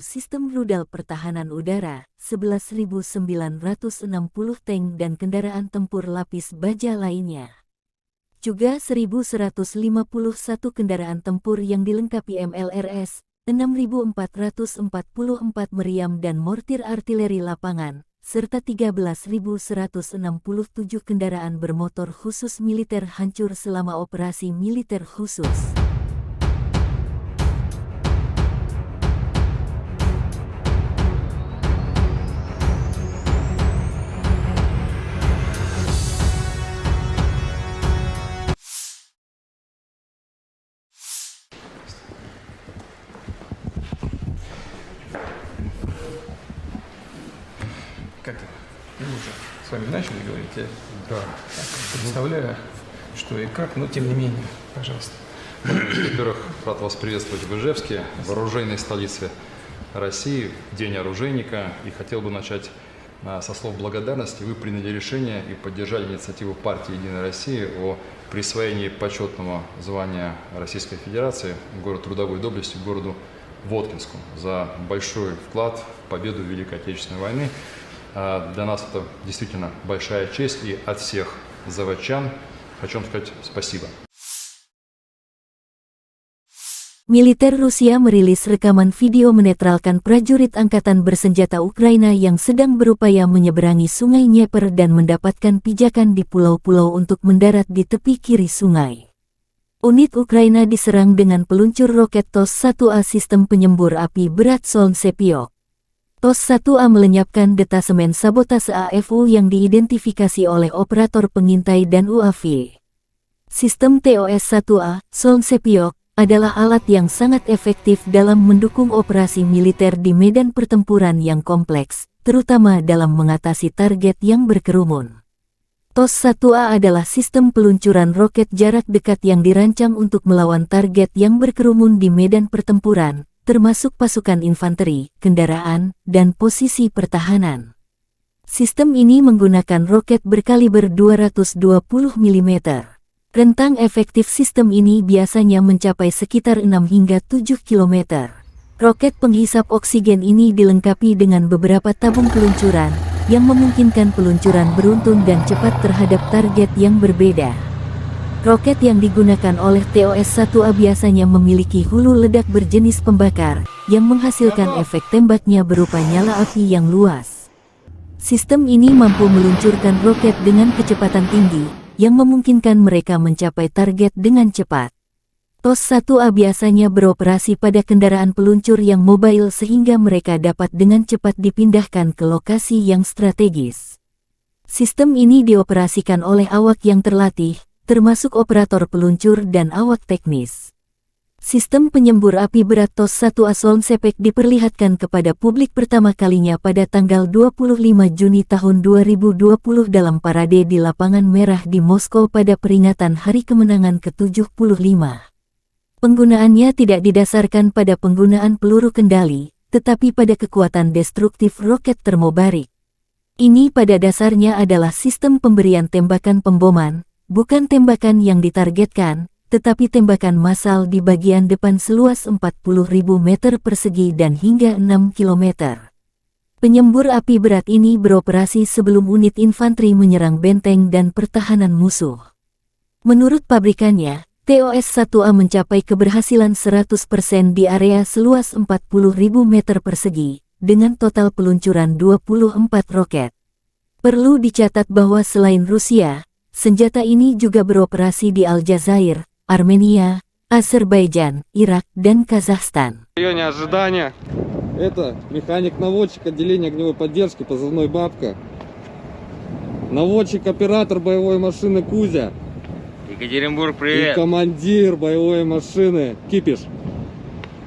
sistem rudal pertahanan udara, 11.960 tank dan kendaraan tempur lapis baja lainnya. Juga 1.151 kendaraan tempur yang dilengkapi MLRS, 6.444 meriam dan mortir artileri lapangan, serta 13.167 kendaraan bermotor khusus militer hancur selama operasi militer khusus. Как мы уже с вами начали говорить, я Да. представляю, что и как, но тем не менее, пожалуйста. Во-первых, рад вас приветствовать в Ижевске, в оружейной столице России, День оружейника. И хотел бы начать со слов благодарности. Вы приняли решение и поддержали инициативу партии «Единая Россия» о присвоении почетного звания Российской Федерации город трудовой доблести городу Воткинску за большой вклад в победу в Великой Отечественной войны. Для нас это действительно большая честь, и от всех заводчан хочу вам сказать спасибо. Militer Rusia merilis rekaman video menetralkan prajurit angkatan bersenjata Ukraina yang sedang berupaya menyeberangi Sungai Dnieper dan mendapatkan pijakan di pulau-pulau untuk mendarat di tepi kiri sungai. Unit Ukraina diserang dengan peluncur roket TOS-1A sistem penyembur api berat Solntsepyok. TOS-1A melenyapkan detasemen sabotase AFU yang diidentifikasi oleh operator pengintai dan UAV. Sistem TOS-1A, Solntsepyok, adalah alat yang sangat efektif dalam mendukung operasi militer di medan pertempuran yang kompleks, terutama dalam mengatasi target yang berkerumun. TOS-1A adalah sistem peluncuran roket jarak dekat yang dirancang untuk melawan target yang berkerumun di medan pertempuran, termasuk pasukan infanteri, kendaraan, dan posisi pertahanan. Sistem ini menggunakan roket berkaliber 220 mm. Rentang efektif sistem ini biasanya mencapai sekitar 6 hingga 7 km. Roket penghisap oksigen ini dilengkapi dengan beberapa tabung peluncuran, yang memungkinkan peluncuran beruntun dan cepat terhadap target yang berbeda. Roket yang digunakan oleh TOS-1A biasanya memiliki hulu ledak berjenis pembakar, yang menghasilkan efek tembaknya berupa nyala api yang luas. Sistem ini mampu meluncurkan roket dengan kecepatan tinggi, yang memungkinkan mereka mencapai target dengan cepat. TOS-1A biasanya beroperasi pada kendaraan peluncur yang mobile sehingga mereka dapat dengan cepat dipindahkan ke lokasi yang strategis. Sistem ini dioperasikan oleh awak yang terlatih, termasuk operator peluncur dan awak teknis. Sistem penyembur api berat TOS-1A Solntsepyok diperlihatkan kepada publik pertama kalinya pada tanggal 25 Juni tahun 2020 dalam parade di Lapangan Merah di Moskow pada peringatan Hari Kemenangan ke-75. Penggunaannya tidak didasarkan pada penggunaan peluru kendali, tetapi pada kekuatan destruktif roket termobarik. Ini pada dasarnya adalah sistem pemberian tembakan pemboman, bukan tembakan yang ditargetkan, tetapi tembakan massal di bagian depan seluas 40.000 meter persegi dan hingga 6 km. Penyembur api berat ini beroperasi sebelum unit infanteri menyerang benteng dan pertahanan musuh. Menurut pabrikannya, TOS-1A mencapai keberhasilan 100% di area seluas 40.000 meter persegi, dengan total peluncuran 24 roket. Perlu dicatat bahwa selain Rusia, senjata ini juga beroperasi di Aljazair, Armenia, Азербайджан, Ирак, dan Kazakhstan. В районе ожидания. Это механик-наводчик отделения огневой поддержки, позывной «Бабка». Наводчик-оператор боевой машины «Кузя». Екатеринбург, И привет! командир боевой машины «Кипиш».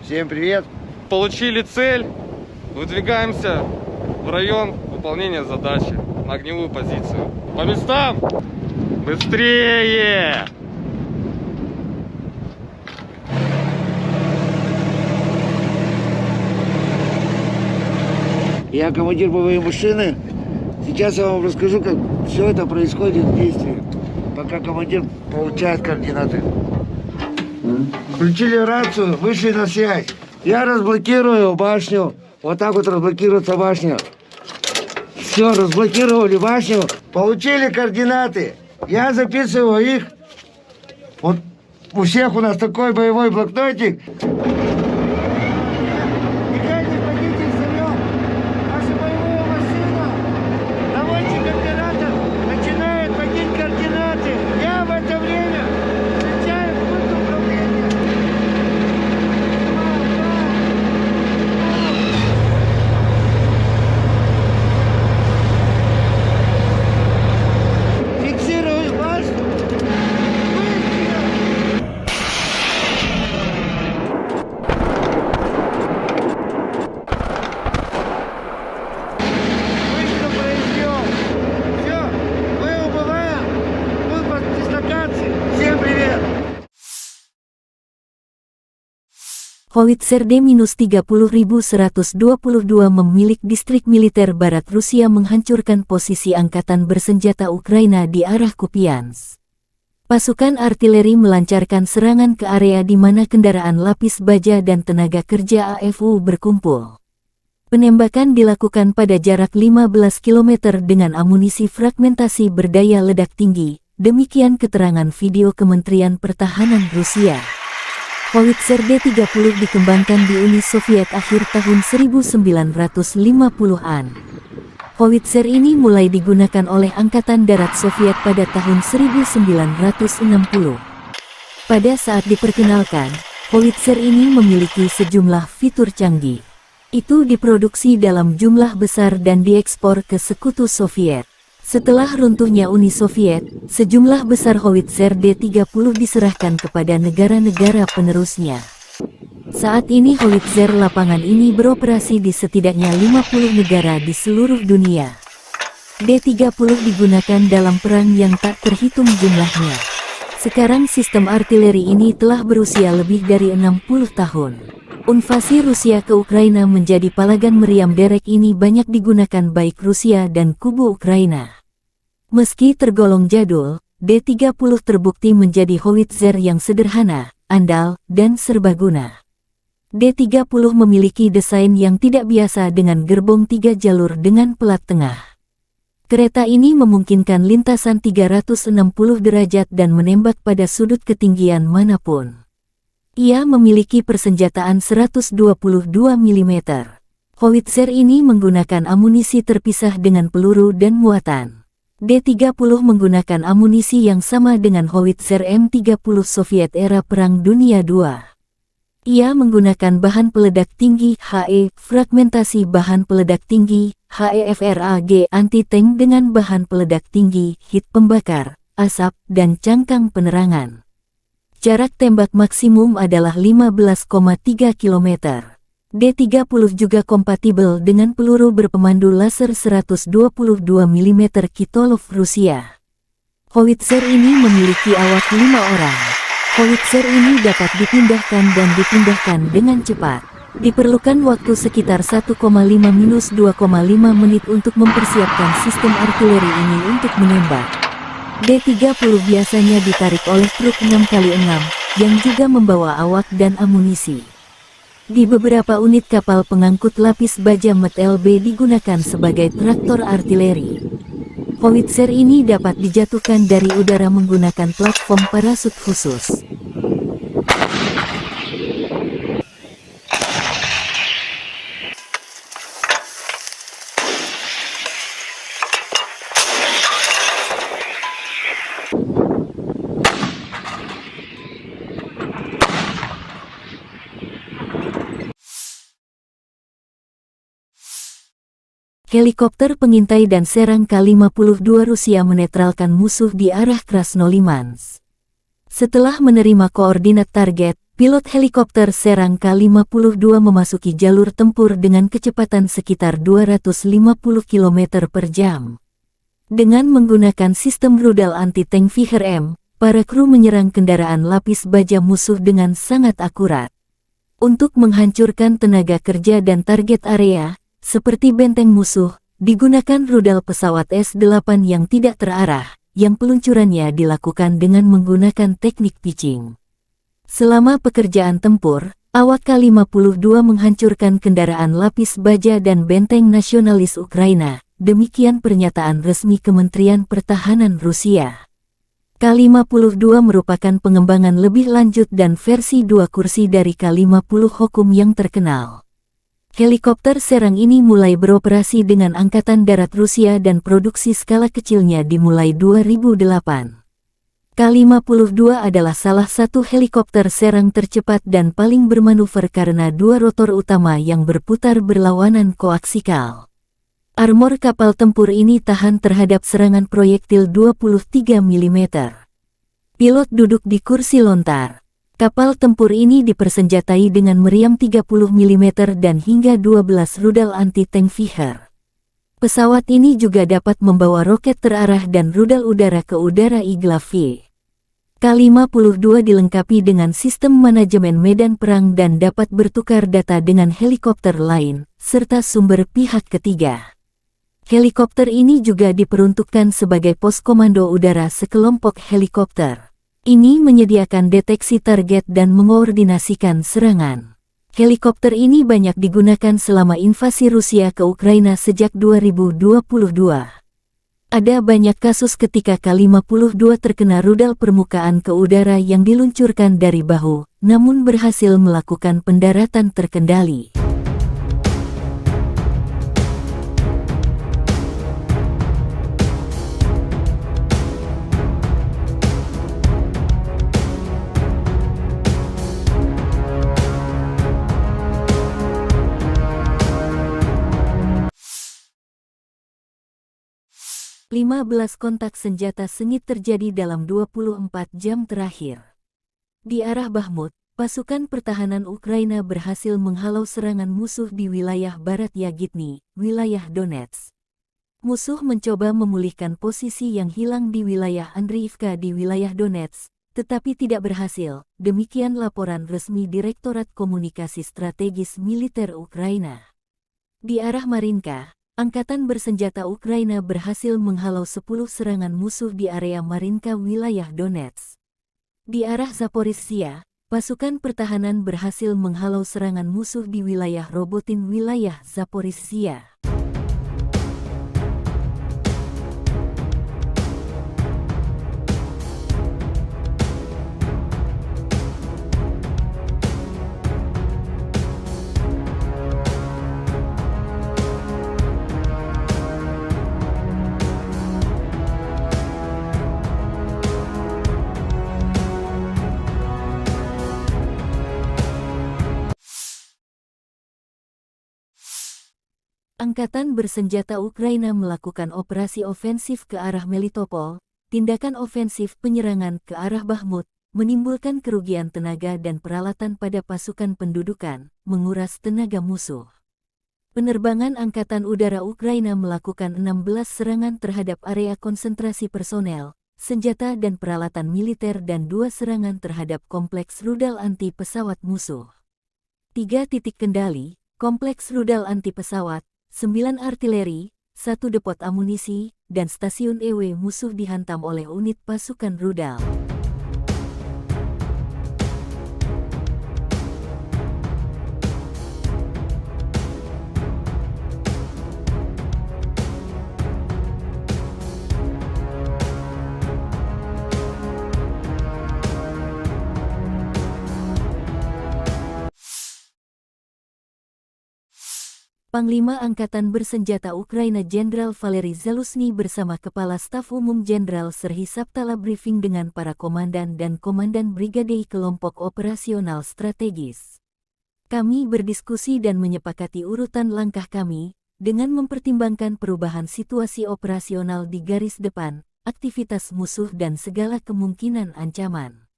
Всем привет. Получили цель. Выдвигаемся в район выполнения задачи на огневую позицию. По местам! Быстрее! Я командир боевой машины. Сейчас я вам расскажу, как все это происходит в действии, пока командир получает координаты. Включили рацию, вышли на связь. Я разблокирую башню. Вот так вот разблокируется башня. Все, разблокировали башню. Получили координаты. Я записываю их. Вот у всех у нас такой боевой блокнотик. Howitzer D-30122 memilik distrik militer barat Rusia menghancurkan posisi angkatan bersenjata Ukraina di arah Kupiansk. Pasukan artileri melancarkan serangan ke area di mana kendaraan lapis baja dan tenaga kerja AFU berkumpul. Penembakan dilakukan pada jarak 15 km dengan amunisi fragmentasi berdaya ledak tinggi, demikian keterangan video Kementerian Pertahanan Rusia. Howitzer D-30 dikembangkan di Uni Soviet akhir tahun 1950-an. Howitzer ini mulai digunakan oleh Angkatan Darat Soviet pada tahun 1960. Pada saat diperkenalkan, howitzer ini memiliki sejumlah fitur canggih. Itu diproduksi dalam jumlah besar dan diekspor ke Sekutu Soviet. Setelah runtuhnya Uni Soviet, sejumlah besar howitzer D-30 diserahkan kepada negara-negara penerusnya. Saat ini howitzer lapangan ini beroperasi di setidaknya 50 negara di seluruh dunia. D-30 digunakan dalam perang yang tak terhitung jumlahnya. Sekarang sistem artileri ini telah berusia lebih dari 60 tahun. Invasi Rusia ke Ukraina menjadi palagan meriam derek ini banyak digunakan baik Rusia dan kubu Ukraina. Meski tergolong jadul, D-30 terbukti menjadi howitzer yang sederhana, andal, dan serbaguna. D-30 memiliki desain yang tidak biasa dengan gerbong 3 jalur dengan pelat tengah. Kereta ini memungkinkan lintasan 360 derajat dan menembak pada sudut ketinggian manapun. Ia memiliki persenjataan 122 mm. Howitzer ini menggunakan amunisi terpisah dengan peluru dan muatan. D-30 menggunakan amunisi yang sama dengan howitzer M30 Soviet era Perang Dunia II. Ia menggunakan bahan peledak tinggi HE, fragmentasi bahan peledak tinggi HEFRAG anti-tank dengan bahan peledak tinggi, hit pembakar, asap, dan cangkang penerangan. Jarak tembak maksimum adalah 15,3 km. D-30 juga kompatibel dengan peluru berpemandu laser 122 mm Kitolov Rusia. Howitzer ini memiliki awak 5 orang. Howitzer ini dapat dipindahkan dan dipindahkan dengan cepat. Diperlukan waktu sekitar 1,5–2,5 menit untuk mempersiapkan sistem artileri ini untuk menembak. D-30 biasanya ditarik oleh truk 6x6, yang juga membawa awak dan amunisi. Di beberapa unit kapal pengangkut lapis baja MT-LB digunakan sebagai traktor artileri. Howitzer ini dapat dijatuhkan dari udara menggunakan platform parasut khusus. Helikopter pengintai dan serang K-52 Rusia menetralkan musuh di arah Krasnolimansk. Setelah menerima koordinat target, pilot helikopter serang K-52 memasuki jalur tempur dengan kecepatan sekitar 250 km per jam. Dengan menggunakan sistem rudal anti-tank Viher-M, para kru menyerang kendaraan lapis baja musuh dengan sangat akurat. Untuk menghancurkan tenaga kerja dan target area, seperti benteng musuh, digunakan rudal pesawat S-8 yang tidak terarah, yang peluncurannya dilakukan dengan menggunakan teknik pitching. Selama pekerjaan tempur, awak K-52 menghancurkan kendaraan lapis baja dan benteng nasionalis Ukraina, demikian pernyataan resmi Kementerian Pertahanan Rusia. K-52 merupakan pengembangan lebih lanjut dan versi 2 kursi dari K-50 Hokum yang terkenal. Helikopter serang ini mulai beroperasi dengan Angkatan Darat Rusia dan produksi skala kecilnya dimulai 2008. K-52 adalah salah satu helikopter serang tercepat dan paling bermanuver karena 2 rotor utama yang berputar berlawanan koaksikal. Armor kapal tempur ini tahan terhadap serangan proyektil 23 mm. Pilot duduk di kursi lontar. Kapal tempur ini dipersenjatai dengan meriam 30 mm dan hingga 12 rudal anti-tank Viher. Pesawat ini juga dapat membawa roket terarah dan rudal udara ke udara Igla-V. K-52 dilengkapi dengan sistem manajemen medan perang dan dapat bertukar data dengan helikopter lain, serta sumber pihak ketiga. Helikopter ini juga diperuntukkan sebagai pos komando udara sekelompok helikopter. Ini menyediakan deteksi target dan mengkoordinasikan serangan. Helikopter ini banyak digunakan selama invasi Rusia ke Ukraina sejak 2022. Ada banyak kasus ketika K-52 terkena rudal permukaan ke udara yang diluncurkan dari bahu, namun berhasil melakukan pendaratan terkendali. Lima belas kontak senjata sengit terjadi dalam 24 jam terakhir. Di arah Bakhmut, pasukan pertahanan Ukraina berhasil menghalau serangan musuh di wilayah barat Yagitny, wilayah Donetsk. Musuh mencoba memulihkan posisi yang hilang di wilayah Andriivka di wilayah Donetsk, tetapi tidak berhasil. Demikian laporan resmi Direktorat Komunikasi Strategis Militer Ukraina. Di arah Marinka, Angkatan bersenjata Ukraina berhasil menghalau 10 serangan musuh di area Marinka wilayah Donetsk. Di arah Zaporizhzhia, pasukan pertahanan berhasil menghalau serangan musuh di wilayah Robotin wilayah Zaporizhzhia. Angkatan bersenjata Ukraina melakukan operasi ofensif ke arah Melitopol. Tindakan ofensif penyerangan ke arah Bakhmut menimbulkan kerugian tenaga dan peralatan pada pasukan pendudukan, menguras tenaga musuh. Penerbangan Angkatan Udara Ukraina melakukan 16 serangan terhadap area konsentrasi personel, senjata dan peralatan militer dan 2 serangan terhadap kompleks rudal anti pesawat musuh. 3 titik kendali, kompleks rudal anti pesawat, 9 artileri, 1 depot amunisi, dan stasiun EW musuh dihantam oleh unit pasukan rudal. Panglima Angkatan Bersenjata Ukraina Jenderal Valery Zaluzhny bersama Kepala Staf Umum Jenderal Serhiy Sabtala briefing dengan para komandan dan komandan brigade kelompok operasional strategis. Kami berdiskusi dan menyepakati urutan langkah kami, dengan mempertimbangkan perubahan situasi operasional di garis depan, aktivitas musuh dan segala kemungkinan ancaman.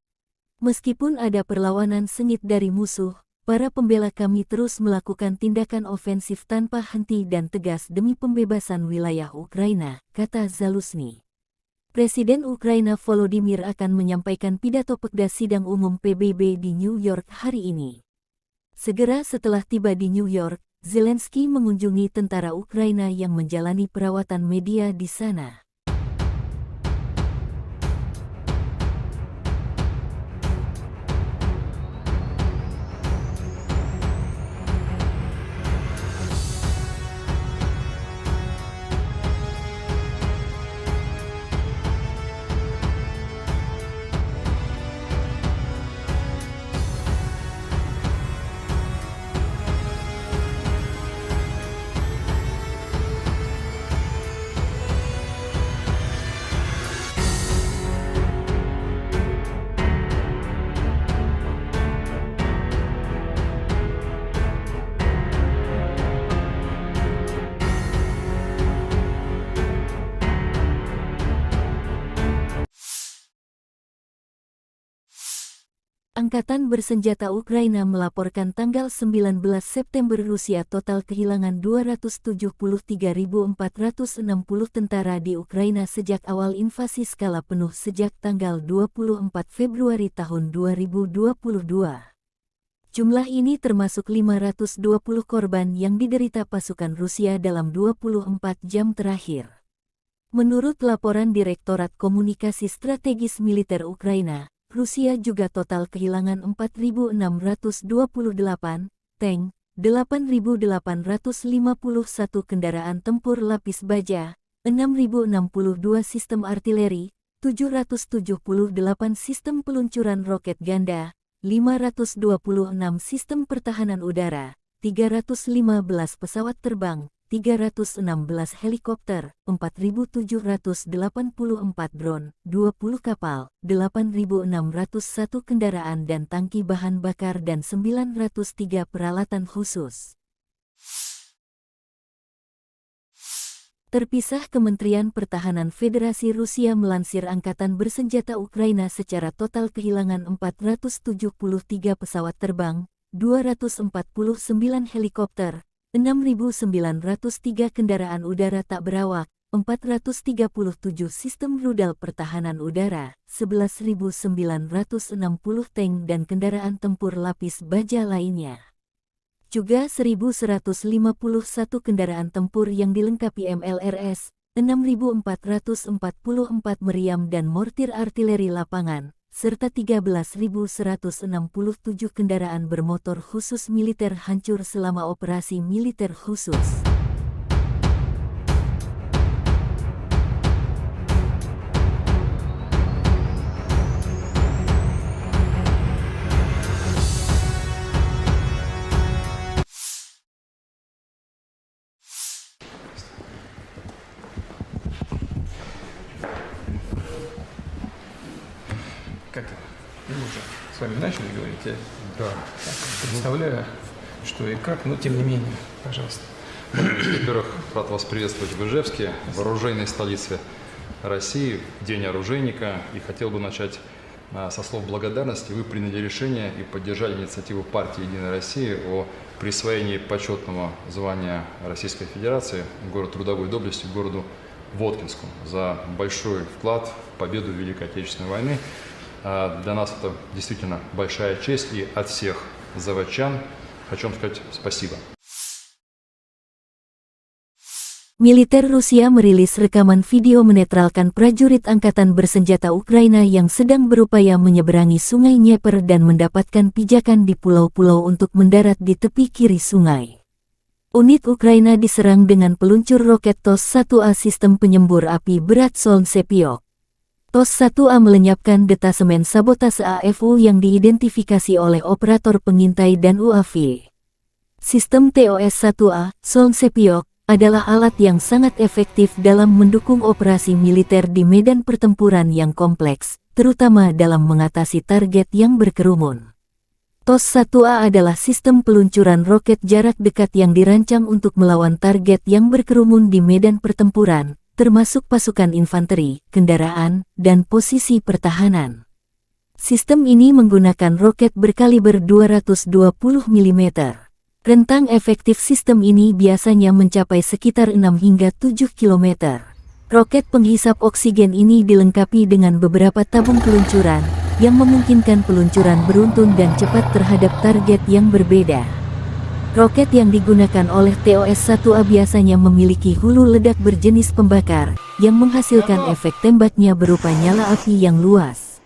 Meskipun ada perlawanan sengit dari musuh, para pembela kami terus melakukan tindakan ofensif tanpa henti dan tegas demi pembebasan wilayah Ukraina, kata Zaluzhny. Presiden Ukraina Volodymyr akan menyampaikan pidato Pekda Sidang Umum PBB di New York hari ini. Segera setelah tiba di New York, Zelensky mengunjungi tentara Ukraina yang menjalani perawatan media di sana. Angkatan Bersenjata Ukraina melaporkan tanggal 19 September Rusia total kehilangan 273.460 tentara di Ukraina sejak awal invasi skala penuh sejak tanggal 24 Februari tahun 2022. Jumlah ini termasuk 520 korban yang diderita pasukan Rusia dalam 24 jam terakhir. Menurut laporan Direktorat Komunikasi Strategis Militer Ukraina, Rusia juga total kehilangan 4.628 tank, 8.851 kendaraan tempur lapis baja, 6.062 sistem artileri, 778 sistem peluncuran roket ganda, 526 sistem pertahanan udara, 315 pesawat terbang, 316 helikopter, 4.784 drone, 20 kapal, 8.601 kendaraan dan tangki bahan bakar dan 903 peralatan khusus. Terpisah, Kementerian Pertahanan Federasi Rusia melansir Angkatan Bersenjata Ukraina secara total kehilangan 473 pesawat terbang, 249 helikopter, 6.903 kendaraan udara tak berawak, 437 sistem rudal pertahanan udara, 11.960 tank dan kendaraan tempur lapis baja lainnya. Juga 1.151 kendaraan tempur yang dilengkapi MLRS, 6.444 meriam dan mortir artileri lapangan, serta 13.167 kendaraan bermotor khusus militer hancur selama operasi militer khusus. Как это? Мы уже с вами начали говорить. Я Да. так представляю, что и как, но тем не менее, пожалуйста. Во-первых, рад вас приветствовать в Ижевске, в оружейной столице России, в День оружейника. И хотел бы начать со слов благодарности. Вы приняли решение и поддержали инициативу партии «Единая Россия» о присвоении почетного звания Российской Федерации город трудовой доблести городу Воткинску за большой вклад в победу в Великой Отечественной войны. Для нас это действительно большая честь, и от всех заводчан хочу вам сказать спасибо. Militer Rusia merilis rekaman video menetralkan prajurit Angkatan Bersenjata Ukraina yang sedang berupaya menyeberangi Sungai Dnieper dan mendapatkan pijakan di pulau-pulau untuk mendarat di tepi kiri sungai. Unit Ukraina diserang dengan peluncur roket TOS-1A sistem penyembur api berat Solntsepyok. TOS-1A melenyapkan detasemen sabotase AFU yang diidentifikasi oleh operator pengintai dan UAV. Sistem TOS-1A, Solntsepyok, adalah alat yang sangat efektif dalam mendukung operasi militer di medan pertempuran yang kompleks, terutama dalam mengatasi target yang berkerumun. TOS-1A adalah sistem peluncuran roket jarak dekat yang dirancang untuk melawan target yang berkerumun di medan pertempuran, termasuk pasukan infanteri, kendaraan, dan posisi pertahanan. Sistem ini menggunakan roket berkaliber 220 mm. Rentang efektif sistem ini biasanya mencapai sekitar 6 hingga 7 km. Roket penghisap oksigen ini dilengkapi dengan beberapa tabung peluncuran, yang memungkinkan peluncuran beruntun dan cepat terhadap target yang berbeda. Roket yang digunakan oleh TOS-1A biasanya memiliki hulu ledak berjenis pembakar, yang menghasilkan efek tembaknya berupa nyala api yang luas.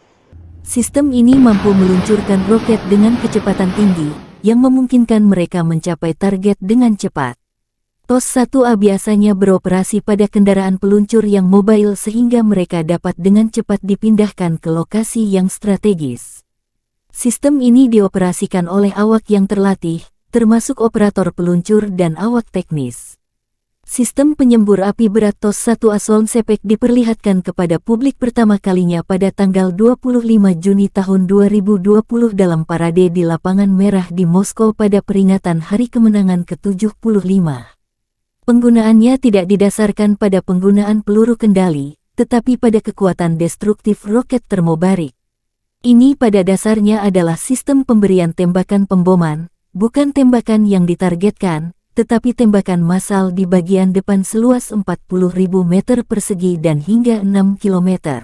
Sistem ini mampu meluncurkan roket dengan kecepatan tinggi, yang memungkinkan mereka mencapai target dengan cepat. TOS-1A biasanya beroperasi pada kendaraan peluncur yang mobile sehingga mereka dapat dengan cepat dipindahkan ke lokasi yang strategis. Sistem ini dioperasikan oleh awak yang terlatih, termasuk operator peluncur dan awak teknis. Sistem penyembur api berat TOS-1A Solntsepyok diperlihatkan kepada publik pertama kalinya pada tanggal 25 Juni tahun 2020 dalam parade di Lapangan Merah di Moskow pada peringatan Hari Kemenangan ke-75. Penggunaannya tidak didasarkan pada penggunaan peluru kendali, tetapi pada kekuatan destruktif roket termobarik. Ini pada dasarnya adalah sistem pemberian tembakan pemboman, bukan tembakan yang ditargetkan, tetapi tembakan massal di bagian depan seluas 40.000 meter persegi dan hingga 6 km.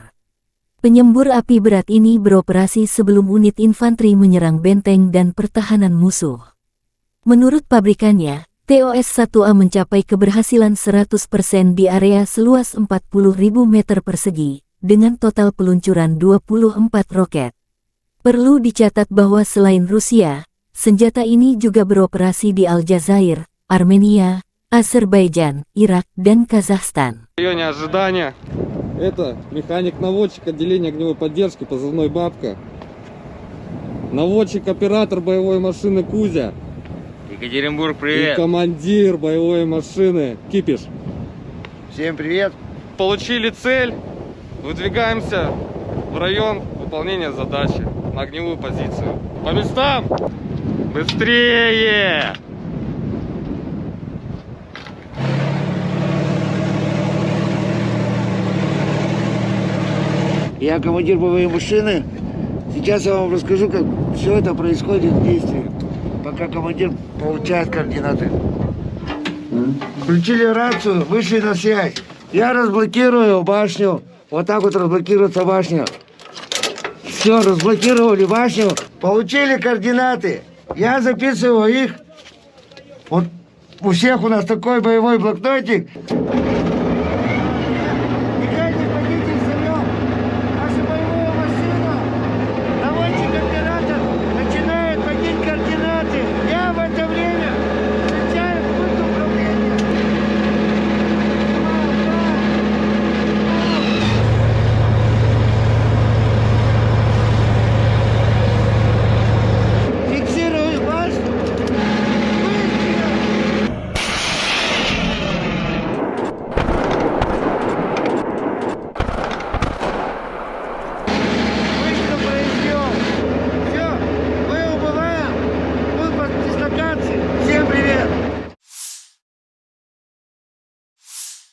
Penyembur api berat ini beroperasi sebelum unit infanteri menyerang benteng dan pertahanan musuh. Menurut pabrikannya, TOS-1A mencapai keberhasilan 100% di area seluas 40.000 meter persegi, dengan total peluncuran 24 roket. Perlu dicatat bahwa selain Rusia, senjata ini juga beroperasi di Aljazair, Armenia, Azerbaijan, Irak, dan Kazakhstan. В районе ожидания. Это механик-наводчик отделения огневой поддержки, позывной «Бабка». Наводчик-оператор боевой машины «Кузя». Екатеринбург, И привет. командир боевой машины «Кипиш». Всем привет. Получили цель. Выдвигаемся в район выполнения задачи на огневую позицию. По местам! Быстрее! Я командир боевой машины. Сейчас я вам расскажу, как все это происходит в действии, пока командир получает координаты. Включили рацию, вышли на связь. Я разблокирую башню. Вот так вот разблокируется башня. Все, разблокировали башню. Получили координаты. Я записываю их. Вот у всех у нас такой боевой блокнотик.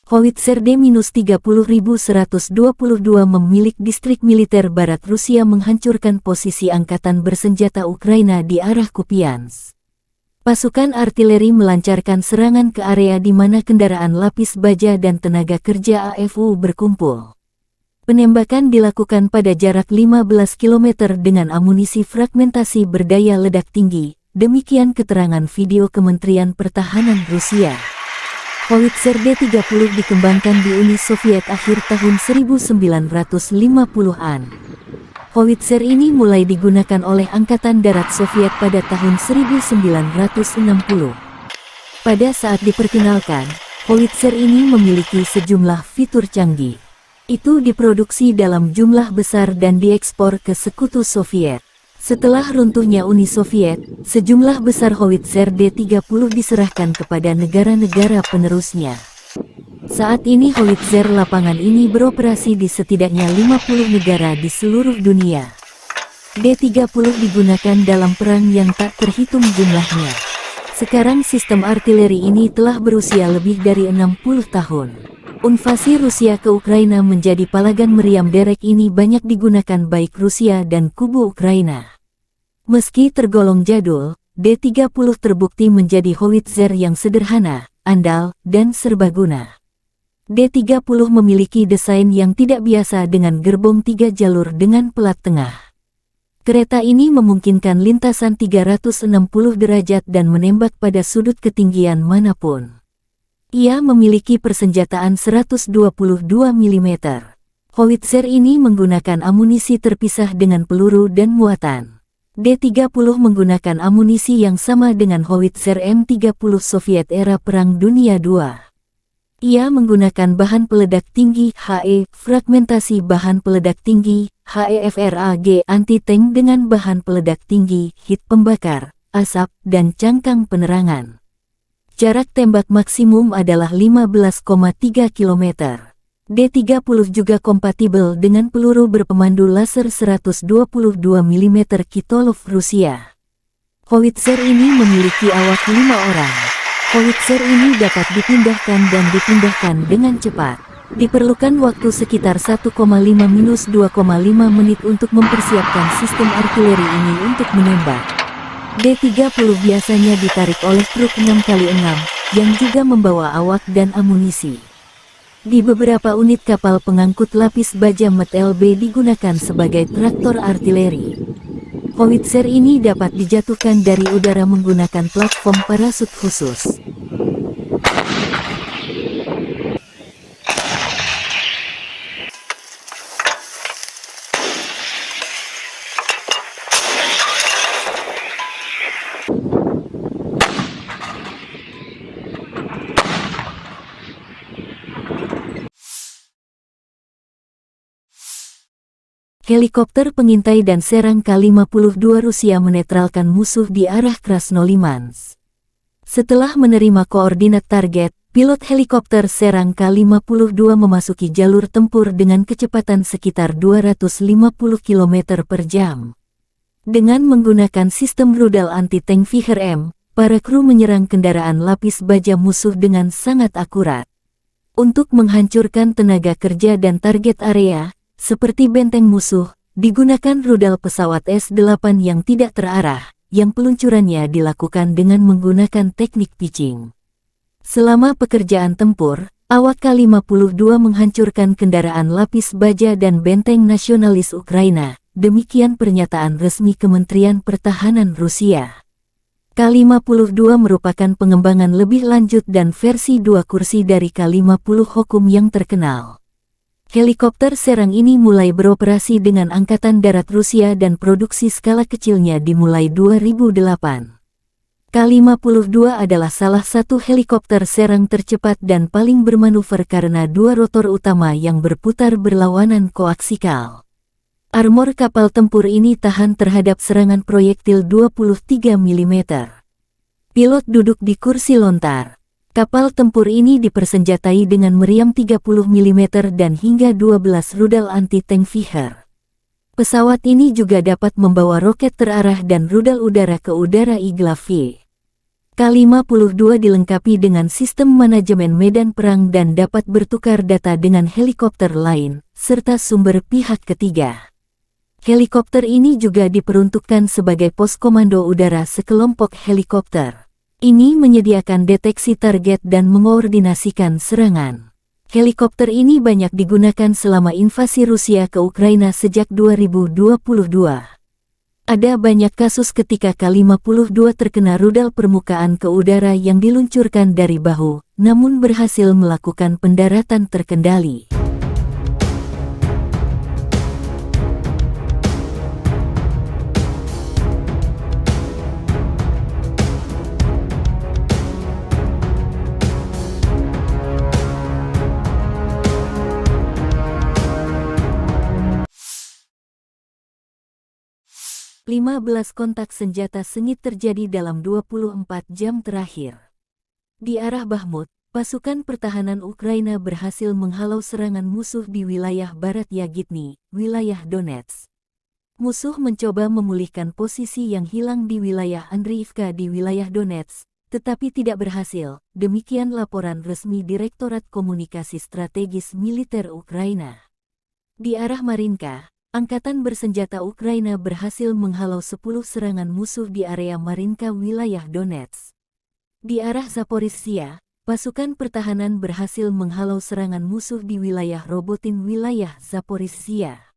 Howitzer D-30122 memilik distrik militer barat Rusia menghancurkan posisi angkatan bersenjata Ukraina di arah Kupiansk. Pasukan artileri melancarkan serangan ke area di mana kendaraan lapis baja dan tenaga kerja AFU berkumpul. Penembakan dilakukan pada jarak 15 km dengan amunisi fragmentasi berdaya ledak tinggi, demikian keterangan video Kementerian Pertahanan Rusia. Howitzer D-30 dikembangkan di Uni Soviet akhir tahun 1950-an. Howitzer ini mulai digunakan oleh Angkatan Darat Soviet pada tahun 1960. Pada saat diperkenalkan, howitzer ini memiliki sejumlah fitur canggih. Itu diproduksi dalam jumlah besar dan diekspor ke Sekutu Soviet. Setelah runtuhnya Uni Soviet, sejumlah besar howitzer D-30 diserahkan kepada negara-negara penerusnya. Saat ini howitzer lapangan ini beroperasi di setidaknya 50 negara di seluruh dunia. D-30 digunakan dalam perang yang tak terhitung jumlahnya. Sekarang sistem artileri ini telah berusia lebih dari 60 tahun. Invasi Rusia ke Ukraina menjadi palagan meriam derek ini banyak digunakan baik Rusia dan kubu Ukraina. Meski tergolong jadul, D-30 terbukti menjadi howitzer yang sederhana, andal, dan serbaguna. D-30 memiliki desain yang tidak biasa dengan gerbong 3 jalur dengan pelat tengah. Kereta ini memungkinkan lintasan 360 derajat dan menembak pada sudut ketinggian manapun. Ia memiliki persenjataan 122 mm. Howitzer ini menggunakan amunisi terpisah dengan peluru dan muatan. D-30 menggunakan amunisi yang sama dengan howitzer M30 Soviet era Perang Dunia II. Ia menggunakan bahan peledak tinggi HE, fragmentasi bahan peledak tinggi HEFRAG anti-tank dengan bahan peledak tinggi, hit pembakar, asap, dan cangkang penerangan. Jarak tembak maksimum adalah 15,3 km. D-30 juga kompatibel dengan peluru berpemandu laser 122 mm Kitolov Rusia. Howitzer ini memiliki awak 5 orang. Howitzer ini dapat dipindahkan dan dipindahkan dengan cepat. Diperlukan waktu sekitar 1,5-2,5 menit untuk mempersiapkan sistem artileri ini untuk menembak. D-30 biasanya ditarik oleh truk 6x6, yang juga membawa awak dan amunisi. Di beberapa unit kapal pengangkut lapis baja MT-LB digunakan sebagai traktor artileri. Howitzer ini dapat dijatuhkan dari udara menggunakan platform parasut khusus. Helikopter pengintai dan serang K-52 Rusia menetralkan musuh di arah Krasnolimansk. Setelah menerima koordinat target, pilot helikopter serang K-52 memasuki jalur tempur dengan kecepatan sekitar 250 km per jam. Dengan menggunakan sistem rudal anti-tank Viher-M, para kru menyerang kendaraan lapis baja musuh dengan sangat akurat. Untuk menghancurkan tenaga kerja dan target area, seperti benteng musuh, digunakan rudal pesawat S-8 yang tidak terarah, yang peluncurannya dilakukan dengan menggunakan teknik pitching. Selama pekerjaan tempur, awak K-52 menghancurkan kendaraan lapis baja dan benteng nasionalis Ukraina, demikian pernyataan resmi Kementerian Pertahanan Rusia. K-52 merupakan pengembangan lebih lanjut dan versi 2 kursi dari K-50 Hokum yang terkenal. Helikopter serang ini mulai beroperasi dengan Angkatan Darat Rusia dan produksi skala kecilnya dimulai 2008. K-52 adalah salah satu helikopter serang tercepat dan paling bermanuver karena 2 rotor utama yang berputar berlawanan koaksikal. Armor kapal tempur ini tahan terhadap serangan proyektil 23 mm. Pilot duduk di kursi lontar. Kapal tempur ini dipersenjatai dengan meriam 30 mm dan hingga 12 rudal anti-tank Viher. Pesawat ini juga dapat membawa roket terarah dan rudal udara ke udara Igla-V. K-52 dilengkapi dengan sistem manajemen medan perang dan dapat bertukar data dengan helikopter lain, serta sumber pihak ketiga. Helikopter ini juga diperuntukkan sebagai pos komando udara sekelompok helikopter. Ini menyediakan deteksi target dan mengoordinasikan serangan. Helikopter ini banyak digunakan selama invasi Rusia ke Ukraina sejak 2022. Ada banyak kasus ketika K-52 terkena rudal permukaan ke udara yang diluncurkan dari bahu, namun berhasil melakukan pendaratan terkendali. (15 kontak senjata sengit terjadi dalam 24 jam terakhir. Di arah Bakhmut, pasukan pertahanan Ukraina berhasil menghalau serangan musuh di wilayah barat Yagitny, wilayah Donetsk. Musuh mencoba memulihkan posisi yang hilang di wilayah Andriivka di wilayah Donetsk, tetapi tidak berhasil, demikian laporan resmi Direktorat Komunikasi Strategis Militer Ukraina. Di arah Marinka, Angkatan bersenjata Ukraina berhasil menghalau 10 serangan musuh di area Marinka wilayah Donetsk. Di arah Zaporizhzhia, pasukan pertahanan berhasil menghalau serangan musuh di wilayah Robotin wilayah Zaporizhzhia.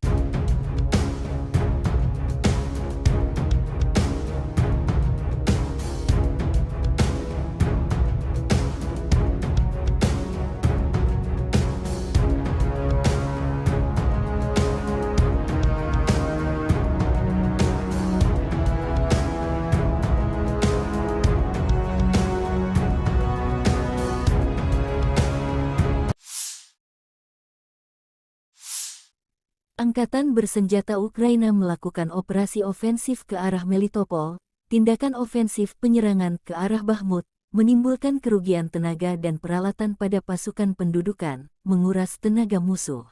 Angkatan bersenjata Ukraina melakukan operasi ofensif ke arah Melitopol. Tindakan ofensif penyerangan ke arah Bakhmut menimbulkan kerugian tenaga dan peralatan pada pasukan pendudukan, menguras tenaga musuh.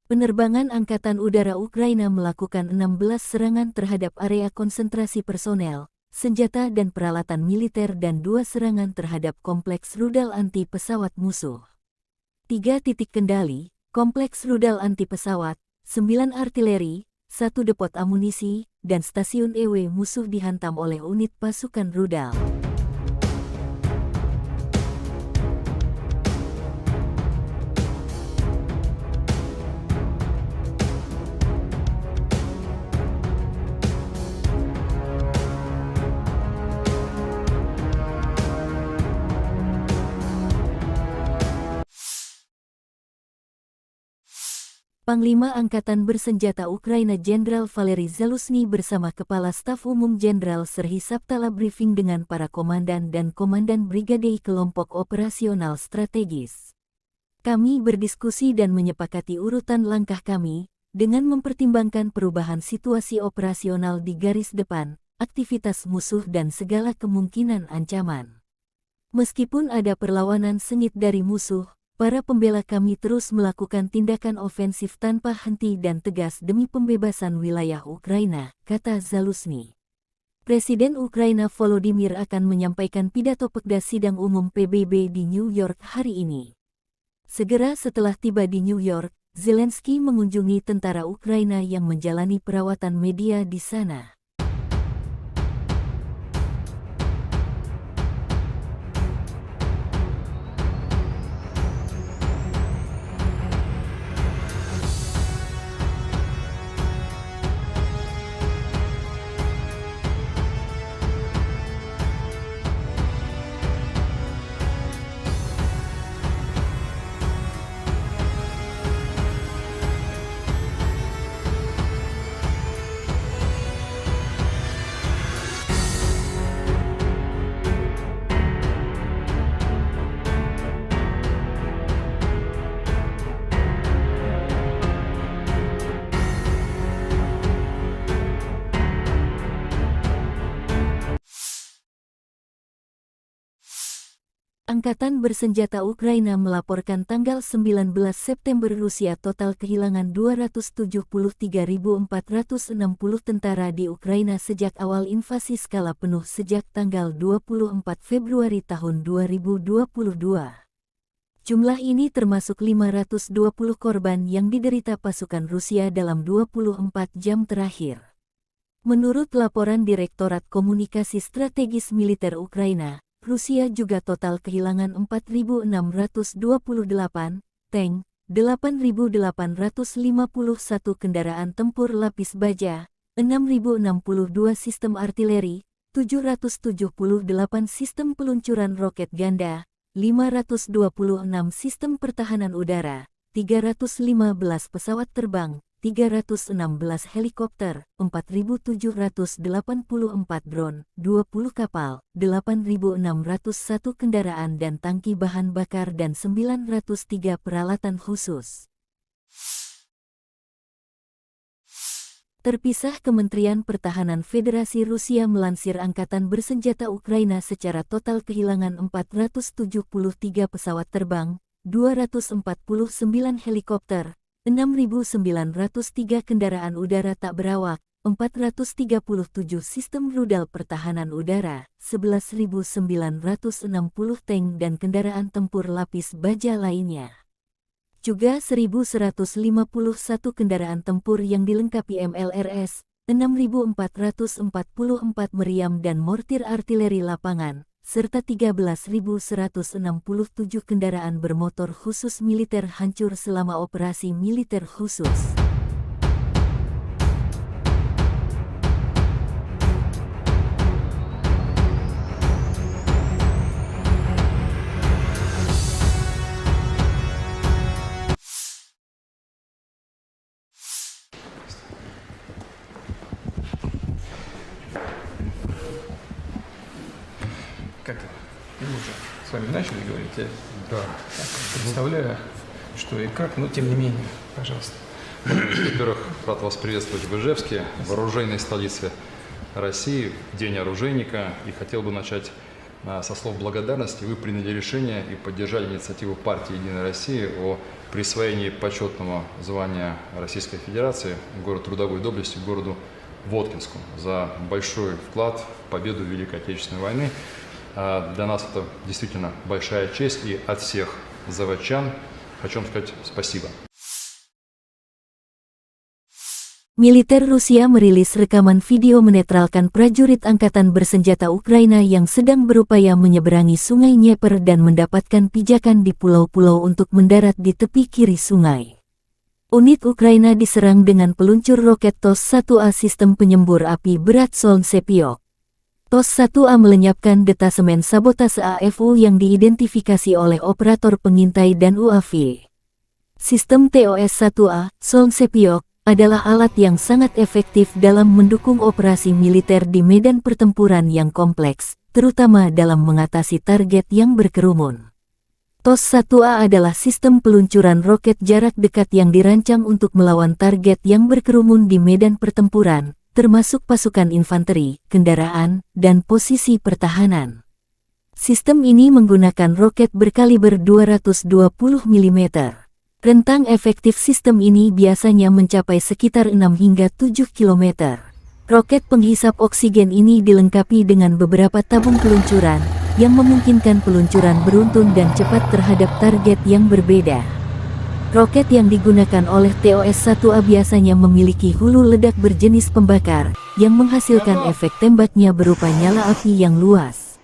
Penerbangan Angkatan Udara Ukraina melakukan 16 serangan terhadap area konsentrasi personel, senjata dan peralatan militer dan 2 serangan terhadap kompleks rudal anti pesawat musuh. 3 titik kendali, kompleks rudal anti pesawat, 9 artileri, 1 depot amunisi, dan stasiun EW musuh dihantam oleh unit pasukan rudal. Panglima Angkatan Bersenjata Ukraina Jenderal Valery Zaluzhny bersama Kepala Staf Umum Jenderal Serhiy Sabtala briefing dengan para komandan dan komandan brigade kelompok operasional strategis. Kami berdiskusi dan menyepakati urutan langkah kami, dengan mempertimbangkan perubahan situasi operasional di garis depan, aktivitas musuh dan segala kemungkinan ancaman. Meskipun ada perlawanan sengit dari musuh, para pembela kami terus melakukan tindakan ofensif tanpa henti dan tegas demi pembebasan wilayah Ukraina, kata Zaluzny. Presiden Ukraina Volodymyr akan menyampaikan pidato pegda sidang umum PBB di New York hari ini. Segera setelah tiba di New York, Zelensky mengunjungi tentara Ukraina yang menjalani perawatan media di sana. Angkatan bersenjata Ukraina melaporkan tanggal 19 September Rusia total kehilangan 273.460 tentara di Ukraina sejak awal invasi skala penuh sejak tanggal 24 Februari tahun 2022. Jumlah ini termasuk 520 korban yang diderita pasukan Rusia dalam 24 jam terakhir. Menurut laporan Direktorat Komunikasi Strategis Militer Ukraina, Rusia juga total kehilangan 4.628 tank, 8.851 kendaraan tempur lapis baja, 6.062 sistem artileri, 778 sistem peluncuran roket ganda, 526 sistem pertahanan udara, 315 pesawat terbang, 316 helikopter, 4.784 drone, 20 kapal, 8.601 kendaraan dan tangki bahan bakar dan 903 peralatan khusus. Terpisah, Kementerian Pertahanan Federasi Rusia melansir Angkatan Bersenjata Ukraina secara total kehilangan 473 pesawat terbang, 249 helikopter, 6.903 kendaraan udara tak berawak, 437 sistem rudal pertahanan udara, 11.960 tank dan kendaraan tempur lapis baja lainnya. Juga 1.151 kendaraan tempur yang dilengkapi MLRS, 6.444 meriam dan mortir artileri lapangan, serta 13.167 kendaraan bermotor khusus militer hancur selama operasi militer khusus. Как это? Мы уже с вами начали говорить, я Да. представляю, что и как, но тем не менее, пожалуйста. Во-первых, рад вас приветствовать в Ижевске, в оружейной столице России, в День оружейника. И хотел бы начать со слов благодарности. Вы приняли решение и поддержали инициативу партии «Единая Россия» о присвоении почетного звания Российской Федерации город трудовой доблести городу Воткинску за большой вклад в победу в Великой Отечественной войны. Для нас это действительно большая честь, и от всех заводчан хочу вам сказать спасибо. Militer Rusia merilis rekaman video menetralkan prajurit Angkatan Bersenjata Ukraina yang sedang berupaya menyeberangi Sungai Dnieper dan mendapatkan pijakan di pulau-pulau untuk mendarat di tepi kiri sungai. Unit Ukraina diserang dengan peluncur roket TOS-1A sistem penyembur api berat Solntsepyok. TOS-1A melenyapkan detasemen sabotase AFU yang diidentifikasi oleh operator pengintai dan UAV. Sistem TOS-1A, Solntsepyok, adalah alat yang sangat efektif dalam mendukung operasi militer di medan pertempuran yang kompleks, terutama dalam mengatasi target yang berkerumun. TOS-1A adalah sistem peluncuran roket jarak dekat yang dirancang untuk melawan target yang berkerumun di medan pertempuran, termasuk pasukan infanteri, kendaraan, dan posisi pertahanan. Sistem ini menggunakan roket berkaliber 220 mm. Rentang efektif sistem ini biasanya mencapai sekitar 6 hingga 7 km. Roket penghisap oksigen ini dilengkapi dengan beberapa tabung peluncuran, yang memungkinkan peluncuran beruntun dan cepat terhadap target yang berbeda. Roket yang digunakan oleh TOS-1A biasanya memiliki hulu ledak berjenis pembakar, yang menghasilkan efek tembaknya berupa nyala api yang luas.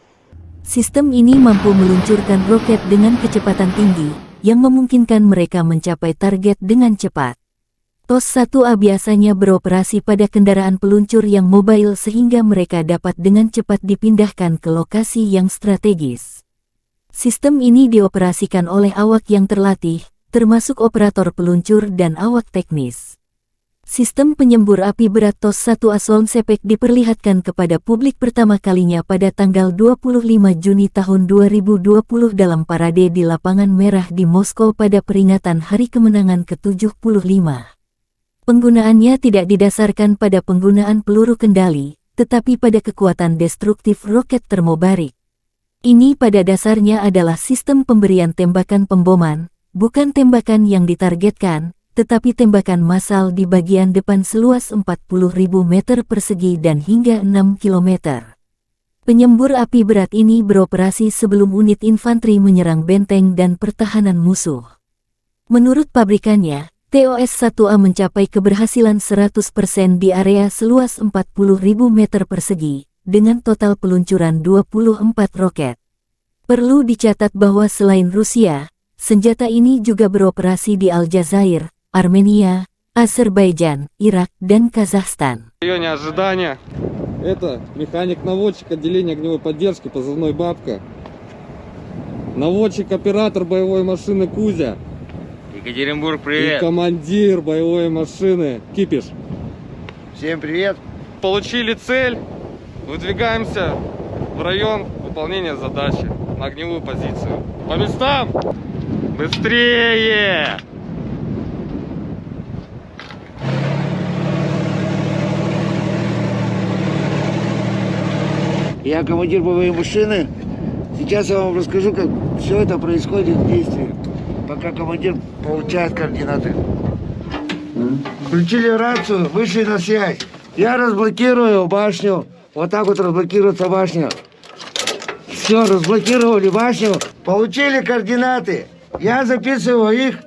Sistem ini mampu meluncurkan roket dengan kecepatan tinggi, yang memungkinkan mereka mencapai target dengan cepat. TOS-1A biasanya beroperasi pada kendaraan peluncur yang mobile sehingga mereka dapat dengan cepat dipindahkan ke lokasi yang strategis. Sistem ini dioperasikan oleh awak yang terlatih, termasuk operator peluncur dan awak teknis. Sistem penyembur api berat TOS-1A Solnsepek diperlihatkan kepada publik pertama kalinya pada tanggal 25 Juni tahun 2020 dalam parade di Lapangan Merah di Moskow pada peringatan Hari Kemenangan ke-75. Penggunaannya tidak didasarkan pada penggunaan peluru kendali, tetapi pada kekuatan destruktif roket termobarik. Ini pada dasarnya adalah sistem pemberian tembakan pemboman, bukan tembakan yang ditargetkan, tetapi tembakan massal di bagian depan seluas 40.000 meter persegi dan hingga 6 km. Penyembur api berat ini beroperasi sebelum unit infanteri menyerang benteng dan pertahanan musuh. Menurut pabrikannya, TOS-1A mencapai keberhasilan 100% di area seluas 40.000 meter persegi, dengan total peluncuran 24 roket. Perlu dicatat bahwa selain Rusia, senjata ini juga beroperasi di Aljazair, Armenia, Azerbaijan, Irak, dan Kazakhstan. В районе ожидания. Это механик-наводчик отделения огневой поддержки, позывной «Бабка». Наводчик-оператор боевой машины «Кузя». Екатеринбург, И привет! командир боевой машины «Кипиш». Всем привет. Получили цель, выдвигаемся в район выполнения задачи на огневую позицию. По местам! Быстрее! Я командир боевой машины. Сейчас я вам расскажу, как все это происходит в действии, пока командир получает координаты. Включили рацию, вышли на связь. Я разблокирую башню. Вот так вот разблокируется башня. Все, разблокировали башню. Получили координаты. Я записываю их.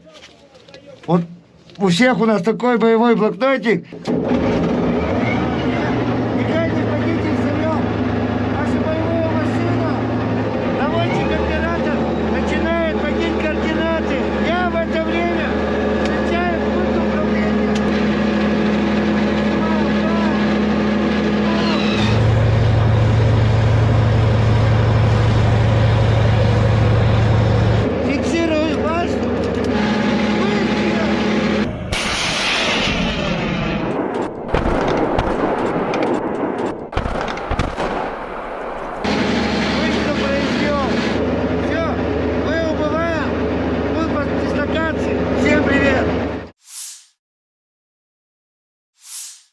Вот у всех у нас такой боевой блокнотик.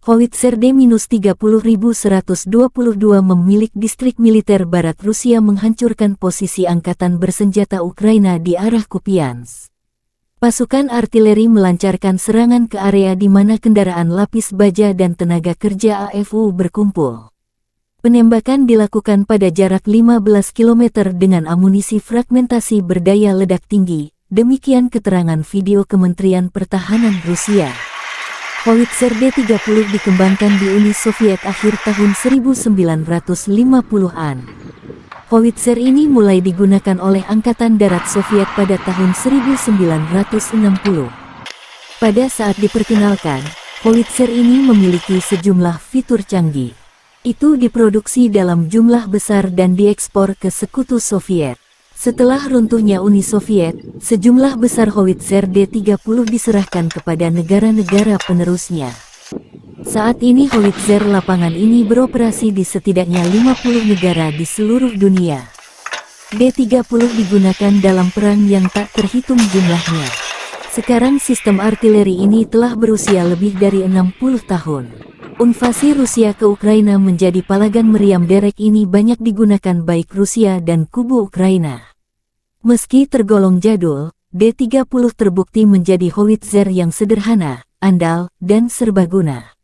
Howitzer D-30122 memilik distrik militer barat Rusia menghancurkan posisi angkatan bersenjata Ukraina di arah Kupiansk. Pasukan artileri melancarkan serangan ke area di mana kendaraan lapis baja dan tenaga kerja AFU berkumpul. Penembakan dilakukan pada jarak 15 km dengan amunisi fragmentasi berdaya ledak tinggi, demikian keterangan video Kementerian Pertahanan Rusia. Howitzer D-30 dikembangkan di Uni Soviet akhir tahun 1950-an. Howitzer ini mulai digunakan oleh Angkatan Darat Soviet pada tahun 1960. Pada saat diperkenalkan, Howitzer ini memiliki sejumlah fitur canggih. Itu diproduksi dalam jumlah besar dan diekspor ke Sekutu Soviet. Setelah runtuhnya Uni Soviet, sejumlah besar Howitzer D-30 diserahkan kepada negara-negara penerusnya. Saat ini Howitzer lapangan ini beroperasi di setidaknya 50 negara di seluruh dunia. D-30 digunakan dalam perang yang tak terhitung jumlahnya. Sekarang sistem artileri ini telah berusia lebih dari 60 tahun. Invasi Rusia ke Ukraina menjadi palagan meriam derek ini banyak digunakan baik Rusia dan kubu Ukraina. Meski tergolong jadul, D-30 terbukti menjadi howitzer yang sederhana, andal, dan serbaguna.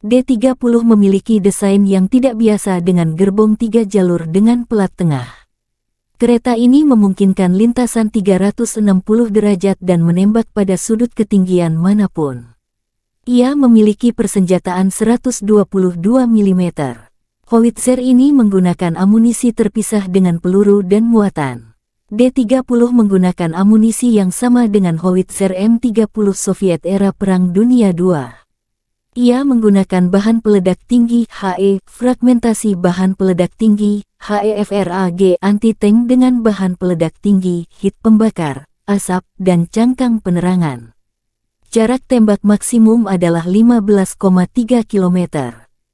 D-30 memiliki desain yang tidak biasa dengan gerbong 3 jalur dengan pelat tengah. Kereta ini memungkinkan lintasan 360 derajat dan menembak pada sudut ketinggian manapun. Ia memiliki persenjataan 122 mm. Howitzer ini menggunakan amunisi terpisah dengan peluru dan muatan. D-30 menggunakan amunisi yang sama dengan howitzer M30 Soviet era Perang Dunia II. Ia menggunakan bahan peledak tinggi HE, fragmentasi bahan peledak tinggi HEFRAG anti-tank dengan bahan peledak tinggi, hit pembakar, asap, dan cangkang penerangan. Jarak tembak maksimum adalah 15,3 km.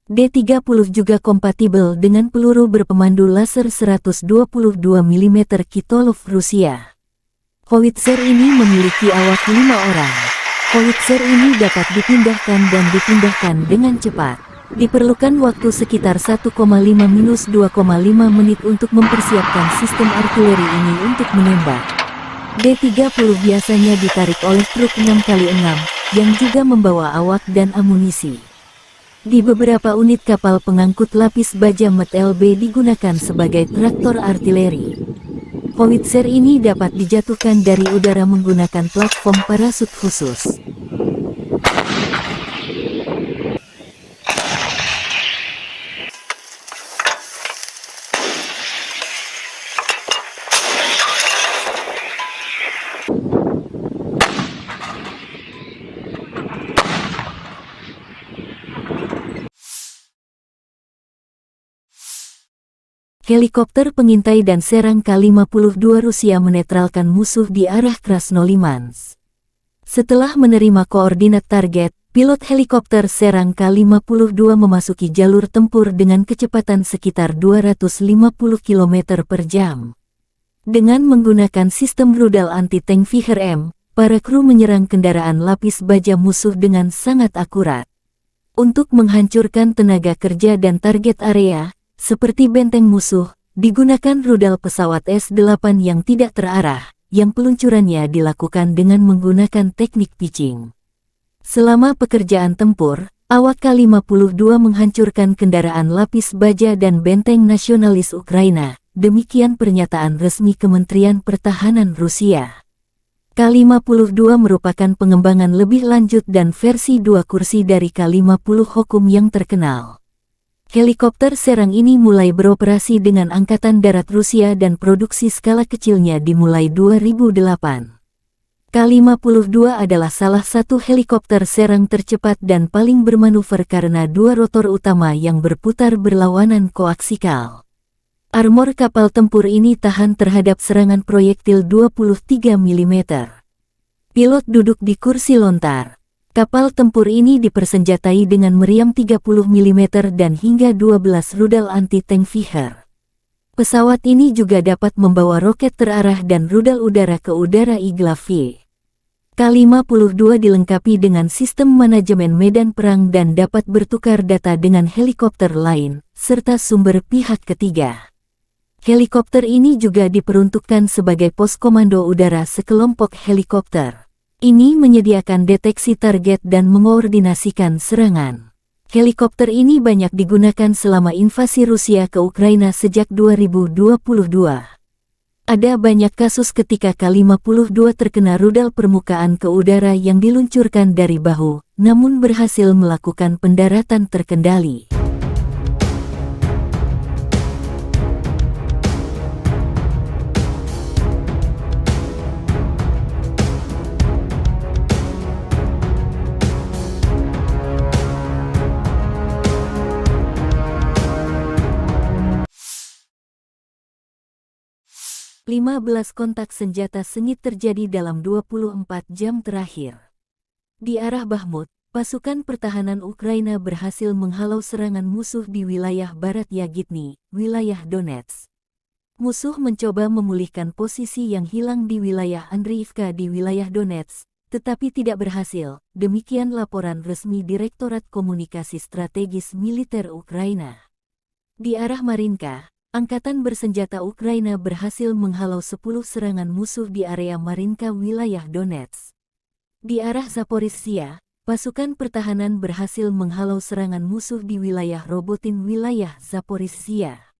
D-30 juga kompatibel dengan peluru berpemandu laser 122 mm Kitolov Rusia. Howitzer ini memiliki awak 5 orang. Howitzer ini dapat dipindahkan dan dipindahkan dengan cepat. Diperlukan waktu sekitar 1,5–2,5 menit untuk mempersiapkan sistem artileri ini untuk menembak. D-30 biasanya ditarik oleh truk 6x6, yang juga membawa awak dan amunisi. Di beberapa unit kapal pengangkut lapis baja MET-LB digunakan sebagai traktor artileri. Howitzer ini dapat dijatuhkan dari udara menggunakan platform parasut khusus. Helikopter pengintai dan serang K-52 Rusia menetralkan musuh di arah Krasnolimansk. Setelah menerima koordinat target, pilot helikopter serang K-52 memasuki jalur tempur dengan kecepatan sekitar 250 km per jam. Dengan menggunakan sistem rudal anti-tank Viher-M, para kru menyerang kendaraan lapis baja musuh dengan sangat akurat. Untuk menghancurkan tenaga kerja dan target area, seperti benteng musuh, digunakan rudal pesawat S-8 yang tidak terarah, yang peluncurannya dilakukan dengan menggunakan teknik pitching. Selama pekerjaan tempur, awak K-52 menghancurkan kendaraan lapis baja dan benteng nasionalis Ukraina, demikian pernyataan resmi Kementerian Pertahanan Rusia. K-52 merupakan pengembangan lebih lanjut dan versi 2 kursi dari K-50 Hokum yang terkenal. Helikopter serang ini mulai beroperasi dengan Angkatan Darat Rusia dan produksi skala kecilnya dimulai 2008. K-52 adalah salah satu helikopter serang tercepat dan paling bermanuver karena 2 rotor utama yang berputar berlawanan koaksikal. Armor kapal tempur ini tahan terhadap serangan proyektil 23 mm. Pilot duduk di kursi lontar. Kapal tempur ini dipersenjatai dengan meriam 30 mm dan hingga 12 rudal anti-tank Viher. Pesawat ini juga dapat membawa roket terarah dan rudal udara ke udara Igla-V. K-52 dilengkapi dengan sistem manajemen medan perang dan dapat bertukar data dengan helikopter lain, serta sumber pihak ketiga. Helikopter ini juga diperuntukkan sebagai pos komando udara sekelompok helikopter. Ini menyediakan deteksi target dan mengkoordinasikan serangan. Helikopter ini banyak digunakan selama invasi Rusia ke Ukraina sejak 2022. Ada banyak kasus ketika K-52 terkena rudal permukaan ke udara yang diluncurkan dari bahu, namun berhasil melakukan pendaratan terkendali. Lima 15 kontak senjata sengit terjadi dalam 24 jam terakhir. Di arah Bakhmut, pasukan pertahanan Ukraina berhasil menghalau serangan musuh di wilayah barat Yagitny, wilayah Donetsk. Musuh mencoba memulihkan posisi yang hilang di wilayah Andriivka di wilayah Donetsk, tetapi tidak berhasil. Demikian laporan resmi Direktorat Komunikasi Strategis Militer Ukraina. Di arah Marinka, Angkatan Bersenjata Ukraina berhasil menghalau 10 serangan musuh di area Marinka wilayah Donetsk. Di arah Zaporizhzhia, pasukan pertahanan berhasil menghalau serangan musuh di wilayah Robotin wilayah Zaporizhzhia.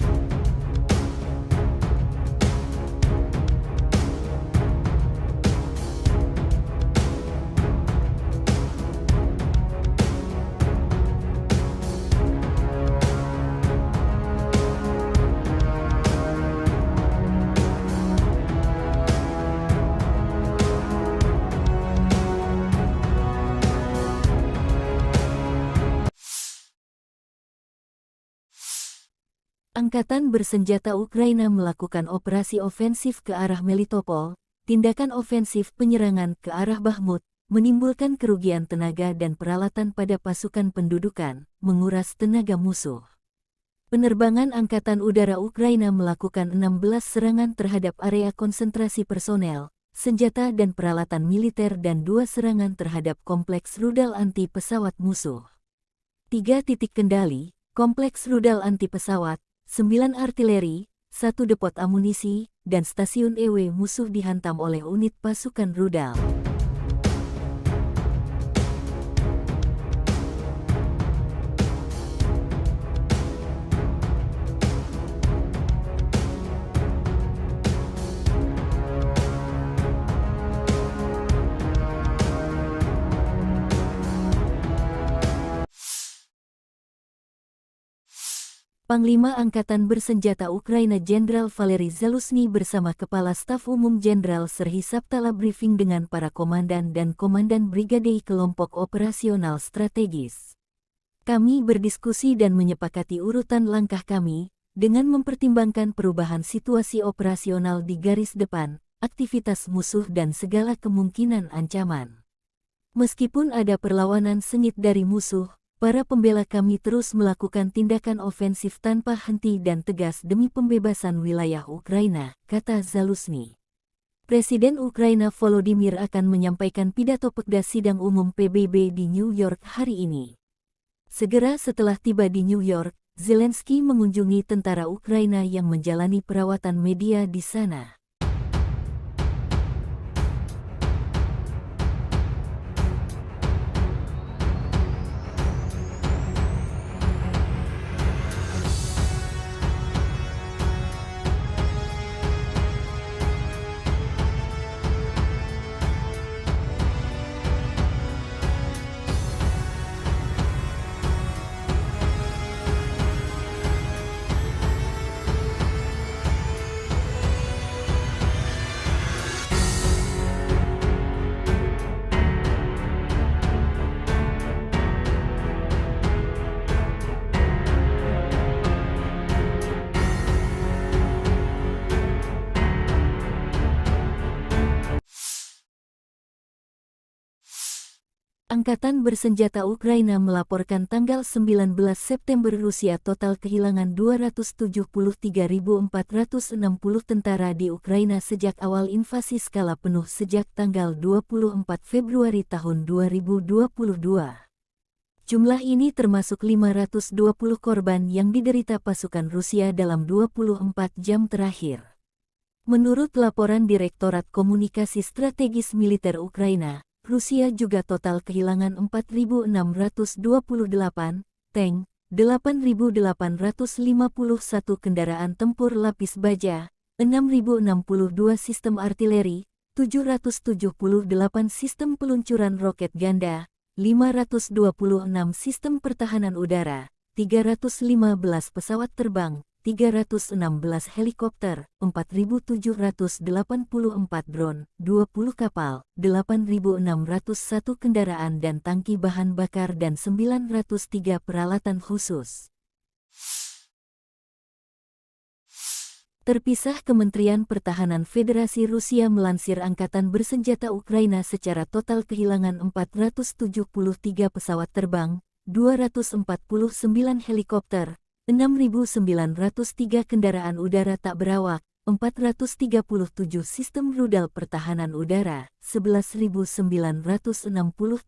Angkatan Bersenjata Ukraina melakukan operasi ofensif ke arah Melitopol. Tindakan ofensif penyerangan ke arah Bakhmut menimbulkan kerugian tenaga dan peralatan pada pasukan pendudukan, menguras tenaga musuh. Penerbangan Angkatan Udara Ukraina melakukan 16 serangan terhadap area konsentrasi personel, senjata dan peralatan militer dan 2 serangan terhadap kompleks rudal anti pesawat musuh. 3 titik kendali, kompleks rudal anti pesawat, 9 artileri, 1 depot amunisi, dan stasiun EW musuh dihantam oleh unit pasukan rudal. Panglima Angkatan Bersenjata Ukraina Jenderal Valery Zaluzhny bersama Kepala Staf Umum Jenderal Serhiy Sabtala briefing dengan para komandan dan komandan brigade kelompok operasional strategis. Kami berdiskusi dan menyepakati urutan langkah kami, dengan mempertimbangkan perubahan situasi operasional di garis depan, aktivitas musuh dan segala kemungkinan ancaman. Meskipun ada perlawanan sengit dari musuh, para pembela kami terus melakukan tindakan ofensif tanpa henti dan tegas demi pembebasan wilayah Ukraina, kata Zaluzhny. Presiden Ukraina Volodymyr akan menyampaikan pidato Pekda Sidang Umum PBB di New York hari ini. Segera setelah tiba di New York, Zelensky mengunjungi tentara Ukraina yang menjalani perawatan media di sana. Angkatan Bersenjata Ukraina melaporkan tanggal 19 September Rusia total kehilangan 273.460 tentara di Ukraina sejak awal invasi skala penuh sejak tanggal 24 Februari tahun 2022. Jumlah ini termasuk 520 korban yang diderita pasukan Rusia dalam 24 jam terakhir. Menurut laporan Direktorat Komunikasi Strategis Militer Ukraina, Rusia juga total kehilangan 4.628 tank, 8.851 kendaraan tempur lapis baja, 6.062 sistem artileri, 778 sistem peluncuran roket ganda, 526 sistem pertahanan udara, 315 pesawat terbang, 316 helikopter, 4.784 drone, 20 kapal, 8.601 kendaraan dan tangki bahan bakar dan 903 peralatan khusus. Terpisah, Kementerian Pertahanan Federasi Rusia melansir Angkatan Bersenjata Ukraina secara total kehilangan 473 pesawat terbang, 249 helikopter, 6.903 kendaraan udara tak berawak, 437 sistem rudal pertahanan udara, 11.960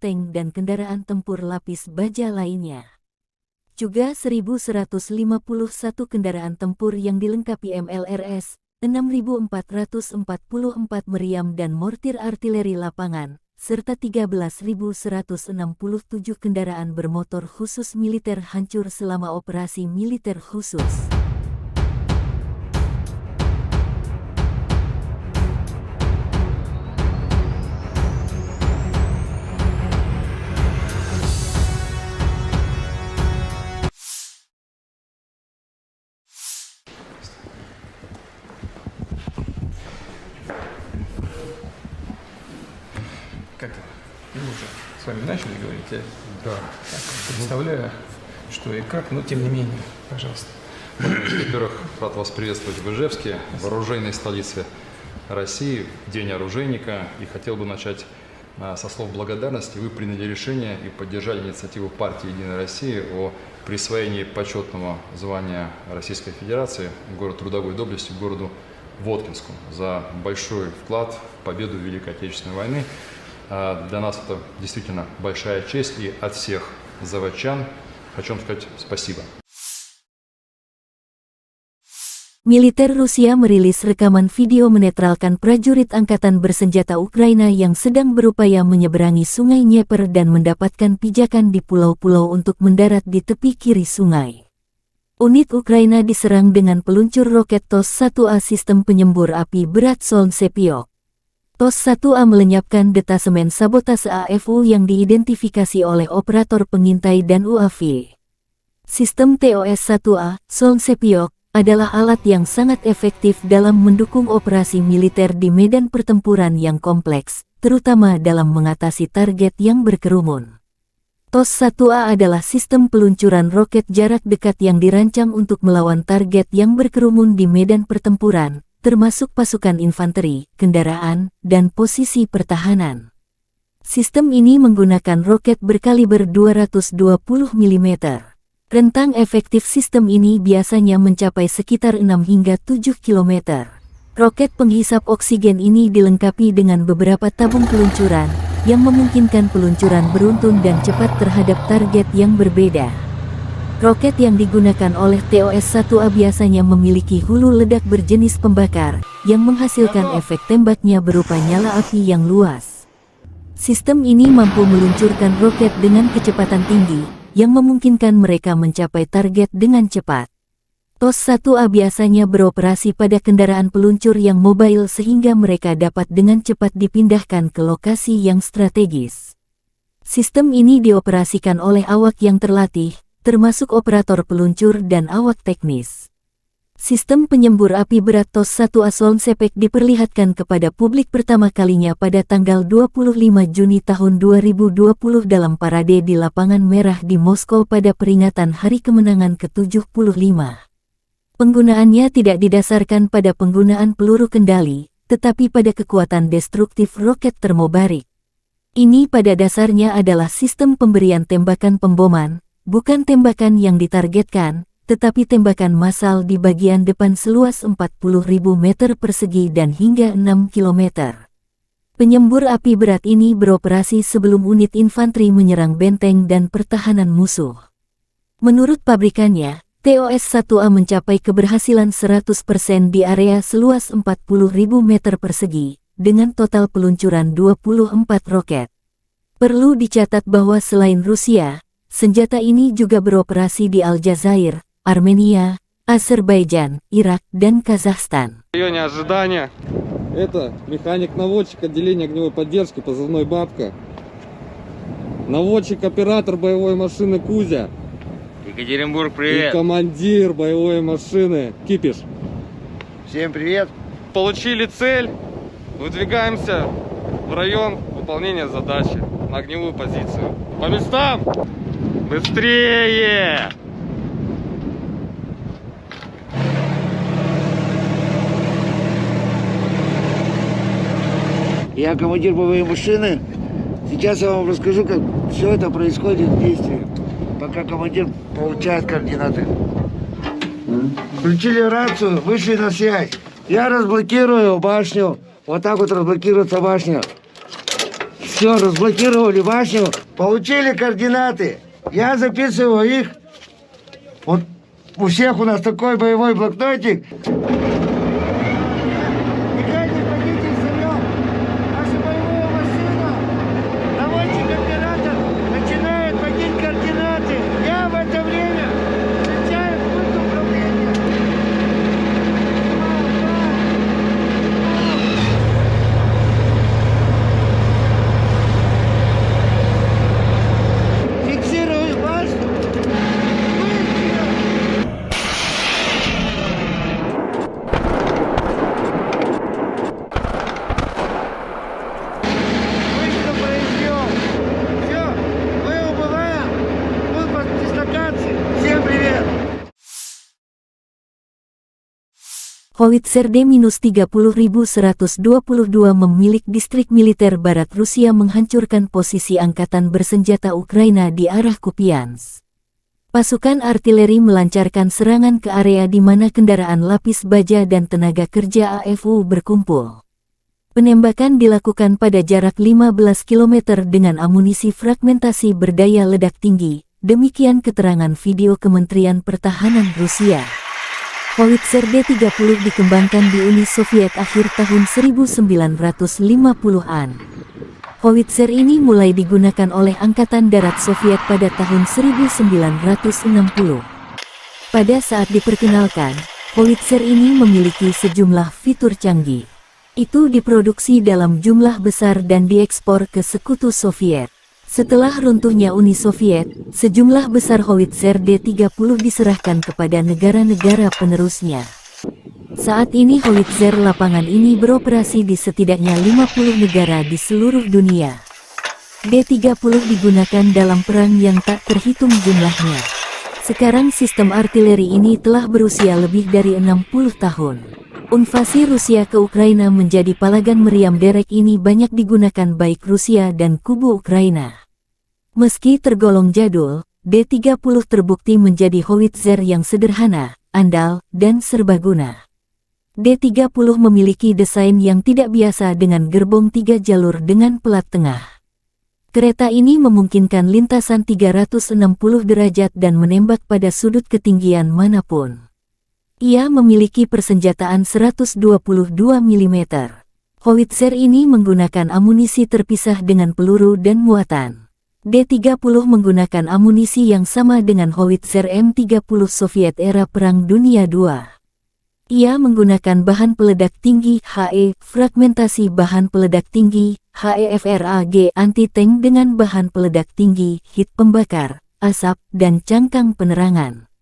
tank dan kendaraan tempur lapis baja lainnya. Juga 1.151 kendaraan tempur yang dilengkapi MLRS, 6.444 meriam dan mortir artileri lapangan, serta 13.167 kendaraan bermotor khusus militer hancur selama operasi militer khusus. Как мы уже с вами начали говорить, я Да. так представляю, что и как, но тем не менее, пожалуйста. Во-первых, рад вас приветствовать в Ижевске, в оружейной столице России, в День оружейника. И хотел бы начать со слов благодарности. Вы приняли решение и поддержали инициативу партии «Единая Россия» о присвоении почетного звания Российской Федерации город трудовой доблести городу Воткинску за большой вклад в победу в Великой Отечественной войны. Для нас это действительно большая честь, и от всех заводчан хочу вам сказать спасибо. Militer Rusia merilis rekaman video menetralkan prajurit angkatan bersenjata Ukraina yang sedang berupaya menyeberangi sungai Dnieper dan mendapatkan pijakan di pulau-pulau untuk mendarat di tepi kiri sungai. Unit Ukraina diserang dengan peluncur roket TOS-1A sistem penyembur api berat Solntsepyok. TOS-1A melenyapkan detasemen sabotase AFU yang diidentifikasi oleh operator pengintai dan UAV. Sistem TOS-1A, Solntsepyok, adalah alat yang sangat efektif dalam mendukung operasi militer di medan pertempuran yang kompleks, terutama dalam mengatasi target yang berkerumun. TOS-1A adalah sistem peluncuran roket jarak dekat yang dirancang untuk melawan target yang berkerumun di medan pertempuran, termasuk pasukan infanteri, kendaraan, dan posisi pertahanan. Sistem ini menggunakan roket berkaliber 220 mm. Rentang efektif sistem ini biasanya mencapai sekitar 6 hingga 7 km. Roket penghisap oksigen ini dilengkapi dengan beberapa tabung peluncuran, yang memungkinkan peluncuran beruntun dan cepat terhadap target yang berbeda. Roket yang digunakan oleh TOS-1A biasanya memiliki hulu ledak berjenis pembakar, yang menghasilkan efek tembaknya berupa nyala api yang luas. Sistem ini mampu meluncurkan roket dengan kecepatan tinggi, yang memungkinkan mereka mencapai target dengan cepat. TOS-1A biasanya beroperasi pada kendaraan peluncur yang mobile sehingga mereka dapat dengan cepat dipindahkan ke lokasi yang strategis. Sistem ini dioperasikan oleh awak yang terlatih, termasuk operator peluncur dan awak teknis. Sistem penyembur api berat TOS-1A Solntsepyok diperlihatkan kepada publik pertama kalinya pada tanggal 25 Juni tahun 2020 dalam parade di Lapangan Merah di Moskow pada peringatan Hari Kemenangan ke-75. Penggunaannya tidak didasarkan pada penggunaan peluru kendali, tetapi pada kekuatan destruktif roket termobarik. Ini pada dasarnya adalah sistem pemberian tembakan pemboman, bukan tembakan yang ditargetkan, tetapi tembakan massal di bagian depan seluas 40.000 meter persegi dan hingga 6 km. Penyembur api berat ini beroperasi sebelum unit infanteri menyerang benteng dan pertahanan musuh. Menurut pabrikannya, TOS-1A mencapai keberhasilan 100% di area seluas 40.000 meter persegi, dengan total peluncuran 24 roket. Perlu dicatat bahwa selain Rusia, senjata ini juga beroperasi di Aljazair, Armenia, Azerbaijan, Irak, dan Kazakhstan. В районе ожидания. Это механик-наводчик отделения огневой поддержки, позывной «Бабка». Наводчик-оператор боевой машины «Кузя». Екатеринбург, И привет! командир боевой машины «Кипиш». Всем привет. Получили цель, выдвигаемся в район выполнения задачи на огневую позицию. По местам! Быстрее! Я командир боевой машины. Сейчас я вам расскажу, как все это происходит в действии, пока командир получает координаты. Включили рацию, вышли на связь. Я разблокирую башню. Вот так вот разблокируется башня. Все, разблокировали башню. Получили координаты. Я записываю их. Вот у всех у нас такой боевой блокнотик. Howitzer D-30122 memilik distrik militer barat Rusia menghancurkan posisi angkatan bersenjata Ukraina di arah Kupiansk. Pasukan artileri melancarkan serangan ke area di mana kendaraan lapis baja dan tenaga kerja AFU berkumpul. Penembakan dilakukan pada jarak 15 km dengan amunisi fragmentasi berdaya ledak tinggi, demikian keterangan video Kementerian Pertahanan Rusia. Howitzer D-30 dikembangkan di Uni Soviet akhir tahun 1950-an. Howitzer ini mulai digunakan oleh Angkatan Darat Soviet pada tahun 1960. Pada saat diperkenalkan, Howitzer ini memiliki sejumlah fitur canggih. Itu diproduksi dalam jumlah besar dan diekspor ke Sekutu Soviet. Setelah runtuhnya Uni Soviet, sejumlah besar Howitzer D-30 diserahkan kepada negara-negara penerusnya. Saat ini Howitzer lapangan ini beroperasi di setidaknya 50 negara di seluruh dunia. D-30 digunakan dalam perang yang tak terhitung jumlahnya. Sekarang sistem artileri ini telah berusia lebih dari 60 tahun. Invasi Rusia ke Ukraina menjadi palagan meriam derek ini banyak digunakan baik Rusia dan kubu Ukraina. Meski tergolong jadul, D-30 terbukti menjadi howitzer yang sederhana, andal, dan serbaguna. D-30 memiliki desain yang tidak biasa dengan gerbong 3 jalur dengan pelat tengah. Kereta ini memungkinkan lintasan 360 derajat dan menembak pada sudut ketinggian manapun. Ia memiliki persenjataan 122 mm. Howitzer ini menggunakan amunisi terpisah dengan peluru dan muatan. D-30 menggunakan amunisi yang sama dengan howitzer M30 Soviet era Perang Dunia II. Ia menggunakan bahan peledak tinggi HE, fragmentasi bahan peledak tinggi HEFRAG anti-tank dengan bahan peledak tinggi, hit pembakar, asap, dan cangkang penerangan.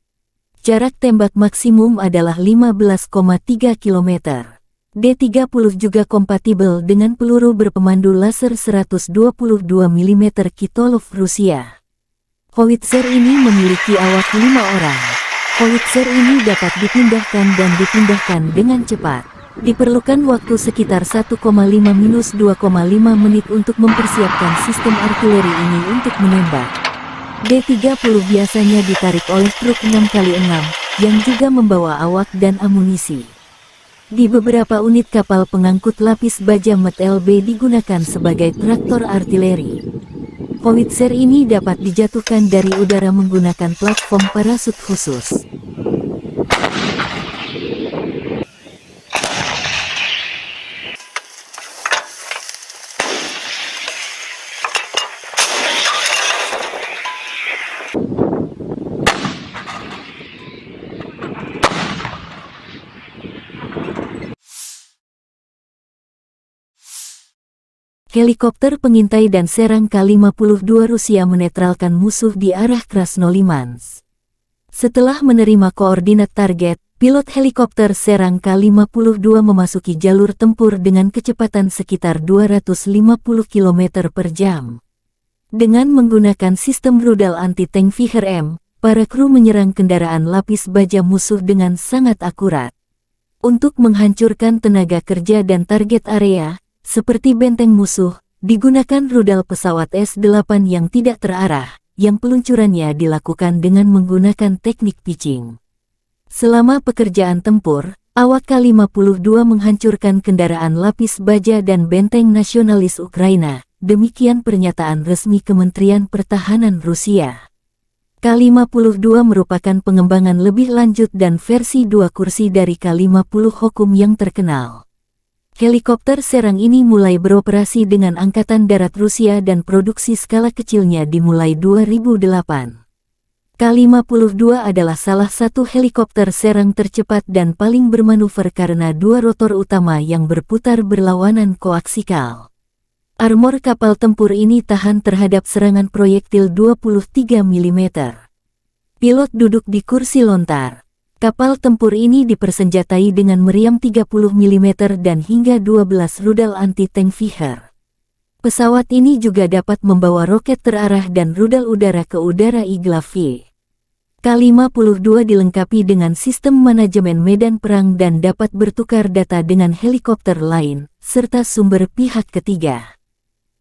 Jarak tembak maksimum adalah 15,3 km. D-30 juga kompatibel dengan peluru berpemandu laser 122 mm Kitolov Rusia. Howitzer ini memiliki awak 5 orang. Howitzer ini dapat dipindahkan dan dipindahkan dengan cepat. Diperlukan waktu sekitar 1,5–2,5 menit untuk mempersiapkan sistem artileri ini untuk menembak. D-30 biasanya ditarik oleh truk 6x6, yang juga membawa awak dan amunisi. Di beberapa unit kapal pengangkut lapis baja MT-LB digunakan sebagai traktor artileri. Howitzer ini dapat dijatuhkan dari udara menggunakan platform parasut khusus. Helikopter pengintai dan serang K-52 Rusia menetralkan musuh di arah Krasnolimansk. Setelah menerima koordinat target, pilot helikopter serang K-52 memasuki jalur tempur dengan kecepatan sekitar 250 km per jam. Dengan menggunakan sistem rudal anti-tank Viher-M, para kru menyerang kendaraan lapis baja musuh dengan sangat akurat. Untuk menghancurkan tenaga kerja dan target area, seperti benteng musuh, digunakan rudal pesawat S-8 yang tidak terarah, yang peluncurannya dilakukan dengan menggunakan teknik pitching. Selama pekerjaan tempur, awak K-52 menghancurkan kendaraan lapis baja dan benteng nasionalis Ukraina. Demikian pernyataan resmi Kementerian Pertahanan Rusia. K-52 merupakan pengembangan lebih lanjut dan versi 2 kursi dari K-50 Hokum yang terkenal. Helikopter serang ini mulai beroperasi dengan Angkatan Darat Rusia dan produksi skala kecilnya dimulai 2008. K-52 adalah salah satu helikopter serang tercepat dan paling bermanuver karena 2 rotor utama yang berputar berlawanan koaksikal. Armor kapal tempur ini tahan terhadap serangan proyektil 23 mm. Pilot duduk di kursi lontar. Kapal tempur ini dipersenjatai dengan meriam 30 mm dan hingga 12 rudal anti-tank Viher. Pesawat ini juga dapat membawa roket terarah dan rudal udara ke udara Igla-V. K-52 dilengkapi dengan sistem manajemen medan perang dan dapat bertukar data dengan helikopter lain, serta sumber pihak ketiga.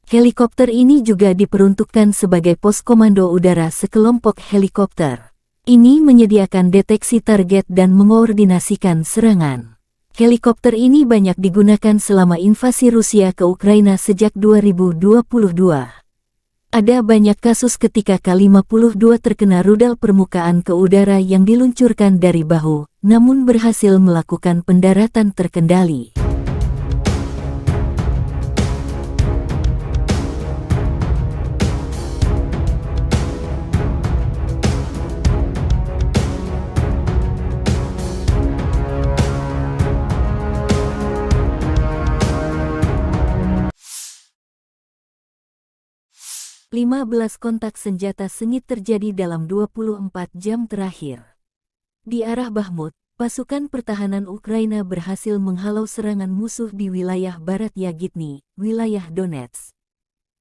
Helikopter ini juga diperuntukkan sebagai pos komando udara sekelompok helikopter. Ini menyediakan deteksi target dan mengoordinasikan serangan. Helikopter ini banyak digunakan selama invasi Rusia ke Ukraina sejak 2022. Ada banyak kasus ketika K-52 terkena rudal permukaan ke udara yang diluncurkan dari bahu, namun berhasil melakukan pendaratan terkendali. Lima 15 kontak senjata sengit terjadi dalam 24 jam terakhir. Di arah Bakhmut, pasukan pertahanan Ukraina berhasil menghalau serangan musuh di wilayah barat Yagitny, wilayah Donetsk.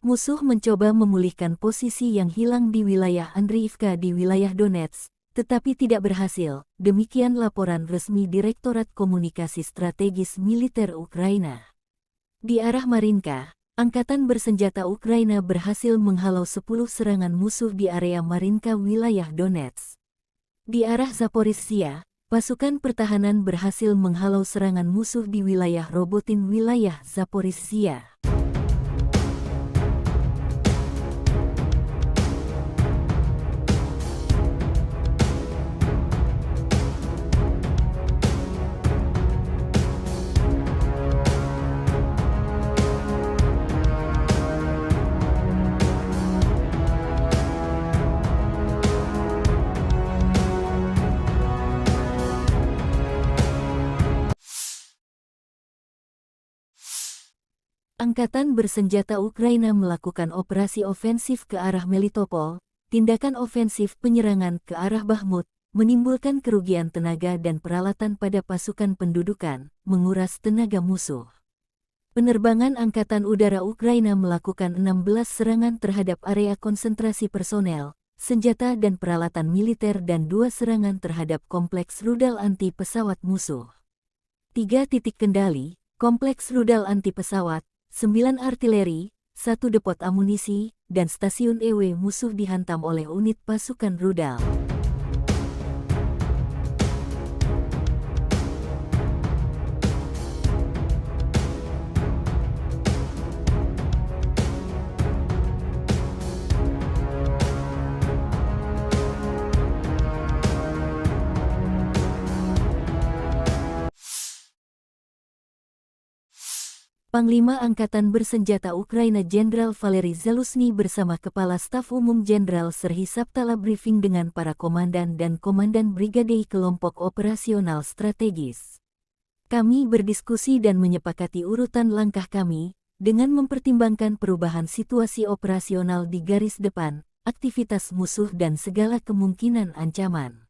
Musuh mencoba memulihkan posisi yang hilang di wilayah Andriivka di wilayah Donetsk, tetapi tidak berhasil. Demikian laporan resmi Direktorat Komunikasi Strategis Militer Ukraina. Di arah Marinka, Angkatan bersenjata Ukraina berhasil menghalau 10 serangan musuh di area Marinka wilayah Donetsk. Di arah Zaporizhzhia, pasukan pertahanan berhasil menghalau serangan musuh di wilayah Robotin wilayah Zaporizhzhia. Angkatan bersenjata Ukraina melakukan operasi ofensif ke arah Melitopol. Tindakan ofensif penyerangan ke arah Bakhmut menimbulkan kerugian tenaga dan peralatan pada pasukan pendudukan, menguras tenaga musuh. Penerbangan Angkatan Udara Ukraina melakukan 16 serangan terhadap area konsentrasi personel, senjata dan peralatan militer dan 2 serangan terhadap kompleks rudal anti pesawat musuh. 3 titik kendali, kompleks rudal anti pesawat, 9 artileri, 1 depot amunisi, dan stasiun EW musuh dihantam oleh unit pasukan rudal. Panglima Angkatan Bersenjata Ukraina Jenderal Valery Zaluzhny bersama Kepala Staf Umum Jenderal Serhiy Sabtala briefing dengan para komandan dan komandan brigade kelompok operasional strategis. Kami berdiskusi dan menyepakati urutan langkah kami, dengan mempertimbangkan perubahan situasi operasional di garis depan, aktivitas musuh dan segala kemungkinan ancaman.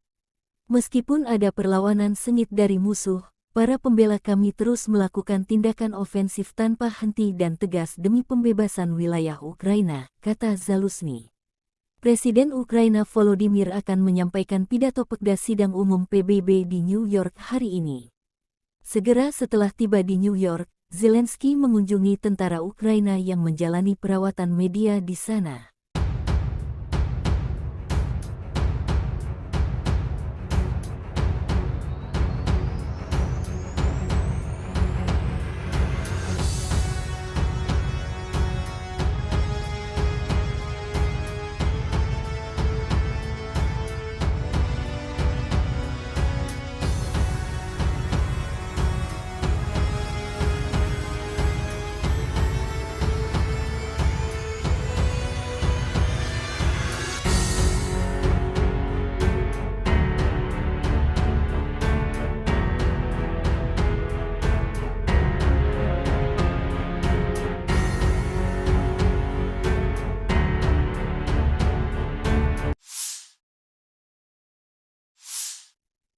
Meskipun ada perlawanan sengit dari musuh, para pembela kami terus melakukan tindakan ofensif tanpa henti dan tegas demi pembebasan wilayah Ukraina, kata Zaluzhny. Presiden Ukraina Volodymyr akan menyampaikan pidato Pekda Sidang Umum PBB di New York hari ini. Segera setelah tiba di New York, Zelensky mengunjungi tentara Ukraina yang menjalani perawatan media di sana.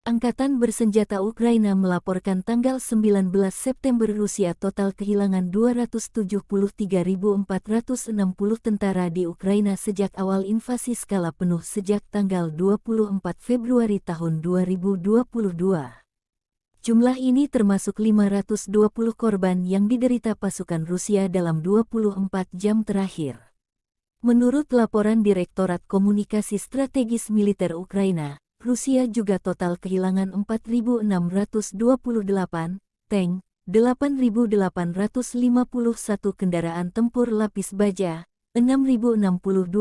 Angkatan bersenjata Ukraina melaporkan tanggal 19 September Rusia total kehilangan 273.460 tentara di Ukraina sejak awal invasi skala penuh sejak tanggal 24 Februari tahun 2022. Jumlah ini termasuk 520 korban yang diderita pasukan Rusia dalam 24 jam terakhir. Menurut laporan Direktorat Komunikasi Strategis Militer Ukraina, Rusia juga total kehilangan 4.628 tank, 8.851 kendaraan tempur lapis baja, 6.062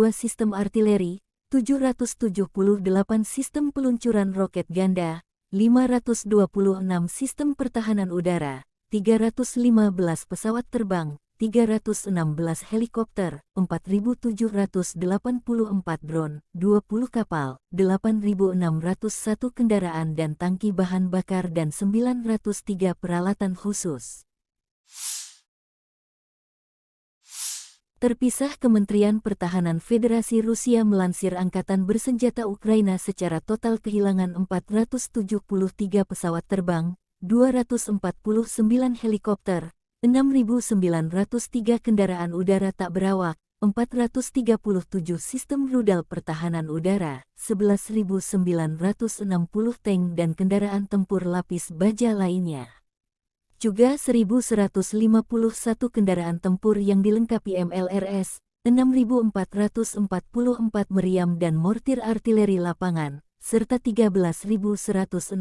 sistem artileri, 778 sistem peluncuran roket ganda, 526 sistem pertahanan udara, 315 pesawat terbang, 316 helikopter, 4.784 drone, 20 kapal, 8.601 kendaraan dan tangki bahan bakar dan 903 peralatan khusus. Terpisah, Kementerian Pertahanan Federasi Rusia melansir Angkatan Bersenjata Ukraina secara total kehilangan 473 pesawat terbang, 249 helikopter, 6.903 kendaraan udara tak berawak, 437 sistem rudal pertahanan udara, 11.960 tank dan kendaraan tempur lapis baja lainnya. Juga 1.151 kendaraan tempur yang dilengkapi MLRS, 6.444 meriam dan mortir artileri lapangan, serta 13.167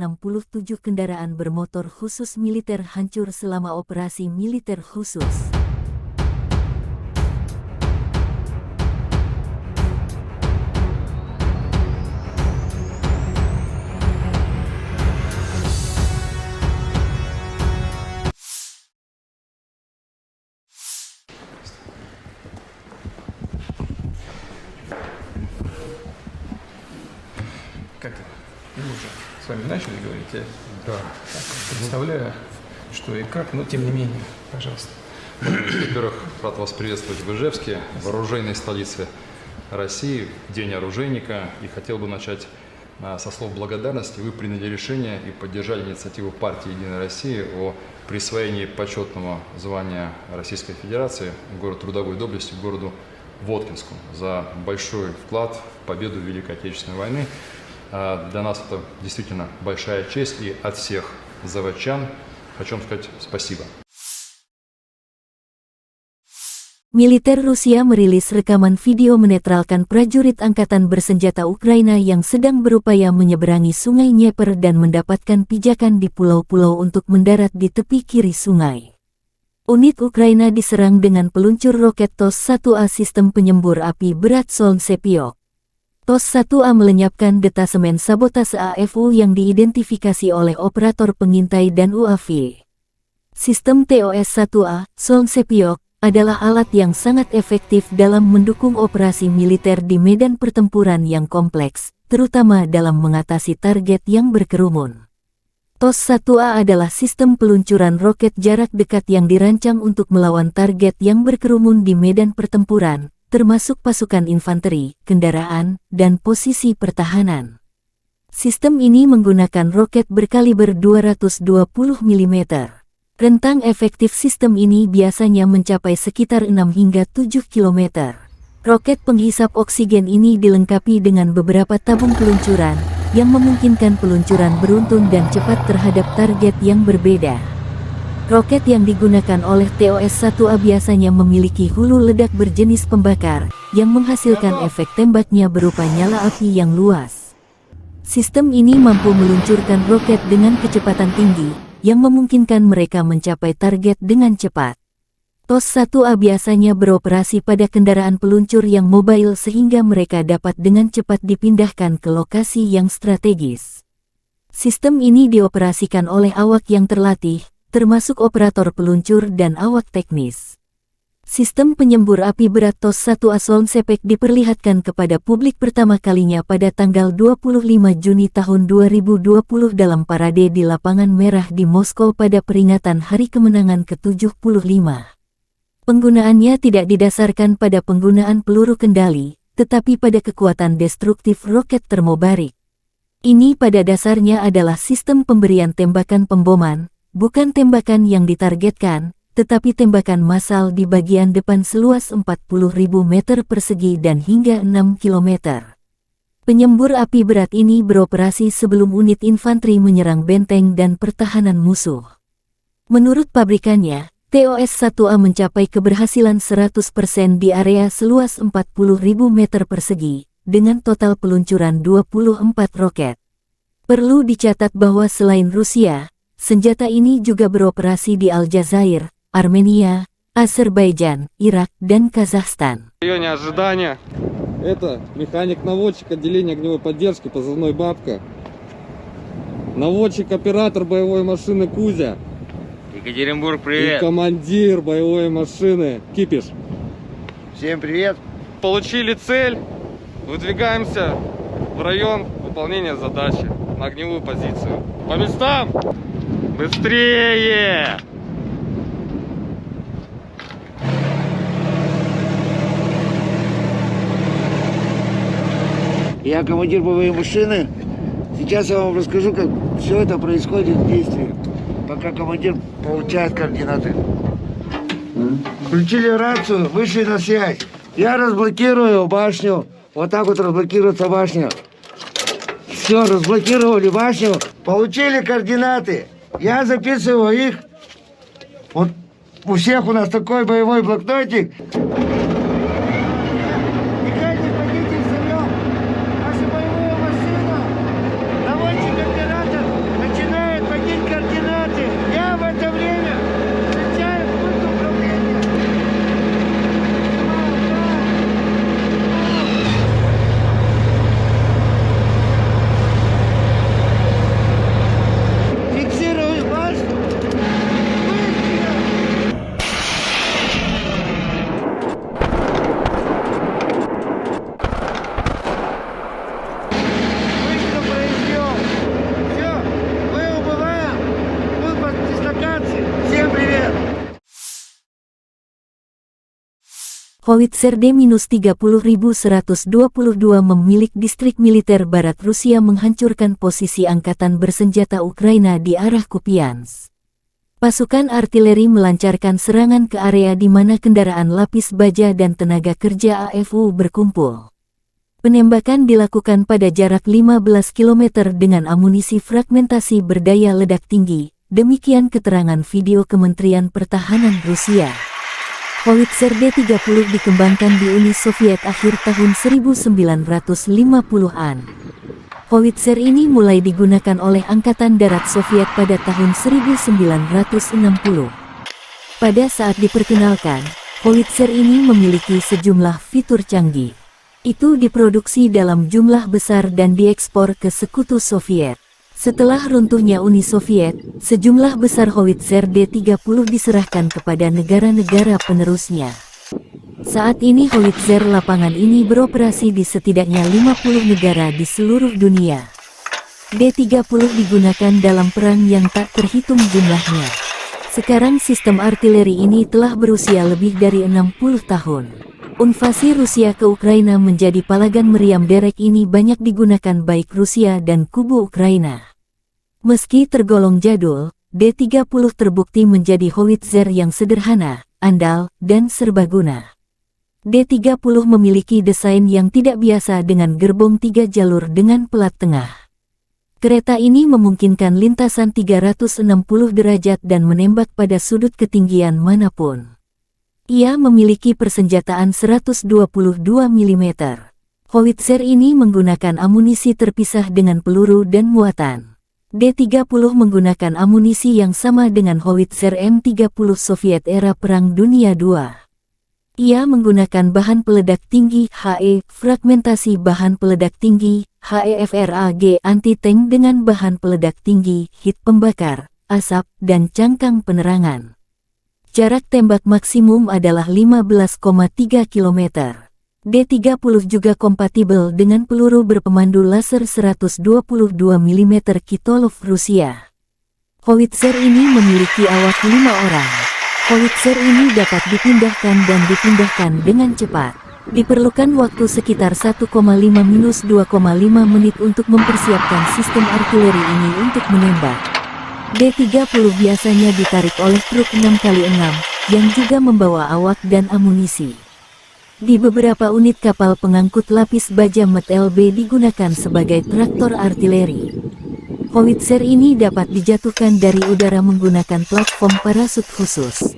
kendaraan bermotor khusus militer hancur selama operasi militer khusus. Как это? Мы уже с вами начали говорить, я Да. представляю, что и как, но тем не менее, пожалуйста. Во-первых, рад вас приветствовать в Ижевске, в оружейной столице России, в День оружейника. И хотел бы начать со слов благодарности. Вы приняли решение и поддержали инициативу партии «Единая Россия» о присвоении почетного звания Российской Федерации город трудовой доблести городу Воткинску за большой вклад в победу в Великой Отечественной войны. Для нас это действительно большая честь, и от всех заводчан хочу вам сказать спасибо. Militer Rusia merilis rekaman video menetralkan prajurit Angkatan Bersenjata Ukraina yang sedang berupaya menyeberangi Sungai Dnieper dan mendapatkan pijakan di pulau-pulau untuk mendarat di tepi kiri sungai. Unit Ukraina diserang dengan peluncur roket TOS-1A sistem penyembur api berat Solntsepyok. TOS-1A melenyapkan detasemen sabotase AFU yang diidentifikasi oleh operator pengintai dan UAV. Sistem TOS-1A, Solntsepyok, adalah alat yang sangat efektif dalam mendukung operasi militer di medan pertempuran yang kompleks, terutama dalam mengatasi target yang berkerumun. TOS-1A adalah sistem peluncuran roket jarak dekat yang dirancang untuk melawan target yang berkerumun di medan pertempuran, termasuk pasukan infanteri, kendaraan, dan posisi pertahanan. Sistem ini menggunakan roket berkaliber 220 mm. Rentang efektif sistem ini biasanya mencapai sekitar 6 hingga 7 km. Roket penghisap oksigen ini dilengkapi dengan beberapa tabung peluncuran, yang memungkinkan peluncuran beruntun dan cepat terhadap target yang berbeda. Roket yang digunakan oleh TOS-1A biasanya memiliki hulu ledak berjenis pembakar, yang menghasilkan efek tembaknya berupa nyala api yang luas. Sistem ini mampu meluncurkan roket dengan kecepatan tinggi, yang memungkinkan mereka mencapai target dengan cepat. TOS-1A biasanya beroperasi pada kendaraan peluncur yang mobile sehingga mereka dapat dengan cepat dipindahkan ke lokasi yang strategis. Sistem ini dioperasikan oleh awak yang terlatih, termasuk operator peluncur dan awak teknis. Sistem penyembur api berat TOS-1A Solntsepyok diperlihatkan kepada publik pertama kalinya pada tanggal 25 Juni tahun 2020 dalam parade di Lapangan Merah di Moskow pada peringatan Hari Kemenangan ke-75. Penggunaannya tidak didasarkan pada penggunaan peluru kendali, tetapi pada kekuatan destruktif roket termobarik. Ini pada dasarnya adalah sistem pemberian tembakan pemboman, bukan tembakan yang ditargetkan, tetapi tembakan massal di bagian depan seluas 40.000 meter persegi dan hingga 6 kilometer. Penyembur api berat ini beroperasi sebelum unit infanteri menyerang benteng dan pertahanan musuh. Menurut pabrikannya, TOS-1A mencapai keberhasilan 100% di area seluas 40.000 meter persegi, dengan total peluncuran 24 roket. Perlu dicatat bahwa selain Rusia, senjata ini juga beroperasi di Aljazair, Armenia, Azerbaijan, Irak, dan Kazakhstan. В районе ожидания. Это механик-наводчик отделения огневой поддержки, позывной «Бабка». Наводчик-оператор боевой машины «Кузя». Екатеринбург, И привет! командир боевой машины «Кипиш». Всем привет. Получили цель, выдвигаемся в район выполнения задачи на огневую позицию. По местам! Быстрее! Я командир боевой машины. Сейчас я вам расскажу, как все это происходит в действии, пока командир получает координаты. Включили рацию, вышли на связь. Я разблокирую башню. Вот так вот разблокируется башня. Все, разблокировали башню. Получили координаты. Я записываю их. Вот у всех у нас такой боевой блокнотик. Howitzer D-30122 memilik distrik militer barat Rusia menghancurkan posisi angkatan bersenjata Ukraina di arah Kupiansk. Pasukan artileri melancarkan serangan ke area di mana kendaraan lapis baja dan tenaga kerja AFU berkumpul. Penembakan dilakukan pada jarak 15 km dengan amunisi fragmentasi berdaya ledak tinggi, demikian keterangan video Kementerian Pertahanan Rusia. Howitzer D-30 dikembangkan di Uni Soviet akhir tahun 1950-an. Howitzer ini mulai digunakan oleh Angkatan Darat Soviet pada tahun 1960. Pada saat diperkenalkan, howitzer ini memiliki sejumlah fitur canggih. Itu diproduksi dalam jumlah besar dan diekspor ke Sekutu Soviet. Setelah runtuhnya Uni Soviet, sejumlah besar howitzer D-30 diserahkan kepada negara-negara penerusnya. Saat ini howitzer lapangan ini beroperasi di setidaknya 50 negara di seluruh dunia. D-30 digunakan dalam perang yang tak terhitung jumlahnya. Sekarang sistem artileri ini telah berusia lebih dari 60 tahun. Invasi Rusia ke Ukraina menjadi palagan meriam derek ini banyak digunakan baik Rusia dan kubu Ukraina. Meski tergolong jadul, D-30 terbukti menjadi howitzer yang sederhana, andal, dan serbaguna. D-30 memiliki desain yang tidak biasa dengan gerbong 3 jalur dengan pelat tengah. Kereta ini memungkinkan lintasan 360 derajat dan menembak pada sudut ketinggian manapun. Ia memiliki persenjataan 122 mm. Howitzer ini menggunakan amunisi terpisah dengan peluru dan muatan. D-30 menggunakan amunisi yang sama dengan howitzer M30 Soviet era Perang Dunia II. Ia menggunakan bahan peledak tinggi HE, fragmentasi bahan peledak tinggi HEFRAG anti-tank dengan bahan peledak tinggi, hit pembakar, asap, dan cangkang penerangan. Jarak tembak maksimum adalah 15,3 km. D-30 juga kompatibel dengan peluru berpemandu laser 122 mm Kitolov Rusia. Howitzer ini memiliki awak 5 orang. Howitzer ini dapat dipindahkan dan dipindahkan dengan cepat. Diperlukan waktu sekitar 1,5-2,5 menit untuk mempersiapkan sistem artileri ini untuk menembak. D-30 biasanya ditarik oleh truk 6x6, yang juga membawa awak dan amunisi. Di beberapa unit kapal pengangkut lapis baja MT-LB digunakan sebagai traktor artileri. Howitzer ini dapat dijatuhkan dari udara menggunakan platform parasut khusus.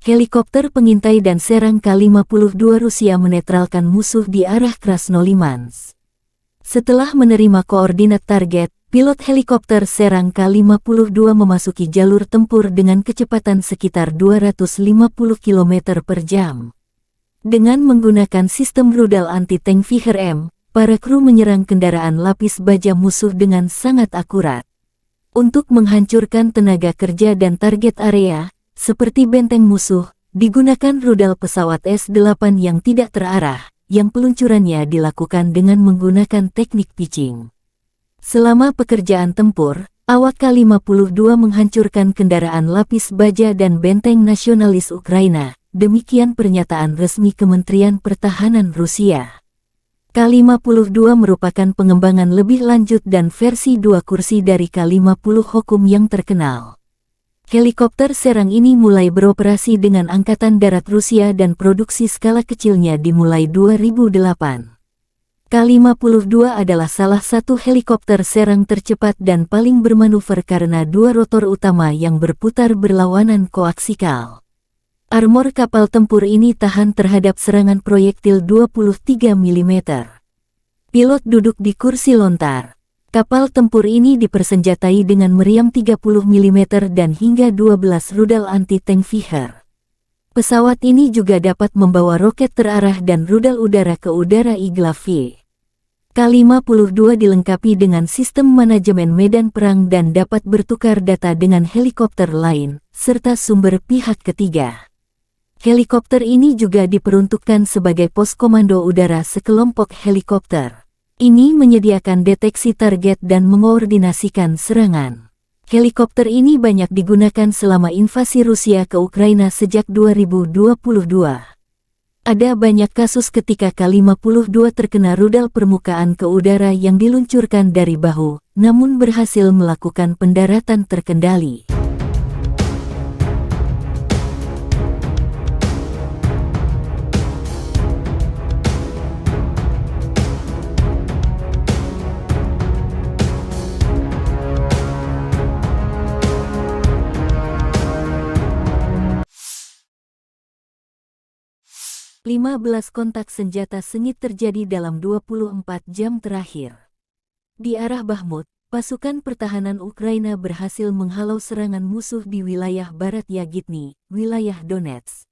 Helikopter pengintai dan serang K-52 Rusia menetralkan musuh di arah Krasnolimansk. Setelah menerima koordinat target, pilot helikopter serang K-52 memasuki jalur tempur dengan kecepatan sekitar 250 km per jam. Dengan menggunakan sistem rudal anti-tank Viher-M, para kru menyerang kendaraan lapis baja musuh dengan sangat akurat. Untuk menghancurkan tenaga kerja dan target area, seperti benteng musuh, digunakan rudal pesawat S-8 yang tidak terarah, yang peluncurannya dilakukan dengan menggunakan teknik pitching. Selama pekerjaan tempur, awak K-52 menghancurkan kendaraan lapis baja dan benteng nasionalis Ukraina, demikian pernyataan resmi Kementerian Pertahanan Rusia. K-52 merupakan pengembangan lebih lanjut dan versi 2 kursi dari K-50 Hokum yang terkenal. Helikopter serang ini mulai beroperasi dengan Angkatan Darat Rusia dan produksi skala kecilnya dimulai 2008. K-52 adalah salah satu helikopter serang tercepat dan paling bermanuver karena 2 rotor utama yang berputar berlawanan koaksikal. Armor kapal tempur ini tahan terhadap serangan proyektil 23 mm. Pilot duduk di kursi lontar. Kapal tempur ini dipersenjatai dengan meriam 30 mm dan hingga 12 rudal anti-tank Viher. Pesawat ini juga dapat membawa roket terarah dan rudal udara ke udara Igla-V. K-52 dilengkapi dengan sistem manajemen medan perang dan dapat bertukar data dengan helikopter lain, serta sumber pihak ketiga. Helikopter ini juga diperuntukkan sebagai pos komando udara sekelompok helikopter. Ini menyediakan deteksi target dan mengoordinasikan serangan. Helikopter ini banyak digunakan selama invasi Rusia ke Ukraina sejak 2022. Ada banyak kasus ketika K-52 terkena rudal permukaan ke udara yang diluncurkan dari bahu, namun berhasil melakukan pendaratan terkendali. (15 kontak senjata sengit terjadi dalam 24 jam terakhir. Di arah Bakhmut, pasukan pertahanan Ukraina berhasil menghalau serangan musuh di wilayah Barat Yagitny, wilayah Donetsk.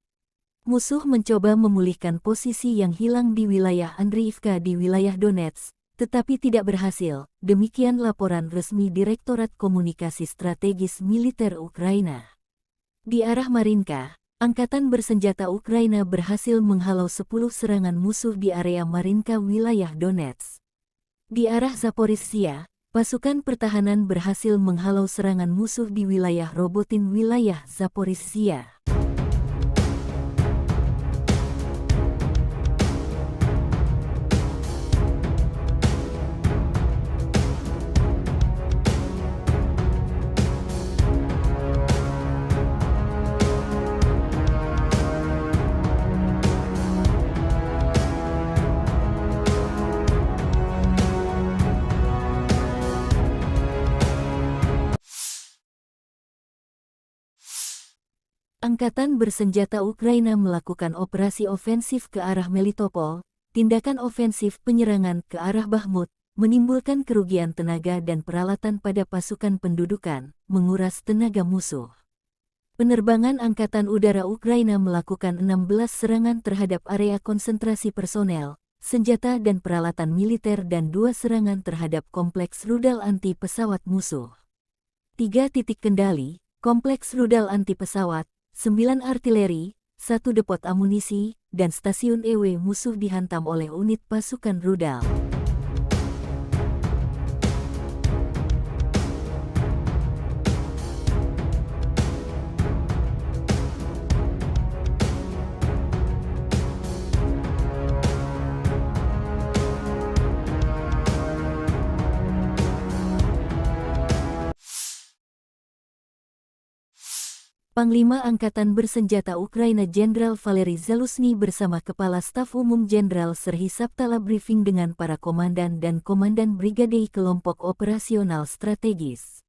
Musuh mencoba memulihkan posisi yang hilang di wilayah Andriivka di wilayah Donetsk, tetapi tidak berhasil, demikian laporan resmi Direktorat Komunikasi Strategis Militer Ukraina. Di arah Marinka, Angkatan bersenjata Ukraina berhasil menghalau 10 serangan musuh di area Marinka wilayah Donetsk. Di arah Zaporizhzhia, pasukan pertahanan berhasil menghalau serangan musuh di wilayah Robotin wilayah Zaporizhzhia. Angkatan bersenjata Ukraina melakukan operasi ofensif ke arah Melitopol, tindakan ofensif penyerangan ke arah Bakhmut, menimbulkan kerugian tenaga dan peralatan pada pasukan pendudukan, menguras tenaga musuh. Penerbangan Angkatan Udara Ukraina melakukan 16 serangan terhadap area konsentrasi personel, senjata dan peralatan militer dan 2 serangan terhadap kompleks rudal anti pesawat musuh. 3 titik kendali, kompleks rudal anti pesawat, 9 artileri, 1 depot amunisi, dan stasiun EW musuh dihantam oleh unit pasukan rudal. Panglima Angkatan Bersenjata Ukraina Jenderal Valery Zaluzhny bersama Kepala Staf Umum Jenderal Serhiy Sabtala briefing dengan para komandan dan komandan brigade kelompok operasional strategis.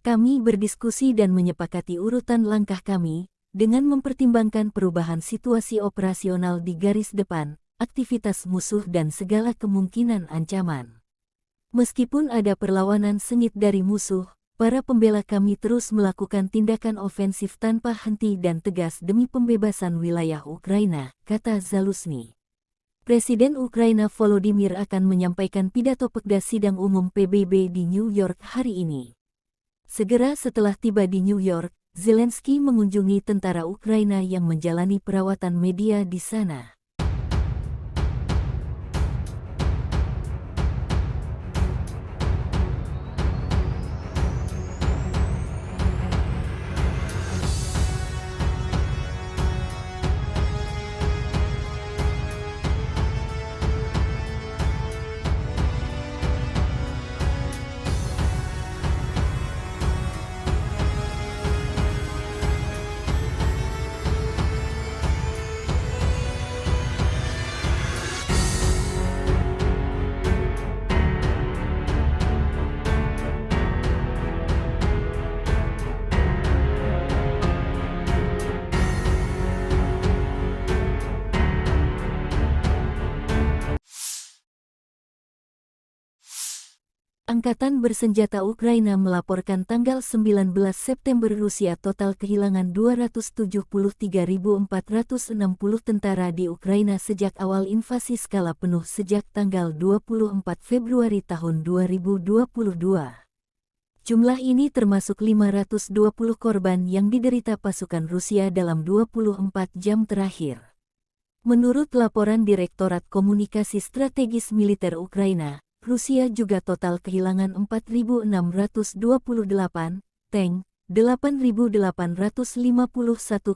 Kami berdiskusi dan menyepakati urutan langkah kami, dengan mempertimbangkan perubahan situasi operasional di garis depan, aktivitas musuh dan segala kemungkinan ancaman. Meskipun ada perlawanan sengit dari musuh, para pembela kami terus melakukan tindakan ofensif tanpa henti dan tegas demi pembebasan wilayah Ukraina, kata Zaluzhny. Presiden Ukraina Volodymyr akan menyampaikan pidato Pekda Sidang Umum PBB di New York hari ini. Segera setelah tiba di New York, Zelensky mengunjungi tentara Ukraina yang menjalani perawatan media di sana. Angkatan Bersenjata Ukraina melaporkan tanggal 19 September Rusia total kehilangan 273.460 tentara di Ukraina sejak awal invasi skala penuh sejak tanggal 24 Februari tahun 2022. Jumlah ini termasuk 520 korban yang diderita pasukan Rusia dalam 24 jam terakhir. Menurut laporan Direktorat Komunikasi Strategis Militer Ukraina, Rusia juga total kehilangan 4.628 tank, 8.851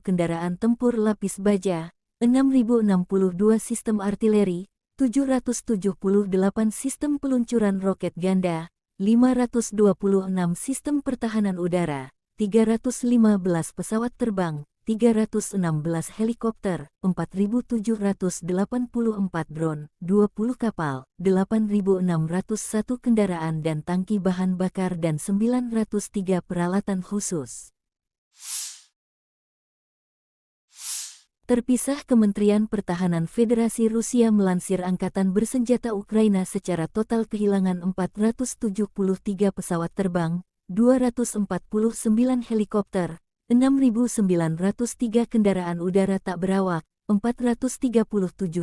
kendaraan tempur lapis baja, 6.062 sistem artileri, 778 sistem peluncuran roket ganda, 526 sistem pertahanan udara, 315 pesawat terbang, 316 helikopter, 4.784 drone, 20 kapal, 8.601 kendaraan dan tangki bahan bakar dan 903 peralatan khusus. Terpisah, Kementerian Pertahanan Federasi Rusia melansir Angkatan Bersenjata Ukraina secara total kehilangan 473 pesawat terbang, 249 helikopter, 6.903 kendaraan udara tak berawak, 437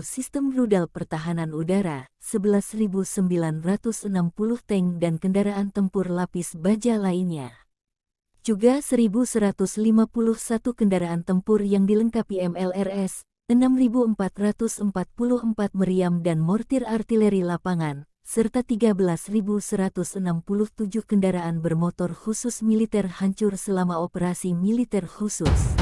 sistem rudal pertahanan udara, 11.960 tank dan kendaraan tempur lapis baja lainnya. Juga 1.151 kendaraan tempur yang dilengkapi MLRS, 6.444 meriam dan mortir artileri lapangan, serta 13.167 kendaraan bermotor khusus militer hancur selama operasi militer khusus.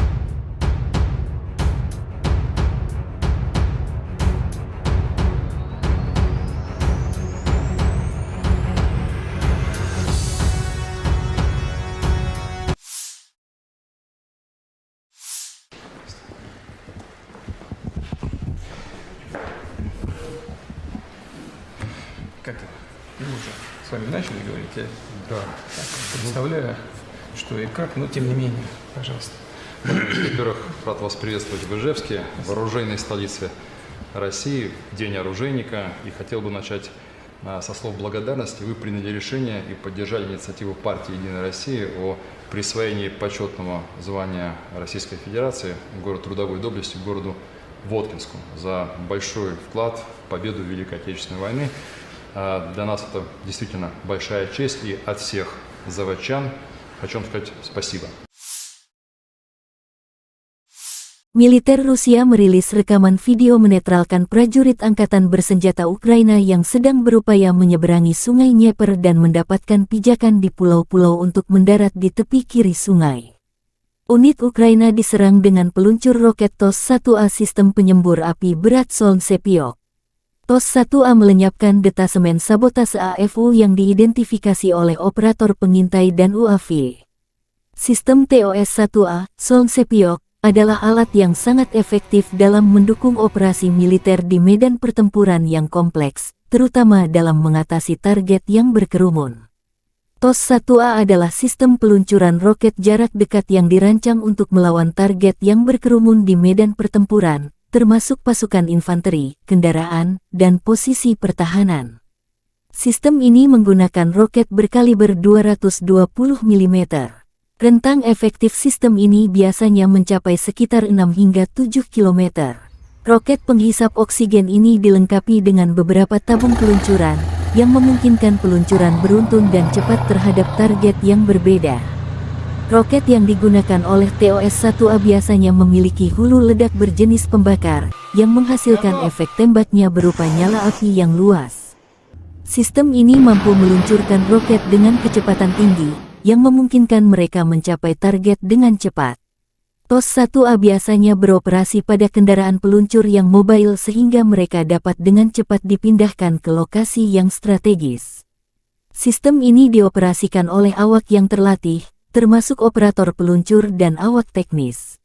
Как это? Мы уже с вами начали говорить, я Да. представляю, что и как, но тем не менее, пожалуйста. Во-первых, рад вас приветствовать в Ижевске, в оружейной столице России, в День оружейника. И хотел бы начать со слов благодарности. Вы приняли решение и поддержали инициативу партии «Единая Россия» о присвоении почетного звания Российской Федерации город трудовой доблести городу Воткинску за большой вклад в победу в Великой Отечественной войны. Для нас это действительно большая честь, и от всех заводчан Хочу вам сказать спасибо. Militer Rusia merilis rekaman video menetralkan prajurit angkatan bersenjata Ukraina yang sedang berupaya menyeberangi sungai Dnieper dan mendapatkan pijakan di pulau-pulau untuk mendarat di tepi kiri sungai. Unit Ukraina diserang dengan peluncur roket TOS-1A sistem penyembur api berat Solntsepyok. TOS-1A melenyapkan detasemen sabotase AFU yang diidentifikasi oleh operator pengintai dan UAV. Sistem TOS-1A, Solntsepyok, adalah alat yang sangat efektif dalam mendukung operasi militer di medan pertempuran yang kompleks, terutama dalam mengatasi target yang berkerumun. TOS-1A adalah sistem peluncuran roket jarak dekat yang dirancang untuk melawan target yang berkerumun di medan pertempuran, termasuk pasukan infanteri, kendaraan, dan posisi pertahanan. Sistem ini menggunakan roket berkaliber 220 mm. Rentang efektif sistem ini biasanya mencapai sekitar 6 hingga 7 km. Roket penghisap oksigen ini dilengkapi dengan beberapa tabung peluncuran, yang memungkinkan peluncuran beruntun dan cepat terhadap target yang berbeda. Roket yang digunakan oleh TOS-1A biasanya memiliki hulu ledak berjenis pembakar, yang menghasilkan efek tembaknya berupa nyala api yang luas. Sistem ini mampu meluncurkan roket dengan kecepatan tinggi, yang memungkinkan mereka mencapai target dengan cepat. TOS-1A biasanya beroperasi pada kendaraan peluncur yang mobile sehingga mereka dapat dengan cepat dipindahkan ke lokasi yang strategis. Sistem ini dioperasikan oleh awak yang terlatih, termasuk operator peluncur dan awak teknis.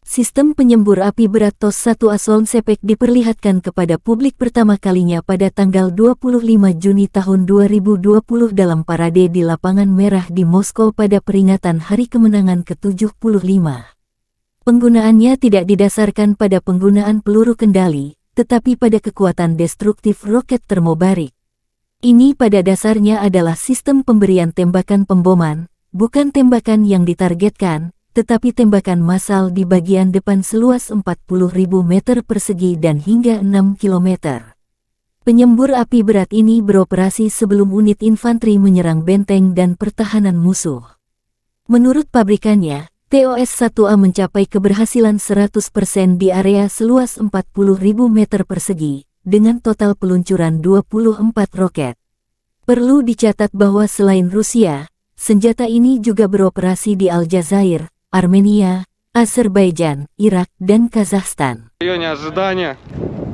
Sistem penyembur api berat TOS-1A Solntsepyok diperlihatkan kepada publik pertama kalinya pada tanggal 25 Juni tahun 2020 dalam parade di Lapangan Merah di Moskow pada peringatan Hari Kemenangan ke-75. Penggunaannya tidak didasarkan pada penggunaan peluru kendali, tetapi pada kekuatan destruktif roket termobarik. Ini pada dasarnya adalah sistem pemberian tembakan pemboman, bukan tembakan yang ditargetkan, tetapi tembakan massal di bagian depan seluas 40.000 meter persegi dan hingga 6 km. Penyembur api berat ini beroperasi sebelum unit infanteri menyerang benteng dan pertahanan musuh. Menurut pabrikannya, TOS-1A mencapai keberhasilan 100% di area seluas 40.000 meter persegi, dengan total peluncuran 24 roket. Perlu dicatat bahwa selain Rusia, senjata ini juga beroperasi di Aljazair, Armenia, Azerbaijan, Irak, dan Kazakhstan. В районе ожидания.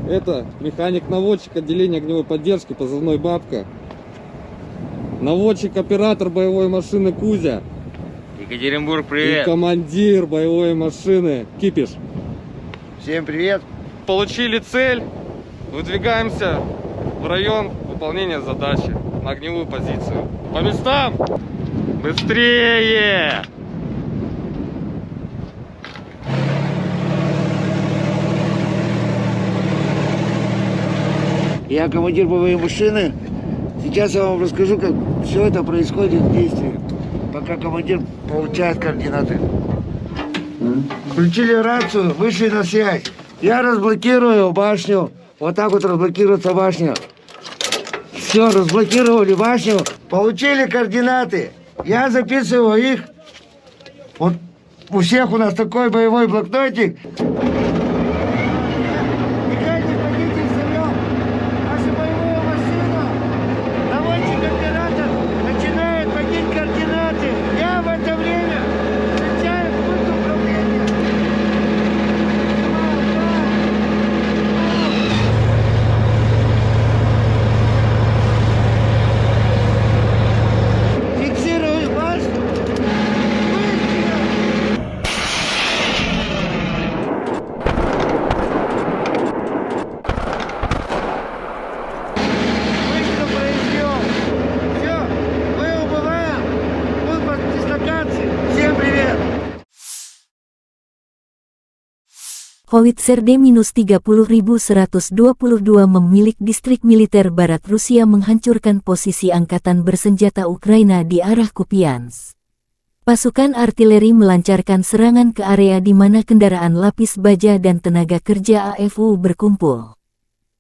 Это механик-наводчик отделения огневой поддержки, позывной «Бабка». Наводчик-оператор боевой машины «Кузя». Екатеринбург, И привет! командир боевой машины «Кипиш». Всем привет. Получили цель. Выдвигаемся в район выполнения задачи на огневую позицию. По местам! Быстрее! Я командир боевой машины. Сейчас я вам расскажу, как все это происходит в действии, пока командир получает координаты. Включили рацию, вышли на связь. Я разблокирую башню. Вот так вот разблокируется башня. Все, разблокировали башню. Получили координаты. Я записываю их. Вот у всех у нас такой боевой блокнотик. Howitzer D-30122 memilik distrik militer barat Rusia menghancurkan posisi angkatan bersenjata Ukraina di arah Kupiansk. Pasukan artileri melancarkan serangan ke area di mana kendaraan lapis baja dan tenaga kerja AFU berkumpul.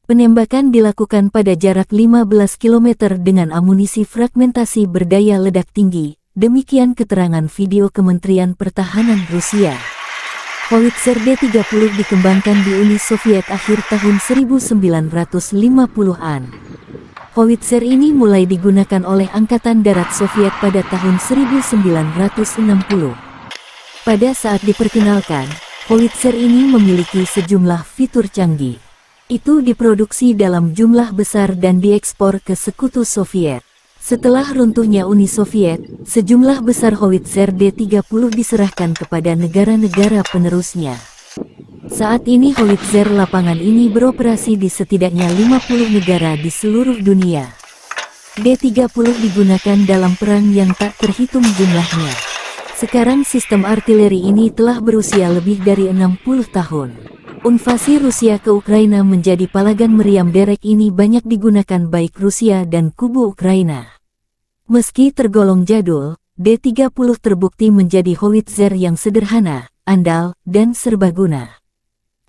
Penembakan dilakukan pada jarak 15 km dengan amunisi fragmentasi berdaya ledak tinggi, demikian keterangan video Kementerian Pertahanan Rusia. Howitzer D-30 dikembangkan di Uni Soviet akhir tahun 1950-an. Howitzer ini mulai digunakan oleh Angkatan Darat Soviet pada tahun 1960. Pada saat diperkenalkan, howitzer ini memiliki sejumlah fitur canggih. Itu diproduksi dalam jumlah besar dan diekspor ke Sekutu Soviet. Setelah runtuhnya Uni Soviet, sejumlah besar howitzer D-30 diserahkan kepada negara-negara penerusnya. Saat ini howitzer lapangan ini beroperasi di setidaknya 50 negara di seluruh dunia. D-30 digunakan dalam perang yang tak terhitung jumlahnya. Sekarang sistem artileri ini telah berusia lebih dari 60 tahun. Invasi Rusia ke Ukraina menjadi palagan meriam derek ini banyak digunakan baik Rusia dan kubu Ukraina. Meski tergolong jadul, D-30 terbukti menjadi howitzer yang sederhana, andal, dan serbaguna.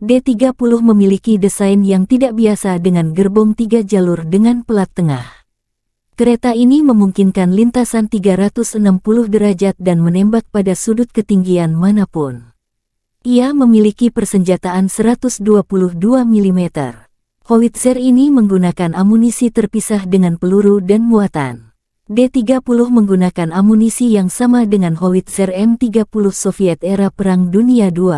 D-30 memiliki desain yang tidak biasa dengan gerbong 3 jalur dengan pelat tengah. Kereta ini memungkinkan lintasan 360 derajat dan menembak pada sudut ketinggian manapun. Ia memiliki persenjataan 122 mm. Howitzer ini menggunakan amunisi terpisah dengan peluru dan muatan. D-30 menggunakan amunisi yang sama dengan howitzer M30 Soviet era Perang Dunia II.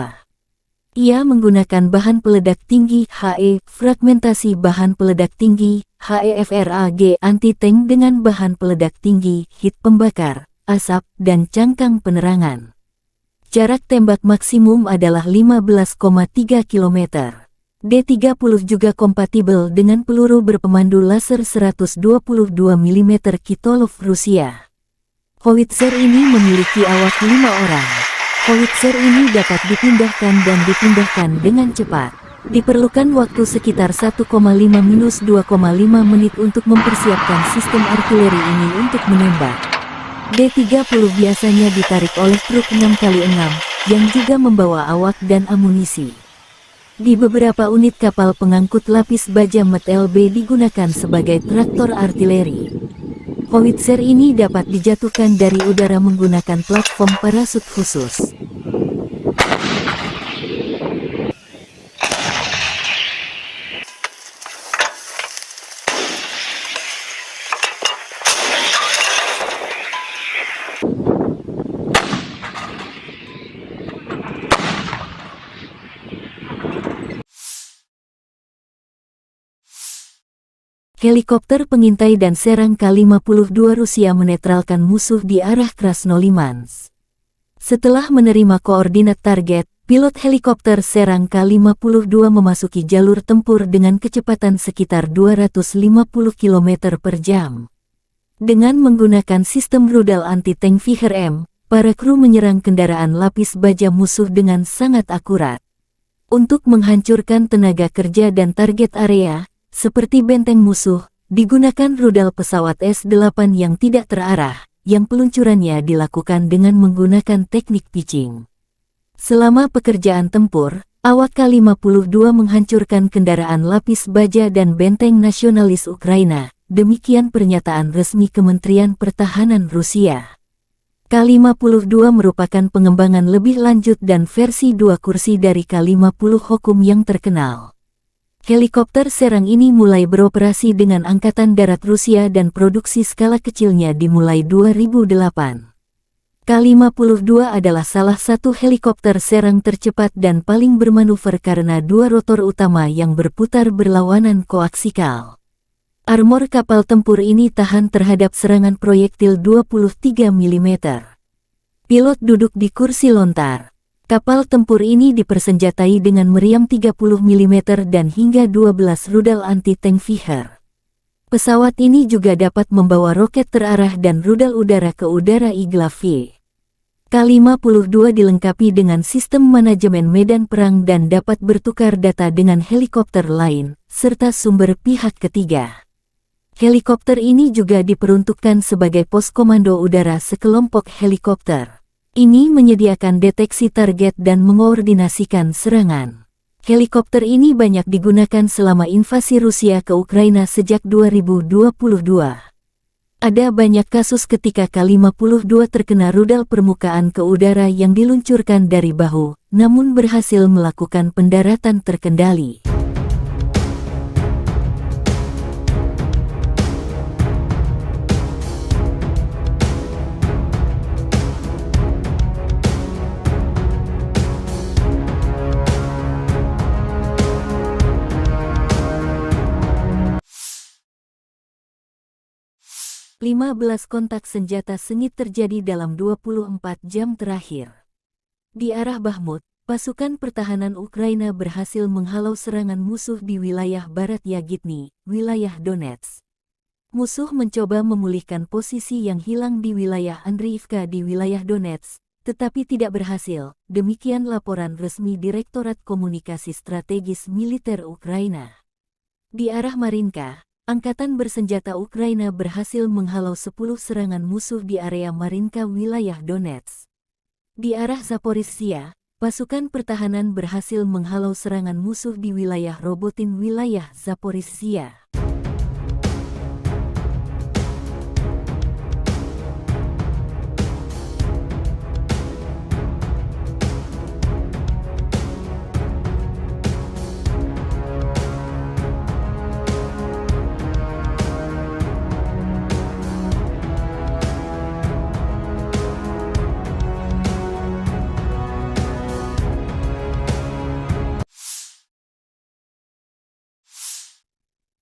Ia menggunakan bahan peledak tinggi HE, fragmentasi bahan peledak tinggi HEFRAG anti-tank dengan bahan peledak tinggi, hit pembakar, asap, dan cangkang penerangan. Jarak tembak maksimum adalah 15,3 km. D-30 juga kompatibel dengan peluru berpemandu laser 122 mm Kitolov Rusia. Howitzer ini memiliki awak 5 orang. Howitzer ini dapat dipindahkan dan dipindahkan dengan cepat. Diperlukan waktu sekitar 1,5–2,5 menit untuk mempersiapkan sistem artileri ini untuk menembak. D-30 biasanya ditarik oleh truk 6x6, yang juga membawa awak dan amunisi. Di beberapa unit kapal pengangkut lapis baja MT-LB digunakan sebagai traktor artileri. Howitzer ini dapat dijatuhkan dari udara menggunakan platform parasut khusus. Helikopter pengintai dan serang K-52 Rusia menetralkan musuh di arah Krasnolimansk. Setelah menerima koordinat target, pilot helikopter serang K-52 memasuki jalur tempur dengan kecepatan sekitar 250 km per jam. Dengan menggunakan sistem rudal anti-tank Viher-M, para kru menyerang kendaraan lapis baja musuh dengan sangat akurat. Untuk menghancurkan tenaga kerja dan target area, seperti benteng musuh, digunakan rudal pesawat S-8 yang tidak terarah, yang peluncurannya dilakukan dengan menggunakan teknik pitching. Selama pekerjaan tempur, awak K-52 menghancurkan kendaraan lapis baja dan benteng nasionalis Ukraina, demikian pernyataan resmi Kementerian Pertahanan Rusia. K-52 merupakan pengembangan lebih lanjut dan versi 2 kursi dari K-50 Hokum yang terkenal. Helikopter serang ini mulai beroperasi dengan Angkatan Darat Rusia dan produksi skala kecilnya dimulai 2008. K-52 adalah salah satu helikopter serang tercepat dan paling bermanuver karena 2 rotor utama yang berputar berlawanan koaksikal. Armor kapal tempur ini tahan terhadap serangan proyektil 23 mm. Pilot duduk di kursi lontar. Kapal tempur ini dipersenjatai dengan meriam 30 mm dan hingga 12 rudal anti-tank Viher. Pesawat ini juga dapat membawa roket terarah dan rudal udara ke udara Igla-V. K-52 dilengkapi dengan sistem manajemen medan perang dan dapat bertukar data dengan helikopter lain, serta sumber pihak ketiga. Helikopter ini juga diperuntukkan sebagai pos komando udara sekelompok helikopter. Ini menyediakan deteksi target dan mengoordinasikan serangan. Helikopter ini banyak digunakan selama invasi Rusia ke Ukraina sejak 2022. Ada banyak kasus ketika K-52 terkena rudal permukaan ke udara yang diluncurkan dari bahu, namun berhasil melakukan pendaratan terkendali. Lima belas kontak senjata sengit terjadi dalam 24 jam terakhir. Di arah Bakhmut, pasukan pertahanan Ukraina berhasil menghalau serangan musuh di wilayah barat Yagitny, wilayah Donetsk. Musuh mencoba memulihkan posisi yang hilang di wilayah Andriivka di wilayah Donetsk, tetapi tidak berhasil. Demikian laporan resmi Direktorat Komunikasi Strategis Militer Ukraina. Di arah Marinka, Angkatan bersenjata Ukraina berhasil menghalau 10 serangan musuh di area Marinka wilayah Donetsk. Di arah Zaporizhzhia, pasukan pertahanan berhasil menghalau serangan musuh di wilayah Robotin wilayah Zaporizhzhia.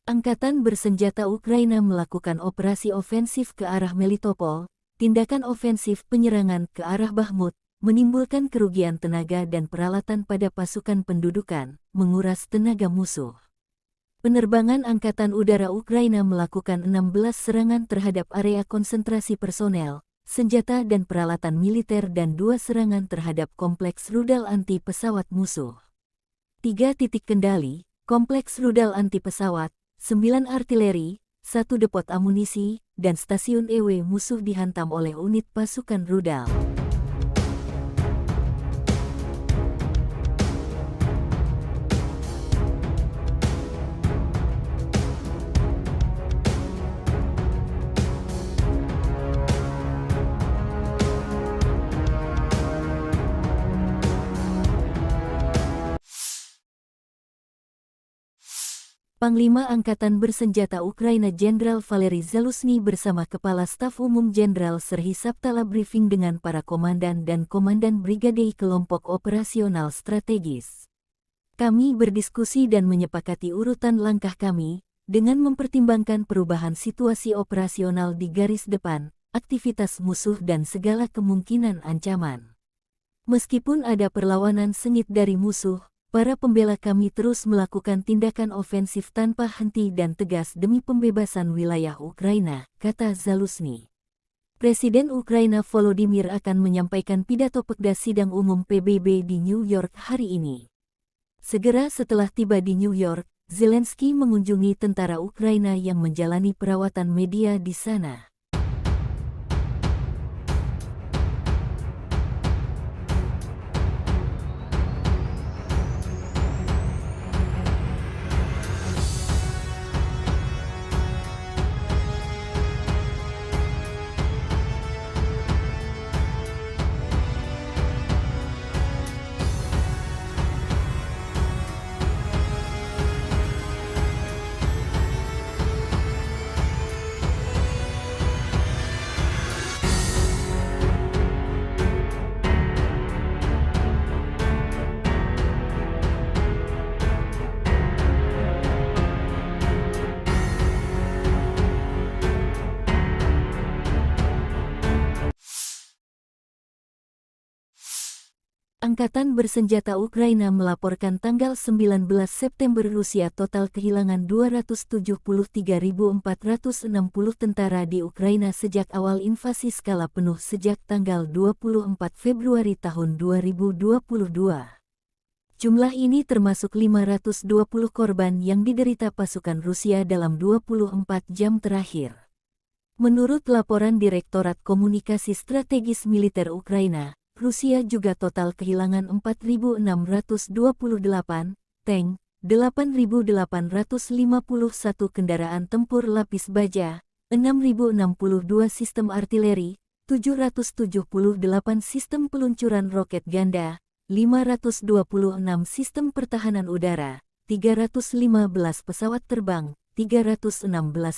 Angkatan bersenjata Ukraina melakukan operasi ofensif ke arah Melitopol. Tindakan ofensif penyerangan ke arah Bakhmut menimbulkan kerugian tenaga dan peralatan pada pasukan pendudukan, menguras tenaga musuh. Penerbangan Angkatan Udara Ukraina melakukan 16 serangan terhadap area konsentrasi personel, senjata dan peralatan militer dan 2 serangan terhadap kompleks rudal anti pesawat musuh. 3 titik kendali, kompleks rudal anti pesawat, 9 artileri, 1 depot amunisi, dan stasiun EW musuh dihantam oleh unit pasukan rudal. Panglima Angkatan Bersenjata Ukraina Jenderal Valery Zaluzhny bersama Kepala Staf Umum Jenderal Serhiy Sabtala briefing dengan para komandan dan komandan brigade kelompok operasional strategis. Kami berdiskusi dan menyepakati urutan langkah kami, dengan mempertimbangkan perubahan situasi operasional di garis depan, aktivitas musuh dan segala kemungkinan ancaman. Meskipun ada perlawanan sengit dari musuh, para pembela kami terus melakukan tindakan ofensif tanpa henti dan tegas demi pembebasan wilayah Ukraina, kata Zaluzhny. Presiden Ukraina Volodymyr akan menyampaikan pidato Pekda Sidang Umum PBB di New York hari ini. Segera setelah tiba di New York, Zelensky mengunjungi tentara Ukraina yang menjalani perawatan media di sana. Angkatan Bersenjata Ukraina melaporkan tanggal 19 September Rusia total kehilangan 273.460 tentara di Ukraina sejak awal invasi skala penuh sejak tanggal 24 Februari tahun 2022. Jumlah ini termasuk 520 korban yang diderita pasukan Rusia dalam 24 jam terakhir. Menurut laporan Direktorat Komunikasi Strategis Militer Ukraina, Rusia juga total kehilangan 4.628 tank, 8.851 kendaraan tempur lapis baja, 6.062 sistem artileri, 778 sistem peluncuran roket ganda, 526 sistem pertahanan udara, 315 pesawat terbang, 316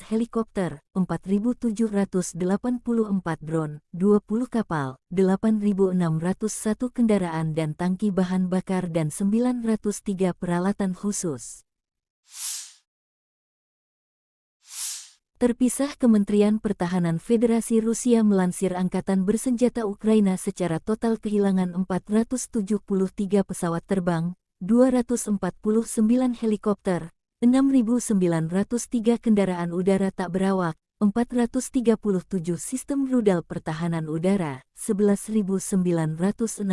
helikopter, 4.784 drone, 20 kapal, 8.601 kendaraan dan tangki bahan bakar dan 903 peralatan khusus. Terpisah, Kementerian Pertahanan Federasi Rusia melansir Angkatan Bersenjata Ukraina secara total kehilangan 473 pesawat terbang, 249 helikopter, 6.903 kendaraan udara tak berawak, 437 sistem rudal pertahanan udara, 11.960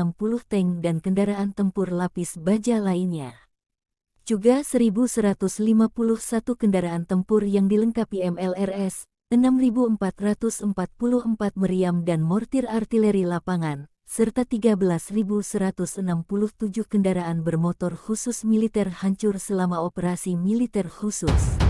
tank dan kendaraan tempur lapis baja lainnya. Juga 1.151 kendaraan tempur yang dilengkapi MLRS, 6.444 meriam dan mortir artileri lapangan, serta 13.167 kendaraan bermotor khusus militer hancur selama operasi militer khusus.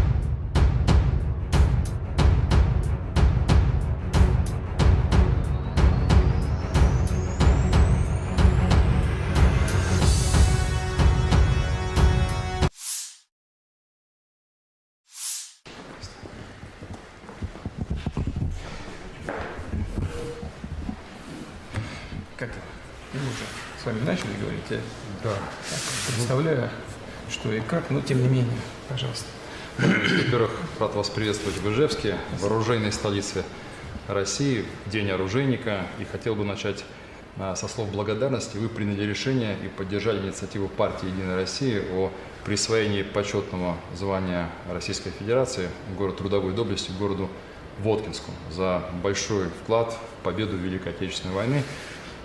Как это? Мы уже с вами начали говорить, я Да. представляю, что и как, но тем не менее, пожалуйста. Во-первых, рад вас приветствовать в Ижевске, в оружейной столице России, в День оружейника. И хотел бы начать со слов благодарности. Вы приняли решение и поддержали инициативу партии «Единая Россия» о присвоении почетного звания Российской Федерации город трудовой доблести городу Воткинску за большой вклад в победу в Великой Отечественной войны.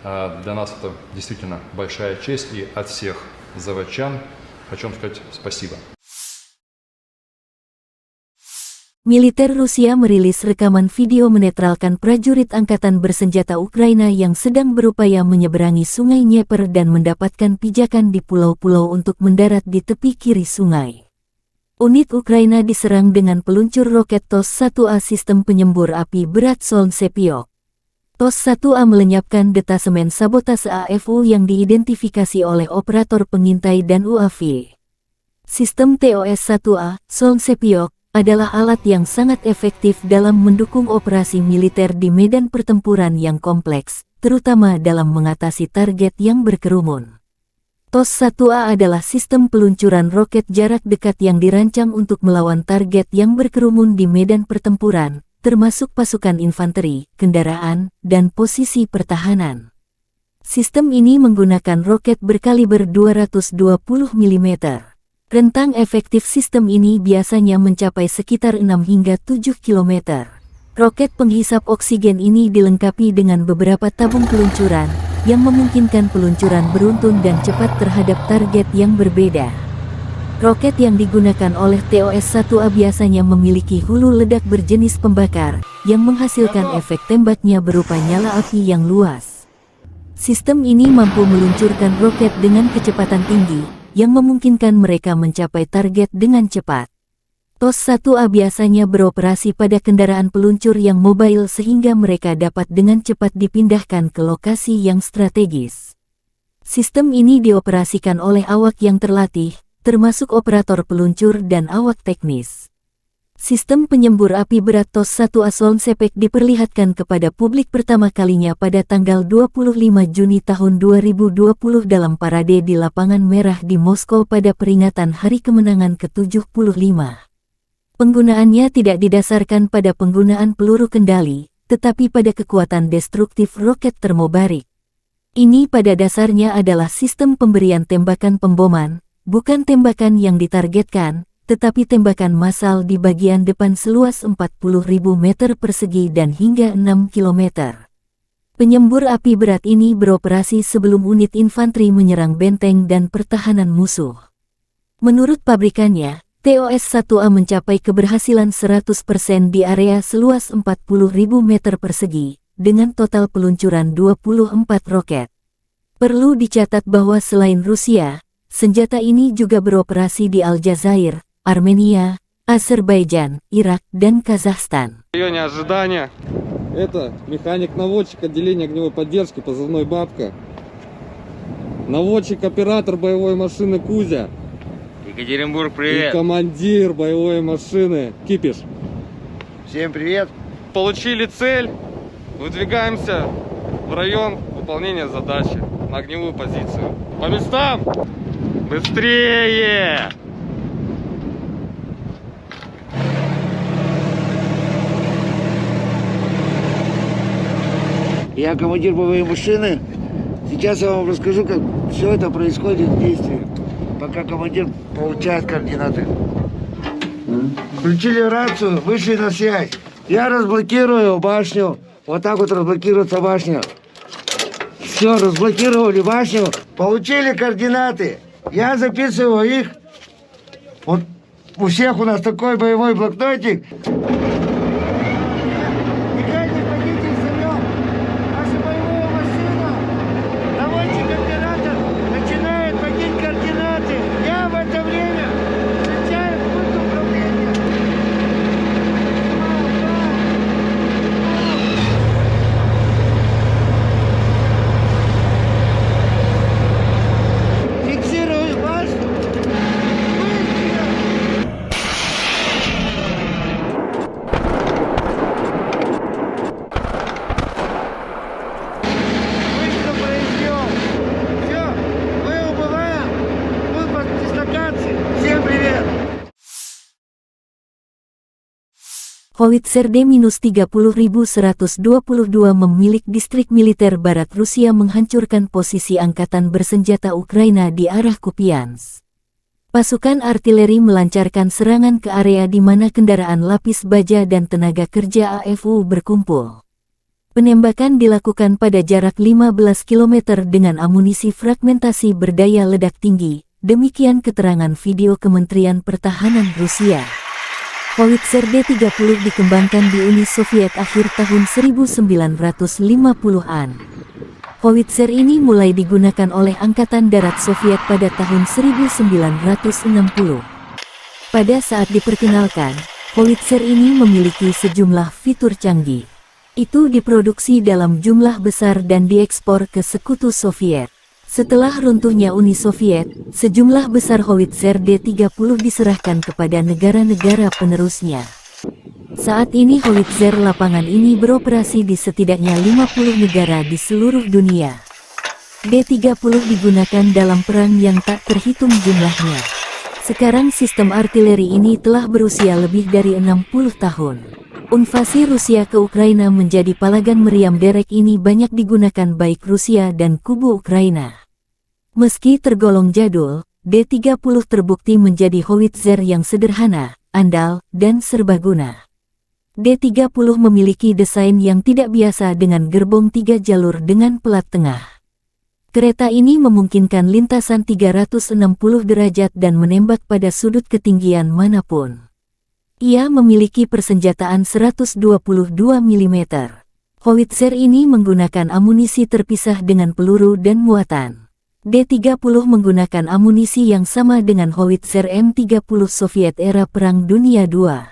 Для нас это действительно большая честь, и от всех заводчан хочу вам сказать спасибо. Militer Rusia merilis rekaman video menetralkan prajurit angkatan bersenjata Ukraina yang sedang berupaya menyeberangi sungai Dnieper dan mendapatkan pijakan di pulau-pulau untuk mendarat di tepi kiri sungai. Unit Ukraina diserang dengan peluncur roket TOS-1A sistem penyembur api berat Solntsepyok. TOS-1A melenyapkan detasemen sabotase AFU yang diidentifikasi oleh operator pengintai dan UAV. Sistem TOS-1A, Solntsepyok, adalah alat yang sangat efektif dalam mendukung operasi militer di medan pertempuran yang kompleks, terutama dalam mengatasi target yang berkerumun. TOS-1A adalah sistem peluncuran roket jarak dekat yang dirancang untuk melawan target yang berkerumun di medan pertempuran, termasuk pasukan infanteri, kendaraan, dan posisi pertahanan. Sistem ini menggunakan roket berkaliber 220 mm. Rentang efektif sistem ini biasanya mencapai sekitar 6 hingga 7 km. Roket penghisap oksigen ini dilengkapi dengan beberapa tabung peluncuran, yang memungkinkan peluncuran beruntun dan cepat terhadap target yang berbeda. Roket yang digunakan oleh TOS-1A biasanya memiliki hulu ledak berjenis pembakar, yang menghasilkan efek tembaknya berupa nyala api yang luas. Sistem ini mampu meluncurkan roket dengan kecepatan tinggi, yang memungkinkan mereka mencapai target dengan cepat. TOS-1A biasanya beroperasi pada kendaraan peluncur yang mobile sehingga mereka dapat dengan cepat dipindahkan ke lokasi yang strategis. Sistem ini dioperasikan oleh awak yang terlatih, termasuk operator peluncur dan awak teknis. Sistem penyembur api berat TOS-1A Solntsepyok diperlihatkan kepada publik pertama kalinya pada tanggal 25 Juni tahun 2020 dalam parade di Lapangan Merah di Moskow pada peringatan Hari Kemenangan ke-75. Penggunaannya tidak didasarkan pada penggunaan peluru kendali, tetapi pada kekuatan destruktif roket termobarik. Ini pada dasarnya adalah sistem pemberian tembakan pemboman, bukan tembakan yang ditargetkan, tetapi tembakan massal di bagian depan seluas 40.000 meter persegi dan hingga 6 km. Penyembur api berat ini beroperasi sebelum unit infanteri menyerang benteng dan pertahanan musuh. Menurut pabrikannya, TOS-1A mencapai keberhasilan 100% di area seluas 40.000 meter persegi, dengan total peluncuran 24 roket. Perlu dicatat bahwa selain Rusia, senjata ini juga beroperasi di Aljazair, Armenia, Azerbaijan, Irak, dan Kazakhstan. В районе ожидания. Это механик-наводчик отделения огневой поддержки, позывной «Бабка». Наводчик-оператор боевой машины «Кузя». Екатеринбург, И привет. командир боевой машины «Кипиш». Всем привет. Получили цель. Выдвигаемся в район выполнения задачи на огневую позицию. По местам! Быстрее! Я командир боевой машины. Сейчас я вам расскажу, как все это происходит в действии, пока командир получает координаты. Включили рацию, вышли на связь. Я разблокирую башню. Вот так вот разблокируется башня. Все, разблокировали башню. Получили координаты. Я записываю их. Вот у всех у нас такой боевой блокнотик. Howitzer D-30122 memilik distrik militer barat Rusia menghancurkan posisi angkatan bersenjata Ukraina di arah Kupiansk. Pasukan artileri melancarkan serangan ke area di mana kendaraan lapis baja dan tenaga kerja AFU berkumpul. Penembakan dilakukan pada jarak 15 km dengan amunisi fragmentasi berdaya ledak tinggi, demikian keterangan video Kementerian Pertahanan Rusia. Howitzer D-30 dikembangkan di Uni Soviet akhir tahun 1950-an. Howitzer ini mulai digunakan oleh Angkatan Darat Soviet pada tahun 1960. Pada saat diperkenalkan, Howitzer ini memiliki sejumlah fitur canggih. Itu diproduksi dalam jumlah besar dan diekspor ke Sekutu Soviet. Setelah runtuhnya Uni Soviet, sejumlah besar Howitzer D-30 diserahkan kepada negara-negara penerusnya. Saat ini Howitzer lapangan ini beroperasi di setidaknya 50 negara di seluruh dunia. D-30 digunakan dalam perang yang tak terhitung jumlahnya. Sekarang sistem artileri ini telah berusia lebih dari 60 tahun. Invasi Rusia ke Ukraina menjadi palagan meriam derek ini banyak digunakan baik Rusia dan kubu Ukraina. Meski tergolong jadul, D-30 terbukti menjadi howitzer yang sederhana, andal, dan serbaguna. D-30 memiliki desain yang tidak biasa dengan gerbong 3 jalur dengan pelat tengah. Kereta ini memungkinkan lintasan 360 derajat dan menembak pada sudut ketinggian manapun. Ia memiliki persenjataan 122 mm. Howitzer ini menggunakan amunisi terpisah dengan peluru dan muatan. D-30 menggunakan amunisi yang sama dengan howitzer M30 Soviet era Perang Dunia II.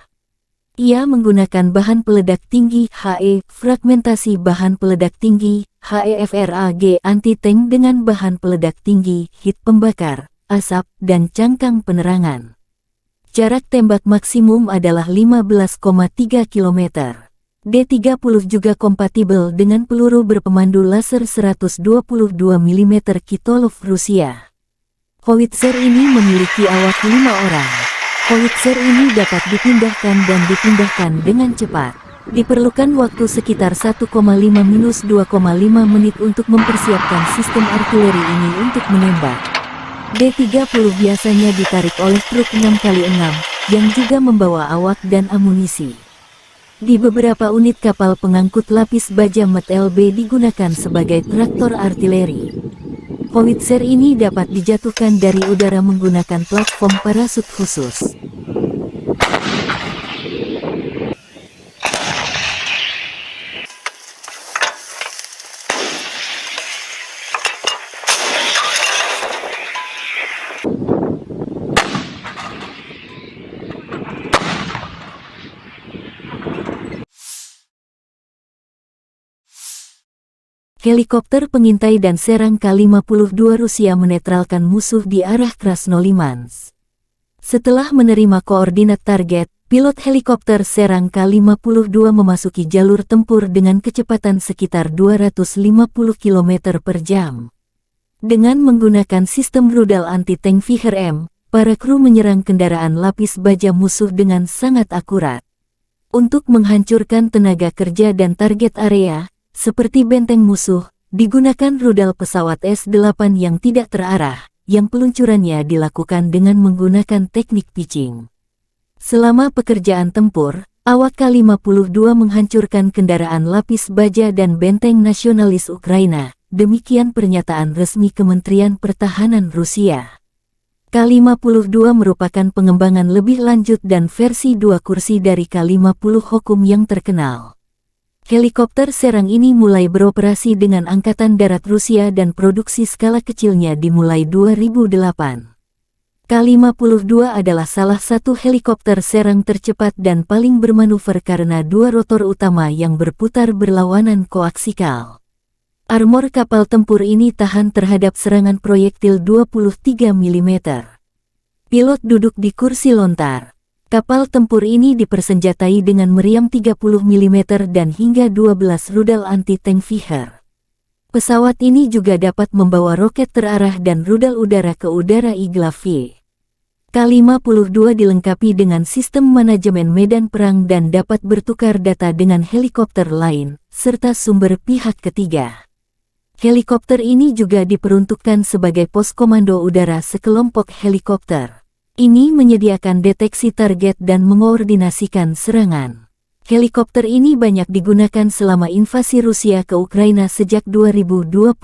Ia menggunakan bahan peledak tinggi HE, fragmentasi bahan peledak tinggi HEFRAG anti-tank dengan bahan peledak tinggi, hit pembakar, asap, dan cangkang penerangan. Jarak tembak maksimum adalah 15,3 km. D-30 juga kompatibel dengan peluru berpemandu laser 122 mm Kitolov Rusia. Howitzer ini memiliki awak 5 orang. Howitzer ini dapat dipindahkan dan dipindahkan dengan cepat. Diperlukan waktu sekitar 1,5-2,5 menit untuk mempersiapkan sistem artileri ini untuk menembak. D-30 biasanya ditarik oleh truk 6x6, yang juga membawa awak dan amunisi. Di beberapa unit kapal pengangkut lapis baja MT-LB digunakan sebagai traktor artileri. Howitzer ini dapat dijatuhkan dari udara menggunakan platform parasut khusus. Helikopter pengintai dan serang K-52 Rusia menetralkan musuh di arah Krasnolimansk. Setelah menerima koordinat target, pilot helikopter serang K-52 memasuki jalur tempur dengan kecepatan sekitar 250 km per jam. Dengan menggunakan sistem rudal anti-tank Viher-M, para kru menyerang kendaraan lapis baja musuh dengan sangat akurat. Untuk menghancurkan tenaga kerja dan target area, seperti benteng musuh, digunakan rudal pesawat S-8 yang tidak terarah, yang peluncurannya dilakukan dengan menggunakan teknik pitching. Selama pekerjaan tempur, awak K-52 menghancurkan kendaraan lapis baja dan benteng nasionalis Ukraina, demikian pernyataan resmi Kementerian Pertahanan Rusia. K-52 merupakan pengembangan lebih lanjut dan versi 2 kursi dari K-50 Hokum yang terkenal. Helikopter serang ini mulai beroperasi dengan Angkatan Darat Rusia dan produksi skala kecilnya dimulai 2008. K-52 adalah salah satu helikopter serang tercepat dan paling bermanuver karena 2 rotor utama yang berputar berlawanan koaksikal. Armor kapal tempur ini tahan terhadap serangan proyektil 23 mm. Pilot duduk di kursi lontar. Kapal tempur ini dipersenjatai dengan meriam 30 mm dan hingga 12 rudal anti-tank Viher. Pesawat ini juga dapat membawa roket terarah dan rudal udara ke udara Igla-V. K-52 dilengkapi dengan sistem manajemen medan perang dan dapat bertukar data dengan helikopter lain, serta sumber pihak ketiga. Helikopter ini juga diperuntukkan sebagai pos komando udara sekelompok helikopter. Ini menyediakan deteksi target dan mengkoordinasikan serangan. Helikopter ini banyak digunakan selama invasi Rusia ke Ukraina sejak 2022.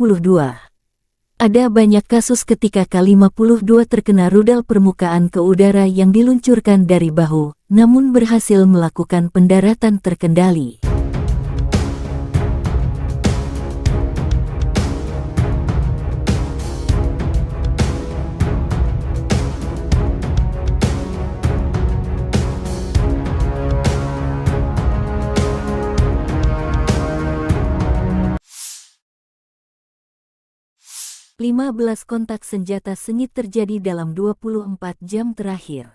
Ada banyak kasus ketika K-52 terkena rudal permukaan ke udara yang diluncurkan dari bahu, namun berhasil melakukan pendaratan terkendali. Lima 15 kontak senjata sengit terjadi dalam 24 jam terakhir.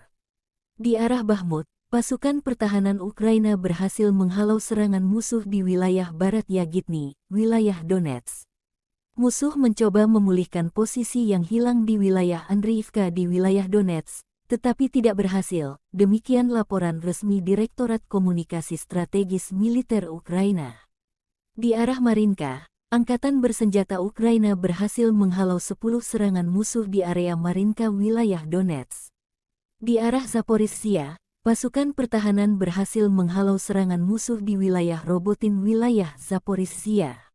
Di arah Bakhmut, pasukan pertahanan Ukraina berhasil menghalau serangan musuh di wilayah barat Yagitny, wilayah Donetsk. Musuh mencoba memulihkan posisi yang hilang di wilayah Andriivka di wilayah Donetsk, tetapi tidak berhasil, demikian laporan resmi Direktorat Komunikasi Strategis Militer Ukraina. Di arah Marinka, Angkatan bersenjata Ukraina berhasil menghalau 10 serangan musuh di area Marinka wilayah Donetsk. Di arah Zaporizhzhia, pasukan pertahanan berhasil menghalau serangan musuh di wilayah Robotin wilayah Zaporizhzhia.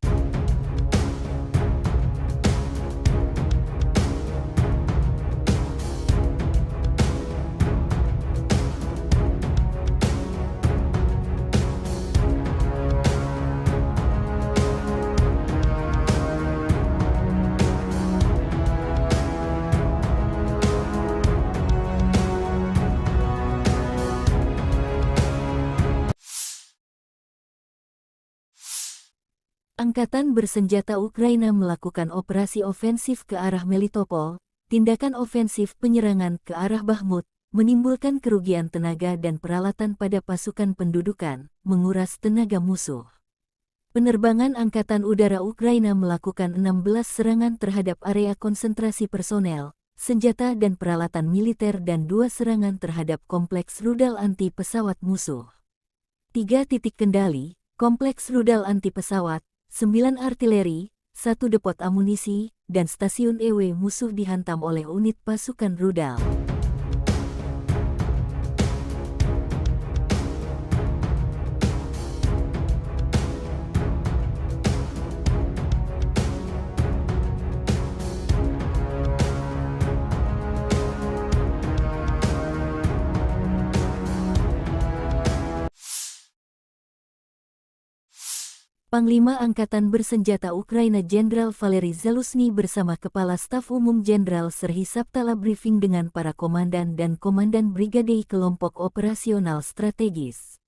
Angkatan bersenjata Ukraina melakukan operasi ofensif ke arah Melitopol, tindakan ofensif penyerangan ke arah Bakhmut, menimbulkan kerugian tenaga dan peralatan pada pasukan pendudukan, menguras tenaga musuh. Penerbangan Angkatan Udara Ukraina melakukan 16 serangan terhadap area konsentrasi personel, senjata dan peralatan militer dan 2 serangan terhadap kompleks rudal anti pesawat musuh. 3 titik kendali, kompleks rudal anti pesawat, 9 artileri, 1 depot amunisi, dan stasiun EW musuh dihantam oleh unit pasukan rudal. Panglima Angkatan Bersenjata Ukraina Jenderal Valery Zaluzhny bersama Kepala Staf Umum Jenderal Serhiy Sabtala briefing dengan para komandan dan komandan brigade kelompok operasional strategis.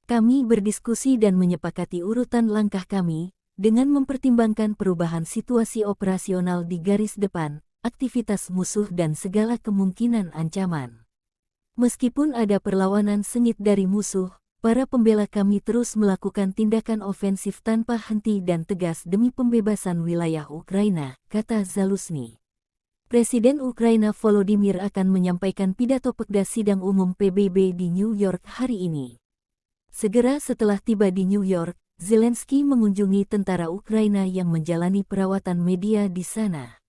Kami berdiskusi dan menyepakati urutan langkah kami, dengan mempertimbangkan perubahan situasi operasional di garis depan, aktivitas musuh dan segala kemungkinan ancaman. Meskipun ada perlawanan sengit dari musuh, para pembela kami terus melakukan tindakan ofensif tanpa henti dan tegas demi pembebasan wilayah Ukraina, kata Zaluzny. Presiden Ukraina Volodymyr akan menyampaikan pidato pekda sidang umum PBB di New York hari ini. Segera setelah tiba di New York, Zelensky mengunjungi tentara Ukraina yang menjalani perawatan media di sana.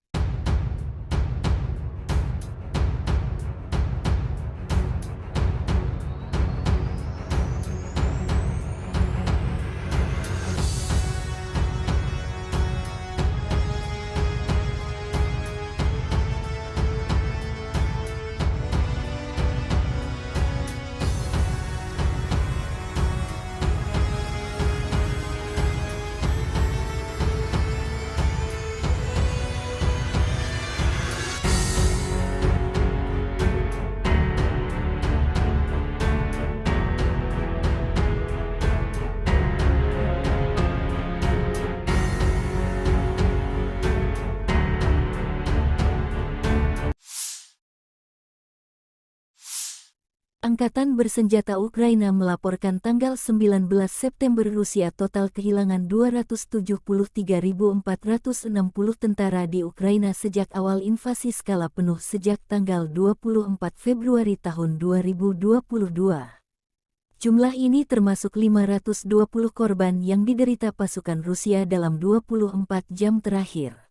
Angkatan bersenjata Ukraina melaporkan tanggal 19 September Rusia total kehilangan 273.460 tentara di Ukraina sejak awal invasi skala penuh sejak tanggal 24 Februari tahun 2022. Jumlah ini termasuk 520 korban yang diderita pasukan Rusia dalam 24 jam terakhir.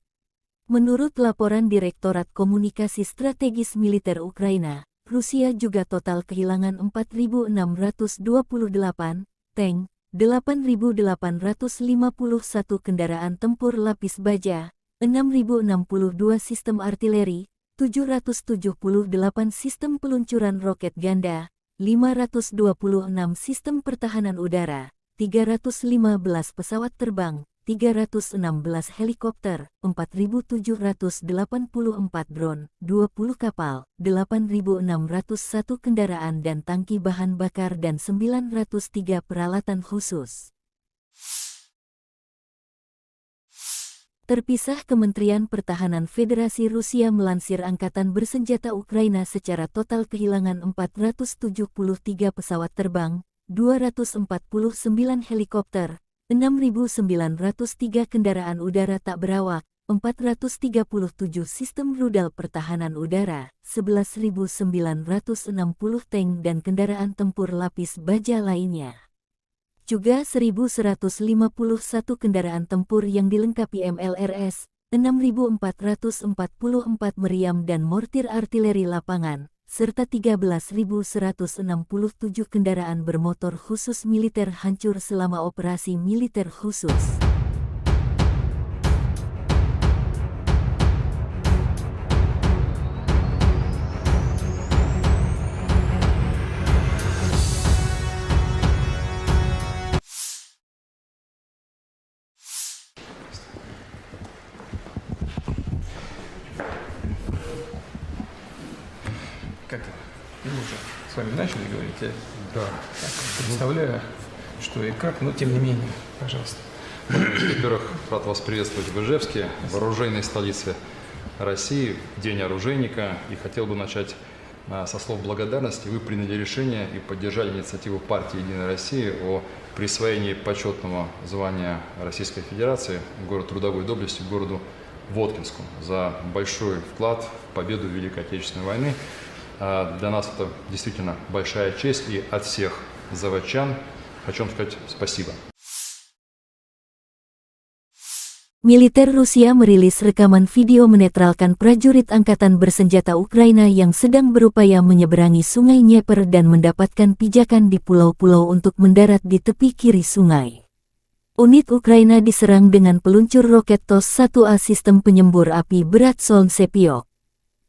Menurut laporan Direktorat Komunikasi Strategis Militer Ukraina, Rusia juga total kehilangan 4.628 tank, 8.851 kendaraan tempur lapis baja, 6.062 sistem artileri, 778 sistem peluncuran roket ganda, 526 sistem pertahanan udara, 315 pesawat terbang, 316 helikopter, 4.784 drone, 20 kapal, 8.601 kendaraan dan tangki bahan bakar dan 903 peralatan khusus. Terpisah, Kementerian Pertahanan Federasi Rusia melansir Angkatan Bersenjata Ukraina secara total kehilangan 473 pesawat terbang, 249 helikopter, 6.903 kendaraan udara tak berawak, 437 sistem rudal pertahanan udara, 11.960 tank dan kendaraan tempur lapis baja lainnya. Juga 1.151 kendaraan tempur yang dilengkapi MLRS, 6.444 meriam dan mortir artileri lapangan, serta 13.167 kendaraan bermotor khusus militer hancur selama operasi militer khusus. Как мы уже с вами начали говорить, я Да. так представляю, что и как, но тем не менее, пожалуйста. Во-первых, рад вас приветствовать в Ижевске, в оружейной столице России, День оружейника. И хотел бы начать со слов благодарности. Вы приняли решение и поддержали инициативу партии «Единая Россия» о присвоении почетного звания Российской Федерации город трудовой доблести городу Воткинску за большой вклад в победу в Великой Отечественной войны. Для нас это действительно большая честь, и от всех заводчан хочу вам сказать спасибо. Militer Rusia merilis rekaman video menetralkan prajurit Angkatan Bersenjata Ukraina yang sedang berupaya menyeberangi Sungai Dnieper dan mendapatkan pijakan di pulau-pulau untuk mendarat di tepi kiri sungai. Unit Ukraina diserang dengan peluncur roket TOS-1A sistem penyembur api berat Solntsepyok.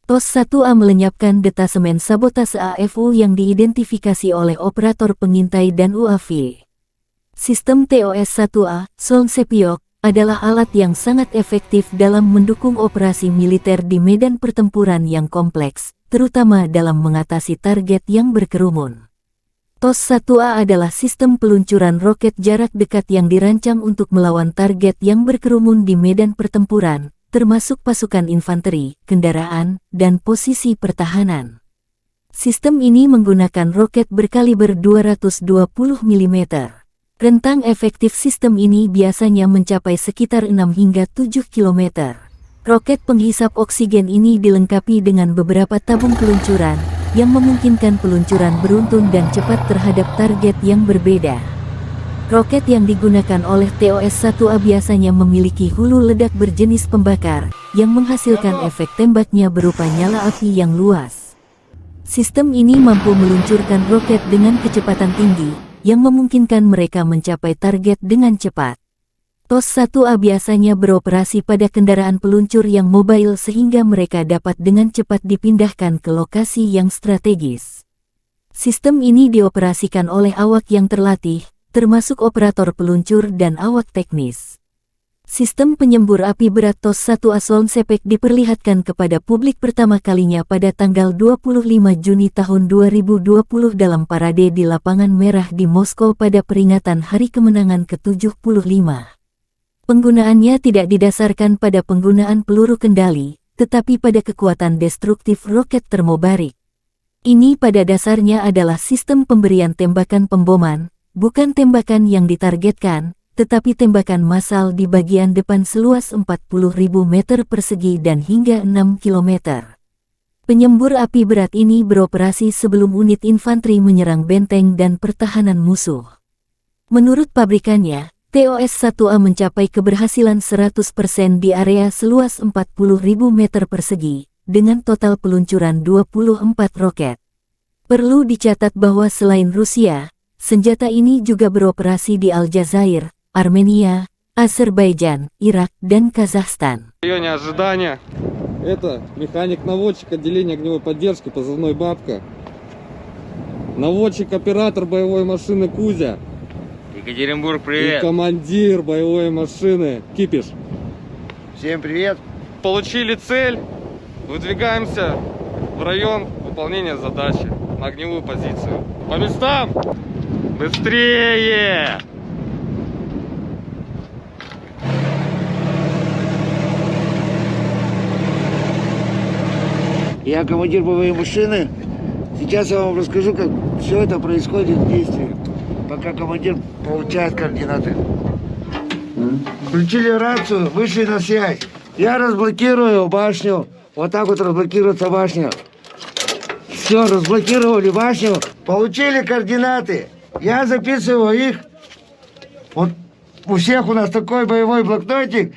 TOS-1A melenyapkan detasemen sabotase AFU yang diidentifikasi oleh operator pengintai dan UAV. Sistem TOS-1A, Solntsepyok, adalah alat yang sangat efektif dalam mendukung operasi militer di medan pertempuran yang kompleks, terutama dalam mengatasi target yang berkerumun. TOS-1A adalah sistem peluncuran roket jarak dekat yang dirancang untuk melawan target yang berkerumun di medan pertempuran, termasuk pasukan infanteri, kendaraan, dan posisi pertahanan. Sistem ini menggunakan roket berkaliber 220 mm. Rentang efektif sistem ini biasanya mencapai sekitar 6 hingga 7 km. Roket penghisap oksigen ini dilengkapi dengan beberapa tabung peluncuran, yang memungkinkan peluncuran beruntun dan cepat terhadap target yang berbeda. Roket yang digunakan oleh TOS-1A biasanya memiliki hulu ledak berjenis pembakar, yang menghasilkan efek tembaknya berupa nyala api yang luas. Sistem ini mampu meluncurkan roket dengan kecepatan tinggi, yang memungkinkan mereka mencapai target dengan cepat. TOS-1A biasanya beroperasi pada kendaraan peluncur yang mobile sehingga mereka dapat dengan cepat dipindahkan ke lokasi yang strategis. Sistem ini dioperasikan oleh awak yang terlatih, termasuk operator peluncur dan awak teknis. Sistem penyembur api berat TOS-1A Solnsepek diperlihatkan kepada publik pertama kalinya pada tanggal 25 Juni tahun 2020 dalam parade di Lapangan Merah di Moskow pada peringatan Hari Kemenangan ke-75. Penggunaannya tidak didasarkan pada penggunaan peluru kendali, tetapi pada kekuatan destruktif roket termobarik. Ini pada dasarnya adalah sistem pemberian tembakan pemboman, bukan tembakan yang ditargetkan, tetapi tembakan massal di bagian depan seluas 40.000 meter persegi dan hingga 6 km. Penyembur api berat ini beroperasi sebelum unit infanteri menyerang benteng dan pertahanan musuh. Menurut pabrikannya, TOS-1A mencapai keberhasilan 100% di area seluas 40.000 meter persegi, dengan total peluncuran 24 roket. Perlu dicatat bahwa selain Rusia, senjata ini juga beroperasi di Aljazair, Armenia, Azerbaijan, Irak, dan Kazakhstan. В районе ожидания. Это механик-наводчик отделения огневой поддержки, позывной «Бабка». Наводчик-оператор боевой машины «Кузя». Екатеринбург, И привет! командир боевой машины «Кипиш». Всем привет! Получили цель, выдвигаемся в район выполнения задачи на огневую позицию. По местам! Быстрее! Я командир боевой машины. Сейчас я вам расскажу, как все это происходит в действии, пока командир получает координаты. Включили рацию, вышли на связь. Я разблокирую башню. Вот так вот разблокируется башня. Все, разблокировали башню. Получили координаты. Я записываю их. Вот у всех у нас такой боевой блокнотик.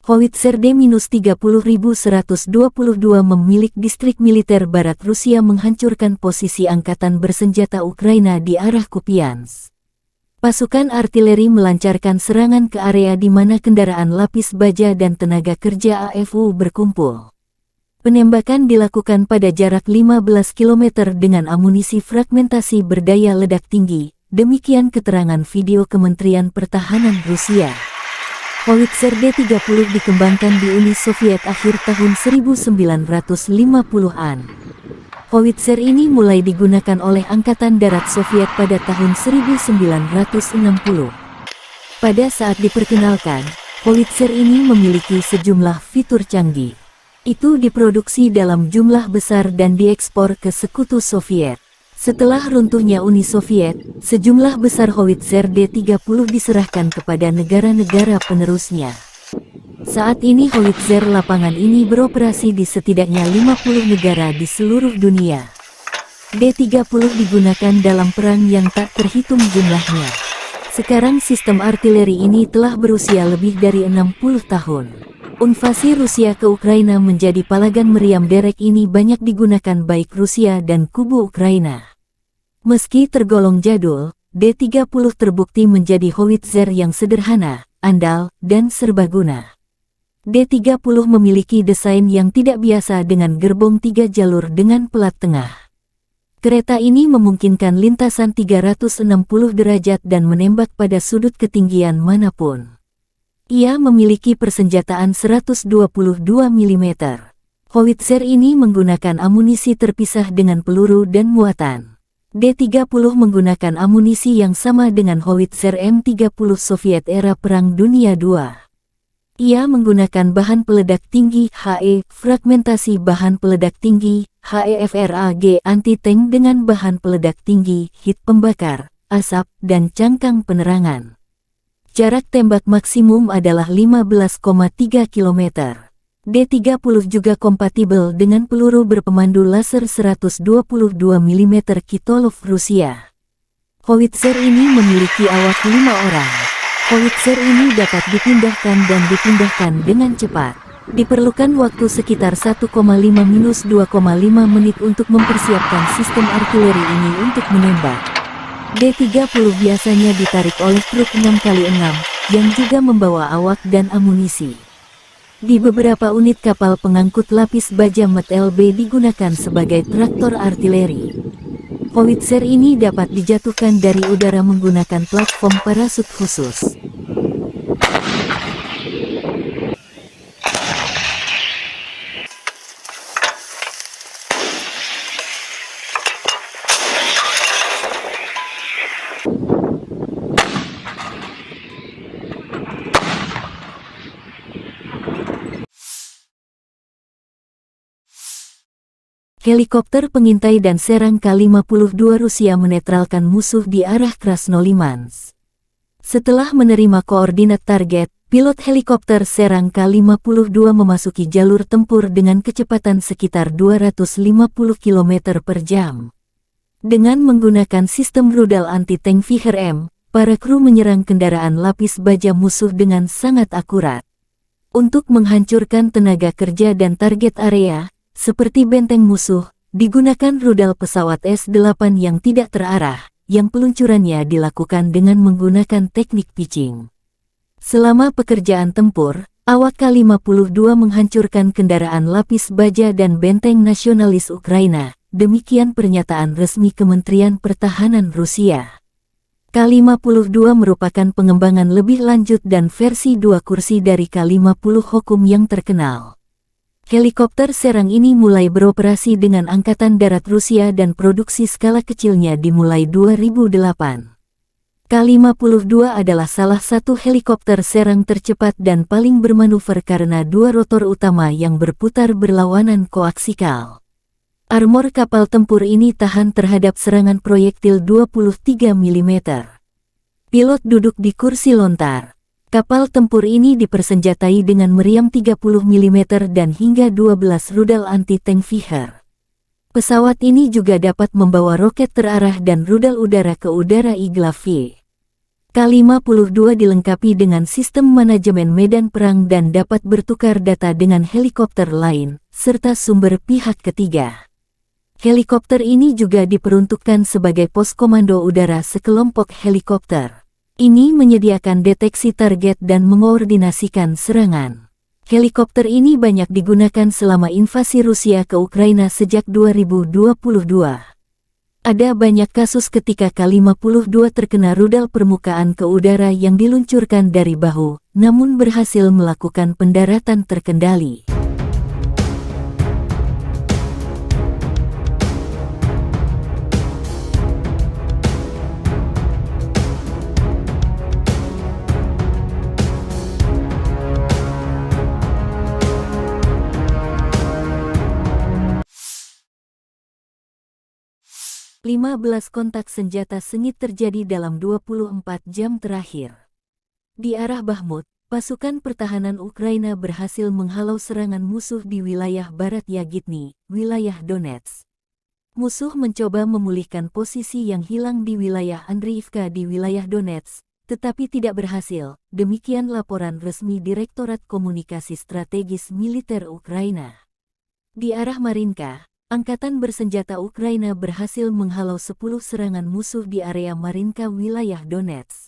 Howitzer D-30122 memilik distrik militer barat Rusia menghancurkan posisi angkatan bersenjata Ukraina di arah Kupiansk. Pasukan artileri melancarkan serangan ke area di mana kendaraan lapis baja dan tenaga kerja AFU berkumpul. Penembakan dilakukan pada jarak 15 km dengan amunisi fragmentasi berdaya ledak tinggi, demikian keterangan video Kementerian Pertahanan Rusia. Howitzer D-30 dikembangkan di Uni Soviet akhir tahun 1950-an. Howitzer ini mulai digunakan oleh Angkatan Darat Soviet pada tahun 1960. Pada saat diperkenalkan, Howitzer ini memiliki sejumlah fitur canggih. Itu diproduksi dalam jumlah besar dan diekspor ke Sekutu Soviet. Setelah runtuhnya Uni Soviet, sejumlah besar Howitzer D-30 diserahkan kepada negara-negara penerusnya. Saat ini Howitzer lapangan ini beroperasi di setidaknya 50 negara di seluruh dunia. D-30 digunakan dalam perang yang tak terhitung jumlahnya. Sekarang sistem artileri ini telah berusia lebih dari 60 tahun. Invasi Rusia ke Ukraina menjadi palagan meriam derek ini banyak digunakan baik Rusia dan kubu Ukraina. Meski tergolong jadul, D-30 terbukti menjadi howitzer yang sederhana, andal, dan serbaguna. D-30 memiliki desain yang tidak biasa dengan gerbong 3 jalur dengan pelat tengah. Kereta ini memungkinkan lintasan 360 derajat dan menembak pada sudut ketinggian manapun. Ia memiliki persenjataan 122 mm. Howitzer ini menggunakan amunisi terpisah dengan peluru dan muatan. D-30 menggunakan amunisi yang sama dengan howitzer M30 Soviet era Perang Dunia II. Ia menggunakan bahan peledak tinggi HE, fragmentasi bahan peledak tinggi HEFRAG anti-tank dengan bahan peledak tinggi, hit pembakar, asap, dan cangkang penerangan. Jarak tembak maksimum adalah 15,3 km. D-30 juga kompatibel dengan peluru berpemandu laser 122 mm Kitolov Rusia. Howitzer ini memiliki awak 5 orang. Howitzer ini dapat dipindahkan dan dipindahkan dengan cepat. Diperlukan waktu sekitar 1,5–2,5 menit untuk mempersiapkan sistem artileri ini untuk menembak. D-30 biasanya ditarik oleh truk 6x6, yang juga membawa awak dan amunisi. Di beberapa unit kapal pengangkut lapis baja MT-LB digunakan sebagai traktor artileri. Howitzer ini dapat dijatuhkan dari udara menggunakan platform parasut khusus. Helikopter pengintai dan serang K-52 Rusia menetralkan musuh di arah Krasnolimansk. Setelah menerima koordinat target, pilot helikopter serang K-52 memasuki jalur tempur dengan kecepatan sekitar 250 km per jam. Dengan menggunakan sistem rudal anti-tank Viher-M, para kru menyerang kendaraan lapis baja musuh dengan sangat akurat. Untuk menghancurkan tenaga kerja dan target area, seperti benteng musuh, digunakan rudal pesawat S-8 yang tidak terarah, yang peluncurannya dilakukan dengan menggunakan teknik pitching. Selama pekerjaan tempur, awak K-52 menghancurkan kendaraan lapis baja dan benteng nasionalis Ukraina, demikian pernyataan resmi Kementerian Pertahanan Rusia. K-52 merupakan pengembangan lebih lanjut dan versi 2 kursi dari K-50 Hokum yang terkenal. Helikopter serang ini mulai beroperasi dengan Angkatan Darat Rusia dan produksi skala kecilnya dimulai 2008. K-52 adalah salah satu helikopter serang tercepat dan paling bermanuver karena 2 rotor utama yang berputar berlawanan koaksikal. Armor kapal tempur ini tahan terhadap serangan proyektil 23 mm. Pilot duduk di kursi lontar. Kapal tempur ini dipersenjatai dengan meriam 30 mm dan hingga 12 rudal anti-tank Viher. Pesawat ini juga dapat membawa roket terarah dan rudal udara ke udara Igla-V. K-52 dilengkapi dengan sistem manajemen medan perang dan dapat bertukar data dengan helikopter lain, serta sumber pihak ketiga. Helikopter ini juga diperuntukkan sebagai pos komando udara sekelompok helikopter. Ini menyediakan deteksi target dan mengkoordinasikan serangan. Helikopter ini banyak digunakan selama invasi Rusia ke Ukraina sejak 2022. Ada banyak kasus ketika K-52 terkena rudal permukaan ke udara yang diluncurkan dari bahu, namun berhasil melakukan pendaratan terkendali. Lima 15 kontak senjata sengit terjadi dalam 24 jam terakhir. Di arah Bakhmut, pasukan pertahanan Ukraina berhasil menghalau serangan musuh di wilayah barat Yagitny, wilayah Donetsk. Musuh mencoba memulihkan posisi yang hilang di wilayah Andriivka di wilayah Donetsk, tetapi tidak berhasil. Demikian laporan resmi Direktorat Komunikasi Strategis Militer Ukraina. Di arah Marinka, Angkatan Bersenjata Ukraina berhasil menghalau 10 serangan musuh di area Marinka wilayah Donetsk.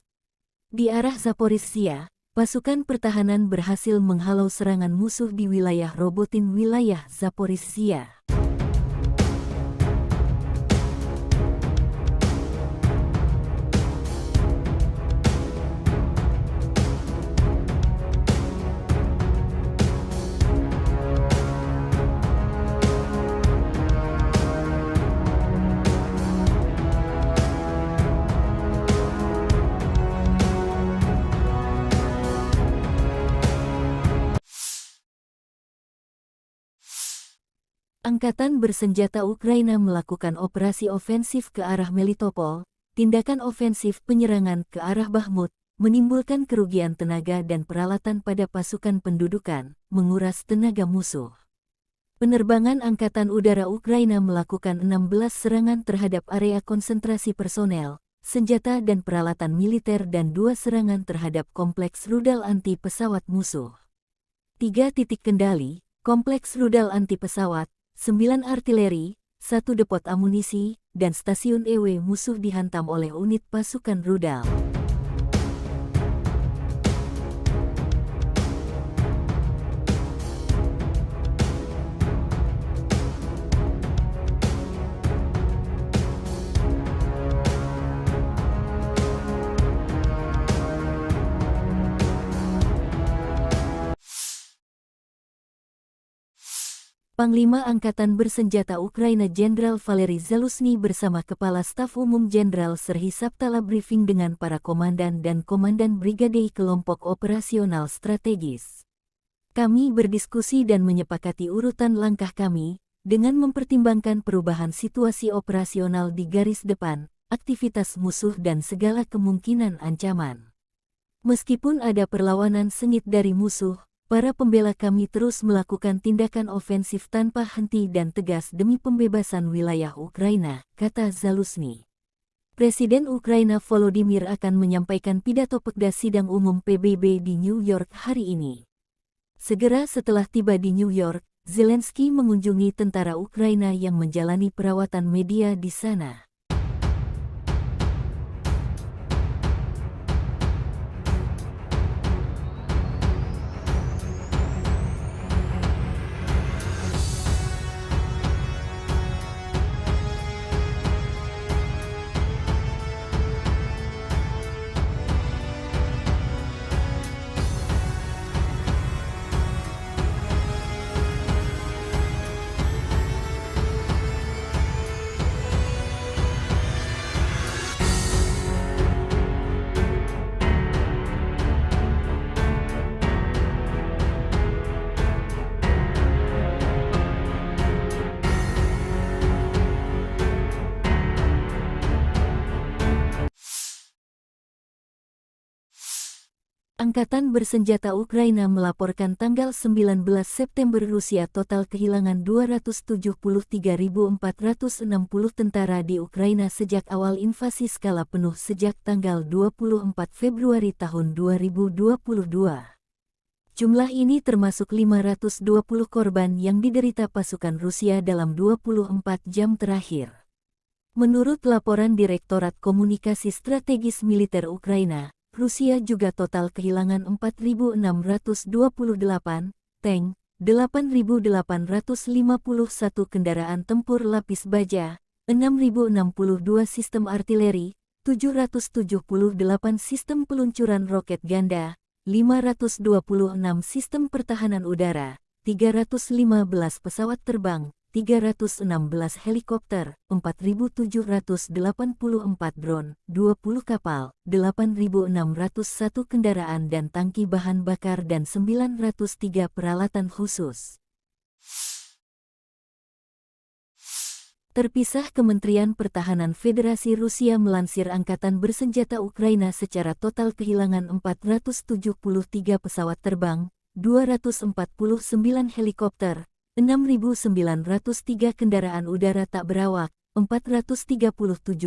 Di arah Zaporizhzhia, pasukan pertahanan berhasil menghalau serangan musuh di wilayah Robotin wilayah Zaporizhzhia. Angkatan Bersenjata Ukraina melakukan operasi ofensif ke arah Melitopol. Tindakan ofensif penyerangan ke arah Bakhmut menimbulkan kerugian tenaga dan peralatan pada pasukan pendudukan, menguras tenaga musuh. Penerbangan Angkatan Udara Ukraina melakukan 16 serangan terhadap area konsentrasi personel, senjata dan peralatan militer dan 2 serangan terhadap kompleks rudal anti pesawat musuh. 3 titik kendali, kompleks rudal anti pesawat, 9 artileri, 1 depot amunisi, dan stasiun EW musuh dihantam oleh unit pasukan rudal. Panglima Angkatan Bersenjata Ukraina Jenderal Valery Zaluzhny bersama Kepala Staf Umum Jenderal Serhiy Sabtala briefing dengan para komandan dan komandan brigade kelompok operasional strategis. Kami berdiskusi dan menyepakati urutan langkah kami, dengan mempertimbangkan perubahan situasi operasional di garis depan, aktivitas musuh dan segala kemungkinan ancaman. Meskipun ada perlawanan sengit dari musuh, para pembela kami terus melakukan tindakan ofensif tanpa henti dan tegas demi pembebasan wilayah Ukraina, kata Zaluzhny. Presiden Ukraina Volodymyr akan menyampaikan pidato Pekda Sidang Umum PBB di New York hari ini. Segera setelah tiba di New York, Zelensky mengunjungi tentara Ukraina yang menjalani perawatan media di sana. Angkatan Bersenjata Ukraina melaporkan tanggal 19 September Rusia total kehilangan 273.460 tentara di Ukraina sejak awal invasi skala penuh sejak tanggal 24 Februari tahun 2022. Jumlah ini termasuk 520 korban yang diderita pasukan Rusia dalam 24 jam terakhir. Menurut laporan Direktorat Komunikasi Strategis Militer Ukraina, Rusia juga total kehilangan 4.628 tank, 8.851 kendaraan tempur lapis baja, 6.062 sistem artileri, 778 sistem peluncuran roket ganda, 526 sistem pertahanan udara, 315 pesawat terbang, 316 helikopter, 4.784 drone, 20 kapal, 8.601 kendaraan dan tangki bahan bakar dan 903 peralatan khusus. Terpisah, Kementerian Pertahanan Federasi Rusia melansir Angkatan Bersenjata Ukraina secara total kehilangan 473 pesawat terbang, 249 helikopter, 6.903 kendaraan udara tak berawak, 437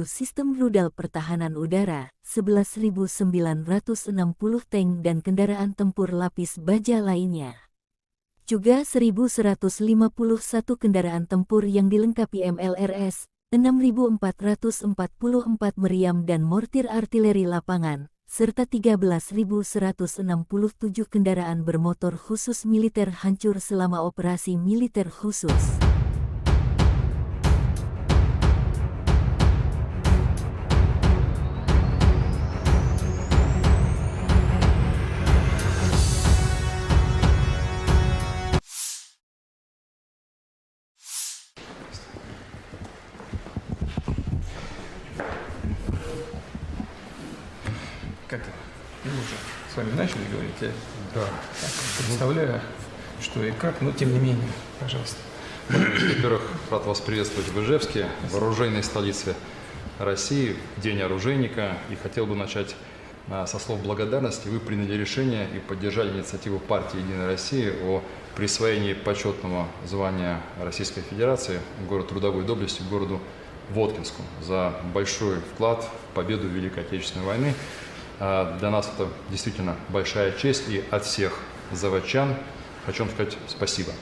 sistem rudal pertahanan udara, 11.960 tank dan kendaraan tempur lapis baja lainnya. Juga 1.151 kendaraan tempur yang dilengkapi MLRS, 6.444 meriam dan mortir artileri lapangan, serta 13.167 kendaraan bermotor khusus militer hancur selama operasi militer khusus. Как мы уже с вами начали говорить, я Да. так представляю, что и как, но тем не менее, пожалуйста. Во-первых, рад вас приветствовать в Ижевске, в оружейной столице России, в День оружейника. И хотел бы начать со слов благодарности. Вы приняли решение и поддержали инициативу партии «Единая Россия» о присвоении почетного звания Российской Федерации город трудовой доблести городу Воткинску за большой вклад в победу в Великой Отечественной войны. Для нас это действительно большая честь, и от всех заводчан хочу вам сказать спасибо.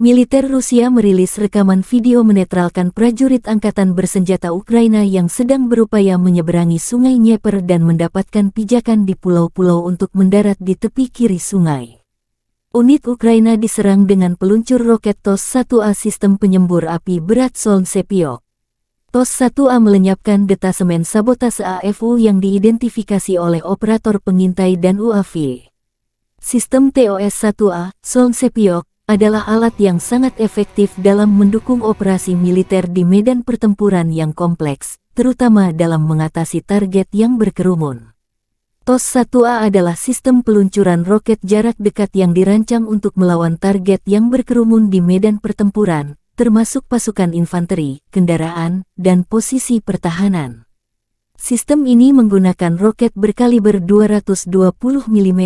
Militer Rusia merilis rekaman video menetralkan prajurit angkatan bersenjata Ukraina yang sedang berupaya menyeberangi sungai Dnieper dan mendapatkan pijakan di pulau-pulau untuk mendarat di tepi kiri sungai. Unit Ukraina diserang dengan peluncur roket TOS-1A sistem penyembur api berat Solntsepyok. TOS-1A melenyapkan detasemen sabotase AFU yang diidentifikasi oleh operator pengintai dan UAV. Sistem TOS-1A, Solntsepyok, adalah alat yang sangat efektif dalam mendukung operasi militer di medan pertempuran yang kompleks, terutama dalam mengatasi target yang berkerumun. TOS-1A adalah sistem peluncuran roket jarak dekat yang dirancang untuk melawan target yang berkerumun di medan pertempuran, termasuk pasukan infanteri, kendaraan, dan posisi pertahanan. Sistem ini menggunakan roket berkaliber 220 mm.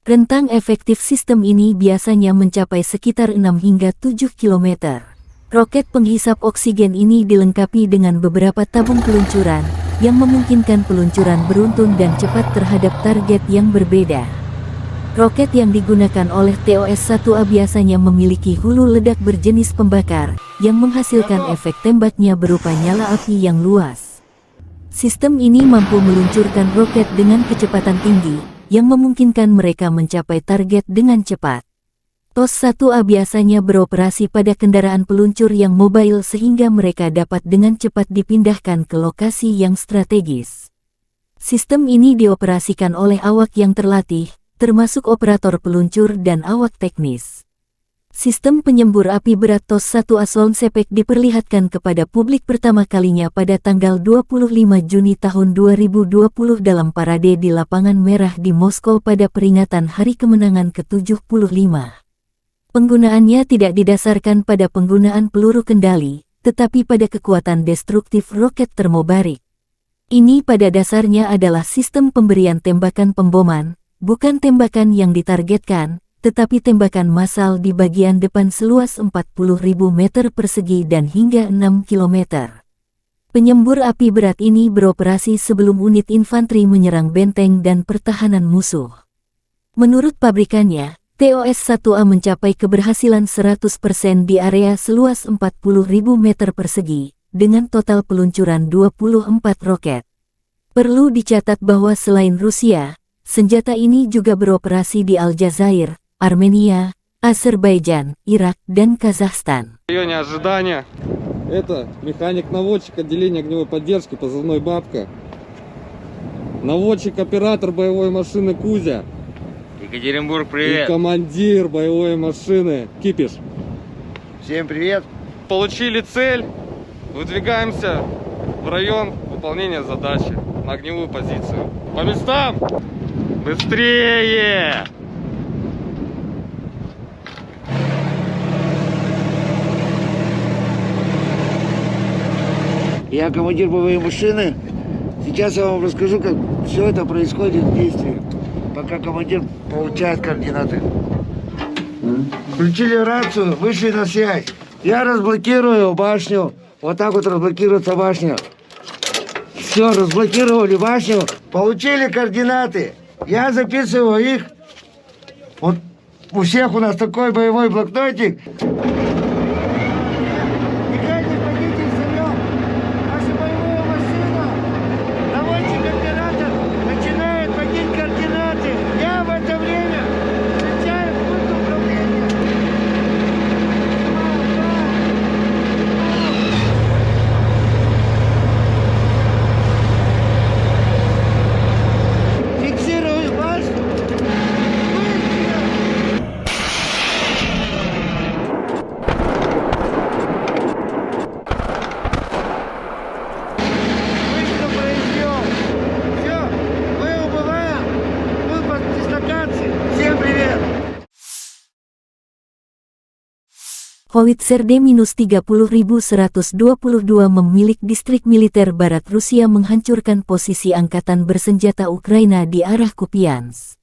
Rentang efektif sistem ini biasanya mencapai sekitar 6 hingga 7 km. Roket penghisap oksigen ini dilengkapi dengan beberapa tabung peluncuran, yang memungkinkan peluncuran beruntun dan cepat terhadap target yang berbeda. Roket yang digunakan oleh TOS-1A biasanya memiliki hulu ledak berjenis pembakar, yang menghasilkan efek tembaknya berupa nyala api yang luas. Sistem ini mampu meluncurkan roket dengan kecepatan tinggi, yang memungkinkan mereka mencapai target dengan cepat. TOS-1A biasanya beroperasi pada kendaraan peluncur yang mobile sehingga mereka dapat dengan cepat dipindahkan ke lokasi yang strategis. Sistem ini dioperasikan oleh awak yang terlatih, termasuk operator peluncur dan awak teknis. Sistem penyembur api berat TOS-1A Solntsepyok diperlihatkan kepada publik pertama kalinya pada tanggal 25 Juni tahun 2020 dalam parade di Lapangan Merah di Moskow pada peringatan Hari Kemenangan ke-75. Penggunaannya tidak didasarkan pada penggunaan peluru kendali, tetapi pada kekuatan destruktif roket termobarik. Ini pada dasarnya adalah sistem pemberian tembakan pemboman, bukan tembakan yang ditargetkan, tetapi tembakan massal di bagian depan seluas 40.000 meter persegi dan hingga 6 km. Penyembur api berat ini beroperasi sebelum unit infanteri menyerang benteng dan pertahanan musuh. Menurut pabrikannya, TOS-1A mencapai keberhasilan 100% di area seluas 40.000 meter persegi, dengan total peluncuran 24 roket. Perlu dicatat bahwa selain Rusia, senjata ini juga beroperasi di Aljazair, Armenia, Azerbaijan, Irak, dan Kazakhstan. В районе ожидания. Это механик-наводчик отделения огневой поддержки, позывной «Бабка». Наводчик-оператор боевой машины «Кузя». Екатеринбург, И привет! командир боевой машины «Кипиш». Всем привет! Получили цель, выдвигаемся в район выполнения задачи на огневую позицию. По местам! Быстрее! Я командир боевой машины. Сейчас я вам расскажу, как все это происходит в действии, пока командир получает координаты. Включили рацию, вышли на связь. Я разблокирую башню. Вот так вот разблокируется башня. Все, разблокировали башню. Получили координаты. Я записываю их. Вот у всех у нас такой боевой блокнотик. Howitzer D-30122 memilik distrik militer barat Rusia menghancurkan posisi angkatan bersenjata Ukraina di arah Kupiansk.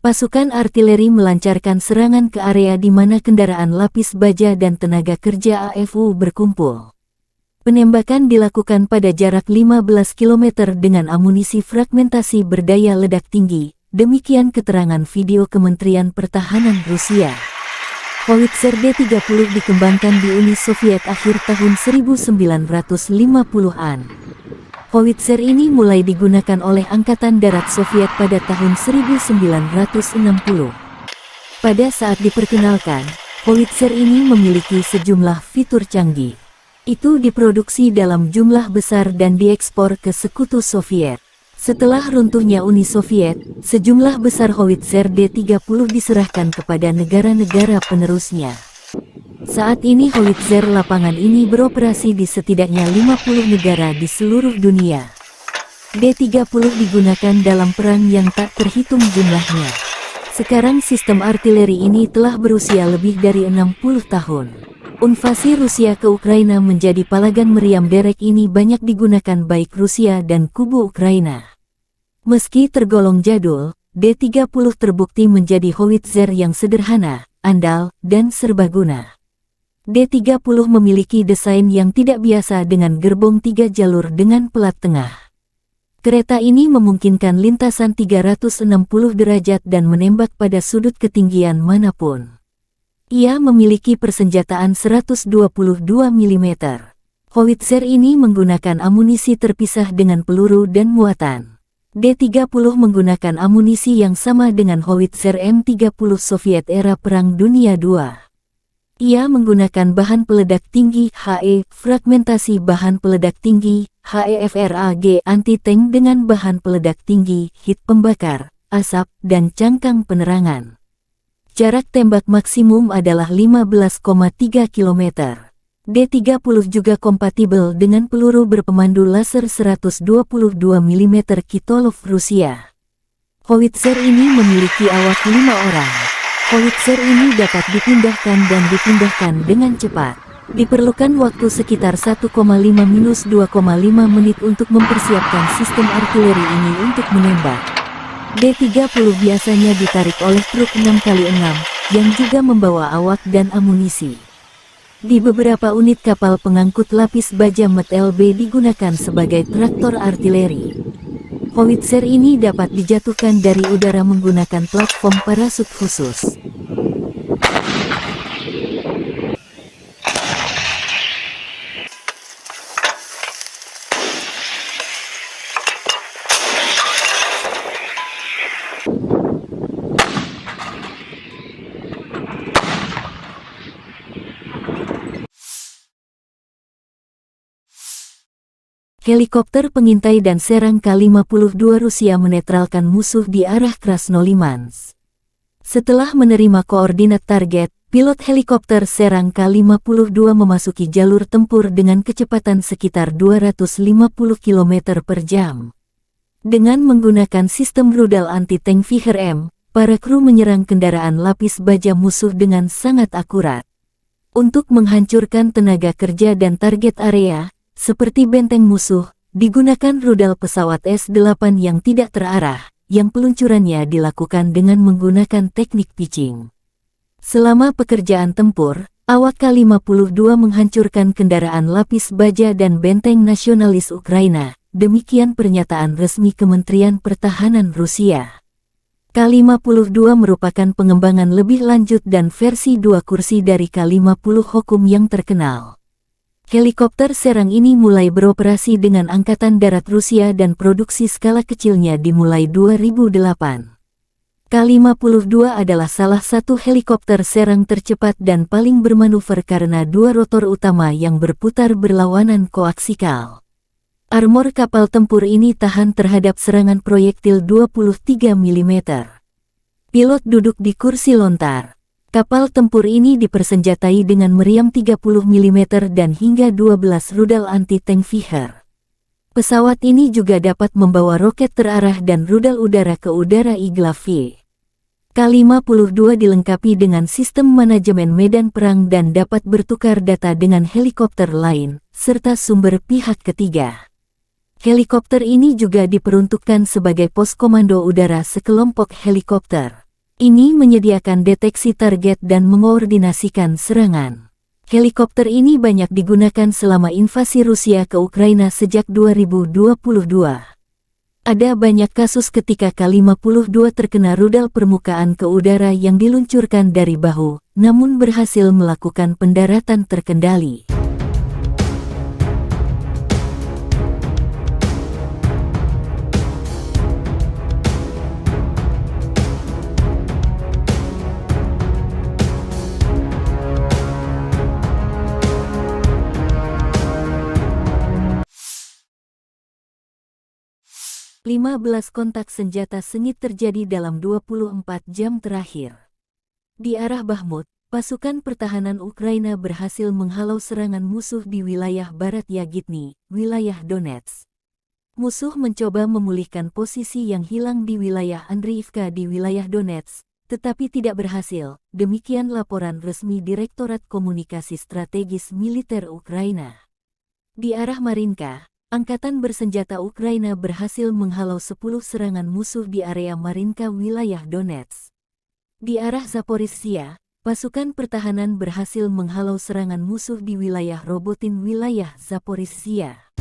Pasukan artileri melancarkan serangan ke area di mana kendaraan lapis baja dan tenaga kerja AFU berkumpul. Penembakan dilakukan pada jarak 15 km dengan amunisi fragmentasi berdaya ledak tinggi, demikian keterangan video Kementerian Pertahanan Rusia. Howitzer D-30 dikembangkan di Uni Soviet akhir tahun 1950-an. Howitzer ini mulai digunakan oleh Angkatan Darat Soviet pada tahun 1960. Pada saat diperkenalkan, howitzer ini memiliki sejumlah fitur canggih. Itu diproduksi dalam jumlah besar dan diekspor ke Sekutu Soviet. Setelah runtuhnya Uni Soviet, sejumlah besar howitzer D-30 diserahkan kepada negara-negara penerusnya. Saat ini howitzer lapangan ini beroperasi di setidaknya 50 negara di seluruh dunia. D-30 digunakan dalam perang yang tak terhitung jumlahnya. Sekarang sistem artileri ini telah berusia lebih dari 60 tahun. Invasi Rusia ke Ukraina menjadi palagan meriam derek ini banyak digunakan baik Rusia dan kubu Ukraina. Meski tergolong jadul, D-30 terbukti menjadi howitzer yang sederhana, andal, dan serbaguna. D-30 memiliki desain yang tidak biasa dengan gerbong 3 jalur dengan pelat tengah. Kereta ini memungkinkan lintasan 360 derajat dan menembak pada sudut ketinggian manapun. Ia memiliki persenjataan 122 mm. Howitzer ini menggunakan amunisi terpisah dengan peluru dan muatan. D-30 menggunakan amunisi yang sama dengan howitzer M30 Soviet era Perang Dunia II. Ia menggunakan bahan peledak tinggi HE, fragmentasi bahan peledak tinggi HEFRAG anti-tank dengan bahan peledak tinggi, hit pembakar, asap, dan cangkang penerangan. Jarak tembak maksimum adalah 15,3 km. D-30 juga kompatibel dengan peluru berpemandu laser 122 mm Kitolov Rusia. Howitzer ini memiliki awak 5 orang. Howitzer ini dapat dipindahkan dan dipindahkan dengan cepat. Diperlukan waktu sekitar 1,5-2,5 menit untuk mempersiapkan sistem artileri ini untuk menembak. D-30 biasanya ditarik oleh truk 6x6, yang juga membawa awak dan amunisi. Di beberapa unit kapal pengangkut lapis baja MT-LB digunakan sebagai traktor artileri. Howitzer ini dapat dijatuhkan dari udara menggunakan platform parasut khusus. Helikopter pengintai dan serang K-52 Rusia menetralkan musuh di arah Krasnolimansk. Setelah menerima koordinat target, pilot helikopter serang K-52 memasuki jalur tempur dengan kecepatan sekitar 250 km per jam. Dengan menggunakan sistem rudal anti-tank Viher-M, para kru menyerang kendaraan lapis baja musuh dengan sangat akurat. Untuk menghancurkan tenaga kerja dan target area, seperti benteng musuh, digunakan rudal pesawat S-8 yang tidak terarah, yang peluncurannya dilakukan dengan menggunakan teknik pitching. Selama pekerjaan tempur, awak K-52 menghancurkan kendaraan lapis baja dan benteng nasionalis Ukraina. Demikian pernyataan resmi Kementerian Pertahanan Rusia. K-52 merupakan pengembangan lebih lanjut dan versi 2 kursi dari K-50 Hokum yang terkenal. Helikopter serang ini mulai beroperasi dengan Angkatan Darat Rusia dan produksi skala kecilnya dimulai 2008. K-52 adalah salah satu helikopter serang tercepat dan paling bermanuver karena 2 rotor utama yang berputar berlawanan koaksikal. Armor kapal tempur ini tahan terhadap serangan proyektil 23 mm. Pilot duduk di kursi lontar. Kapal tempur ini dipersenjatai dengan meriam 30 mm dan hingga 12 rudal anti-tank Viher. Pesawat ini juga dapat membawa roket terarah dan rudal udara ke udara Igla V. K-52 dilengkapi dengan sistem manajemen medan perang dan dapat bertukar data dengan helikopter lain, serta sumber pihak ketiga. Helikopter ini juga diperuntukkan sebagai pos komando udara sekelompok helikopter. Ini menyediakan deteksi target dan mengoordinasikan serangan. Helikopter ini banyak digunakan selama invasi Rusia ke Ukraina sejak 2022. Ada banyak kasus ketika K-52 terkena rudal permukaan ke udara yang diluncurkan dari bahu, namun berhasil melakukan pendaratan terkendali. "15 kontak senjata sengit terjadi dalam 24 jam terakhir. Di arah Bakhmut, pasukan pertahanan Ukraina berhasil menghalau serangan musuh di wilayah barat Yagitny, wilayah Donetsk. Musuh mencoba memulihkan posisi yang hilang di wilayah Andriivka di wilayah Donetsk, tetapi tidak berhasil. Demikian laporan resmi Direktorat Komunikasi Strategis Militer Ukraina. Di arah Marinka, Angkatan bersenjata Ukraina berhasil menghalau 10 serangan musuh di area Marinka wilayah Donetsk. Di arah Zaporizhzhia, pasukan pertahanan berhasil menghalau serangan musuh di wilayah Robotin wilayah Zaporizhzhia.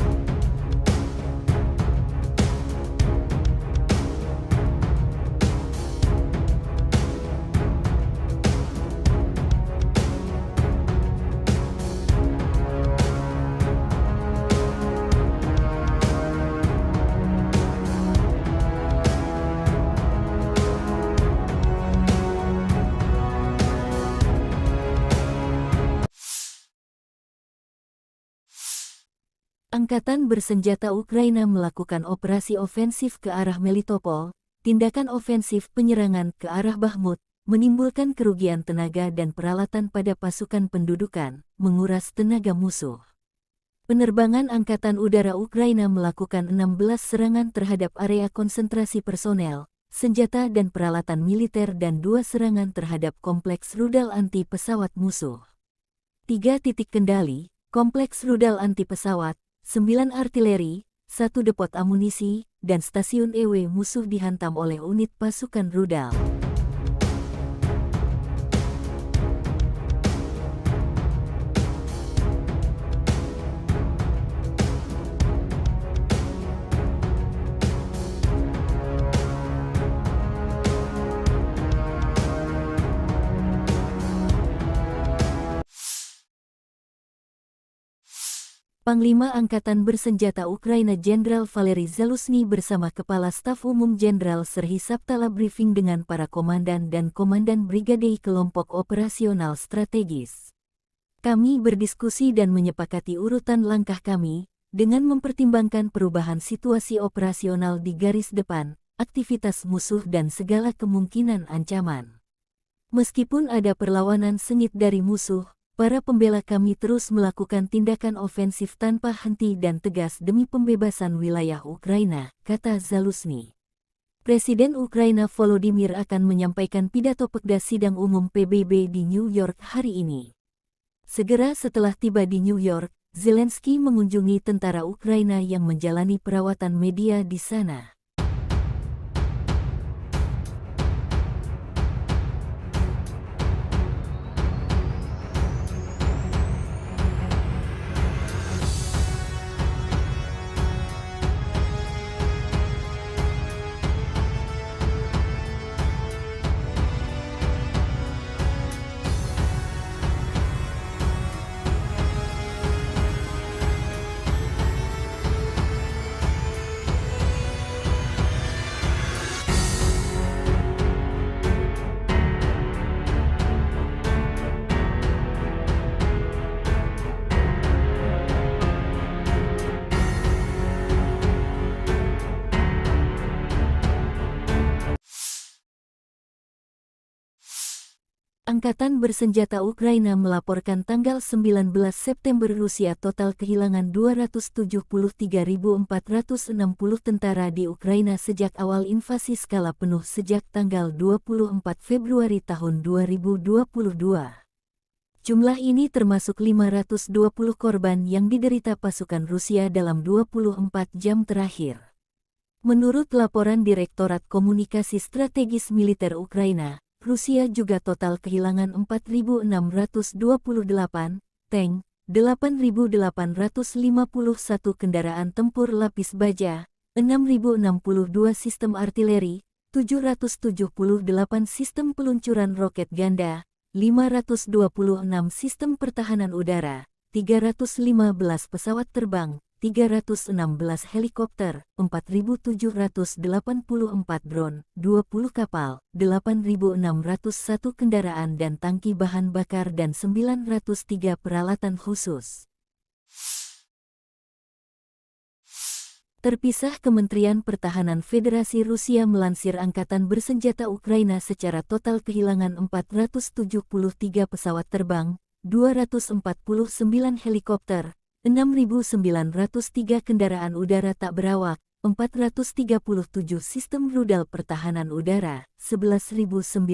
Angkatan bersenjata Ukraina melakukan operasi ofensif ke arah Melitopol. Tindakan ofensif penyerangan ke arah Bakhmut menimbulkan kerugian tenaga dan peralatan pada pasukan pendudukan, menguras tenaga musuh. Penerbangan Angkatan Udara Ukraina melakukan 16 serangan terhadap area konsentrasi personel, senjata dan peralatan militer dan 2 serangan terhadap kompleks rudal anti pesawat musuh. 3 titik kendali, kompleks rudal anti pesawat, 9 artileri, 1 depot amunisi, dan stasiun EW musuh dihantam oleh unit pasukan rudal. Panglima Angkatan Bersenjata Ukraina Jenderal Valery Zaluzhny bersama Kepala Staf Umum Jenderal Serhiy Sabtala briefing dengan para komandan dan komandan brigade kelompok operasional strategis. Kami berdiskusi dan menyepakati urutan langkah kami, dengan mempertimbangkan perubahan situasi operasional di garis depan, aktivitas musuh dan segala kemungkinan ancaman. Meskipun ada perlawanan sengit dari musuh, para pembela kami terus melakukan tindakan ofensif tanpa henti dan tegas demi pembebasan wilayah Ukraina, kata Zaluzhny. Presiden Ukraina Volodymyr akan menyampaikan pidato Pekda Sidang Umum PBB di New York hari ini. Segera setelah tiba di New York, Zelensky mengunjungi tentara Ukraina yang menjalani perawatan media di sana. Angkatan bersenjata Ukraina melaporkan tanggal 19 September Rusia total kehilangan 273.460 tentara di Ukraina sejak awal invasi skala penuh sejak tanggal 24 Februari tahun 2022. Jumlah ini termasuk 520 korban yang diderita pasukan Rusia dalam 24 jam terakhir. Menurut laporan Direktorat Komunikasi Strategis Militer Ukraina, Rusia juga total kehilangan 4.628 tank, 8.851 kendaraan tempur lapis baja, 6.062 sistem artileri, 778 sistem peluncuran roket ganda, 526 sistem pertahanan udara, 315 pesawat terbang, 316 helikopter, 4.784 drone, 20 kapal, 8.601 kendaraan dan tangki bahan bakar dan 903 peralatan khusus. Terpisah, Kementerian Pertahanan Federasi Rusia melansir Angkatan Bersenjata Ukraina secara total kehilangan 473 pesawat terbang, 249 helikopter, 6.903 kendaraan udara tak berawak, 437 sistem rudal pertahanan udara, 11.960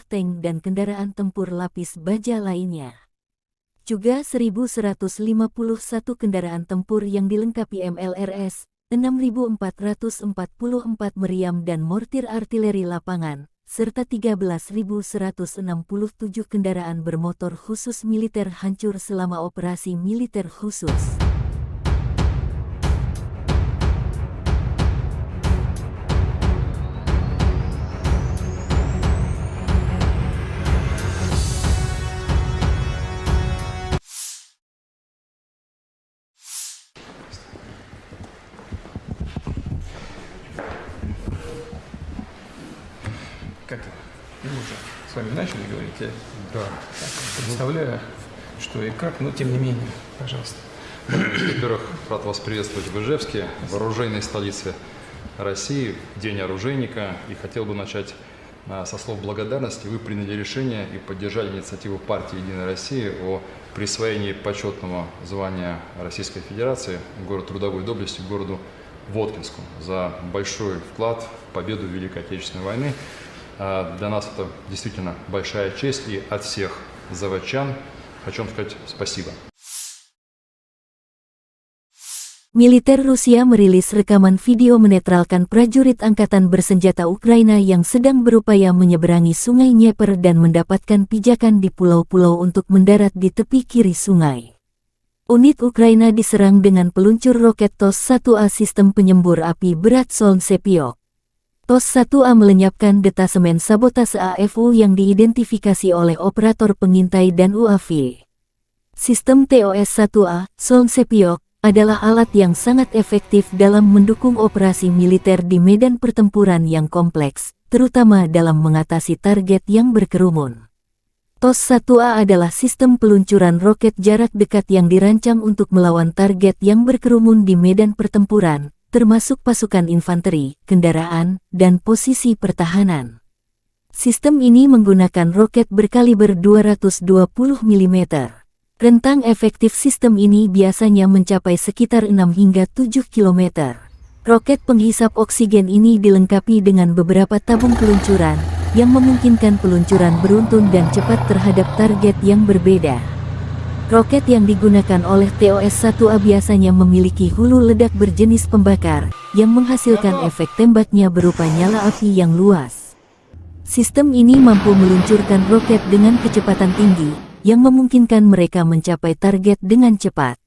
tank dan kendaraan tempur lapis baja lainnya. Juga 1.151 kendaraan tempur yang dilengkapi MLRS, 6.444 meriam dan mortir artileri lapangan, serta 13.167 kendaraan bermotor khusus militer hancur selama operasi militer khusus. Как это? Мы уже с вами начали говорить, я Да. представляю, что и как, но тем не менее, пожалуйста. Во-первых, рад вас приветствовать в Ижевске, в оружейной столице России, в День оружейника. И хотел бы начать со слов благодарности. Вы приняли решение и поддержали инициативу партии «Единая Россия» о присвоении почетного звания Российской Федерации город трудовой доблести городу Воткинску за большой вклад в победу в Великой Отечественной войны. Для нас это действительно большая честь, и от всех заводчан хочу вам сказать спасибо. Militer Rusia merilis rekaman video menetralkan prajurit Angkatan Bersenjata Ukraina yang sedang berupaya menyeberangi Sungai Dnieper dan mendapatkan pijakan di pulau-pulau untuk mendarat di tepi kiri sungai. Unit Ukraina diserang dengan peluncur roket TOS-1A sistem penyembur api berat Solntsepyok. TOS-1A melenyapkan detasemen sabotase AFU yang diidentifikasi oleh operator pengintai dan UAV. Sistem TOS-1A, Solntsepyok, adalah alat yang sangat efektif dalam mendukung operasi militer di medan pertempuran yang kompleks, terutama dalam mengatasi target yang berkerumun. TOS-1A adalah sistem peluncuran roket jarak dekat yang dirancang untuk melawan target yang berkerumun di medan pertempuran, termasuk pasukan infanteri, kendaraan, dan posisi pertahanan. Sistem ini menggunakan roket berkaliber 220 mm. Rentang efektif sistem ini biasanya mencapai sekitar 6 hingga 7 km. Roket penghisap oksigen ini dilengkapi dengan beberapa tabung peluncuran, yang memungkinkan peluncuran beruntun dan cepat terhadap target yang berbeda. Roket yang digunakan oleh TOS-1A biasanya memiliki hulu ledak berjenis pembakar, yang menghasilkan efek tembaknya berupa nyala api yang luas. Sistem ini mampu meluncurkan roket dengan kecepatan tinggi, yang memungkinkan mereka mencapai target dengan cepat.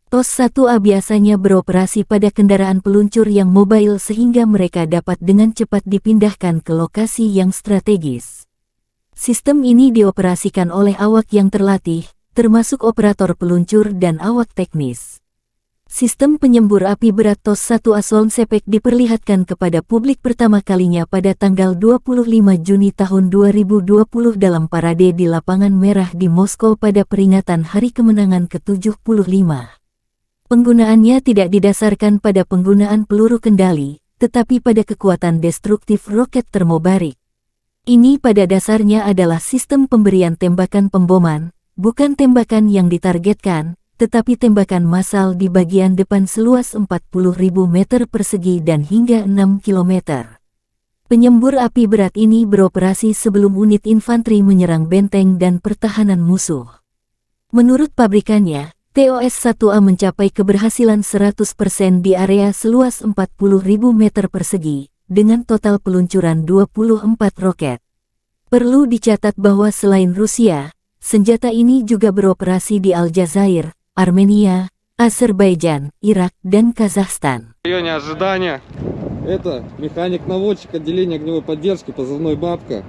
TOS-1A biasanya beroperasi pada kendaraan peluncur yang mobile sehingga mereka dapat dengan cepat dipindahkan ke lokasi yang strategis. Sistem ini dioperasikan oleh awak yang terlatih, termasuk operator peluncur dan awak teknis. Sistem penyembur api berat TOS-1A Solntsepyok diperlihatkan kepada publik pertama kalinya pada tanggal 25 Juni tahun 2020 dalam parade di Lapangan Merah di Moskow pada peringatan Hari Kemenangan ke-75. Penggunaannya tidak didasarkan pada penggunaan peluru kendali, tetapi pada kekuatan destruktif roket termobarik. Ini pada dasarnya adalah sistem pemberian tembakan pemboman, bukan tembakan yang ditargetkan, tetapi tembakan massal di bagian depan seluas 40.000 meter persegi dan hingga 6 km. Penyembur api berat ini beroperasi sebelum unit infanteri menyerang benteng dan pertahanan musuh. Menurut pabrikannya, TOS-1A mencapai keberhasilan 100% di area seluas 40.000 meter persegi, dengan total peluncuran 24 roket. Perlu dicatat bahwa selain Rusia, senjata ini juga beroperasi di Aljazair, Armenia, Azerbaijan, Irak, dan Kazakhstan. В районе ожидания. Это механик-наводчик отделения огневой поддержки, позывной «Бабка».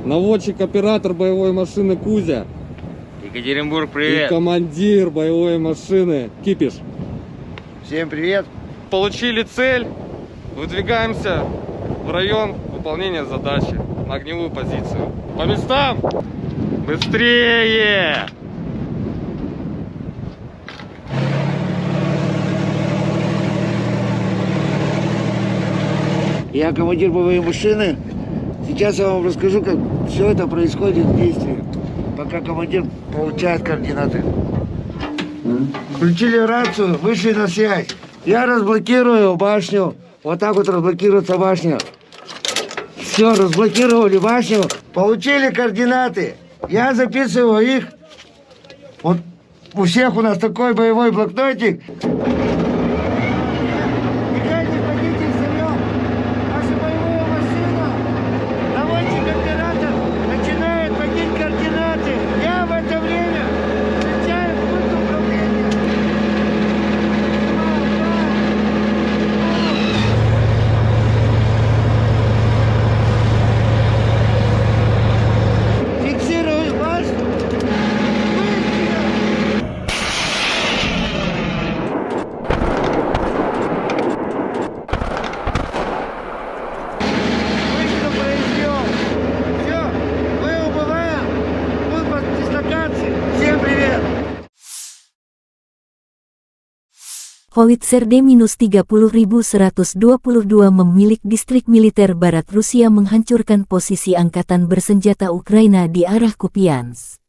Наводчик-оператор боевой машины «Кузя». Екатеринбург, И привет! командир боевой машины «Кипиш». Всем привет. Получили цель. Выдвигаемся в район выполнения задачи на огневую позицию. По местам! Быстрее! Я командир боевой машины. Сейчас я вам расскажу, как все это происходит в действии, пока командир получает координаты. Включили рацию, вышли на связь. Я разблокирую башню. Вот так вот разблокируется башня. Все, разблокировали башню. Получили координаты. Я записываю их. Вот у всех у нас такой боевой блокнотик. Howitzer D-30122 memilik distrik militer barat Rusia menghancurkan posisi angkatan bersenjata Ukraina di arah Kupiansk.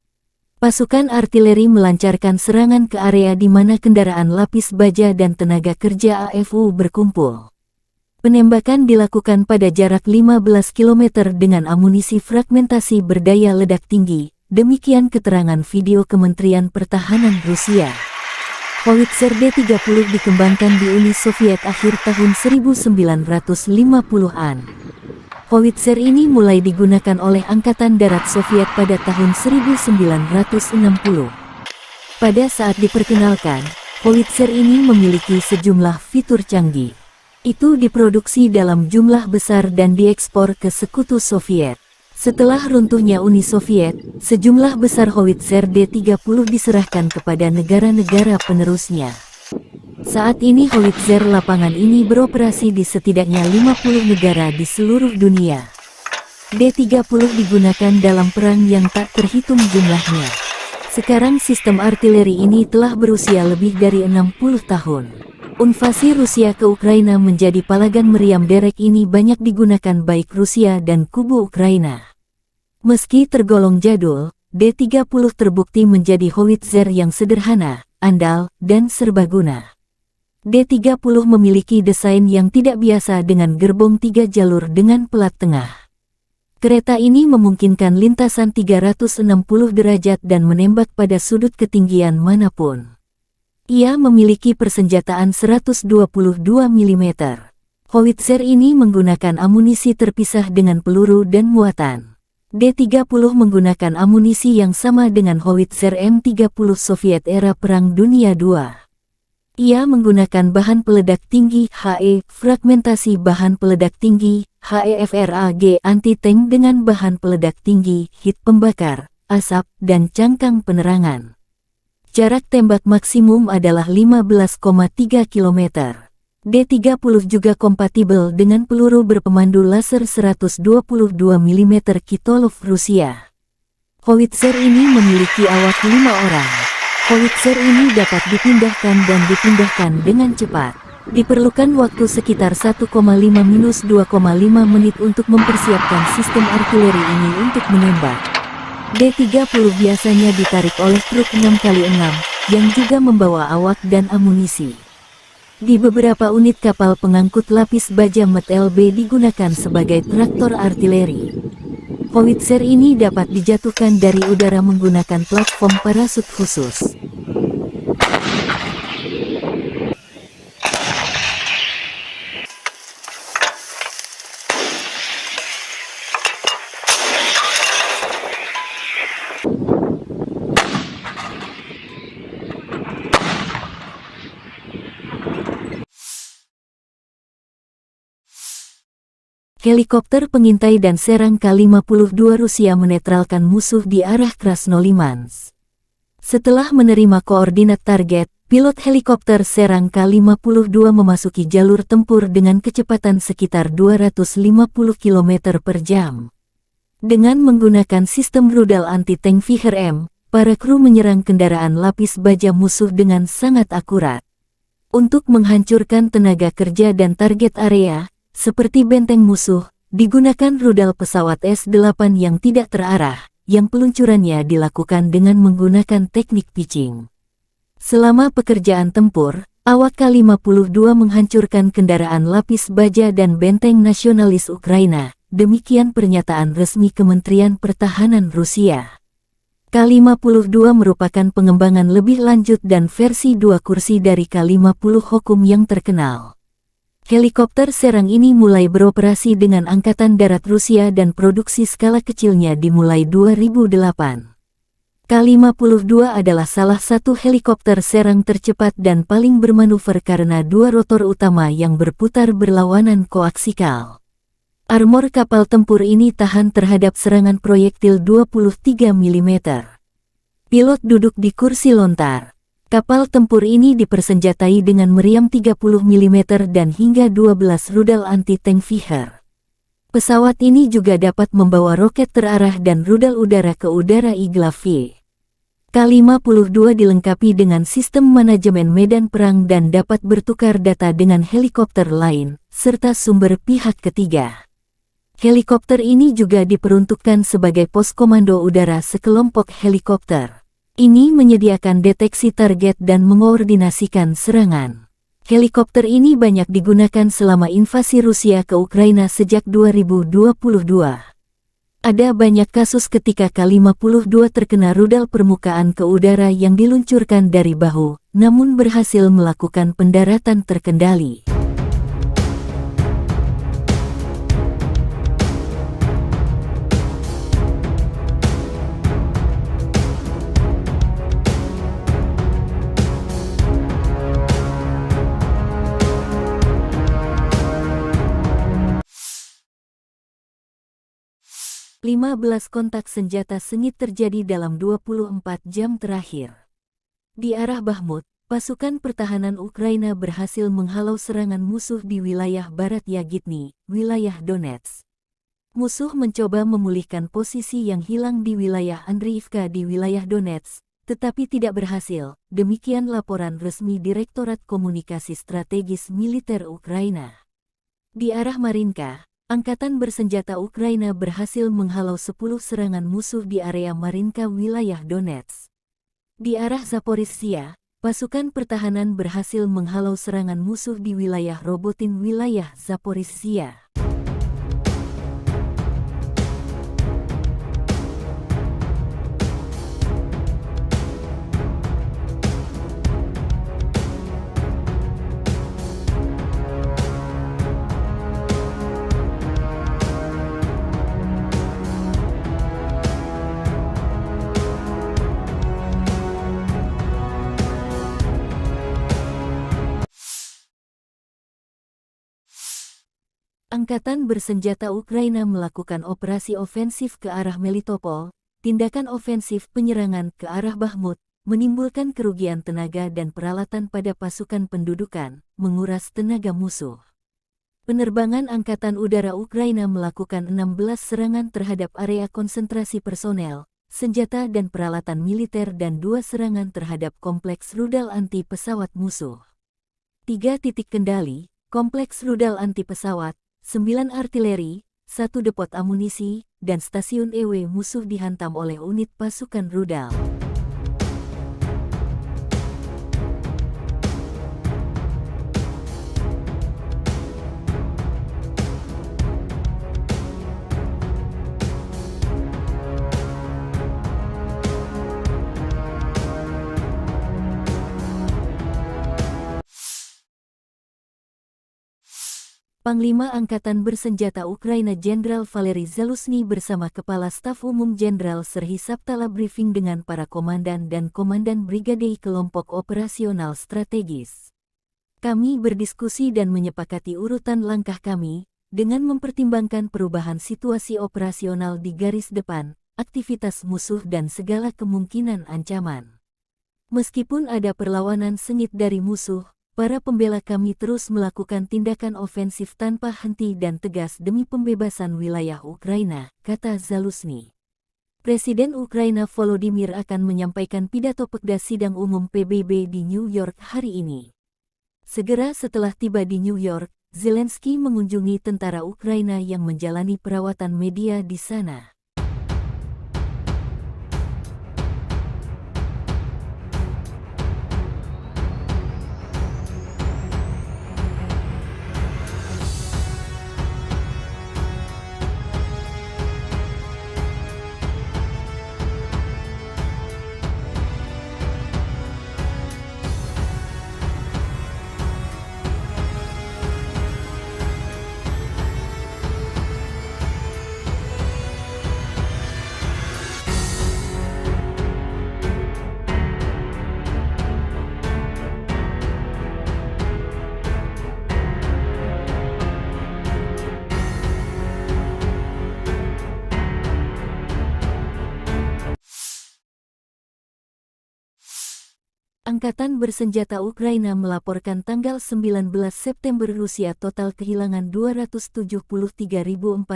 Pasukan artileri melancarkan serangan ke area di mana kendaraan lapis baja dan tenaga kerja AFU berkumpul. Penembakan dilakukan pada jarak 15 km dengan amunisi fragmentasi berdaya ledak tinggi, demikian keterangan video Kementerian Pertahanan Rusia. Howitzer D-30 dikembangkan di Uni Soviet akhir tahun 1950-an. Howitzer ini mulai digunakan oleh Angkatan Darat Soviet pada tahun 1960. Pada saat diperkenalkan, Howitzer ini memiliki sejumlah fitur canggih. Itu diproduksi dalam jumlah besar dan diekspor ke Sekutu Soviet. Setelah runtuhnya Uni Soviet, sejumlah besar Howitzer D-30 diserahkan kepada negara-negara penerusnya. Saat ini Howitzer lapangan ini beroperasi di setidaknya 50 negara di seluruh dunia. D-30 digunakan dalam perang yang tak terhitung jumlahnya. Sekarang sistem artileri ini telah berusia lebih dari 60 tahun. Invasi Rusia ke Ukraina menjadi palagan meriam derek ini banyak digunakan baik Rusia dan kubu Ukraina. Meski tergolong jadul, D-30 terbukti menjadi howitzer yang sederhana, andal, dan serbaguna. D-30 memiliki desain yang tidak biasa dengan gerbong 3 jalur dengan pelat tengah. Kereta ini memungkinkan lintasan 360 derajat dan menembak pada sudut ketinggian manapun. Ia memiliki persenjataan 122 mm. Howitzer ini menggunakan amunisi terpisah dengan peluru dan muatan. D-30 menggunakan amunisi yang sama dengan howitzer M30 Soviet era Perang Dunia II. Ia menggunakan bahan peledak tinggi HE, fragmentasi bahan peledak tinggi HEFRAG anti-tank dengan bahan peledak tinggi, hit pembakar, asap, dan cangkang penerangan. Jarak tembak maksimum adalah 15,3 km. D-30 juga kompatibel dengan peluru berpemandu laser 122 mm Kitolov Rusia. Howitzer ini memiliki awak 5 orang. Howitzer ini dapat dipindahkan dan dipindahkan dengan cepat. Diperlukan waktu sekitar 1,5-2,5 menit untuk mempersiapkan sistem artileri ini untuk menembak. D-30 biasanya ditarik oleh truk 6x6, yang juga membawa awak dan amunisi. Di beberapa unit kapal pengangkut lapis baja Met LB digunakan sebagai traktor artileri. Howitzer ini dapat dijatuhkan dari udara menggunakan platform parasut khusus. Helikopter pengintai dan serang K-52 Rusia menetralkan musuh di arah Krasnolimansk. Setelah menerima koordinat target, pilot helikopter serang K-52 memasuki jalur tempur dengan kecepatan sekitar 250 km per jam. Dengan menggunakan sistem rudal anti-tank Viher-M, para kru menyerang kendaraan lapis baja musuh dengan sangat akurat. Untuk menghancurkan tenaga kerja dan target area, seperti benteng musuh, digunakan rudal pesawat S-8 yang tidak terarah, yang peluncurannya dilakukan dengan menggunakan teknik pitching. Selama pekerjaan tempur, awak K-52 menghancurkan kendaraan lapis baja dan benteng nasionalis Ukraina, demikian pernyataan resmi Kementerian Pertahanan Rusia. K-52 merupakan pengembangan lebih lanjut dan versi 2 kursi dari K-50 Hokum yang terkenal. Helikopter serang ini mulai beroperasi dengan Angkatan Darat Rusia dan produksi skala kecilnya dimulai 2008. K-52 adalah salah satu helikopter serang tercepat dan paling bermanuver karena 2 rotor utama yang berputar berlawanan koaksikal. Armor kapal tempur ini tahan terhadap serangan proyektil 23 mm. Pilot duduk di kursi lontar. Kapal tempur ini dipersenjatai dengan meriam 30 mm dan hingga 12 rudal anti-tank Viher. Pesawat ini juga dapat membawa roket terarah dan rudal udara ke udara Igla-V. K-52 dilengkapi dengan sistem manajemen medan perang dan dapat bertukar data dengan helikopter lain, serta sumber pihak ketiga. Helikopter ini juga diperuntukkan sebagai pos komando udara sekelompok helikopter. Ini menyediakan deteksi target dan mengkoordinasikan serangan. Helikopter ini banyak digunakan selama invasi Rusia ke Ukraina sejak 2022. Ada banyak kasus ketika K-52 terkena rudal permukaan ke udara yang diluncurkan dari bahu, namun berhasil melakukan pendaratan terkendali. Lima 15 kontak senjata sengit terjadi dalam 24 jam terakhir. Di arah Bakhmut, pasukan pertahanan Ukraina berhasil menghalau serangan musuh di wilayah barat Yagitny, wilayah Donetsk. Musuh mencoba memulihkan posisi yang hilang di wilayah Andriivka di wilayah Donetsk, tetapi tidak berhasil, demikian laporan resmi Direktorat Komunikasi Strategis Militer Ukraina. Di arah Marinka, Angkatan bersenjata Ukraina berhasil menghalau 10 serangan musuh di area Marinka wilayah Donetsk. Di arah Zaporizhzhia, pasukan pertahanan berhasil menghalau serangan musuh di wilayah Robotin wilayah Zaporizhzhia. Angkatan bersenjata Ukraina melakukan operasi ofensif ke arah Melitopol, tindakan ofensif penyerangan ke arah Bakhmut, menimbulkan kerugian tenaga dan peralatan pada pasukan pendudukan, menguras tenaga musuh. Penerbangan Angkatan Udara Ukraina melakukan 16 serangan terhadap area konsentrasi personel, senjata dan peralatan militer dan 2 serangan terhadap kompleks rudal anti pesawat musuh. 3 titik kendali, kompleks rudal anti pesawat, 9 artileri, 1 depot amunisi, dan stasiun EW musuh dihantam oleh unit pasukan rudal. Panglima Angkatan Bersenjata Ukraina Jenderal Valery Zaluzhny bersama Kepala Staf Umum Jenderal Serhiy Sabtala briefing dengan para komandan dan komandan brigade kelompok operasional strategis. Kami berdiskusi dan menyepakati urutan langkah kami, dengan mempertimbangkan perubahan situasi operasional di garis depan, aktivitas musuh dan segala kemungkinan ancaman. Meskipun ada perlawanan sengit dari musuh, para pembela kami terus melakukan tindakan ofensif tanpa henti dan tegas demi pembebasan wilayah Ukraina, kata Zaluzhny. Presiden Ukraina Volodymyr akan menyampaikan pidato Pekda Sidang Umum PBB di New York hari ini. Segera setelah tiba di New York, Zelensky mengunjungi tentara Ukraina yang menjalani perawatan media di sana. Angkatan Bersenjata Ukraina melaporkan tanggal 19 September Rusia total kehilangan 273.460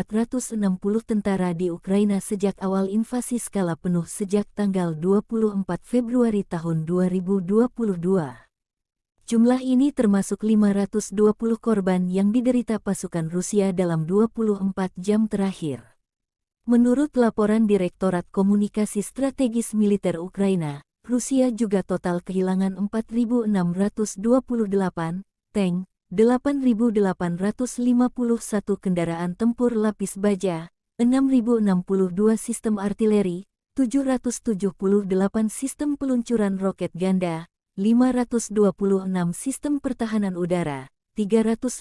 tentara di Ukraina sejak awal invasi skala penuh sejak tanggal 24 Februari tahun 2022. Jumlah ini termasuk 520 korban yang diderita pasukan Rusia dalam 24 jam terakhir. Menurut laporan Direktorat Komunikasi Strategis Militer Ukraina, Rusia juga total kehilangan 4.628 tank, 8.851 kendaraan tempur lapis baja, 6.062 sistem artileri, 778 sistem peluncuran roket ganda, 526 sistem pertahanan udara, 315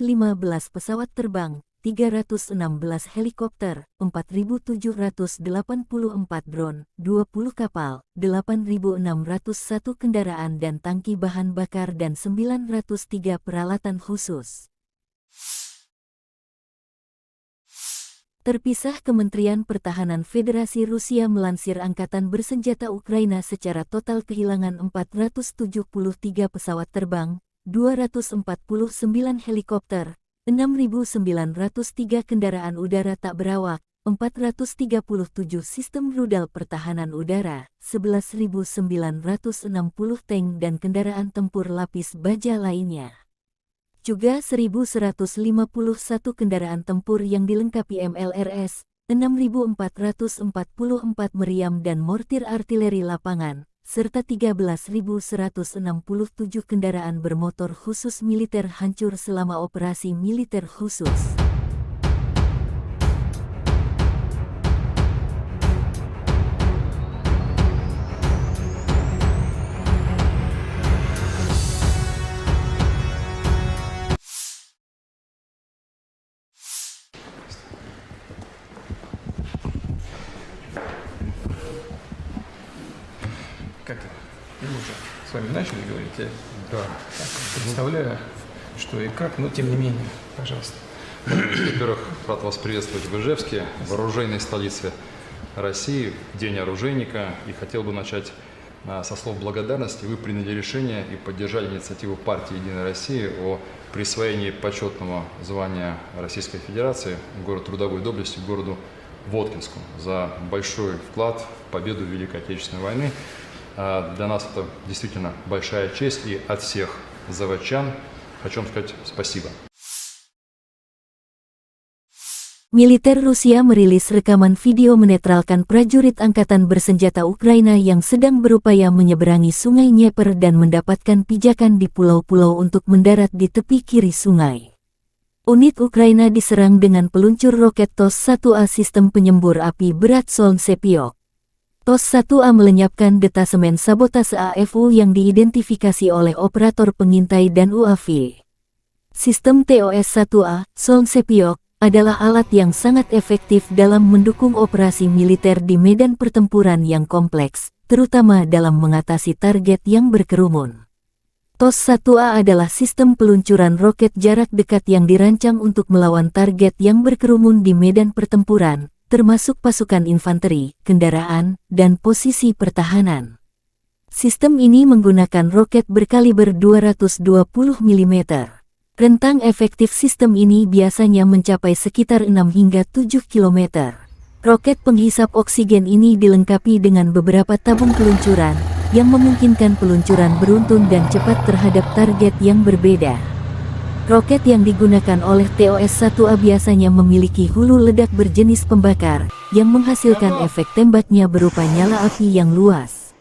pesawat terbang, 316 helikopter, 4.784 drone, 20 kapal, 8.601 kendaraan dan tangki bahan bakar dan 903 peralatan khusus. Terpisah, Kementerian Pertahanan Federasi Rusia melansir Angkatan Bersenjata Ukraina secara total kehilangan 473 pesawat terbang, 249 helikopter, 6.903 kendaraan udara tak berawak, 437 sistem rudal pertahanan udara, 11.960 tank dan kendaraan tempur lapis baja lainnya. Juga 1.151 kendaraan tempur yang dilengkapi MLRS, 6.444 meriam dan mortir artileri lapangan, serta 13.167 kendaraan bermotor khusus militer hancur selama operasi militer khusus. Как мы уже с вами начали говорить, я Да. представляю, что и как, но тем не менее, пожалуйста. Во-первых, рад вас приветствовать в Ижевске, в оружейной столице России, в День оружейника. И хотел бы начать со слов благодарности. Вы приняли решение и поддержали инициативу партии «Единая Россия» о присвоении почетного звания Российской Федерации город трудовой доблести городу Воткинску за большой вклад в победу в Великой Отечественной войны. Для нас это действительно большая честь, и от всех заводчан хочу вам сказать спасибо. Militer Rusia merilis rekaman video menetralkan prajurit angkatan bersenjata Ukraina yang sedang berupaya menyeberangi sungai Dnieper dan mendapatkan pijakan di pulau-pulau untuk mendarat di tepi kiri sungai. Unit Ukraina diserang dengan peluncur roket TOS-1A sistem penyembur api berat Solntsepyok. TOS-1A melenyapkan detasemen sabotase AFU yang diidentifikasi oleh operator pengintai dan UAV. Sistem TOS-1A, Solntsepyok, adalah alat yang sangat efektif dalam mendukung operasi militer di medan pertempuran yang kompleks, terutama dalam mengatasi target yang berkerumun. TOS-1A adalah sistem peluncuran roket jarak dekat yang dirancang untuk melawan target yang berkerumun di medan pertempuran, termasuk pasukan infanteri, kendaraan, dan posisi pertahanan. Sistem ini menggunakan roket berkaliber 220 mm. Rentang efektif sistem ini biasanya mencapai sekitar 6 hingga 7 km. Roket penghisap oksigen ini dilengkapi dengan beberapa tabung peluncuran, yang memungkinkan peluncuran beruntun dan cepat terhadap target yang berbeda. Roket yang digunakan oleh TOS-1A biasanya memiliki hulu ledak berjenis pembakar, yang menghasilkan efek tembaknya berupa nyala api yang luas.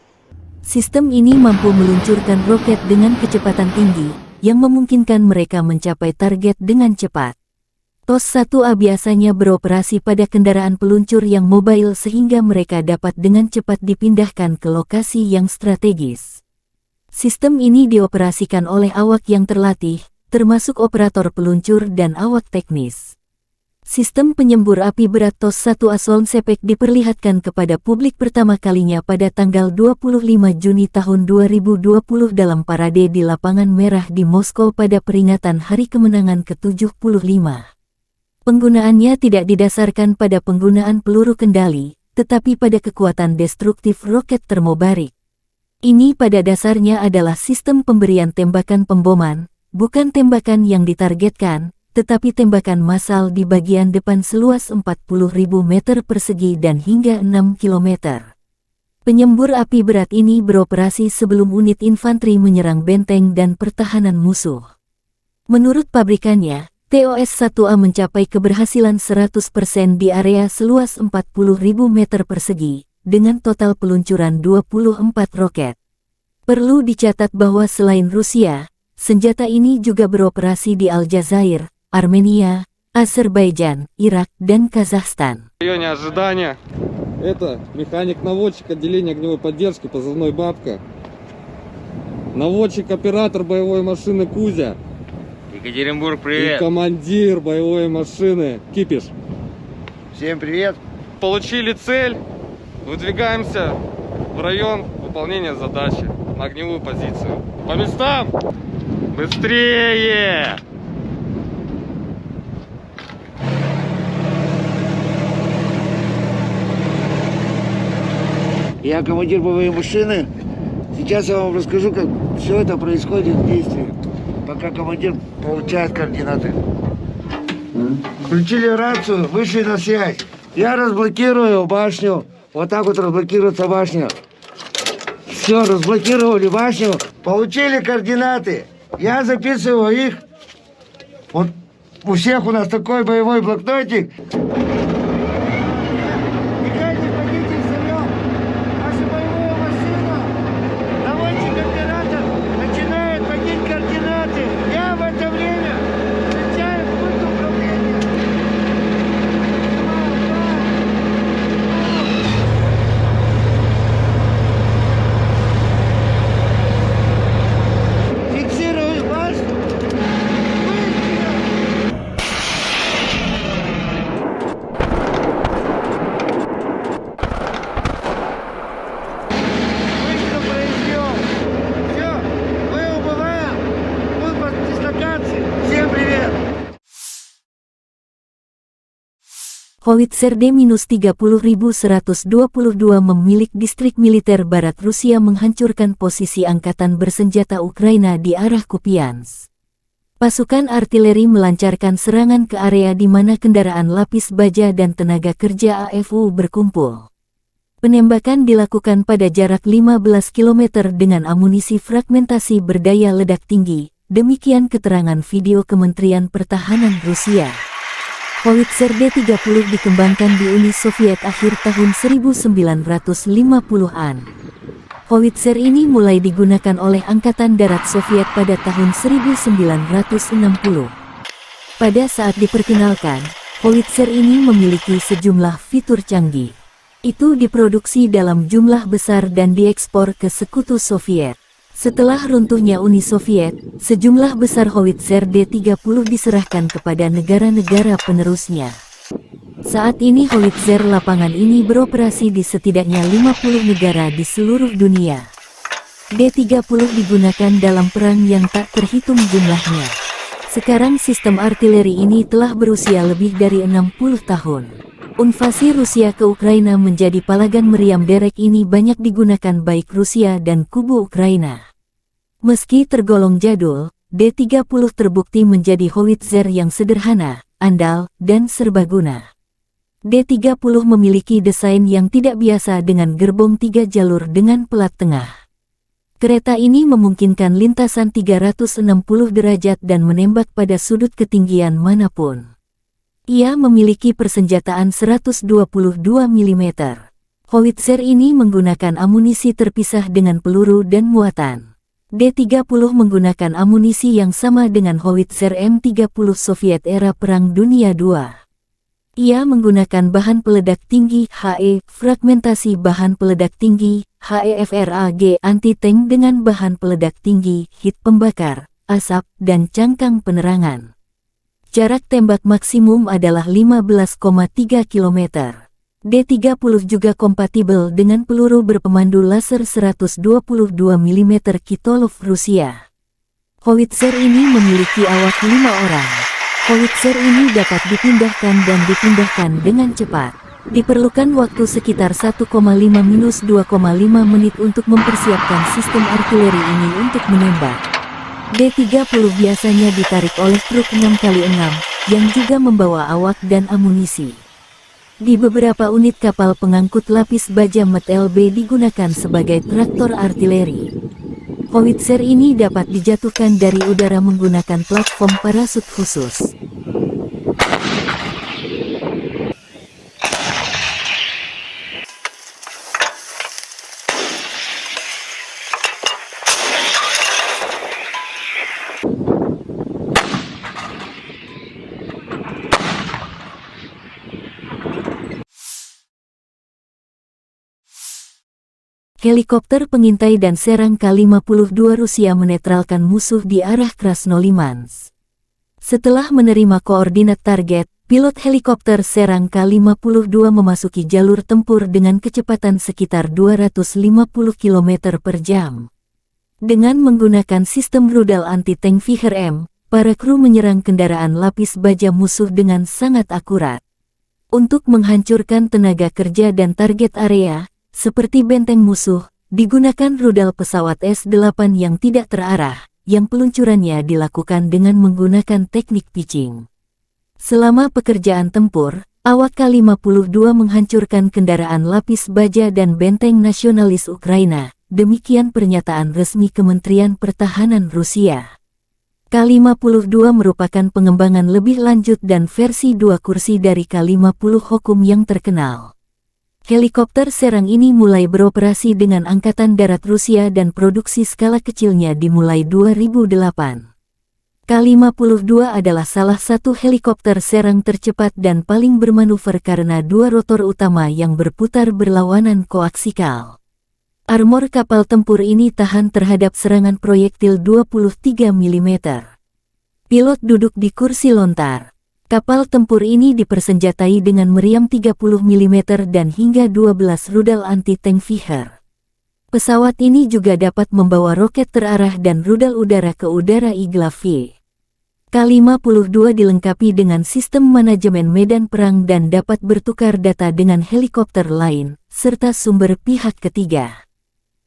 Sistem ini mampu meluncurkan roket dengan kecepatan tinggi, yang memungkinkan mereka mencapai target dengan cepat. TOS-1A biasanya beroperasi pada kendaraan peluncur yang mobile sehingga mereka dapat dengan cepat dipindahkan ke lokasi yang strategis. Sistem ini dioperasikan oleh awak yang terlatih, termasuk operator peluncur dan awak teknis. Sistem penyembur api berat TOS-1A Solntsepyok diperlihatkan kepada publik pertama kalinya pada tanggal 25 Juni tahun 2020 dalam parade di Lapangan Merah di Moskow pada peringatan Hari Kemenangan ke-75. Penggunaannya tidak didasarkan pada penggunaan peluru kendali, tetapi pada kekuatan destruktif roket termobarik. Ini pada dasarnya adalah sistem pemberian tembakan pemboman, bukan tembakan yang ditargetkan, tetapi tembakan massal di bagian depan seluas 40.000 meter persegi dan hingga 6 km. Penyembur api berat ini beroperasi sebelum unit infanteri menyerang benteng dan pertahanan musuh. Menurut pabrikannya, TOS-1A mencapai keberhasilan 100% di area seluas 40.000 meter persegi, dengan total peluncuran 24 roket. Perlu dicatat bahwa selain Rusia, senjata ini juga beroperasi di Aljazair, Armenia, Azerbaijan, Irak, dan Kazakhstan. В районе ожидания. Это механик-наводчик отделения огневой поддержки, позывной «Бабка». Наводчик-оператор боевой машины «Кузя». Екатеринбург, И привет! командир боевой машины «Кипиш». Всем привет. Получили цель. Выдвигаемся в район выполнения задачи на огневую позицию. По местам! Быстрее! Я командир боевой машины. Сейчас я вам расскажу, как все это происходит в действии, пока командир получает координаты. Включили рацию, вышли на связь. Я разблокирую башню. Вот так вот разблокируется башня. Все, разблокировали башню. Получили координаты. Я записываю их. Вот у всех у нас такой боевой блокнотик. Howitzer D-30122 memilik distrik militer barat Rusia menghancurkan posisi angkatan bersenjata Ukraina di arah Kupiansk. Pasukan artileri melancarkan serangan ke area di mana kendaraan lapis baja dan tenaga kerja AFU berkumpul. Penembakan dilakukan pada jarak 15 km dengan amunisi fragmentasi berdaya ledak tinggi, demikian keterangan video Kementerian Pertahanan Rusia. Howitzer D-30 dikembangkan di Uni Soviet akhir tahun 1950-an. Howitzer ini mulai digunakan oleh Angkatan Darat Soviet pada tahun 1960. Pada saat diperkenalkan, howitzer ini memiliki sejumlah fitur canggih. Itu diproduksi dalam jumlah besar dan diekspor ke Sekutu Soviet. Setelah runtuhnya Uni Soviet, sejumlah besar howitzer D-30 diserahkan kepada negara-negara penerusnya. Saat ini howitzer lapangan ini beroperasi di setidaknya 50 negara di seluruh dunia. D-30 digunakan dalam perang yang tak terhitung jumlahnya. Sekarang sistem artileri ini telah berusia lebih dari 60 tahun. Invasi Rusia ke Ukraina menjadi palagan meriam derek ini banyak digunakan baik Rusia dan kubu Ukraina. Meski tergolong jadul, D-30 terbukti menjadi howitzer yang sederhana, andal, dan serbaguna. D-30 memiliki desain yang tidak biasa dengan gerbong 3 jalur dengan pelat tengah. Kereta ini memungkinkan lintasan 360 derajat dan menembak pada sudut ketinggian manapun. Ia memiliki persenjataan 122 mm. Howitzer ini menggunakan amunisi terpisah dengan peluru dan muatan. D-30 menggunakan amunisi yang sama dengan howitzer M30 Soviet era Perang Dunia II. Ia menggunakan bahan peledak tinggi HE, fragmentasi bahan peledak tinggi HEFRAG anti-tank dengan bahan peledak tinggi, hit pembakar, asap, dan cangkang penerangan. Jarak tembak maksimum adalah 15,3 km. D-30 juga kompatibel dengan peluru berpemandu laser 122 mm Kitolov Rusia. Howitzer ini memiliki awak 5 orang. Howitzer ini dapat dipindahkan dan dipindahkan dengan cepat. Diperlukan waktu sekitar 1,5-2,5 menit untuk mempersiapkan sistem artileri ini untuk menembak. D-30 biasanya ditarik oleh truk 6x6, yang juga membawa awak dan amunisi. Di beberapa unit kapal pengangkut lapis baja MT-LB digunakan sebagai traktor artileri. Howitzer ini dapat dijatuhkan dari udara menggunakan platform parasut khusus. Helikopter pengintai dan serang K-52 Rusia menetralkan musuh di arah Krasnolimansk. Setelah menerima koordinat target, pilot helikopter serang K-52 memasuki jalur tempur dengan kecepatan sekitar 250 km per jam. Dengan menggunakan sistem rudal anti-tank Viher-M, para kru menyerang kendaraan lapis baja musuh dengan sangat akurat. Untuk menghancurkan tenaga kerja dan target area, seperti benteng musuh, digunakan rudal pesawat S-8 yang tidak terarah, yang peluncurannya dilakukan dengan menggunakan teknik pitching. Selama pekerjaan tempur, awak K-52 menghancurkan kendaraan lapis baja dan benteng nasionalis Ukraina, demikian pernyataan resmi Kementerian Pertahanan Rusia. K-52 merupakan pengembangan lebih lanjut dan versi 2 kursi dari K-50 Hokum yang terkenal. Helikopter serang ini mulai beroperasi dengan Angkatan Darat Rusia dan produksi skala kecilnya dimulai 2008. K-52 adalah salah satu helikopter serang tercepat dan paling bermanuver karena 2 rotor utama yang berputar berlawanan koaksikal. Armor kapal tempur ini tahan terhadap serangan proyektil 23 mm. Pilot duduk di kursi lontar. Kapal tempur ini dipersenjatai dengan meriam 30 mm dan hingga 12 rudal anti-tank Viher. Pesawat ini juga dapat membawa roket terarah dan rudal udara ke udara Igla-V. K-52 dilengkapi dengan sistem manajemen medan perang dan dapat bertukar data dengan helikopter lain, serta sumber pihak ketiga.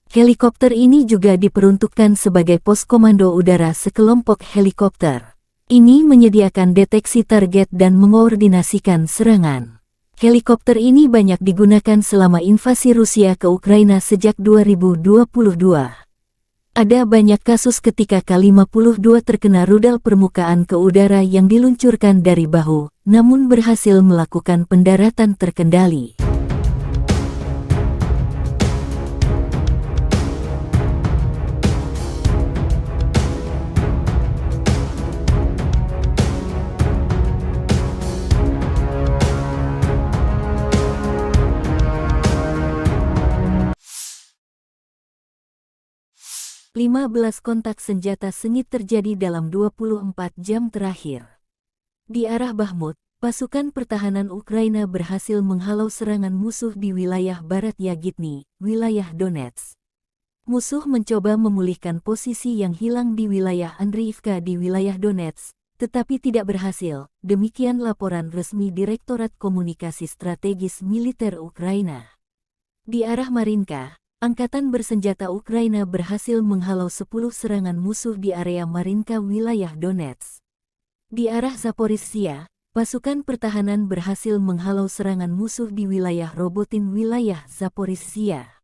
Helikopter ini juga diperuntukkan sebagai pos komando udara sekelompok helikopter. Ini menyediakan deteksi target dan mengoordinasikan serangan. Helikopter ini banyak digunakan selama invasi Rusia ke Ukraina sejak 2022. Ada banyak kasus ketika K-52 terkena rudal permukaan ke udara yang diluncurkan dari bahu, namun berhasil melakukan pendaratan terkendali. Lima belas kontak senjata sengit terjadi dalam 24 jam terakhir. Di arah Bakhmut, pasukan pertahanan Ukraina berhasil menghalau serangan musuh di wilayah barat Yagitny, wilayah Donetsk. Musuh mencoba memulihkan posisi yang hilang di wilayah Andriivka di wilayah Donetsk, tetapi tidak berhasil. Demikian laporan resmi Direktorat Komunikasi Strategis Militer Ukraina. Di arah Marinka, Angkatan bersenjata Ukraina berhasil menghalau 10 serangan musuh di area Marinka wilayah Donetsk. Di arah Zaporizhzhia, pasukan pertahanan berhasil menghalau serangan musuh di wilayah Robotin wilayah Zaporizhzhia.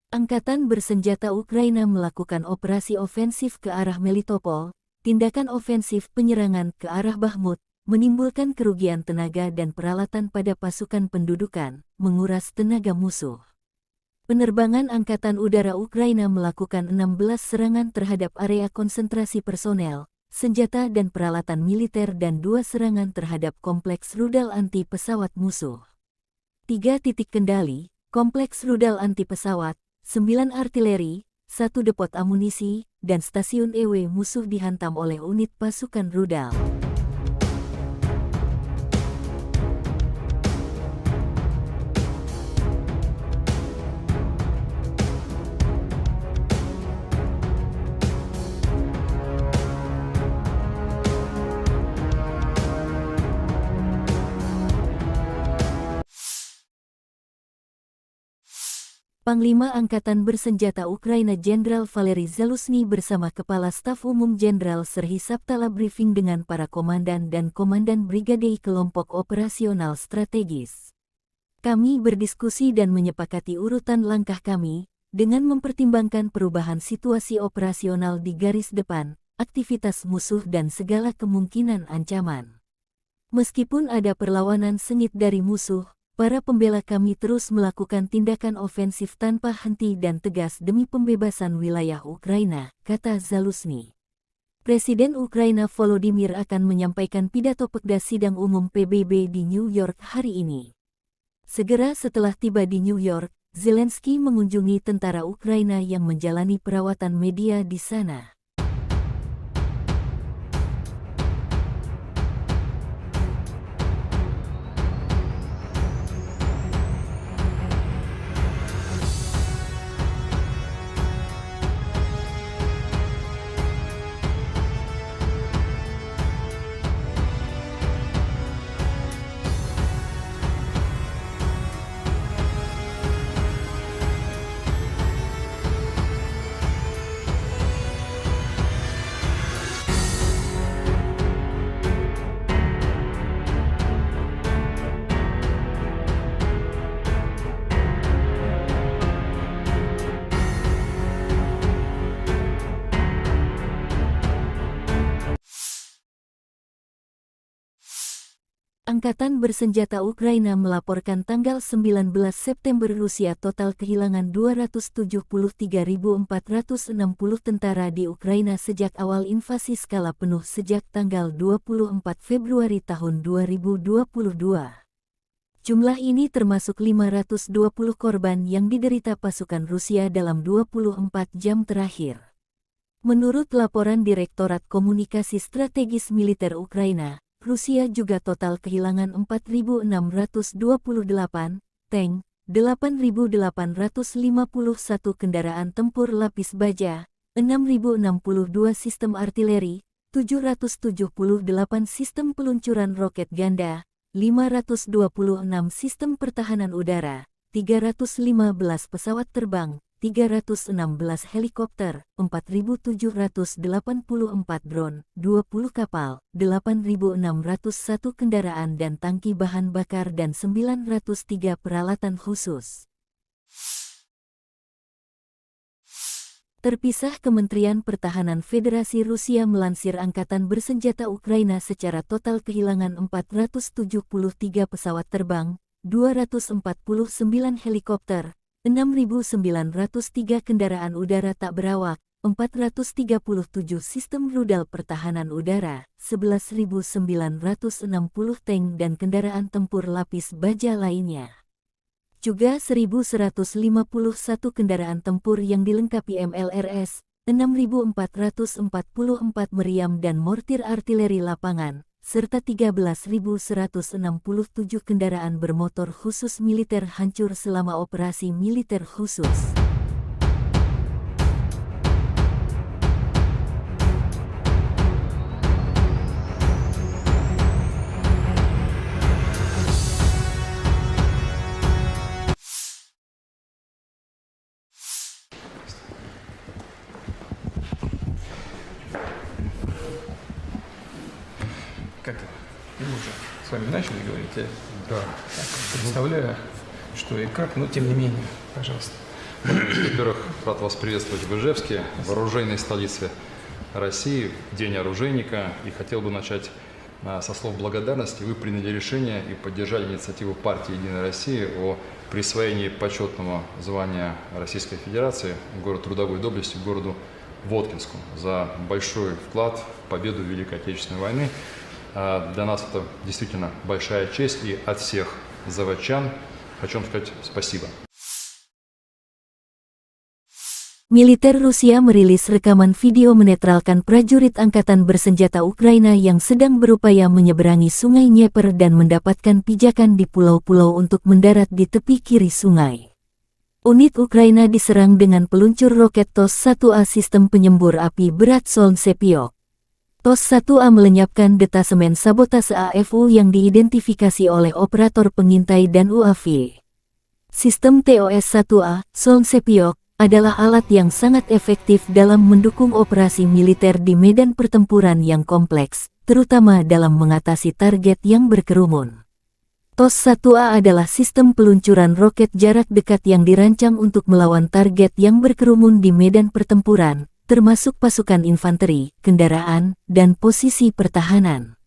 Angkatan bersenjata Ukraina melakukan operasi ofensif ke arah Melitopol. Tindakan ofensif penyerangan ke arah Bakhmut menimbulkan kerugian tenaga dan peralatan pada pasukan pendudukan, menguras tenaga musuh. Penerbangan Angkatan Udara Ukraina melakukan 16 serangan terhadap area konsentrasi personel, senjata dan peralatan militer dan 2 serangan terhadap kompleks rudal anti pesawat musuh. 3 titik kendali, kompleks rudal anti pesawat, 9 artileri, 1 depot amunisi, dan stasiun EW musuh dihantam oleh unit pasukan rudal. Panglima Angkatan Bersenjata Ukraina Jenderal Valery Zaluzhny bersama Kepala Staf Umum Jenderal Serhiy Sabtala briefing dengan para komandan dan komandan brigade kelompok operasional strategis. Kami berdiskusi dan menyepakati urutan langkah kami, dengan mempertimbangkan perubahan situasi operasional di garis depan, aktivitas musuh dan segala kemungkinan ancaman. Meskipun ada perlawanan sengit dari musuh, para pembela kami terus melakukan tindakan ofensif tanpa henti dan tegas demi pembebasan wilayah Ukraina, kata Zaluzhny. Presiden Ukraina Volodymyr akan menyampaikan pidato Pekda Sidang Umum PBB di New York hari ini. Segera setelah tiba di New York, Zelensky mengunjungi tentara Ukraina yang menjalani perawatan media di sana. Angkatan Bersenjata Ukraina melaporkan tanggal 19 September Rusia total kehilangan 273.460 tentara di Ukraina sejak awal invasi skala penuh sejak tanggal 24 Februari tahun 2022. Jumlah ini termasuk 520 korban yang diderita pasukan Rusia dalam 24 jam terakhir. Menurut laporan Direktorat Komunikasi Strategis Militer Ukraina, Rusia juga total kehilangan 4.628 tank, 8.851 kendaraan tempur lapis baja, 6.062 sistem artileri, 778 sistem peluncuran roket ganda, 526 sistem pertahanan udara, 315 pesawat terbang, 316 helikopter, 4.784 drone, 20 kapal, 8.601 kendaraan dan tangki bahan bakar dan 903 peralatan khusus. Terpisah, Kementerian Pertahanan Federasi Rusia melansir Angkatan Bersenjata Ukraina secara total kehilangan 473 pesawat terbang, 249 helikopter, 6.903 kendaraan udara tak berawak, 437 sistem rudal pertahanan udara, 11.960 tank dan kendaraan tempur lapis baja lainnya. Juga 1.151 kendaraan tempur yang dilengkapi MLRS, 6.444 meriam dan mortir artileri lapangan, serta 13.167 kendaraan bermotor khusus militer hancur selama operasi militer khusus. Как это? Мы уже с вами начали говорить, я Да. так представляю, что и как, но тем не менее, пожалуйста. Во-первых, рад вас приветствовать в Ижевске, в оружейной столице России, в День оружейника. И хотел бы начать со слов благодарности. Вы приняли решение и поддержали инициативу партии «Единая Россия» о присвоении почетного звания Российской Федерации город трудовой доблести городу Воткинску за большой вклад в победу в Великой Отечественной войны. Для нас это действительно большая честь, и от всех заводчан хочу вам сказать спасибо. Militer Rusia merilis rekaman video menetralkan prajurit Angkatan Bersenjata Ukraina yang sedang berupaya menyeberangi Sungai Dnieper dan mendapatkan pijakan di pulau-pulau untuk mendarat di tepi kiri sungai. Unit Ukraina diserang dengan peluncur roket TOS-1A sistem penyembur api berat Solntsepyok. TOS-1A melenyapkan detasemen sabotase AFU yang diidentifikasi oleh operator pengintai dan UAV. Sistem TOS-1A, Solntsepyok, adalah alat yang sangat efektif dalam mendukung operasi militer di medan pertempuran yang kompleks, terutama dalam mengatasi target yang berkerumun. TOS-1A adalah sistem peluncuran roket jarak dekat yang dirancang untuk melawan target yang berkerumun di medan pertempuran, termasuk pasukan infanteri, kendaraan, dan posisi pertahanan.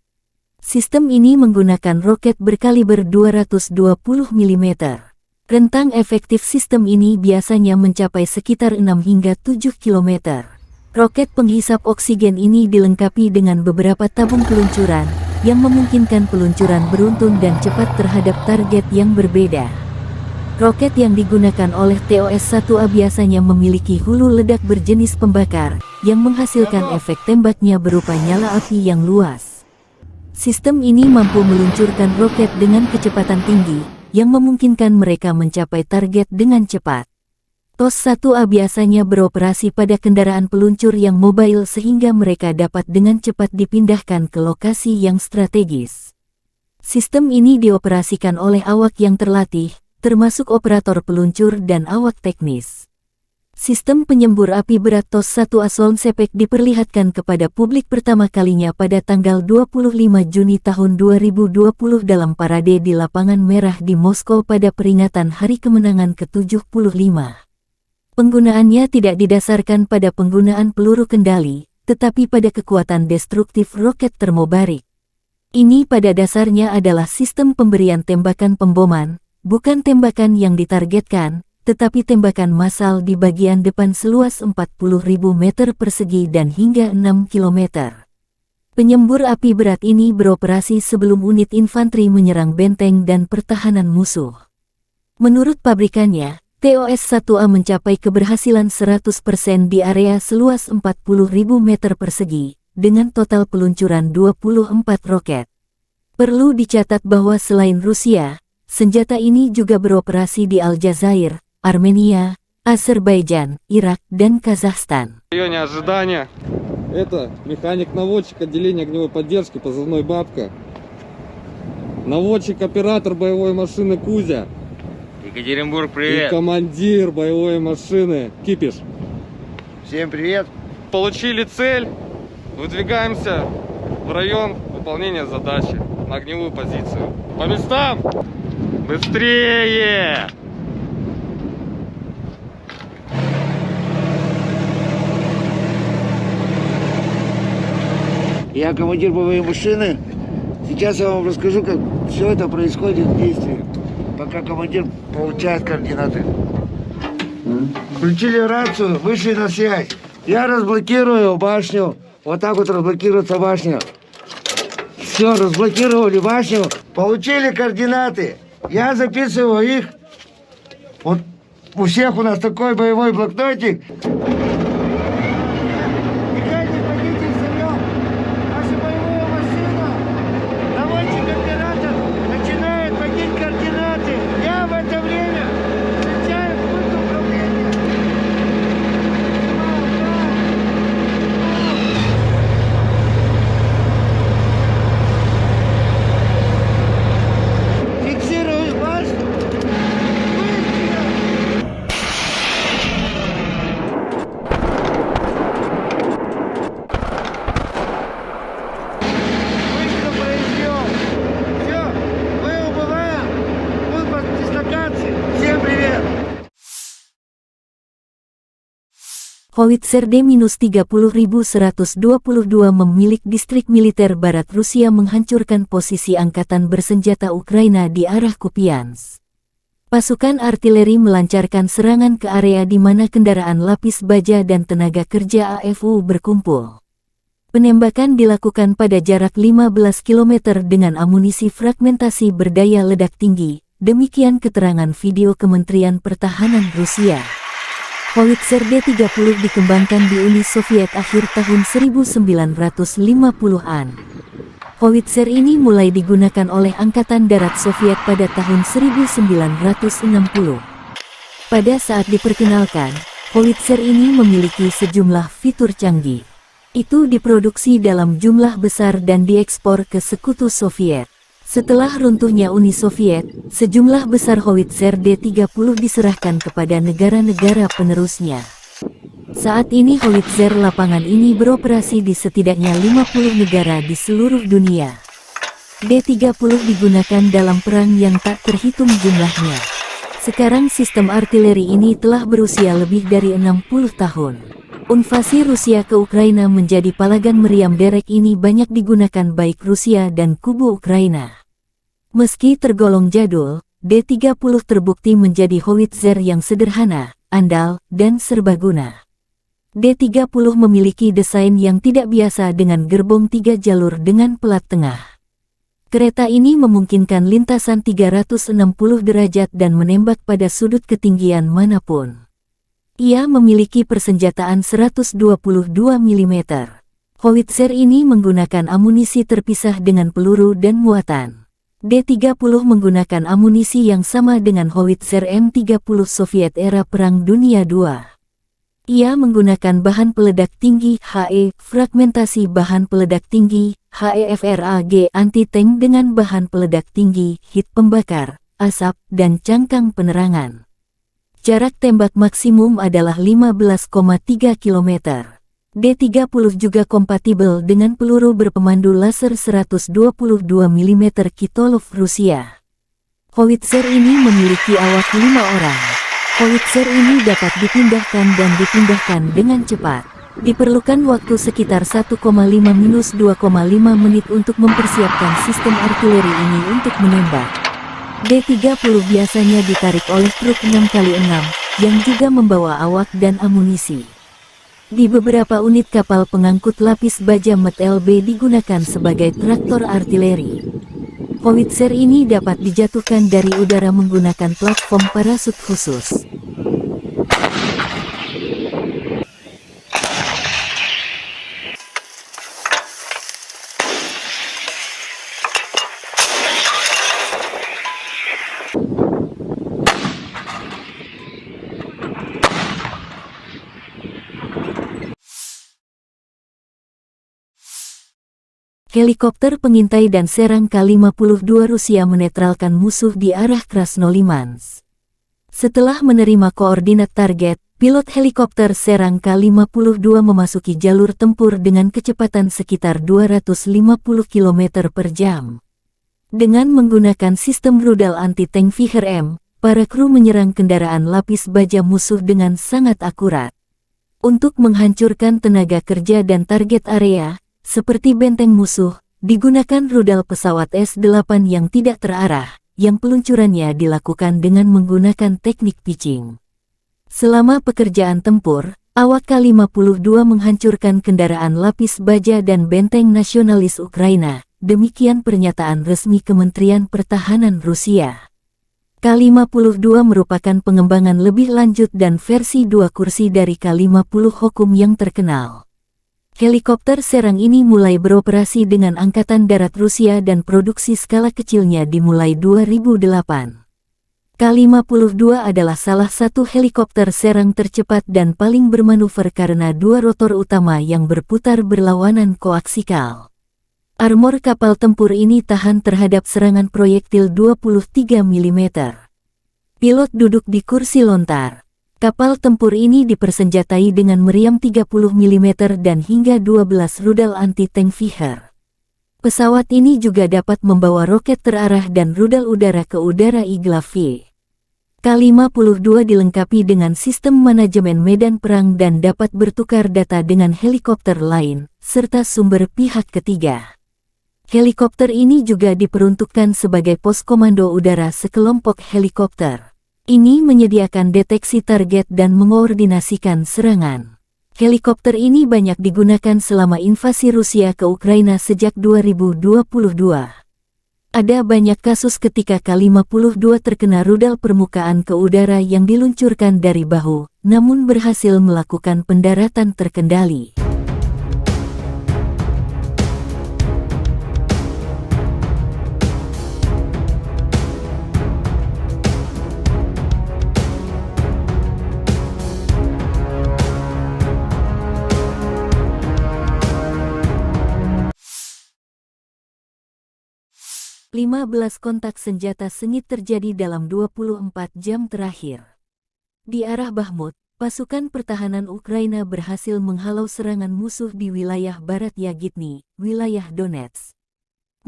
Sistem ini menggunakan roket berkaliber 220 mm. Rentang efektif sistem ini biasanya mencapai sekitar 6 hingga 7 km. Roket penghisap oksigen ini dilengkapi dengan beberapa tabung peluncuran, yang memungkinkan peluncuran beruntun dan cepat terhadap target yang berbeda. Roket yang digunakan oleh TOS-1A biasanya memiliki hulu ledak berjenis pembakar, yang menghasilkan efek tembaknya berupa nyala api yang luas. Sistem ini mampu meluncurkan roket dengan kecepatan tinggi, yang memungkinkan mereka mencapai target dengan cepat. TOS-1A biasanya beroperasi pada kendaraan peluncur yang mobile sehingga mereka dapat dengan cepat dipindahkan ke lokasi yang strategis. Sistem ini dioperasikan oleh awak yang terlatih, termasuk operator peluncur dan awak teknis. Sistem penyembur api berat TOS-1A Solntsepyok diperlihatkan kepada publik pertama kalinya pada tanggal 25 Juni tahun 2020 dalam parade di Lapangan Merah di Moskow pada peringatan Hari Kemenangan ke-75. Penggunaannya tidak didasarkan pada penggunaan peluru kendali, tetapi pada kekuatan destruktif roket termobarik. Ini pada dasarnya adalah sistem pemberian tembakan pemboman, bukan tembakan yang ditargetkan, tetapi tembakan massal di bagian depan seluas 40.000 meter persegi dan hingga 6 km. Penyembur api berat ini beroperasi sebelum unit infanteri menyerang benteng dan pertahanan musuh. Menurut pabrikannya, TOS-1A mencapai keberhasilan 100% di area seluas 40.000 meter persegi, dengan total peluncuran 24 roket. Perlu dicatat bahwa selain Rusia, senjata ini juga beroperasi di Aljazair, Armenia, Azerbaijan, Irak, dan Kazakhstan. В районе ожидания. Это механик-наводчик отделения огневой поддержки, позывной «Бабка». Наводчик-оператор боевой машины «Кузя». Екатеринбург, И привет. командир боевой машины «Кипиш». Всем привет. Получили цель. Выдвигаемся в район выполнения задачи на огневую позицию. По местам! Быстрее! Я командир боевой машины. Сейчас я вам расскажу, как все это происходит в действии, пока командир получает координаты. Включили рацию, вышли на связь. Я разблокирую башню. Вот так вот разблокируется башня. Все, разблокировали башню. Получили координаты. Я записываю их. Вот у всех у нас такой боевой блокнотик. Howitzer D-30122 memilik distrik militer barat Rusia menghancurkan posisi angkatan bersenjata Ukraina di arah Kupiansk. Pasukan artileri melancarkan serangan ke area di mana kendaraan lapis baja dan tenaga kerja AFU berkumpul. Penembakan dilakukan pada jarak 15 km dengan amunisi fragmentasi berdaya ledak tinggi, demikian keterangan video Kementerian Pertahanan Rusia. Howitzer D-30 dikembangkan di Uni Soviet akhir tahun 1950-an. Howitzer ini mulai digunakan oleh Angkatan Darat Soviet pada tahun 1960. Pada saat diperkenalkan, Howitzer ini memiliki sejumlah fitur canggih. Itu diproduksi dalam jumlah besar dan diekspor ke Sekutu Soviet. Setelah runtuhnya Uni Soviet, sejumlah besar Howitzer D-30 diserahkan kepada negara-negara penerusnya. Saat ini Howitzer lapangan ini beroperasi di setidaknya 50 negara di seluruh dunia. D-30 digunakan dalam perang yang tak terhitung jumlahnya. Sekarang sistem artileri ini telah berusia lebih dari 60 tahun. Invasi Rusia ke Ukraina menjadi palagan meriam derek ini banyak digunakan baik Rusia dan kubu Ukraina. Meski tergolong jadul, D-30 terbukti menjadi howitzer yang sederhana, andal, dan serbaguna. D-30 memiliki desain yang tidak biasa dengan gerbong 3 jalur dengan pelat tengah. Kereta ini memungkinkan lintasan 360 derajat dan menembak pada sudut ketinggian manapun. Ia memiliki persenjataan 122 mm. Howitzer ini menggunakan amunisi terpisah dengan peluru dan muatan. D-30 menggunakan amunisi yang sama dengan howitzer M30 Soviet era Perang Dunia II. Ia menggunakan bahan peledak tinggi HE, fragmentasi bahan peledak tinggi HEFRAG anti-tank dengan bahan peledak tinggi, hit pembakar, asap, dan cangkang penerangan. Jarak tembak maksimum adalah 15,3 km. D-30 juga kompatibel dengan peluru berpemandu laser 122 mm Kitolov Rusia. Howitzer ini memiliki awak 5 orang. Howitzer ini dapat dipindahkan dan dipindahkan dengan cepat. Diperlukan waktu sekitar 1,5-2,5 menit untuk mempersiapkan sistem artileri ini untuk menembak. D-30 biasanya ditarik oleh truk 6x6, yang juga membawa awak dan amunisi. Di beberapa unit kapal pengangkut lapis baja MT-LB digunakan sebagai traktor artileri. Howitzer ini dapat dijatuhkan dari udara menggunakan platform parasut khusus. Helikopter pengintai dan serang K-52 Rusia menetralkan musuh di arah Krasnolimansk. Setelah menerima koordinat target, pilot helikopter serang K-52 memasuki jalur tempur dengan kecepatan sekitar 250 km per jam. Dengan menggunakan sistem rudal anti-tank Viher-M, para kru menyerang kendaraan lapis baja musuh dengan sangat akurat. Untuk menghancurkan tenaga kerja dan target area, seperti benteng musuh, digunakan rudal pesawat S-8 yang tidak terarah, yang peluncurannya dilakukan dengan menggunakan teknik pitching. Selama pekerjaan tempur, awak K-52 menghancurkan kendaraan lapis baja dan benteng nasionalis Ukraina, demikian pernyataan resmi Kementerian Pertahanan Rusia. K-52 merupakan pengembangan lebih lanjut dan versi 2 kursi dari K-50 Hokum yang terkenal. Helikopter serang ini mulai beroperasi dengan Angkatan Darat Rusia dan produksi skala kecilnya dimulai 2008. K-52 adalah salah satu helikopter serang tercepat dan paling bermanuver karena 2 rotor utama yang berputar berlawanan koaksikal. Armor kapal tempur ini tahan terhadap serangan proyektil 23 mm. Pilot duduk di kursi lontar. Kapal tempur ini dipersenjatai dengan meriam 30 mm dan hingga 12 rudal anti-tank Viher. Pesawat ini juga dapat membawa roket terarah dan rudal udara ke udara Igla-V. K-52 dilengkapi dengan sistem manajemen medan perang dan dapat bertukar data dengan helikopter lain, serta sumber pihak ketiga. Helikopter ini juga diperuntukkan sebagai pos komando udara sekelompok helikopter. Ini menyediakan deteksi target dan mengkoordinasikan serangan. Helikopter ini banyak digunakan selama invasi Rusia ke Ukraina sejak 2022. Ada banyak kasus ketika K-52 terkena rudal permukaan ke udara yang diluncurkan dari bahu, namun berhasil melakukan pendaratan terkendali. Lima 15 kontak senjata sengit terjadi dalam 24 jam terakhir. Di arah Bakhmut, pasukan pertahanan Ukraina berhasil menghalau serangan musuh di wilayah barat Yagitny, wilayah Donetsk.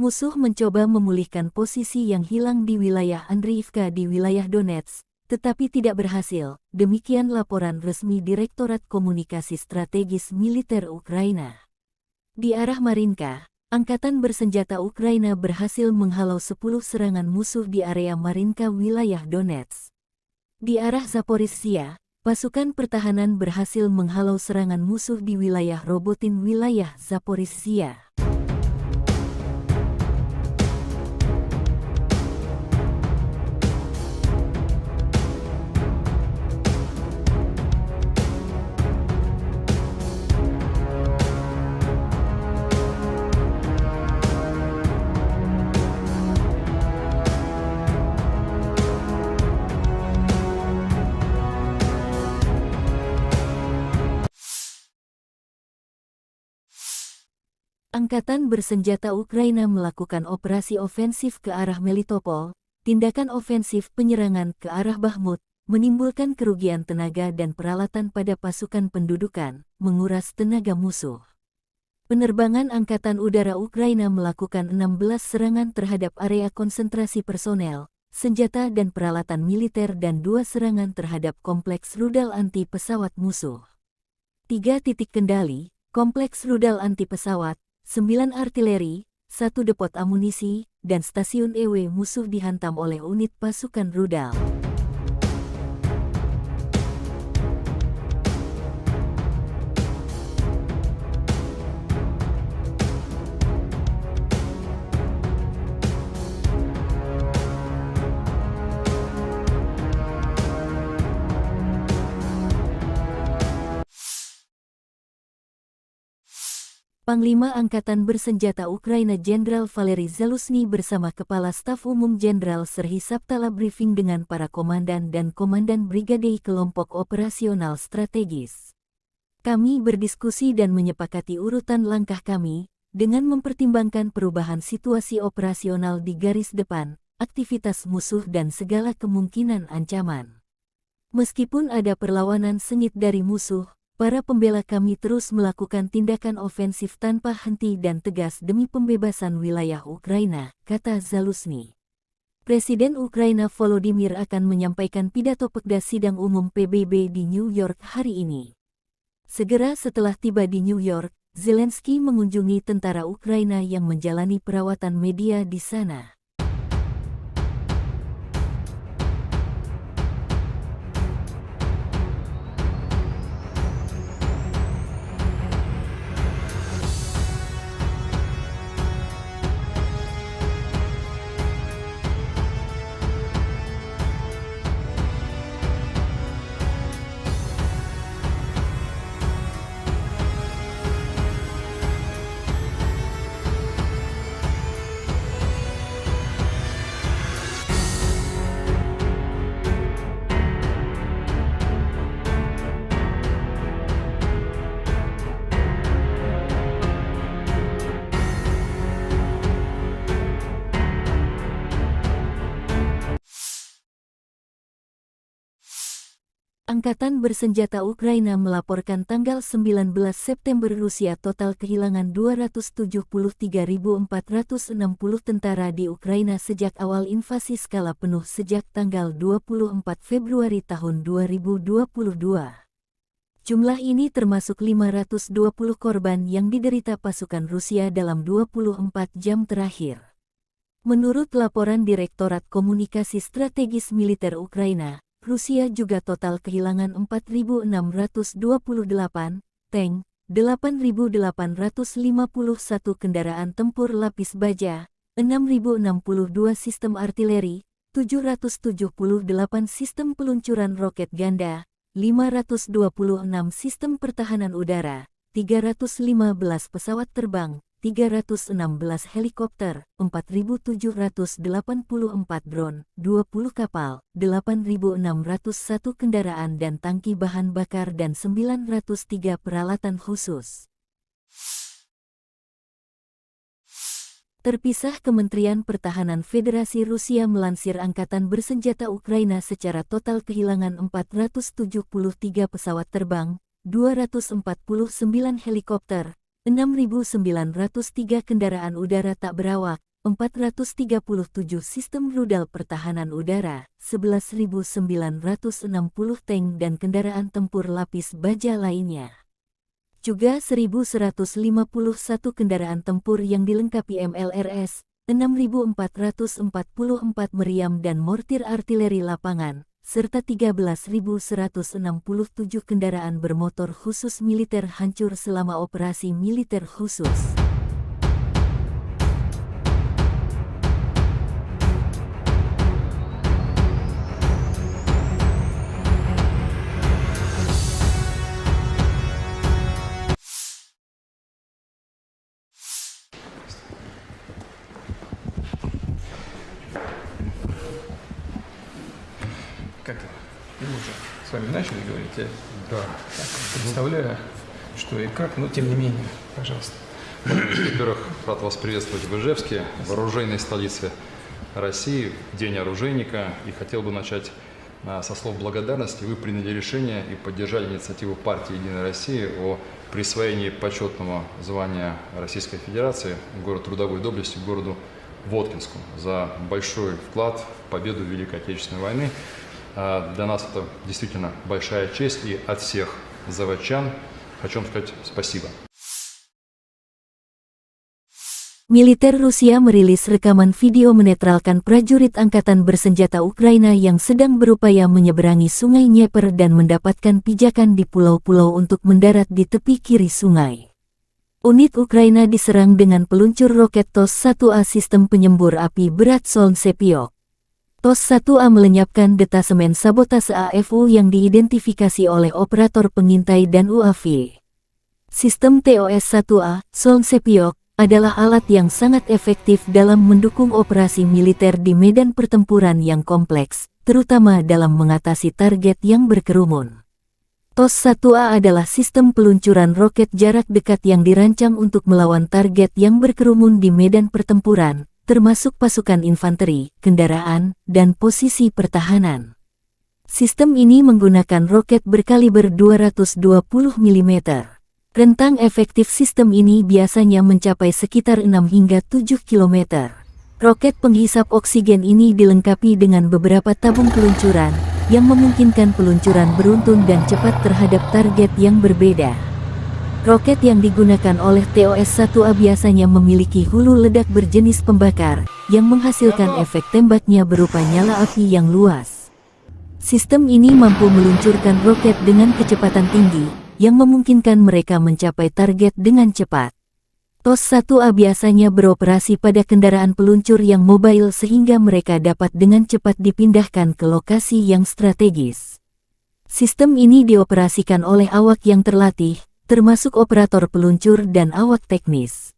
Musuh mencoba memulihkan posisi yang hilang di wilayah Andriivka di wilayah Donetsk, tetapi tidak berhasil, demikian laporan resmi Direktorat Komunikasi Strategis Militer Ukraina. Di arah Marinka, Angkatan bersenjata Ukraina berhasil menghalau 10 serangan musuh di area Marinka wilayah Donetsk. Di arah Zaporizhzhia, pasukan pertahanan berhasil menghalau serangan musuh di wilayah Robotin wilayah Zaporizhzhia. Angkatan bersenjata Ukraina melakukan operasi ofensif ke arah Melitopol, tindakan ofensif penyerangan ke arah Bakhmut, menimbulkan kerugian tenaga dan peralatan pada pasukan pendudukan, menguras tenaga musuh. Penerbangan Angkatan Udara Ukraina melakukan 16 serangan terhadap area konsentrasi personel, senjata dan peralatan militer dan 2 serangan terhadap kompleks rudal anti pesawat musuh. 3 titik kendali, kompleks rudal anti pesawat, 9 artileri, 1 depot amunisi, dan stasiun EW musuh dihantam oleh unit pasukan rudal. Panglima Angkatan Bersenjata Ukraina Jenderal Valery Zaluzhny bersama Kepala Staf Umum Jenderal Serhiy Sabtala briefing dengan para komandan dan komandan brigade kelompok operasional strategis. Kami berdiskusi dan menyepakati urutan langkah kami, dengan mempertimbangkan perubahan situasi operasional di garis depan, aktivitas musuh dan segala kemungkinan ancaman. Meskipun ada perlawanan sengit dari musuh, para pembela kami terus melakukan tindakan ofensif tanpa henti dan tegas demi pembebasan wilayah Ukraina, kata Zaluzny. Presiden Ukraina Volodymyr akan menyampaikan pidato pegda sidang umum PBB di New York hari ini. Segera setelah tiba di New York, Zelensky mengunjungi tentara Ukraina yang menjalani perawatan media di sana. Angkatan bersenjata Ukraina melaporkan tanggal 19 September Rusia total kehilangan 273.460 tentara di Ukraina sejak awal invasi skala penuh sejak tanggal 24 Februari tahun 2022. Jumlah ini termasuk 520 korban yang diderita pasukan Rusia dalam 24 jam terakhir. Menurut laporan Direktorat Komunikasi Strategis Militer Ukraina, Rusia juga total kehilangan 4.628 tank, 8.851 kendaraan tempur lapis baja, 6.062 sistem artileri, 778 sistem peluncuran roket ganda, 526 sistem pertahanan udara, 315 pesawat terbang, 316 helikopter, 4.784 drone, 20 kapal, 8.601 kendaraan dan tangki bahan bakar dan 903 peralatan khusus. Terpisah, Kementerian Pertahanan Federasi Rusia melansir Angkatan Bersenjata Ukraina secara total kehilangan 473 pesawat terbang, 249 helikopter, 6.903 kendaraan udara tak berawak, 437 sistem rudal pertahanan udara, 11.960 tank dan kendaraan tempur lapis baja lainnya. Juga 1.151 kendaraan tempur yang dilengkapi MLRS, 6.444 meriam dan mortir artileri lapangan, serta 13.167 kendaraan bermotor khusus militer hancur selama operasi militer khusus. Как мы уже с вами начали говорить, я Да. представляю, что и как, но тем не менее, пожалуйста. Во-первых, рад вас приветствовать в Ижевске, в оружейной столице России, в День оружейника. И хотел бы начать со слов благодарности. Вы приняли решение и поддержали инициативу партии «Единая Россия» о присвоении почетного звания Российской Федерации город трудовой доблести городу Воткинску за большой вклад в победу в Великой Отечественной войны. Для нас это действительно большая честь, и от всех заводчан хочу вам сказать спасибо. Militer Rusia merilis rekaman video menetralkan prajurit Angkatan Bersenjata Ukraina yang sedang berupaya menyeberangi Sungai Dnieper dan mendapatkan pijakan di pulau-pulau untuk mendarat di tepi kiri sungai. Unit Ukraina diserang dengan peluncur roket TOS-1A sistem penyembur api berat Solntsepyok. TOS-1A melenyapkan detasemen sabotase AFU yang diidentifikasi oleh operator pengintai dan UAV. Sistem TOS-1A, Solntsepyok, adalah alat yang sangat efektif dalam mendukung operasi militer di medan pertempuran yang kompleks, terutama dalam mengatasi target yang berkerumun. TOS-1A adalah sistem peluncuran roket jarak dekat yang dirancang untuk melawan target yang berkerumun di medan pertempuran, termasuk pasukan infanteri, kendaraan, dan posisi pertahanan. Sistem ini menggunakan roket berkaliber 220 mm. Rentang efektif sistem ini biasanya mencapai sekitar 6 hingga 7 km. Roket penghisap oksigen ini dilengkapi dengan beberapa tabung peluncuran, yang memungkinkan peluncuran beruntun dan cepat terhadap target yang berbeda. Roket yang digunakan oleh TOS-1A biasanya memiliki hulu ledak berjenis pembakar, yang menghasilkan efek tembaknya berupa nyala api yang luas. Sistem ini mampu meluncurkan roket dengan kecepatan tinggi, yang memungkinkan mereka mencapai target dengan cepat. TOS-1A biasanya beroperasi pada kendaraan peluncur yang mobile sehingga mereka dapat dengan cepat dipindahkan ke lokasi yang strategis. Sistem ini dioperasikan oleh awak yang terlatih, termasuk operator peluncur dan awak teknis.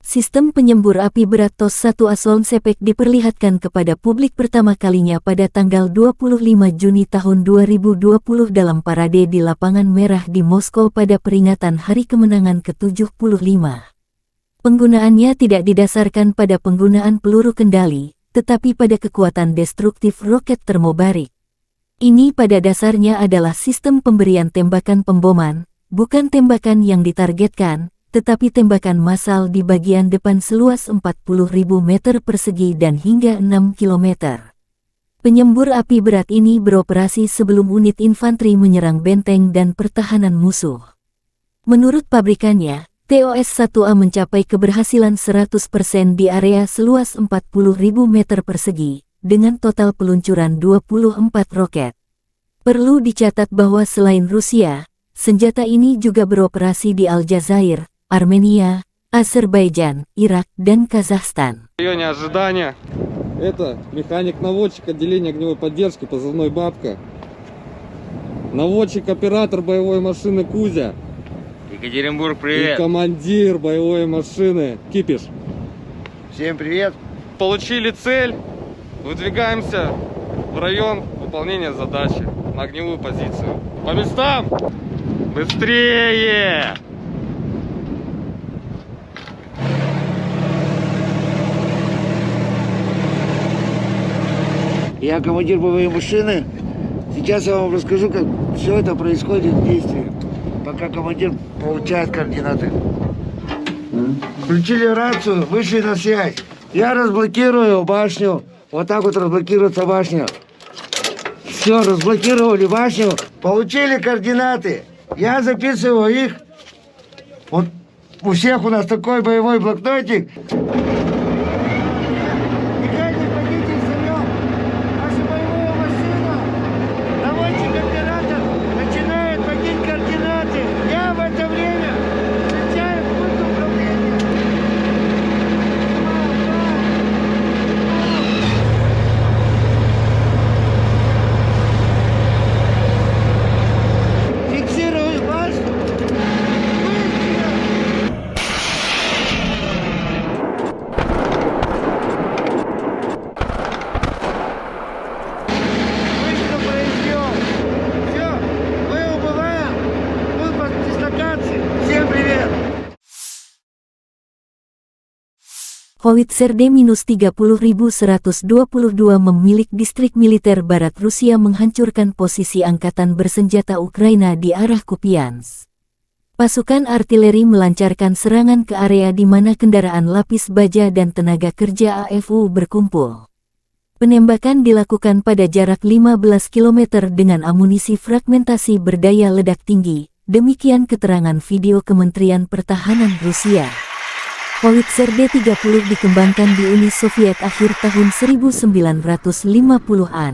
Sistem penyembur api berat TOS-1A Solnsepek diperlihatkan kepada publik pertama kalinya pada tanggal 25 Juni tahun 2020 dalam parade di Lapangan Merah di Moskow pada peringatan Hari Kemenangan ke-75. Penggunaannya tidak didasarkan pada penggunaan peluru kendali, tetapi pada kekuatan destruktif roket termobarik. Ini pada dasarnya adalah sistem pemberian tembakan pemboman, bukan tembakan yang ditargetkan, tetapi tembakan massal di bagian depan seluas 40.000 meter persegi dan hingga 6 km. Penyembur api berat ini beroperasi sebelum unit infanteri menyerang benteng dan pertahanan musuh. Menurut pabrikannya, TOS-1A mencapai keberhasilan 100% di area seluas 40.000 meter persegi, dengan total peluncuran 24 roket. Perlu dicatat bahwa selain Rusia, senjata ini juga beroperasi di Aljazair, Armenia, Azerbaijan, Irak, dan Kazakhstan. В районе ожидания. Это механик-наводчик отделения огневой поддержки, позывной «Бабка». Наводчик-оператор боевой машины «Кузя». Екатеринбург, И привет! командир боевой машины «Кипиш». Всем привет. Получили цель, выдвигаемся в район выполнения задачи на огневую позицию. По местам! Быстрее! Я командир боевой машины. Сейчас я вам расскажу, как все это происходит в действии, пока командир получает координаты. Включили рацию, вышли на связь. Я разблокирую башню. Вот так вот разблокируется башня. Все, разблокировали башню. Получили координаты. Я записываю их. Вот у всех у нас такой боевой блокнотик. Howitzer D-30122 memilik distrik militer barat Rusia menghancurkan posisi angkatan bersenjata Ukraina di arah Kupiansk. Pasukan artileri melancarkan serangan ke area di mana kendaraan lapis baja dan tenaga kerja AFU berkumpul. Penembakan dilakukan pada jarak 15 km dengan amunisi fragmentasi berdaya ledak tinggi, demikian keterangan video Kementerian Pertahanan Rusia. Howitzer D-30 dikembangkan di Uni Soviet akhir tahun 1950-an.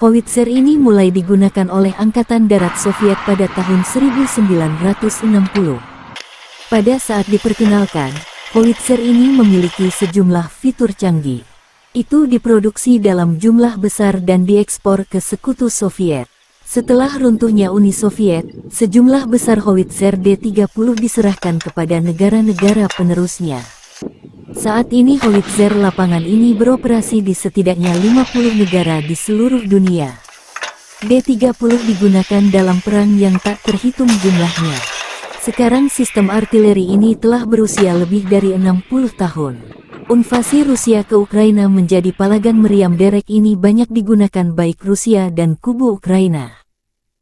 Howitzer ini mulai digunakan oleh Angkatan Darat Soviet pada tahun 1960. Pada saat diperkenalkan, howitzer ini memiliki sejumlah fitur canggih. Itu diproduksi dalam jumlah besar dan diekspor ke Sekutu Soviet. Setelah runtuhnya Uni Soviet, sejumlah besar howitzer D-30 diserahkan kepada negara-negara penerusnya. Saat ini howitzer lapangan ini beroperasi di setidaknya 50 negara di seluruh dunia. D-30 digunakan dalam perang yang tak terhitung jumlahnya. Sekarang sistem artileri ini telah berusia lebih dari 60 tahun. Invasi Rusia ke Ukraina menjadi palagan meriam derek ini banyak digunakan baik Rusia dan kubu Ukraina.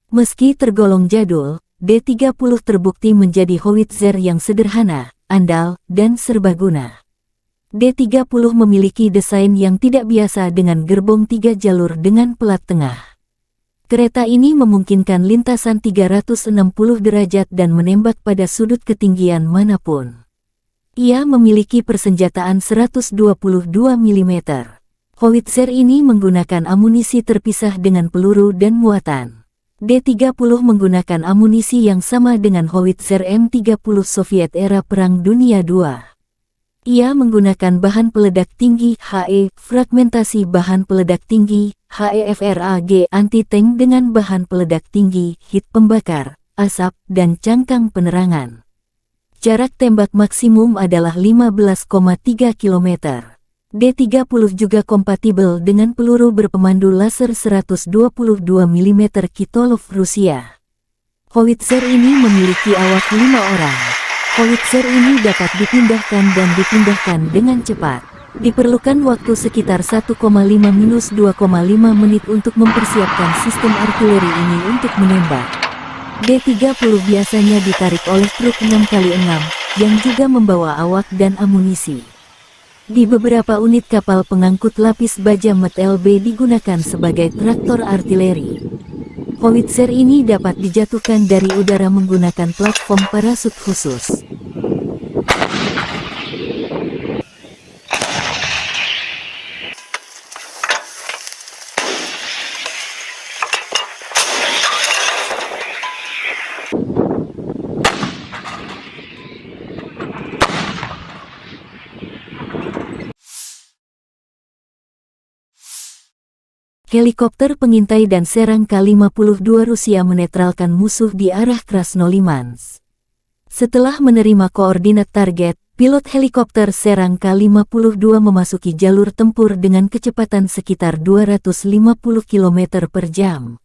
Meski tergolong jadul, D-30 terbukti menjadi howitzer yang sederhana, andal, dan serbaguna. D-30 memiliki desain yang tidak biasa dengan gerbong 3 jalur dengan pelat tengah. Kereta ini memungkinkan lintasan 360 derajat dan menembak pada sudut ketinggian manapun. Ia memiliki persenjataan 122 mm. Howitzer ini menggunakan amunisi terpisah dengan peluru dan muatan. D-30 menggunakan amunisi yang sama dengan howitzer M30 Soviet era Perang Dunia II. Ia menggunakan bahan peledak tinggi HE, fragmentasi bahan peledak tinggi HEFRAG anti-tank dengan bahan peledak tinggi, hit pembakar, asap, dan cangkang penerangan. Jarak tembak maksimum adalah 15,3 km. D-30 juga kompatibel dengan peluru berpemandu laser 122 mm Kitolov Rusia. Howitzer ini memiliki awak 5 orang. Howitzer ini dapat dipindahkan dan dipindahkan dengan cepat. Diperlukan waktu sekitar 1,5–2,5 menit untuk mempersiapkan sistem artileri ini untuk menembak. D-30 biasanya ditarik oleh truk 6x6, yang juga membawa awak dan amunisi. Di beberapa unit kapal pengangkut lapis baja MET-LB digunakan sebagai traktor artileri. Howitzer ini dapat dijatuhkan dari udara menggunakan platform parasut khusus. Helikopter pengintai dan serang K-52 Rusia menetralkan musuh di arah Krasnolimansk. Setelah menerima koordinat target, pilot helikopter serang K-52 memasuki jalur tempur dengan kecepatan sekitar 250 km per jam.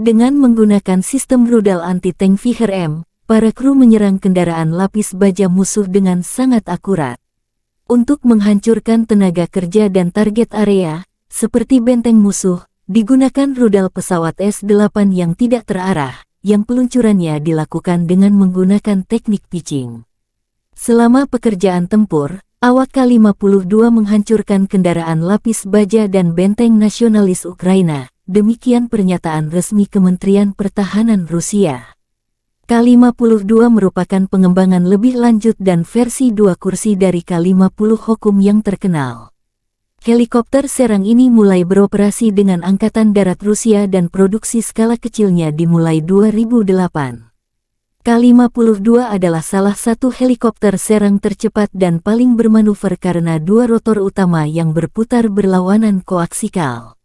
Dengan menggunakan sistem rudal anti-tank Viher-M, para kru menyerang kendaraan lapis baja musuh dengan sangat akurat. Untuk menghancurkan tenaga kerja dan target area, seperti benteng musuh, digunakan rudal pesawat S-8 yang tidak terarah, yang peluncurannya dilakukan dengan menggunakan teknik pitching. Selama pekerjaan tempur, awak K-52 menghancurkan kendaraan lapis baja dan benteng nasionalis Ukraina, demikian pernyataan resmi Kementerian Pertahanan Rusia. K-52 merupakan pengembangan lebih lanjut dan versi 2 kursi dari K-50 Hokum yang terkenal. Helikopter serang ini mulai beroperasi dengan Angkatan Darat Rusia dan produksi skala kecilnya dimulai 2008. K-52 adalah salah satu helikopter serang tercepat dan paling bermanuver karena 2 rotor utama yang berputar berlawanan koaksikal.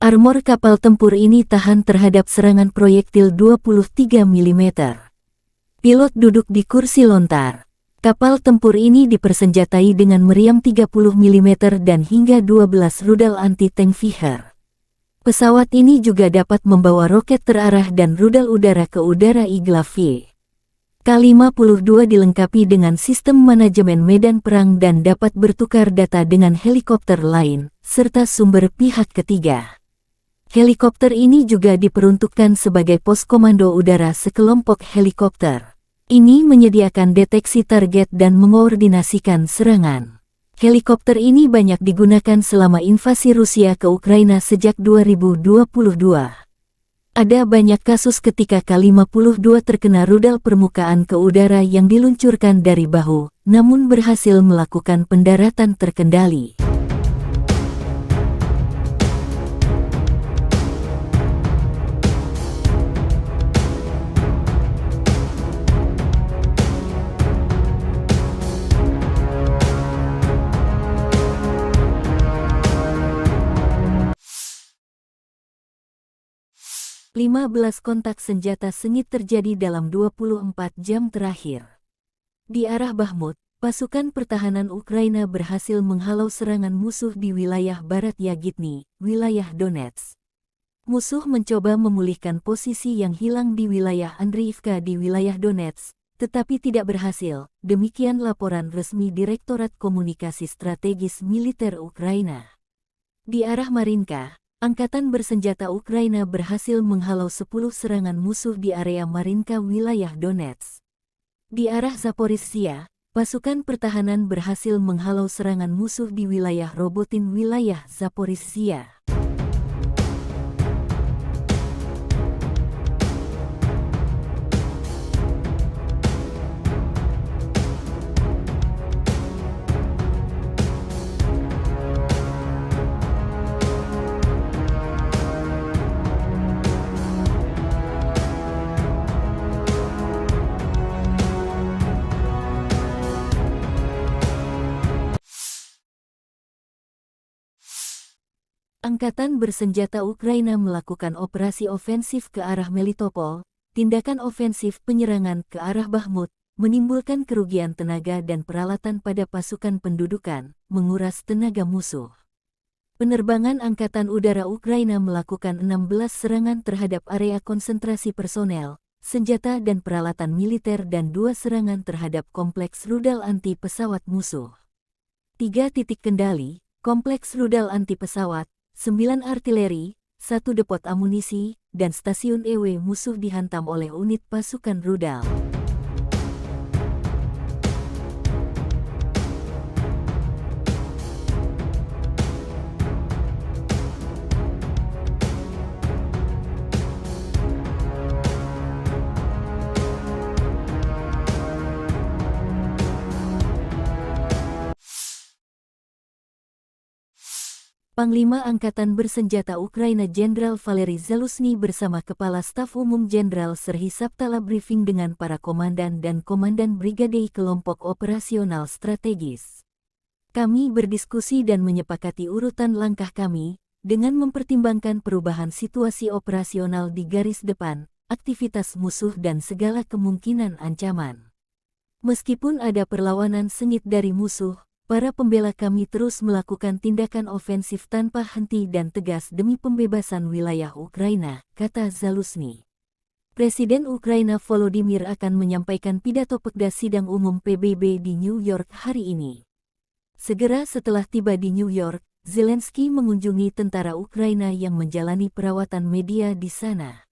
Armor kapal tempur ini tahan terhadap serangan proyektil 23 mm. Pilot duduk di kursi lontar. Kapal tempur ini dipersenjatai dengan meriam 30 mm dan hingga 12 rudal anti-tank Viher. Pesawat ini juga dapat membawa roket terarah dan rudal udara ke udara Igla-V. K-52 dilengkapi dengan sistem manajemen medan perang dan dapat bertukar data dengan helikopter lain, serta sumber pihak ketiga. Helikopter ini juga diperuntukkan sebagai pos komando udara sekelompok helikopter. Ini menyediakan deteksi target dan mengkoordinasikan serangan. Helikopter ini banyak digunakan selama invasi Rusia ke Ukraina sejak 2022. Ada banyak kasus ketika K-52 terkena rudal permukaan ke udara yang diluncurkan dari bahu, namun berhasil melakukan pendaratan terkendali. Lima 15 kontak senjata sengit terjadi dalam 24 jam terakhir. Di arah Bakhmut, pasukan pertahanan Ukraina berhasil menghalau serangan musuh di wilayah barat Yagitny, wilayah Donetsk. Musuh mencoba memulihkan posisi yang hilang di wilayah Andriivka di wilayah Donetsk, tetapi tidak berhasil. Demikian laporan resmi Direktorat Komunikasi Strategis Militer Ukraina. Di arah Marinka, Angkatan Bersenjata Ukraina berhasil menghalau 10 serangan musuh di area Marinka wilayah Donetsk. Di arah Zaporizhzhia, pasukan pertahanan berhasil menghalau serangan musuh di wilayah Robotin wilayah Zaporizhzhia. Angkatan Bersenjata Ukraina melakukan operasi ofensif ke arah Melitopol. Tindakan ofensif penyerangan ke arah Bakhmut menimbulkan kerugian tenaga dan peralatan pada pasukan pendudukan, menguras tenaga musuh. Penerbangan Angkatan Udara Ukraina melakukan 16 serangan terhadap area konsentrasi personel, senjata dan peralatan militer dan 2 serangan terhadap kompleks rudal anti pesawat musuh. 3 titik kendali, kompleks rudal anti pesawat, 9 artileri, 1 depot amunisi, dan stasiun EW musuh dihantam oleh unit pasukan rudal. Panglima Angkatan Bersenjata Ukraina Jenderal Valery Zaluzhny bersama Kepala Staf Umum Jenderal Serhiy Sabtala briefing dengan para komandan dan komandan brigade kelompok operasional strategis. Kami berdiskusi dan menyepakati urutan langkah kami, dengan mempertimbangkan perubahan situasi operasional di garis depan, aktivitas musuh dan segala kemungkinan ancaman. Meskipun ada perlawanan sengit dari musuh, para pembela kami terus melakukan tindakan ofensif tanpa henti dan tegas demi pembebasan wilayah Ukraina, kata Zaluzhny. Presiden Ukraina Volodymyr akan menyampaikan pidato Pekda Sidang Umum PBB di New York hari ini. Segera setelah tiba di New York, Zelensky mengunjungi tentara Ukraina yang menjalani perawatan media di sana.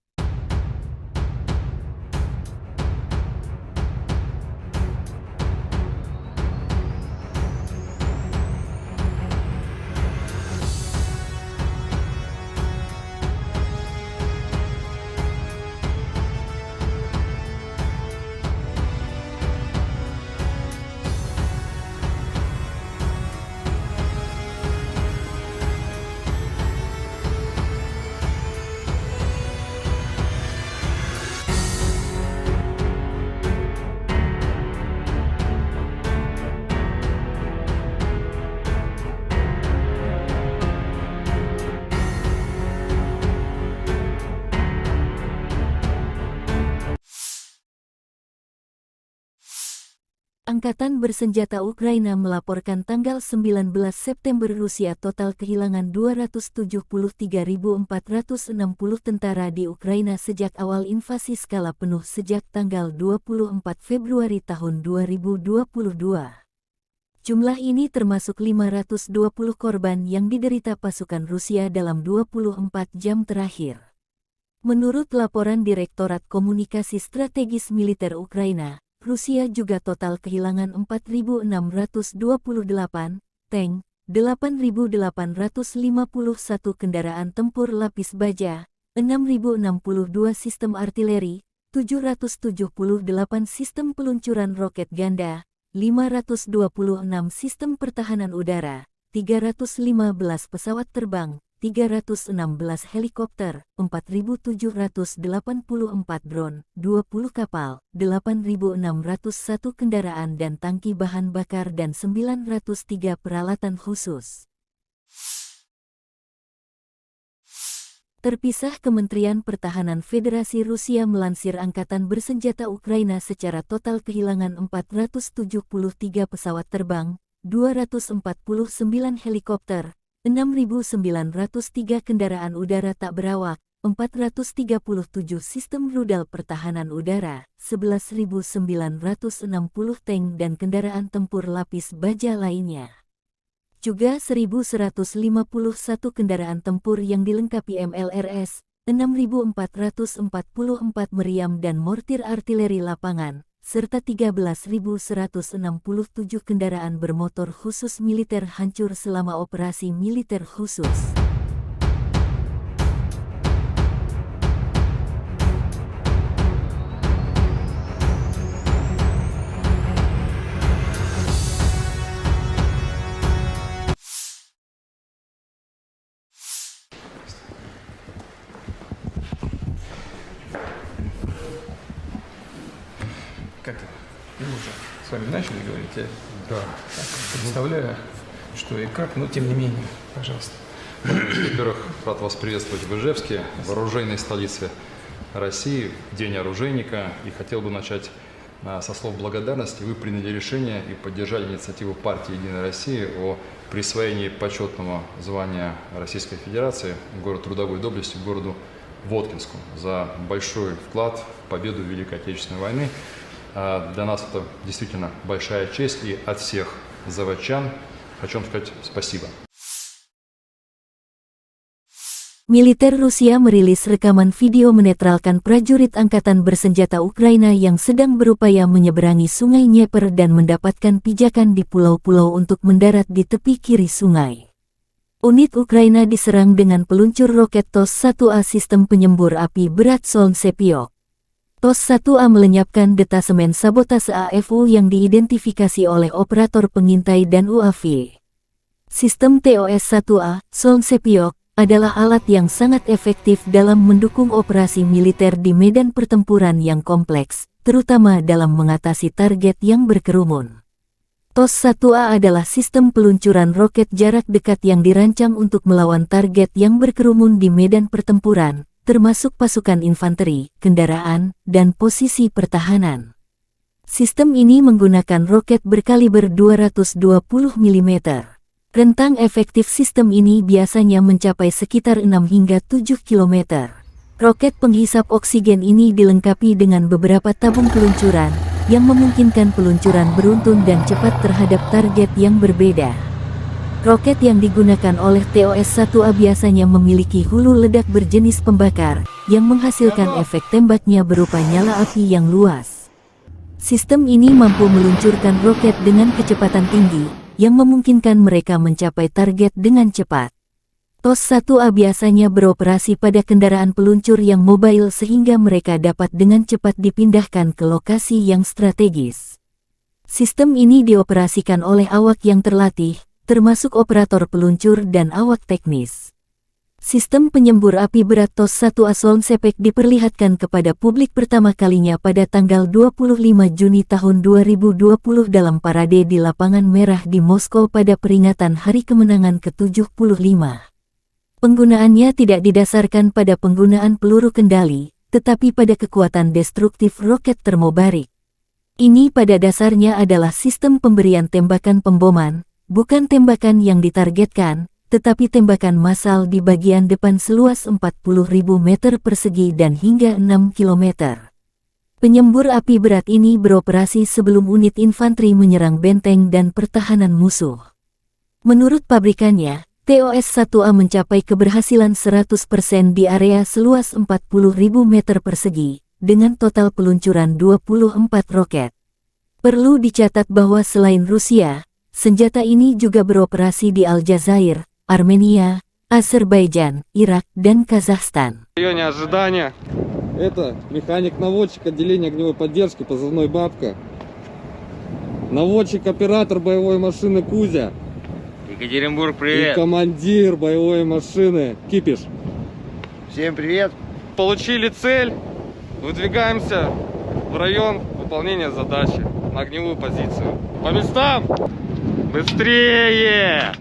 Angkatan Bersenjata Ukraina melaporkan tanggal 19 September Rusia total kehilangan 273.460 tentara di Ukraina sejak awal invasi skala penuh sejak tanggal 24 Februari tahun 2022. Jumlah ini termasuk 520 korban yang diderita pasukan Rusia dalam 24 jam terakhir. Menurut laporan Direktorat Komunikasi Strategis Militer Ukraina, Rusia juga total kehilangan 4.628 tank, 8.851 kendaraan tempur lapis baja, 6.062 sistem artileri, 778 sistem peluncuran roket ganda, 526 sistem pertahanan udara, 315 pesawat terbang, 316 helikopter, 4.784 drone, 20 kapal, 8.601 kendaraan dan tangki bahan bakar dan 903 peralatan khusus. Terpisah, Kementerian Pertahanan Federasi Rusia melansir Angkatan Bersenjata Ukraina secara total kehilangan 473 pesawat terbang, 249 helikopter, 6.903 kendaraan udara tak berawak, 437 sistem rudal pertahanan udara, 11.960 tank dan kendaraan tempur lapis baja lainnya. Juga 1.151 kendaraan tempur yang dilengkapi MLRS, 6.444 meriam dan mortir artileri lapangan, serta 13.167 kendaraan bermotor khusus militer hancur selama operasi militer khusus. Как это? Мы уже с вами начали говорить, я Да. так представляю, что и как, но тем не менее, пожалуйста. Во-первых, рад вас приветствовать в Ижевске, в оружейной столице России, День оружейника. И хотел бы начать со слов благодарности. Вы приняли решение и поддержали инициативу партии «Единая Россия» о присвоении почетного звания Российской Федерации город трудовой доблести городу Воткинску за большой вклад в победу в Великой Отечественной войны. Для нас это действительно большая честь, и от всех заводчан хочу вам сказать спасибо. Militer Rusia merilis rekaman video menetralkan prajurit angkatan bersenjata Ukraina yang sedang berupaya menyeberangi sungai Dnieper dan mendapatkan pijakan di pulau-pulau untuk mendarat di tepi kiri sungai. Unit Ukraina diserang dengan peluncur roket TOS-1A sistem penyembur api berat Solntsepyok. TOS-1A melenyapkan detasemen sabotase AFU yang diidentifikasi oleh operator pengintai dan UAV. Sistem TOS-1A, Solntsepyok, adalah alat yang sangat efektif dalam mendukung operasi militer di medan pertempuran yang kompleks, terutama dalam mengatasi target yang berkerumun. TOS-1A adalah sistem peluncuran roket jarak dekat yang dirancang untuk melawan target yang berkerumun di medan pertempuran, termasuk pasukan infanteri, kendaraan, dan posisi pertahanan. Sistem ini menggunakan roket berkaliber 220 mm. Rentang efektif sistem ini biasanya mencapai sekitar 6 hingga 7 km. Roket penghisap oksigen ini dilengkapi dengan beberapa tabung peluncuran, yang memungkinkan peluncuran beruntun dan cepat terhadap target yang berbeda. Roket yang digunakan oleh TOS-1A biasanya memiliki hulu ledak berjenis pembakar, yang menghasilkan efek tembaknya berupa nyala api yang luas. Sistem ini mampu meluncurkan roket dengan kecepatan tinggi, yang memungkinkan mereka mencapai target dengan cepat. TOS-1A biasanya beroperasi pada kendaraan peluncur yang mobile sehingga mereka dapat dengan cepat dipindahkan ke lokasi yang strategis. Sistem ini dioperasikan oleh awak yang terlatih, termasuk operator peluncur dan awak teknis. Sistem penyembur api berat TOS-1A Solntsepyok diperlihatkan kepada publik pertama kalinya pada tanggal 25 Juni tahun 2020 dalam parade di Lapangan Merah di Moskow pada peringatan Hari Kemenangan ke-75. Penggunaannya tidak didasarkan pada penggunaan peluru kendali, tetapi pada kekuatan destruktif roket termobarik. Ini pada dasarnya adalah sistem pemberian tembakan pemboman, bukan tembakan yang ditargetkan, tetapi tembakan massal di bagian depan seluas 40.000 meter persegi dan hingga 6 km. Penyembur api berat ini beroperasi sebelum unit infanteri menyerang benteng dan pertahanan musuh. Menurut pabrikannya, TOS-1A mencapai keberhasilan 100% di area seluas 40.000 meter persegi, dengan total peluncuran 24 roket. Perlu dicatat bahwa selain Rusia, senjata ini juga beroperasi di Aljazair, Armenia, Azerbaijan, Irak, dan Kazakhstan. В районе ожидания. Это механик-наводчик отделения огневой поддержки, позывной «Бабка». Наводчик-оператор боевой машины «Кузя». Екатеринбург, И привет! командир боевой машины «Кипиш». Всем привет. Получили цель. Выдвигаемся в район выполнения задачи на огневую позицию. По местам! Быстрее!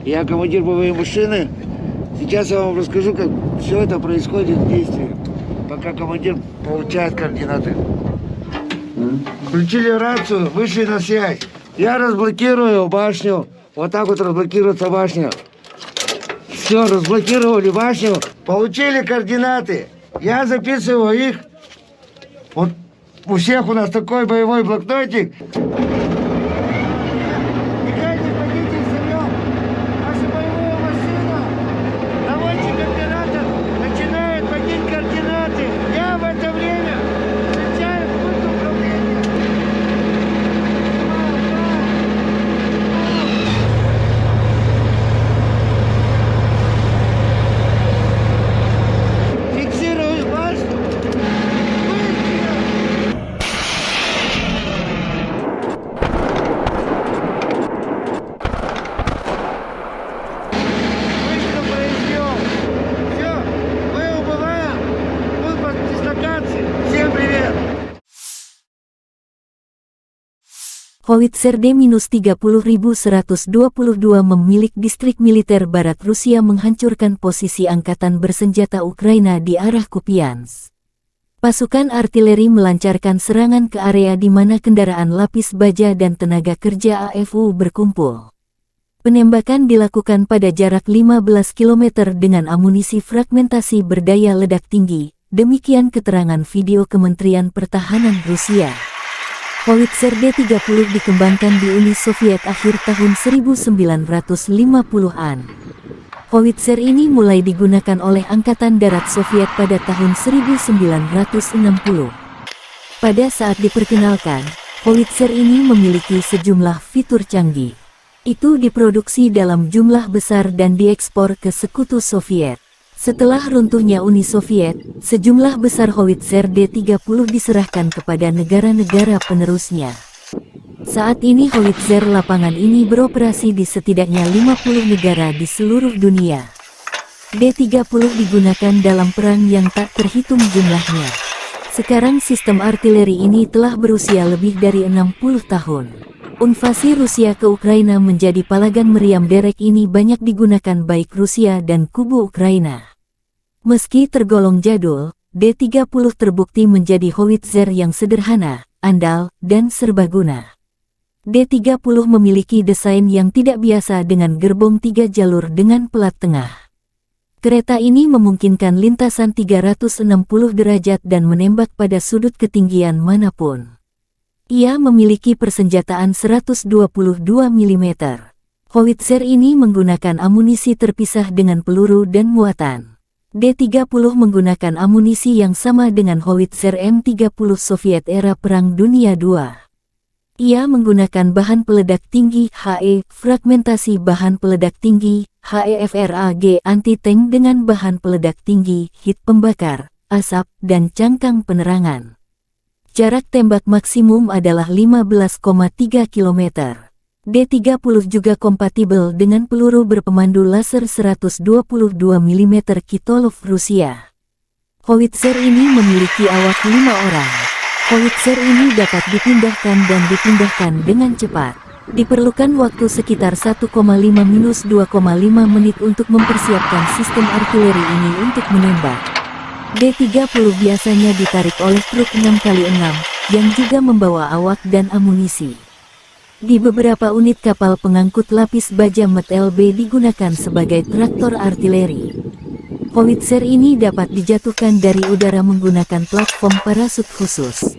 Я командир боевой машины. Сейчас я вам расскажу, как все это происходит в действии, пока командир получает координаты. Включили рацию, вышли на связь. Я разблокирую башню. Вот так вот разблокируется башня. Все, разблокировали башню. Получили координаты. Я записываю их. Вот у всех у нас такой боевой блокнотик. Механик, пойдите взорвем нашу боевую машину. Наводчик-оператор начинает вводить координаты. Я в это время встречаю пункт управления. Фиксирую башню. Быстро произвел. Все, мы убываем. Мы под дислокацией. Всем привет. Howitzer D-30122 memilik distrik militer barat Rusia menghancurkan posisi angkatan bersenjata Ukraina di arah Kupiansk. Pasukan artileri melancarkan serangan ke area di mana kendaraan lapis baja dan tenaga kerja AFU berkumpul. Penembakan dilakukan pada jarak 15 km dengan amunisi fragmentasi berdaya ledak tinggi, demikian keterangan video Kementerian Pertahanan Rusia. Howitzer D-30 dikembangkan di Uni Soviet akhir tahun 1950-an. Howitzer ini mulai digunakan oleh Angkatan Darat Soviet pada tahun 1960. Pada saat diperkenalkan, Howitzer ini memiliki sejumlah fitur canggih. Itu diproduksi dalam jumlah besar dan diekspor ke Sekutu Soviet. Setelah runtuhnya Uni Soviet, sejumlah besar Howitzer D-30 diserahkan kepada negara-negara penerusnya. Saat ini Howitzer lapangan ini beroperasi di setidaknya 50 negara di seluruh dunia. D-30 digunakan dalam perang yang tak terhitung jumlahnya. Sekarang sistem artileri ini telah berusia lebih dari 60 tahun. Invasi Rusia ke Ukraina menjadi palagan meriam derek ini banyak digunakan baik Rusia dan kubu Ukraina. Meski tergolong jadul, D-30 terbukti menjadi howitzer yang sederhana, andal, dan serbaguna. D-30 memiliki desain yang tidak biasa dengan gerbong 3 jalur dengan pelat tengah. Kereta ini memungkinkan lintasan 360 derajat dan menembak pada sudut ketinggian manapun. Ia memiliki persenjataan 122 mm. Howitzer ini menggunakan amunisi terpisah dengan peluru dan muatan. D-30 menggunakan amunisi yang sama dengan howitzer M30 Soviet era Perang Dunia II. Ia menggunakan bahan peledak tinggi HE, fragmentasi bahan peledak tinggi HEFRAG anti-tank dengan bahan peledak tinggi, hit pembakar, asap, dan cangkang penerangan. Jarak tembak maksimum adalah 15,3 km. D-30 juga kompatibel dengan peluru berpemandu laser 122 mm Kitolov Rusia. Howitzer ini memiliki awak 5 orang. Howitzer ini dapat dipindahkan dan dipindahkan dengan cepat. Diperlukan waktu sekitar 1,5-2,5 menit untuk mempersiapkan sistem artileri ini untuk menembak. D-30 biasanya ditarik oleh truk 6x6, yang juga membawa awak dan amunisi. Di beberapa unit kapal pengangkut lapis baja MT-LB digunakan sebagai traktor artileri. Howitzer ini dapat dijatuhkan dari udara menggunakan platform parasut khusus.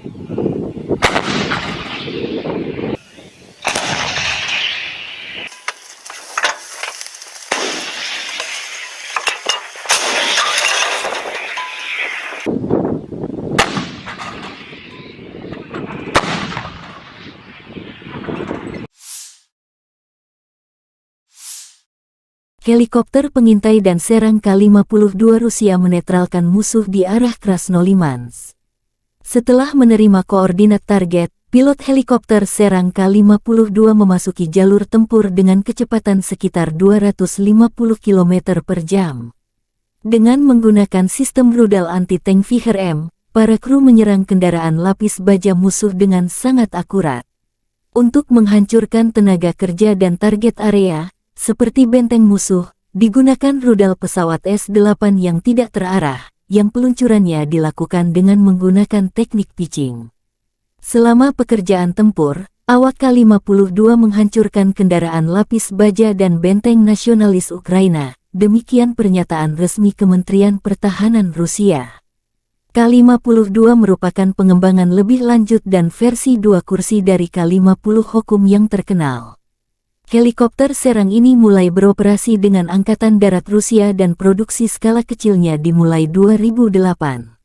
Helikopter pengintai dan serang K-52 Rusia menetralkan musuh di arah Krasnolimansk. Setelah menerima koordinat target, pilot helikopter serang K-52 memasuki jalur tempur dengan kecepatan sekitar 250 km per jam. Dengan menggunakan sistem rudal anti-tank Viher-M, para kru menyerang kendaraan lapis baja musuh dengan sangat akurat. Untuk menghancurkan tenaga kerja dan target area, seperti benteng musuh, digunakan rudal pesawat S-8 yang tidak terarah, yang peluncurannya dilakukan dengan menggunakan teknik pitching. Selama pekerjaan tempur, Awak K-52 menghancurkan kendaraan lapis baja dan benteng nasionalis Ukraina, demikian pernyataan resmi Kementerian Pertahanan Rusia. K-52 merupakan pengembangan lebih lanjut dan versi 2 kursi dari K-50 Hokum yang terkenal. Helikopter serang ini mulai beroperasi dengan Angkatan Darat Rusia dan produksi skala kecilnya dimulai 2008.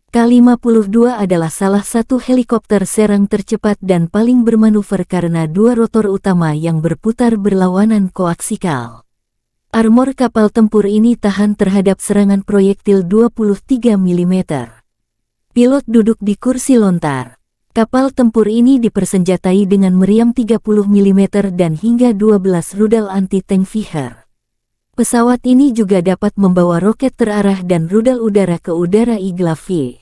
K-52 adalah salah satu helikopter serang tercepat dan paling bermanuver karena 2 rotor utama yang berputar berlawanan koaksikal. Armor kapal tempur ini tahan terhadap serangan proyektil 23 mm. Pilot duduk di kursi lontar. Kapal tempur ini dipersenjatai dengan meriam 30 mm dan hingga 12 rudal anti-tank Viher. Pesawat ini juga dapat membawa roket terarah dan rudal udara ke udara Igla-V.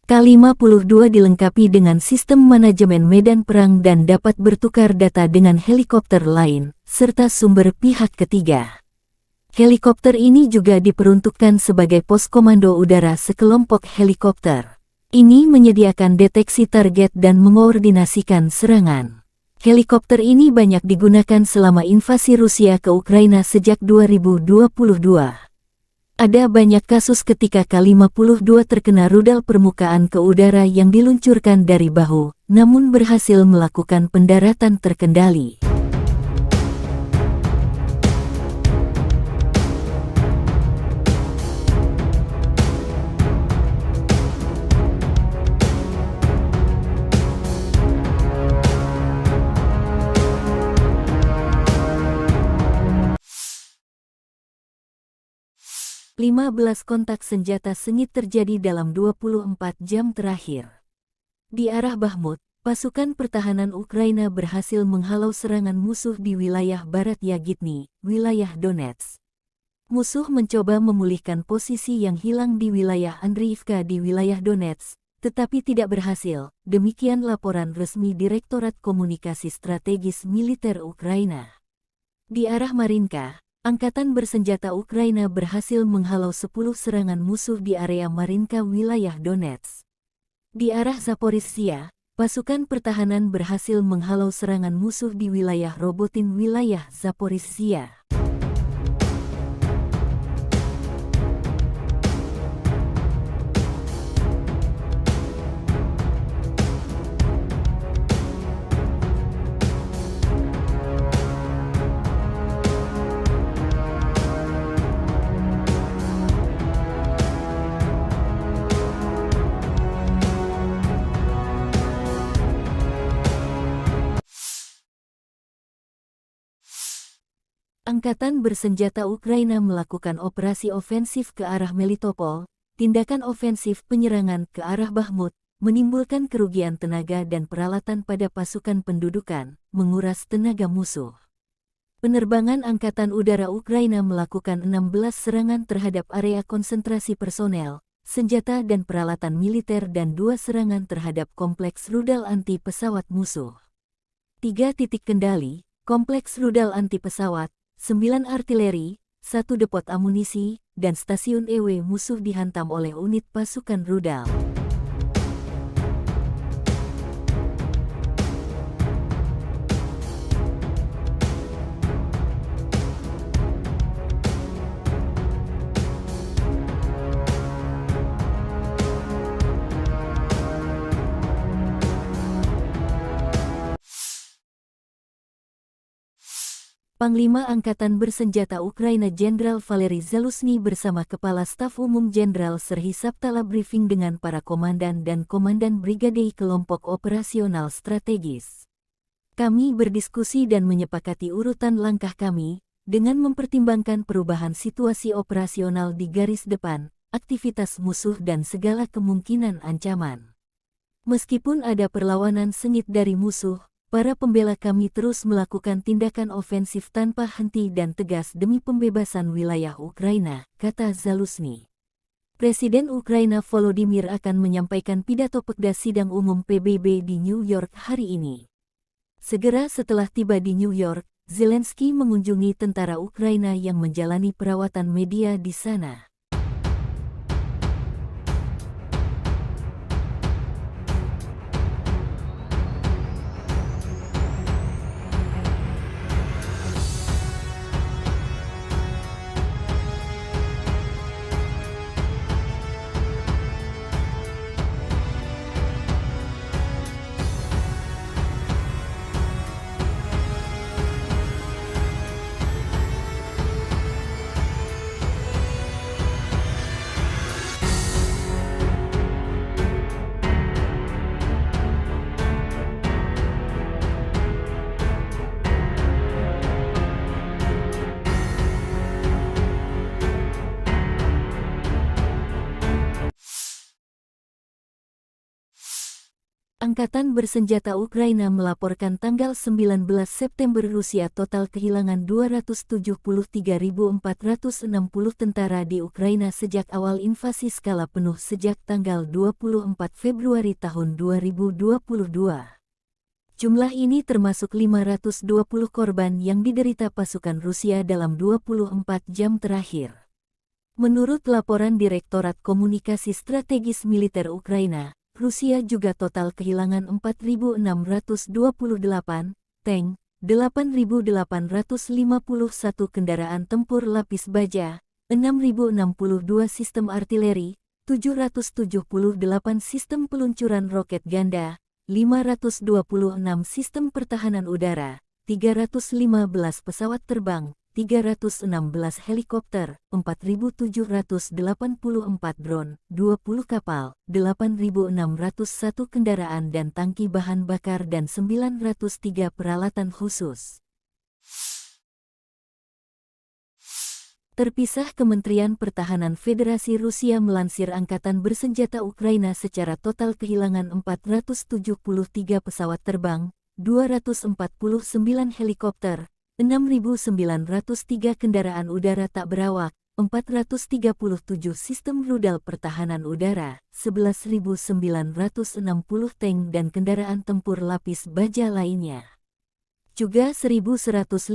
K-52 dilengkapi dengan sistem manajemen medan perang dan dapat bertukar data dengan helikopter lain, serta sumber pihak ketiga. Helikopter ini juga diperuntukkan sebagai pos komando udara sekelompok helikopter. Ini menyediakan deteksi target dan mengkoordinasikan serangan. Helikopter ini banyak digunakan selama invasi Rusia ke Ukraina sejak 2022. Ada banyak kasus ketika K-52 terkena rudal permukaan ke udara yang diluncurkan dari bahu, namun berhasil melakukan pendaratan terkendali. Lima 15 kontak senjata sengit terjadi dalam 24 jam terakhir. Di arah Bakhmut, pasukan pertahanan Ukraina berhasil menghalau serangan musuh di wilayah barat Yagitny, wilayah Donetsk. Musuh mencoba memulihkan posisi yang hilang di wilayah Andriivka di wilayah Donetsk, tetapi tidak berhasil, demikian laporan resmi Direktorat Komunikasi Strategis Militer Ukraina. Di arah Marinka, Angkatan bersenjata Ukraina berhasil menghalau 10 serangan musuh di area Marinka wilayah Donetsk. Di arah Zaporizhzhia, pasukan pertahanan berhasil menghalau serangan musuh di wilayah Robotin wilayah Zaporizhzhia. Angkatan bersenjata Ukraina melakukan operasi ofensif ke arah Melitopol. Tindakan ofensif penyerangan ke arah Bakhmut menimbulkan kerugian tenaga dan peralatan pada pasukan pendudukan, menguras tenaga musuh. Penerbangan Angkatan Udara Ukraina melakukan 16 serangan terhadap area konsentrasi personel, senjata dan peralatan militer dan 2 serangan terhadap kompleks rudal anti pesawat musuh. 3 titik kendali, kompleks rudal anti pesawat, 9 artileri, 1 depot amunisi, dan stasiun EW musuh dihantam oleh unit pasukan rudal. Panglima Angkatan Bersenjata Ukraina Jenderal Valery Zaluzhny bersama Kepala Staf Umum Jenderal Serhiy Sabtala briefing dengan para komandan dan komandan brigade kelompok operasional strategis. Kami berdiskusi dan menyepakati urutan langkah kami, dengan mempertimbangkan perubahan situasi operasional di garis depan, aktivitas musuh dan segala kemungkinan ancaman. Meskipun ada perlawanan sengit dari musuh, para pembela kami terus melakukan tindakan ofensif tanpa henti dan tegas demi pembebasan wilayah Ukraina, kata Zaluzhny. Presiden Ukraina Volodymyr akan menyampaikan pidato Pekda Sidang Umum PBB di New York hari ini. Segera setelah tiba di New York, Zelensky mengunjungi tentara Ukraina yang menjalani perawatan media di sana. Angkatan bersenjata Ukraina melaporkan tanggal 19 September Rusia total kehilangan 273.460 tentara di Ukraina sejak awal invasi skala penuh sejak tanggal 24 Februari tahun 2022. Jumlah ini termasuk 520 korban yang diderita pasukan Rusia dalam 24 jam terakhir. Menurut laporan Direktorat Komunikasi Strategis Militer Ukraina, Rusia juga total kehilangan 4.628 tank, 8.851 kendaraan tempur lapis baja, 6.062 sistem artileri, 778 sistem peluncuran roket ganda, 526 sistem pertahanan udara, 315 pesawat terbang, 316 helikopter, 4.784 drone, 20 kapal, 8.601 kendaraan dan tangki bahan bakar dan 903 peralatan khusus. Terpisah, Kementerian Pertahanan Federasi Rusia melansir Angkatan Bersenjata Ukraina secara total kehilangan 473 pesawat terbang, 249 helikopter, 6.903 kendaraan udara tak berawak, 437 sistem rudal pertahanan udara, 11.960 tank dan kendaraan tempur lapis baja lainnya. Juga 1.151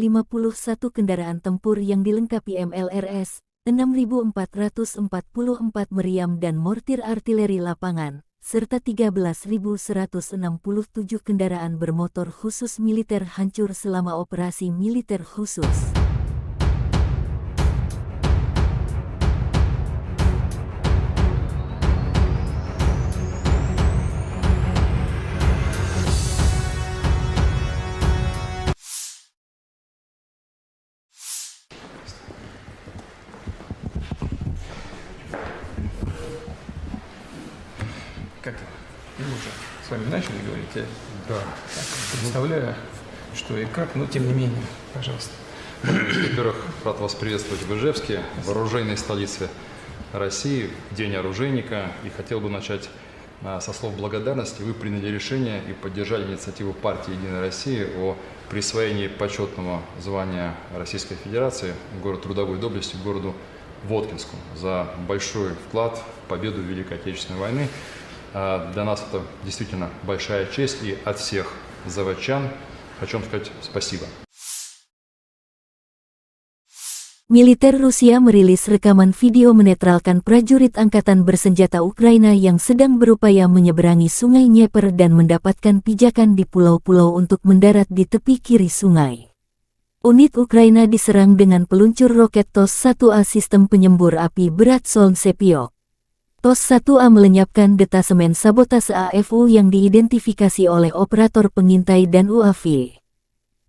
kendaraan tempur yang dilengkapi MLRS, 6.444 meriam dan mortir artileri lapangan, serta 13.167 kendaraan bermotor khusus militer hancur selama operasi militer khusus. Как мы уже с вами начали говорить, я Да. представляю, что и как, но тем не менее, пожалуйста. Во-первых, рад вас приветствовать в Ижевске, в оружейной столице России, в День оружейника. И хотел бы начать со слов благодарности. Вы приняли решение и поддержали инициативу партии «Единая Россия» о присвоении почетного звания Российской Федерации город трудовой доблести городу Воткинску за большой вклад в победу в Великой Отечественной войны. Для нас это действительно большая честь, и от всех заводчан хочу вам сказать спасибо. Militer Rusia merilis rekaman video menetralkan prajurit Angkatan Bersenjata Ukraina yang sedang berupaya menyeberangi Sungai Dnieper dan mendapatkan pijakan di pulau-pulau untuk mendarat di tepi kiri sungai. Unit Ukraina diserang dengan peluncur roket TOS-1A sistem penyembur api berat Solntsepyok. TOS-1A melenyapkan detasemen sabotase AFU yang diidentifikasi oleh operator pengintai dan UAV.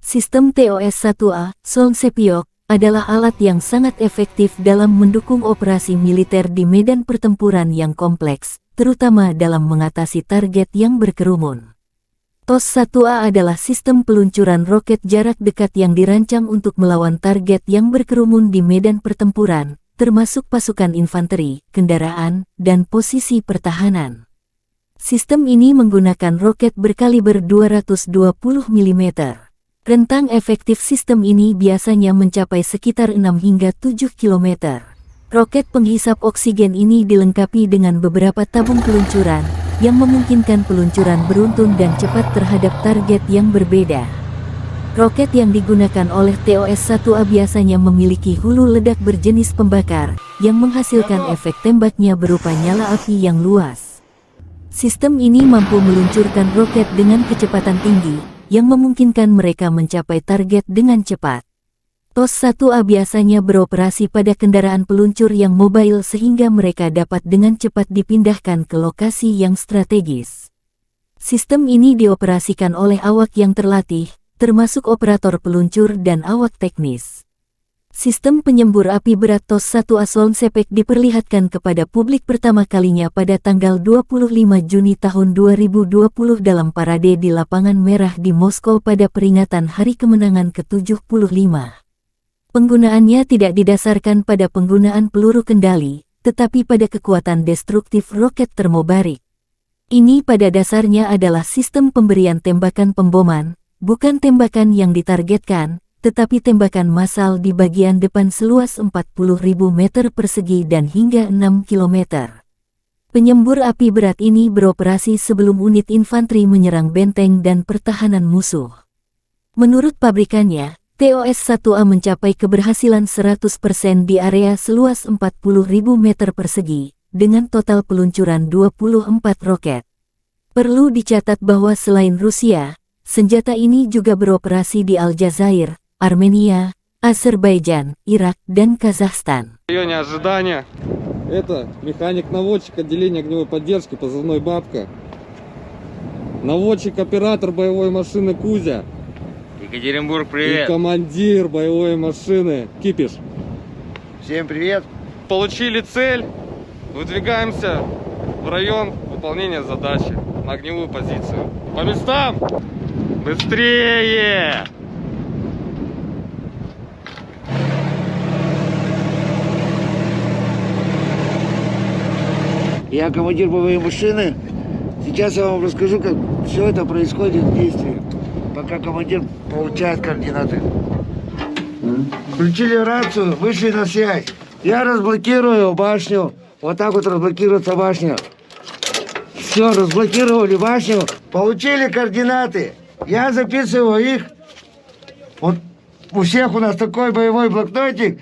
Sistem TOS-1A, Solntsepyok, adalah alat yang sangat efektif dalam mendukung operasi militer di medan pertempuran yang kompleks, terutama dalam mengatasi target yang berkerumun. TOS-1A adalah sistem peluncuran roket jarak dekat yang dirancang untuk melawan target yang berkerumun di medan pertempuran, termasuk pasukan infanteri, kendaraan, dan posisi pertahanan. Sistem ini menggunakan roket berkaliber 220 mm. Rentang efektif sistem ini biasanya mencapai sekitar 6 hingga 7 km. Roket penghisap oksigen ini dilengkapi dengan beberapa tabung peluncuran, yang memungkinkan peluncuran beruntun dan cepat terhadap target yang berbeda. Roket yang digunakan oleh TOS-1A biasanya memiliki hulu ledak berjenis pembakar, yang menghasilkan efek tembaknya berupa nyala api yang luas. Sistem ini mampu meluncurkan roket dengan kecepatan tinggi, yang memungkinkan mereka mencapai target dengan cepat. TOS-1A biasanya beroperasi pada kendaraan peluncur yang mobile sehingga mereka dapat dengan cepat dipindahkan ke lokasi yang strategis. Sistem ini dioperasikan oleh awak yang terlatih, termasuk operator peluncur dan awak teknis. Sistem penyembur api berat TOS-1A Solntsepyok diperlihatkan kepada publik pertama kalinya pada tanggal 25 Juni tahun 2020 dalam parade di Lapangan Merah di Moskow pada peringatan Hari Kemenangan ke-75. Penggunaannya tidak didasarkan pada penggunaan peluru kendali, tetapi pada kekuatan destruktif roket termobarik. Ini pada dasarnya adalah sistem pemberian tembakan pemboman, bukan tembakan yang ditargetkan, tetapi tembakan massal di bagian depan seluas 40.000 meter persegi dan hingga 6 kilometer. Penyembur api berat ini beroperasi sebelum unit infanteri menyerang benteng dan pertahanan musuh. Menurut pabrikannya, TOS-1A mencapai keberhasilan 100% di area seluas 40.000 meter persegi, dengan total peluncuran 24 roket. Perlu dicatat bahwa selain Rusia, senjata ini juga beroperasi di Aljazair, Armenia, Azerbaijan, Irak, dan Kazakhstan. В районе ожидания. Это механик-наводчик отделения огневой поддержки, позывной «Бабка». Наводчик-оператор боевой машины «Кузя». Екатеринбург, И привет! командир боевой машины «Кипиш». Всем привет. Получили цель. Выдвигаемся в район выполнения задачи на огневую позицию. По местам! Быстрее! Я командир боевой машины. Сейчас я вам расскажу, как все это происходит в действии, пока командир получает координаты. Включили рацию, вышли на связь. Я разблокирую башню. Вот так вот разблокируется башня. Все, разблокировали башню. Получили координаты. Я записываю их. Вот у всех у нас такой боевой блокнотик.